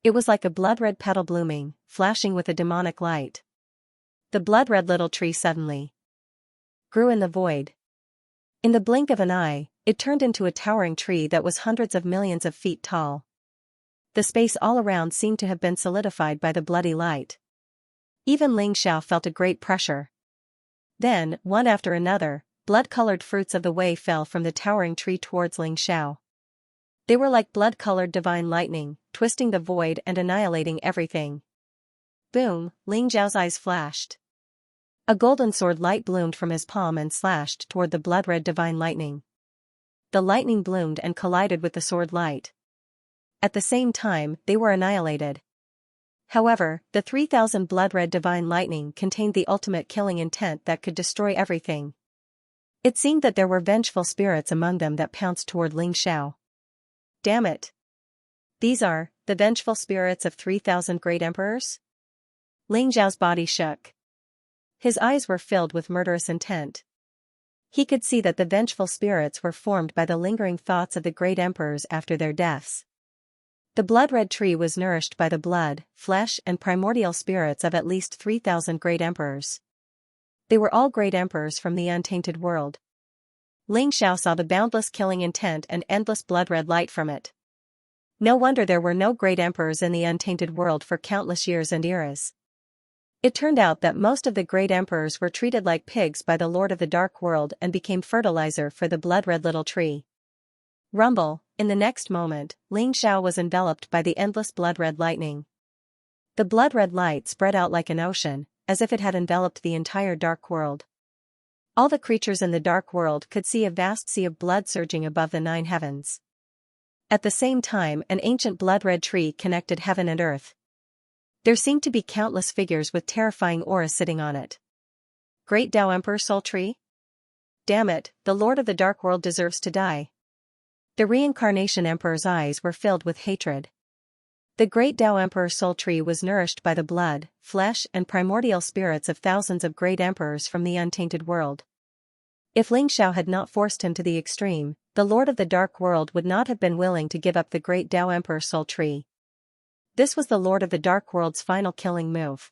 It was like a blood-red petal blooming, flashing with a demonic light. The blood-red little tree suddenly grew in the void. In the blink of an eye, it turned into a towering tree that was hundreds of millions of feet tall. The space all around seemed to have been solidified by the bloody light. Even Ling Xiao felt a great pressure. Then, one after another, blood-colored fruits of the way fell from the towering tree towards Ling Xiao. They were like blood-colored divine lightning, twisting the void and annihilating everything. Boom, Ling Xiao's eyes flashed. A golden sword light bloomed from his palm and slashed toward the blood-red divine lightning. The lightning bloomed and collided with the sword light. At the same time, they were annihilated. However, the 3,000 blood-red divine lightning contained the ultimate killing intent that could destroy everything. It seemed that there were vengeful spirits among them that pounced toward Ling Xiao. Damn it! These are the vengeful spirits of 3,000 great emperors? Ling Xiao's body shook. His eyes were filled with murderous intent. He could see that the vengeful spirits were formed by the lingering thoughts of the great emperors after their deaths. The blood-red tree was nourished by the blood, flesh and primordial spirits of at least 3,000 great emperors. They were all great emperors from the untainted world. Ling Xiao saw the boundless killing intent and endless blood-red light from it. No wonder there were no great emperors in the untainted world for countless years and eras. It turned out that most of the great emperors were treated like pigs by the Lord of the Dark World and became fertilizer for the blood-red little tree. Rumble, in the next moment, Ling Xiao was enveloped by the endless blood-red lightning. The blood-red light spread out like an ocean, as if it had enveloped the entire dark world. All the creatures in the dark world could see a vast sea of blood surging above the 9 heavens. At the same time, an ancient blood-red tree connected heaven and earth. There seemed to be countless figures with terrifying auras sitting on it. Great Dao Emperor Soul Tree? Damn it, the Lord of the Dark World deserves to die. The Reincarnation Emperor's eyes were filled with hatred. The great Dao Emperor Soul Tree was nourished by the blood, flesh and primordial spirits of thousands of great emperors from the untainted world. If Ling Xiao had not forced him to the extreme, the Lord of the Dark World would not have been willing to give up the great Dao Emperor Soul Tree. This was the Lord of the Dark World's final killing move.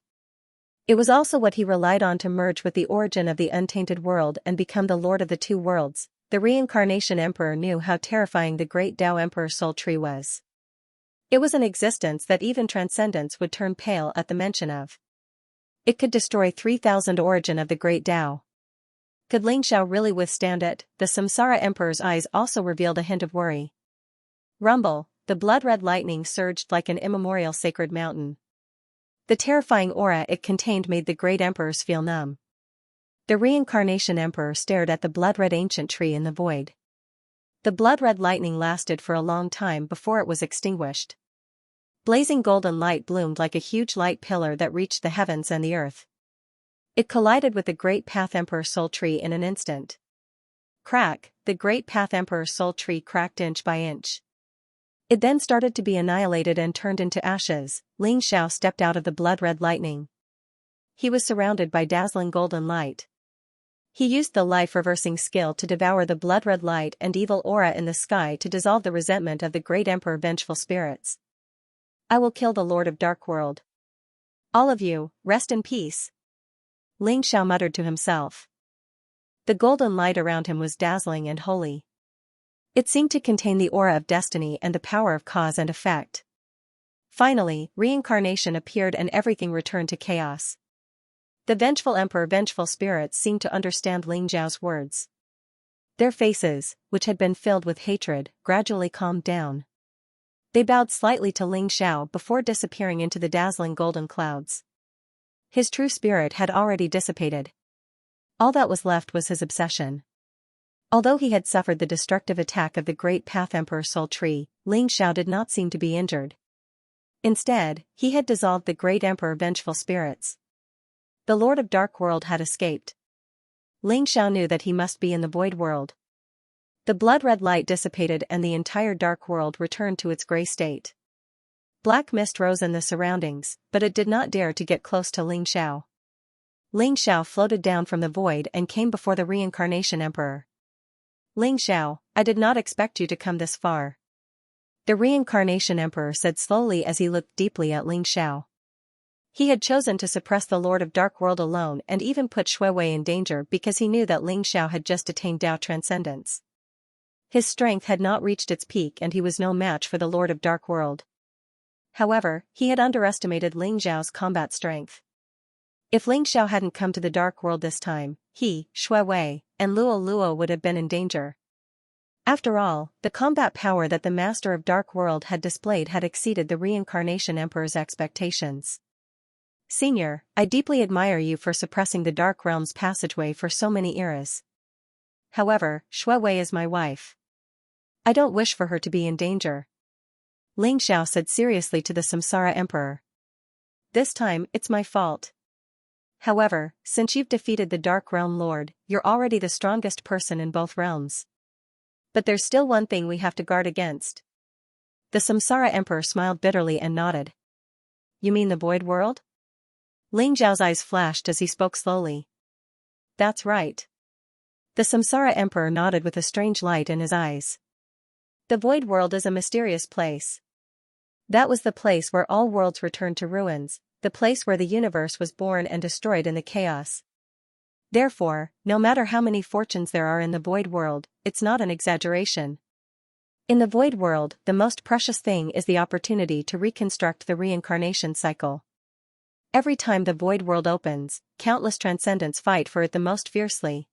It was also what he relied on to merge with the origin of the untainted world and become the Lord of the Two Worlds. The Reincarnation Emperor knew how terrifying the great Dao Emperor Soul Tree was. It was an existence that even transcendence would turn pale at the mention of. It could destroy 3,000 origin of the great Dao. Could Ling Xiao really withstand it? The Samsara Emperor's eyes also revealed a hint of worry. Rumble, the blood-red lightning surged like an immemorial sacred mountain. The terrifying aura it contained made the great emperors feel numb. The Reincarnation Emperor stared at the blood-red ancient tree in the void. The blood-red lightning lasted for a long time before it was extinguished. Blazing golden light bloomed like a huge light pillar that reached the heavens and the earth. It collided with the great Path Emperor Soul Tree in an instant. Crack, the great Path Emperor Soul Tree cracked inch by inch. It then started to be annihilated and turned into ashes. Ling Xiao stepped out of the blood-red lightning. He was surrounded by dazzling golden light. He used the life-reversing skill to devour the blood-red light and evil aura in the sky to dissolve the resentment of the great Emperor vengeful spirits. I will kill the Lord of Dark World. All of you, rest in peace. Ling Xiao muttered to himself. The golden light around him was dazzling and holy. It seemed to contain the aura of destiny and the power of cause and effect. Finally, reincarnation appeared and everything returned to chaos. The vengeful spirits seemed to understand Ling Zhao's words. Their faces, which had been filled with hatred, gradually calmed down. They bowed slightly to Ling Xiao before disappearing into the dazzling golden clouds. His true spirit had already dissipated. All that was left was his obsession. Although he had suffered the destructive attack of the great Path Emperor Soul Tree, Ling Xiao did not seem to be injured. Instead, he had dissolved the great Emperor Vengeful Spirits. The Lord of Dark World had escaped. Ling Xiao knew that he must be in the void world. The blood-red light dissipated and the entire dark world returned to its gray state. Black mist rose in the surroundings, but it did not dare to get close to Ling Xiao. Ling Xiao floated down from the void and came before the Reincarnation Emperor. Ling Xiao, I did not expect you to come this far. The Reincarnation Emperor said slowly as he looked deeply at Ling Xiao. He had chosen to suppress the Lord of Dark World alone and even put Shui Wei in danger because he knew that Ling Xiao had just attained Dao Transcendence. His strength had not reached its peak and he was no match for the Lord of Dark World. However, he had underestimated Ling Xiao's combat strength. If Ling Xiao hadn't come to the Dark World this time, he, Shui Wei, and Luo Luo would have been in danger. After all, the combat power that the Master of Dark World had displayed had exceeded the Reincarnation Emperor's expectations. Senior, I deeply admire you for suppressing the Dark Realm's passageway for so many eras. However, Shui Wei is my wife. I don't wish for her to be in danger. Ling Xiao said seriously to the Samsara Emperor. This time, it's my fault. However, since you've defeated the Dark Realm Lord, you're already the strongest person in both realms. But there's still one thing we have to guard against. The Samsara Emperor smiled bitterly and nodded. You mean the void world? Ling Zhao's eyes flashed as he spoke slowly. That's right. The Samsara Emperor nodded with a strange light in his eyes. The void world is a mysterious place. That was the place where all worlds returned to ruins, the place where the universe was born and destroyed in the chaos. Therefore, no matter how many fortunes there are in the void world, it's not an exaggeration. In the void world, the most precious thing is the opportunity to reconstruct the reincarnation cycle. Every time the void world opens, countless transcendents fight for it the most fiercely.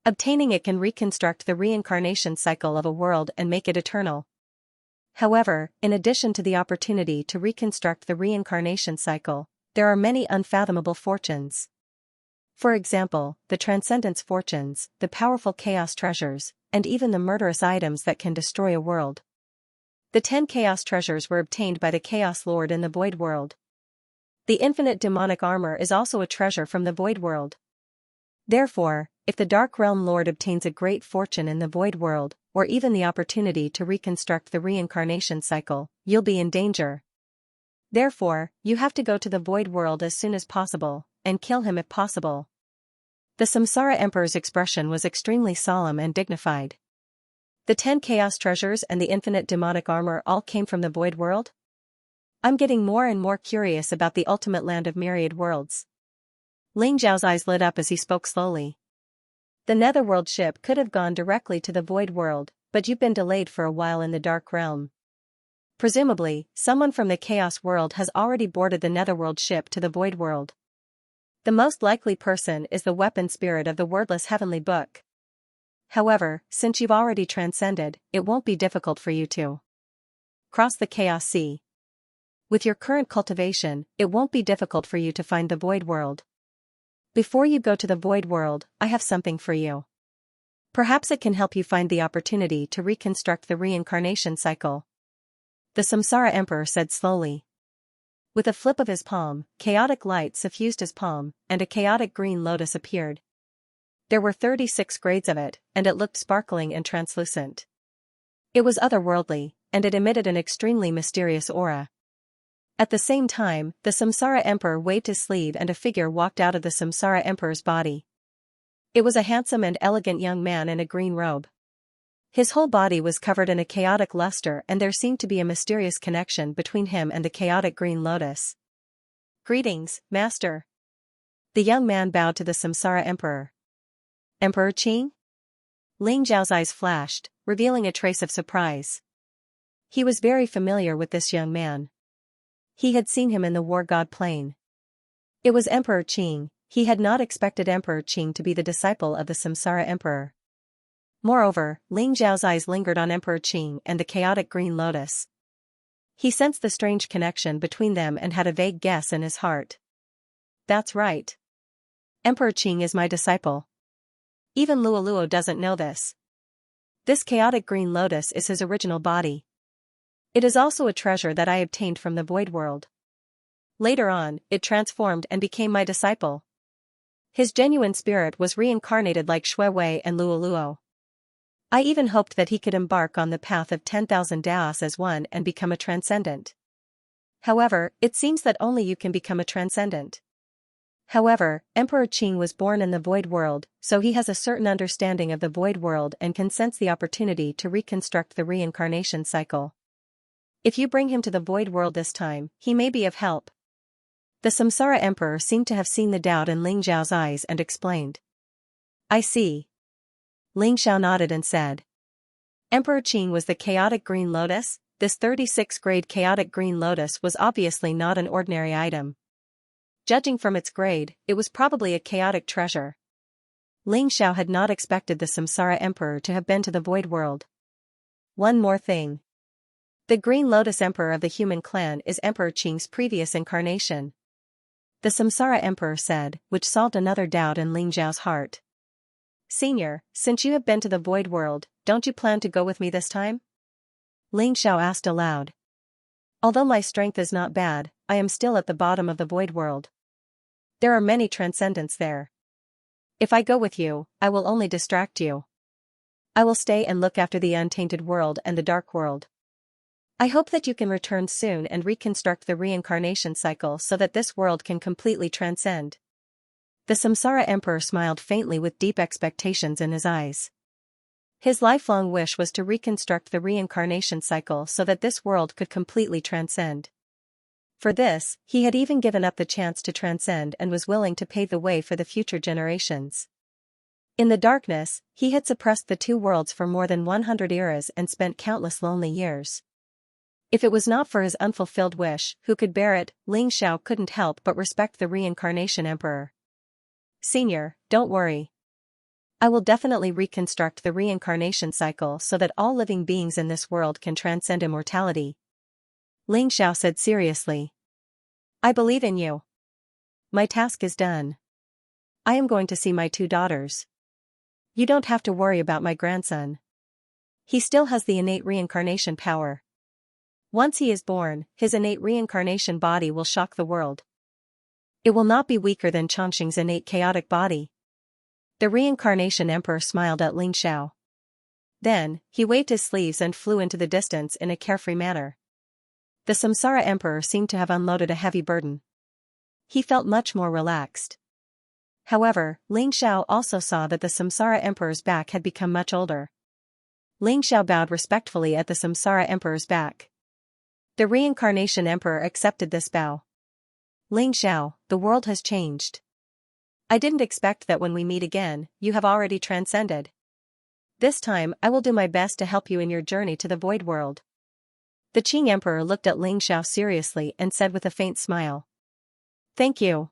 Obtaining it can reconstruct the reincarnation cycle of a world and make it eternal. However, in addition to the opportunity to reconstruct the reincarnation cycle, there are many unfathomable fortunes. For example, the transcendence fortunes, the powerful chaos treasures, and even the murderous items that can destroy a world. The 10 chaos treasures were obtained by the Chaos Lord in the void world. The infinite demonic armor is also a treasure from the void world. Therefore, if the Dark Realm Lord obtains a great fortune in the void world, or even the opportunity to reconstruct the reincarnation cycle, you'll be in danger. Therefore, you have to go to the void world as soon as possible, and kill him if possible. The Samsara Emperor's expression was extremely solemn and dignified. The 10 chaos treasures and the infinite demonic armor all came from the void world? I'm getting more and more curious about the ultimate land of myriad worlds. Ling Zhao's eyes lit up as he spoke slowly. The Netherworld ship could have gone directly to the void world, but you've been delayed for a while in the Dark Realm. Presumably, someone from the Chaos World has already boarded the Netherworld ship to the void world. The most likely person is the weapon spirit of the wordless heavenly book. However, since you've already transcended, it won't be difficult for you to cross the Chaos Sea. With your current cultivation, it won't be difficult for you to find the void world. Before you go to the void world, I have something for you. Perhaps it can help you find the opportunity to reconstruct the reincarnation cycle. The Samsara Emperor said slowly. With a flip of his palm, chaotic light suffused his palm, and a chaotic green lotus appeared. There were 36 grades of it, and it looked sparkling and translucent. It was otherworldly, and it emitted an extremely mysterious aura. At the same time, the Samsara Emperor waved his sleeve and a figure walked out of the Samsara Emperor's body. It was a handsome and elegant young man in a green robe. His whole body was covered in a chaotic luster and there seemed to be a mysterious connection between him and the chaotic green lotus. Greetings, Master. The young man bowed to the Samsara Emperor. Emperor Qing? Ling Zhao's eyes flashed, revealing a trace of surprise. He was very familiar with this young man. He had seen him in the War God Plain. It was Emperor Qing. He had not expected Emperor Qing to be the disciple of the Samsara Emperor. Moreover, Ling Zhao's eyes lingered on Emperor Qing and the chaotic green lotus. He sensed the strange connection between them and had a vague guess in his heart. That's right. Emperor Qing is my disciple. Even Luoluo doesn't know this. This chaotic green lotus is his original body. It is also a treasure that I obtained from the void world. Later on, it transformed and became my disciple. His genuine spirit was reincarnated like Shui Wei and Luoluo. I even hoped that he could embark on the path of 10,000 Daos as one and become a transcendent. However, it seems that only you can become a transcendent. However, Emperor Qing was born in the void world, so he has a certain understanding of the void world and can sense the opportunity to reconstruct the reincarnation cycle. If you bring him to the void world this time, he may be of help. The Samsara Emperor seemed to have seen the doubt in Ling Zhao's eyes and explained. I see. Ling Zhao nodded and said. Emperor Qing was the chaotic green lotus. This 36-grade chaotic green lotus was obviously not an ordinary item. Judging from its grade, it was probably a chaotic treasure. Ling Zhao had not expected the Samsara Emperor to have been to the void world. One more thing. The Green Lotus Emperor of the human clan is Emperor Qing's previous incarnation. The Samsara Emperor said, which solved another doubt in Ling Zhao's heart. Senior, since you have been to the void world, don't you plan to go with me this time? Ling Zhao asked aloud. Although my strength is not bad, I am still at the bottom of the void world. There are many transcendents there. If I go with you, I will only distract you. I will stay and look after the untainted world and the dark world. I hope that you can return soon and reconstruct the reincarnation cycle so that this world can completely transcend. The Samsara Emperor smiled faintly with deep expectations in his eyes. His lifelong wish was to reconstruct the reincarnation cycle so that this world could completely transcend. For this, he had even given up the chance to transcend and was willing to pave the way for the future generations. In the darkness, he had suppressed the two worlds for more than 100 eras and spent countless lonely years. If it was not for his unfulfilled wish, who could bear it? Ling Zhao couldn't help but respect the reincarnation emperor. Senior, don't worry. I will definitely reconstruct the reincarnation cycle so that all living beings in this world can transcend immortality. Ling Zhao said seriously. I believe in you. My task is done. I am going to see my two daughters. You don't have to worry about my grandson. He still has the innate reincarnation power. Once he is born, his innate reincarnation body will shock the world. It will not be weaker than Chongqing's innate chaotic body. The reincarnation emperor smiled at Ling Zhao. Then, he waved his sleeves and flew into the distance in a carefree manner. The Samsara Emperor seemed to have unloaded a heavy burden. He felt much more relaxed. However, Ling Zhao also saw that the Samsara Emperor's back had become much older. Ling Zhao bowed respectfully at the Samsara Emperor's back. The Reincarnation Emperor accepted this bow. Ling Zhao, the world has changed. I didn't expect that when we meet again, you have already transcended. This time I will do my best to help you in your journey to the void world. The Qing Emperor looked at Ling Zhao seriously and said with a faint smile. Thank you.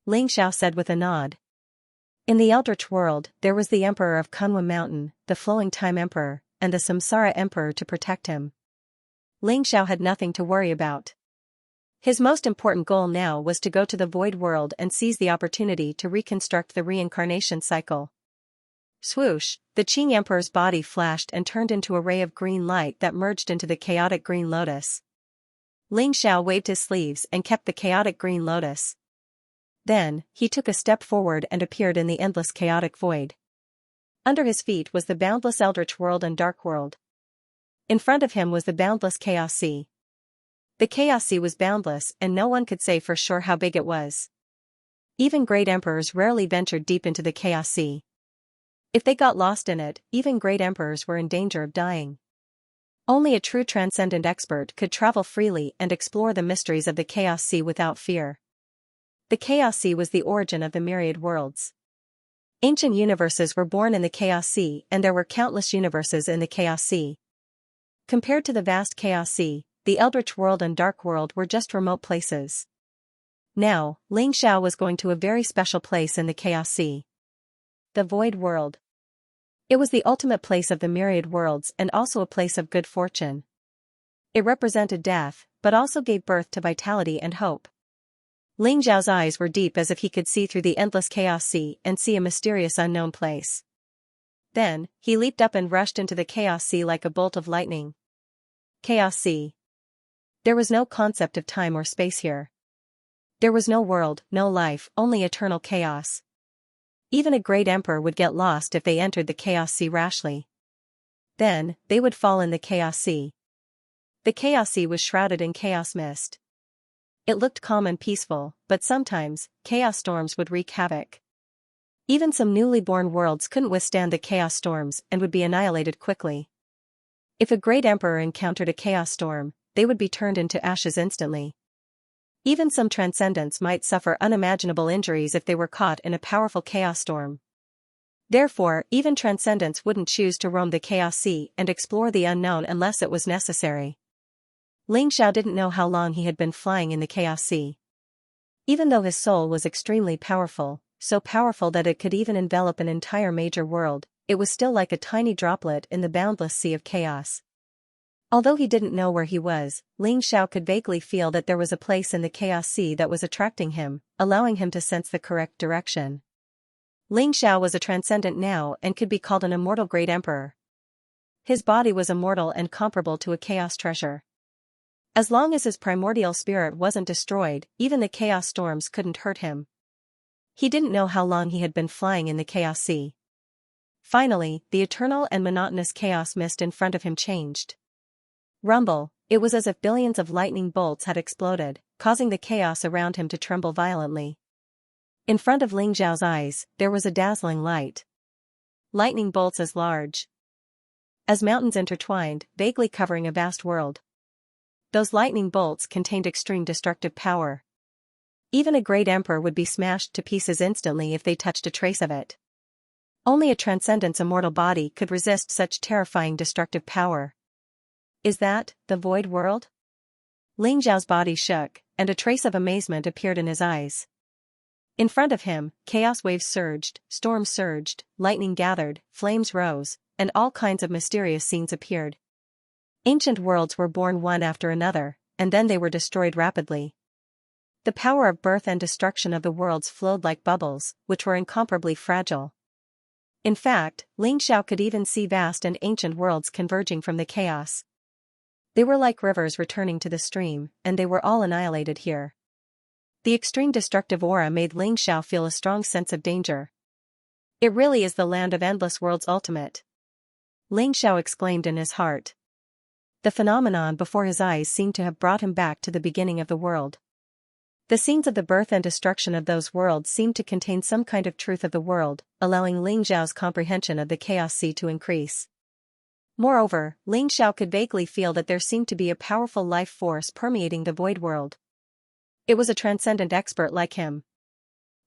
Ling Zhao said with a nod. In the Eldritch world, there was the Emperor of Kunlun Mountain, the Flowing Time Emperor, and the Samsara Emperor to protect him. Ling Zhao had nothing to worry about. His most important goal now was to go to the void world and seize the opportunity to reconstruct the reincarnation cycle. Swoosh, the Qing Emperor's body flashed and turned into a ray of green light that merged into the chaotic green lotus. Ling Zhao waved his sleeves and kept the chaotic green lotus. Then, he took a step forward and appeared in the endless chaotic void. Under his feet was the boundless Eldritch world and dark world. In front of him was the boundless Chaos Sea. The Chaos Sea was boundless and no one could say for sure how big it was. Even great emperors rarely ventured deep into the Chaos Sea. If they got lost in it, even great emperors were in danger of dying. Only a true transcendent expert could travel freely and explore the mysteries of the Chaos Sea without fear. The Chaos Sea was the origin of the myriad worlds. Ancient universes were born in the Chaos Sea, and there were countless universes in the Chaos Sea. Compared to the vast Chaos Sea, the Eldritch World and Dark World were just remote places. Now, Xianxia was going to a very special place in the Chaos Sea. The Void World. It was the ultimate place of the myriad worlds and also a place of good fortune. It represented death, but also gave birth to vitality and hope. Xiao's eyes were deep as if he could see through the endless Chaos Sea and see a mysterious unknown place. Then, he leaped up and rushed into the Chaos Sea like a bolt of lightning. Chaos Sea. There was no concept of time or space here. There was no world, no life, only eternal chaos. Even a great emperor would get lost if they entered the Chaos Sea rashly. Then, they would fall in the Chaos Sea. The Chaos Sea was shrouded in chaos mist. It looked calm and peaceful, but sometimes, chaos storms would wreak havoc. Even some newly born worlds couldn't withstand the chaos storms and would be annihilated quickly. If a great emperor encountered a chaos storm, they would be turned into ashes instantly. Even some transcendents might suffer unimaginable injuries if they were caught in a powerful chaos storm. Therefore, even transcendents wouldn't choose to roam the Chaos Sea and explore the unknown unless it was necessary. Xianxia didn't know how long he had been flying in the Chaos Sea. Even though his soul was extremely powerful, so powerful that it could even envelop an entire major world, it was still like a tiny droplet in the boundless sea of chaos. Although he didn't know where he was, Xianxia could vaguely feel that there was a place in the Chaos Sea that was attracting him, allowing him to sense the correct direction. Xianxia was a transcendent now and could be called an immortal great emperor. His body was immortal and comparable to a chaos treasure. As long as his primordial spirit wasn't destroyed, even the chaos storms couldn't hurt him. He didn't know how long he had been flying in the Chaos Sea. Finally, the eternal and monotonous chaos mist in front of him changed. Rumble, it was as if billions of lightning bolts had exploded, causing the chaos around him to tremble violently. In front of Xiao's eyes, there was a dazzling light. Lightning bolts as large as mountains intertwined, vaguely covering a vast world. Those lightning bolts contained extreme destructive power. Even a great emperor would be smashed to pieces instantly if they touched a trace of it. Only a transcendent's immortal body could resist such terrifying destructive power. Is that the Void World? Xiao's body shook, and a trace of amazement appeared in his eyes. In front of him, chaos waves surged, storms surged, lightning gathered, flames rose, and all kinds of mysterious scenes appeared. Ancient worlds were born one after another, and then they were destroyed rapidly. The power of birth and destruction of the worlds flowed like bubbles, which were incomparably fragile. In fact, Xianxia could even see vast and ancient worlds converging from the chaos. They were like rivers returning to the stream, and they were all annihilated here. The extreme destructive aura made Xianxia feel a strong sense of danger. It really is the land of endless worlds ultimate. Xianxia exclaimed in his heart. The phenomenon before his eyes seemed to have brought him back to the beginning of the world. The scenes of the birth and destruction of those worlds seemed to contain some kind of truth of the world, allowing Xiao's comprehension of the Chaos Sea to increase. Moreover, Xiao could vaguely feel that there seemed to be a powerful life force permeating the Void World. It was a transcendent expert like him.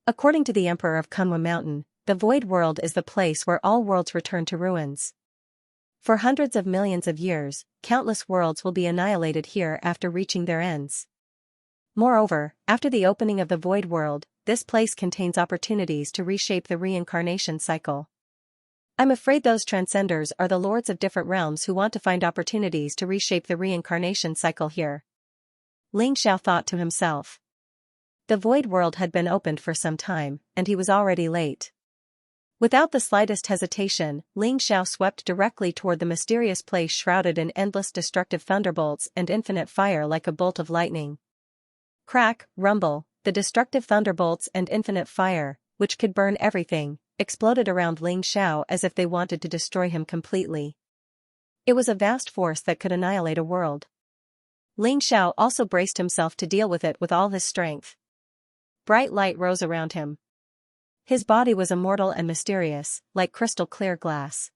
According to the Emperor of Kunwa Mountain, the Void World is the place where all worlds return to ruins. For hundreds of millions of years, countless worlds will be annihilated here after reaching their ends. Moreover, after the opening of the Void World, this place contains opportunities to reshape the reincarnation cycle. I'm afraid those transcenders are the lords of different realms who want to find opportunities to reshape the reincarnation cycle here. Xiao thought to himself. The Void World had been opened for some time, and he was already late. Without the slightest hesitation, Xiao swept directly toward the mysterious place shrouded in endless destructive thunderbolts and infinite fire like a bolt of lightning. Crack, rumble, the destructive thunderbolts and infinite fire, which could burn everything, exploded around Xiao as if they wanted to destroy him completely. It was a vast force that could annihilate a world. Xiao also braced himself to deal with it with all his strength. Bright light rose around him. His body was immortal and mysterious, like crystal clear glass.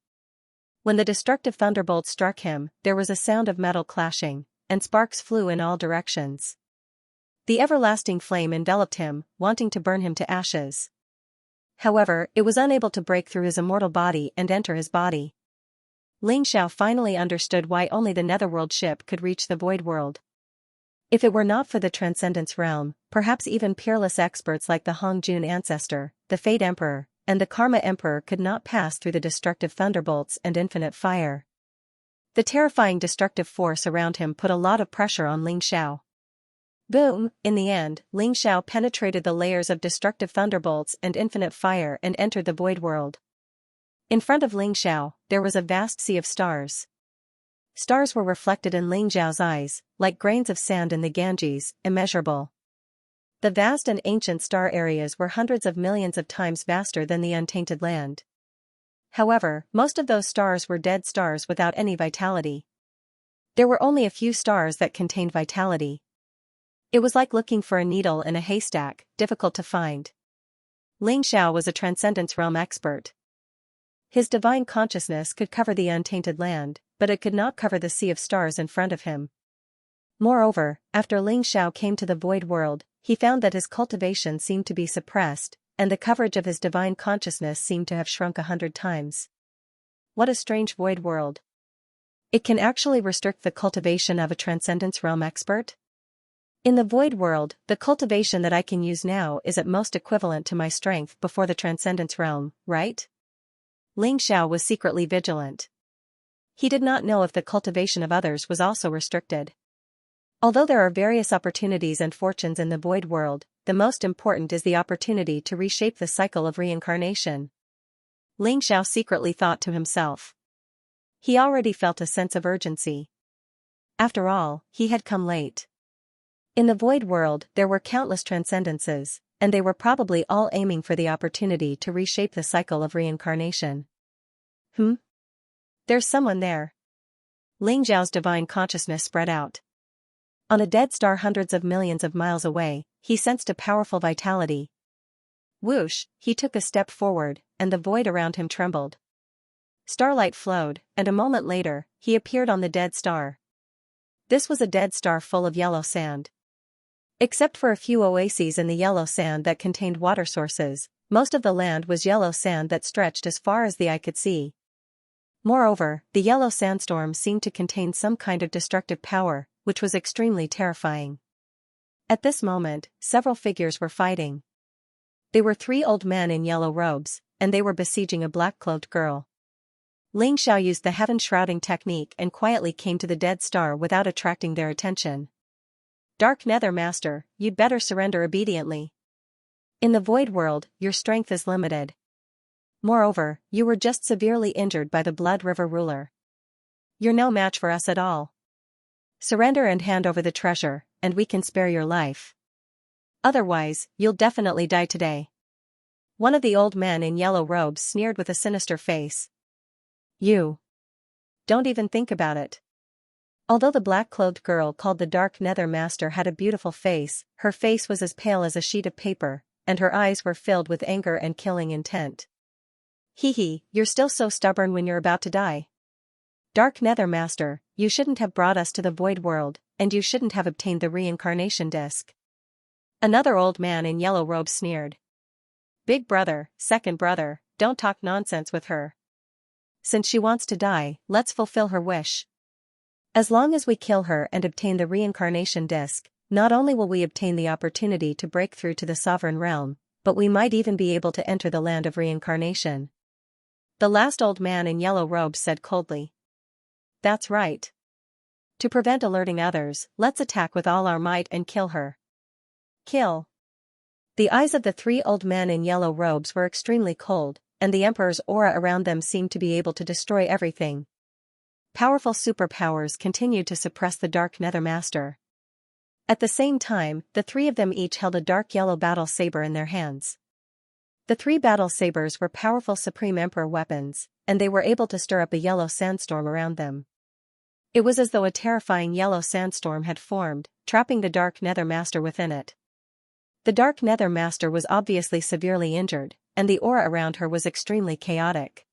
When the destructive thunderbolt struck him, there was a sound of metal clashing, and sparks flew in all directions. The everlasting flame enveloped him, wanting to burn him to ashes. However, it was unable to break through his immortal body and enter his body. Ling Xiao finally understood why only the Netherworld ship could reach the Void World. If it were not for the Transcendence Realm, perhaps even peerless experts like the Hongjun Ancestor, the Fate Emperor, and the Karma Emperor could not pass through the destructive thunderbolts and infinite fire. The terrifying destructive force around him put a lot of pressure on Ling Xiao. Boom! In the end, Ling Xiao penetrated the layers of destructive thunderbolts and infinite fire and entered the Void World. In front of Ling Xiao, there was a vast sea of stars. Stars were reflected in Ling Xiao's eyes, like grains of sand in the Ganges, immeasurable. The vast and ancient star areas were hundreds of millions of times vaster than the untainted land. However, most of those stars were dead stars without any vitality. There were only a few stars that contained vitality. It was like looking for a needle in a haystack, difficult to find. Ling Xiao was a Transcendence Realm expert. His divine consciousness could cover the untainted land, but it could not cover the sea of stars in front of him. Moreover, after Ling Xiao came to the Void World, he found that his cultivation seemed to be suppressed, and the coverage of his divine consciousness seemed to have shrunk 100 times. What a strange Void World. It can actually restrict the cultivation of a Transcendence Realm expert? In the Void World, the cultivation that I can use now is at most equivalent to my strength before the Transcendence Realm, right? Ling Xiao was secretly vigilant. He did not know if the cultivation of others was also restricted. Although there are various opportunities and fortunes in the Void World, the most important is the opportunity to reshape the cycle of reincarnation. Ling Xiao secretly thought to himself. He already felt a sense of urgency. After all, he had come late. In the Void World, there were countless transcendences, and they were probably all aiming for the opportunity to reshape the cycle of reincarnation. There's someone there. Ling Xiao's divine consciousness spread out. On a dead star hundreds of millions of miles away, he sensed a powerful vitality. Whoosh, he took a step forward, and the void around him trembled. Starlight flowed, and a moment later, he appeared on the dead star. This was a dead star full of yellow sand. Except for a few oases in the yellow sand that contained water sources, most of the land was yellow sand that stretched as far as the eye could see. Moreover, the yellow sandstorm seemed to contain some kind of destructive power, which was extremely terrifying. At this moment, several figures were fighting. They were 3 old men in yellow robes, and they were besieging a black-cloaked girl. Ling Xiao used the heaven-shrouding technique and quietly came to the dead star without attracting their attention. Dark Nether Master, you'd better surrender obediently. In the Void World, your strength is limited. Moreover, you were just severely injured by the Blood River ruler. You're no match for us at all. Surrender and hand over the treasure, and we can spare your life. Otherwise, you'll definitely die today. One of the old men in yellow robes sneered with a sinister face. You. Don't even think about it. Although the black-clothed girl called the Dark Nether Master had a beautiful face, her face was as pale as a sheet of paper, and her eyes were filled with anger and killing intent. Hee, you're still so stubborn when you're about to die. Dark Nether Master, you shouldn't have brought us to the Void World, and you shouldn't have obtained the reincarnation disc. Another old man in yellow robes sneered. Big brother, second brother, don't talk nonsense with her. Since she wants to die, let's fulfill her wish. As long as we kill her and obtain the reincarnation disc, not only will we obtain the opportunity to break through to the sovereign realm, but we might even be able to enter the land of reincarnation. The last old man in yellow robes said coldly. That's right. To prevent alerting others, let's attack with all our might and kill her. Kill. The eyes of the 3 old men in yellow robes were extremely cold, and the Emperor's aura around them seemed to be able to destroy everything. Powerful superpowers continued to suppress the Dark Nether Master. At the same time, the 3 of them each held a dark yellow battle saber in their hands. The 3 battle sabers were powerful Supreme Emperor weapons, and they were able to stir up a yellow sandstorm around them. It was as though a terrifying yellow sandstorm had formed, trapping the Dark Nether Master within it. The Dark Nether Master was obviously severely injured, and the aura around her was extremely chaotic.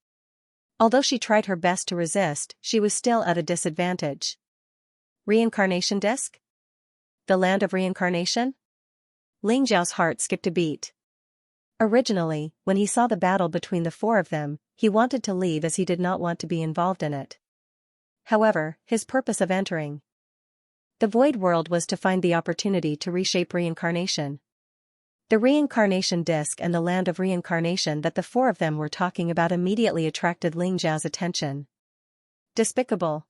Although she tried her best to resist, she was still at a disadvantage. Reincarnation disc? The land of reincarnation? Ling Xiao's heart skipped a beat. Originally, when he saw the battle between the four of them, he wanted to leave as he did not want to be involved in it. However, his purpose of entering the void world was to find the opportunity to reshape reincarnation. The reincarnation disc and the land of reincarnation that the four of them were talking about immediately attracted Xianxia's attention. Despicable.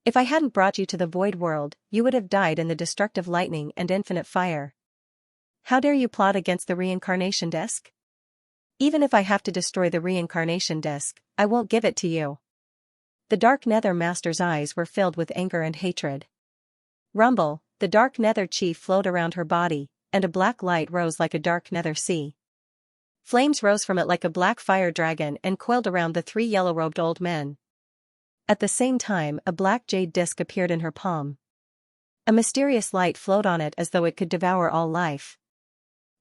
If I hadn't brought you to the void world, you would have died in the destructive lightning and infinite fire. How dare you plot against the reincarnation disc? Even if I have to destroy the reincarnation disc, I won't give it to you. The Dark Nether Master's eyes were filled with anger and hatred. Rumble, the Dark Nether Chief flowed around her body, and a black light rose like a dark nether sea. Flames rose from it like a black fire dragon and coiled around the three yellow-robed old men. At the same time, a black jade disc appeared in her palm. A mysterious light flowed on it as though it could devour all life.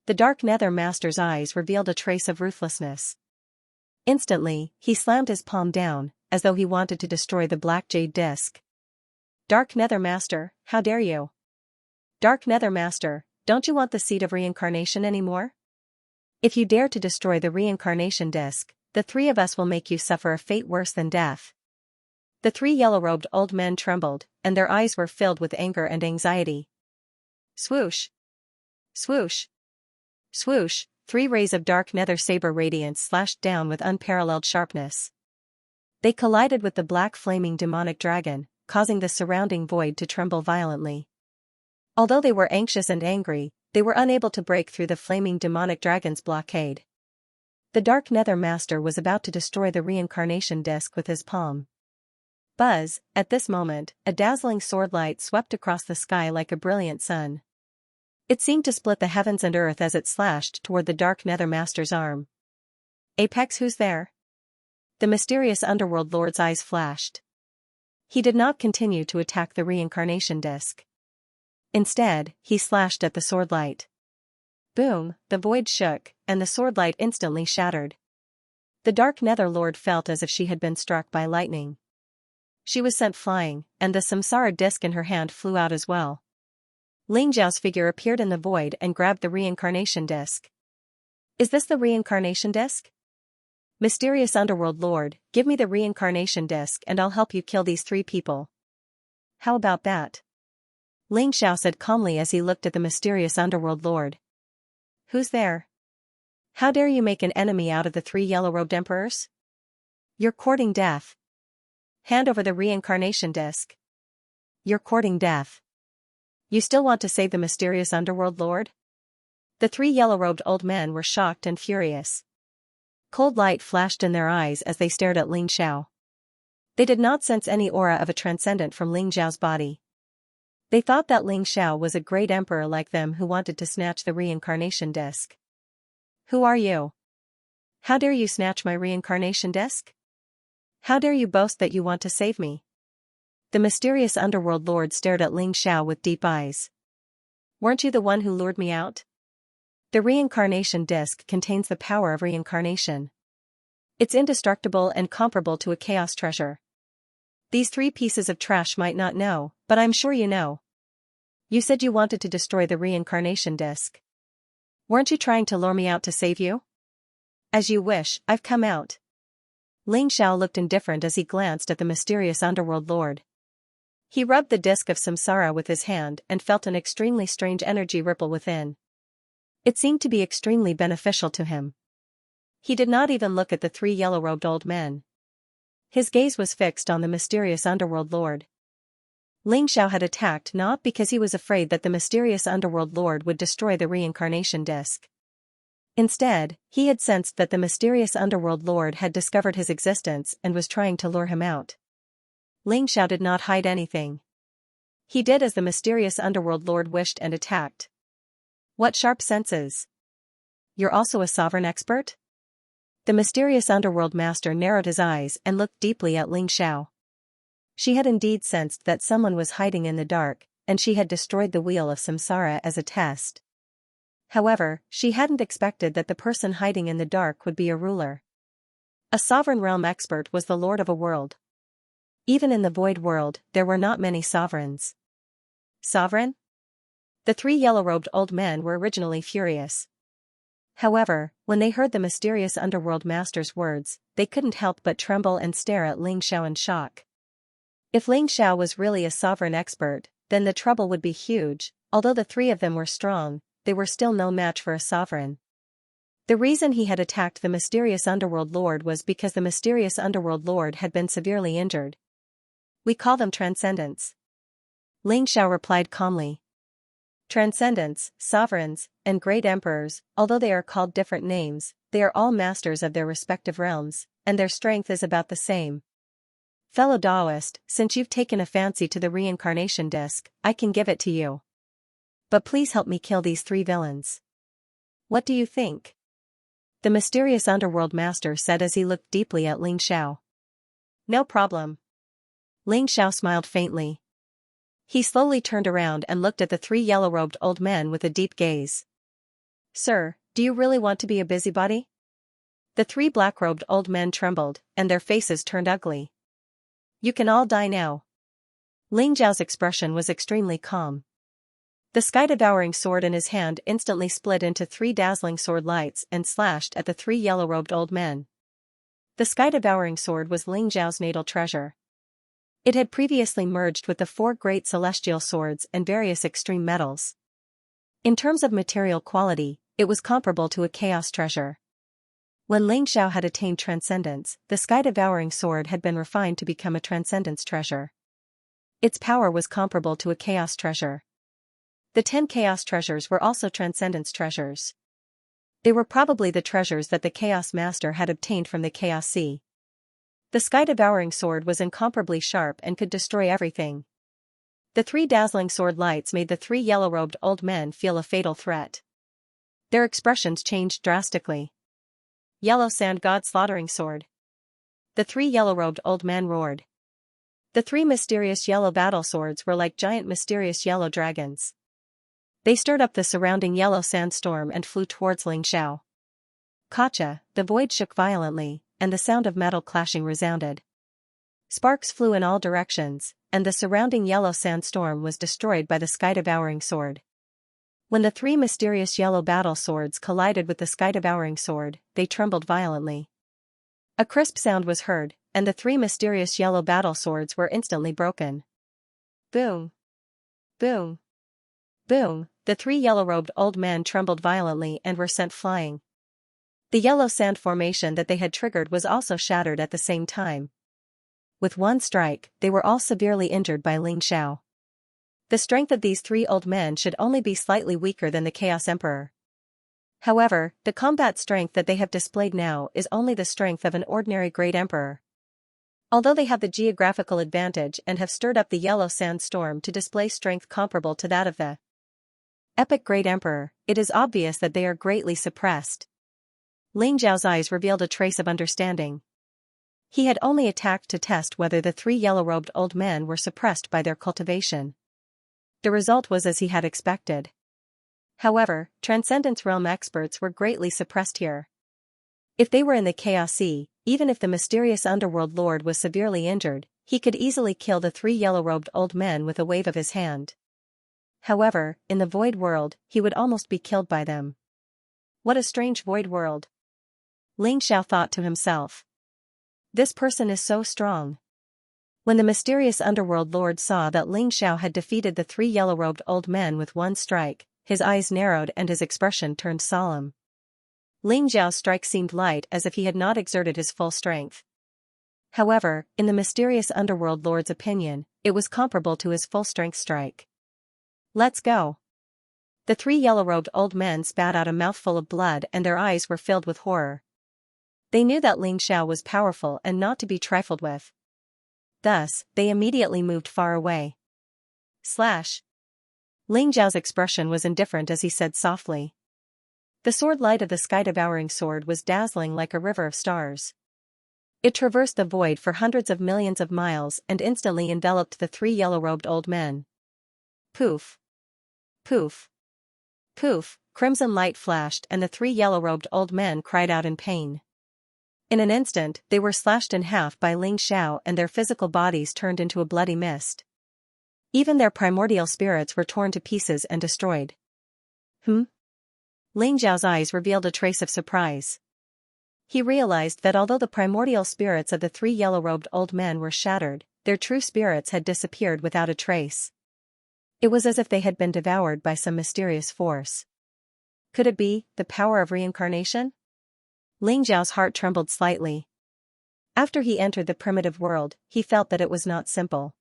The Dark Nether Master's eyes revealed a trace of ruthlessness. Instantly, he slammed his palm down, as though he wanted to destroy the black jade disc. Dark Nether Master, how dare you? Dark Nether Master, don't you want the seed of reincarnation anymore? If you dare to destroy the reincarnation disc, the three of us will make you suffer a fate worse than death. The three yellow-robed old men trembled, and their eyes were filled with anger and anxiety. Swoosh! Swoosh! Swoosh! 3 rays of dark nether saber radiance slashed down with unparalleled sharpness. They collided with the black flaming demonic dragon, causing the surrounding void to tremble violently. Although they were anxious and angry, they were unable to break through the flaming demonic dragon's blockade. The Dark Nether Master was about to destroy the reincarnation disc with his palm. Buzz, at this moment, a dazzling sword light swept across the sky like a brilliant sun. It seemed to split the heavens and earth as it slashed toward the Dark Nether Master's arm. Apex, who's there? The mysterious underworld lord's eyes flashed. He did not continue to attack the reincarnation disc. Instead, he slashed at the sword light. Boom, the void shook, and the sword light instantly shattered. The Dark Nether Lord felt as if she had been struck by lightning. She was sent flying, and the samsara disc in her hand flew out as well. Xiao's figure appeared in the void and grabbed the reincarnation disc. Is this the reincarnation disc? Mysterious Underworld Lord, give me the reincarnation disc and I'll help you kill these 3 people. How about that? Xiao said calmly as he looked at the mysterious Underworld Lord. Who's there? How dare you make an enemy out of the 3 yellow-robed emperors? You're courting death. Hand over the reincarnation disc. You're courting death. You still want to save the mysterious Underworld Lord? The 3 yellow-robed old men were shocked and furious. Cold light flashed in their eyes as they stared at Xiao. They did not sense any aura of a transcendent from Xiao's body. They thought that Xiao was a great emperor like them who wanted to snatch the reincarnation disc. Who are you? How dare you snatch my reincarnation disc? How dare you boast that you want to save me? The mysterious Underworld Lord stared at Xiao with deep eyes. Weren't you the one who lured me out? The reincarnation disc contains the power of reincarnation. It's indestructible and comparable to a chaos treasure. These 3 pieces of trash might not know, but I'm sure you know. You said you wanted to destroy the reincarnation disc. Weren't you trying to lure me out to save you? As you wish, I've come out. Xiao looked indifferent as he glanced at the mysterious Underworld Lord. He rubbed the disc of samsara with his hand and felt an extremely strange energy ripple within. It seemed to be extremely beneficial to him. He did not even look at the 3 yellow-robed old men. His gaze was fixed on the mysterious Underworld Lord. Xiao had attacked not because he was afraid that the mysterious Underworld Lord would destroy the reincarnation disc. Instead, he had sensed that the mysterious Underworld Lord had discovered his existence and was trying to lure him out. Xiao did not hide anything. He did as the mysterious Underworld Lord wished and attacked. What sharp senses! You're also a sovereign expert? The mysterious Underworld Master narrowed his eyes and looked deeply at Xiao. She had indeed sensed that someone was hiding in the dark, and she had destroyed the wheel of samsara as a test. However, she hadn't expected that the person hiding in the dark would be a ruler. A sovereign realm expert was the lord of a world. Even in the void world, there were not many sovereigns. Sovereign? The 3 yellow-robed old men were originally furious. However, when they heard the mysterious underworld master's words, they couldn't help but tremble and stare at Ling Xiao in shock. If Ling Xiao was really a sovereign expert, then the trouble would be huge. Although the three of them were strong, they were still no match for a sovereign. The reason he had attacked the mysterious underworld lord was because the mysterious underworld lord had been severely injured. We call them transcendents. Ling Xiao replied calmly. Transcendents, sovereigns, and great emperors, although they are called different names, they are all masters of their respective realms, and their strength is about the same. Fellow Taoist, since you've taken a fancy to the reincarnation disc, I can give it to you. But please help me kill these three villains. What do you think? The mysterious underworld master said as he looked deeply at Ling Xiao. No problem. Ling Xiao smiled faintly. He slowly turned around and looked at the three yellow-robed old men with a deep gaze. Sir, do you really want to be a busybody? The three black-robed old men trembled, and their faces turned ugly. You can all die now. Ling Xiao's expression was extremely calm. The sky-devouring sword in his hand instantly split into three dazzling sword lights and slashed at the three yellow-robed old men. The sky-devouring sword was Ling Xiao's natal treasure. It had previously merged with the four great celestial swords and various extreme metals. In terms of material quality, it was comparable to a chaos treasure. When Ling Xiao had attained transcendence, the sky-devouring sword had been refined to become a transcendence treasure. Its power was comparable to a chaos treasure. The 10 chaos treasures were also transcendence treasures. They were probably the treasures that the Chaos Master had obtained from the Chaos Sea. The sky-devouring sword was incomparably sharp and could destroy everything. The three dazzling sword lights made the three yellow-robed old men feel a fatal threat. Their expressions changed drastically. Yellow Sand God Slaughtering Sword. The three yellow-robed old men roared. The three mysterious yellow battle swords were like giant mysterious yellow dragons. They stirred up the surrounding yellow sandstorm and flew towards Ling Xiao. Kacha, the void shook violently, and the sound of metal clashing resounded. Sparks flew in all directions, and the surrounding yellow sandstorm was destroyed by the sky-devouring sword. When the three mysterious yellow battle swords collided with the sky-devouring sword, they trembled violently. A crisp sound was heard, and the three mysterious yellow battle swords were instantly broken. Boom! Boom! Boom! The three yellow-robed old men trembled violently and were sent flying. The yellow sand formation that they had triggered was also shattered at the same time. With one strike, they were all severely injured by Ling Xiao. The strength of these three old men should only be slightly weaker than the Chaos Emperor. However, the combat strength that they have displayed now is only the strength of an ordinary Great Emperor. Although they have the geographical advantage and have stirred up the yellow sand storm to display strength comparable to that of the epic Great Emperor, it is obvious that they are greatly suppressed. Ling Xiao's eyes revealed a trace of understanding. He had only attacked to test whether the three yellow-robed old men were suppressed by their cultivation. The result was as he had expected. However, Transcendence Realm experts were greatly suppressed here. If they were in the Chaos Sea, even if the mysterious underworld lord was severely injured, he could easily kill the three yellow-robed old men with a wave of his hand. However, in the void world, he would almost be killed by them. What a strange void world. Ling Xiao thought to himself. This person is so strong. When the mysterious underworld lord saw that Ling Xiao had defeated the three yellow-robed old men with one strike, his eyes narrowed and his expression turned solemn. Ling Xiao's strike seemed light as if he had not exerted his full strength. However, in the mysterious underworld lord's opinion, it was comparable to his full-strength strike. Let's go. The three yellow-robed old men spat out a mouthful of blood and their eyes were filled with horror. They knew that Ling Xiao was powerful and not to be trifled with. Thus, they immediately moved far away. Slash. Ling Xiao's expression was indifferent as he said softly. The sword light of the sky-devouring sword was dazzling like a river of stars. It traversed the void for hundreds of millions of miles and instantly enveloped the three yellow-robed old men. Poof. Poof. Poof, crimson light flashed and the three yellow-robed old men cried out in pain. In an instant, they were slashed in half by Ling Xiao and their physical bodies turned into a bloody mist. Even their primordial spirits were torn to pieces and destroyed. Ling Zhao's eyes revealed a trace of surprise. He realized that although the primordial spirits of the three yellow-robed old men were shattered, their true spirits had disappeared without a trace. It was as if they had been devoured by some mysterious force. Could it be the power of reincarnation? Ling Zhao's heart trembled slightly. After he entered the primitive world, he felt that it was not simple.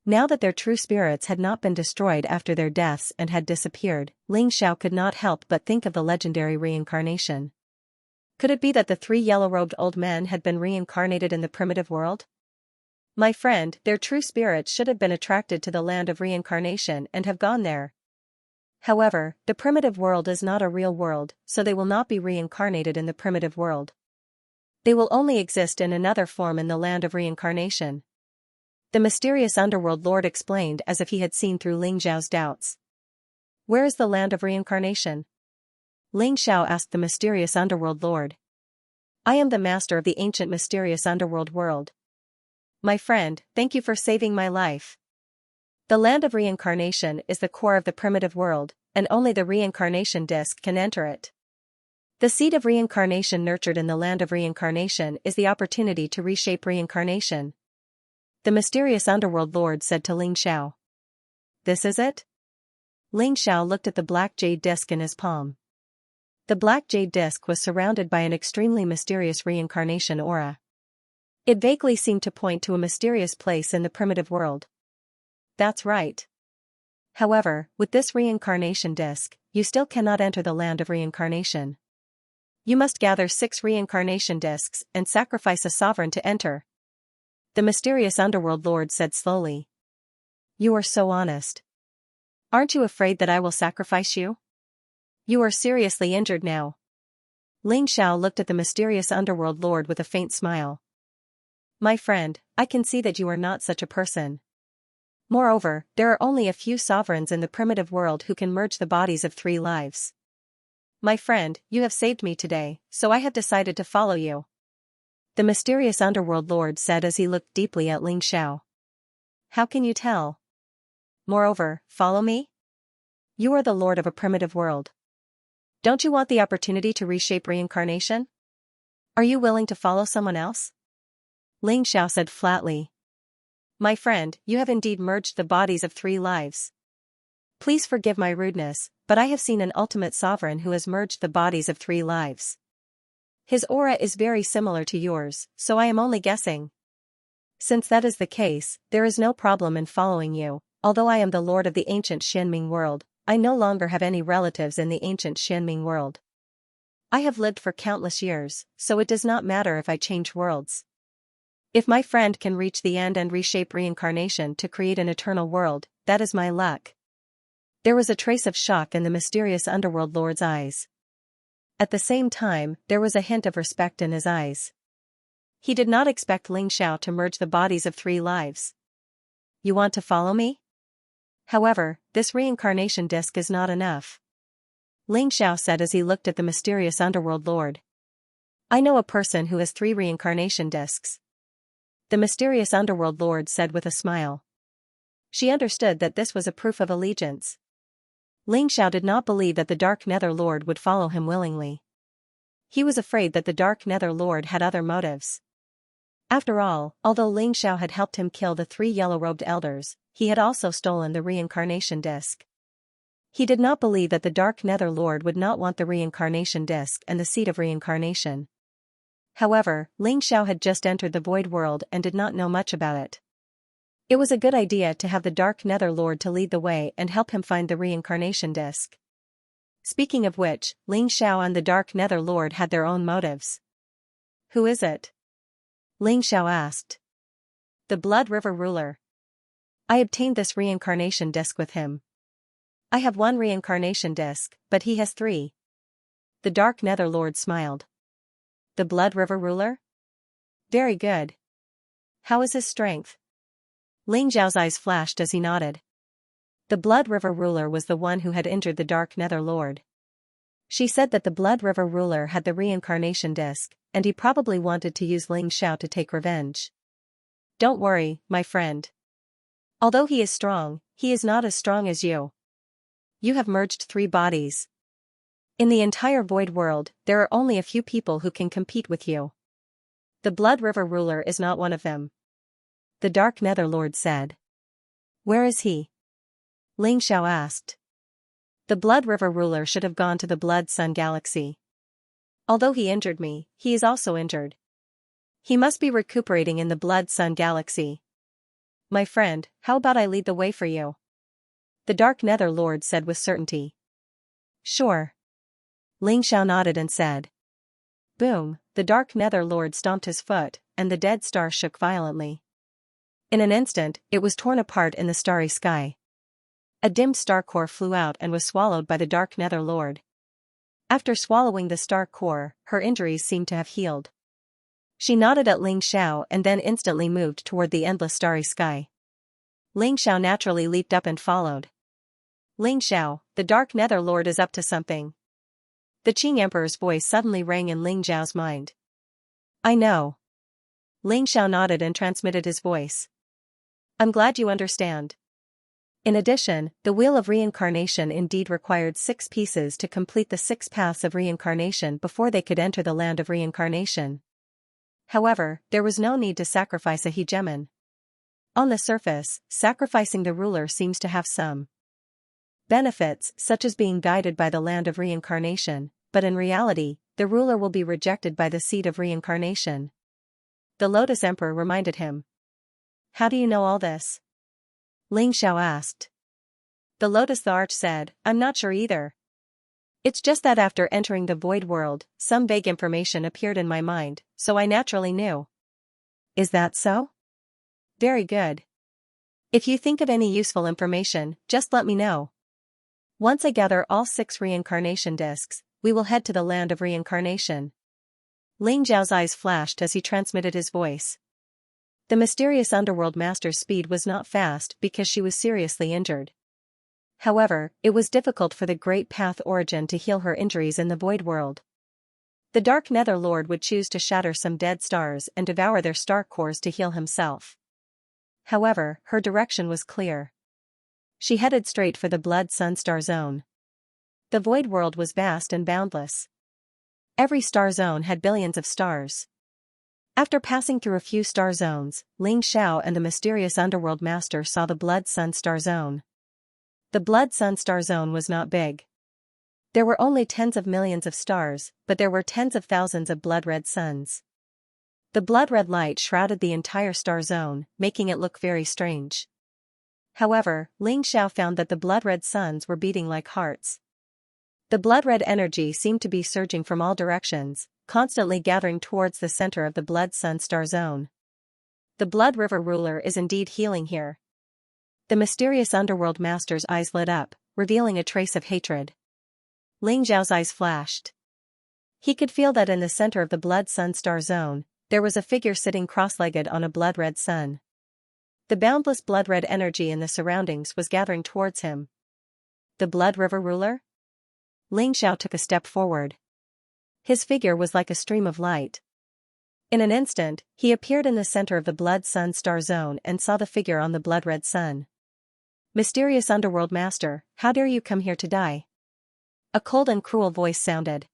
Now that their true spirits had not been destroyed after their deaths and had disappeared, Ling Xiao could not help but think of the legendary reincarnation. Could it be that the three yellow-robed old men had been reincarnated in the primitive world? My friend, their true spirits should have been attracted to the land of reincarnation and have gone there. However, the primitive world is not a real world, so they will not be reincarnated in the primitive world. They will only exist in another form in the land of reincarnation. The mysterious underworld lord explained as if he had seen through Ling Xiao's doubts. Where is the land of reincarnation? Ling Xiao asked the mysterious underworld lord. I am the master of the ancient mysterious underworld world. My friend, thank you for saving my life. The land of reincarnation is the core of the primitive world, and only the reincarnation disc can enter it. The seed of reincarnation nurtured in the land of reincarnation is the opportunity to reshape reincarnation. The mysterious underworld lord said to Ling Xiao. This is it? Ling Xiao looked at the black jade disc in his palm. The black jade disc was surrounded by an extremely mysterious reincarnation aura. It vaguely seemed to point to a mysterious place in the primitive world. That's right. However, with this reincarnation disc, you still cannot enter the land of reincarnation. You must gather 6 reincarnation discs and sacrifice a sovereign to enter. The mysterious underworld lord said slowly. You are so honest. Aren't you afraid that I will sacrifice you? You are seriously injured now. Ling Xiao looked at the mysterious underworld lord with a faint smile. My friend, I can see that you are not such a person. Moreover, there are only a few sovereigns in the primitive world who can merge the bodies of 3 lives. My friend, you have saved me today, so I have decided to follow you. The mysterious underworld lord said as he looked deeply at Ling Xiao. How can you tell? Moreover, follow me? You are the lord of a primitive world. Don't you want the opportunity to reshape reincarnation? Are you willing to follow someone else? Ling Xiao said flatly. My friend, you have indeed merged the bodies of 3 lives. Please forgive my rudeness, but I have seen an ultimate sovereign who has merged the bodies of 3 lives. His aura is very similar to yours, so I am only guessing. Since that is the case, there is no problem in following you. Although I am the lord of the ancient Xianming world, I no longer have any relatives in the ancient Xianming world. I have lived for countless years, so it does not matter if I change worlds. If my friend can reach the end and reshape reincarnation to create an eternal world, that is my luck. There was a trace of shock in the mysterious underworld lord's eyes. At the same time, there was a hint of respect in his eyes. He did not expect Ling Xiao to merge the bodies of 3 lives. You want to follow me? However, this reincarnation disc is not enough. Ling Xiao said as he looked at the mysterious underworld lord. I know a person who has 3 reincarnation discs. The mysterious underworld lord said with a smile. She understood that this was a proof of allegiance. Ling Xiao did not believe that the Dark Nether Lord would follow him willingly. He was afraid that the Dark Nether Lord had other motives. After all, although Ling Xiao had helped him kill the 3 yellow-robed elders, he had also stolen the reincarnation disc. He did not believe that the Dark Nether Lord would not want the reincarnation disc and the seed of reincarnation. However, Ling Xiao had just entered the void world and did not know much about it. It was a good idea to have the Dark Nether Lord to lead the way and help him find the reincarnation disc. Speaking of which, Ling Xiao and the Dark Nether Lord had their own motives. Who is it? Ling Xiao asked. The Blood River ruler. I obtained this reincarnation disc with him. I have 1 reincarnation disc, but he has 3. The Dark Nether Lord smiled. The Blood River ruler? Very good. How is his strength? Ling Xiao's eyes flashed as he nodded. The Blood River ruler was the one who had injured the Dark Nether Lord. She said that the Blood River ruler had the reincarnation disc, and he probably wanted to use Ling Xiao to take revenge. Don't worry, my friend. Although he is strong, he is not as strong as you. You have merged 3 bodies. In the entire void world, there are only a few people who can compete with you. The Blood River ruler is not one of them. The Dark Nether Lord said. Where is he? Xiao asked. The Blood River ruler should have gone to the Blood Sun Galaxy. Although he injured me, he is also injured. He must be recuperating in the Blood Sun Galaxy. My friend, how about I lead the way for you? The Dark Nether Lord said with certainty. Sure. Xiao nodded and said. Boom, the Dark Nether Lord stomped his foot, and the dead star shook violently. In an instant, it was torn apart in the starry sky. A dimmed star core flew out and was swallowed by the Dark Nether Lord. After swallowing the star core, her injuries seemed to have healed. She nodded at Xiao and then instantly moved toward the endless starry sky. Xiao naturally leaped up and followed. Xiao, the Dark Nether Lord is up to something. The Qing Emperor's voice suddenly rang in Xiao's mind. I know. Xiao nodded and transmitted his voice. I'm glad you understand. In addition, the Wheel of Reincarnation indeed required 6 pieces to complete the 6 paths of reincarnation before they could enter the land of reincarnation. However, there was no need to sacrifice a hegemon. On the surface, sacrificing the ruler seems to have some benefits, such as being guided by the land of reincarnation, but in reality, the ruler will be rejected by the seed of reincarnation. The Lotus Emperor reminded him. How do you know all this? Xiao asked. The Lotus the Arch said, I'm not sure either. It's just that after entering the void world, some vague information appeared in my mind, so I naturally knew. Is that so? Very good. If you think of any useful information, just let me know. Once I gather all 6 reincarnation discs, we will head to the land of reincarnation. Xiao's eyes flashed as he transmitted his voice. The mysterious underworld master's speed was not fast because she was seriously injured. However, it was difficult for the Great Path Origin to heal her injuries in the void world. The Dark Nether Lord would choose to shatter some dead stars and devour their star cores to heal himself. However, her direction was clear. She headed straight for the Blood Sun Star Zone. The void world was vast and boundless. Every star zone had billions of stars. After passing through a few star zones, Xiao and the mysterious underworld master saw the Blood Sun Star Zone. The Blood Sun Star Zone was not big. There were only tens of millions of stars, but there were tens of thousands of blood-red suns. The blood-red light shrouded the entire star zone, making it look very strange. However, Xiao found that the blood-red suns were beating like hearts. The blood-red energy seemed to be surging from all directions, constantly gathering towards the center of the Blood Sun Star Zone. The Blood River ruler is indeed healing here. The mysterious underworld master's eyes lit up, revealing a trace of hatred. Xiao's eyes flashed. He could feel that in the center of the Blood Sun Star Zone, there was a figure sitting cross-legged on a blood-red sun. The boundless blood-red energy in the surroundings was gathering towards him. The Blood River ruler? Xiao took a step forward. His figure was like a stream of light. In an instant, he appeared in the center of the Blood Sun Star Zone and saw the figure on the blood-red sun. Mysterious underworld master, how dare you come here to die? A cold and cruel voice sounded.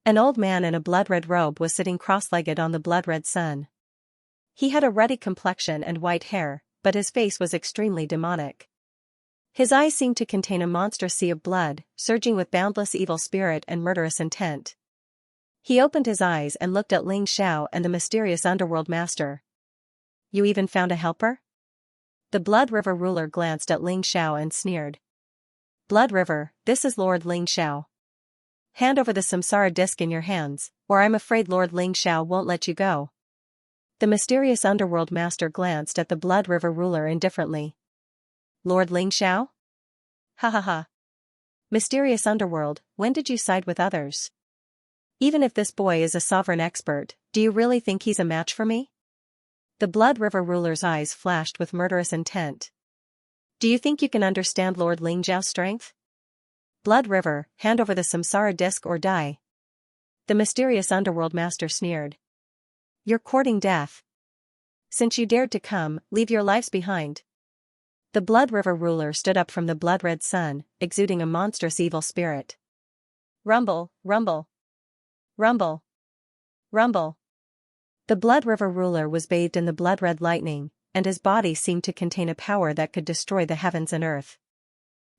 An old man in a blood-red robe was sitting cross-legged on the blood-red sun. He had a ruddy complexion and white hair, but his face was extremely demonic. His eyes seemed to contain a monstrous sea of blood, surging with boundless evil spirit and murderous intent. He opened his eyes and looked at Xiao and the mysterious underworld master. You even found a helper? The Blood River ruler glanced at Xiao and sneered. Blood River, this is Lord Xiao. Hand over the samsara disc in your hands, or I'm afraid Lord Xiao won't let you go. The mysterious underworld master glanced at the Blood River ruler indifferently. Lord Xiao? Ha ha ha. Mysterious underworld, when did you side with others? Even if this boy is a sovereign expert, do you really think he's a match for me? The Blood River ruler's eyes flashed with murderous intent. Do you think you can understand Lord Xiao's strength? Blood River, hand over the samsara disc or die. The mysterious underworld master sneered. You're courting death. Since you dared to come, leave your lives behind. The Blood River ruler stood up from the blood-red sun, exuding a monstrous evil spirit. Rumble, rumble. Rumble. Rumble. The Blood River ruler was bathed in the blood-red lightning, and his body seemed to contain a power that could destroy the heavens and earth.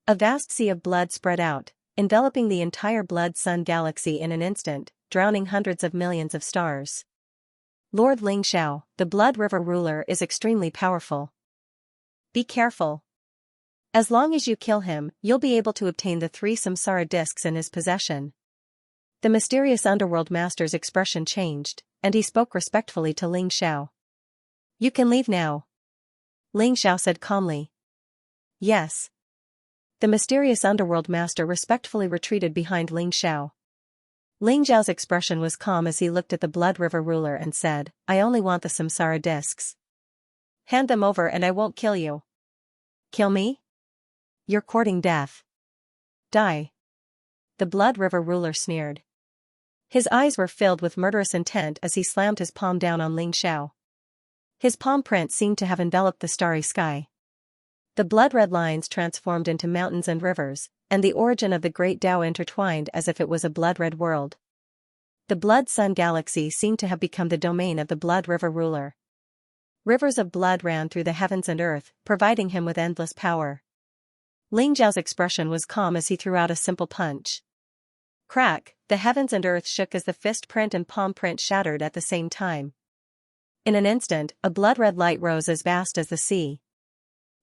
A vast sea of blood spread out, enveloping the entire Blood Sun galaxy in an instant, drowning hundreds of millions of stars. Lord Xianxia, the Blood River ruler, is extremely powerful. Be careful. As long as you kill him, you'll be able to obtain the 3 samsara discs in his possession. The mysterious underworld master's expression changed, and he spoke respectfully to Xianxia. You can leave now. Xianxia said calmly. Yes. The mysterious underworld master respectfully retreated behind Xianxia. Xiao's expression was calm as he looked at the Blood River ruler and said, I only want the samsara discs. Hand them over and I won't kill you. Kill me? You're courting death. Die. The Blood River ruler sneered. His eyes were filled with murderous intent as he slammed his palm down on Xianxia. His palm print seemed to have enveloped the starry sky. The blood-red lines transformed into mountains and rivers, and the origin of the great Tao intertwined as if it was a blood-red world. The Blood Sun galaxy seemed to have become the domain of the Blood River ruler. Rivers of blood ran through the heavens and earth, providing him with endless power. Xiao's expression was calm as he threw out a simple punch. Crack, the heavens and earth shook as the fist print and palm print shattered at the same time. In an instant, a blood-red light rose as vast as the sea.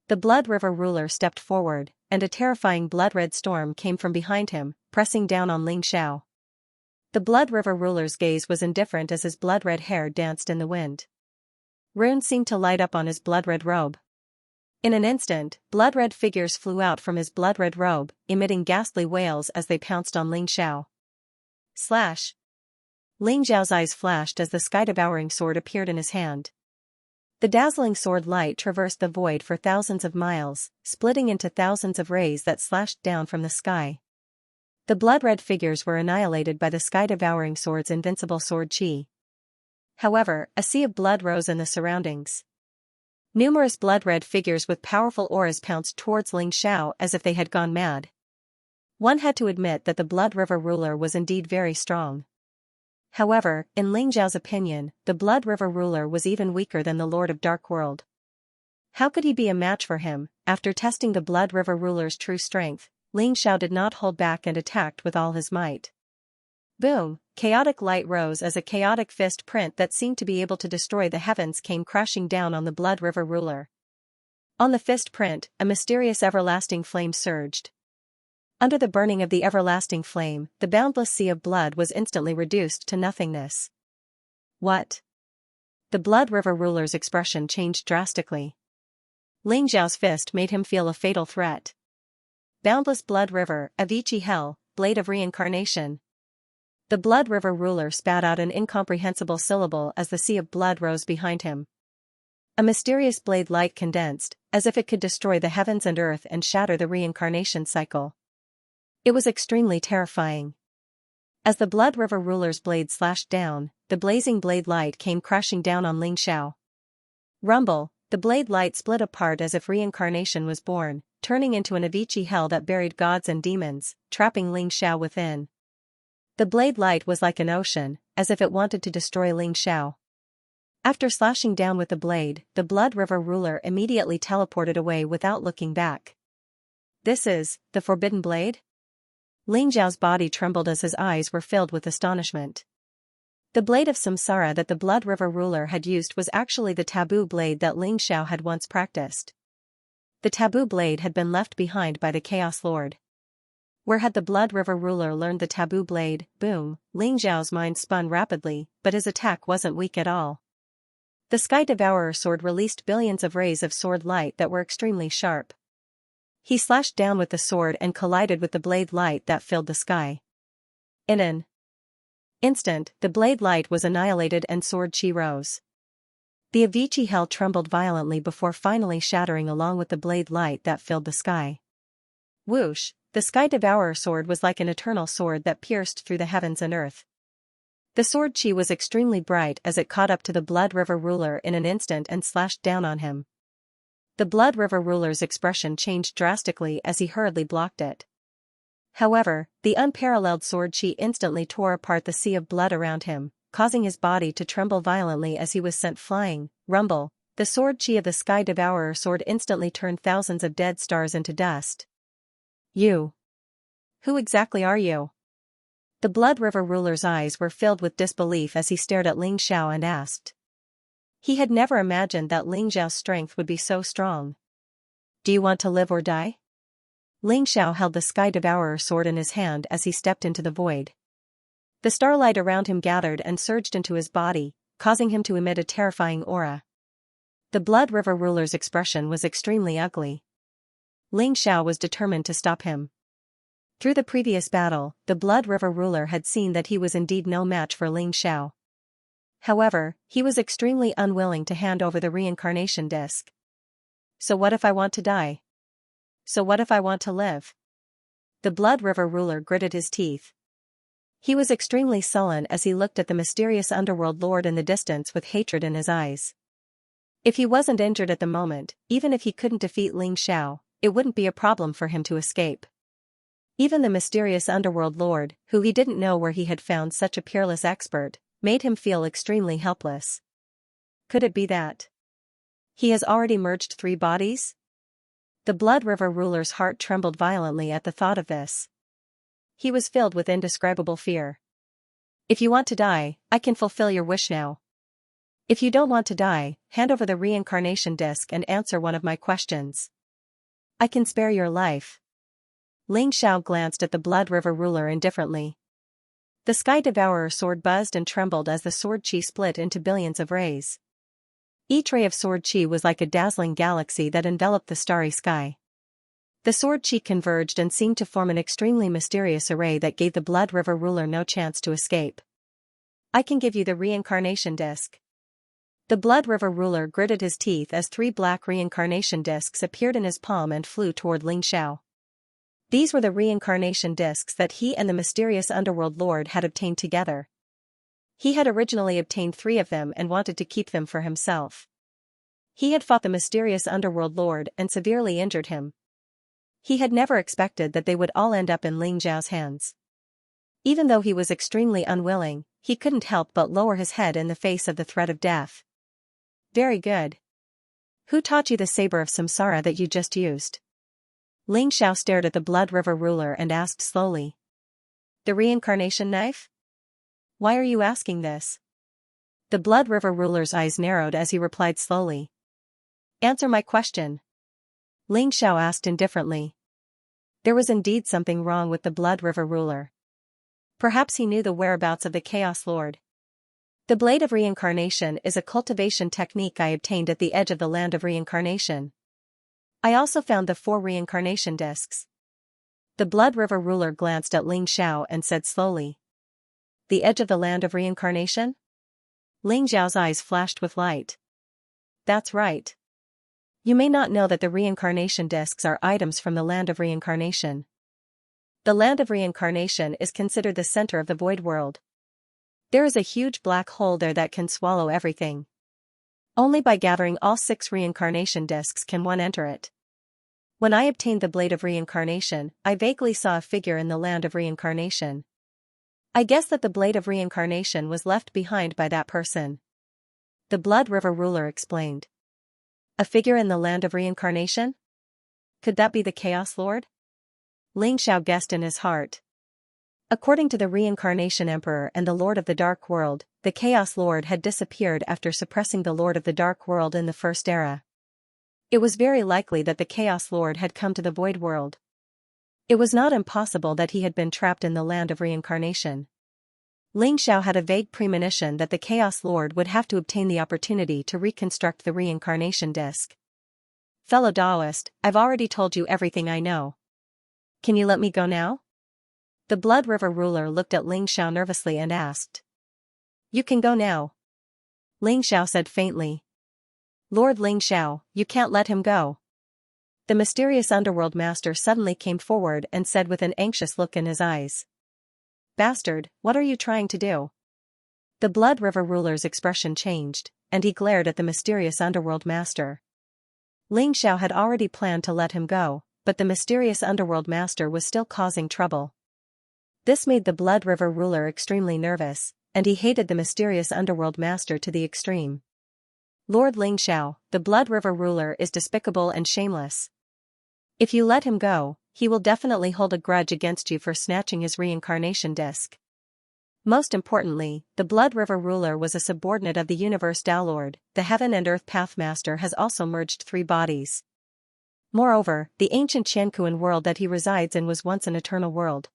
The Blood River ruler stepped forward, and a terrifying blood-red storm came from behind him, pressing down on Xianxia. The Blood River ruler's gaze was indifferent as his blood-red hair danced in the wind. Runes seemed to light up on his blood-red robe. In an instant, blood-red figures flew out from his blood-red robe, emitting ghastly wails as they pounced on Xianxia. Slash! Xiao's eyes flashed as the sky-devouring sword appeared in his hand. The dazzling sword light traversed the void for thousands of miles, splitting into thousands of rays that slashed down from the sky. The blood-red figures were annihilated by the sky-devouring sword's invincible sword chi. However, a sea of blood rose in the surroundings. Numerous blood-red figures with powerful auras pounced towards Xianxia as if they had gone mad. One had to admit that the Blood River ruler was indeed very strong. However, in Xiao's opinion, the Blood River ruler was even weaker than the Lord of Dark World. How could he be a match for him? After testing the Blood River ruler's true strength, Xiao did not hold back and attacked with all his might. Boom! Chaotic light rose as a chaotic fist print that seemed to be able to destroy the heavens came crashing down on the Blood River ruler. On the fist print, a mysterious everlasting flame surged. Under the burning of the everlasting flame, the boundless sea of blood was instantly reduced to nothingness. What? The Blood River ruler's expression changed drastically. Xiao's fist made him feel a fatal threat. Boundless Blood River, Avicii Hell, Blade of Reincarnation. The Blood River ruler spat out an incomprehensible syllable as the sea of blood rose behind him. A mysterious blade light condensed, as if it could destroy the heavens and earth and shatter the reincarnation cycle. It was extremely terrifying. As the Blood River ruler's blade slashed down, the blazing blade light came crashing down on Xianxia. Rumble, the blade light split apart as if reincarnation was born, turning into an Avicii hell that buried gods and demons, trapping Xianxia within. The blade light was like an ocean, as if it wanted to destroy Xianxia. After slashing down with the blade, the Blood River ruler immediately teleported away without looking back. This is the Forbidden Blade? Xiao's body trembled as his eyes were filled with astonishment. The blade of samsara that the Blood River ruler had used was actually the taboo blade that Xianxia had once practiced. The taboo blade had been left behind by the Chaos Lord. Where had the Blood River ruler learned the taboo blade? Boom! Xiao's mind spun rapidly, but his attack wasn't weak at all. The Sky Devourer sword released billions of rays of sword light that were extremely sharp. He slashed down with the sword and collided with the blade light that filled the sky. In an instant, the blade light was annihilated and sword chi rose. The Avicii hell trembled violently before finally shattering along with the blade light that filled the sky. Whoosh! The Sky Devourer sword was like an eternal sword that pierced through the heavens and earth. The sword chi was extremely bright as it caught up to the Blood River ruler in an instant and slashed down on him. The Blood River ruler's expression changed drastically as he hurriedly blocked it. However, the unparalleled sword chi instantly tore apart the sea of blood around him, causing his body to tremble violently as he was sent flying. Rumble, the sword chi of the Sky Devourer sword instantly turned thousands of dead stars into dust. You. Who exactly are you? The Blood River ruler's eyes were filled with disbelief as he stared at Ling Xiao and asked. He had never imagined that Ling Xiao's strength would be so strong. Do you want to live or die? Ling Xiao held the Sky Devourer sword in his hand as he stepped into the void. The starlight around him gathered and surged into his body, causing him to emit a terrifying aura. The Blood River ruler's expression was extremely ugly. Ling Xiao was determined to stop him. Through the previous battle, the Blood River ruler had seen that he was indeed no match for Ling Xiao. However, he was extremely unwilling to hand over the reincarnation disc. So what if I want to die? So what if I want to live? The Blood River ruler gritted his teeth. He was extremely sullen as he looked at the mysterious underworld lord in the distance with hatred in his eyes. If he wasn't injured at the moment, even if he couldn't defeat Ling Xiao, it wouldn't be a problem for him to escape. Even the mysterious underworld lord, who he didn't know where he had found such a peerless expert, made him feel extremely helpless. Could it be that he has already merged 3 bodies? The Blood River ruler's heart trembled violently at the thought of this. He was filled with indescribable fear. If you want to die, I can fulfill your wish now. If you don't want to die, hand over the reincarnation disc and answer one of my questions. I can spare your life. Ling Xiao glanced at the Blood River ruler indifferently. The Sky Devourer sword buzzed and trembled as the sword chi split into billions of rays. Each ray of sword chi was like a dazzling galaxy that enveloped the starry sky. The sword chi converged and seemed to form an extremely mysterious array that gave the Blood River ruler no chance to escape. I can give you the reincarnation disc. The Blood River ruler gritted his teeth as 3 black reincarnation discs appeared in his palm and flew toward Ling Xiao. These were the reincarnation discs that he and the mysterious underworld lord had obtained together. He had originally obtained 3 of them and wanted to keep them for himself. He had fought the mysterious underworld lord and severely injured him. He had never expected that they would all end up in Ling Xiao's hands. Even though he was extremely unwilling, he couldn't help but lower his head in the face of the threat of death. Very good. Who taught you the saber of samsara that you just used? Ling Xiao stared at the Blood River ruler and asked slowly. The reincarnation knife? Why are you asking this? The Blood River ruler's eyes narrowed as he replied slowly. Answer my question. Ling Xiao asked indifferently. There was indeed something wrong with the Blood River ruler. Perhaps he knew the whereabouts of the Chaos Lord. The Blade of Reincarnation is a cultivation technique I obtained at the edge of the Land of Reincarnation. I also found the 4 reincarnation discs. The Blood River ruler glanced at Ling Xiao and said slowly. The edge of the Land of Reincarnation? Ling Xiao's eyes flashed with light. That's right. You may not know that the reincarnation discs are items from the Land of Reincarnation. The Land of Reincarnation is considered the center of the void world. There is a huge black hole there that can swallow everything. Only by gathering all 6 reincarnation discs can one enter it. When I obtained the Blade of Reincarnation, I vaguely saw a figure in the Land of Reincarnation. I guess that the Blade of Reincarnation was left behind by that person. The Blood River ruler explained. A figure in the Land of Reincarnation? Could that be the Chaos Lord? Ling Xiao guessed in his heart. According to the Reincarnation Emperor and the Lord of the Dark World, the Chaos Lord had disappeared after suppressing the Lord of the Dark World in the First Era. It was very likely that the Chaos Lord had come to the Void World. It was not impossible that he had been trapped in the Land of Reincarnation. Ling Xiao had a vague premonition that the Chaos Lord would have to obtain the opportunity to reconstruct the reincarnation disc. Fellow Taoist, I've already told you everything I know. Can you let me go now? The Blood River ruler looked at Ling Xiao nervously and asked. You can go now. Ling Xiao said faintly. Lord Ling Xiao, you can't let him go. The mysterious underworld master suddenly came forward and said with an anxious look in his eyes. Bastard, what are you trying to do? The Blood River ruler's expression changed, and he glared at the mysterious underworld master. Ling Xiao had already planned to let him go, but the mysterious underworld master was still causing trouble. This made the Blood River ruler extremely nervous, and he hated the mysterious underworld master to the extreme. Lord Lingxiao, the Blood River ruler is despicable and shameless. If you let him go, he will definitely hold a grudge against you for snatching his reincarnation disc. Most importantly, the Blood River ruler was a subordinate of the Universe Tao Lord. The Heaven and Earth Pathmaster has also merged 3 bodies. Moreover, the ancient Qianquan world that he resides in was once an eternal world.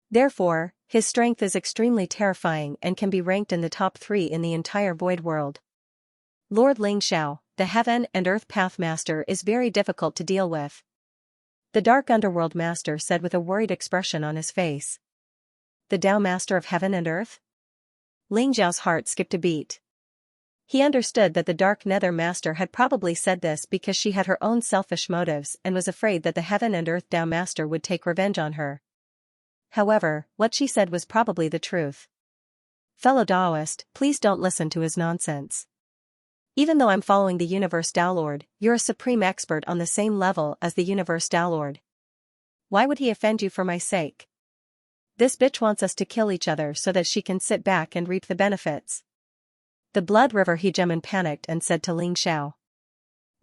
Therefore, his strength is extremely terrifying and can be ranked in the top 3 in the entire void world. Lord Lingxiao, the Heaven and Earth Pathmaster, is very difficult to deal with, the Dark Underworld Master said with a worried expression on his face. The Tao Master of Heaven and Earth? Lingxiao's heart skipped a beat. He understood that the Dark Nether Master had probably said this because she had her own selfish motives and was afraid that the Heaven and Earth Tao Master would take revenge on her. However, what she said was probably the truth. Fellow Taoist, please don't listen to his nonsense. Even though I'm following the Universe Tao Lord, you're a supreme expert on the same level as the Universe Tao Lord. Why would he offend you for my sake? This bitch wants us to kill each other so that she can sit back and reap the benefits. The Blood River Hegemon panicked and said to Lingxiao.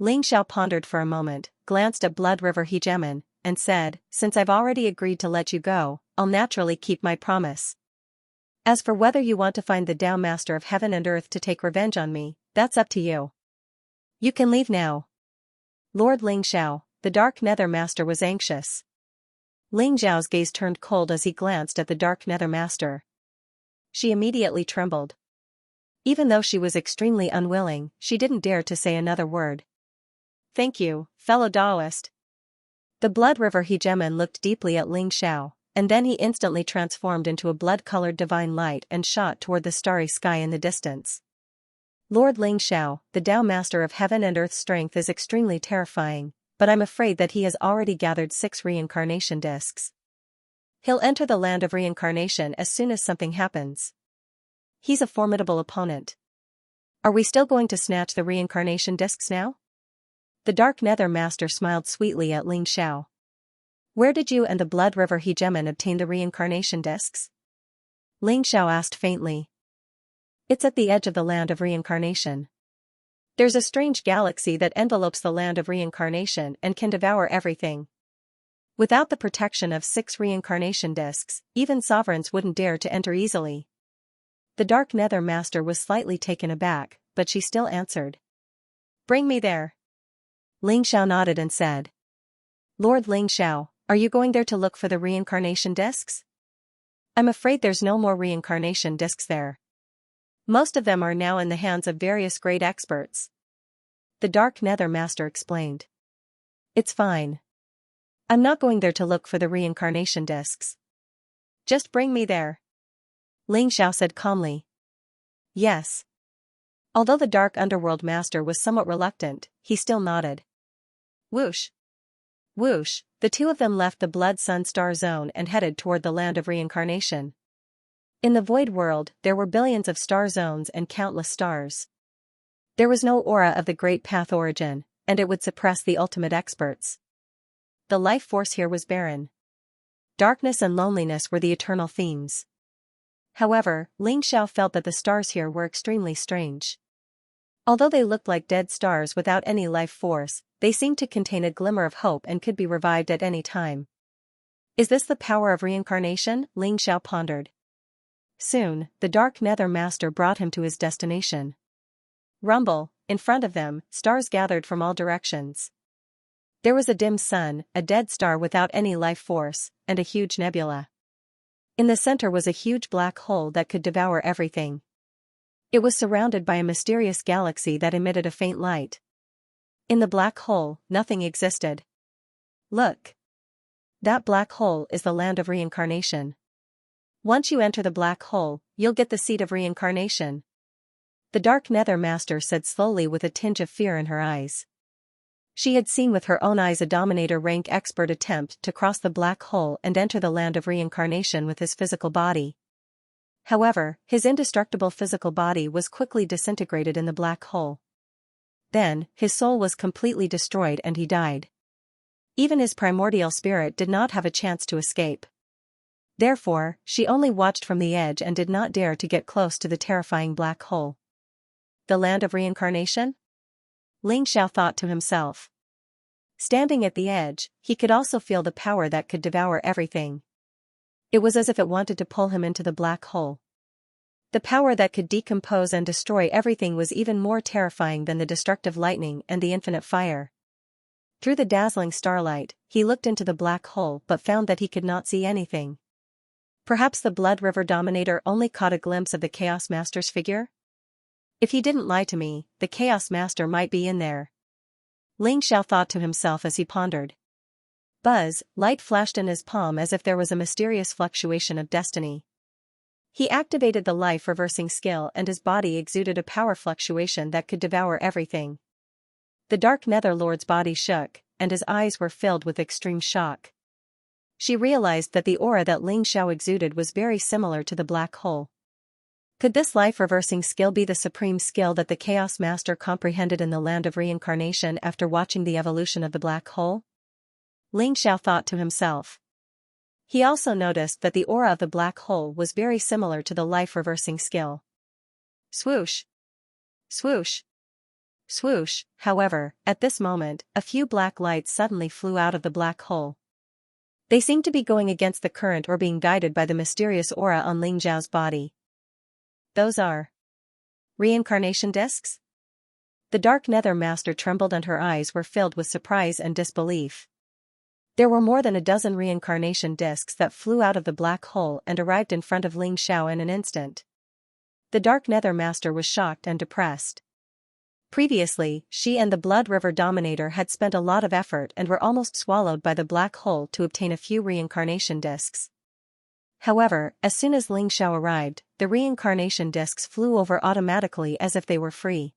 Lingxiao pondered for a moment, glanced at Blood River Hegemon, and said, since I've already agreed to let you go, I'll naturally keep my promise. As for whether you want to find the Tao Master of Heaven and Earth to take revenge on me, that's up to you. You can leave now. Lord Lingxiao, the Dark Nether Master, was anxious. Lingxiao's gaze turned cold as he glanced at the Dark Nether Master. She immediately trembled. Even though she was extremely unwilling, she didn't dare to say another word. Thank you, fellow Taoist. The Blood River Hegemon looked deeply at Lingxiao, and then he instantly transformed into a blood-colored divine light and shot toward the starry sky in the distance. Lord Lingxiao, the Tao Master of Heaven and Earth's strength is extremely terrifying, but I'm afraid that he has already gathered 6 reincarnation discs. He'll enter the land of reincarnation as soon as something happens. He's a formidable opponent. Are we still going to snatch the reincarnation discs now? The Dark Nether Master smiled sweetly at Lingxiao. Where did you and the Blood River Hegemon obtain the reincarnation discs? Lingxiao asked faintly. It's at the edge of the land of reincarnation. There's a strange galaxy that envelopes the land of reincarnation and can devour everything. Without the protection of 6 reincarnation discs, even sovereigns wouldn't dare to enter easily. The Dark Nether Master was slightly taken aback, but she still answered. Bring me there. Lingxiao nodded and said. Lord Lingxiao, are you going there to look for the reincarnation discs? I'm afraid there's no more reincarnation discs there. Most of them are now in the hands of various great experts. The Dark Nether Master explained. It's fine. I'm not going there to look for the reincarnation discs. Just bring me there. Lingxiao said calmly. Yes. Although the Dark Underworld Master was somewhat reluctant, he still nodded. Whoosh. Whoosh, the 2 of them left the Blood Sun Star Zone and headed toward the land of reincarnation. In the void world, there were billions of star zones and countless stars. There was no aura of the Great Path origin, and it would suppress the ultimate experts. The life force here was barren. Darkness and loneliness were the eternal themes. However, Lingxiao felt that the stars here were extremely strange. Although they looked like dead stars without any life force, they seemed to contain a glimmer of hope and could be revived at any time. Is this the power of reincarnation? Lingxiao pondered. Soon, the Dark Nether Master brought him to his destination. Rumble, in front of them, stars gathered from all directions. There was a dim sun, a dead star without any life force, and a huge nebula. In the center was a huge black hole that could devour everything. It was surrounded by a mysterious galaxy that emitted a faint light. In the black hole, nothing existed. Look. That black hole is the land of reincarnation. Once you enter the black hole, you'll get the seed of reincarnation. The Dark Nether Master said slowly with a tinge of fear in her eyes. She had seen with her own eyes a Dominator rank expert attempt to cross the black hole and enter the land of reincarnation with his physical body. However, his indestructible physical body was quickly disintegrated in the black hole. Then, his soul was completely destroyed and he died. Even his primordial spirit did not have a chance to escape. Therefore, she only watched from the edge and did not dare to get close to the terrifying black hole. The land of reincarnation? Ling Xiao thought to himself. Standing at the edge, he could also feel the power that could devour everything. It was as if it wanted to pull him into the black hole. The power that could decompose and destroy everything was even more terrifying than the destructive lightning and the infinite fire. Through the dazzling starlight, he looked into the black hole but found that he could not see anything. Perhaps the Blood River Dominator only caught a glimpse of the Chaos Master's figure? If he didn't lie to me, the Chaos Master might be in there. Ling Xiao thought to himself as he pondered. Buzz, light flashed in his palm as if there was a mysterious fluctuation of destiny. He activated the life-reversing skill and his body exuded a power fluctuation that could devour everything. The Dark Nether Lord's body shook, and his eyes were filled with extreme shock. She realized that the aura that Ling Xiao exuded was very similar to the black hole. Could this life-reversing skill be the supreme skill that the Chaos Master comprehended in the land of reincarnation after watching the evolution of the black hole? Ling Xiao thought to himself. He also noticed that the aura of the black hole was very similar to the life-reversing skill. Swoosh! Swoosh! Swoosh! However, at this moment, a few black lights suddenly flew out of the black hole. They seemed to be going against the current or being guided by the mysterious aura on Ling Xiao's body. Those are reincarnation discs? The Dark Nether Master trembled and her eyes were filled with surprise and disbelief. There were more than a dozen reincarnation discs that flew out of the black hole and arrived in front of Ling Xiao in an instant. The Dark Nether Master was shocked and depressed. Previously, she and the Blood River Dominator had spent a lot of effort and were almost swallowed by the black hole to obtain a few reincarnation discs. However, as soon as Ling Xiao arrived, the reincarnation discs flew over automatically as if they were free.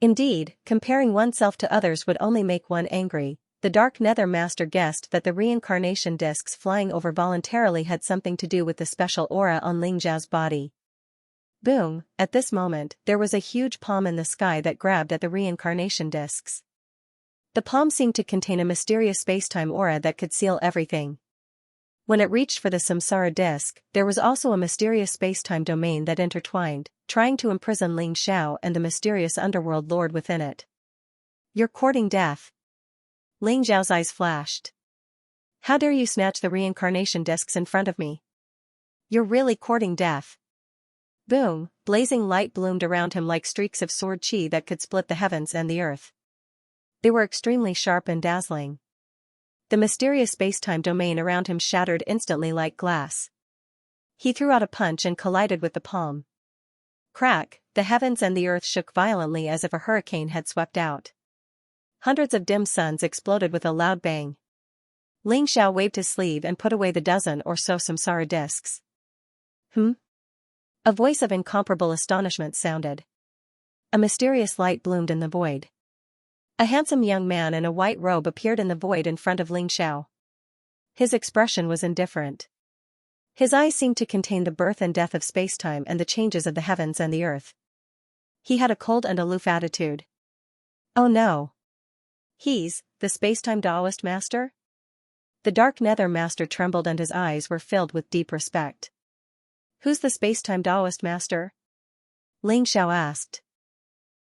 Indeed, comparing oneself to others would only make one angry. The Dark Nether Master guessed that the reincarnation discs flying over voluntarily had something to do with the special aura on Ling Xiao's body. Boom! At this moment, there was a huge palm in the sky that grabbed at the reincarnation discs. The palm seemed to contain a mysterious spacetime aura that could seal everything. When it reached for the Samsara disc, there was also a mysterious spacetime domain that intertwined, trying to imprison Ling Xiao and the mysterious underworld lord within it. You're courting death. Ling Xiao's eyes flashed. How dare you snatch the reincarnation discs in front of me? You're really courting death. Boom! Blazing light bloomed around him like streaks of sword chi that could split the heavens and the earth. They were extremely sharp and dazzling. The mysterious spacetime domain around him shattered instantly like glass. He threw out a punch and collided with the palm. Crack! The heavens and the earth shook violently as if a hurricane had swept out. Hundreds of dim suns exploded with a loud bang. Ling Xiao waved his sleeve and put away the dozen or so samsara discs. A voice of incomparable astonishment sounded. A mysterious light bloomed in the void. A handsome young man in a white robe appeared in the void in front of Ling Xiao. His expression was indifferent. His eyes seemed to contain the birth and death of spacetime and the changes of the heavens and the earth. He had a cold and aloof attitude. Oh no! He's the spacetime Taoist master? The Dark Nether Master trembled and his eyes were filled with deep respect. Who's the spacetime Taoist master? Ling Xiao asked.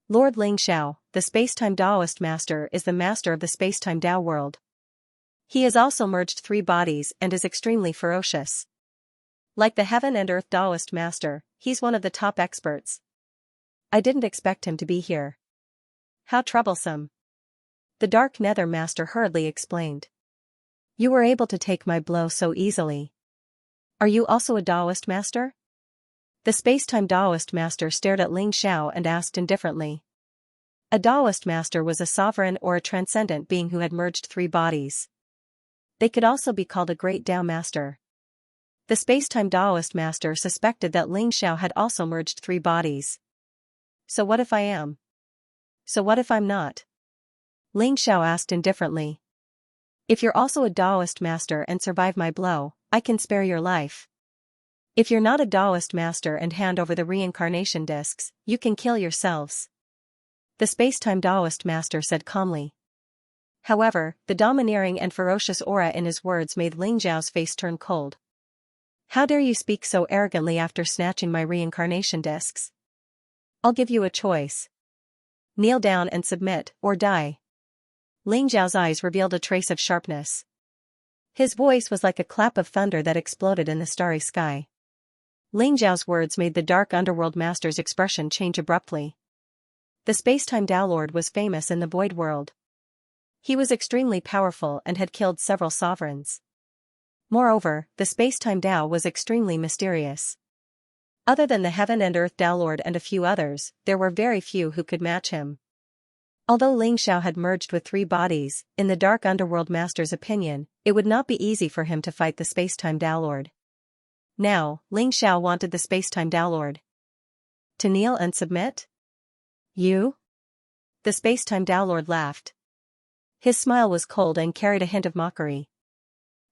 Lord Ling Xiao, the spacetime Taoist master, is the master of the spacetime Tao world. He has also merged 3 bodies and is extremely ferocious. Like the heaven and earth Taoist master, he's one of the top experts. I didn't expect him to be here. How troublesome. The Dark Nether Master hurriedly explained. You were able to take my blow so easily. Are you also a Taoist master? The spacetime Taoist master stared at Ling Xiao and asked indifferently. A Taoist master was a sovereign or a transcendent being who had merged 3 bodies. They could also be called a great Tao master. The spacetime Taoist master suspected that Ling Xiao had also merged 3 bodies. So what if I am? So what if I'm not? Ling Xiao asked indifferently. If you're also a Taoist master and survive my blow, I can spare your life. If you're not a Taoist master and hand over the reincarnation discs, you can kill yourselves. The spacetime Taoist master said calmly. However, the domineering and ferocious aura in his words made Ling Xiao's face turn cold. How dare you speak so arrogantly after snatching my reincarnation discs? I'll give you a choice. Kneel down and submit, or die. Ling Xiao's eyes revealed a trace of sharpness. His voice was like a clap of thunder that exploded in the starry sky. Ling Xiao's words made the dark underworld master's expression change abruptly. The space-time Tao Lord was famous in the void world. He was extremely powerful and had killed several sovereigns. Moreover, the space-time Tao was extremely mysterious. Other than the Heaven and Earth Tao Lord and a few others, there were very few who could match him. Although Ling Xiao had merged with 3 bodies, in the Dark Underworld Master's opinion, it would not be easy for him to fight the space-time Tao Lord. Now, Ling Xiao wanted the space-time Tao Lord to kneel and submit? You? The space-time Tao Lord laughed. His smile was cold and carried a hint of mockery.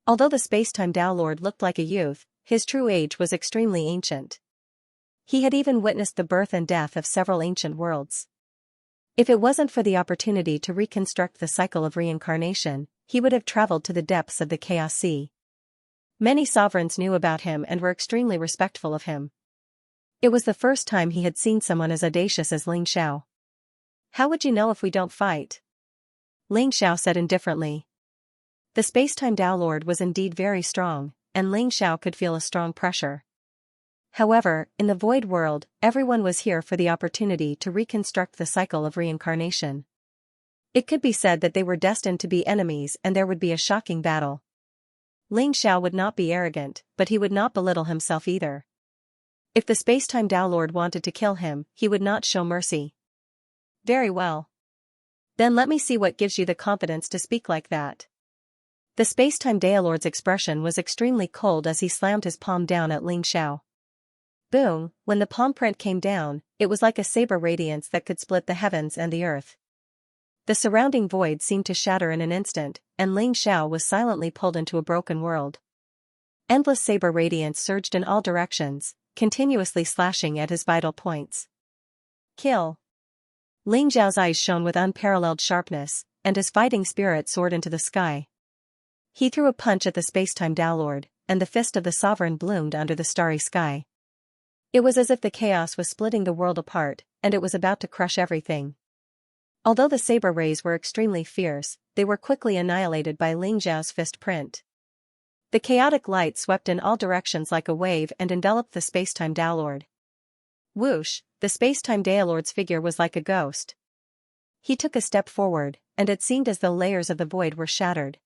Although the space-time Tao Lord looked like a youth, his true age was extremely ancient. He had even witnessed the birth and death of several ancient worlds. If it wasn't for the opportunity to reconstruct the cycle of reincarnation, he would have traveled to the depths of the Chaos Sea. Many sovereigns knew about him and were extremely respectful of him. It was the first time he had seen someone as audacious as Ling Xiao. How would you know if we don't fight? Ling Xiao said indifferently. The space-time Tao Lord was indeed very strong, and Ling Xiao could feel a strong pressure. However, in the void world, everyone was here for the opportunity to reconstruct the cycle of reincarnation. It could be said that they were destined to be enemies and there would be a shocking battle. Ling Xiao would not be arrogant, but he would not belittle himself either. If the space-time Tao Lord wanted to kill him, he would not show mercy. Very well. Then let me see what gives you the confidence to speak like that. The space-time Tao Lord's expression was extremely cold as he slammed his palm down at Ling Xiao. Boom, when the palm print came down, it was like a saber radiance that could split the heavens and the earth. The surrounding void seemed to shatter in an instant, and Ling Xiao was silently pulled into a broken world. Endless saber radiance surged in all directions, continuously slashing at his vital points. Kill. Ling Xiao's eyes shone with unparalleled sharpness, and his fighting spirit soared into the sky. He threw a punch at the space-time Tao Lord, and the fist of the sovereign bloomed under the starry sky. It was as if the chaos was splitting the world apart, and it was about to crush everything. Although the saber rays were extremely fierce, they were quickly annihilated by Ling Xiao's fist print. The chaotic light swept in all directions like a wave and enveloped the space-time Tao Lord. Whoosh, the space-time Tao Lord's figure was like a ghost. He took a step forward, and it seemed as though layers of the void were shattered.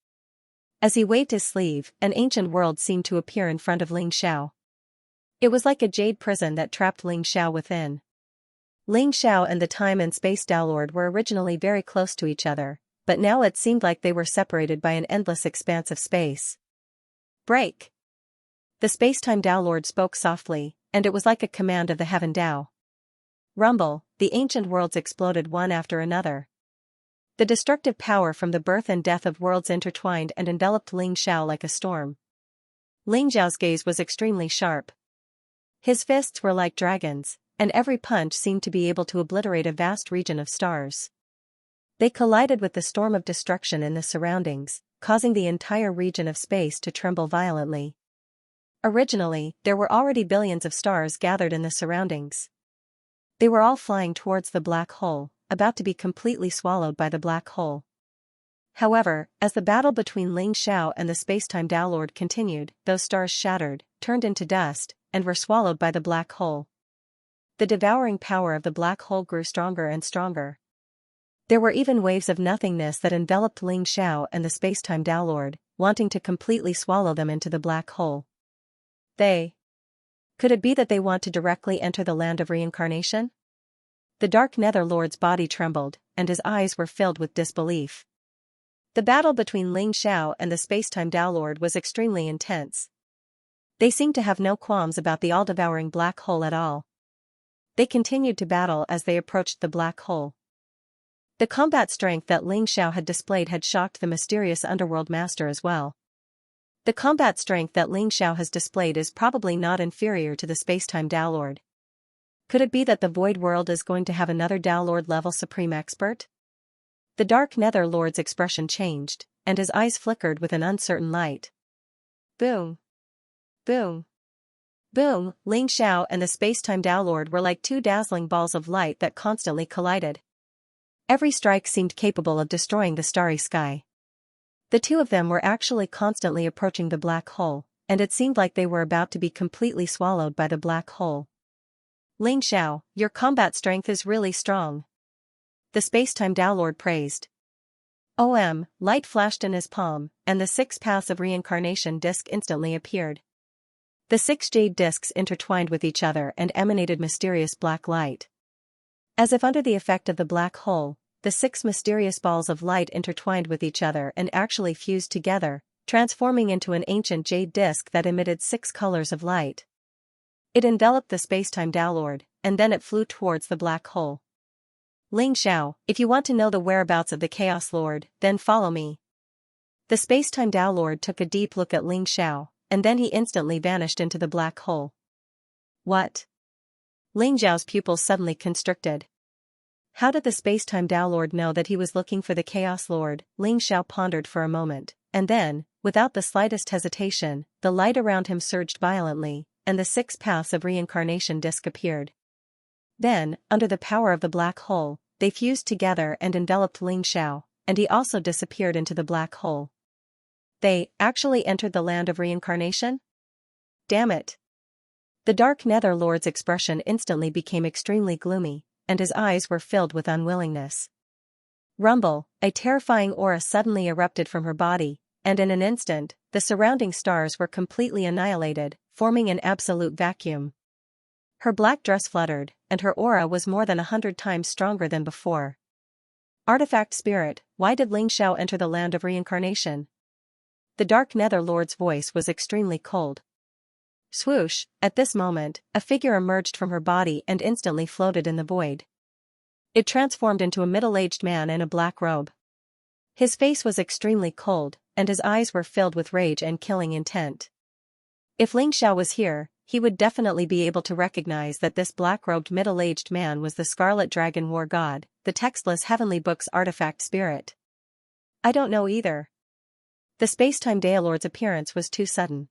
As he waved his sleeve, an ancient world seemed to appear in front of Ling Xiao. It was like a jade prison that trapped Ling Xiao within. Ling Xiao and the time and space Tao Lord were originally very close to each other, but now it seemed like they were separated by an endless expanse of space. Break! The space-time Tao Lord spoke softly, and it was like a command of the Heaven Tao. Rumble, the ancient worlds exploded one after another. The destructive power from the birth and death of worlds intertwined and enveloped Ling Xiao like a storm. Ling Xiao's gaze was extremely sharp. His fists were like dragons, and every punch seemed to be able to obliterate a vast region of stars. They collided with the storm of destruction in the surroundings, causing the entire region of space to tremble violently. Originally, there were already billions of stars gathered in the surroundings. They were all flying towards the black hole, about to be completely swallowed by the black hole. However, as the battle between Ling Xiao and the space-time Tao Lord continued, those stars shattered, turned into dust, and were swallowed by the black hole. The devouring power of the black hole grew stronger and stronger. There were even waves of nothingness that enveloped Ling Xiao and the space-time Tao Lord, wanting to completely swallow them into the black hole. Could it be that they want to directly enter the land of reincarnation? The Dark Nether Lord's body trembled, and his eyes were filled with disbelief. The battle between Ling Xiao and the space-time Tao Lord was extremely intense. They seemed to have no qualms about the all-devouring black hole at all. They continued to battle as they approached the black hole. The combat strength that Ling Xiao had displayed had shocked the mysterious underworld master as well. The combat strength that Ling Xiao has displayed is probably not inferior to the space-time Tao Lord. Could it be that the void world is going to have another Tao Lord level supreme expert? The Dark Nether Lord's expression changed, and his eyes flickered with an uncertain light. Boom! Boom! Boom! Ling Xiao and the space-time Tao Lord were like two dazzling balls of light that constantly collided. Every strike seemed capable of destroying the starry sky. The two of them were actually constantly approaching the black hole, and it seemed like they were about to be completely swallowed by the black hole. Ling Xiao, your combat strength is really strong. The space-time Tao Lord praised. Light flashed in his palm, and the 6 paths of reincarnation disc instantly appeared. The 6 jade discs intertwined with each other and emanated mysterious black light. As if under the effect of the black hole, the 6 mysterious balls of light intertwined with each other and actually fused together, transforming into an ancient jade disc that emitted 6 colors of light. It enveloped the space-time Tao Lord, and then it flew towards the black hole. Ling Xiao, if you want to know the whereabouts of the Chaos Lord, then follow me. The space-time Tao Lord took a deep look at Ling Xiao, and then he instantly vanished into the black hole. What? Ling Xiao's pupils suddenly constricted. How did the space-time Tao Lord know that he was looking for the Chaos Lord? Ling Xiao pondered for a moment, and then, without the slightest hesitation, the light around him surged violently, and the 6 paths of reincarnation disc appeared. Then, under the power of the black hole, they fused together and enveloped Ling Xiao, and he also disappeared into the black hole. They actually entered the land of reincarnation? Damn it! The Dark Nether Lord's expression instantly became extremely gloomy, and his eyes were filled with unwillingness. Rumble, a terrifying aura suddenly erupted from her body, and in an instant, the surrounding stars were completely annihilated, forming an absolute vacuum. Her black dress fluttered, and her aura was more than 100 times stronger than before. Artifact Spirit, why did Ling Xiao enter the land of reincarnation? The Dark Nether Lord's voice was extremely cold. Swoosh, at this moment, a figure emerged from her body and instantly floated in the void. It transformed into a middle-aged man in a black robe. His face was extremely cold, and his eyes were filled with rage and killing intent. If Ling Xiao was here, he would definitely be able to recognize that this black-robed middle-aged man was the Scarlet Dragon War God, the textless Heavenly Book's artifact spirit. I don't know either. The space-time Tao Lord's appearance was too sudden.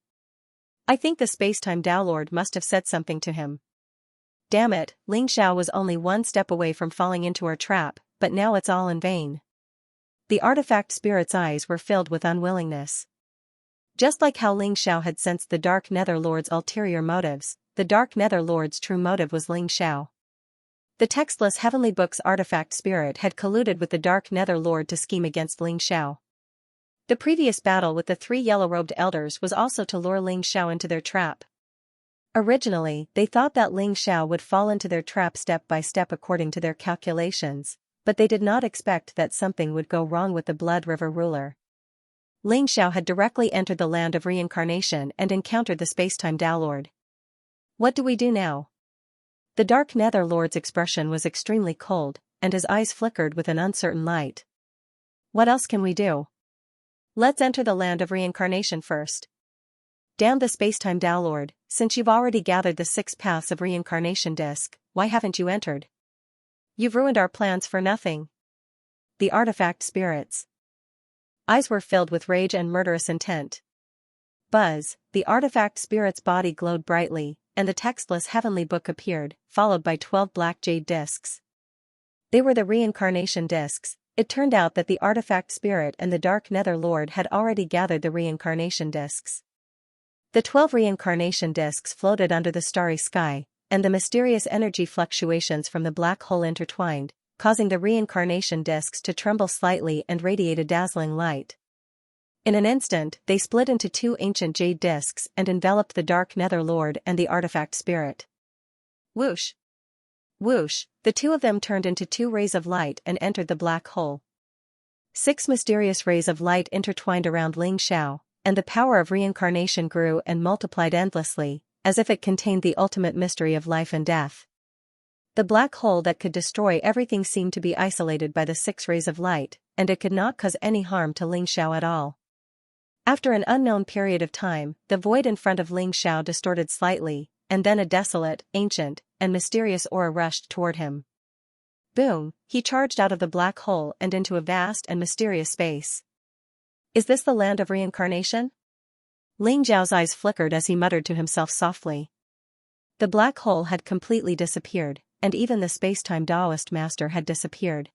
I think the space-time Tao Lord must have said something to him. Damn it, Ling Xiao was only one step away from falling into our trap, but now it's all in vain. The artifact spirit's eyes were filled with unwillingness. Just like how Ling Xiao had sensed the Dark Nether Lord's ulterior motives, the Dark Nether Lord's true motive was Ling Xiao. The textless Heavenly Book's artifact spirit had colluded with the Dark Nether Lord to scheme against Ling Xiao. The previous battle with the 3 yellow-robed elders was also to lure Ling Xiao into their trap. Originally, they thought that Ling Xiao would fall into their trap step by step according to their calculations, but they did not expect that something would go wrong with the Blood River ruler. Ling Xiao had directly entered the land of reincarnation and encountered the space-time Tao Lord. What do we do now? The Dark Nether Lord's expression was extremely cold, and his eyes flickered with an uncertain light. What else can we do? Let's enter the land of reincarnation first. Damn the space-time Tao Lord, since you've already gathered the 6 paths of reincarnation disc, why haven't you entered? You've ruined our plans for nothing. The artifact spirits' eyes were filled with rage and murderous intent. Buzz, the artifact spirit's body glowed brightly, and the textless Heavenly Book appeared, followed by 12 black jade discs. They were the reincarnation discs. It turned out that the artifact spirit and the Dark Nether Lord had already gathered the reincarnation discs. The 12 reincarnation discs floated under the starry sky, and the mysterious energy fluctuations from the black hole intertwined, causing the reincarnation discs to tremble slightly and radiate a dazzling light. In an instant, they split into 2 ancient jade discs and enveloped the Dark Nether Lord and the artifact spirit. Whoosh! Whoosh! The 2 of them turned into 2 rays of light and entered the black hole. 6 mysterious rays of light intertwined around Ling Xiao, and the power of reincarnation grew and multiplied endlessly, as if it contained the ultimate mystery of life and death. The black hole that could destroy everything seemed to be isolated by the 6 rays of light, and it could not cause any harm to Ling Xiao at all. After an unknown period of time, the void in front of Ling Xiao distorted slightly, and then a desolate, ancient, and mysterious aura rushed toward him. Boom, he charged out of the black hole and into a vast and mysterious space. Is this the land of reincarnation? Ling Zhao's eyes flickered as he muttered to himself softly. The black hole had completely disappeared, and even the space-time Taoist master had disappeared.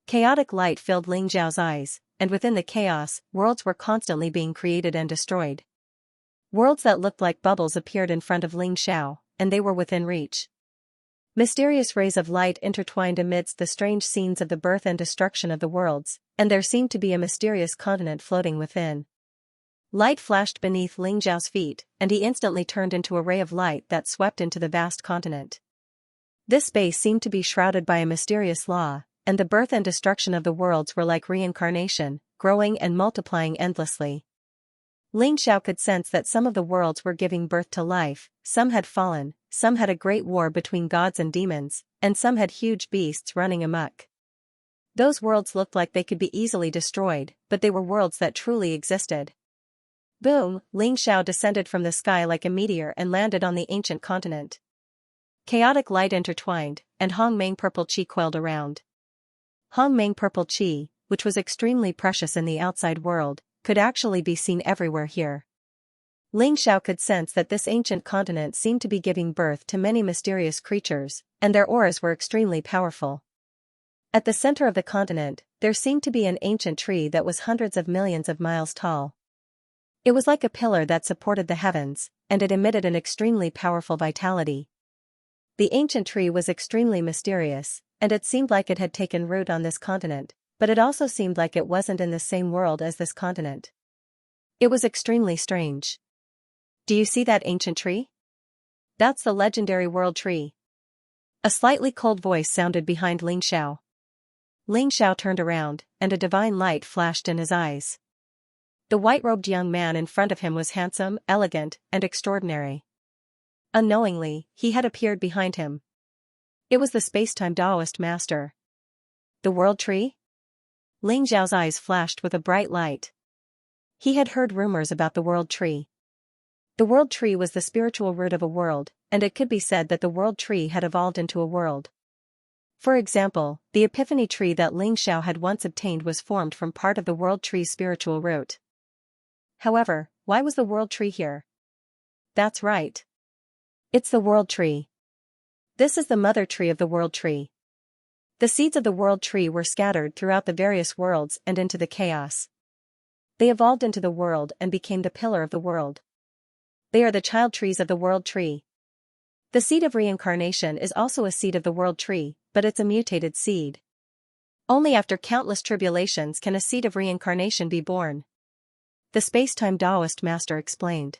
Chaotic light filled Ling Zhao's eyes, and within the chaos, worlds were constantly being created and destroyed. Worlds that looked like bubbles appeared in front of Ling Zhao, and they were within reach. Mysterious rays of light intertwined amidst the strange scenes of the birth and destruction of the worlds, and there seemed to be a mysterious continent floating within. Light flashed beneath Ling Zhao's feet, and he instantly turned into a ray of light that swept into the vast continent. This space seemed to be shrouded by a mysterious law, and the birth and destruction of the worlds were like reincarnation, growing and multiplying endlessly. Ling Zhao could sense that some of the worlds were giving birth to life, some had fallen, some had a great war between gods and demons, and some had huge beasts running amok. Those worlds looked like they could be easily destroyed, but they were worlds that truly existed. Boom, Ling Zhao descended from the sky like a meteor and landed on the ancient continent. Chaotic light intertwined, and Hongmeng purple qi coiled around. Hongmeng purple qi, which was extremely precious in the outside world, could actually be seen everywhere here. Ling Zhao could sense that this ancient continent seemed to be giving birth to many mysterious creatures, and their auras were extremely powerful. At the center of the continent, there seemed to be an ancient tree that was hundreds of millions of miles tall. It was like a pillar that supported the heavens, and it emitted an extremely powerful vitality. The ancient tree was extremely mysterious, and it seemed like it had taken root on this continent, but it also seemed like it wasn't in the same world as this continent. It was extremely strange. Do you see that ancient tree? That's the legendary world tree. A slightly cold voice sounded behind Ling Zhao. Ling Zhao turned around, and a divine light flashed in his eyes. The white-robed young man in front of him was handsome, elegant, and extraordinary. Unknowingly, he had appeared behind him. It was the space-time Taoist master. The world tree? Ling Zhao's eyes flashed with a bright light. He had heard rumors about the world tree. The world tree was the spiritual root of a world, and it could be said that the world tree had evolved into a world. For example, the epiphany tree that Ling Zhao had once obtained was formed from part of the world tree's spiritual root. However, why was the world tree here? That's right. It's the world tree. This is the mother tree of the world tree. The seeds of the world tree were scattered throughout the various worlds and into the chaos. They evolved into the world and became the pillar of the world. They are the child trees of the world tree. The seed of reincarnation is also a seed of the world tree, but it's a mutated seed. Only after countless tribulations can a seed of reincarnation be born. The space-time Taoist master explained.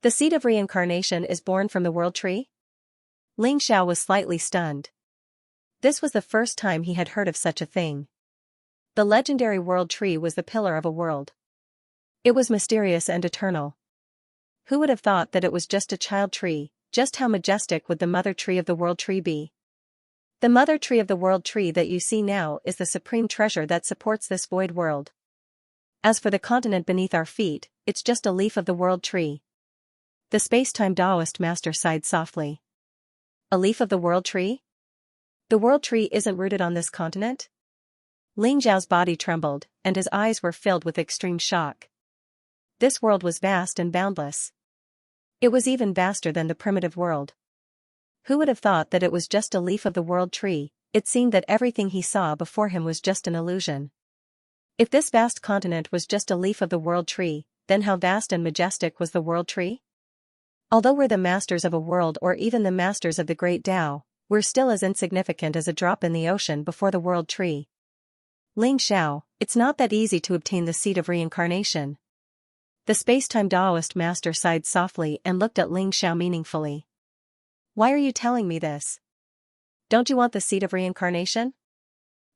The seed of reincarnation is born from the world tree? Ling Zhao was slightly stunned. This was the first time he had heard of such a thing. The legendary world tree was the pillar of a world. It was mysterious and eternal. Who would have thought that it was just a child tree? Just how majestic would the mother tree of the world tree be? The mother tree of the world tree that you see now is the supreme treasure that supports this void world. As for the continent beneath our feet, it's just a leaf of the world tree. The space-time Taoist master sighed softly. A leaf of the world tree? The world tree isn't rooted on this continent? Ling Zhao's body trembled, and his eyes were filled with extreme shock. This world was vast and boundless. It was even vaster than the primitive world. Who would have thought that it was just a leaf of the world tree? It seemed that everything he saw before him was just an illusion. If this vast continent was just a leaf of the world tree, then how vast and majestic was the world tree? Although we're the masters of a world or even the masters of the great Tao, we're still as insignificant as a drop in the ocean before the world tree. Ling Zhao, it's not that easy to obtain the seed of reincarnation. The space-time Taoist master sighed softly and looked at Ling Zhao meaningfully. Why are you telling me this? Don't you want the seed of reincarnation?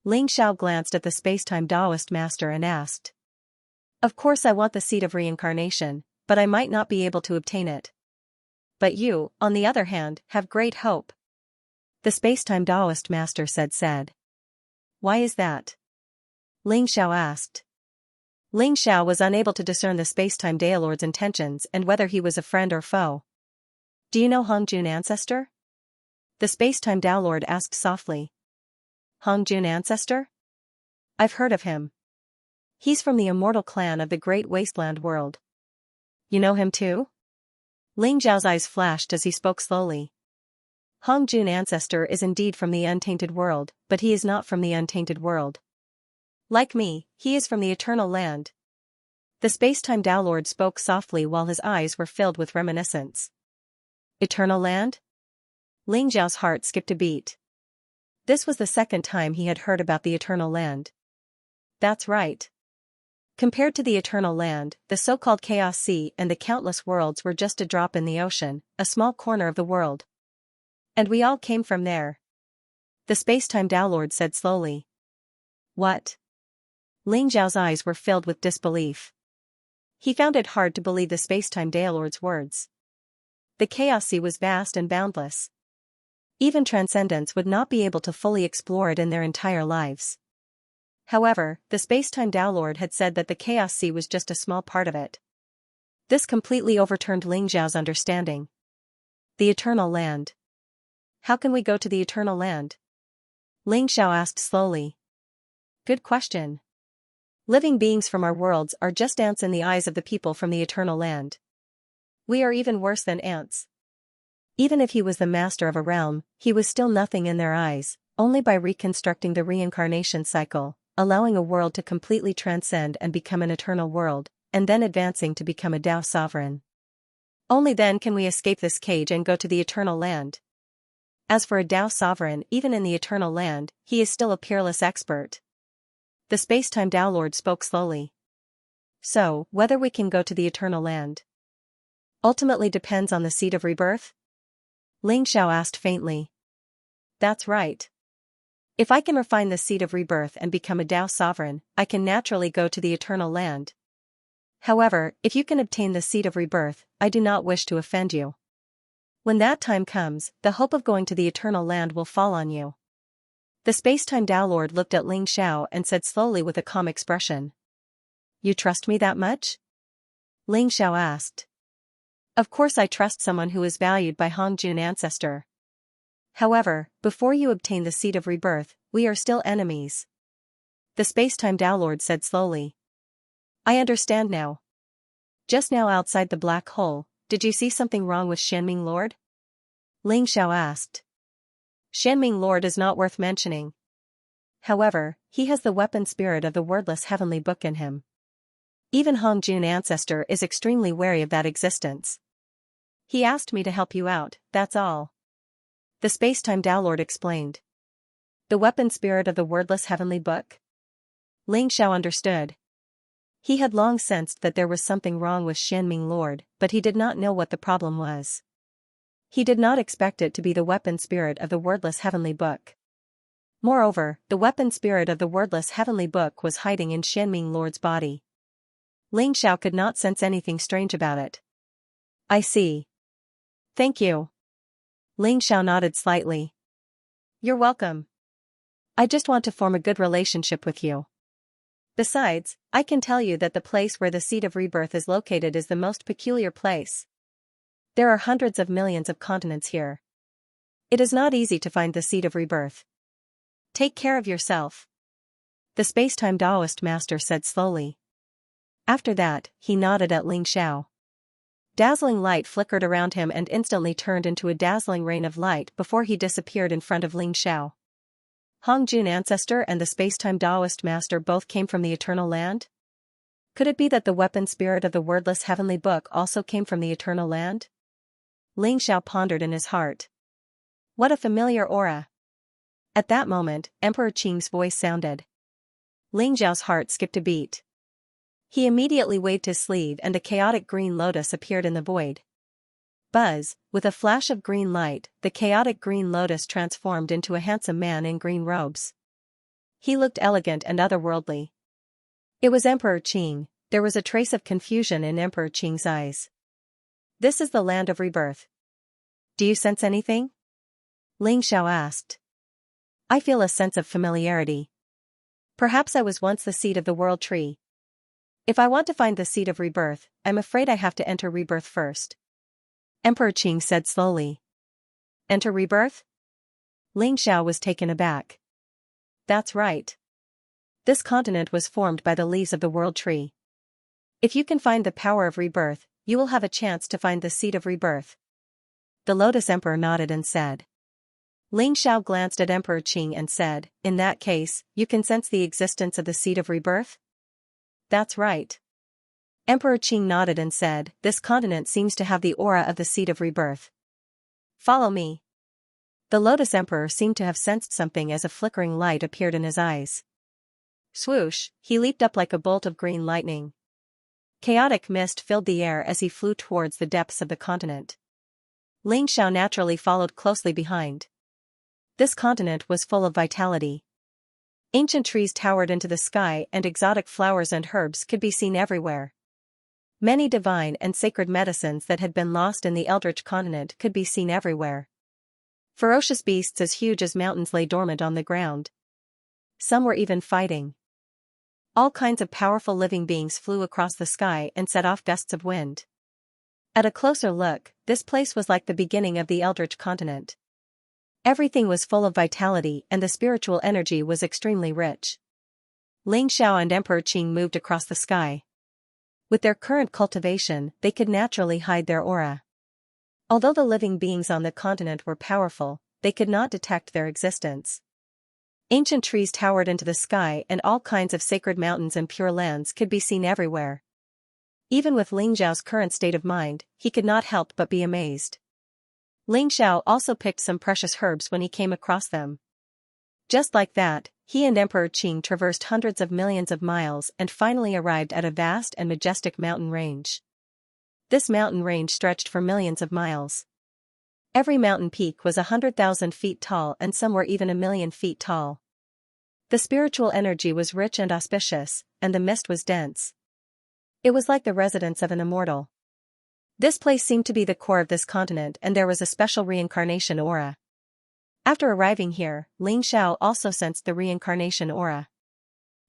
Ling Zhao glanced at the space-time Taoist master and asked. Of course I want the seed of reincarnation, but I might not be able to obtain it. But you, on the other hand, have great hope. The space-time Taoist master said. Why is that? Ling Zhao asked. Ling Zhao was unable to discern the space-time Daolord's intentions and whether he was a friend or foe. Do you know Hongjun ancestor? The space-time Daolord asked softly. Hongjun ancestor? I've heard of him. He's from the immortal clan of the Great Wasteland World. You know him too? Ling Zhao's eyes flashed as he spoke slowly. Hongjun ancestor is indeed from the untainted world, but he is not from the untainted world. Like me, he is from the eternal land. The space-time Tao Lord spoke softly while his eyes were filled with reminiscence. Eternal land? Ling Zhao's heart skipped a beat. This was the second time he had heard about the eternal land. That's right. Compared to the eternal land, the so-called Chaos Sea and the countless worlds were just a drop in the ocean, a small corner of the world. And we all came from there. The space-time Tao Lord said slowly. What? Ling Zhao's eyes were filled with disbelief. He found it hard to believe the space-time Tao Lord's words. The Chaos Sea was vast and boundless. Even transcendents would not be able to fully explore it in their entire lives. However, the space-time Tao Lord had said that the Chaos Sea was just a small part of it. This completely overturned Ling Zhao's understanding. The Eternal Land. How can we go to the Eternal Land? Ling Zhao asked slowly. Good question. Living beings from our worlds are just ants in the eyes of the people from the Eternal Land. We are even worse than ants. Even if he was the master of a realm, he was still nothing in their eyes, only by reconstructing the reincarnation cycle, allowing a world to completely transcend and become an eternal world, and then advancing to become a Tao sovereign. Only then can we escape this cage and go to the Eternal Land. As for a Tao sovereign, even in the Eternal Land, he is still a peerless expert. The space-time Tao Lord spoke slowly. So, whether we can go to the Eternal Land ultimately depends on the seed of rebirth? Ling Zhao asked faintly. That's right. If I can refine the seed of rebirth and become a Tao sovereign, I can naturally go to the Eternal Land. However, if you can obtain the seed of rebirth, I do not wish to offend you. When that time comes, the hope of going to the Eternal Land will fall on you. The space-time Tao Lord looked at Ling Zhao and said slowly with a calm expression. You trust me that much? Ling Zhao asked. Of course I trust someone who is valued by Hongjun ancestor. However, before you obtain the seed of rebirth, we are still enemies. The space-time Tao Lord said slowly. I understand now. Just now outside the black hole, did you see something wrong with Xianming Lord? Ling Zhao asked. Xianming Lord is not worth mentioning. However, he has the weapon spirit of the wordless heavenly book in him. Even Hongjun ancestor is extremely wary of that existence. He asked me to help you out, that's all. The space-time Tao Lord explained. The weapon spirit of the wordless heavenly book? Ling Zhao understood. He had long sensed that there was something wrong with Xianming Lord, but he did not know what the problem was. He did not expect it to be the weapon spirit of the wordless heavenly book. Moreover, the weapon spirit of the wordless heavenly book was hiding in Xianming Lord's body. Ling Zhao could not sense anything strange about it. I see. Thank you. Ling Zhao nodded slightly. You're welcome. I just want to form a good relationship with you. Besides, I can tell you that the place where the seed of rebirth is located is the most peculiar place. There are hundreds of millions of continents here. It is not easy to find the seed of rebirth. Take care of yourself. The space-time Taoist master said slowly. After that, he nodded at Ling Zhao. Dazzling light flickered around him and instantly turned into a dazzling rain of light before he disappeared in front of Ling Zhao. Hongjun ancestor and the space-time Taoist master both came from the Eternal Land? Could it be that the weapon spirit of the wordless heavenly book also came from the Eternal Land? Ling Zhao pondered in his heart. What a familiar aura. At that moment, Emperor Qing's voice sounded. Ling Zhao's heart skipped a beat. He immediately waved his sleeve and a chaotic green lotus appeared in the void. Buzz, with a flash of green light, the chaotic green lotus transformed into a handsome man in green robes. He looked elegant and otherworldly. It was Emperor Qing. There was a trace of confusion in Emperor Qing's eyes. This is the land of rebirth. Do you sense anything? Ling Zhao asked. I feel a sense of familiarity. Perhaps I was once the seed of the world tree. If I want to find the seed of rebirth, I'm afraid I have to enter rebirth first. Emperor Qing said slowly. Enter rebirth? Ling Zhao was taken aback. That's right. This continent was formed by the leaves of the world tree. If you can find the power of rebirth, you will have a chance to find the seed of rebirth. The Lotus Emperor nodded and said. Ling Xiao glanced at Emperor Qing and said, in that case, you can sense the existence of the seed of rebirth? That's right. Emperor Qing nodded and said, this continent seems to have the aura of the seed of rebirth. Follow me. The Lotus Emperor seemed to have sensed something as a flickering light appeared in his eyes. Swoosh, he leaped up like a bolt of green lightning. Chaotic mist filled the air as he flew towards the depths of the continent. Ling Xiao naturally followed closely behind. This continent was full of vitality. Ancient trees towered into the sky and exotic flowers and herbs could be seen everywhere. Many divine and sacred medicines that had been lost in the Eldritch continent could be seen everywhere. Ferocious beasts as huge as mountains lay dormant on the ground. Some were even fighting. All kinds of powerful living beings flew across the sky and set off gusts of wind. At a closer look, this place was like the beginning of the Eldritch continent. Everything was full of vitality and the spiritual energy was extremely rich. Ling Xiao and Emperor Qing moved across the sky. With their current cultivation, they could naturally hide their aura. Although the living beings on the continent were powerful, they could not detect their existence. Ancient trees towered into the sky and all kinds of sacred mountains and pure lands could be seen everywhere. Even with Ling Xiao's current state of mind, he could not help but be amazed. Ling Xiao also picked some precious herbs when he came across them. Just like that, he and Emperor Qing traversed hundreds of millions of miles and finally arrived at a vast and majestic mountain range. This mountain range stretched for millions of miles. Every mountain peak was 100,000 feet tall and some were even 1,000,000 feet tall. The spiritual energy was rich and auspicious, and the mist was dense. It was like the residence of an immortal. This place seemed to be the core of this continent and there was a special reincarnation aura. After arriving here, Ling Xiao also sensed the reincarnation aura.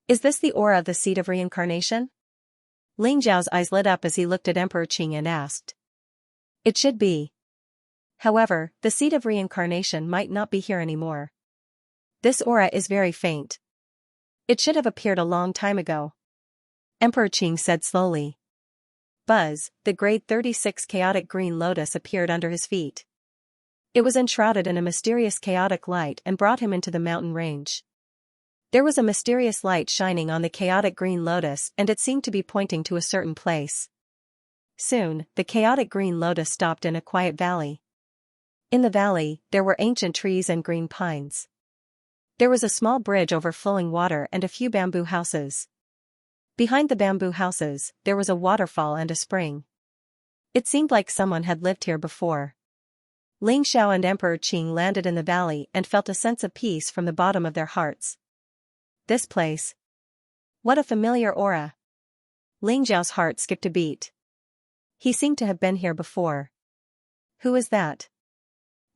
Is this the aura of the seed of reincarnation? Ling Xiao's eyes lit up as he looked at Emperor Qing and asked. It should be. However, the seed of reincarnation might not be here anymore. This aura is very faint. It should have appeared a long time ago. Emperor Qing said slowly. Buzz, the grade 36 chaotic green lotus appeared under his feet. It was enshrouded in a mysterious chaotic light and brought him into the mountain range. There was a mysterious light shining on the chaotic green lotus and it seemed to be pointing to a certain place. Soon, the chaotic green lotus stopped in a quiet valley. In the valley, there were ancient trees and green pines. There was a small bridge over flowing water and a few bamboo houses. Behind the bamboo houses, there was a waterfall and a spring. It seemed like someone had lived here before. Ling Xiao and Emperor Qing landed in the valley and felt a sense of peace from the bottom of their hearts. This place. What a familiar aura. Ling Xiao's heart skipped a beat. He seemed to have been here before. Who is that?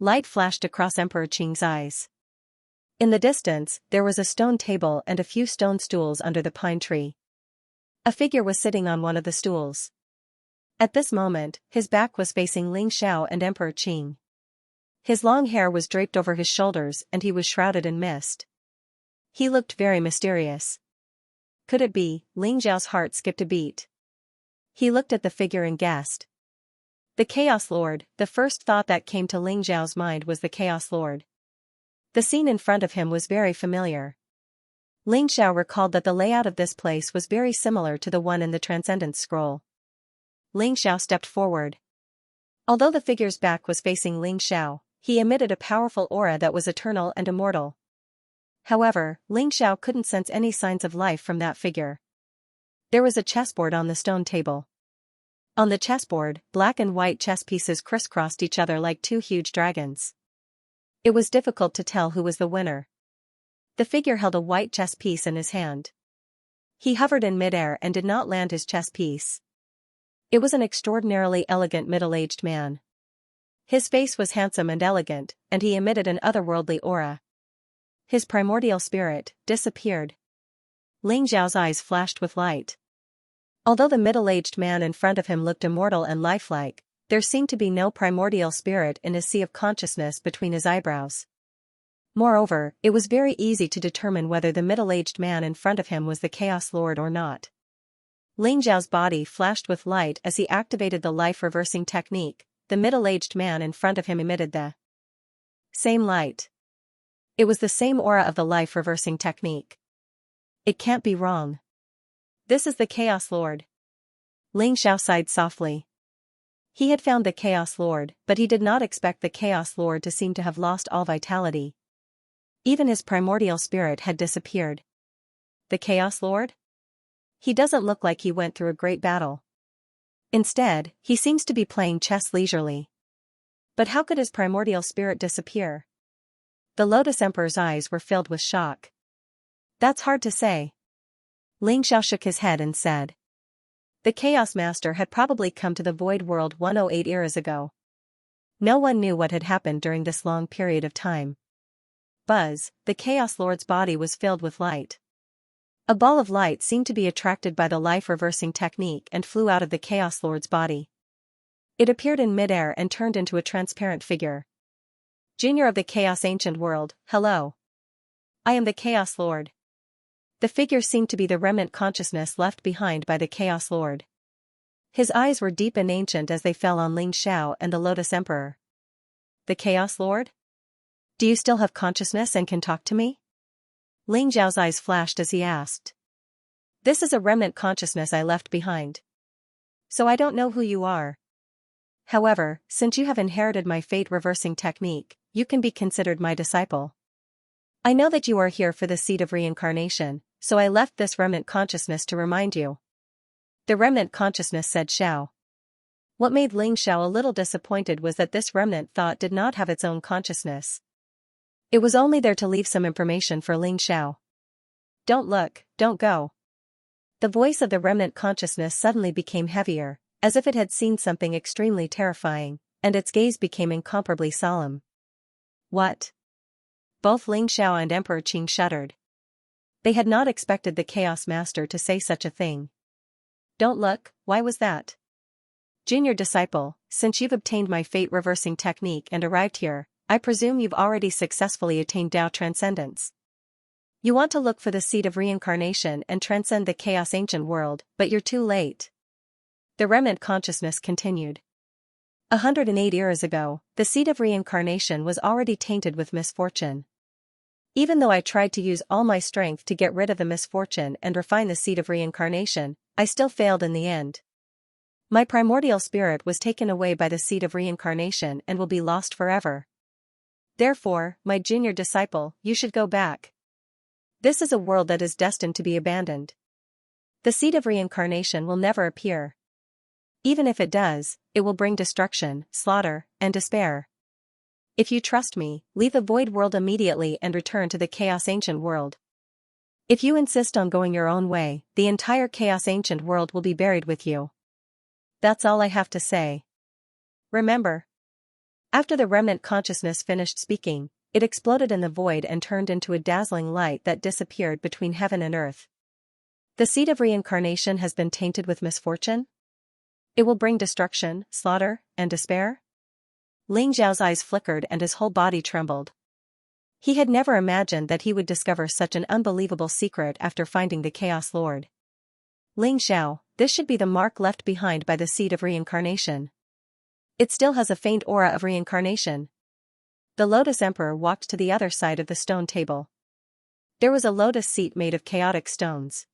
Light flashed across Emperor Qing's eyes. In the distance, there was a stone table and a few stone stools under the pine tree. A figure was sitting on one of the stools. At this moment, his back was facing Ling Xiao and Emperor Qing. His long hair was draped over his shoulders and he was shrouded in mist. He looked very mysterious. Could it be? Ling Xiao's heart skipped a beat. He looked at the figure and guessed. The Chaos Lord. The first thought that came to Ling Xiao's mind was the Chaos Lord. The scene in front of him was very familiar. Ling Xiao recalled that the layout of this place was very similar to the one in the Transcendence Scroll. Ling Xiao stepped forward. Although the figure's back was facing Ling Xiao, he emitted a powerful aura that was eternal and immortal. However, Ling Xiao couldn't sense any signs of life from that figure. There was a chessboard on the stone table. On the chessboard, black and white chess pieces crisscrossed each other like two huge dragons. It was difficult to tell who was the winner. The figure held a white chess piece in his hand. He hovered in midair and did not land his chess piece. It was an extraordinarily elegant middle-aged man. His face was handsome and elegant, and he emitted an otherworldly aura. His primordial spirit disappeared. Ling Xiao's eyes flashed with light. Although the middle-aged man in front of him looked immortal and lifelike, there seemed to be no primordial spirit in his sea of consciousness between his eyebrows. Moreover, it was very easy to determine whether the middle-aged man in front of him was the Chaos Lord or not. Ling Xiao's body flashed with light as he activated the life-reversing technique. The middle-aged man in front of him emitted the same light. It was the same aura of the life-reversing technique. It can't be wrong. This is the Chaos Lord. Ling Xiao sighed softly. He had found the Chaos Lord, but he did not expect the Chaos Lord to seem to have lost all vitality. Even his primordial spirit had disappeared. The Chaos Lord? He doesn't look like he went through a great battle. Instead, he seems to be playing chess leisurely. But how could his primordial spirit disappear? The Lotus Emperor's eyes were filled with shock. That's hard to say. Ling Xiao shook his head and said. The Chaos Master had probably come to the Void World 108 eras ago. No one knew what had happened during this long period of time. Buzz, the Chaos Lord's body was filled with light. A ball of light seemed to be attracted by the life-reversing technique and flew out of the Chaos Lord's body. It appeared in midair and turned into a transparent figure. Junior of the Chaos Ancient World, hello. I am the Chaos Lord. The figure seemed to be the remnant consciousness left behind by the Chaos Lord. His eyes were deep and ancient as they fell on Ling Xiao and the Lotus Emperor. The Chaos Lord? Do you still have consciousness and can talk to me? Ling Xiao's eyes flashed as he asked. This is a remnant consciousness I left behind. So I don't know who you are. However, since you have inherited my fate-reversing technique, you can be considered my disciple. I know that you are here for the seed of reincarnation, so I left this remnant consciousness to remind you. The remnant consciousness said Xiao. What made Ling Xiao a little disappointed was that this remnant thought did not have its own consciousness. It was only there to leave some information for Ling Xiao. Don't look, don't go. The voice of the remnant consciousness suddenly became heavier, as if it had seen something extremely terrifying, and its gaze became incomparably solemn. What? Both Ling Xiao and Emperor Qing shuddered. They had not expected the Chaos Master to say such a thing. Don't look, why was that? Junior disciple, since you've obtained my fate-reversing technique and arrived here, I presume you've already successfully attained Tao Transcendence. You want to look for the seed of reincarnation and transcend the Chaos Ancient World, but you're too late. The remnant consciousness continued. 108 eras ago, the seed of reincarnation was already tainted with misfortune. Even though I tried to use all my strength to get rid of the misfortune and refine the seed of reincarnation, I still failed in the end. My primordial spirit was taken away by the seed of reincarnation and will be lost forever. Therefore, my junior disciple, you should go back. This is a world that is destined to be abandoned. The seed of reincarnation will never appear. Even if it does, it will bring destruction, slaughter, and despair. If you trust me, leave the Void World immediately and return to the Chaos Ancient World. If you insist on going your own way, the entire Chaos Ancient World will be buried with you. That's all I have to say. Remember. After the remnant consciousness finished speaking, it exploded in the void and turned into a dazzling light that disappeared between heaven and earth. The seed of reincarnation has been tainted with misfortune? It will bring destruction, slaughter, and despair? Ling Xiao's eyes flickered and his whole body trembled. He had never imagined that he would discover such an unbelievable secret after finding the Chaos Lord. Ling Xiao, this should be the mark left behind by the seed of reincarnation. It still has a faint aura of reincarnation. The Lotus Emperor walked to the other side of the stone table. There was a lotus seat made of chaotic stones.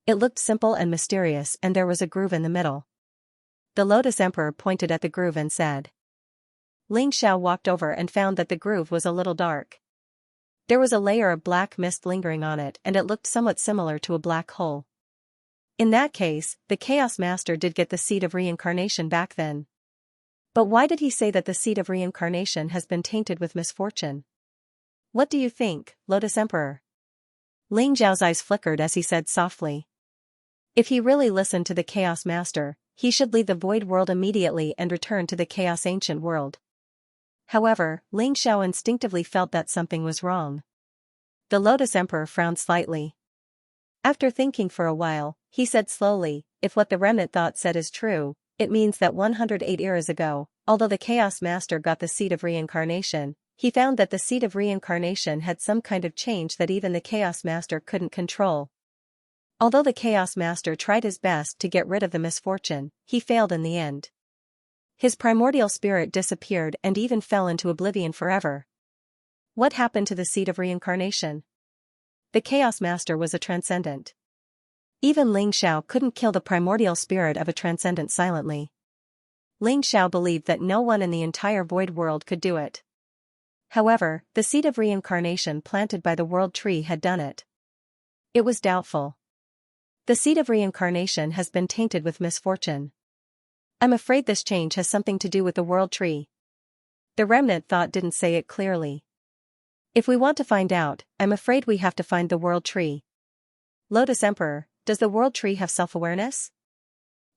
It looked simple and mysterious, and there was a groove in the middle. The Lotus Emperor pointed at the groove and said. Ling Xiao walked over and found that the groove was a little dark. There was a layer of black mist lingering on it, and it looked somewhat similar to a black hole. In that case, the Chaos Master did get the seed of reincarnation back then. But why did he say that the seed of reincarnation has been tainted with misfortune? What do you think, Lotus Emperor? Ling Xiao's eyes flickered as he said softly. If he really listened to the Chaos Master, he should leave the Void World immediately and return to the Chaos Ancient World. However, Ling Xiao instinctively felt that something was wrong. The Lotus Emperor frowned slightly. After thinking for a while, he said slowly, if what the remnant thought said is true, it means that 108 eras ago, although the Chaos Master got the seed of reincarnation, He found that the seed of reincarnation had some kind of change that even the Chaos Master couldn't control. Although the Chaos Master tried his best to get rid of the misfortune, he failed in the end. His primordial spirit disappeared and even fell into oblivion forever. What happened to the seed of reincarnation? The Chaos Master was a transcendent. Even Ling Xiao couldn't kill the primordial spirit of a transcendent silently. Ling Xiao believed that no one in the entire void world could do it. However, the seed of reincarnation planted by the world tree had done it. It was doubtful. The seed of reincarnation has been tainted with misfortune. I'm afraid this change has something to do with the world tree. The remnant thought didn't say it clearly. If we want to find out, I'm afraid we have to find the world tree. Lotus Emperor, does the world tree have self-awareness?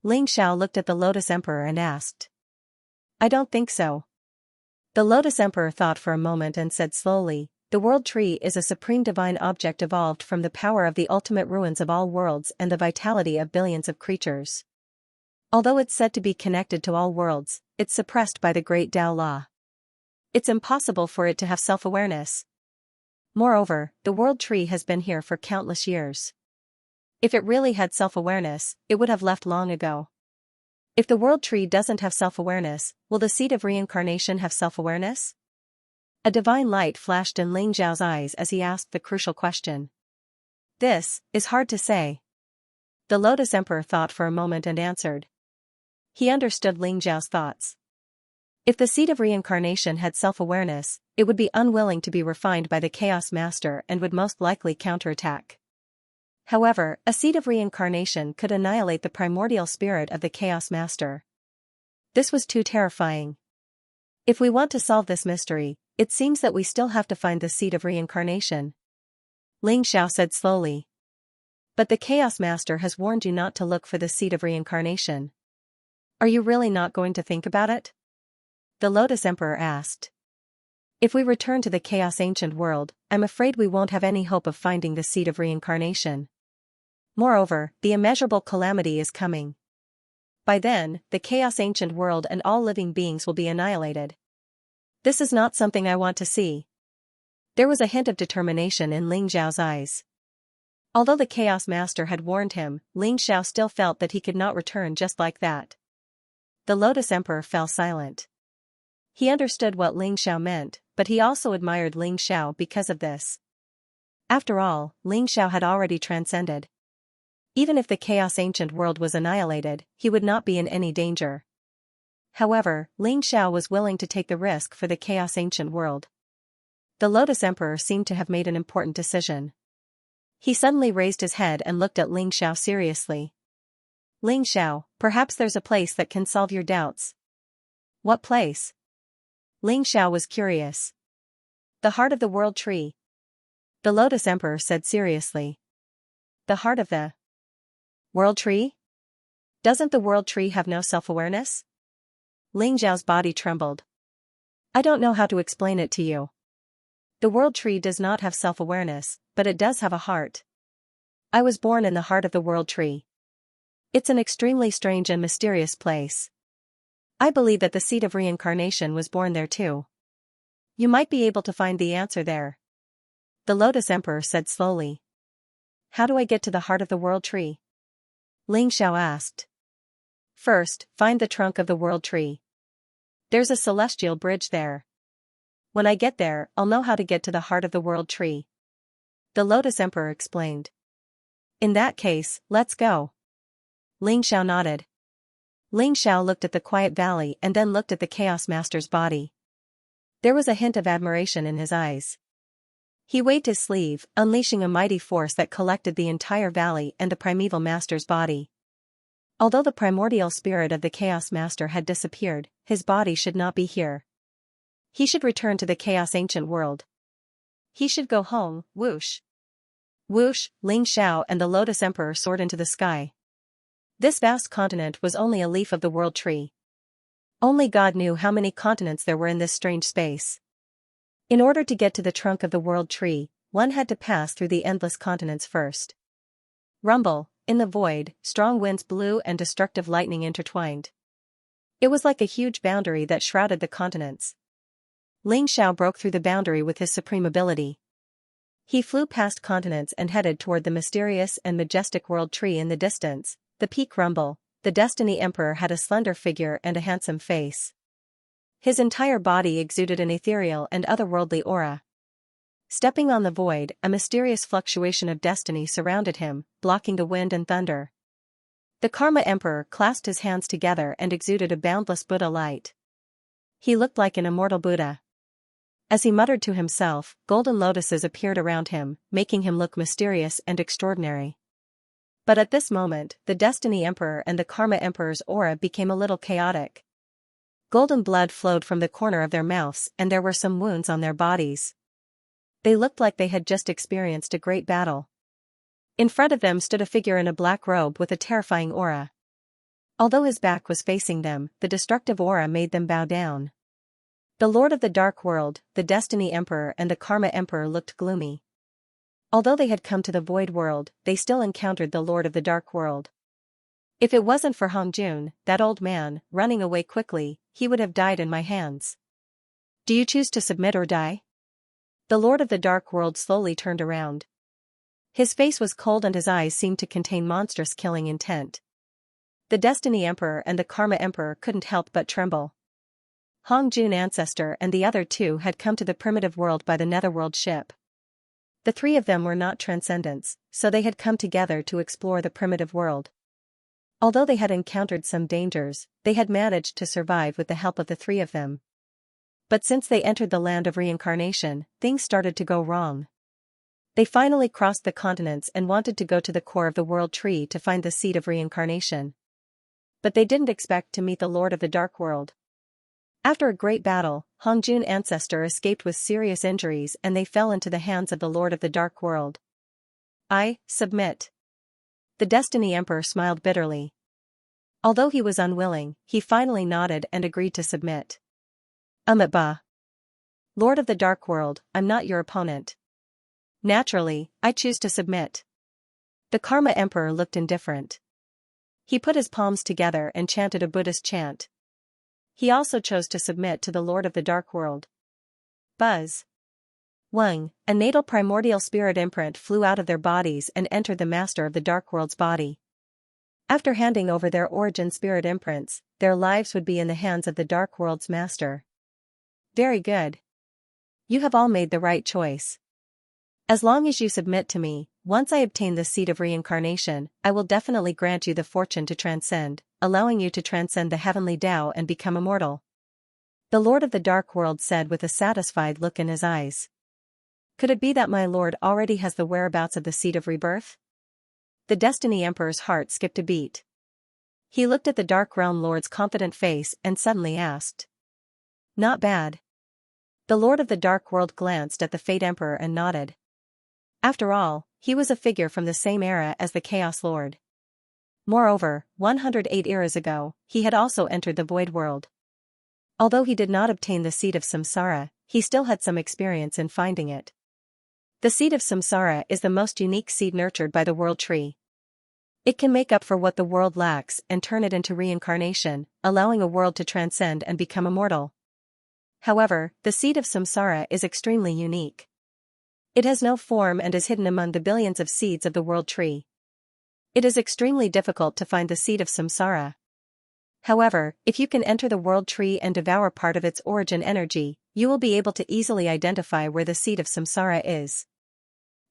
Ling Xiao looked at the Lotus Emperor and asked. I don't think so. The Lotus Emperor thought for a moment and said slowly, the world tree is a supreme divine object evolved from the power of the ultimate ruins of all worlds and the vitality of billions of creatures. Although it's said to be connected to all worlds, it's suppressed by the great Tao law. It's impossible for it to have self-awareness. Moreover, the world tree has been here for countless years. If it really had self-awareness, it would have left long ago. If the world tree doesn't have self-awareness, will the seed of reincarnation have self-awareness? A divine light flashed in Ling Xiao's eyes as he asked the crucial question. This is hard to say. The Lotus Emperor thought for a moment and answered. He understood Ling Xiao's thoughts. If the seed of reincarnation had self-awareness, it would be unwilling to be refined by the Chaos Master and would most likely counterattack. However, a seed of reincarnation could annihilate the primordial spirit of the Chaos Master. This was too terrifying. If we want to solve this mystery, it seems that we still have to find the seed of reincarnation. Ling Xiao said slowly. But the Chaos Master has warned you not to look for the seed of reincarnation. Are you really not going to think about it? The Lotus Emperor asked. If we return to the Chaos Ancient World, I'm afraid we won't have any hope of finding the seed of reincarnation. Moreover, the immeasurable calamity is coming. By then, the Chaos Ancient World and all living beings will be annihilated. This is not something I want to see. There was a hint of determination in Ling Xiao's eyes. Although the Chaos Master had warned him, Ling Xiao still felt that he could not return just like that. The Lotus Emperor fell silent. He understood what Ling Xiao meant, but he also admired Ling Xiao because of this. After all, Ling Xiao had already transcended. Even if the Chaos Ancient World was annihilated, he would not be in any danger. However, Ling Xiao was willing to take the risk for the Chaos Ancient World. The Lotus Emperor seemed to have made an important decision. He suddenly raised his head and looked at Ling Xiao seriously. Ling Xiao, perhaps there's a place that can solve your doubts. What place? Ling Xiao was curious. The heart of the world tree. The Lotus Emperor said seriously. The heart of the world tree? Doesn't the world tree have no self-awareness? Ling Xiao's body trembled. I don't know how to explain it to you. The world tree does not have self-awareness, but it does have a heart. I was born in the heart of the world tree. It's an extremely strange and mysterious place. I believe that the seed of reincarnation was born there too. You might be able to find the answer there. The Lotus Emperor said slowly. How do I get to the heart of the world tree? Ling Xiao asked. First, find the trunk of the world tree. There's a celestial bridge there. When I get there, I'll know how to get to the heart of the world tree. The Lotus Emperor explained. In that case, let's go. Ling Xiao nodded. Ling Xiao looked at the quiet valley and then looked at the Chaos Master's body. There was a hint of admiration in his eyes. He waved his sleeve, unleashing a mighty force that collected the entire valley and the primeval master's body. Although the primordial spirit of the Chaos Master had disappeared, his body should not be here. He should return to the Chaos Ancient World. He should go home, whoosh. Whoosh, Ling Xiao and the Lotus Emperor soared into the sky. This vast continent was only a leaf of the world tree. Only God knew how many continents there were in this strange space. In order to get to the trunk of the world tree, one had to pass through the endless continents first. Rumble, in the void, strong winds blew and destructive lightning intertwined. It was like a huge boundary that shrouded the continents. Ling Xiao broke through the boundary with his supreme ability. He flew past continents and headed toward the mysterious and majestic world tree in the distance. The peak rumble. The Destiny Emperor had a slender figure and a handsome face. His entire body exuded an ethereal and otherworldly aura. Stepping on the void, a mysterious fluctuation of destiny surrounded him, blocking the wind and thunder. The Karma Emperor clasped his hands together and exuded a boundless Buddha light. He looked like an immortal Buddha. As he muttered to himself, golden lotuses appeared around him, making him look mysterious and extraordinary. But at this moment, the Destiny Emperor and the Karma Emperor's aura became a little chaotic. Golden blood flowed from the corner of their mouths and there were some wounds on their bodies. They looked like they had just experienced a great battle. In front of them stood a figure in a black robe with a terrifying aura. Although his back was facing them, the destructive aura made them bow down. The Lord of the Dark World, the Destiny Emperor and the Karma Emperor looked gloomy. Although they had come to the Void World, they still encountered the Lord of the Dark World. If it wasn't for Hongjun, that old man, running away quickly, he would have died in my hands. Do you choose to submit or die? The Lord of the Dark World slowly turned around. His face was cold and his eyes seemed to contain monstrous killing intent. The Destiny Emperor and the Karma Emperor couldn't help but tremble. Hongjun Ancestor and the other two had come to the primitive world by the Netherworld ship. The three of them were not transcendents, so they had come together to explore the primitive world. Although they had encountered some dangers, they had managed to survive with the help of the three of them. But since they entered the land of reincarnation, things started to go wrong. They finally crossed the continents and wanted to go to the core of the world tree to find the seed of reincarnation. But they didn't expect to meet the Lord of the Dark World. After a great battle, Hongjun Ancestor escaped with serious injuries and they fell into the hands of the Lord of the Dark World. I submit. The Destiny Emperor smiled bitterly. Although he was unwilling, he finally nodded and agreed to submit. Ba. Lord of the Dark World, I'm not your opponent. Naturally, I choose to submit. The Karma Emperor looked indifferent. He put his palms together and chanted a Buddhist chant. He also chose to submit to the Lord of the Dark World. Buzz. Wang, a natal primordial spirit imprint flew out of their bodies and entered the Master of the Dark World's body. After handing over their origin spirit imprints, their lives would be in the hands of the Dark World's Master. Very good. You have all made the right choice. As long as you submit to me, once I obtain the seed of reincarnation, I will definitely grant you the fortune to transcend, allowing you to transcend the heavenly Tao and become immortal. The Lord of the Dark World said with a satisfied look in his eyes. Could it be that my lord already has the whereabouts of the seed of rebirth? The Destiny Emperor's heart skipped a beat. He looked at the Dark Realm Lord's confident face and suddenly asked. Not bad. The Lord of the Dark World glanced at the Fate Emperor and nodded. After all, he was a figure from the same era as the Chaos Lord. Moreover, 108 eras ago, he had also entered the Void World. Although he did not obtain the seed of Samsara, he still had some experience in finding it. The seed of Samsara is the most unique seed nurtured by the World Tree. It can make up for what the world lacks and turn it into reincarnation, allowing a world to transcend and become immortal. However, the seed of Samsara is extremely unique. It has no form and is hidden among the billions of seeds of the World Tree. It is extremely difficult to find the seed of Samsara. However, if you can enter the World Tree and devour part of its origin energy, you will be able to easily identify where the seed of Samsara is.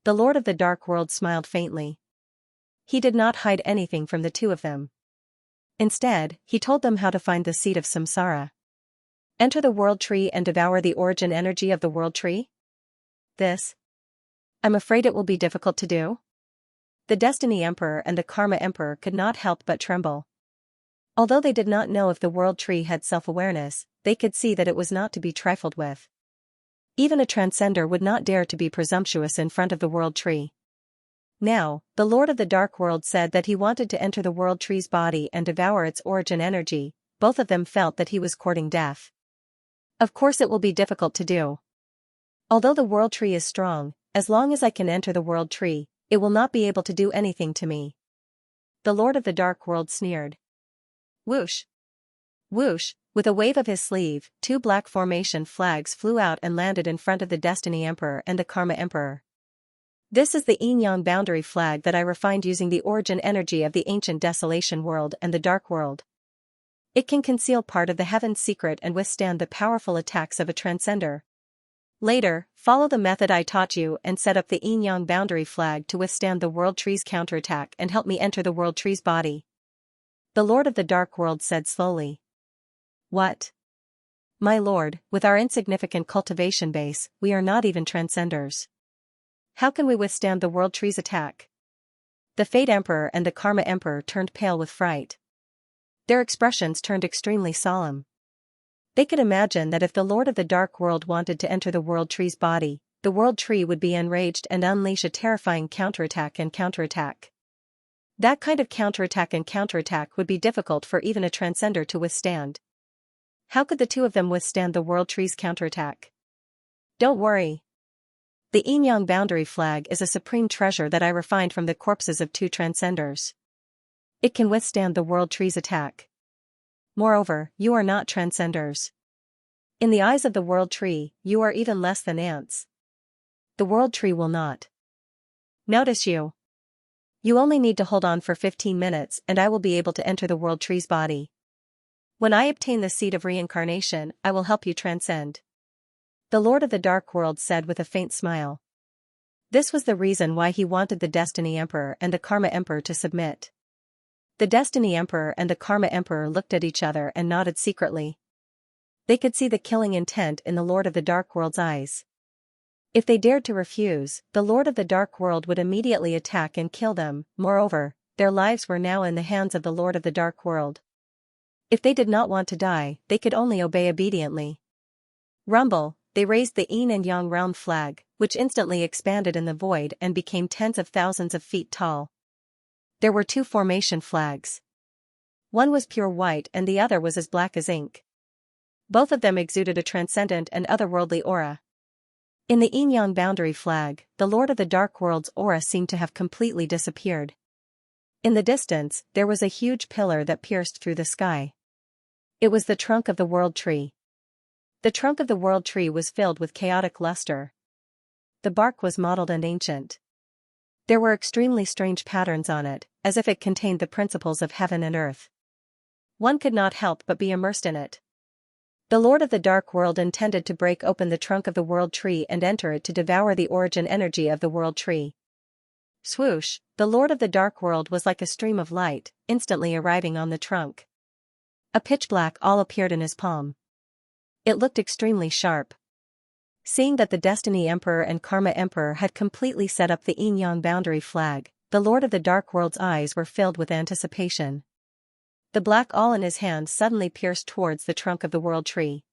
The Lord of the Dark World smiled faintly. He did not hide anything from the two of them. Instead, he told them how to find the seed of Samsara. Enter the World Tree and devour the origin energy of the World Tree? I'm afraid it will be difficult to do. The Destiny Emperor and the Karma Emperor could not help but tremble. Although they did not know if the World Tree had self-awareness, they could see that it was not to be trifled with. Even a transcender would not dare to be presumptuous in front of the World Tree. Now, the Lord of the Dark World said that he wanted to enter the World Tree's body and devour its origin energy. Both of them felt that he was courting death. Of course it will be difficult to do. Although the World Tree is strong, as long as I can enter the World Tree, it will not be able to do anything to me. The Lord of the Dark World sneered. Whoosh! Whoosh, with a wave of his sleeve, two black formation flags flew out and landed in front of the Destiny Emperor and the Karma Emperor. This is the yin-yang boundary flag that I refined using the origin energy of the ancient desolation world and the dark world. It can conceal part of the heaven's secret and withstand the powerful attacks of a transcender. Later, follow the method I taught you and set up the yin-yang boundary flag to withstand the world tree's counterattack and help me enter the world tree's body. The Lord of the Dark World said slowly. What? My lord, with our insignificant cultivation base, we are not even transcenders. How can we withstand the world tree's attack? The Fate Emperor and the Karma Emperor turned pale with fright. Their expressions turned extremely solemn. They could imagine that if the Lord of the Dark World wanted to enter the world tree's body, the world tree would be enraged and unleash a terrifying counterattack and counterattack. That kind of counterattack and counterattack would be difficult for even a transcender to withstand. How could the two of them withstand the world tree's counterattack? Don't worry. The yin-yang boundary flag is a supreme treasure that I refined from the corpses of two transcenders. It can withstand the world tree's attack. Moreover, you are not transcenders. In the eyes of the world tree, you are even less than ants. The world tree will not notice you. You only need to hold on for 15 minutes and I will be able to enter the world tree's body. When I obtain the seed of reincarnation, I will help you transcend. The Lord of the Dark World said with a faint smile. This was the reason why he wanted the Destiny Emperor and the Karma Emperor to submit. The Destiny Emperor and the Karma Emperor looked at each other and nodded secretly. They could see the killing intent in the Lord of the Dark World's eyes. If they dared to refuse, the Lord of the Dark World would immediately attack and kill them. Moreover, their lives were now in the hands of the Lord of the Dark World. If they did not want to die, they could only obey obediently. Rumble, they raised the yin and yang realm flag, which instantly expanded in the void and became tens of thousands of feet tall. There were two formation flags. One was pure white and the other was as black as ink. Both of them exuded a transcendent and otherworldly aura. In the yin-yang boundary flag, the Lord of the Dark World's aura seemed to have completely disappeared. In the distance, there was a huge pillar that pierced through the sky. It was the trunk of the world tree. The trunk of the world tree was filled with chaotic luster. The bark was mottled and ancient. There were extremely strange patterns on it, as if it contained the principles of heaven and earth. One could not help but be immersed in it. The Lord of the Dark World intended to break open the trunk of the world tree and enter it to devour the origin energy of the world tree. Swoosh, the Lord of the Dark World was like a stream of light, instantly arriving on the trunk. A pitch-black awl appeared in his palm. It looked extremely sharp. Seeing that the Destiny Emperor and Karma Emperor had completely set up the yin-yang boundary flag, the Lord of the Dark World's eyes were filled with anticipation. The black awl in his hand suddenly pierced towards the trunk of the world tree.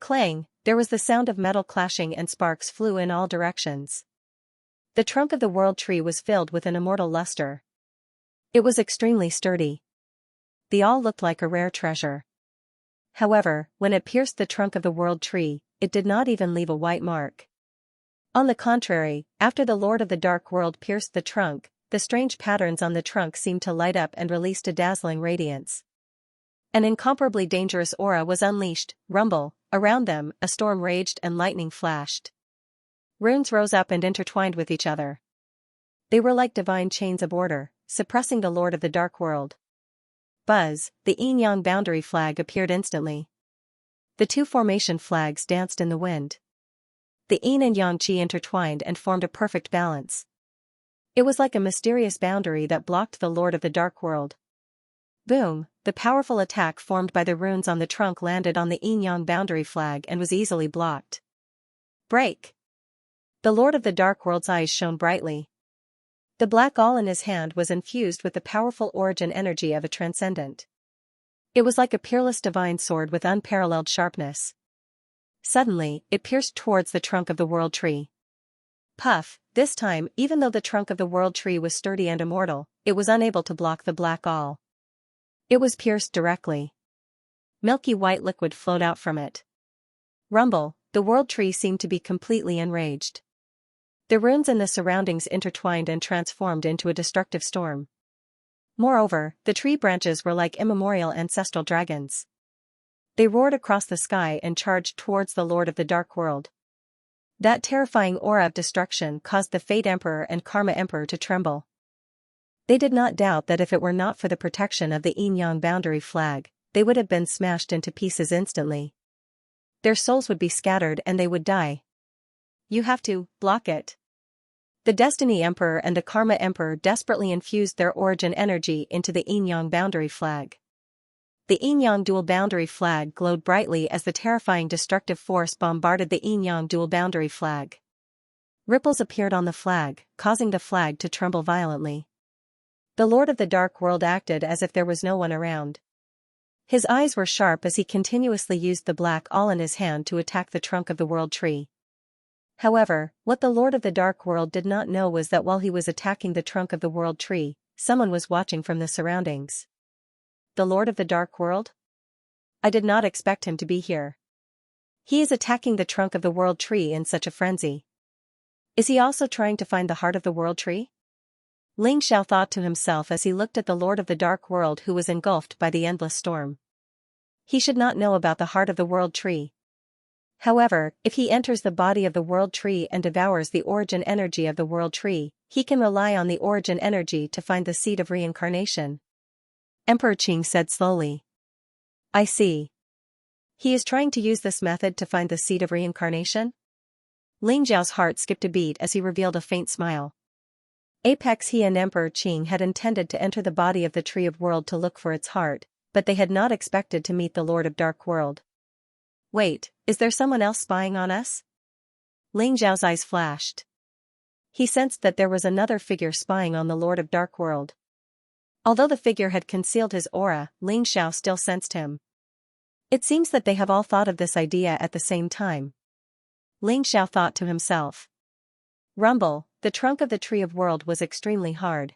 Clang, there was the sound of metal clashing and sparks flew in all directions. The trunk of the world tree was filled with an immortal luster. It was extremely sturdy. The awl looked like a rare treasure. However, when it pierced the trunk of the world tree, it did not even leave a white mark. On the contrary, after the Lord of the Dark World pierced the trunk, the strange patterns on the trunk seemed to light up and released a dazzling radiance. An incomparably dangerous aura was unleashed. Rumble, around them, a storm raged and lightning flashed. Runes rose up and intertwined with each other. They were like divine chains of order, suppressing the Lord of the Dark World. Buzz, the yin-yang boundary flag appeared instantly. The two formation flags danced in the wind. The yin and yang qi intertwined and formed a perfect balance. It was like a mysterious boundary that blocked the Lord of the Dark World. Boom, the powerful attack formed by the runes on the trunk landed on the yin-yang boundary flag and was easily blocked. Break! The Lord of the Dark World's eyes shone brightly. The black awl in his hand was infused with the powerful origin energy of a transcendent. It was like a peerless divine sword with unparalleled sharpness. Suddenly, it pierced towards the trunk of the world tree. Puff, this time, even though the trunk of the world tree was sturdy and immortal, it was unable to block the black awl. It was pierced directly. Milky white liquid flowed out from it. Rumble, the world tree seemed to be completely enraged. The runes in the surroundings intertwined and transformed into a destructive storm. Moreover, the tree branches were like immemorial ancestral dragons. They roared across the sky and charged towards the Lord of the Dark World. That terrifying aura of destruction caused the Fate Emperor and Karma Emperor to tremble. They did not doubt that if it were not for the protection of the Yin-Yang boundary flag, they would have been smashed into pieces instantly. Their souls would be scattered and they would die. You have to block it. The Destiny Emperor and the Karma Emperor desperately infused their origin energy into the Yin-Yang boundary flag. The Yin-Yang dual boundary flag glowed brightly as the terrifying destructive force bombarded the Yin-Yang dual boundary flag. Ripples appeared on the flag, causing the flag to tremble violently. The Lord of the Dark World acted as if there was no one around. His eyes were sharp as he continuously used the black awl in his hand to attack the trunk of the World Tree. However, what the Lord of the Dark World did not know was that while he was attacking the trunk of the World Tree, someone was watching from the surroundings. The Lord of the Dark World? I did not expect him to be here. He is attacking the trunk of the World Tree in such a frenzy. Is he also trying to find the heart of the World Tree? Xianxia thought to himself as he looked at the Lord of the Dark World who was engulfed by the endless storm. He should not know about the heart of the World Tree. However, if he enters the body of the World Tree and devours the origin energy of the World Tree, he can rely on the origin energy to find the seed of reincarnation. Emperor Qing said slowly. I see. He is trying to use this method to find the seed of reincarnation? Xiao's heart skipped a beat as he revealed a faint smile. Apex he and Emperor Qing had intended to enter the body of the Tree of World to look for its heart, but they had not expected to meet the Lord of Dark World. Wait, is there someone else spying on us? Xiao's eyes flashed. He sensed that there was another figure spying on the Lord of Dark World. Although the figure had concealed his aura, Xiao still sensed him. It seems that they have all thought of this idea at the same time. Xiao thought to himself. Rumble, the trunk of the Tree of World was extremely hard.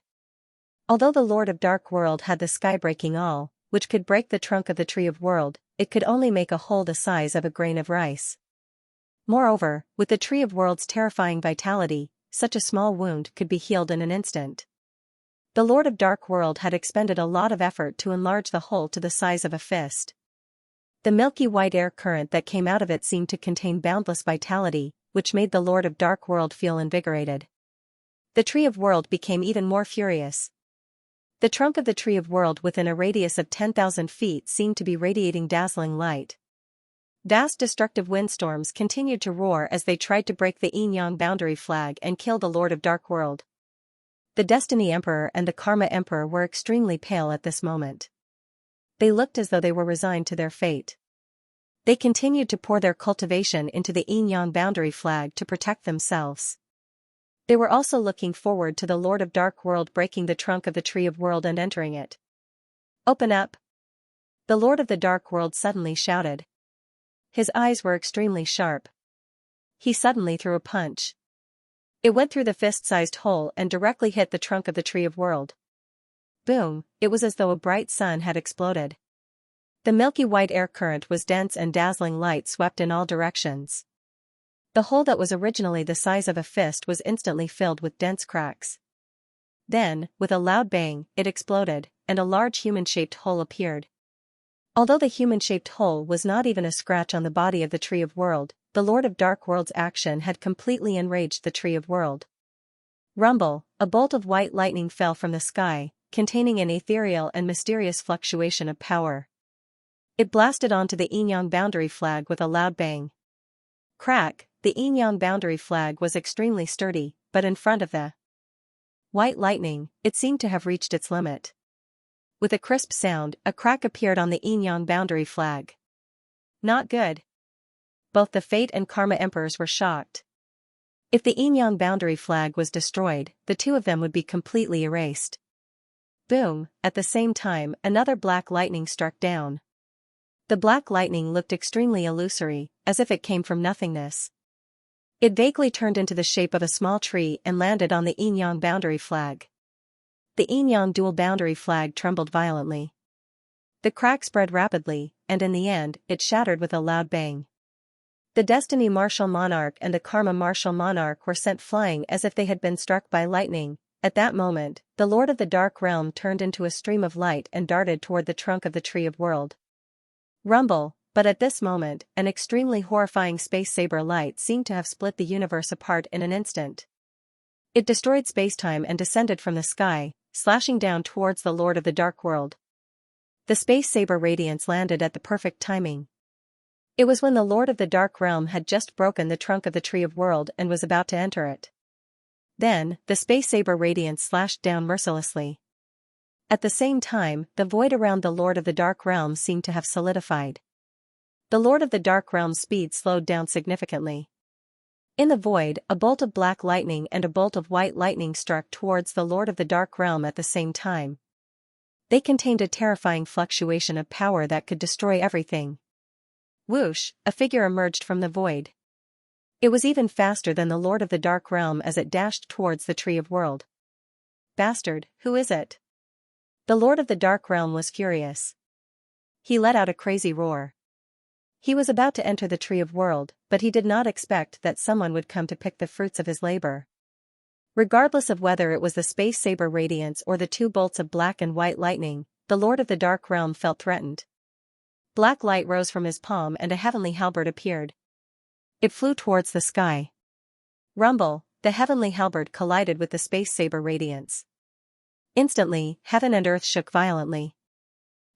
Although the Lord of Dark World had the sky-breaking awl, which could break the trunk of the Tree of World, it could only make a hole the size of a grain of rice. Moreover, with the Tree of World's terrifying vitality, such a small wound could be healed in an instant. The Lord of Dark World had expended a lot of effort to enlarge the hole to the size of a fist. The milky white air current that came out of it seemed to contain boundless vitality, which made the Lord of Dark World feel invigorated. The Tree of World became even more furious. The trunk of the Tree of World within a radius of 10,000 feet seemed to be radiating dazzling light. Vast destructive windstorms continued to roar as they tried to break the Yin-Yang boundary flag and kill the Lord of Dark World. The Destiny Emperor and the Karma Emperor were extremely pale at this moment. They looked as though they were resigned to their fate. They continued to pour their cultivation into the Yin-Yang boundary flag to protect themselves. They were also looking forward to the Lord of Dark World breaking the trunk of the Tree of World and entering it. Open up! The Lord of the Dark World suddenly shouted. His eyes were extremely sharp. He suddenly threw a punch. It went through the fist-sized hole and directly hit the trunk of the Tree of World. Boom, it was as though a bright sun had exploded. The milky white air current was dense and dazzling light swept in all directions. The hole that was originally the size of a fist was instantly filled with dense cracks. Then, with a loud bang, it exploded, and a large human-shaped hole appeared. Although the human-shaped hole was not even a scratch on the body of the Tree of World, the Lord of Dark World's action had completely enraged the Tree of World. Rumble, a bolt of white lightning fell from the sky, containing an ethereal and mysterious fluctuation of power. It blasted onto the Yin-Yang boundary flag with a loud bang. Crack, the Yin-Yang boundary flag was extremely sturdy, but in front of the white lightning, it seemed to have reached its limit. With a crisp sound, a crack appeared on the Yin-Yang boundary flag. Not good. Both the Fate and Karma Emperors were shocked. If the Yin-Yang boundary flag was destroyed, the two of them would be completely erased. Boom, at the same time, another black lightning struck down. The black lightning looked extremely illusory, as if it came from nothingness. It vaguely turned into the shape of a small tree and landed on the Yin-Yang boundary flag. The Yin-Yang dual boundary flag trembled violently. The crack spread rapidly, and in the end, it shattered with a loud bang. The Destiny Martial Monarch and the Karma Martial Monarch were sent flying as if they had been struck by lightning. At that moment, the Lord of the Dark Realm turned into a stream of light and darted toward the trunk of the Tree of World. Rumble, But at this moment, an extremely horrifying space saber light seemed to have split the universe apart in an instant. It destroyed spacetime and descended from the sky, slashing down towards the Lord of the Dark World. The space saber radiance landed at the perfect timing. It was when the Lord of the Dark Realm had just broken the trunk of the Tree of World and was about to enter it. Then, the space saber radiance slashed down mercilessly. At the same time, the void around the Lord of the Dark Realm seemed to have solidified. The Lord of the Dark Realm's speed slowed down significantly. In the void, a bolt of black lightning and a bolt of white lightning struck towards the Lord of the Dark Realm at the same time. They contained a terrifying fluctuation of power that could destroy everything. Whoosh, a figure emerged from the void. It was even faster than the Lord of the Dark Realm as it dashed towards the Tree of World. Bastard, who is it? The Lord of the Dark Realm was furious. He let out a crazy roar. He was about to enter the Tree of World, but he did not expect that someone would come to pick the fruits of his labor. Regardless of whether it was the space saber radiance or the two bolts of black and white lightning, the Lord of the Dark Realm felt threatened. Black light rose from his palm and a heavenly halberd appeared. It flew towards the sky. Rumble, the heavenly halberd collided with the space saber radiance. Instantly, heaven and earth shook violently.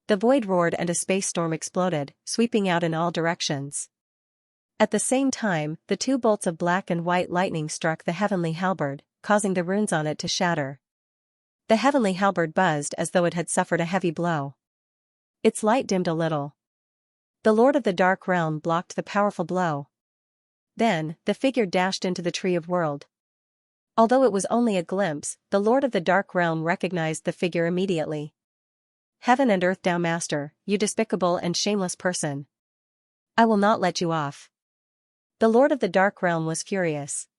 The void roared and a space storm exploded, sweeping out in all directions. At the same time, the two bolts of black and white lightning struck the heavenly halberd, causing the runes on it to shatter. The heavenly halberd buzzed as though it had suffered a heavy blow. Its light dimmed a little. The Lord of the Dark Realm blocked the powerful blow. Then, the figure dashed into the Tree of World. Although it was only a glimpse, the Lord of the Dark Realm recognized the figure immediately. Heaven and earth, thou master, you despicable and shameless person. I will not let you off. The Lord of the Dark Realm was furious.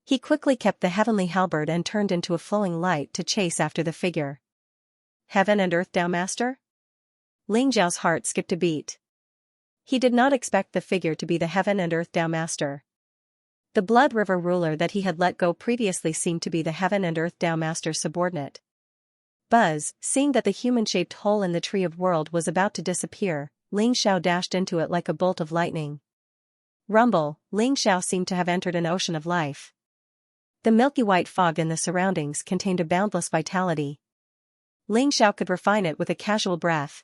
He quickly kept the heavenly halberd and turned into a flowing light to chase after the figure. Heaven and earth, thou master? Ling Zhao's heart skipped a beat. He did not expect the figure to be the Heaven and Earth Tao Master. The Blood River ruler that he had let go previously seemed to be the Heaven and Earth Tao Master's subordinate. Buzz, seeing that the human-shaped hole in the Tree of World was about to disappear, Ling Xiao dashed into it like a bolt of lightning. Rumble, Ling Xiao seemed to have entered an ocean of life. The milky white fog in the surroundings contained a boundless vitality. Ling Xiao could refine it with a casual breath.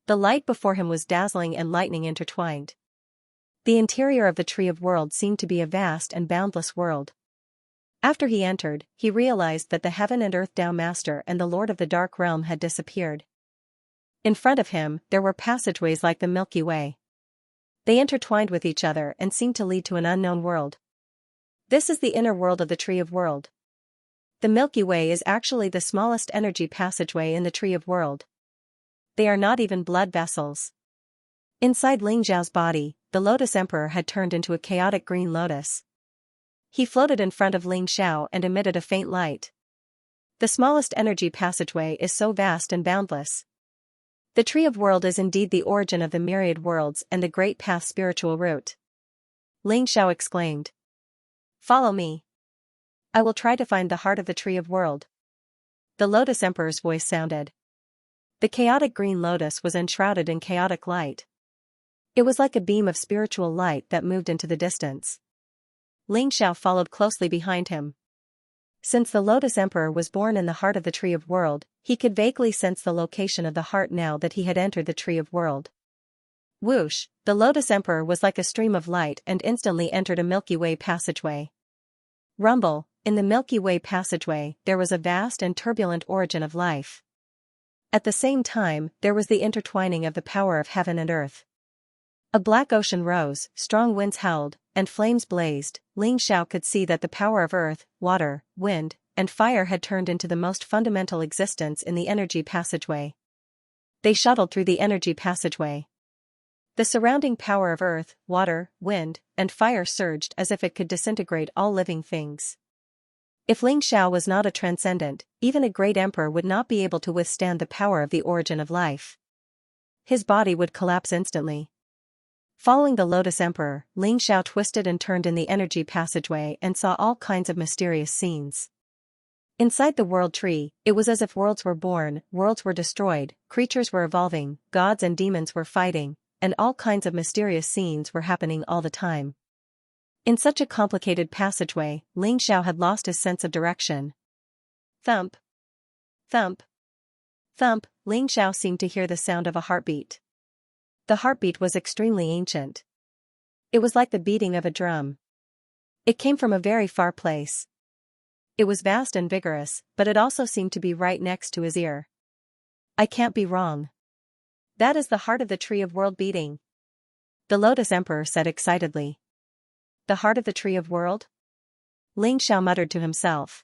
The light before him was dazzling and lightning intertwined. The interior of the Tree of World seemed to be a vast and boundless world. After he entered, he realized that the Heaven and Earth Tao Master and the Lord of the Dark Realm had disappeared. In front of him, there were passageways like the Milky Way. They intertwined with each other and seemed to lead to an unknown world. This is the inner world of the Tree of World. The Milky Way is actually the smallest energy passageway in the Tree of World. They are not even blood vessels. Inside Ling Zhao's body, the Lotus Emperor had turned into a chaotic green lotus. He floated in front of Ling Xiao and emitted a faint light. The smallest energy passageway is so vast and boundless. The Tree of World is indeed the origin of the myriad worlds and the great path spiritual route. Ling Xiao exclaimed. Follow me. I will try to find the heart of the Tree of World. The Lotus Emperor's voice sounded. The chaotic green lotus was enshrouded in chaotic light. It was like a beam of spiritual light that moved into the distance. Ling Xiao followed closely behind him. Since the Lotus Emperor was born in the heart of the Tree of World, he could vaguely sense the location of the heart now that he had entered the Tree of World. Whoosh, the Lotus Emperor was like a stream of light and instantly entered a Milky Way passageway. Rumble, in the Milky Way passageway, there was a vast and turbulent origin of life. At the same time, there was the intertwining of the power of heaven and earth. A black ocean rose, strong winds howled, and flames blazed. Ling Xiao could see that the power of earth, water, wind, and fire had turned into the most fundamental existence in the energy passageway. They shuttled through the energy passageway. The surrounding power of earth, water, wind, and fire surged as if it could disintegrate all living things. If Ling Xiao was not a transcendent, even a great emperor would not be able to withstand the power of the origin of life. His body would collapse instantly. Following the Lotus Emperor, Ling Xiao twisted and turned in the energy passageway and saw all kinds of mysterious scenes. Inside the World Tree, it was as if worlds were born, worlds were destroyed, creatures were evolving, gods and demons were fighting, and all kinds of mysterious scenes were happening all the time. In such a complicated passageway, Xiao had lost his sense of direction. Thump. Thump. Thump. Xiao seemed to hear the sound of a heartbeat. The heartbeat was extremely ancient. It was like the beating of a drum. It came from a very far place. It was vast and vigorous, but it also seemed to be right next to his ear. I can't be wrong. That is the heart of the Tree of World beating. The Lotus Emperor said excitedly. The heart of the Tree of World? Xiao muttered to himself.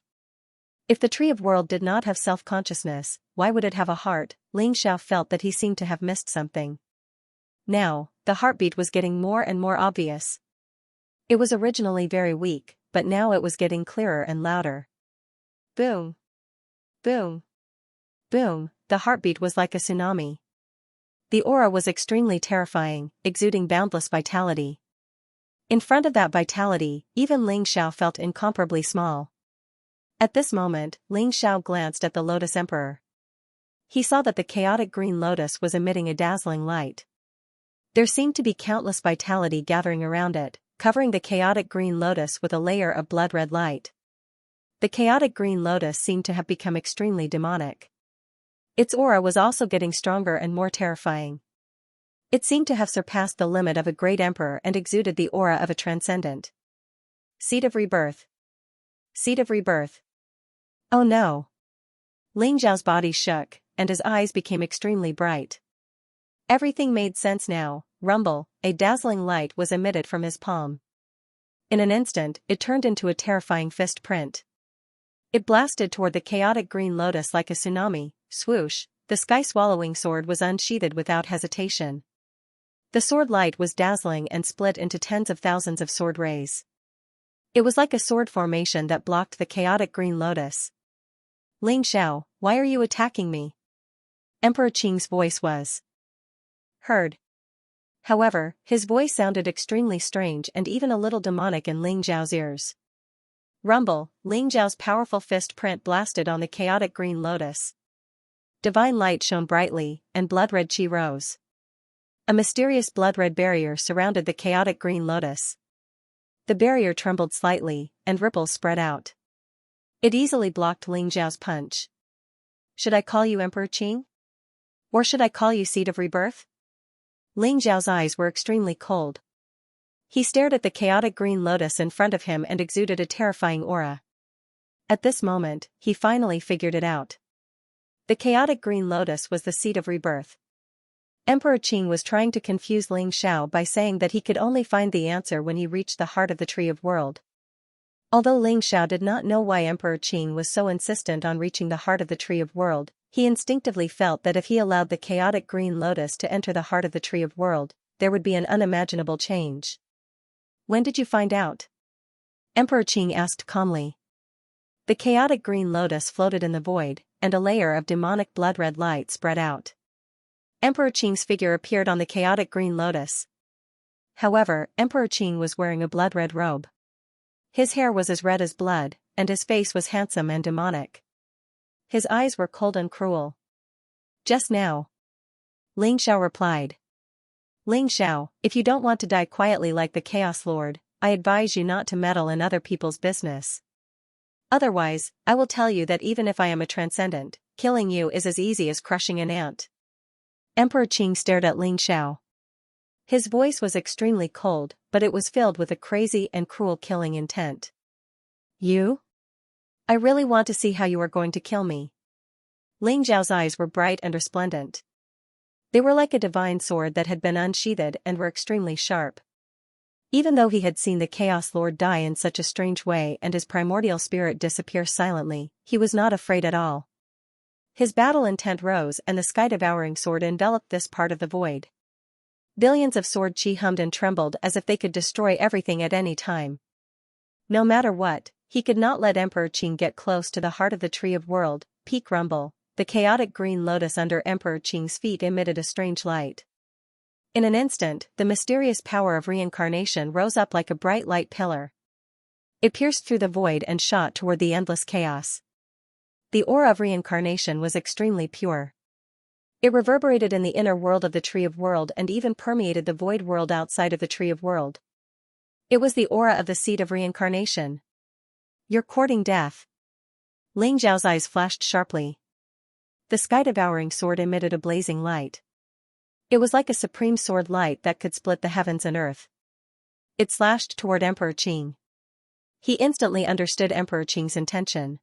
If the Tree of World did not have self-consciousness, why would it have a heart? Xiao felt that he seemed to have missed something. Now, the heartbeat was getting more and more obvious. It was originally very weak, but now it was getting clearer and louder. Boom. Boom. Boom. The heartbeat was like a tsunami. The aura was extremely terrifying, exuding boundless vitality. In front of that vitality, even Xiao felt incomparably small. At this moment, Xiao glanced at the Lotus Emperor. He saw that the chaotic green lotus was emitting a dazzling light. There seemed to be countless vitality gathering around it, covering the chaotic green lotus with a layer of blood-red light. The chaotic green lotus seemed to have become extremely demonic. Its aura was also getting stronger and more terrifying. It seemed to have surpassed the limit of a great emperor and exuded the aura of a transcendent. Seed of rebirth. Seed of rebirth. Oh no. Xiao's body shook, and his eyes became extremely bright. Everything made sense now. Rumble, a dazzling light was emitted from his palm. In an instant, it turned into a terrifying fist print. It blasted toward the chaotic green lotus like a tsunami. Swoosh, the sky-swallowing sword was unsheathed without hesitation. The sword light was dazzling and split into tens of thousands of sword rays. It was like a sword formation that blocked the chaotic green lotus. Xiao, why are you attacking me? Emperor Qing's voice was heard. However, his voice sounded extremely strange and even a little demonic in Xiao's ears. Rumble, Xiao's powerful fist print blasted on the chaotic green lotus. Divine light shone brightly, and blood-red qi rose. A mysterious blood-red barrier surrounded the chaotic green lotus. The barrier trembled slightly, and ripples spread out. It easily blocked Xiao's punch. Should I call you Emperor Qing? Or should I call you Seed of Rebirth? Xiao's eyes were extremely cold. He stared at the chaotic green lotus in front of him and exuded a terrifying aura. At this moment, he finally figured it out. The chaotic green lotus was the seed of rebirth. Emperor Qing was trying to confuse Xiao by saying that he could only find the answer when he reached the heart of the Tree of World. Although Xiao did not know why Emperor Qing was so insistent on reaching the heart of the Tree of World, he instinctively felt that if he allowed the chaotic green lotus to enter the heart of the Tree of World, there would be an unimaginable change. When did you find out? Emperor Qing asked calmly. The chaotic green lotus floated in the void, and a layer of demonic blood-red light spread out. Emperor Qing's figure appeared on the chaotic green lotus. However, Emperor Qing was wearing a blood-red robe. His hair was as red as blood, and his face was handsome and demonic. His eyes were cold and cruel. Just now. Xiao replied. Xiao, if you don't want to die quietly like the Chaos Lord, I advise you not to meddle in other people's business. Otherwise, I will tell you that even if I am a transcendent, killing you is as easy as crushing an ant. Emperor Qing stared at Xiao. His voice was extremely cold, but it was filled with a crazy and cruel killing intent. You? I really want to see how you are going to kill me. Xiao's eyes were bright and resplendent. They were like a divine sword that had been unsheathed and were extremely sharp. Even though he had seen the Chaos Lord die in such a strange way and his primordial spirit disappear silently, he was not afraid at all. His battle intent rose and the sky-devouring sword enveloped this part of the void. Billions of sword chi hummed and trembled as if they could destroy everything at any time. No matter what, he could not let Emperor Qing get close to the heart of the Tree of World. Peak rumble, the chaotic green lotus under Emperor Qing's feet emitted a strange light. In an instant, the mysterious power of reincarnation rose up like a bright light pillar. It pierced through the void and shot toward the endless chaos. The aura of reincarnation was extremely pure. It reverberated in the inner world of the Tree of World and even permeated the void world outside of the Tree of World. It was the aura of the seed of reincarnation. You're courting death. Ling Xiao's eyes flashed sharply. The sky-devouring sword emitted a blazing light. It was like a supreme sword light that could split the heavens and earth. It slashed toward Emperor Qing. He instantly understood Emperor Qing's intention.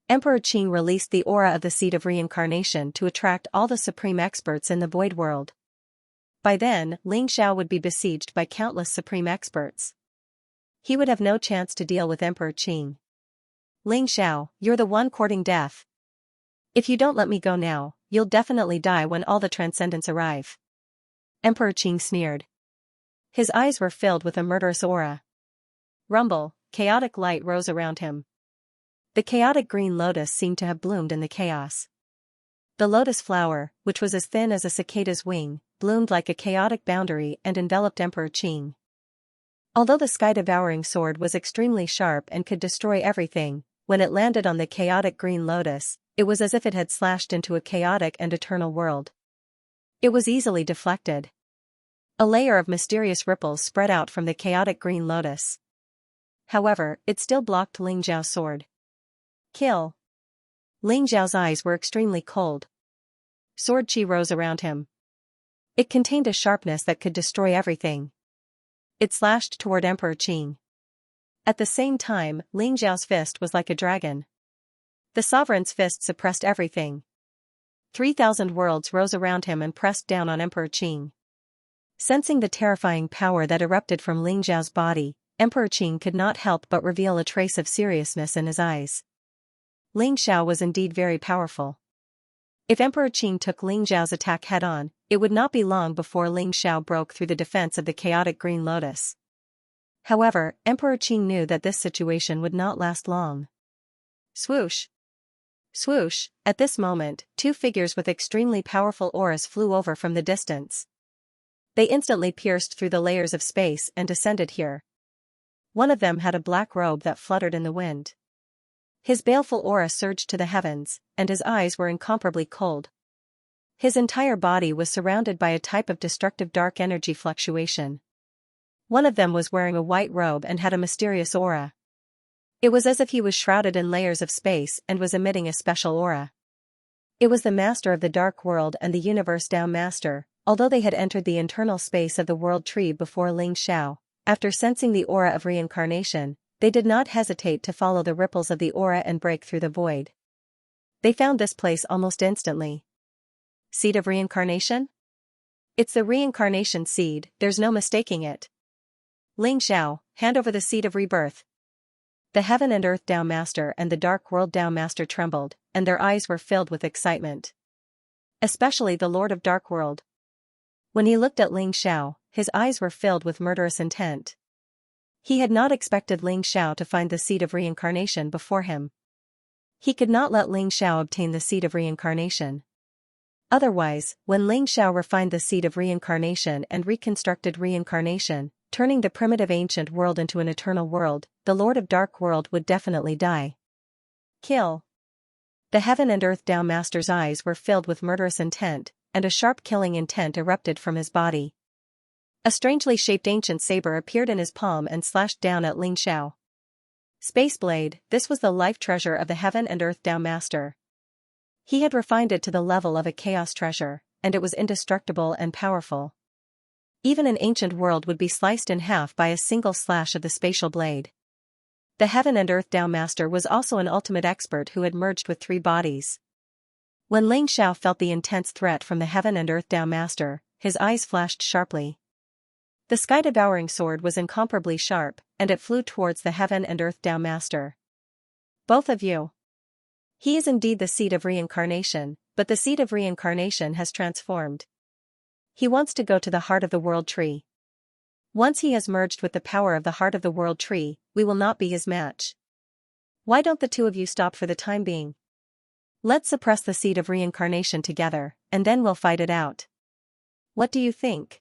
Emperor Qing released the aura of the seed of reincarnation to attract all the supreme experts in the void world. By then, Ling Xiao would be besieged by countless supreme experts. He would have no chance to deal with Emperor Qing. Ling Xiao, you're the one courting death. If you don't let me go now, you'll definitely die when all the transcendents arrive. Emperor Qing sneered. His eyes were filled with a murderous aura. Rumble, chaotic light rose around him. The chaotic green lotus seemed to have bloomed in the chaos. The lotus flower, which was as thin as a cicada's wing, bloomed like a chaotic boundary and enveloped Emperor Qing. Although the sky-devouring sword was extremely sharp and could destroy everything, when it landed on the chaotic green lotus, it was as if it had slashed into a chaotic and eternal world. It was easily deflected. A layer of mysterious ripples spread out from the chaotic green lotus. However, it still blocked Ling Xiao's sword. Kill. Ling Xiao's eyes were extremely cold. Sword chi rose around him. It contained a sharpness that could destroy everything. It slashed toward Emperor Qing. At the same time, Ling Xiao's fist was like a dragon. The sovereign's fist suppressed everything. 3,000 worlds rose around him and pressed down on Emperor Qing. Sensing the terrifying power that erupted from Ling Xiao's body, Emperor Qing could not help but reveal a trace of seriousness in his eyes. Ling Xiao was indeed very powerful. If Emperor Qing took Ling Xiao's attack head-on, it would not be long before Ling Xiao broke through the defense of the chaotic green lotus. However, Emperor Qing knew that this situation would not last long. Swoosh! Swoosh! At this moment, two figures with extremely powerful auras flew over from the distance. They instantly pierced through the layers of space and descended here. One of them had a black robe that fluttered in the wind. His baleful aura surged to the heavens, and his eyes were incomparably cold. His entire body was surrounded by a type of destructive dark energy fluctuation. One of them was wearing a white robe and had a mysterious aura. It was as if he was shrouded in layers of space and was emitting a special aura. It was the master of the dark world and the universe Tao Master, although they had entered the internal space of the world tree before Ling Xiao. After sensing the aura of reincarnation, they did not hesitate to follow the ripples of the aura and break through the void. They found this place almost instantly. Seed of reincarnation? It's the reincarnation seed, there's no mistaking it. Ling Xiao, hand over the seed of rebirth. The heaven and earth Tao Master and the dark world Tao Master trembled, and their eyes were filled with excitement. Especially the Lord of Dark World. When he looked at Ling Xiao, his eyes were filled with murderous intent. He had not expected Ling Xiao to find the seed of reincarnation before him. He could not let Ling Xiao obtain the seed of reincarnation. Otherwise, when Ling Xiao refined the seed of reincarnation and reconstructed reincarnation, turning the primitive ancient world into an eternal world, the Lord of Dark World would definitely die. Kill. The heaven and earth Tao Master's eyes were filled with murderous intent, and a sharp killing intent erupted from his body. A strangely shaped ancient saber appeared in his palm and slashed down at Ling Xiao. Space Blade, this was the life treasure of the heaven and earth Tao Master. He had refined it to the level of a chaos treasure, and it was indestructible and powerful. Even an ancient world would be sliced in half by a single slash of the spatial blade. The heaven and earth Tao Master was also an ultimate expert who had merged with three bodies. When Ling Xiao felt the intense threat from the heaven and earth Tao Master, his eyes flashed sharply. The sky-devouring sword was incomparably sharp, and it flew towards the heaven and earth Tao Master. Both of you. He is indeed the seed of reincarnation, but the seed of reincarnation has transformed. He wants to go to the heart of the world tree. Once he has merged with the power of the heart of the world tree, we will not be his match. Why don't the two of you stop for the time being? Let's suppress the seed of reincarnation together, and then we'll fight it out. What do you think?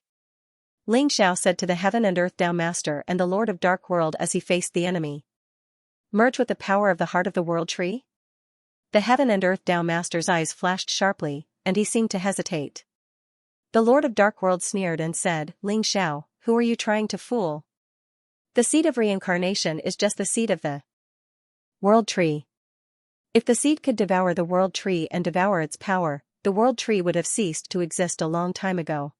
Ling Xiao said to the heaven and earth Tao Master and the Lord of Dark World as he faced the enemy. Merge with the power of the heart of the world tree? The heaven and earth Tao Master's eyes flashed sharply, and he seemed to hesitate. The Lord of Dark World sneered and said, "Ling Xiao, who are you trying to fool? The seed of reincarnation is just the seed of the world tree. If the seed could devour the world tree and devour its power, the world tree would have ceased to exist a long time ago.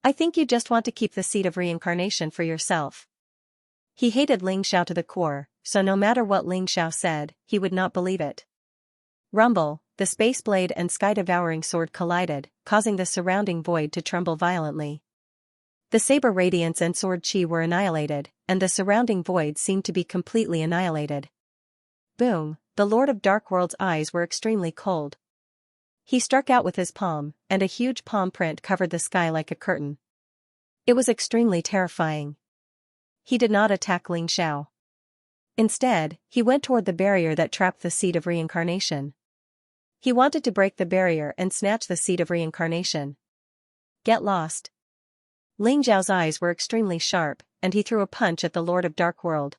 I think you just want to keep the seed of reincarnation for yourself." He hated Ling Xiao to the core, so no matter what Ling Xiao said, he would not believe it. Rumble, the space blade and sky-devouring sword collided, causing the surrounding void to tremble violently. The saber radiance and sword chi were annihilated, and the surrounding void seemed to be completely annihilated. Boom, the Lord of Dark World's eyes were extremely cold. He struck out with his palm, and a huge palm print covered the sky like a curtain. It was extremely terrifying. He did not attack Ling Xiao. Instead, he went toward the barrier that trapped the seed of reincarnation. He wanted to break the barrier and snatch the seed of reincarnation. Get lost. Ling Xiao's eyes were extremely sharp, and he threw a punch at the Lord of Dark World.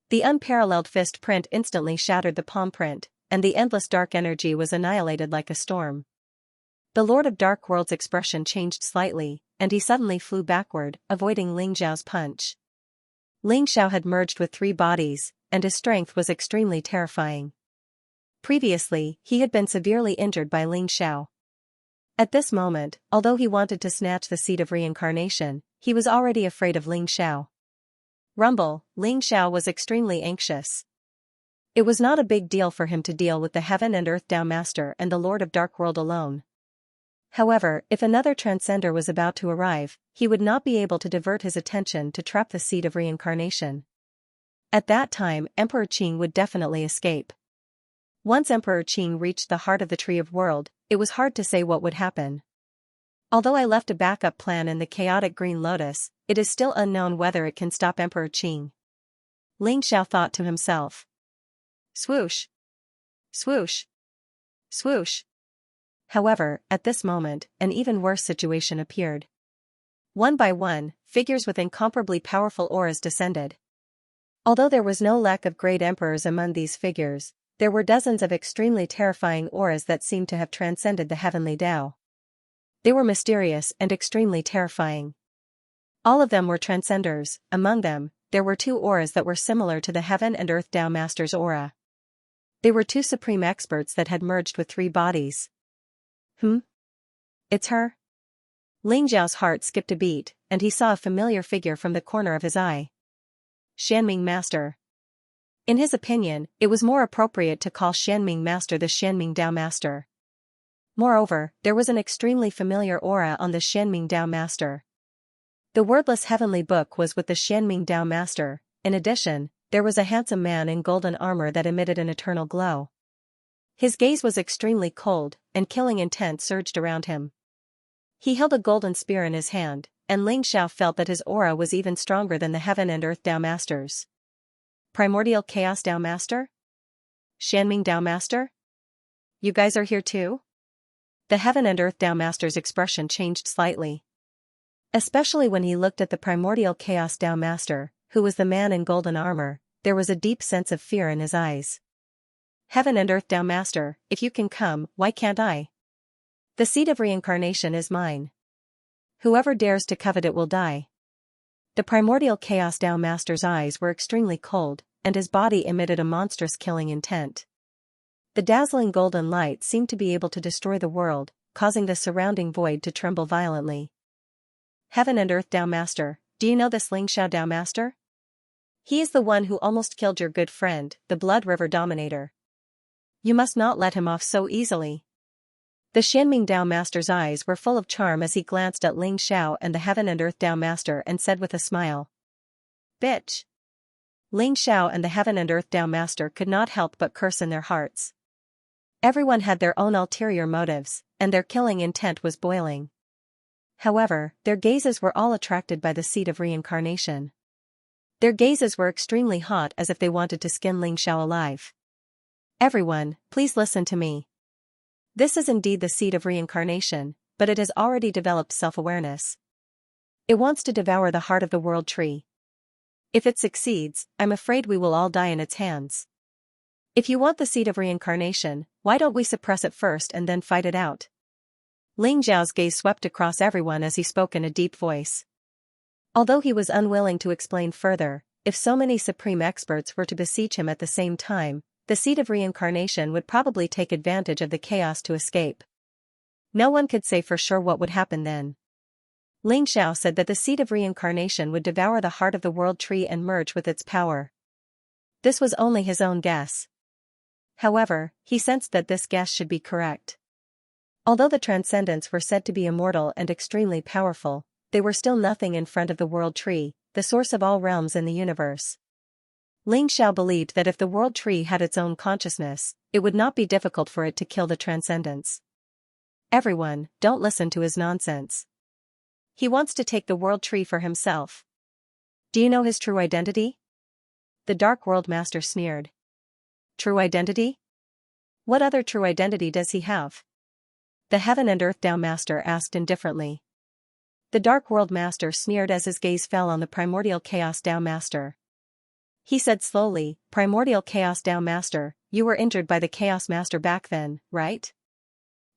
The unparalleled fist print instantly shattered the palm print, and the endless dark energy was annihilated like a storm. The Lord of Dark World's expression changed slightly, and he suddenly flew backward, avoiding Ling Xiao's punch. Ling Xiao had merged with 3 bodies, and his strength was extremely terrifying. Previously, he had been severely injured by Ling Xiao. At this moment, although he wanted to snatch the seed of reincarnation, he was already afraid of Ling Xiao. Rumble, Ling Xiao was extremely anxious. It was not a big deal for him to deal with the Heaven and Earth Tao Master and the Lord of Dark World alone. However, if another transcender was about to arrive, he would not be able to divert his attention to trap the seed of reincarnation. At that time, Emperor Qing would definitely escape. Once Emperor Qing reached the heart of the Tree of World, it was hard to say what would happen. Although I left a backup plan in the chaotic Green Lotus, it is still unknown whether it can stop Emperor Qing. Ling Xiao thought to himself. Swoosh! Swoosh! Swoosh! However, at this moment, an even worse situation appeared. One by one, figures with incomparably powerful auras descended. Although there was no lack of great emperors among these figures, there were dozens of extremely terrifying auras that seemed to have transcended the heavenly Tao. They were mysterious and extremely terrifying. All of them were transcenders. Among them, there were 2 auras that were similar to the Heaven and Earth Tao Master's aura. They were 2 supreme experts that had merged with 3 bodies. It's her? Ling Xiao's heart skipped a beat, and he saw a familiar figure from the corner of his eye. Xianming Master. In his opinion, it was more appropriate to call Xianming Master the Xianming Tao Master. Moreover, there was an extremely familiar aura on the Xianming Tao Master. The wordless heavenly book was with the Xianming Tao Master. In addition, there was a handsome man in golden armor that emitted an eternal glow. His gaze was extremely cold, and killing intent surged around him. He held a golden spear in his hand, and Ling Xiao felt that his aura was even stronger than the Heaven and Earth Tao Masters. Primordial Chaos Tao Master? Xianming Tao Master? You guys are here too? The Heaven and Earth Tao Master's expression changed slightly. Especially when he looked at the Primordial Chaos Tao Master, who was the man in golden armor, there was a deep sense of fear in his eyes. Heaven and Earth Tao Master, if you can come, why can't I? The seed of reincarnation is mine. Whoever dares to covet it will die. The Primordial Chaos Tao Master's eyes were extremely cold, and his body emitted a monstrous killing intent. The dazzling golden light seemed to be able to destroy the world, causing the surrounding void to tremble violently. Heaven and Earth Tao Master, do you know this Ling Xiao Tao Master? He is the one who almost killed your good friend, the Blood River Dominator. You must not let him off so easily. The Xianming Tao Master's eyes were full of charm as he glanced at Ling Xiao and the Heaven and Earth Tao Master and said with a smile. Bitch! Ling Xiao and the Heaven and Earth Tao Master could not help but curse in their hearts. Everyone had their own ulterior motives, and their killing intent was boiling. However, their gazes were all attracted by the seed of reincarnation. Their gazes were extremely hot as if they wanted to skin Ling Xiao alive. Everyone, please listen to me. This is indeed the seed of reincarnation, but it has already developed self-awareness. It wants to devour the heart of the world tree. If it succeeds, I'm afraid we will all die in its hands. If you want the seed of reincarnation, why don't we suppress it first and then fight it out? Ling Xiao's gaze swept across everyone as he spoke in a deep voice. Although he was unwilling to explain further, if so many supreme experts were to besiege him at the same time, the seed of reincarnation would probably take advantage of the chaos to escape. No one could say for sure what would happen then. Ling Xiao said that the seed of reincarnation would devour the heart of the world tree and merge with its power. This was only his own guess. However, he sensed that this guess should be correct. Although the Transcendents were said to be immortal and extremely powerful, they were still nothing in front of the world tree, the source of all realms in the universe. Ling Xiao believed that if the world tree had its own consciousness, it would not be difficult for it to kill the Transcendents. Everyone, don't listen to his nonsense. He wants to take the world tree for himself. Do you know his true identity? The Dark World Master sneered. True identity? What other true identity does he have? The Heaven and Earth Tao Master asked indifferently. The Dark World Master sneered as his gaze fell on the Primordial Chaos Tao Master. He said slowly, Primordial Chaos Tao Master, you were injured by the Chaos Master back then, right?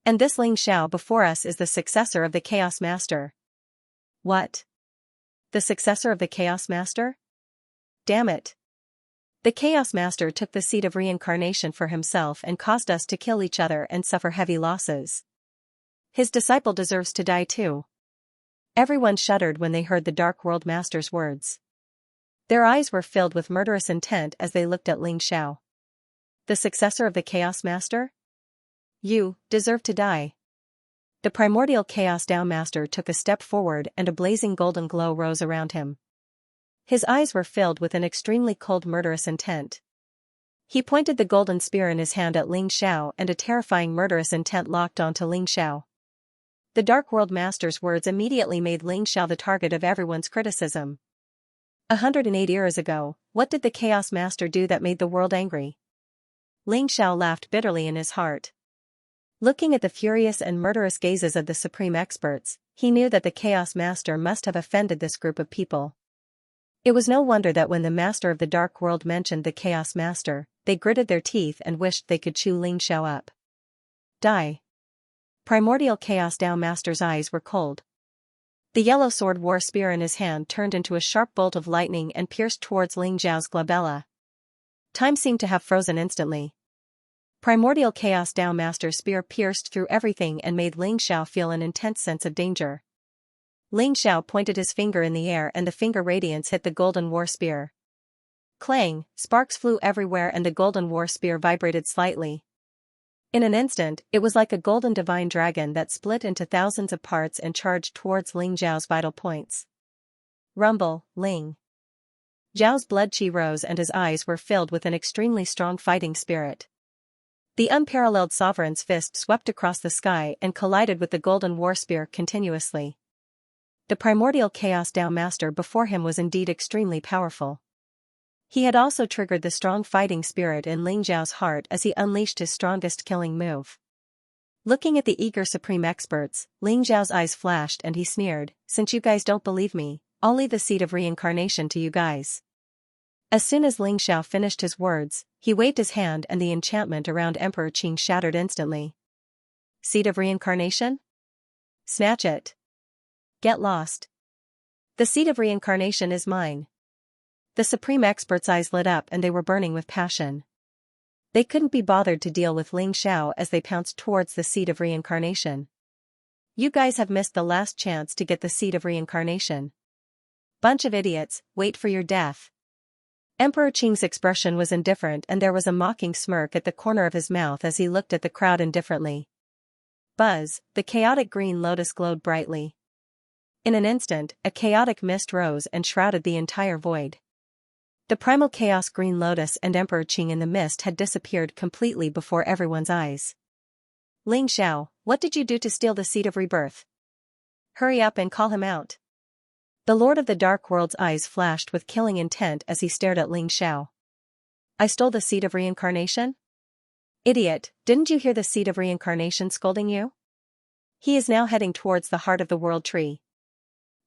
And this Ling Xiao before us is the successor of the Chaos Master. What? The successor of the Chaos Master? Damn it. The Chaos Master took the seed of reincarnation for himself and caused us to kill each other and suffer heavy losses. His disciple deserves to die too. Everyone shuddered when they heard the Dark World Master's words. Their eyes were filled with murderous intent as they looked at Ling Xiao. The successor of the Chaos Master? You deserve to die. The Primordial Chaos Tao Master took a step forward and a blazing golden glow rose around him. His eyes were filled with an extremely cold murderous intent. He pointed the golden spear in his hand at Ling Xiao and a terrifying murderous intent locked onto Ling Xiao. The Dark World Master's words immediately made Ling Xiao the target of everyone's criticism. 108 years ago, what did the Chaos Master do that made the world angry? Ling Xiao laughed bitterly in his heart. Looking at the furious and murderous gazes of the supreme experts, he knew that the Chaos Master must have offended this group of people. It was no wonder that when the Master of the Dark World mentioned the Chaos Master, they gritted their teeth and wished they could chew Ling Xiao up. Die. Primordial Chaos Tao Master's eyes were cold. The yellow sword war spear in his hand turned into a sharp bolt of lightning and pierced towards Ling Xiao's glabella. Time seemed to have frozen instantly. Primordial Chaos Tao Master's spear pierced through everything and made Ling Xiao feel an intense sense of danger. Ling Xiao pointed his finger in the air and the finger radiance hit the golden war spear. Clang, sparks flew everywhere and the golden war spear vibrated slightly. In an instant, it was like a golden divine dragon that split into thousands of parts and charged towards Ling Xiao's vital points. Rumble, Ling. Zhao's blood chi rose and his eyes were filled with an extremely strong fighting spirit. The unparalleled sovereign's fist swept across the sky and collided with the golden war spear continuously. The Primordial Chaos Tao Master before him was indeed extremely powerful. He had also triggered the strong fighting spirit in Ling Xiao's heart as he unleashed his strongest killing move. Looking at the eager supreme experts, Ling Xiao's eyes flashed and he sneered, since you guys don't believe me, I'll leave the seed of reincarnation to you guys. As soon as Ling Xiao finished his words, he waved his hand and the enchantment around Emperor Qing shattered instantly. Seed of reincarnation? Snatch it. Get lost. The seed of reincarnation is mine. The supreme experts' eyes lit up and they were burning with passion. They couldn't be bothered to deal with Ling Xiao as they pounced towards the seed of reincarnation. You guys have missed the last chance to get the seed of reincarnation. Bunch of idiots, wait for your death. Emperor Qing's expression was indifferent and there was a mocking smirk at the corner of his mouth as he looked at the crowd indifferently. Buzz, the chaotic green lotus glowed brightly. In an instant, a chaotic mist rose and shrouded the entire void. The primal chaos green lotus and Emperor Qing in the mist had disappeared completely before everyone's eyes. Ling Xiao, what did you do to steal the seed of rebirth? Hurry up and call him out. The Lord of the Dark World's eyes flashed with killing intent as he stared at Ling Xiao. I stole the seed of reincarnation? Idiot, didn't you hear the seed of reincarnation scolding you? He is now heading towards the heart of the world tree.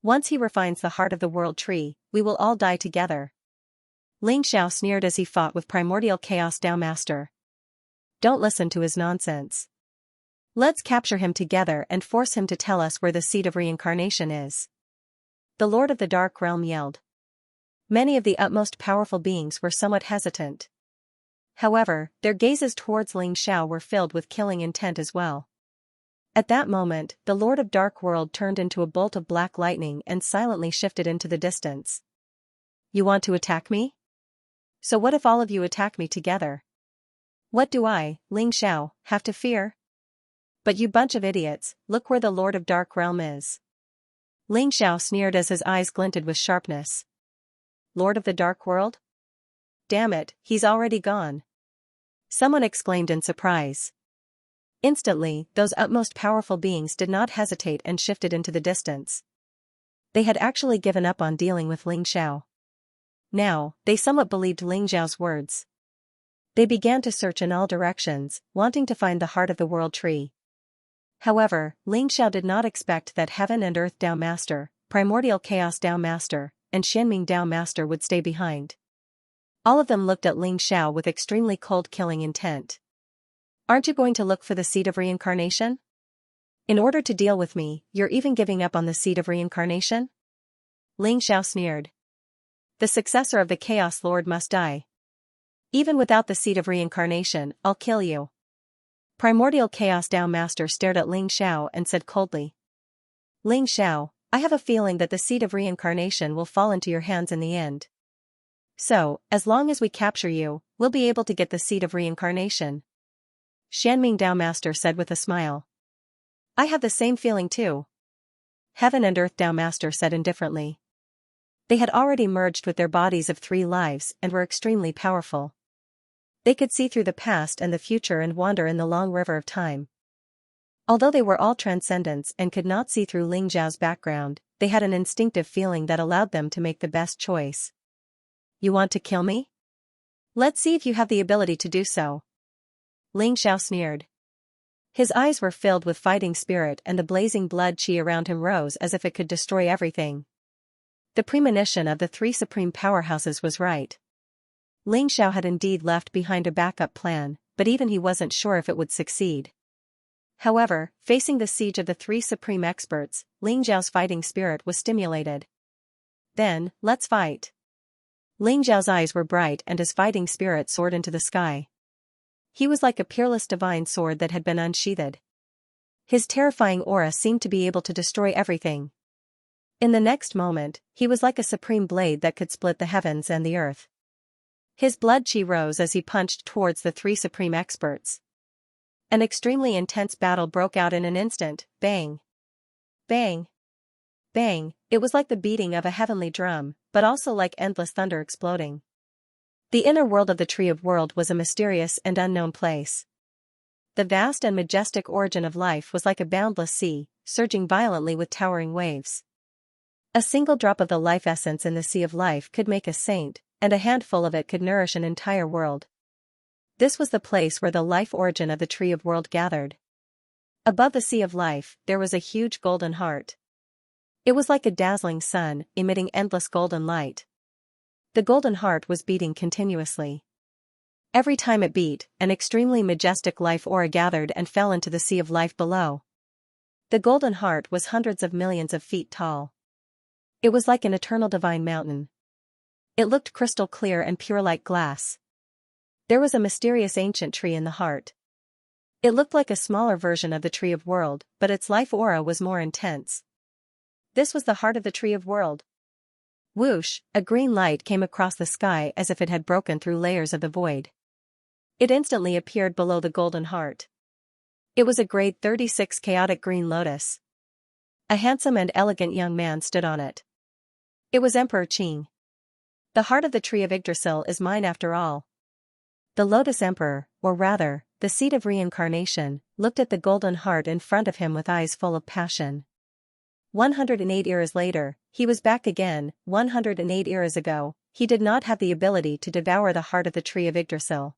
Once he refines the heart of the world tree, we will all die together. Ling Xiao sneered as he fought with Primordial Chaos Tao Master. Don't listen to his nonsense. Let's capture him together and force him to tell us where the seat of reincarnation is. The Lord of the Dark Realm yelled. Many of the utmost powerful beings were somewhat hesitant. However, their gazes towards Ling Xiao were filled with killing intent as well. At that moment, the Lord of Dark World turned into a bolt of black lightning and silently shifted into the distance. You want to attack me? So what if all of you attack me together? What do I, Ling Xiao, have to fear? But you bunch of idiots, look where the Lord of Dark Realm is. Ling Xiao sneered as his eyes glinted with sharpness. Lord of the Dark World? Damn it, he's already gone. Someone exclaimed in surprise. Instantly, those utmost powerful beings did not hesitate and shifted into the distance. They had actually given up on dealing with Ling Xiao. Now, they somewhat believed Ling Xiao's words. They began to search in all directions, wanting to find the heart of the world tree. However, Ling Xiao did not expect that Heaven and Earth Dao Master, Primordial Chaos Dao Master, and Xianming Dao Master would stay behind. All of them looked at Ling Xiao with extremely cold killing intent. Aren't you going to look for the seed of reincarnation? In order to deal with me, you're even giving up on the seed of reincarnation? Ling Xiao sneered. The successor of the Chaos Lord must die. Even without the seed of reincarnation, I'll kill you. Primordial Chaos Dao Master stared at Ling Xiao and said coldly. Ling Xiao, I have a feeling that the seed of reincarnation will fall into your hands in the end. So, as long as we capture you, we'll be able to get the seed of reincarnation. Xianming Dao Master said with a smile. I have the same feeling too. Heaven and Earth Dao Master said indifferently. They had already merged with their bodies of 3 lives and were extremely powerful. They could see through the past and the future and wander in the long river of time. Although they were all transcendents and could not see through Ling Xiao's background, they had an instinctive feeling that allowed them to make the best choice. You want to kill me? Let's see if you have the ability to do so. Ling Xiao sneered. His eyes were filled with fighting spirit and the blazing blood qi around him rose as if it could destroy everything. The premonition of the 3 supreme powerhouses was right. Ling Xiao had indeed left behind a backup plan, but even he wasn't sure if it would succeed. However, facing the siege of the 3 supreme experts, Ling Xiao's fighting spirit was stimulated. Then, let's fight. Ling Xiao's eyes were bright and his fighting spirit soared into the sky. He was like a peerless divine sword that had been unsheathed. His terrifying aura seemed to be able to destroy everything. In the next moment, he was like a supreme blade that could split the heavens and the earth. His blood qi rose as he punched towards the 3 supreme experts. An extremely intense battle broke out in an instant. Bang! Bang! Bang! It was like the beating of a heavenly drum, but also like endless thunder exploding. The inner world of the Tree of World was a mysterious and unknown place. The vast and majestic origin of life was like a boundless sea, surging violently with towering waves. A single drop of the life essence in the sea of life could make a saint, and a handful of it could nourish an entire world. This was the place where the life origin of the Tree of World gathered. Above the sea of life, there was a huge golden heart. It was like a dazzling sun, emitting endless golden light. The golden heart was beating continuously. Every time it beat, an extremely majestic life aura gathered and fell into the sea of life below. The golden heart was hundreds of millions of feet tall. It was like an eternal divine mountain. It looked crystal clear and pure like glass. There was a mysterious ancient tree in the heart. It looked like a smaller version of the Tree of World, but its life aura was more intense. This was the heart of the Tree of World. Whoosh, a green light came across the sky as if it had broken through layers of the void. It instantly appeared below the golden heart. It was a grade 36 chaotic green lotus. A handsome and elegant young man stood on it. It was Emperor Qing. The heart of the Tree of Yggdrasil is mine after all. The Lotus Emperor, or rather, the seed of reincarnation, looked at the golden heart in front of him with eyes full of passion. 108 eras later, he was back again. 108 eras ago, he did not have the ability to devour the heart of the Tree of Yggdrasil.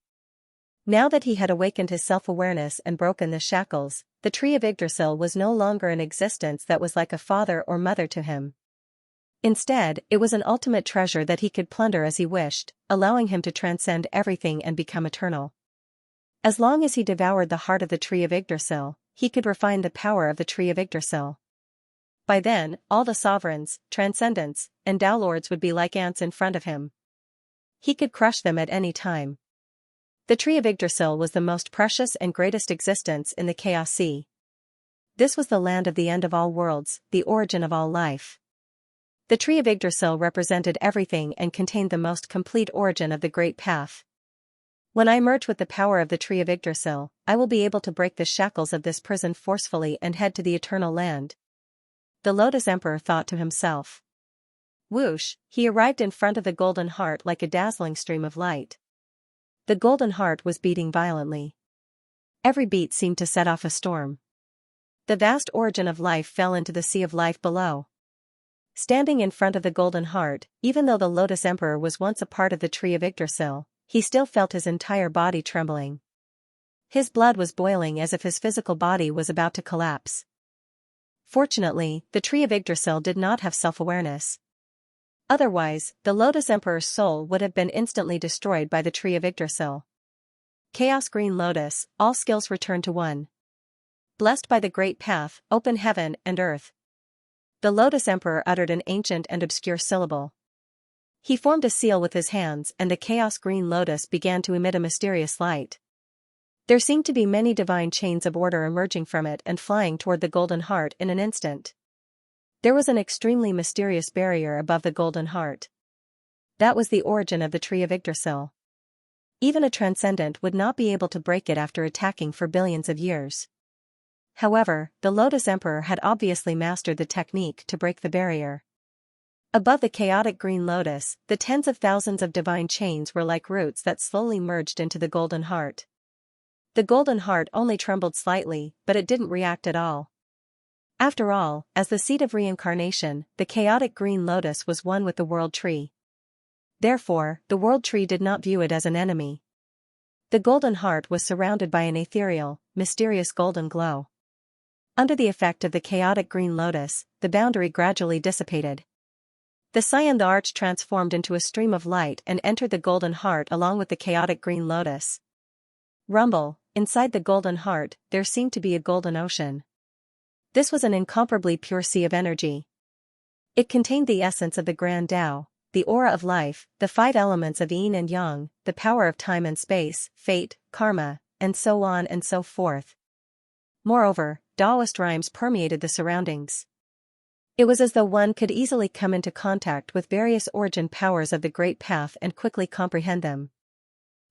Now that he had awakened his self-awareness and broken the shackles, the Tree of Yggdrasil was no longer an existence that was like a father or mother to him. Instead, it was an ultimate treasure that he could plunder as he wished, allowing him to transcend everything and become eternal. As long as he devoured the heart of the Tree of Yggdrasil, he could refine the power of the tree of Yggdrasil. By then, all the sovereigns, transcendents, and Tao lords would be like ants in front of him. He could crush them at any time. The tree of Yggdrasil was the most precious and greatest existence in the Chaos Sea. This was the land of the end of all worlds, the origin of all life. The tree of Yggdrasil represented everything and contained the most complete origin of the great path. When I merge with the power of the tree of Yggdrasil, I will be able to break the shackles of this prison forcefully and head to the eternal land. The Lotus Emperor thought to himself. Whoosh, he arrived in front of the golden heart like a dazzling stream of light. The golden heart was beating violently. Every beat seemed to set off a storm. The vast origin of life fell into the sea of life below. Standing in front of the golden heart, even though the Lotus Emperor was once a part of the tree of Yggdrasil, he still felt his entire body trembling. His blood was boiling as if his physical body was about to collapse. Fortunately, the tree of Yggdrasil did not have self-awareness. Otherwise, the Lotus Emperor's soul would have been instantly destroyed by the tree of Yggdrasil. Chaos Green Lotus, all skills return to one. Blessed by the great path, open heaven and earth. The Lotus Emperor uttered an ancient and obscure syllable. He formed a seal with his hands and the Chaos Green Lotus began to emit a mysterious light. There seemed to be many divine chains of order emerging from it and flying toward the golden heart in an instant. There was an extremely mysterious barrier above the golden heart. That was the origin of the tree of Yggdrasil. Even a transcendent would not be able to break it after attacking for billions of years. However, the Lotus Emperor had obviously mastered the technique to break the barrier. Above the chaotic green lotus, the tens of thousands of divine chains were like roots that slowly merged into the golden heart. The golden heart only trembled slightly, but it didn't react at all. After all, as the seed of reincarnation, the chaotic green lotus was one with the world tree. Therefore, the world tree did not view it as an enemy. The golden heart was surrounded by an ethereal, mysterious golden glow. Under the effect of the chaotic green lotus, the boundary gradually dissipated. The Xian the arch transformed into a stream of light and entered the golden heart along with the chaotic green lotus. Rumble, inside the golden heart, there seemed to be a golden ocean. This was an incomparably pure sea of energy. It contained the essence of the grand Tao, the aura of life, the 5 elements of yin and yang, the power of time and space, fate, karma, and so on and so forth. Moreover, Taoist rhymes permeated the surroundings. It was as though one could easily come into contact with various origin powers of the great path and quickly comprehend them.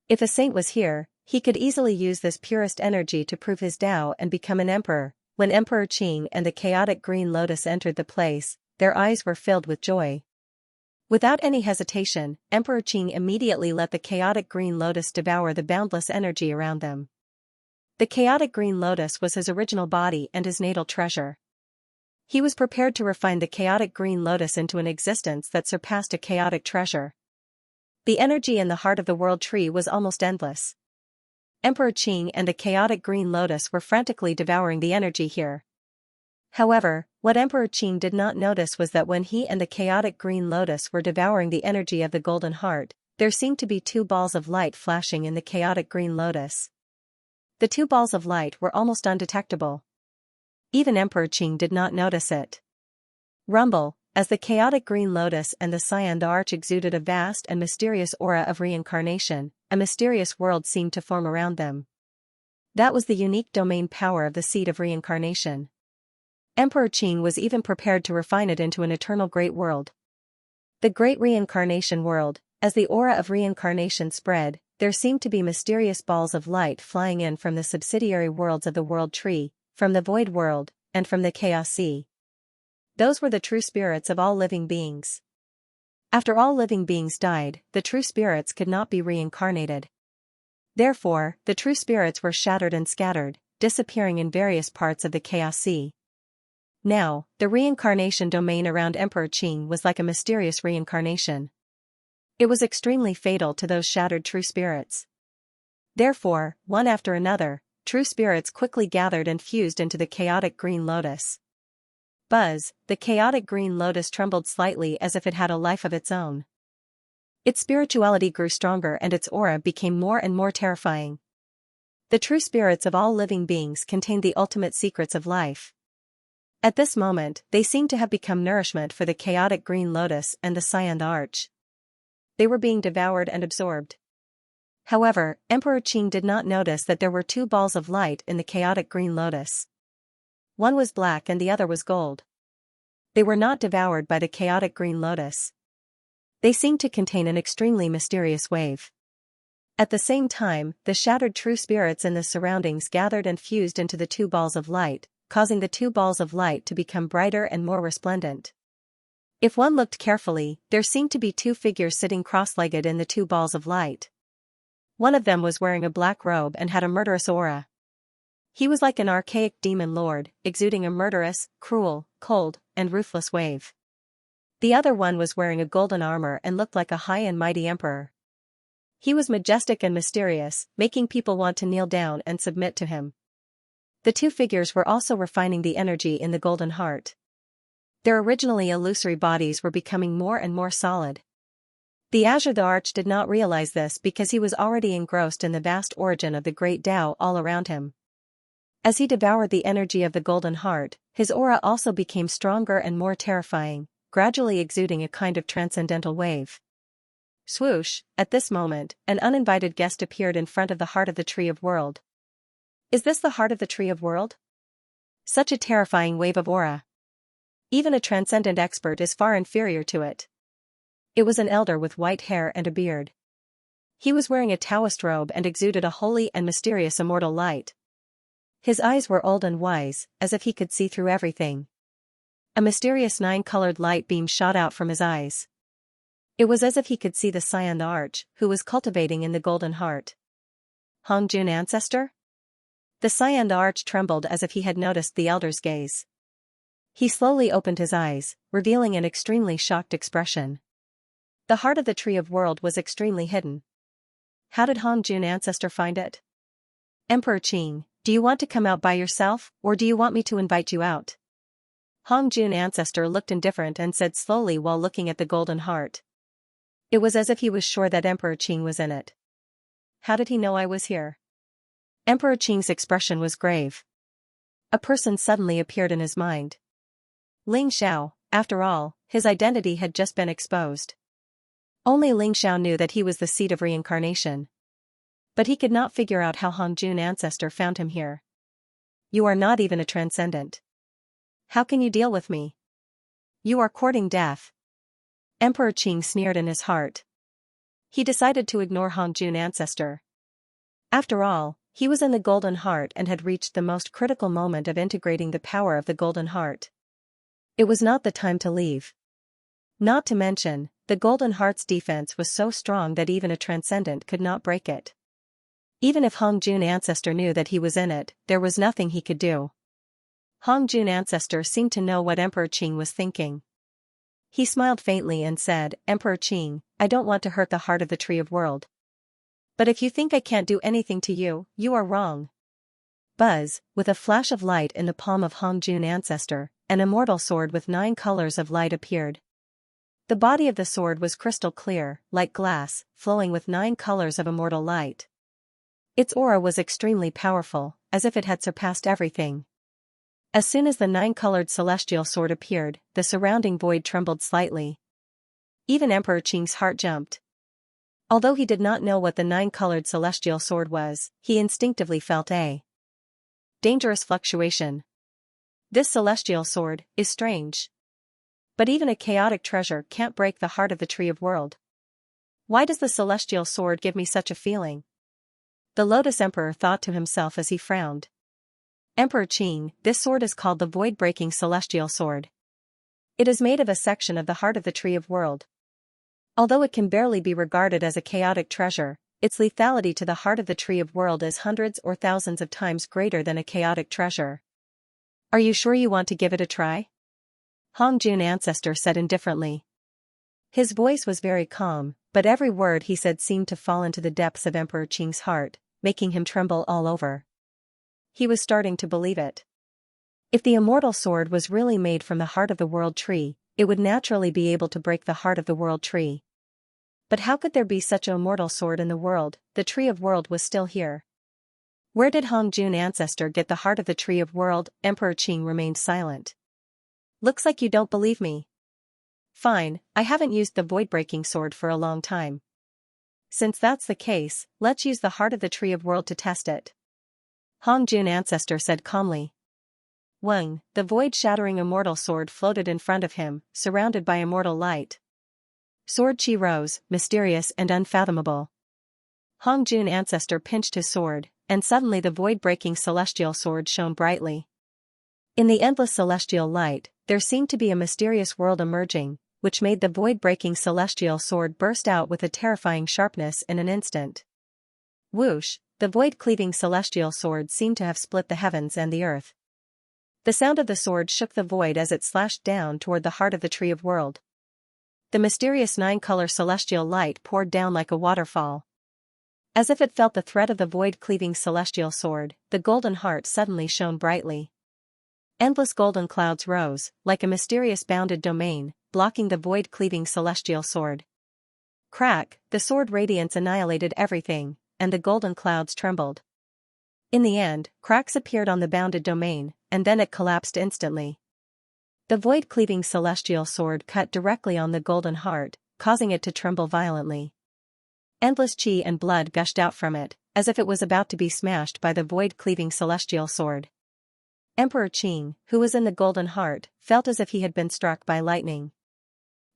If a saint was here, he could easily use this purest energy to prove his Tao and become an emperor. When Emperor Qing and the chaotic green lotus entered the place, their eyes were filled with joy. Without any hesitation, Emperor Qing immediately let the chaotic green lotus devour the boundless energy around them. The chaotic green lotus was his original body and his natal treasure. He was prepared to refine the chaotic green lotus into an existence that surpassed a chaotic treasure. The energy in the heart of the world tree was almost endless. Emperor Qing and the chaotic green lotus were frantically devouring the energy here. However, what Emperor Qing did not notice was that when he and the chaotic green lotus were devouring the energy of the golden heart, there seemed to be 2 balls of light flashing in the chaotic green lotus. The 2 balls of light were almost undetectable. Even Emperor Qing did not notice it. Rumble, as the chaotic green lotus and the Xian the arch exuded a vast and mysterious aura of reincarnation, a mysterious world seemed to form around them. That was the unique domain power of the seed of reincarnation. Emperor Qing was even prepared to refine it into an eternal great world. The great reincarnation world, as the aura of reincarnation spread, there seemed to be mysterious balls of light flying in from the subsidiary worlds of the world tree, from the void world, and from the chaos sea. Those were the true spirits of all living beings. After all living beings died, the true spirits could not be reincarnated. Therefore, the true spirits were shattered and scattered, disappearing in various parts of the chaos sea. Now, the reincarnation domain around Emperor Qing was like a mysterious reincarnation. It was extremely fatal to those shattered true spirits. Therefore, one after another, true spirits quickly gathered and fused into the chaotic green lotus. Buzz, the chaotic green lotus trembled slightly as if it had a life of its own. Its spirituality grew stronger and its aura became more and more terrifying. The true spirits of all living beings contain the ultimate secrets of life. At this moment, they seemed to have become nourishment for the chaotic green lotus and the cyan arch. They were being devoured and absorbed. However, Emperor Qing did not notice that there were two balls of light in the chaotic green lotus. One was black and the other was gold. They were not devoured by the chaotic green lotus. They seemed to contain an extremely mysterious wave. At the same time, the shattered true spirits in the surroundings gathered and fused into the two balls of light, causing the two balls of light to become brighter and more resplendent. If one looked carefully, there seemed to be two figures sitting cross-legged in the two balls of light. One of them was wearing a black robe and had a murderous aura. He was like an archaic demon lord, exuding a murderous, cruel, cold, and ruthless wave. The other one was wearing a golden armor and looked like a high and mighty emperor. He was majestic and mysterious, making people want to kneel down and submit to him. The two figures were also refining the energy in the golden heart. Their originally illusory bodies were becoming more and more solid. The Azure the Arch did not realize this because he was already engrossed in the vast origin of the great Tao all around him. As he devoured the energy of the golden heart, his aura also became stronger and more terrifying, gradually exuding a kind of transcendental wave. Swoosh, at this moment, an uninvited guest appeared in front of the heart of the Tree of World. Is this the heart of the Tree of World? Such a terrifying wave of aura. Even a transcendent expert is far inferior to it. It was an elder with white hair and a beard. He was wearing a Taoist robe and exuded a holy and mysterious immortal light. His eyes were old and wise, as if he could see through everything. A mysterious nine-colored light beam shot out from his eyes. It was as if he could see the cyan arch, who was cultivating in the golden heart. Hongjun ancestor? The cyan arch trembled as if he had noticed the elder's gaze. He slowly opened his eyes, revealing an extremely shocked expression. The heart of the Tree of World was extremely hidden. How did Hongjun ancestor find it? Emperor Qing, do you want to come out by yourself, or do you want me to invite you out? Hongjun ancestor looked indifferent and said slowly while looking at the golden heart. It was as if he was sure that Emperor Qing was in it. How did he know I was here? Emperor Qing's expression was grave. A person suddenly appeared in his mind. Ling Xiao, after all, his identity had just been exposed. Only Ling Xiao knew that he was the seed of reincarnation. But he could not figure out how Hongjun ancestor found him here. You are not even a transcendent. How can you deal with me? You are courting death. Emperor Qing sneered in his heart. He decided to ignore Hongjun ancestor. After all, he was in the golden heart and had reached the most critical moment of integrating the power of the golden heart. It was not the time to leave. Not to mention, the golden heart's defense was so strong that even a transcendent could not break it. Even if Hongjun ancestor knew that he was in it, there was nothing he could do. Hongjun ancestor seemed to know what Emperor Qing was thinking. He smiled faintly and said, Emperor Qing, I don't want to hurt the heart of the Tree of World. But if you think I can't do anything to you, you are wrong. Buzz, with a flash of light in the palm of Hongjun ancestor, an immortal sword with 9 colors of light appeared. The body of the sword was crystal clear, like glass, flowing with 9 colors of immortal light. Its aura was extremely powerful, as if it had surpassed everything. As soon as the 9-colored celestial sword appeared, the surrounding void trembled slightly. Even Emperor Qing's heart jumped. Although he did not know what the 9-colored celestial sword was, he instinctively felt a dangerous fluctuation. This celestial sword is strange. But even a chaotic treasure can't break the heart of the Tree of World. Why does the celestial sword give me such a feeling? The Lotus Emperor thought to himself as he frowned. Emperor Qing, this sword is called the Void-Breaking Celestial Sword. It is made of a section of the heart of the Tree of World. Although it can barely be regarded as a chaotic treasure, its lethality to the heart of the Tree of World is hundreds or thousands of times greater than a chaotic treasure. Are you sure you want to give it a try? Hongjun ancestor said indifferently. His voice was very calm, but every word he said seemed to fall into the depths of Emperor Qing's heart, making him tremble all over. He was starting to believe it. If the immortal sword was really made from the heart of the World Tree, it would naturally be able to break the heart of the World Tree. But how could there be such an immortal sword in the world? The Tree of World was still here. Where did Hongjun ancestor get the heart of the tree of world? Emperor Qing remained silent. Looks like you don't believe me. Fine, I haven't used the void-breaking sword for a long time. Since that's the case, let's use the heart of the tree of world to test it. Hongjun ancestor said calmly. Weng, the void-shattering immortal sword floated in front of him, surrounded by immortal light. Sword chi rose, mysterious and unfathomable. Hongjun ancestor pinched his sword, and suddenly the void-breaking celestial sword shone brightly. In the endless celestial light, there seemed to be a mysterious world emerging, which made the void-breaking celestial sword burst out with a terrifying sharpness in an instant. Whoosh, the void-cleaving celestial sword seemed to have split the heavens and the earth. The sound of the sword shook the void as it slashed down toward the heart of the tree of world. The mysterious nine-color celestial light poured down like a waterfall. As if it felt the threat of the void-cleaving celestial sword, the golden heart suddenly shone brightly. Endless golden clouds rose, like a mysterious bounded domain, blocking the void-cleaving celestial sword. Crack, the sword radiance annihilated everything, and the golden clouds trembled. In the end, cracks appeared on the bounded domain, and then it collapsed instantly. The void-cleaving celestial sword cut directly on the golden heart, causing it to tremble violently. Endless chi and blood gushed out from it, as if it was about to be smashed by the void-cleaving celestial sword. Emperor Qing, who was in the golden heart, felt as if he had been struck by lightning.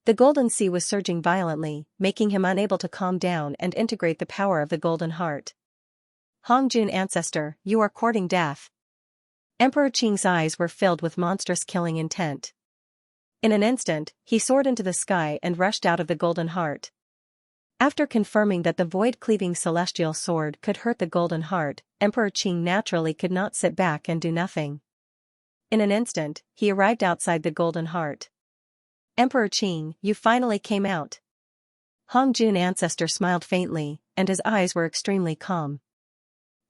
The golden sea was surging violently, making him unable to calm down and integrate the power of the golden heart. Hongjun ancestor, you are courting death. Emperor Qing's eyes were filled with monstrous killing intent. In an instant, he soared into the sky and rushed out of the golden heart. After confirming that the void-cleaving celestial sword could hurt the golden heart, Emperor Qing naturally could not sit back and do nothing. In an instant, he arrived outside the golden heart. Emperor Qing, you finally came out. Hongjun ancestor smiled faintly, and his eyes were extremely calm.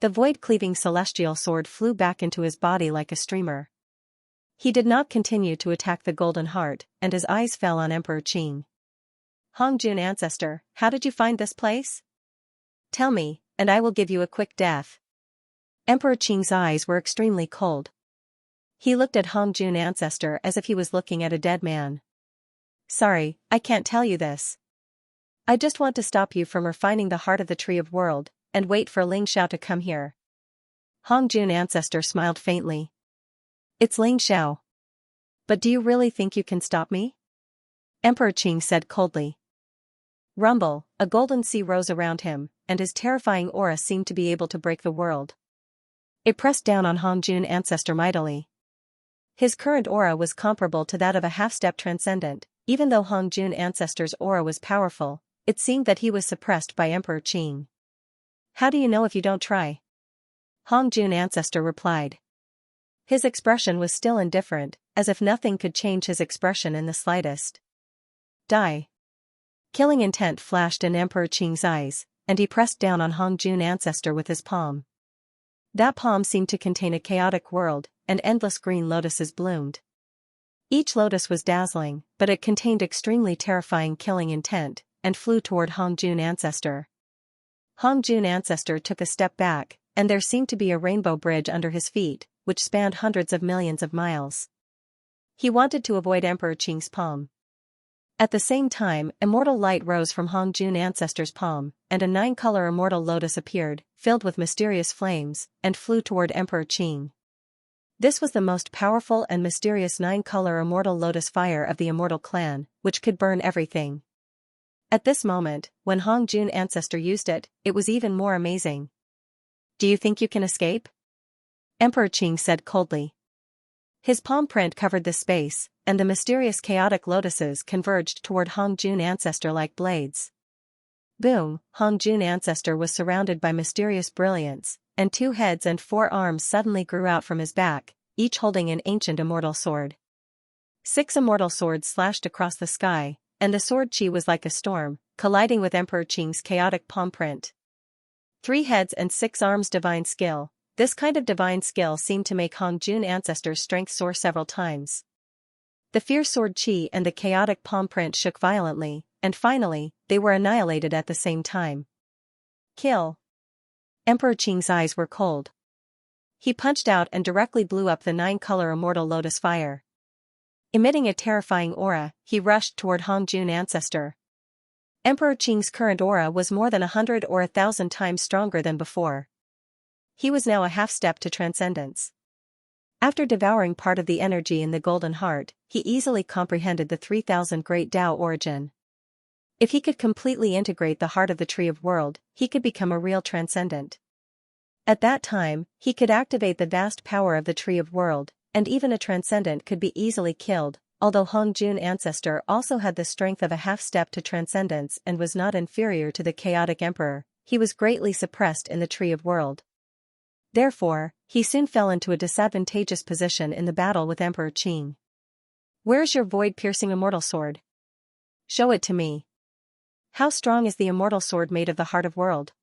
The void-cleaving celestial sword flew back into his body like a streamer. He did not continue to attack the golden heart, and his eyes fell on Emperor Qing. Hongjun ancestor, how did you find this place? Tell me, and I will give you a quick death. Emperor Qing's eyes were extremely cold. He looked at Hongjun ancestor as if he was looking at a dead man. Sorry, I can't tell you this. I just want to stop you from refining the heart of the tree of world, and wait for Ling Xiao to come here. Hongjun ancestor smiled faintly. It's Ling Xiao. But do you really think you can stop me? Emperor Qing said coldly. Rumble, a golden sea rose around him, and his terrifying aura seemed to be able to break the world. It pressed down on Hongjun ancestor mightily. His current aura was comparable to that of a half-step transcendent. Even though Hongjun ancestor's aura was powerful, it seemed that he was suppressed by Emperor Qing. How do you know if you don't try? Hongjun ancestor replied. His expression was still indifferent, as if nothing could change his expression in the slightest. Die. Killing intent flashed in Emperor Qing's eyes, and he pressed down on Hongjun ancestor with his palm. That palm seemed to contain a chaotic world, and endless green lotuses bloomed. Each lotus was dazzling, but it contained extremely terrifying killing intent, and flew toward Hongjun ancestor. Hongjun ancestor took a step back, and there seemed to be a rainbow bridge under his feet, which spanned hundreds of millions of miles. He wanted to avoid Emperor Qing's palm. At the same time, immortal light rose from Hongjun ancestor's palm, and a nine-color immortal lotus appeared, filled with mysterious flames, and flew toward Emperor Qing. This was the most powerful and mysterious nine-color immortal lotus fire of the immortal clan, which could burn everything. At this moment, when Hongjun ancestor used it, it was even more amazing. Do you think you can escape? Emperor Qing said coldly. His palm print covered the space, and the mysterious chaotic lotuses converged toward Hongjun ancestor like blades. Boom, Hongjun ancestor was surrounded by mysterious brilliance, and 2 heads and 4 arms suddenly grew out from his back, each holding an ancient immortal sword. 6 immortal swords slashed across the sky, and the sword chi was like a storm, colliding with Emperor Qing's chaotic palm print. 3 heads and 6 arms divine skill. This kind of divine skill seemed to make Hongjun ancestor's strength soar several times. The fierce sword chi and the chaotic palm print shook violently, and finally, they were annihilated at the same time. Kill. Emperor Qing's eyes were cold. He punched out and directly blew up the 9-color immortal lotus fire. Emitting a terrifying aura, he rushed toward Hongjun Ancestor. Emperor Qing's current aura was more than 100 or 1,000 times stronger than before. He was now a half-step to transcendence. After devouring part of the energy in the Golden Heart, he easily comprehended the 3,000 Great Tao origin. If he could completely integrate the heart of the Tree of World, he could become a real transcendent. At that time, he could activate the vast power of the Tree of World, and even a transcendent could be easily killed. Although Hongjun Ancestor also had the strength of a half-step to transcendence and was not inferior to the Chaotic Emperor, he was greatly suppressed in the Tree of World. Therefore, he soon fell into a disadvantageous position in the battle with Emperor Qing. "Where's your void-piercing immortal sword? Show it to me. How strong is the immortal sword made of the Heart of World?"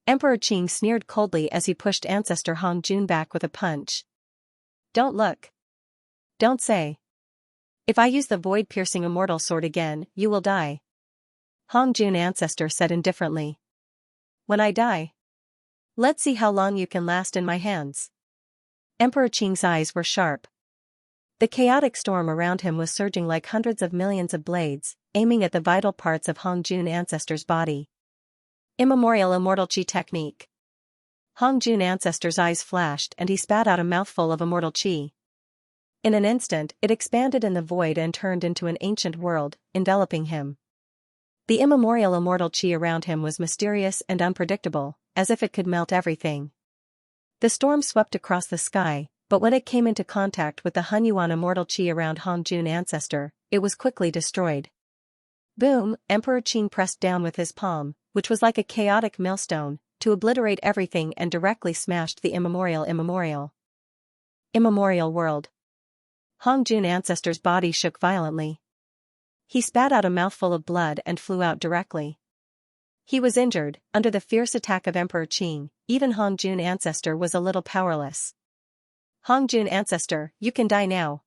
Emperor Qing sneered coldly as he pushed Ancestor Hongjun back with a punch. "Don't look. Don't say. If I use the void-piercing immortal sword again, you will die." Hongjun Ancestor said indifferently. "When I die? Let's see how long you can last in my hands." Emperor Qing's eyes were sharp. The chaotic storm around him was surging like hundreds of millions of blades, aiming at the vital parts of Hongjun Ancestor's body. Immemorial Immortal Qi Technique. Hongjun Ancestor's eyes flashed and he spat out a mouthful of immortal qi. In an instant, it expanded in the void and turned into an ancient world, enveloping him. The immemorial immortal qi around him was mysterious and unpredictable, as if it could melt everything. The storm swept across the sky, but when it came into contact with the Hunyuan immortal qi around Hongjun Ancestor, it was quickly destroyed. Boom! Emperor Qing pressed down with his palm, which was like a chaotic millstone, to obliterate everything and directly smashed the immemorial world. Hongjun Ancestor's body shook violently. He spat out a mouthful of blood and flew out directly. He was injured. Under the fierce attack of Emperor Qing, even Hongjun Ancestor was a little powerless. "Hongjun Ancestor, you can die now."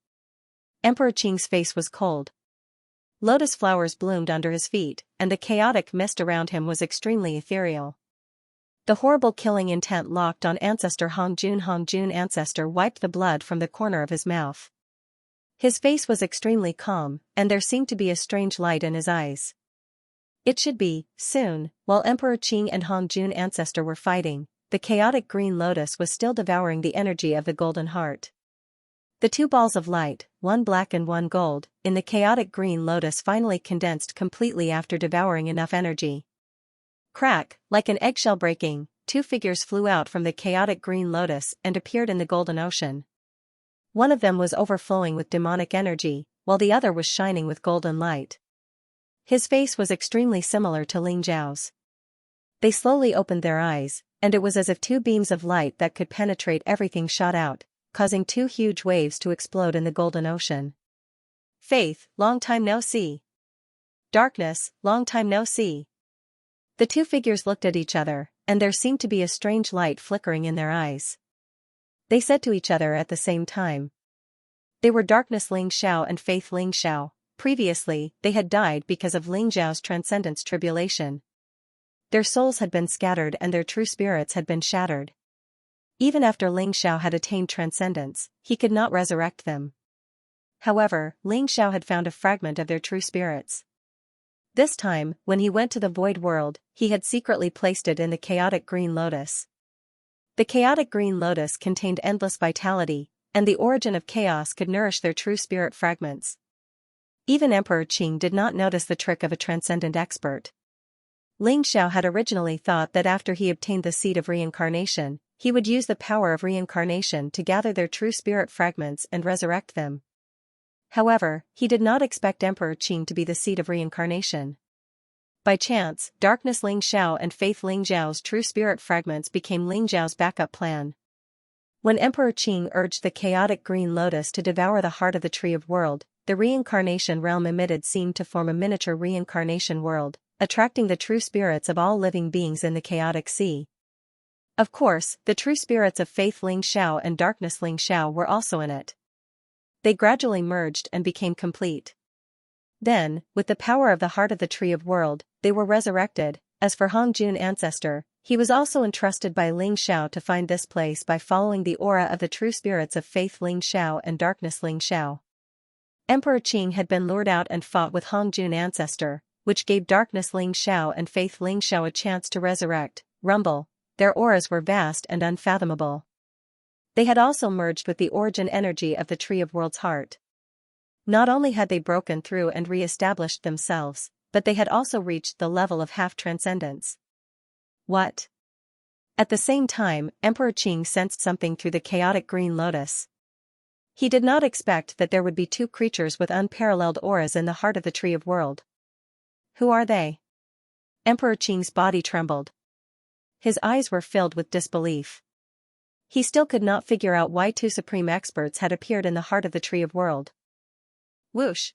Emperor Qing's face was cold. Lotus flowers bloomed under his feet, and the chaotic mist around him was extremely ethereal. The horrible killing intent locked on Ancestor Hongjun. Hongjun Ancestor wiped the blood from the corner of his mouth. His face was extremely calm, and there seemed to be a strange light in his eyes. It should be, soon, while Emperor Qing and Hongjun Ancestor were fighting, the chaotic green lotus was still devouring the energy of the Golden Heart. The two balls of light, one black and one gold, in the chaotic green lotus finally condensed completely after devouring enough energy. Crack, like an eggshell breaking, two figures flew out from the chaotic green lotus and appeared in the golden ocean. One of them was overflowing with demonic energy, while the other was shining with golden light. His face was extremely similar to Ling Zhao's. They slowly opened their eyes, and it was as if two beams of light that could penetrate everything shot out, causing two huge waves to explode in the golden ocean. "Faith, long time no see. Darkness, long time no see." The two figures looked at each other, and there seemed to be a strange light flickering in their eyes. They said to each other at the same time. They were Darkness Ling Xiao and Faith Ling Xiao. Previously, they had died because of Ling Zhao's transcendence tribulation. Their souls had been scattered and their true spirits had been shattered. Even after Ling Xiao had attained transcendence, he could not resurrect them. However, Ling Xiao had found a fragment of their true spirits. This time, when he went to the void world, he had secretly placed it in the chaotic green lotus. The chaotic green lotus contained endless vitality, and the origin of chaos could nourish their true spirit fragments. Even Emperor Qing did not notice the trick of a transcendent expert. Ling Xiao had originally thought that after he obtained the seed of reincarnation, he would use the power of reincarnation to gather their true spirit fragments and resurrect them. However, he did not expect Emperor Qing to be the seed of reincarnation. By chance, Darkness Ling Xiao and Faith Ling Zhao's true spirit fragments became Ling Zhao's backup plan. When Emperor Qing urged the chaotic green lotus to devour the heart of the Tree of World, the reincarnation realm emitted seemed to form a miniature reincarnation world, attracting the true spirits of all living beings in the chaotic sea. Of course, the true spirits of Faith Ling Xiao and Darkness Ling Xiao were also in it. They gradually merged and became complete. Then, with the power of the heart of the Tree of World, they were resurrected. As for Hongjun Ancestor, He was also entrusted by Ling Xiao to find this place by following the aura of the true spirits of Faith Ling Xiao and Darkness Ling Xiao. Emperor Qing had been lured out and fought with Hongjun Ancestor, which gave Darkness Ling Xiao and Faith Ling Xiao a chance to resurrect, rumble. Their auras were vast and unfathomable. They had also merged with the origin energy of the Tree of Worlds Heart. Not only had they broken through and re-established themselves, but they had also reached the level of half-transcendence. What? At the same time, Emperor Qing sensed something through the chaotic green lotus. He did not expect that there would be two creatures with unparalleled auras in the heart of the Tree of World. Who are they? Emperor Qing's body trembled. His eyes were filled with disbelief. He still could not figure out why two supreme experts had appeared in the heart of the Tree of World. Whoosh!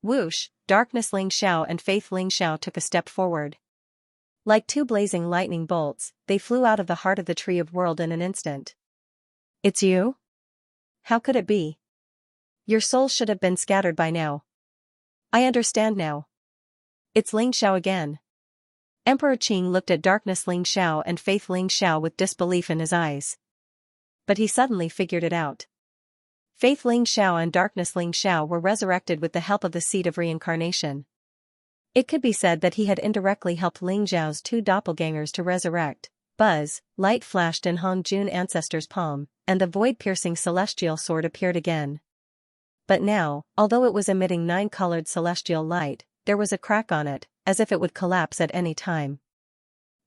Whoosh! Darkness Ling Xiao and Faith Ling Xiao took a step forward. Like two blazing lightning bolts, they flew out of the heart of the Tree of World in an instant. It's you? How could it be? Your souls should have been scattered by now. I understand now. It's Ling Xiao again. Emperor Qing looked at Darkness Ling Xiao and Faith Ling Xiao with disbelief in his eyes. But he suddenly figured it out. Faith Ling Xiao and Darkness Ling Xiao were resurrected with the help of the seed of reincarnation. It could be said that he had indirectly helped Ling Xiao's two doppelgangers to resurrect. Buzz, light flashed in Hongjun Ancestor's palm, and the void-piercing celestial sword appeared again. But now, although it was emitting 9-colored celestial light, there was a crack on it, as if it would collapse at any time.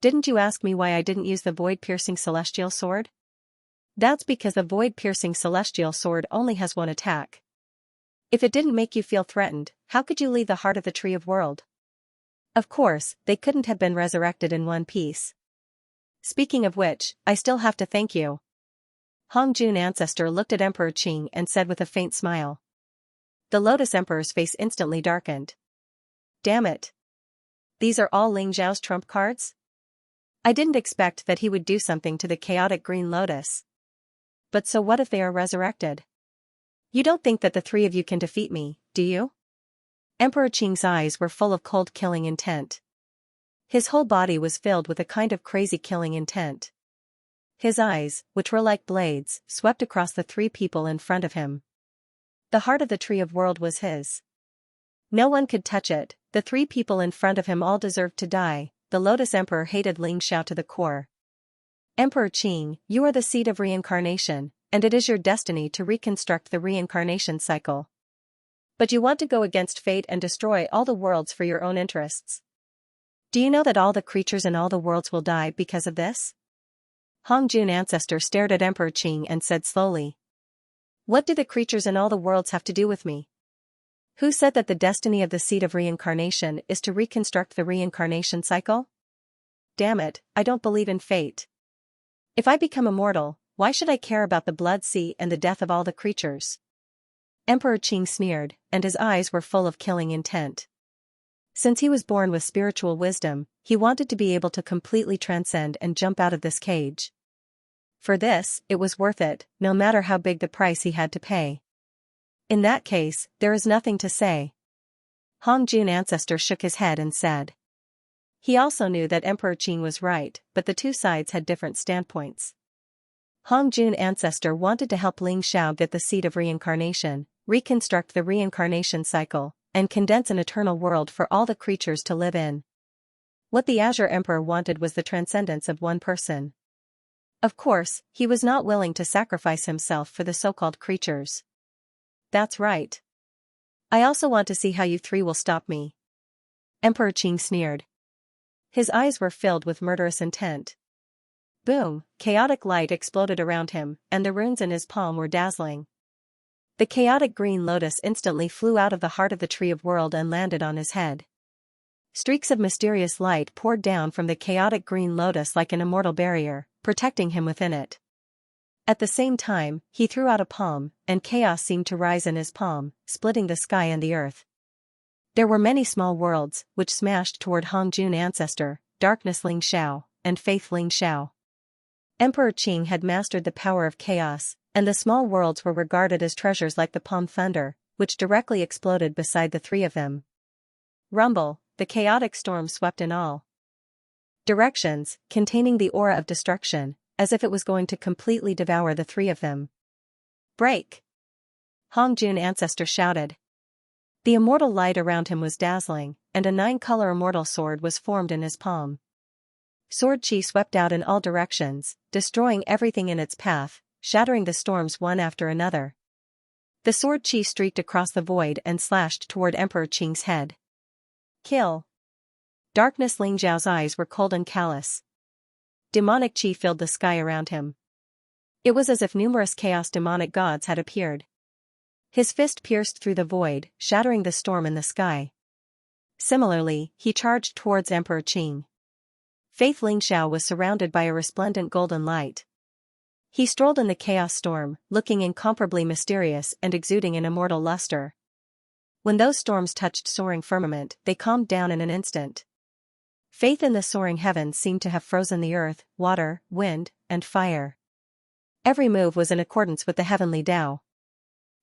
Didn't you ask me why I didn't use the void-piercing celestial sword? That's because the void-piercing celestial sword only has one attack. If it didn't make you feel threatened, how could you leave the heart of the Tree of World? Of course, they couldn't have been resurrected in one piece. Speaking of which, I still have to thank you. Hongjun Ancestor looked at Emperor Qing and said with a faint smile. The Lotus Emperor's face instantly darkened. Damn it. These are all Ling Xiao's trump cards? I didn't expect that he would do something to the chaotic green lotus. But so what if they are resurrected? You don't think that the three of you can defeat me, do you? Emperor Qing's eyes were full of cold killing intent. His whole body was filled with a kind of crazy killing intent. His eyes, which were like blades, swept across the three people in front of him. The heart of the Tree of World was his. No one could touch it. The three people in front of him all deserved to die. The Lotus Emperor hated Ling Xiao to the core. Emperor Qing, you are the seed of reincarnation, and it is your destiny to reconstruct the reincarnation cycle. But you want to go against fate and destroy all the worlds for your own interests. Do you know that all the creatures in all the worlds will die because of this? Hongjun Ancestor stared at Emperor Qing and said slowly. What do the creatures in all the worlds have to do with me? Who said that the destiny of the seed of reincarnation is to reconstruct the reincarnation cycle? Damn it, I don't believe in fate. If I become immortal, why should I care about the blood sea and the death of all the creatures? Emperor Qing sneered, and his eyes were full of killing intent. Since he was born with spiritual wisdom, he wanted to be able to completely transcend and jump out of this cage. For this, it was worth it, no matter how big the price he had to pay. In that case, there is nothing to say. Hongjun Ancestor shook his head and said. He also knew that Emperor Qing was right, but the two sides had different standpoints. Hongjun Ancestor wanted to help Ling Xiao get the seed of reincarnation, reconstruct the reincarnation cycle, and condense an eternal world for all the creatures to live in. What the Azure Emperor wanted was the transcendence of one person. Of course, he was not willing to sacrifice himself for the so-called creatures. That's right. I also want to see how you three will stop me. Emperor Qing sneered. His eyes were filled with murderous intent. Boom, chaotic light exploded around him, and the runes in his palm were dazzling. The chaotic green lotus instantly flew out of the heart of the Tree of World and landed on his head. Streaks of mysterious light poured down from the chaotic green lotus like an immortal barrier, protecting him within it. At the same time, he threw out a palm, and chaos seemed to rise in his palm, splitting the sky and the earth. There were many small worlds, which smashed toward Hongjun Ancestor, Darkness Ling Xiao, and Faith Ling Xiao. Emperor Qing had mastered the power of chaos, and the small worlds were regarded as treasures like the palm thunder, which directly exploded beside the three of them. Rumble, the chaotic storm swept in all directions, containing the aura of destruction, as if it was going to completely devour the three of them. Break! Hongjun Ancestor shouted. The immortal light around him was dazzling, and a 9-color immortal sword was formed in his palm. Sword chi swept out in all directions, destroying everything in its path, shattering the storms one after another. The sword chi streaked across the void and slashed toward Emperor Qing's head. Kill! Darkness. Ling Zhao's eyes were cold and callous. Demonic chi filled the sky around him. It was as if numerous chaos demonic gods had appeared. His fist pierced through the void, shattering the storm in the sky. Similarly, he charged towards Emperor Qing. Faith Ling Xiao was surrounded by a resplendent golden light. He strolled in the chaos storm, looking incomparably mysterious and exuding an immortal luster. When those storms touched soaring firmament, they calmed down in an instant. Faith in the soaring heavens seemed to have frozen the earth, water, wind, and fire. Every move was in accordance with the heavenly Tao.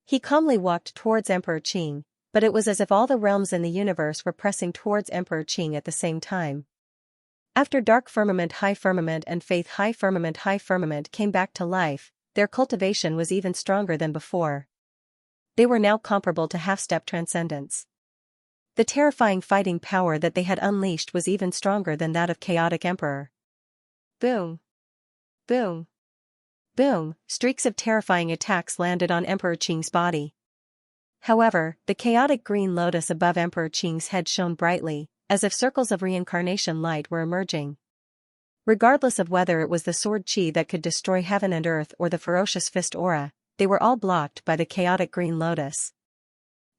He calmly walked towards Emperor Qing, but it was as if all the realms in the universe were pressing towards Emperor Qing at the same time. After dark firmament, and faith high firmament came back to life, their cultivation was even stronger than before. They were now comparable to half-step transcendence. The terrifying fighting power that they had unleashed was even stronger than that of Chaotic Emperor. Boom! Boom! Boom! Streaks of terrifying attacks landed on Emperor Qing's body. However, the chaotic green lotus above Emperor Qing's head shone brightly, as if circles of reincarnation light were emerging. Regardless of whether it was the sword chi that could destroy heaven and earth or the ferocious fist aura, they were all blocked by the chaotic green lotus.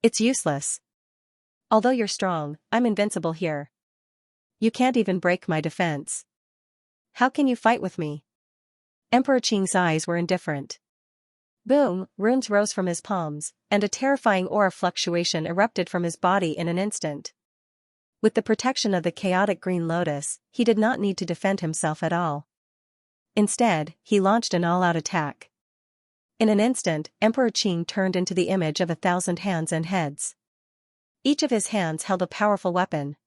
It's useless. Although you're strong, I'm invincible here. You can't even break my defense. How can you fight with me? Emperor Qing's eyes were indifferent. Boom! Runes rose from his palms, and a terrifying aura fluctuation erupted from his body in an instant. With the protection of the chaotic green lotus, he did not need to defend himself at all. Instead, he launched an all-out attack. In an instant, Emperor Qing turned into the image of 1,000 hands and heads. Each of his hands held a powerful weapon.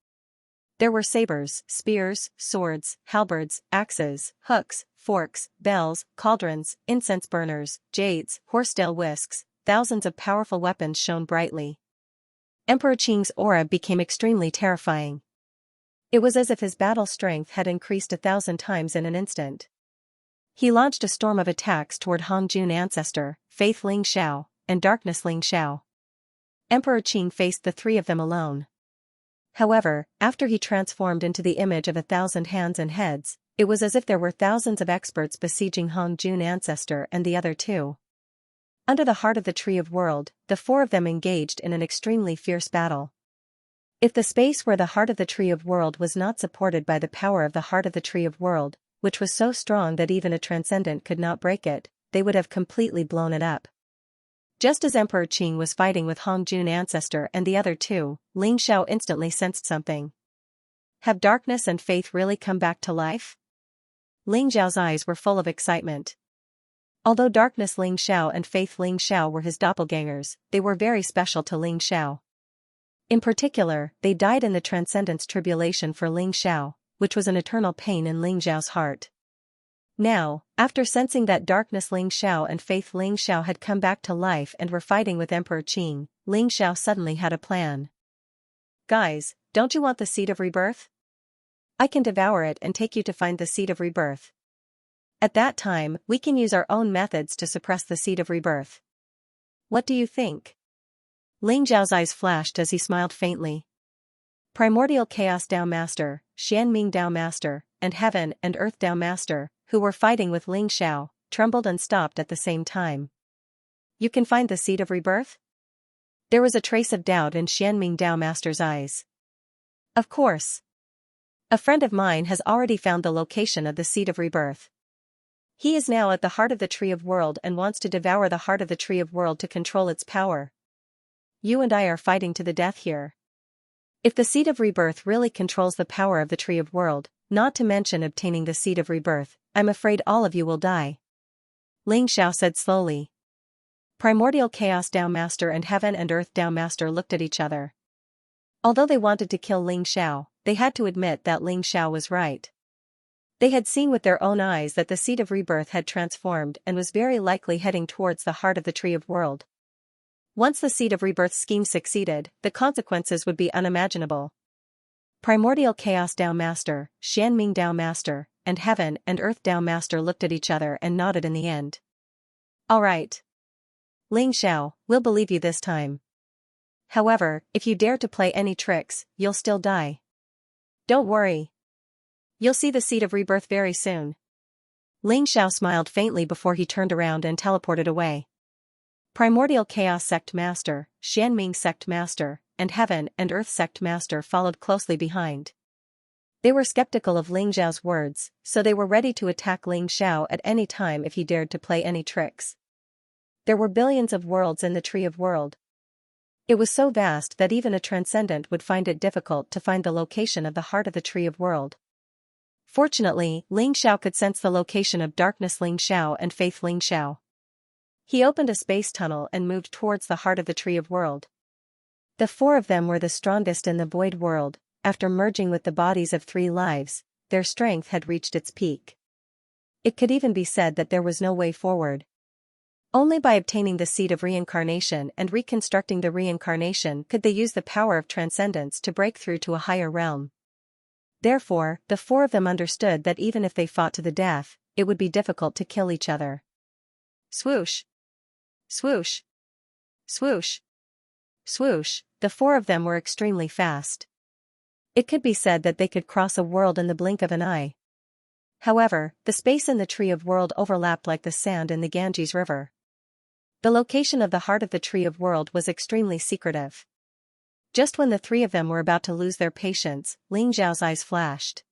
There were sabers, spears, swords, halberds, axes, hooks, forks, bells, cauldrons, incense burners, jades, horsetail whisks. Thousands of powerful weapons shone brightly. Emperor Qing's aura became extremely terrifying. It was as if his battle strength had increased 1,000 times in an instant. He launched a storm of attacks toward Hongjun Ancestor, Faith Ling Xiao, and Darkness Ling Xiao. Emperor Qing faced the three of them alone. However, after he transformed into the image of 1,000 hands and heads, it was as if there were thousands of experts besieging Hongjun Ancestor and the other two. Under the heart of the Tree of World, the four of them engaged in an extremely fierce battle. If the space where the heart of the Tree of World was not supported by the power of the heart of the Tree of World, which was so strong that even a transcendent could not break it, they would have completely blown it up. Just as Emperor Qing was fighting with Hongjun Ancestor and the other two, Ling Xiao instantly sensed something. Have darkness and faith really come back to life? Ling Xiao's eyes were full of excitement. Although Darkness Ling Xiao and Faith Ling Xiao were his doppelgangers, they were very special to Ling Xiao. In particular, they died in the Transcendence Tribulation for Ling Xiao, which was an eternal pain in Ling Xiao's heart. Now, after sensing that Darkness Ling Xiao and Faith Ling Xiao had come back to life and were fighting with Emperor Qing, Ling Xiao suddenly had a plan. Guys, don't you want the seed of rebirth? I can devour it and take you to find the seed of rebirth. At that time, we can use our own methods to suppress the seed of rebirth. What do you think? Ling Xiao's eyes flashed as he smiled faintly. Primordial Chaos Tao Master, Xianming Tao Master, and Heaven and Earth Tao Master, who were fighting with Ling Xiao, trembled and stopped at the same time. You can find the seed of rebirth? There was a trace of doubt in Xianming Tao Master's eyes. Of course. A friend of mine has already found the location of the seed of rebirth. He is now at the heart of the Tree of World and wants to devour the heart of the Tree of World to control its power. You and I are fighting to the death here. If the seed of rebirth really controls the power of the Tree of World, not to mention obtaining the seed of rebirth, I'm afraid all of you will die. Ling Xiao said slowly. Primordial Chaos Tao Master and Heaven and Earth Tao Master looked at each other. Although they wanted to kill Ling Xiao, they had to admit that Ling Xiao was right. They had seen with their own eyes that the seed of rebirth had transformed and was very likely heading towards the heart of the Tree of World. Once the seed of rebirth scheme succeeded, the consequences would be unimaginable. Primordial Chaos Tao Master, Xianming Tao Master, and Heaven and Earth Tao Master looked at each other and nodded in the end. All right. Ling Xiao, we'll believe you this time. However, if you dare to play any tricks, you'll still die. Don't worry. You'll see the seed of rebirth very soon. Ling Xiao smiled faintly before he turned around and teleported away. Primordial Chaos Sect Master, Xianming Sect Master, and Heaven and Earth Sect Master followed closely behind. They were skeptical of Ling Xiao's words, so they were ready to attack Ling Xiao at any time if he dared to play any tricks. There were billions of worlds in the Tree of World. It was so vast that even a transcendent would find it difficult to find the location of the heart of the Tree of World. Fortunately, Ling Xiao could sense the location of Darkness Ling Xiao and Faith Ling Xiao. He opened a space tunnel and moved towards the heart of the Tree of World. The four of them were the strongest in the Void World. After merging with the bodies of 3 lives, their strength had reached its peak. It could even be said that there was no way forward. Only by obtaining the seed of reincarnation and reconstructing the reincarnation could they use the power of transcendence to break through to a higher realm. Therefore, the 4 of them understood that even if they fought to the death, it would be difficult to kill each other. Swoosh! Swoosh! Swoosh! Swoosh! The 4 of them were extremely fast. It could be said that they could cross a world in the blink of an eye. However, the space in the Tree of World overlapped like the sand in the Ganges River. The location of the heart of the Tree of World was extremely secretive. Just when the 3 of them were about to lose their patience, Ling Xiao's eyes flashed.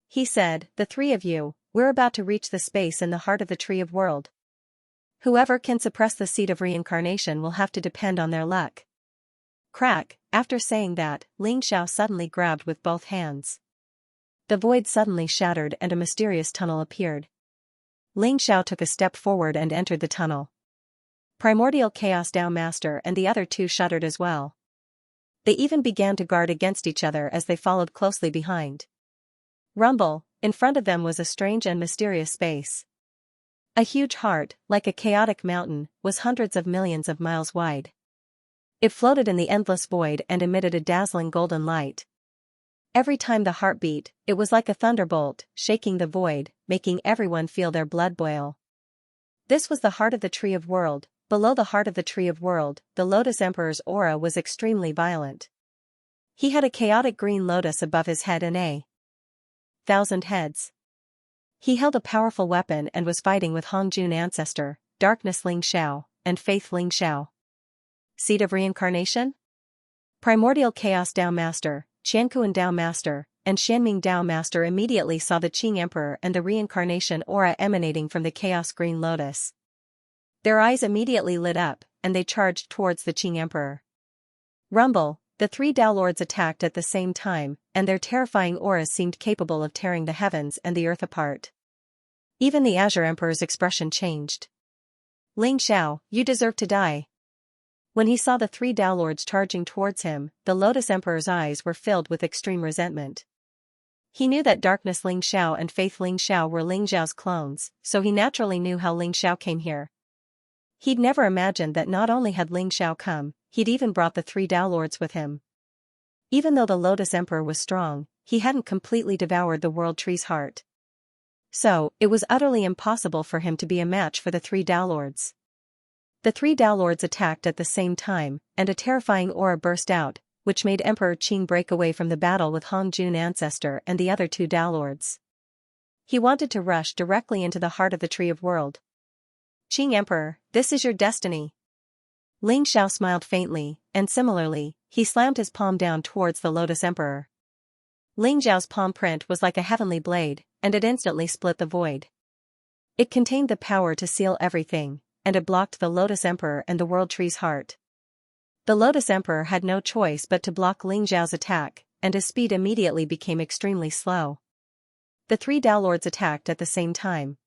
He said, "The 3 of you, we're about to reach the space in the heart of the Tree of World. Whoever can suppress the seed of reincarnation will have to depend on their luck." Crack! After saying that, Ling Xiao suddenly grabbed with both hands. The void suddenly shattered and a mysterious tunnel appeared. Ling Xiao took a step forward and entered the tunnel. Primordial Chaos Tao Master and the other 2 shuddered as well. They even began to guard against each other as they followed closely behind. Rumble! In front of them was a strange and mysterious space. A huge heart, like a chaotic mountain, was hundreds of millions of miles wide. It floated in the endless void and emitted a dazzling golden light. Every time the heart beat, it was like a thunderbolt, shaking the void, making everyone feel their blood boil. This was the heart of the Tree of World. Below the heart of the Tree of World, the Lotus Emperor's aura was extremely violent. He had a chaotic green lotus above his head and 1,000 heads. He held a powerful weapon and was fighting with Hongjun Ancestor, Darkness Ling Xiao, and Faith Ling Xiao. Seed of Reincarnation? Primordial Chaos Tao Master, Qiankuan Tao Master, and Xianming Tao Master immediately saw the Qing Emperor and the reincarnation aura emanating from the Chaos Green Lotus. Their eyes immediately lit up, and they charged towards the Qing Emperor. Rumble! The 3 Tao Lords attacked at the same time, and their terrifying auras seemed capable of tearing the heavens and the earth apart. Even the Azure Emperor's expression changed. Ling Xiao, you deserve to die. When he saw the 3 Tao Lords charging towards him, the Lotus Emperor's eyes were filled with extreme resentment. He knew that Darkness Ling Xiao and Faith Ling Xiao were Ling Xiao's clones, so he naturally knew how Ling Xiao came here. He'd never imagined that not only had Ling Xiao come, he'd even brought the 3 Tao Lords with him. Even though the Lotus Emperor was strong, he hadn't completely devoured the World Tree's heart. So, it was utterly impossible for him to be a match for the 3 Tao Lords. The 3 Tao Lords attacked at the same time, and a terrifying aura burst out, which made Emperor Qing break away from the battle with Hongjun Ancestor and the other 2 Tao Lords. He wanted to rush directly into the heart of the Tree of World. Qing Emperor, this is your destiny. Ling Xiao smiled faintly, and similarly, he slammed his palm down towards the Lotus Emperor. Ling Xiao's palm print was like a heavenly blade, and it instantly split the void. It contained the power to seal everything, and it blocked the Lotus Emperor and the World Tree's heart. The Lotus Emperor had no choice but to block Ling Xiao's attack, and his speed immediately became extremely slow. The 3 Tao Lords attacked at the same time.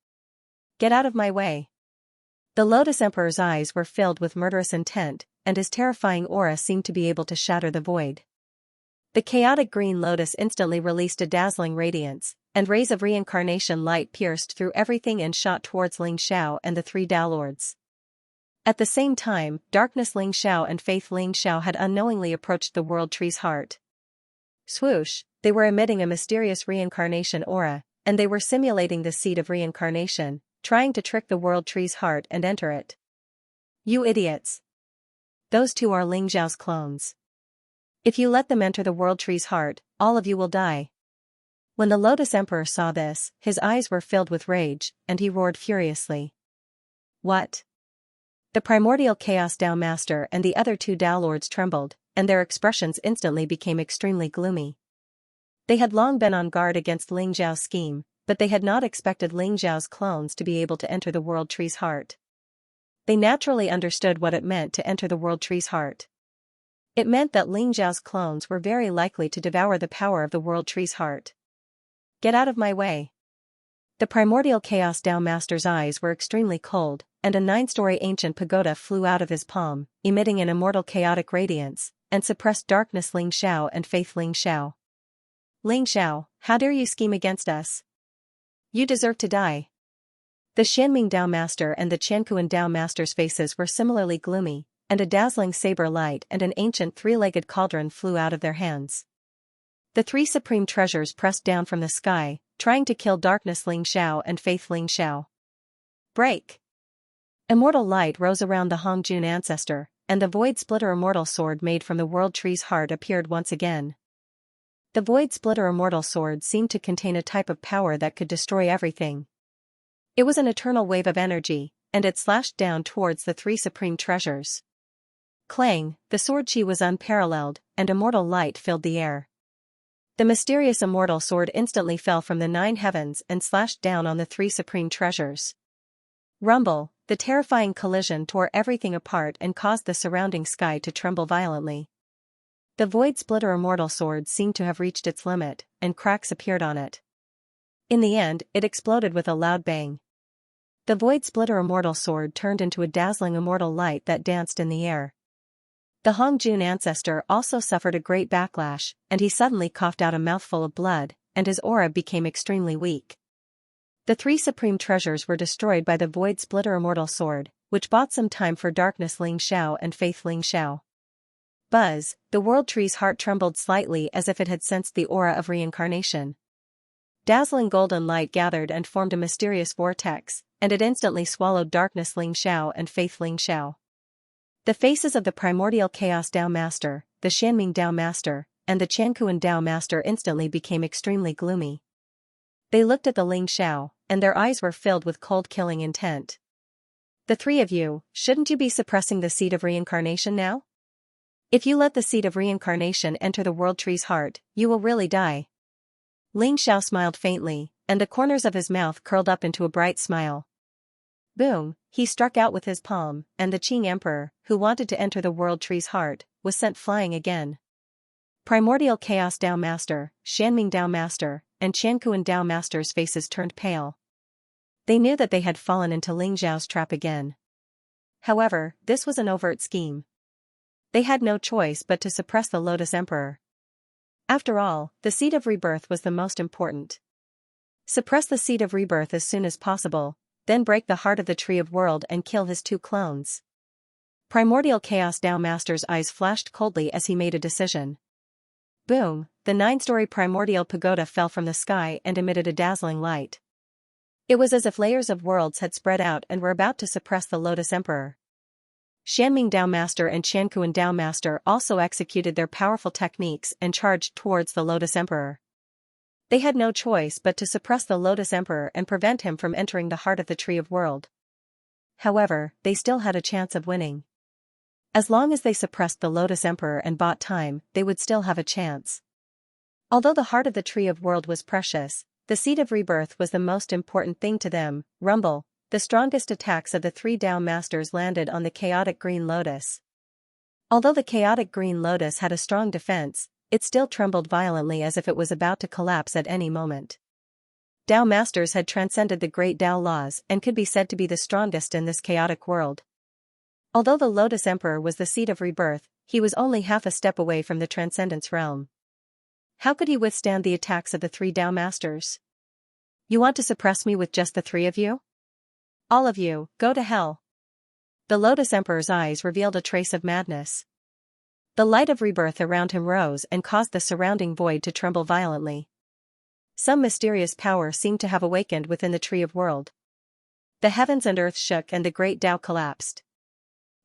Get out of my way. The Lotus Emperor's eyes were filled with murderous intent, and his terrifying aura seemed to be able to shatter the void. The chaotic green lotus instantly released a dazzling radiance, and rays of reincarnation light pierced through everything and shot towards Ling Xiao and the three Tao Lords. At the same time, Darkness Ling Xiao and Faith Ling Xiao had unknowingly approached the World Tree's heart. Swoosh, they were emitting a mysterious reincarnation aura, and they were simulating the seed of reincarnation, trying to trick the World Tree's heart and enter it. You idiots! Those two are Ling Xiao's clones. If you let them enter the World Tree's heart, all of you will die. When the Lotus Emperor saw this, his eyes were filled with rage, and he roared furiously. What? The primordial Chaos Tao Master and the other two Tao Lords trembled, and their expressions instantly became extremely gloomy. They had long been on guard against Ling Xiao's scheme, but they had not expected Ling Xiao's clones to be able to enter the World Tree's heart. They naturally understood what it meant to enter the World Tree's heart. It meant that Ling Xiao's clones were very likely to devour the power of the World Tree's heart. Get out of my way! The primordial Chaos Tao Master's eyes were extremely cold, and a 9-story ancient pagoda flew out of his palm, emitting an immortal chaotic radiance, and suppressed Darkness Ling Xiao and Faith Ling Xiao. Ling Xiao, how dare you scheme against us? You deserve to die. The Xianming Tao Master and the Qiankuan Tao Master's faces were similarly gloomy, and a dazzling saber light and an ancient three-legged cauldron flew out of their hands. The three supreme treasures pressed down from the sky, trying to kill Darkness Ling Xiao and Faith Ling Xiao. Break! Immortal light rose around the Hongjun ancestor, and the Void Splitter Immortal Sword made from the World Tree's heart appeared once again. The Void Splitter Immortal Sword seemed to contain a type of power that could destroy everything. It was an eternal wave of energy, and it slashed down towards the three supreme treasures. Clang, the sword chi was unparalleled, and immortal light filled the air. The mysterious immortal sword instantly fell from the 9 heavens and slashed down on the three supreme treasures. Rumble, the terrifying collision tore everything apart and caused the surrounding sky to tremble violently. The Void Splitter Immortal Sword seemed to have reached its limit, and cracks appeared on it. In the end, it exploded with a loud bang. The Void Splitter Immortal Sword turned into a dazzling immortal light that danced in the air. The Hongjun ancestor also suffered a great backlash, and he suddenly coughed out a mouthful of blood, and his aura became extremely weak. The three supreme treasures were destroyed by the Void Splitter Immortal Sword, which bought some time for Darkness Ling Xiao and Faith Ling Xiao. Buzz, the World Tree's heart trembled slightly as if it had sensed the aura of reincarnation. Dazzling golden light gathered and formed a mysterious vortex, and it instantly swallowed Darkness Ling Xiao and Faith Ling Xiao. The faces of the primordial Chaos Tao Master, the Xianming Tao Master, and the Qiankuan Tao Master instantly became extremely gloomy. They looked at the Ling Xiao, and their eyes were filled with cold killing intent. The three of you, shouldn't you be suppressing the seed of reincarnation now? If you let the seed of reincarnation enter the World Tree's heart, you will really die. Ling Xiao smiled faintly, and the corners of his mouth curled up into a bright smile. Boom, he struck out with his palm, and the Qing Emperor, who wanted to enter the World Tree's heart, was sent flying again. Primordial Chaos Tao Master, Xianming Tao Master, and Qiankuan Tao Master's faces turned pale. They knew that they had fallen into Ling Xiao's trap again. However, this was an overt scheme. They had no choice but to suppress the Lotus Emperor. After all, the seed of rebirth was the most important. Suppress the seed of rebirth as soon as possible, then break the heart of the Tree of World and kill his two clones. Primordial Chaos Tao Master's eyes flashed coldly as he made a decision. Boom, the 9-story primordial pagoda fell from the sky and emitted a dazzling light. It was as if layers of worlds had spread out and were about to suppress the Lotus Emperor. Xianming Tao Master and Qiankuan Tao Master also executed their powerful techniques and charged towards the Lotus Emperor. They had no choice but to suppress the Lotus Emperor and prevent him from entering the heart of the Tree of World. However, they still had a chance of winning. As long as they suppressed the Lotus Emperor and bought time, they would still have a chance. Although the heart of the Tree of World was precious, the seed of rebirth was the most important thing to them. Rumble, the strongest attacks of the three Tao Masters landed on the chaotic green lotus. Although the chaotic green lotus had a strong defense, it still trembled violently as if it was about to collapse at any moment. Tao Masters had transcended the great Tao laws and could be said to be the strongest in this chaotic world. Although the Lotus Emperor was the seed of rebirth, he was only half a step away from the Transcendence realm. How could he withstand the attacks of the three Tao Masters? You want to suppress me with just the three of you? All of you, go to hell. The Lotus Emperor's eyes revealed a trace of madness. The light of rebirth around him rose and caused the surrounding void to tremble violently. Some mysterious power seemed to have awakened within the Tree of World. The heavens and earth shook and the great Tao collapsed.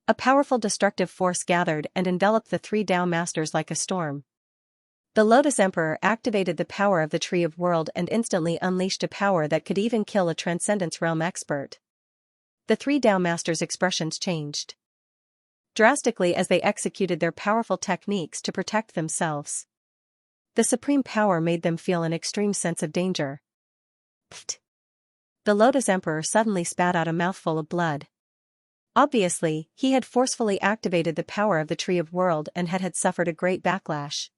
A powerful destructive force gathered and enveloped the three Tao masters like a storm. The Lotus Emperor activated the power of the Tree of World and instantly unleashed a power that could even kill a Transcendence Realm expert. The three Tao masters' expressions changed drastically as they executed their powerful techniques to protect themselves. The supreme power made them feel an extreme sense of danger. Pfft. The Lotus Emperor suddenly spat out a mouthful of blood. Obviously, he had forcefully activated the power of the Tree of World and had suffered a great backlash.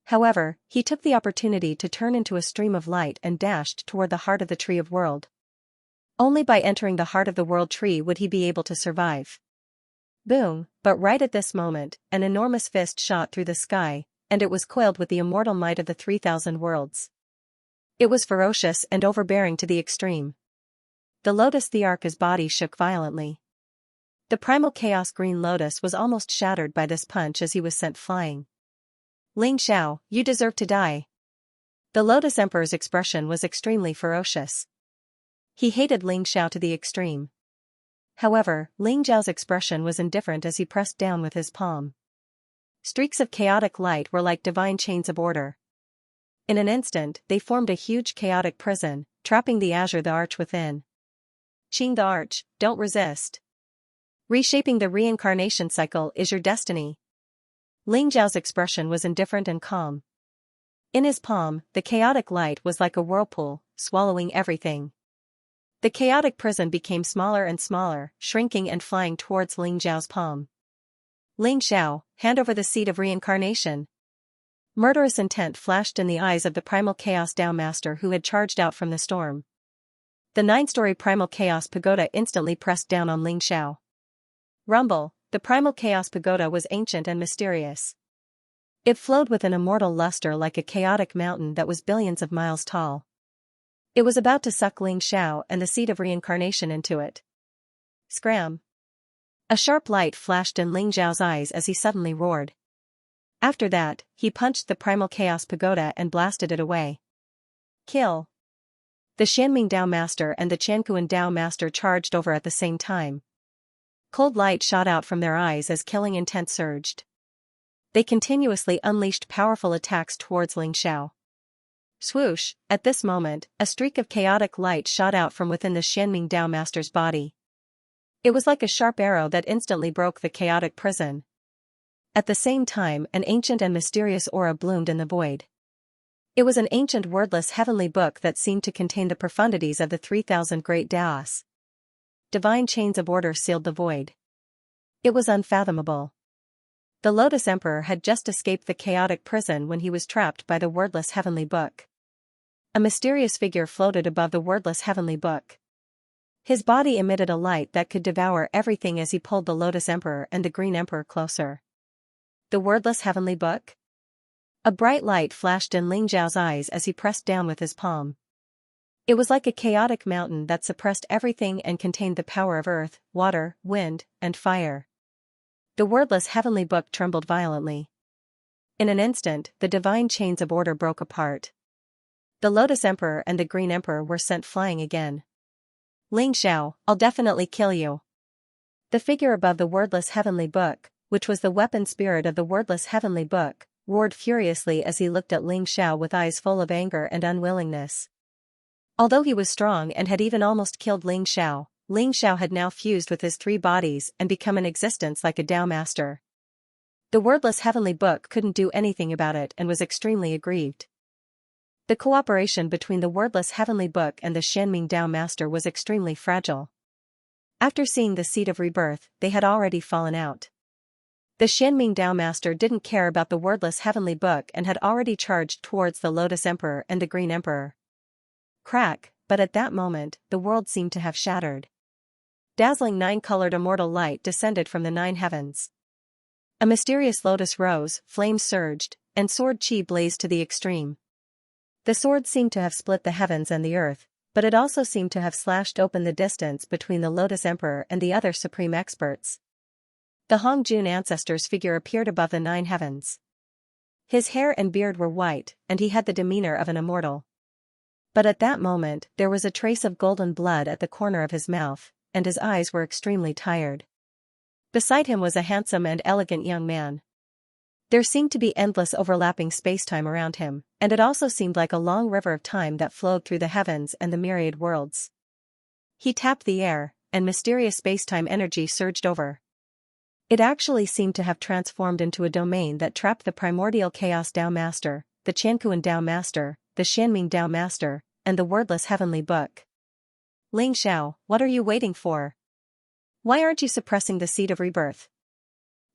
However, he took the opportunity to turn into a stream of light and dashed toward the heart of the Tree of World. Only by entering the heart of the World Tree would he be able to survive. Boom, but right at this moment, an enormous fist shot through the sky, and it was coiled with the immortal might of the 3,000 worlds. It was ferocious and overbearing to the extreme. The Lotus Thearch's body shook violently. The primal chaos green lotus was almost shattered by this punch as he was sent flying. Ling Xiao, you deserve to die. The Lotus Emperor's expression was extremely ferocious. He hated Ling Xiao to the extreme. However, Ling Xiao's expression was indifferent as he pressed down with his palm. Streaks of chaotic light were like divine chains of order. In an instant, they formed a huge chaotic prison, trapping the Azure the Arch within. Qing the Arch, don't resist. Reshaping the reincarnation cycle is your destiny. Ling Xiao's expression was indifferent and calm. In his palm, the chaotic light was like a whirlpool, swallowing everything. The chaotic prison became smaller and smaller, shrinking and flying towards Ling Xiao's palm. Ling Xiao, hand over the seed of reincarnation. Murderous intent flashed in the eyes of the primal chaos Tao master who had charged out from the storm. The 9-story primal chaos pagoda instantly pressed down on Ling Xiao. Rumble, the primal chaos pagoda was ancient and mysterious. It flowed with an immortal luster like a chaotic mountain that was billions of miles tall. It was about to suck Ling Xiao and the seed of reincarnation into it. Scram! A sharp light flashed in Ling Xiao's eyes as he suddenly roared. After that, he punched the primal chaos pagoda and blasted it away. Kill! The Xianming Dao master and the Qianquan Dao master charged over at the same time. Cold light shot out from their eyes as killing intent surged. They continuously unleashed powerful attacks towards Ling Xiao. Swoosh, at this moment, a streak of chaotic light shot out from within the Xianming Dao master's body. It was like a sharp arrow that instantly broke the chaotic prison. At the same time, an ancient and mysterious aura bloomed in the void. It was an ancient wordless heavenly book that seemed to contain the profundities of the 3,000 great Daos. Divine chains of order sealed the void. It was unfathomable. The Lotus Emperor had just escaped the chaotic prison when he was trapped by the wordless heavenly book. A mysterious figure floated above the wordless heavenly book. His body emitted a light that could devour everything as he pulled the Lotus Emperor and the Green Emperor closer. The wordless heavenly book? A bright light flashed in Ling Xiao's eyes as he pressed down with his palm. It was like a chaotic mountain that suppressed everything and contained the power of earth, water, wind, and fire. The wordless heavenly book trembled violently. In an instant, the divine chains of order broke apart. The Lotus Emperor and the Green Emperor were sent flying again. Ling Xiao, I'll definitely kill you. The figure above the wordless heavenly book, which was the weapon spirit of the wordless heavenly book, roared furiously as he looked at Ling Xiao with eyes full of anger and unwillingness. Although he was strong and had even almost killed Ling Xiao had now fused with his three bodies and become in existence like a Tao master. The wordless heavenly book couldn't do anything about it and was extremely aggrieved. The cooperation between the wordless heavenly book and the Xianming Dao master was extremely fragile. After seeing the seed of rebirth, they had already fallen out. The Xianming Dao master didn't care about the wordless heavenly book and had already charged towards the Lotus Emperor and the Green Emperor. Crack, but at that moment, the world seemed to have shattered. Dazzling 9-colored immortal light descended from the 9 heavens. A mysterious lotus rose, flames surged, and sword chi blazed to the extreme. The sword seemed to have split the heavens and the earth, but it also seemed to have slashed open the distance between the Lotus Emperor and the other supreme experts. The Hongjun ancestor's figure appeared above the 9 heavens. His hair and beard were white, and he had the demeanor of an immortal. But at that moment, there was a trace of golden blood at the corner of his mouth, and his eyes were extremely tired. Beside him was a handsome and elegant young man. There seemed to be endless overlapping spacetime around him, and it also seemed like a long river of time that flowed through the heavens and the myriad worlds. He tapped the air, and mysterious spacetime energy surged over. It actually seemed to have transformed into a domain that trapped the primordial chaos Tao Master, the Qianquan Tao Master, the Xianming Tao Master, and the wordless heavenly book. Ling Xiao, what are you waiting for? Why aren't you suppressing the seed of rebirth?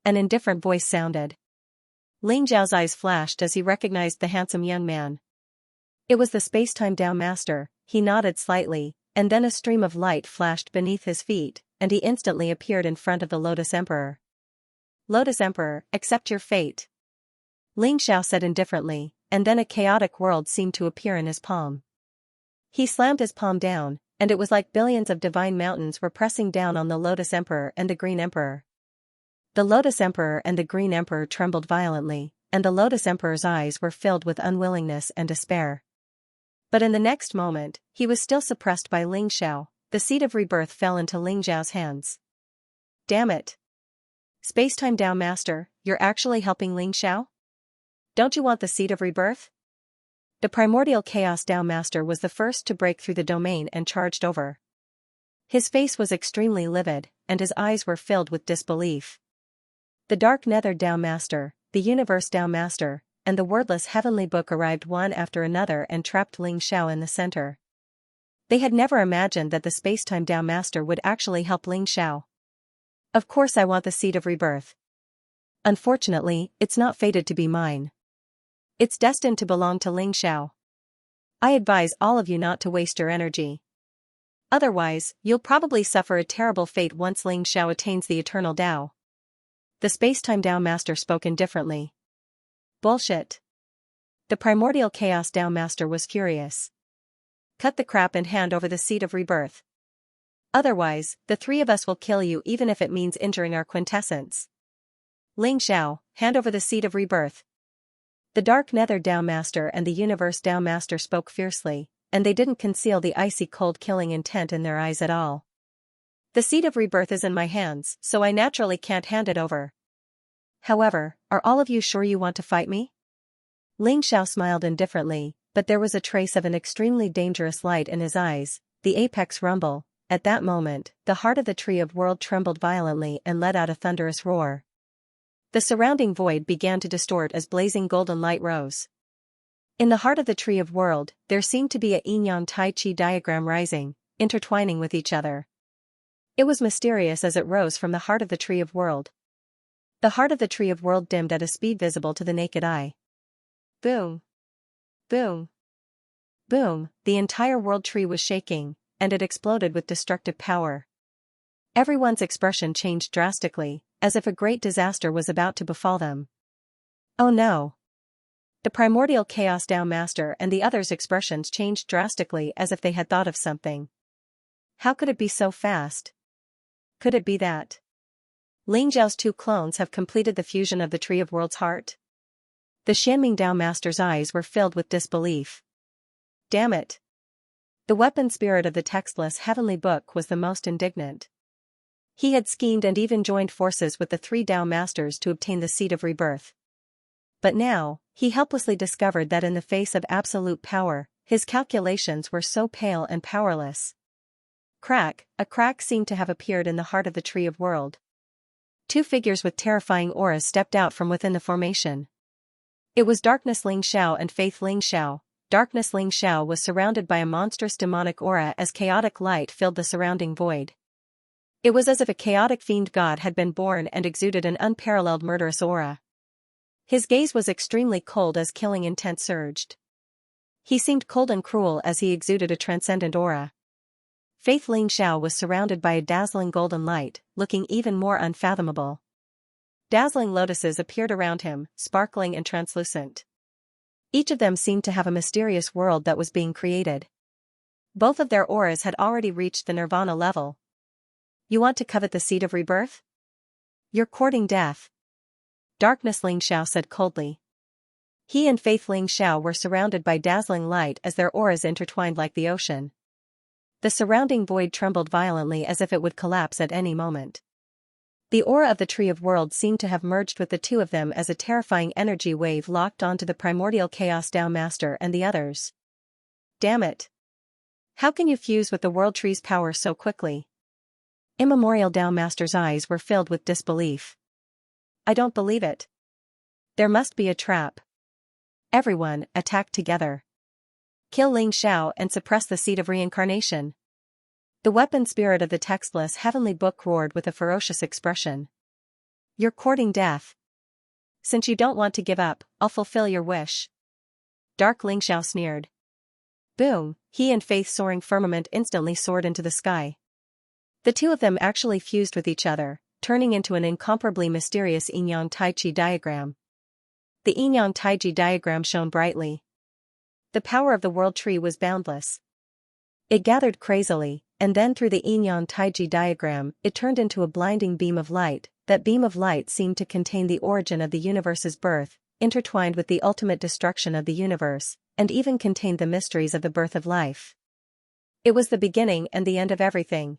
An indifferent voice sounded. Ling Xiao's eyes flashed as he recognized the handsome young man. It was the spacetime Tao Master. He nodded slightly, and then a stream of light flashed beneath his feet, and he instantly appeared in front of the Lotus Emperor. Lotus Emperor, accept your fate. Ling Xiao said indifferently, and then a chaotic world seemed to appear in his palm. He slammed his palm down, and it was like billions of divine mountains were pressing down on the Lotus Emperor and the Green Emperor. The Lotus Emperor and the Green Emperor trembled violently, and the Lotus Emperor's eyes were filled with unwillingness and despair. But in the next moment, he was still suppressed by Ling Xiao. The seed of rebirth fell into Ling Xiao's hands. Damn it! Spacetime Tao Master, you're actually helping Ling Xiao? Don't you want the seed of rebirth? The primordial chaos Tao Master was the first to break through the domain and charged over. His face was extremely livid, and his eyes were filled with disbelief. The dark nether Tao Master, the universe Tao Master, and the wordless heavenly book arrived one after another and trapped Ling Xiao in the center. They had never imagined that the spacetime Tao Master would actually help Ling Xiao. Of course I want the seed of rebirth. Unfortunately, it's not fated to be mine. It's destined to belong to Ling Xiao. I advise all of you not to waste your energy. Otherwise, you'll probably suffer a terrible fate once Ling Xiao attains the eternal Tao. The spacetime Tao Master spoke indifferently. Bullshit. The primordial chaos Tao Master was furious. Cut the crap and hand over the seed of rebirth. Otherwise, the 3 of us will kill you even if it means injuring our quintessence. Ling Xiao, hand over the seed of rebirth. The dark nether Tao Master and the universe Tao Master spoke fiercely, and they didn't conceal the icy cold killing intent in their eyes at all. The seed of rebirth is in my hands, so I naturally can't hand it over. However, are all of you sure you want to fight me? Ling Xiao smiled indifferently, but there was a trace of an extremely dangerous light in his eyes, the apex rumble. At that moment, the heart of the tree of world trembled violently and let out a thunderous roar. The surrounding void began to distort as blazing golden light rose. In the heart of the tree of world, there seemed to be a yin-yang tai chi diagram rising, intertwining with each other. It was mysterious as it rose from the heart of the tree of world. The heart of the tree of world dimmed at a speed visible to the naked eye. Boom! Boom! Boom! The entire world tree was shaking, and it exploded with destructive power. Everyone's expression changed drastically, as if a great disaster was about to befall them. Oh no! The primordial chaos Tao Master and the others' expressions changed drastically as if they had thought of something. How could it be so fast? Could it be that Ling Xiao's 2 clones have completed the fusion of the Tree of Worlds' heart? The Xianming Tao Master's eyes were filled with disbelief. Damn it! The weapon spirit of the textless heavenly book was the most indignant. He had schemed and even joined forces with the 3 Tao Masters to obtain the seed of rebirth. But now, he helplessly discovered that in the face of absolute power, his calculations were so pale and powerless. A crack seemed to have appeared in the heart of the Tree of World. 2 figures with terrifying auras stepped out from within the formation. It was Darkness Ling Xiao and Faith Ling Xiao. Darkness Ling Xiao was surrounded by a monstrous demonic aura as chaotic light filled the surrounding void. It was as if a chaotic fiend god had been born and exuded an unparalleled murderous aura. His gaze was extremely cold as killing intent surged. He seemed cold and cruel as he exuded a transcendent aura. Faith Ling Xiao was surrounded by a dazzling golden light, looking even more unfathomable. Dazzling lotuses appeared around him, sparkling and translucent. Each of them seemed to have a mysterious world that was being created. Both of their auras had already reached the nirvana level. You want to covet the seed of rebirth? You're courting death. Darkness, Ling Xiao said coldly. He and Faith Ling Xiao were surrounded by dazzling light as their auras intertwined like the ocean. The surrounding void trembled violently as if it would collapse at any moment. The aura of the Tree of Worlds seemed to have merged with the two of them as a terrifying energy wave locked onto the primordial chaos Tao Master and the others. Damn it! How can you fuse with the World Tree's power so quickly? Immemorial Tao Master's eyes were filled with disbelief. I don't believe it. There must be a trap. Everyone, attack together. Kill Ling Xiao and suppress the seed of reincarnation. The weapon spirit of the textless heavenly book roared with a ferocious expression. You're courting death. Since you don't want to give up, I'll fulfill your wish. Dark Ling Xiao sneered. Boom, he and Faith's soaring firmament instantly soared into the sky. The two of them actually fused with each other, turning into an incomparably mysterious yin-yang tai-chi diagram. The yin-yang tai-chi diagram shone brightly. The power of the world tree was boundless. It gathered crazily, and then through the yin-yang tai-chi diagram, it turned into a blinding beam of light. That beam of light seemed to contain the origin of the universe's birth, intertwined with the ultimate destruction of the universe, and even contained the mysteries of the birth of life. It was the beginning and the end of everything.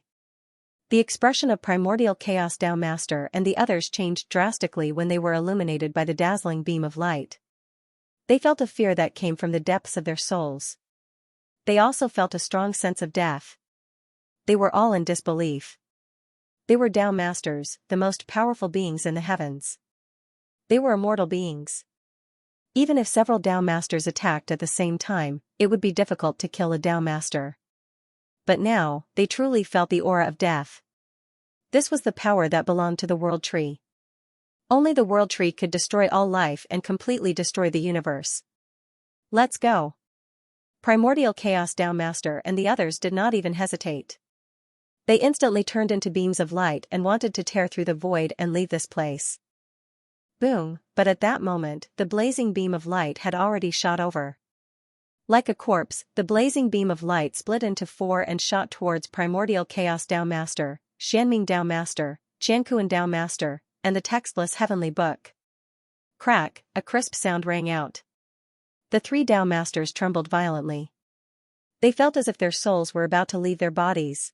The expression of primordial chaos Tao Master and the others changed drastically when they were illuminated by the dazzling beam of light. They felt a fear that came from the depths of their souls. They also felt a strong sense of death. They were all in disbelief. They were Tao Masters, the most powerful beings in the heavens. They were immortal beings. Even if several Tao Masters attacked at the same time, it would be difficult to kill a Tao Master. But now, they truly felt the aura of death. This was the power that belonged to the World Tree. Only the World Tree could destroy all life and completely destroy the universe. Let's go. Primordial Chaos Tao Master and the others did not even hesitate. They instantly turned into beams of light and wanted to tear through the void and leave this place. Boom, but at that moment, the blazing beam of light had already shot over. Like a corpse, the blazing beam of light split into four and shot towards Primordial Chaos Tao Master, Xianming Tao Master, Qiankuan Tao Master, and the textless heavenly book. Crack, a crisp sound rang out. The three Tao Masters trembled violently. They felt as if their souls were about to leave their bodies.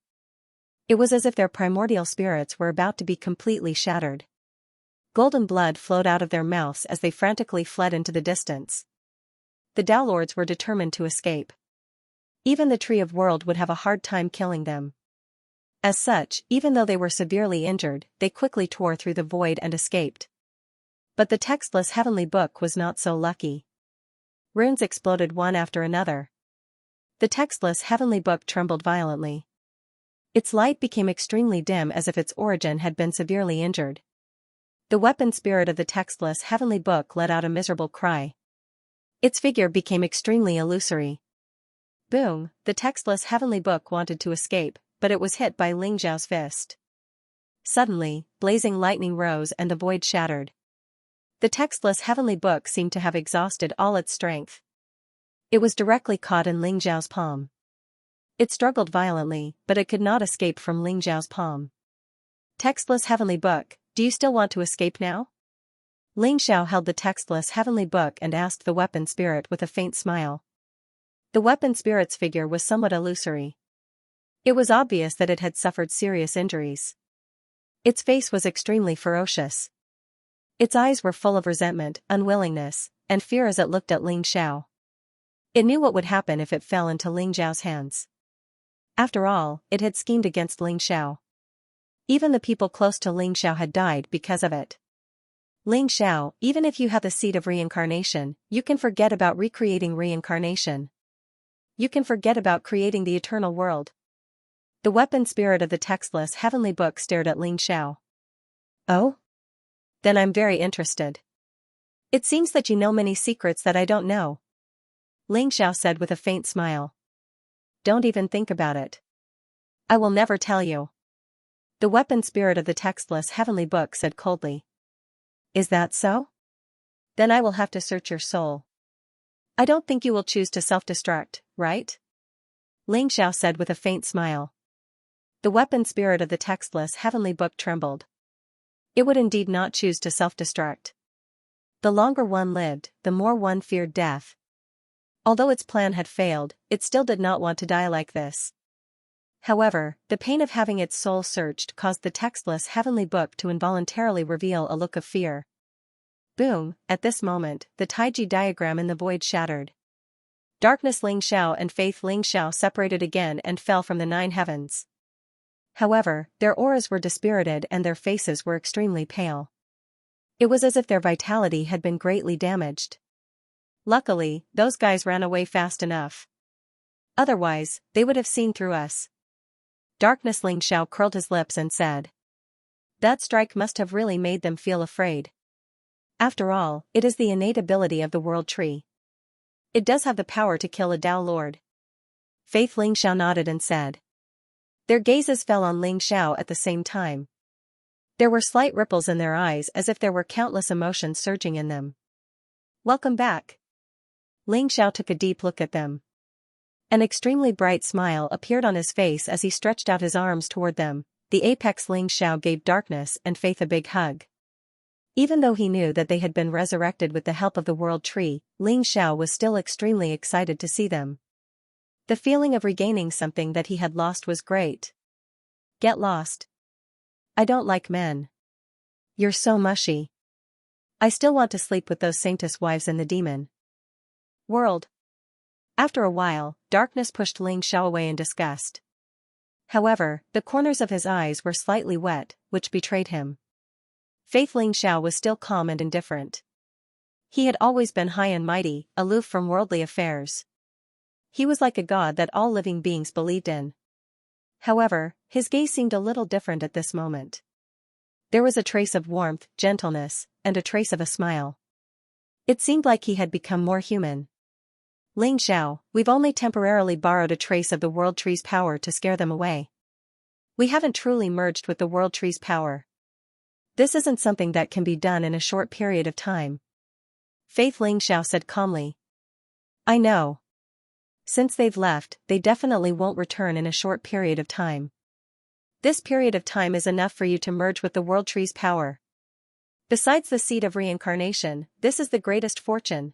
It was as if their primordial spirits were about to be completely shattered. Golden blood flowed out of their mouths as they frantically fled into the distance. The Tao Lords were determined to escape. Even the Tree of World would have a hard time killing them. As such, even though they were severely injured, they quickly tore through the void and escaped. But the textless heavenly book was not so lucky. Runes exploded one after another. The textless heavenly book trembled violently. Its light became extremely dim as if its origin had been severely injured. The weapon spirit of the textless heavenly book let out a miserable cry. Its figure became extremely illusory. Boom, the textless heavenly book wanted to escape, but it was hit by Ling Xiao's fist. Suddenly, blazing lightning rose and the void shattered. The textless heavenly book seemed to have exhausted all its strength. It was directly caught in Ling Xiao's palm. It struggled violently, but it could not escape from Ling Xiao's palm. Textless heavenly book, do you still want to escape now? Ling Xiao held the textless heavenly book and asked the weapon spirit with a faint smile. The weapon spirit's figure was somewhat illusory. It was obvious that it had suffered serious injuries. Its face was extremely ferocious. Its eyes were full of resentment, unwillingness, and fear as it looked at Ling Xiao. It knew what would happen if it fell into Ling Xiao's hands. After all, it had schemed against Ling Xiao. Even the people close to Ling Xiao had died because of it. Ling Xiao, even if you have the seed of reincarnation, you can forget about recreating reincarnation. You can forget about creating the eternal world. The weapon spirit of the textless heavenly book stared at Ling Xiao. Oh? Then I'm very interested. It seems that you know many secrets that I don't know. Ling Xiao said with a faint smile. Don't even think about it. I will never tell you. The weapon spirit of the textless heavenly book said coldly. Is that so? Then I will have to search your soul. I don't think you will choose to self-destruct, right? Xianxia said with a faint smile. The weapon spirit of the textless heavenly book trembled. It would indeed not choose to self-destruct. The longer one lived, the more one feared death. Although its plan had failed, it still did not want to die like this. However, the pain of having its soul searched caused the textless heavenly book to involuntarily reveal a look of fear. Boom, at this moment, the Taiji diagram in the void shattered. Darkness Xianxia and Faith Xianxia separated again and fell from the 9 heavens. However, their auras were dispirited and their faces were extremely pale. It was as if their vitality had been greatly damaged. Luckily, those guys ran away fast enough. Otherwise, they would have seen through us. Darkness Xianxia curled his lips and said. That strike must have really made them feel afraid. After all, it is the innate ability of the world tree. It does have the power to kill a Tao Lord. Faith Xianxia nodded and said. Their gazes fell on Xianxia at the same time. There were slight ripples in their eyes as if there were countless emotions surging in them. Welcome back. Xianxia took a deep look at them. An extremely bright smile appeared on his face as he stretched out his arms toward them. The apex Xianxia gave Darkness and Faith a big hug. Even though he knew that they had been resurrected with the help of the world tree, Xianxia was still extremely excited to see them. The feeling of regaining something that he had lost was great. Get lost. I don't like men. You're so mushy. I still want to sleep with those saintess wives in the demon world. After a while, Darkness pushed Xianxia away in disgust. However, the corners of his eyes were slightly wet, which betrayed him. Faith Xianxia was still calm and indifferent. He had always been high and mighty, aloof from worldly affairs. He was like a god that all living beings believed in. However, his gaze seemed a little different at this moment. There was a trace of warmth, gentleness, and a trace of a smile. It seemed like he had become more human. Xianxia, we've only temporarily borrowed a trace of the world tree's power to scare them away. We haven't truly merged with the world tree's power. This isn't something that can be done in a short period of time. Faith Xianxia said calmly. I know. Since they've left, they definitely won't return in a short period of time. This period of time is enough for you to merge with the world tree's power. Besides the seed of reincarnation, this is the greatest fortune.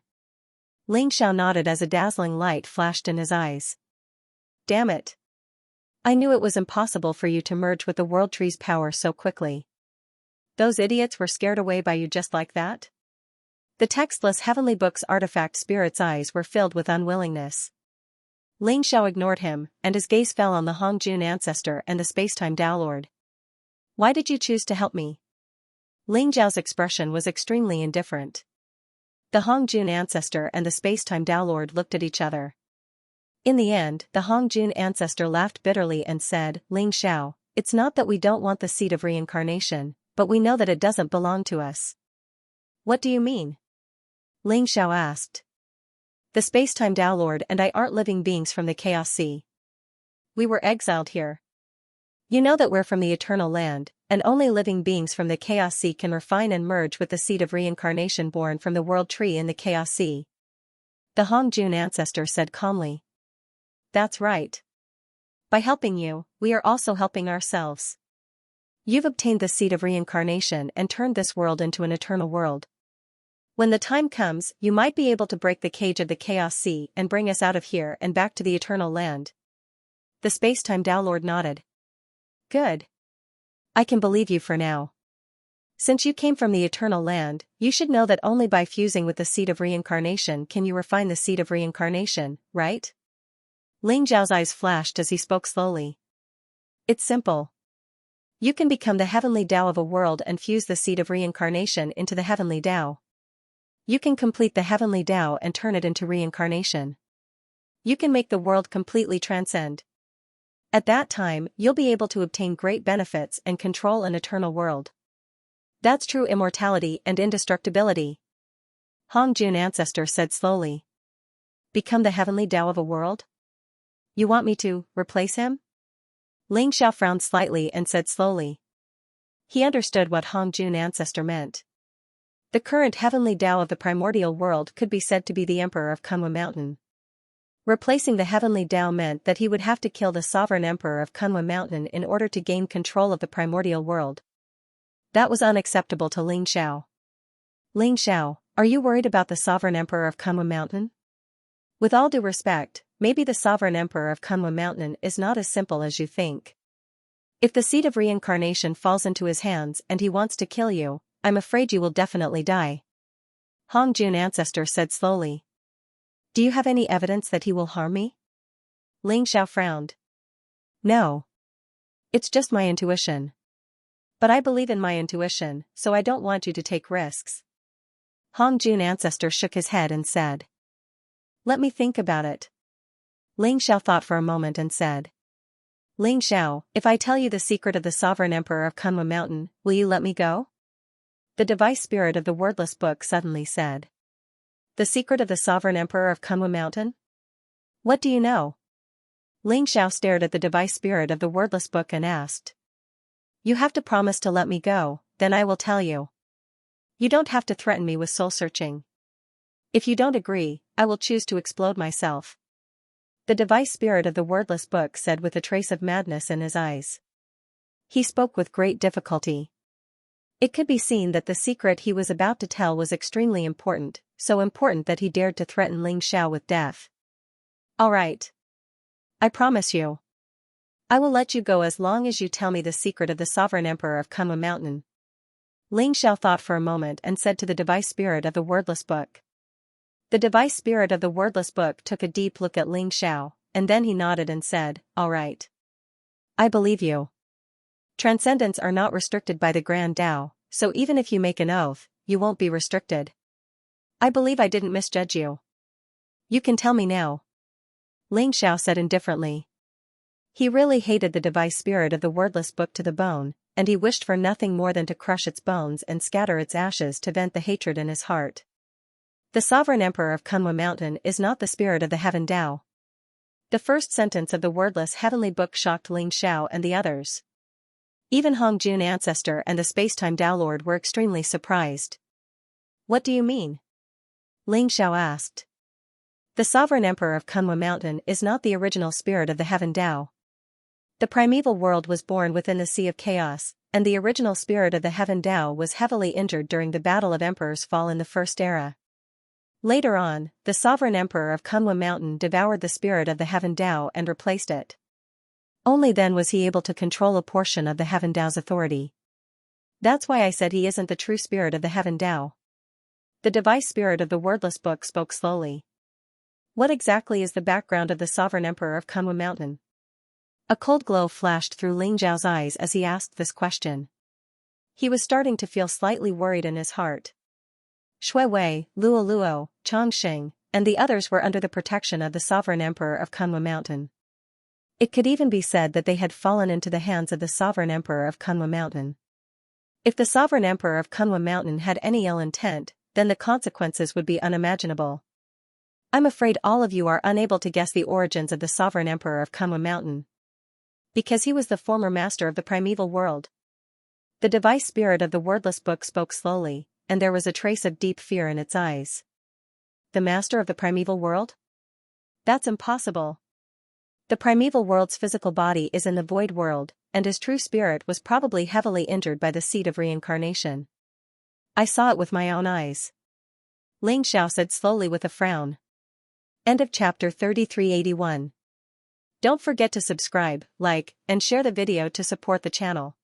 Xianxia nodded as a dazzling light flashed in his eyes. Damn it. I knew it was impossible for you to merge with the world tree's power so quickly. Those idiots were scared away by you just like that? The textless heavenly book's artifact spirit's eyes were filled with unwillingness. Xianxia ignored him, and his gaze fell on the Hongjun ancestor and the spacetime Tao Lord. Why did you choose to help me? Xiao's expression was extremely indifferent. The Hongjun ancestor and the spacetime Tao Lord looked at each other. In the end, the Hongjun ancestor laughed bitterly and said, Xianxia, it's not that we don't want the seed of reincarnation, but we know that it doesn't belong to us. What do you mean? Xianxia asked. The spacetime Tao Lord and I aren't living beings from the Chaos Sea. We were exiled here. You know that we're from the Eternal Land, and only living beings from the Chaos Sea can refine and merge with the seed of reincarnation born from the world tree in the Chaos Sea. The Hongjun ancestor said calmly. That's right. By helping you, we are also helping ourselves. You've obtained the seed of reincarnation and turned this world into an eternal world. When the time comes, you might be able to break the cage of the Chaos Sea and bring us out of here and back to the Eternal Land. The spacetime Tao Lord nodded. Good. I can believe you for now. Since you came from the Eternal Land, you should know that only by fusing with the seed of reincarnation can you refine the seed of reincarnation, right? Xiao's eyes flashed as he spoke slowly. It's simple. You can become the heavenly Tao of a world and fuse the seed of reincarnation into the heavenly Tao. You can complete the heavenly Tao and turn it into reincarnation. You can make the world completely transcend. At that time, you'll be able to obtain great benefits and control an eternal world. That's true immortality and indestructibility. Hongjun ancestor said slowly. Become the heavenly Tao of a world? You want me to replace him? Xianxia frowned slightly and said slowly. He understood what Hongjun ancestor meant. The current heavenly Tao of the primordial world could be said to be the Emperor of Kunwa Mountain. Replacing the heavenly Tao meant that he would have to kill the sovereign Emperor of Kunwa Mountain in order to gain control of the primordial world. That was unacceptable to Ling Xiao. Ling Xiao, are you worried about the sovereign Emperor of Kunwa Mountain? With all due respect, maybe the sovereign Emperor of Kunwa Mountain is not as simple as you think. If the seed of reincarnation falls into his hands and he wants to kill you, I'm afraid you will definitely die. Hong Jun ancestor said slowly. Do you have any evidence that he will harm me? Ling Xiao frowned. No. It's just my intuition. But I believe in my intuition, so I don't want you to take risks. Hong Jun ancestor shook his head and said. Let me think about it. Ling Xiao thought for a moment and said. Ling Xiao, if I tell you the secret of the sovereign Emperor of Kunwa Mountain, will you let me go? The device spirit of the wordless book suddenly said. The secret of the sovereign Emperor of Kunwa Mountain? What do you know? Ling Xiao stared at the device spirit of the wordless book and asked. You have to promise to let me go, then I will tell you. You don't have to threaten me with soul searching. If you don't agree, I will choose to explode myself. The device spirit of the wordless book said with a trace of madness in his eyes. He spoke with great difficulty. It could be seen that the secret he was about to tell was extremely important, so important that he dared to threaten Ling Xiao with death. All right. I promise you. I will let you go as long as you tell me the secret of the sovereign Emperor of Kunwa Mountain. Ling Xiao thought for a moment and said to the device spirit of the wordless book. The device spirit of the wordless book took a deep look at Ling Xiao, and then he nodded and said, All right. I believe you. Transcendents are not restricted by the Grand Tao, so even if you make an oath, you won't be restricted. I believe I didn't misjudge you. You can tell me now. Ling Xiao said indifferently. He really hated the device spirit of the wordless book to the bone, and he wished for nothing more than to crush its bones and scatter its ashes to vent the hatred in his heart. The sovereign Emperor of Kunwa Mountain is not the spirit of the Heaven Tao. The first sentence of the wordless heavenly book shocked Ling Xiao and the others. Even Hong Jun ancestor and the Spacetime Tao Lord were extremely surprised. What do you mean? Ling Xiao asked. The sovereign Emperor of Kunwa Mountain is not the original spirit of the Heaven Tao. The primeval world was born within the Sea of Chaos, and the original spirit of the Heaven Tao was heavily injured during the Battle of Emperors Fall in the First Era. Later on, the sovereign Emperor of Kunwa Mountain devoured the spirit of the Heaven Tao and replaced it. Only then was he able to control a portion of the Heaven Tao's authority. That's why I said he isn't the true spirit of the Heaven Tao. The device spirit of the wordless book spoke slowly. What exactly is the background of the sovereign Emperor of Kunwa Mountain? A cold glow flashed through Ling Zhao's eyes as he asked this question. He was starting to feel slightly worried in his heart. Shui Wei, Luo Luo, Chongqing, and the others were under the protection of the sovereign Emperor of Kunwa Mountain. It could even be said that they had fallen into the hands of the sovereign Emperor of Kunwa Mountain. If the sovereign Emperor of Kunwa Mountain had any ill intent, then the consequences would be unimaginable. I'm afraid all of you are unable to guess the origins of the sovereign Emperor of Kunwa Mountain. Because he was the former master of the primeval world. The device spirit of the wordless book spoke slowly, and there was a trace of deep fear in its eyes. The master of the primeval world? That's impossible. The primeval world's physical body is in the void world, and his true spirit was probably heavily injured by the seed of reincarnation. I saw it with my own eyes. Ling Xiao said slowly with a frown. End of chapter 3381. Don't forget to subscribe, like, and share the video to support the channel.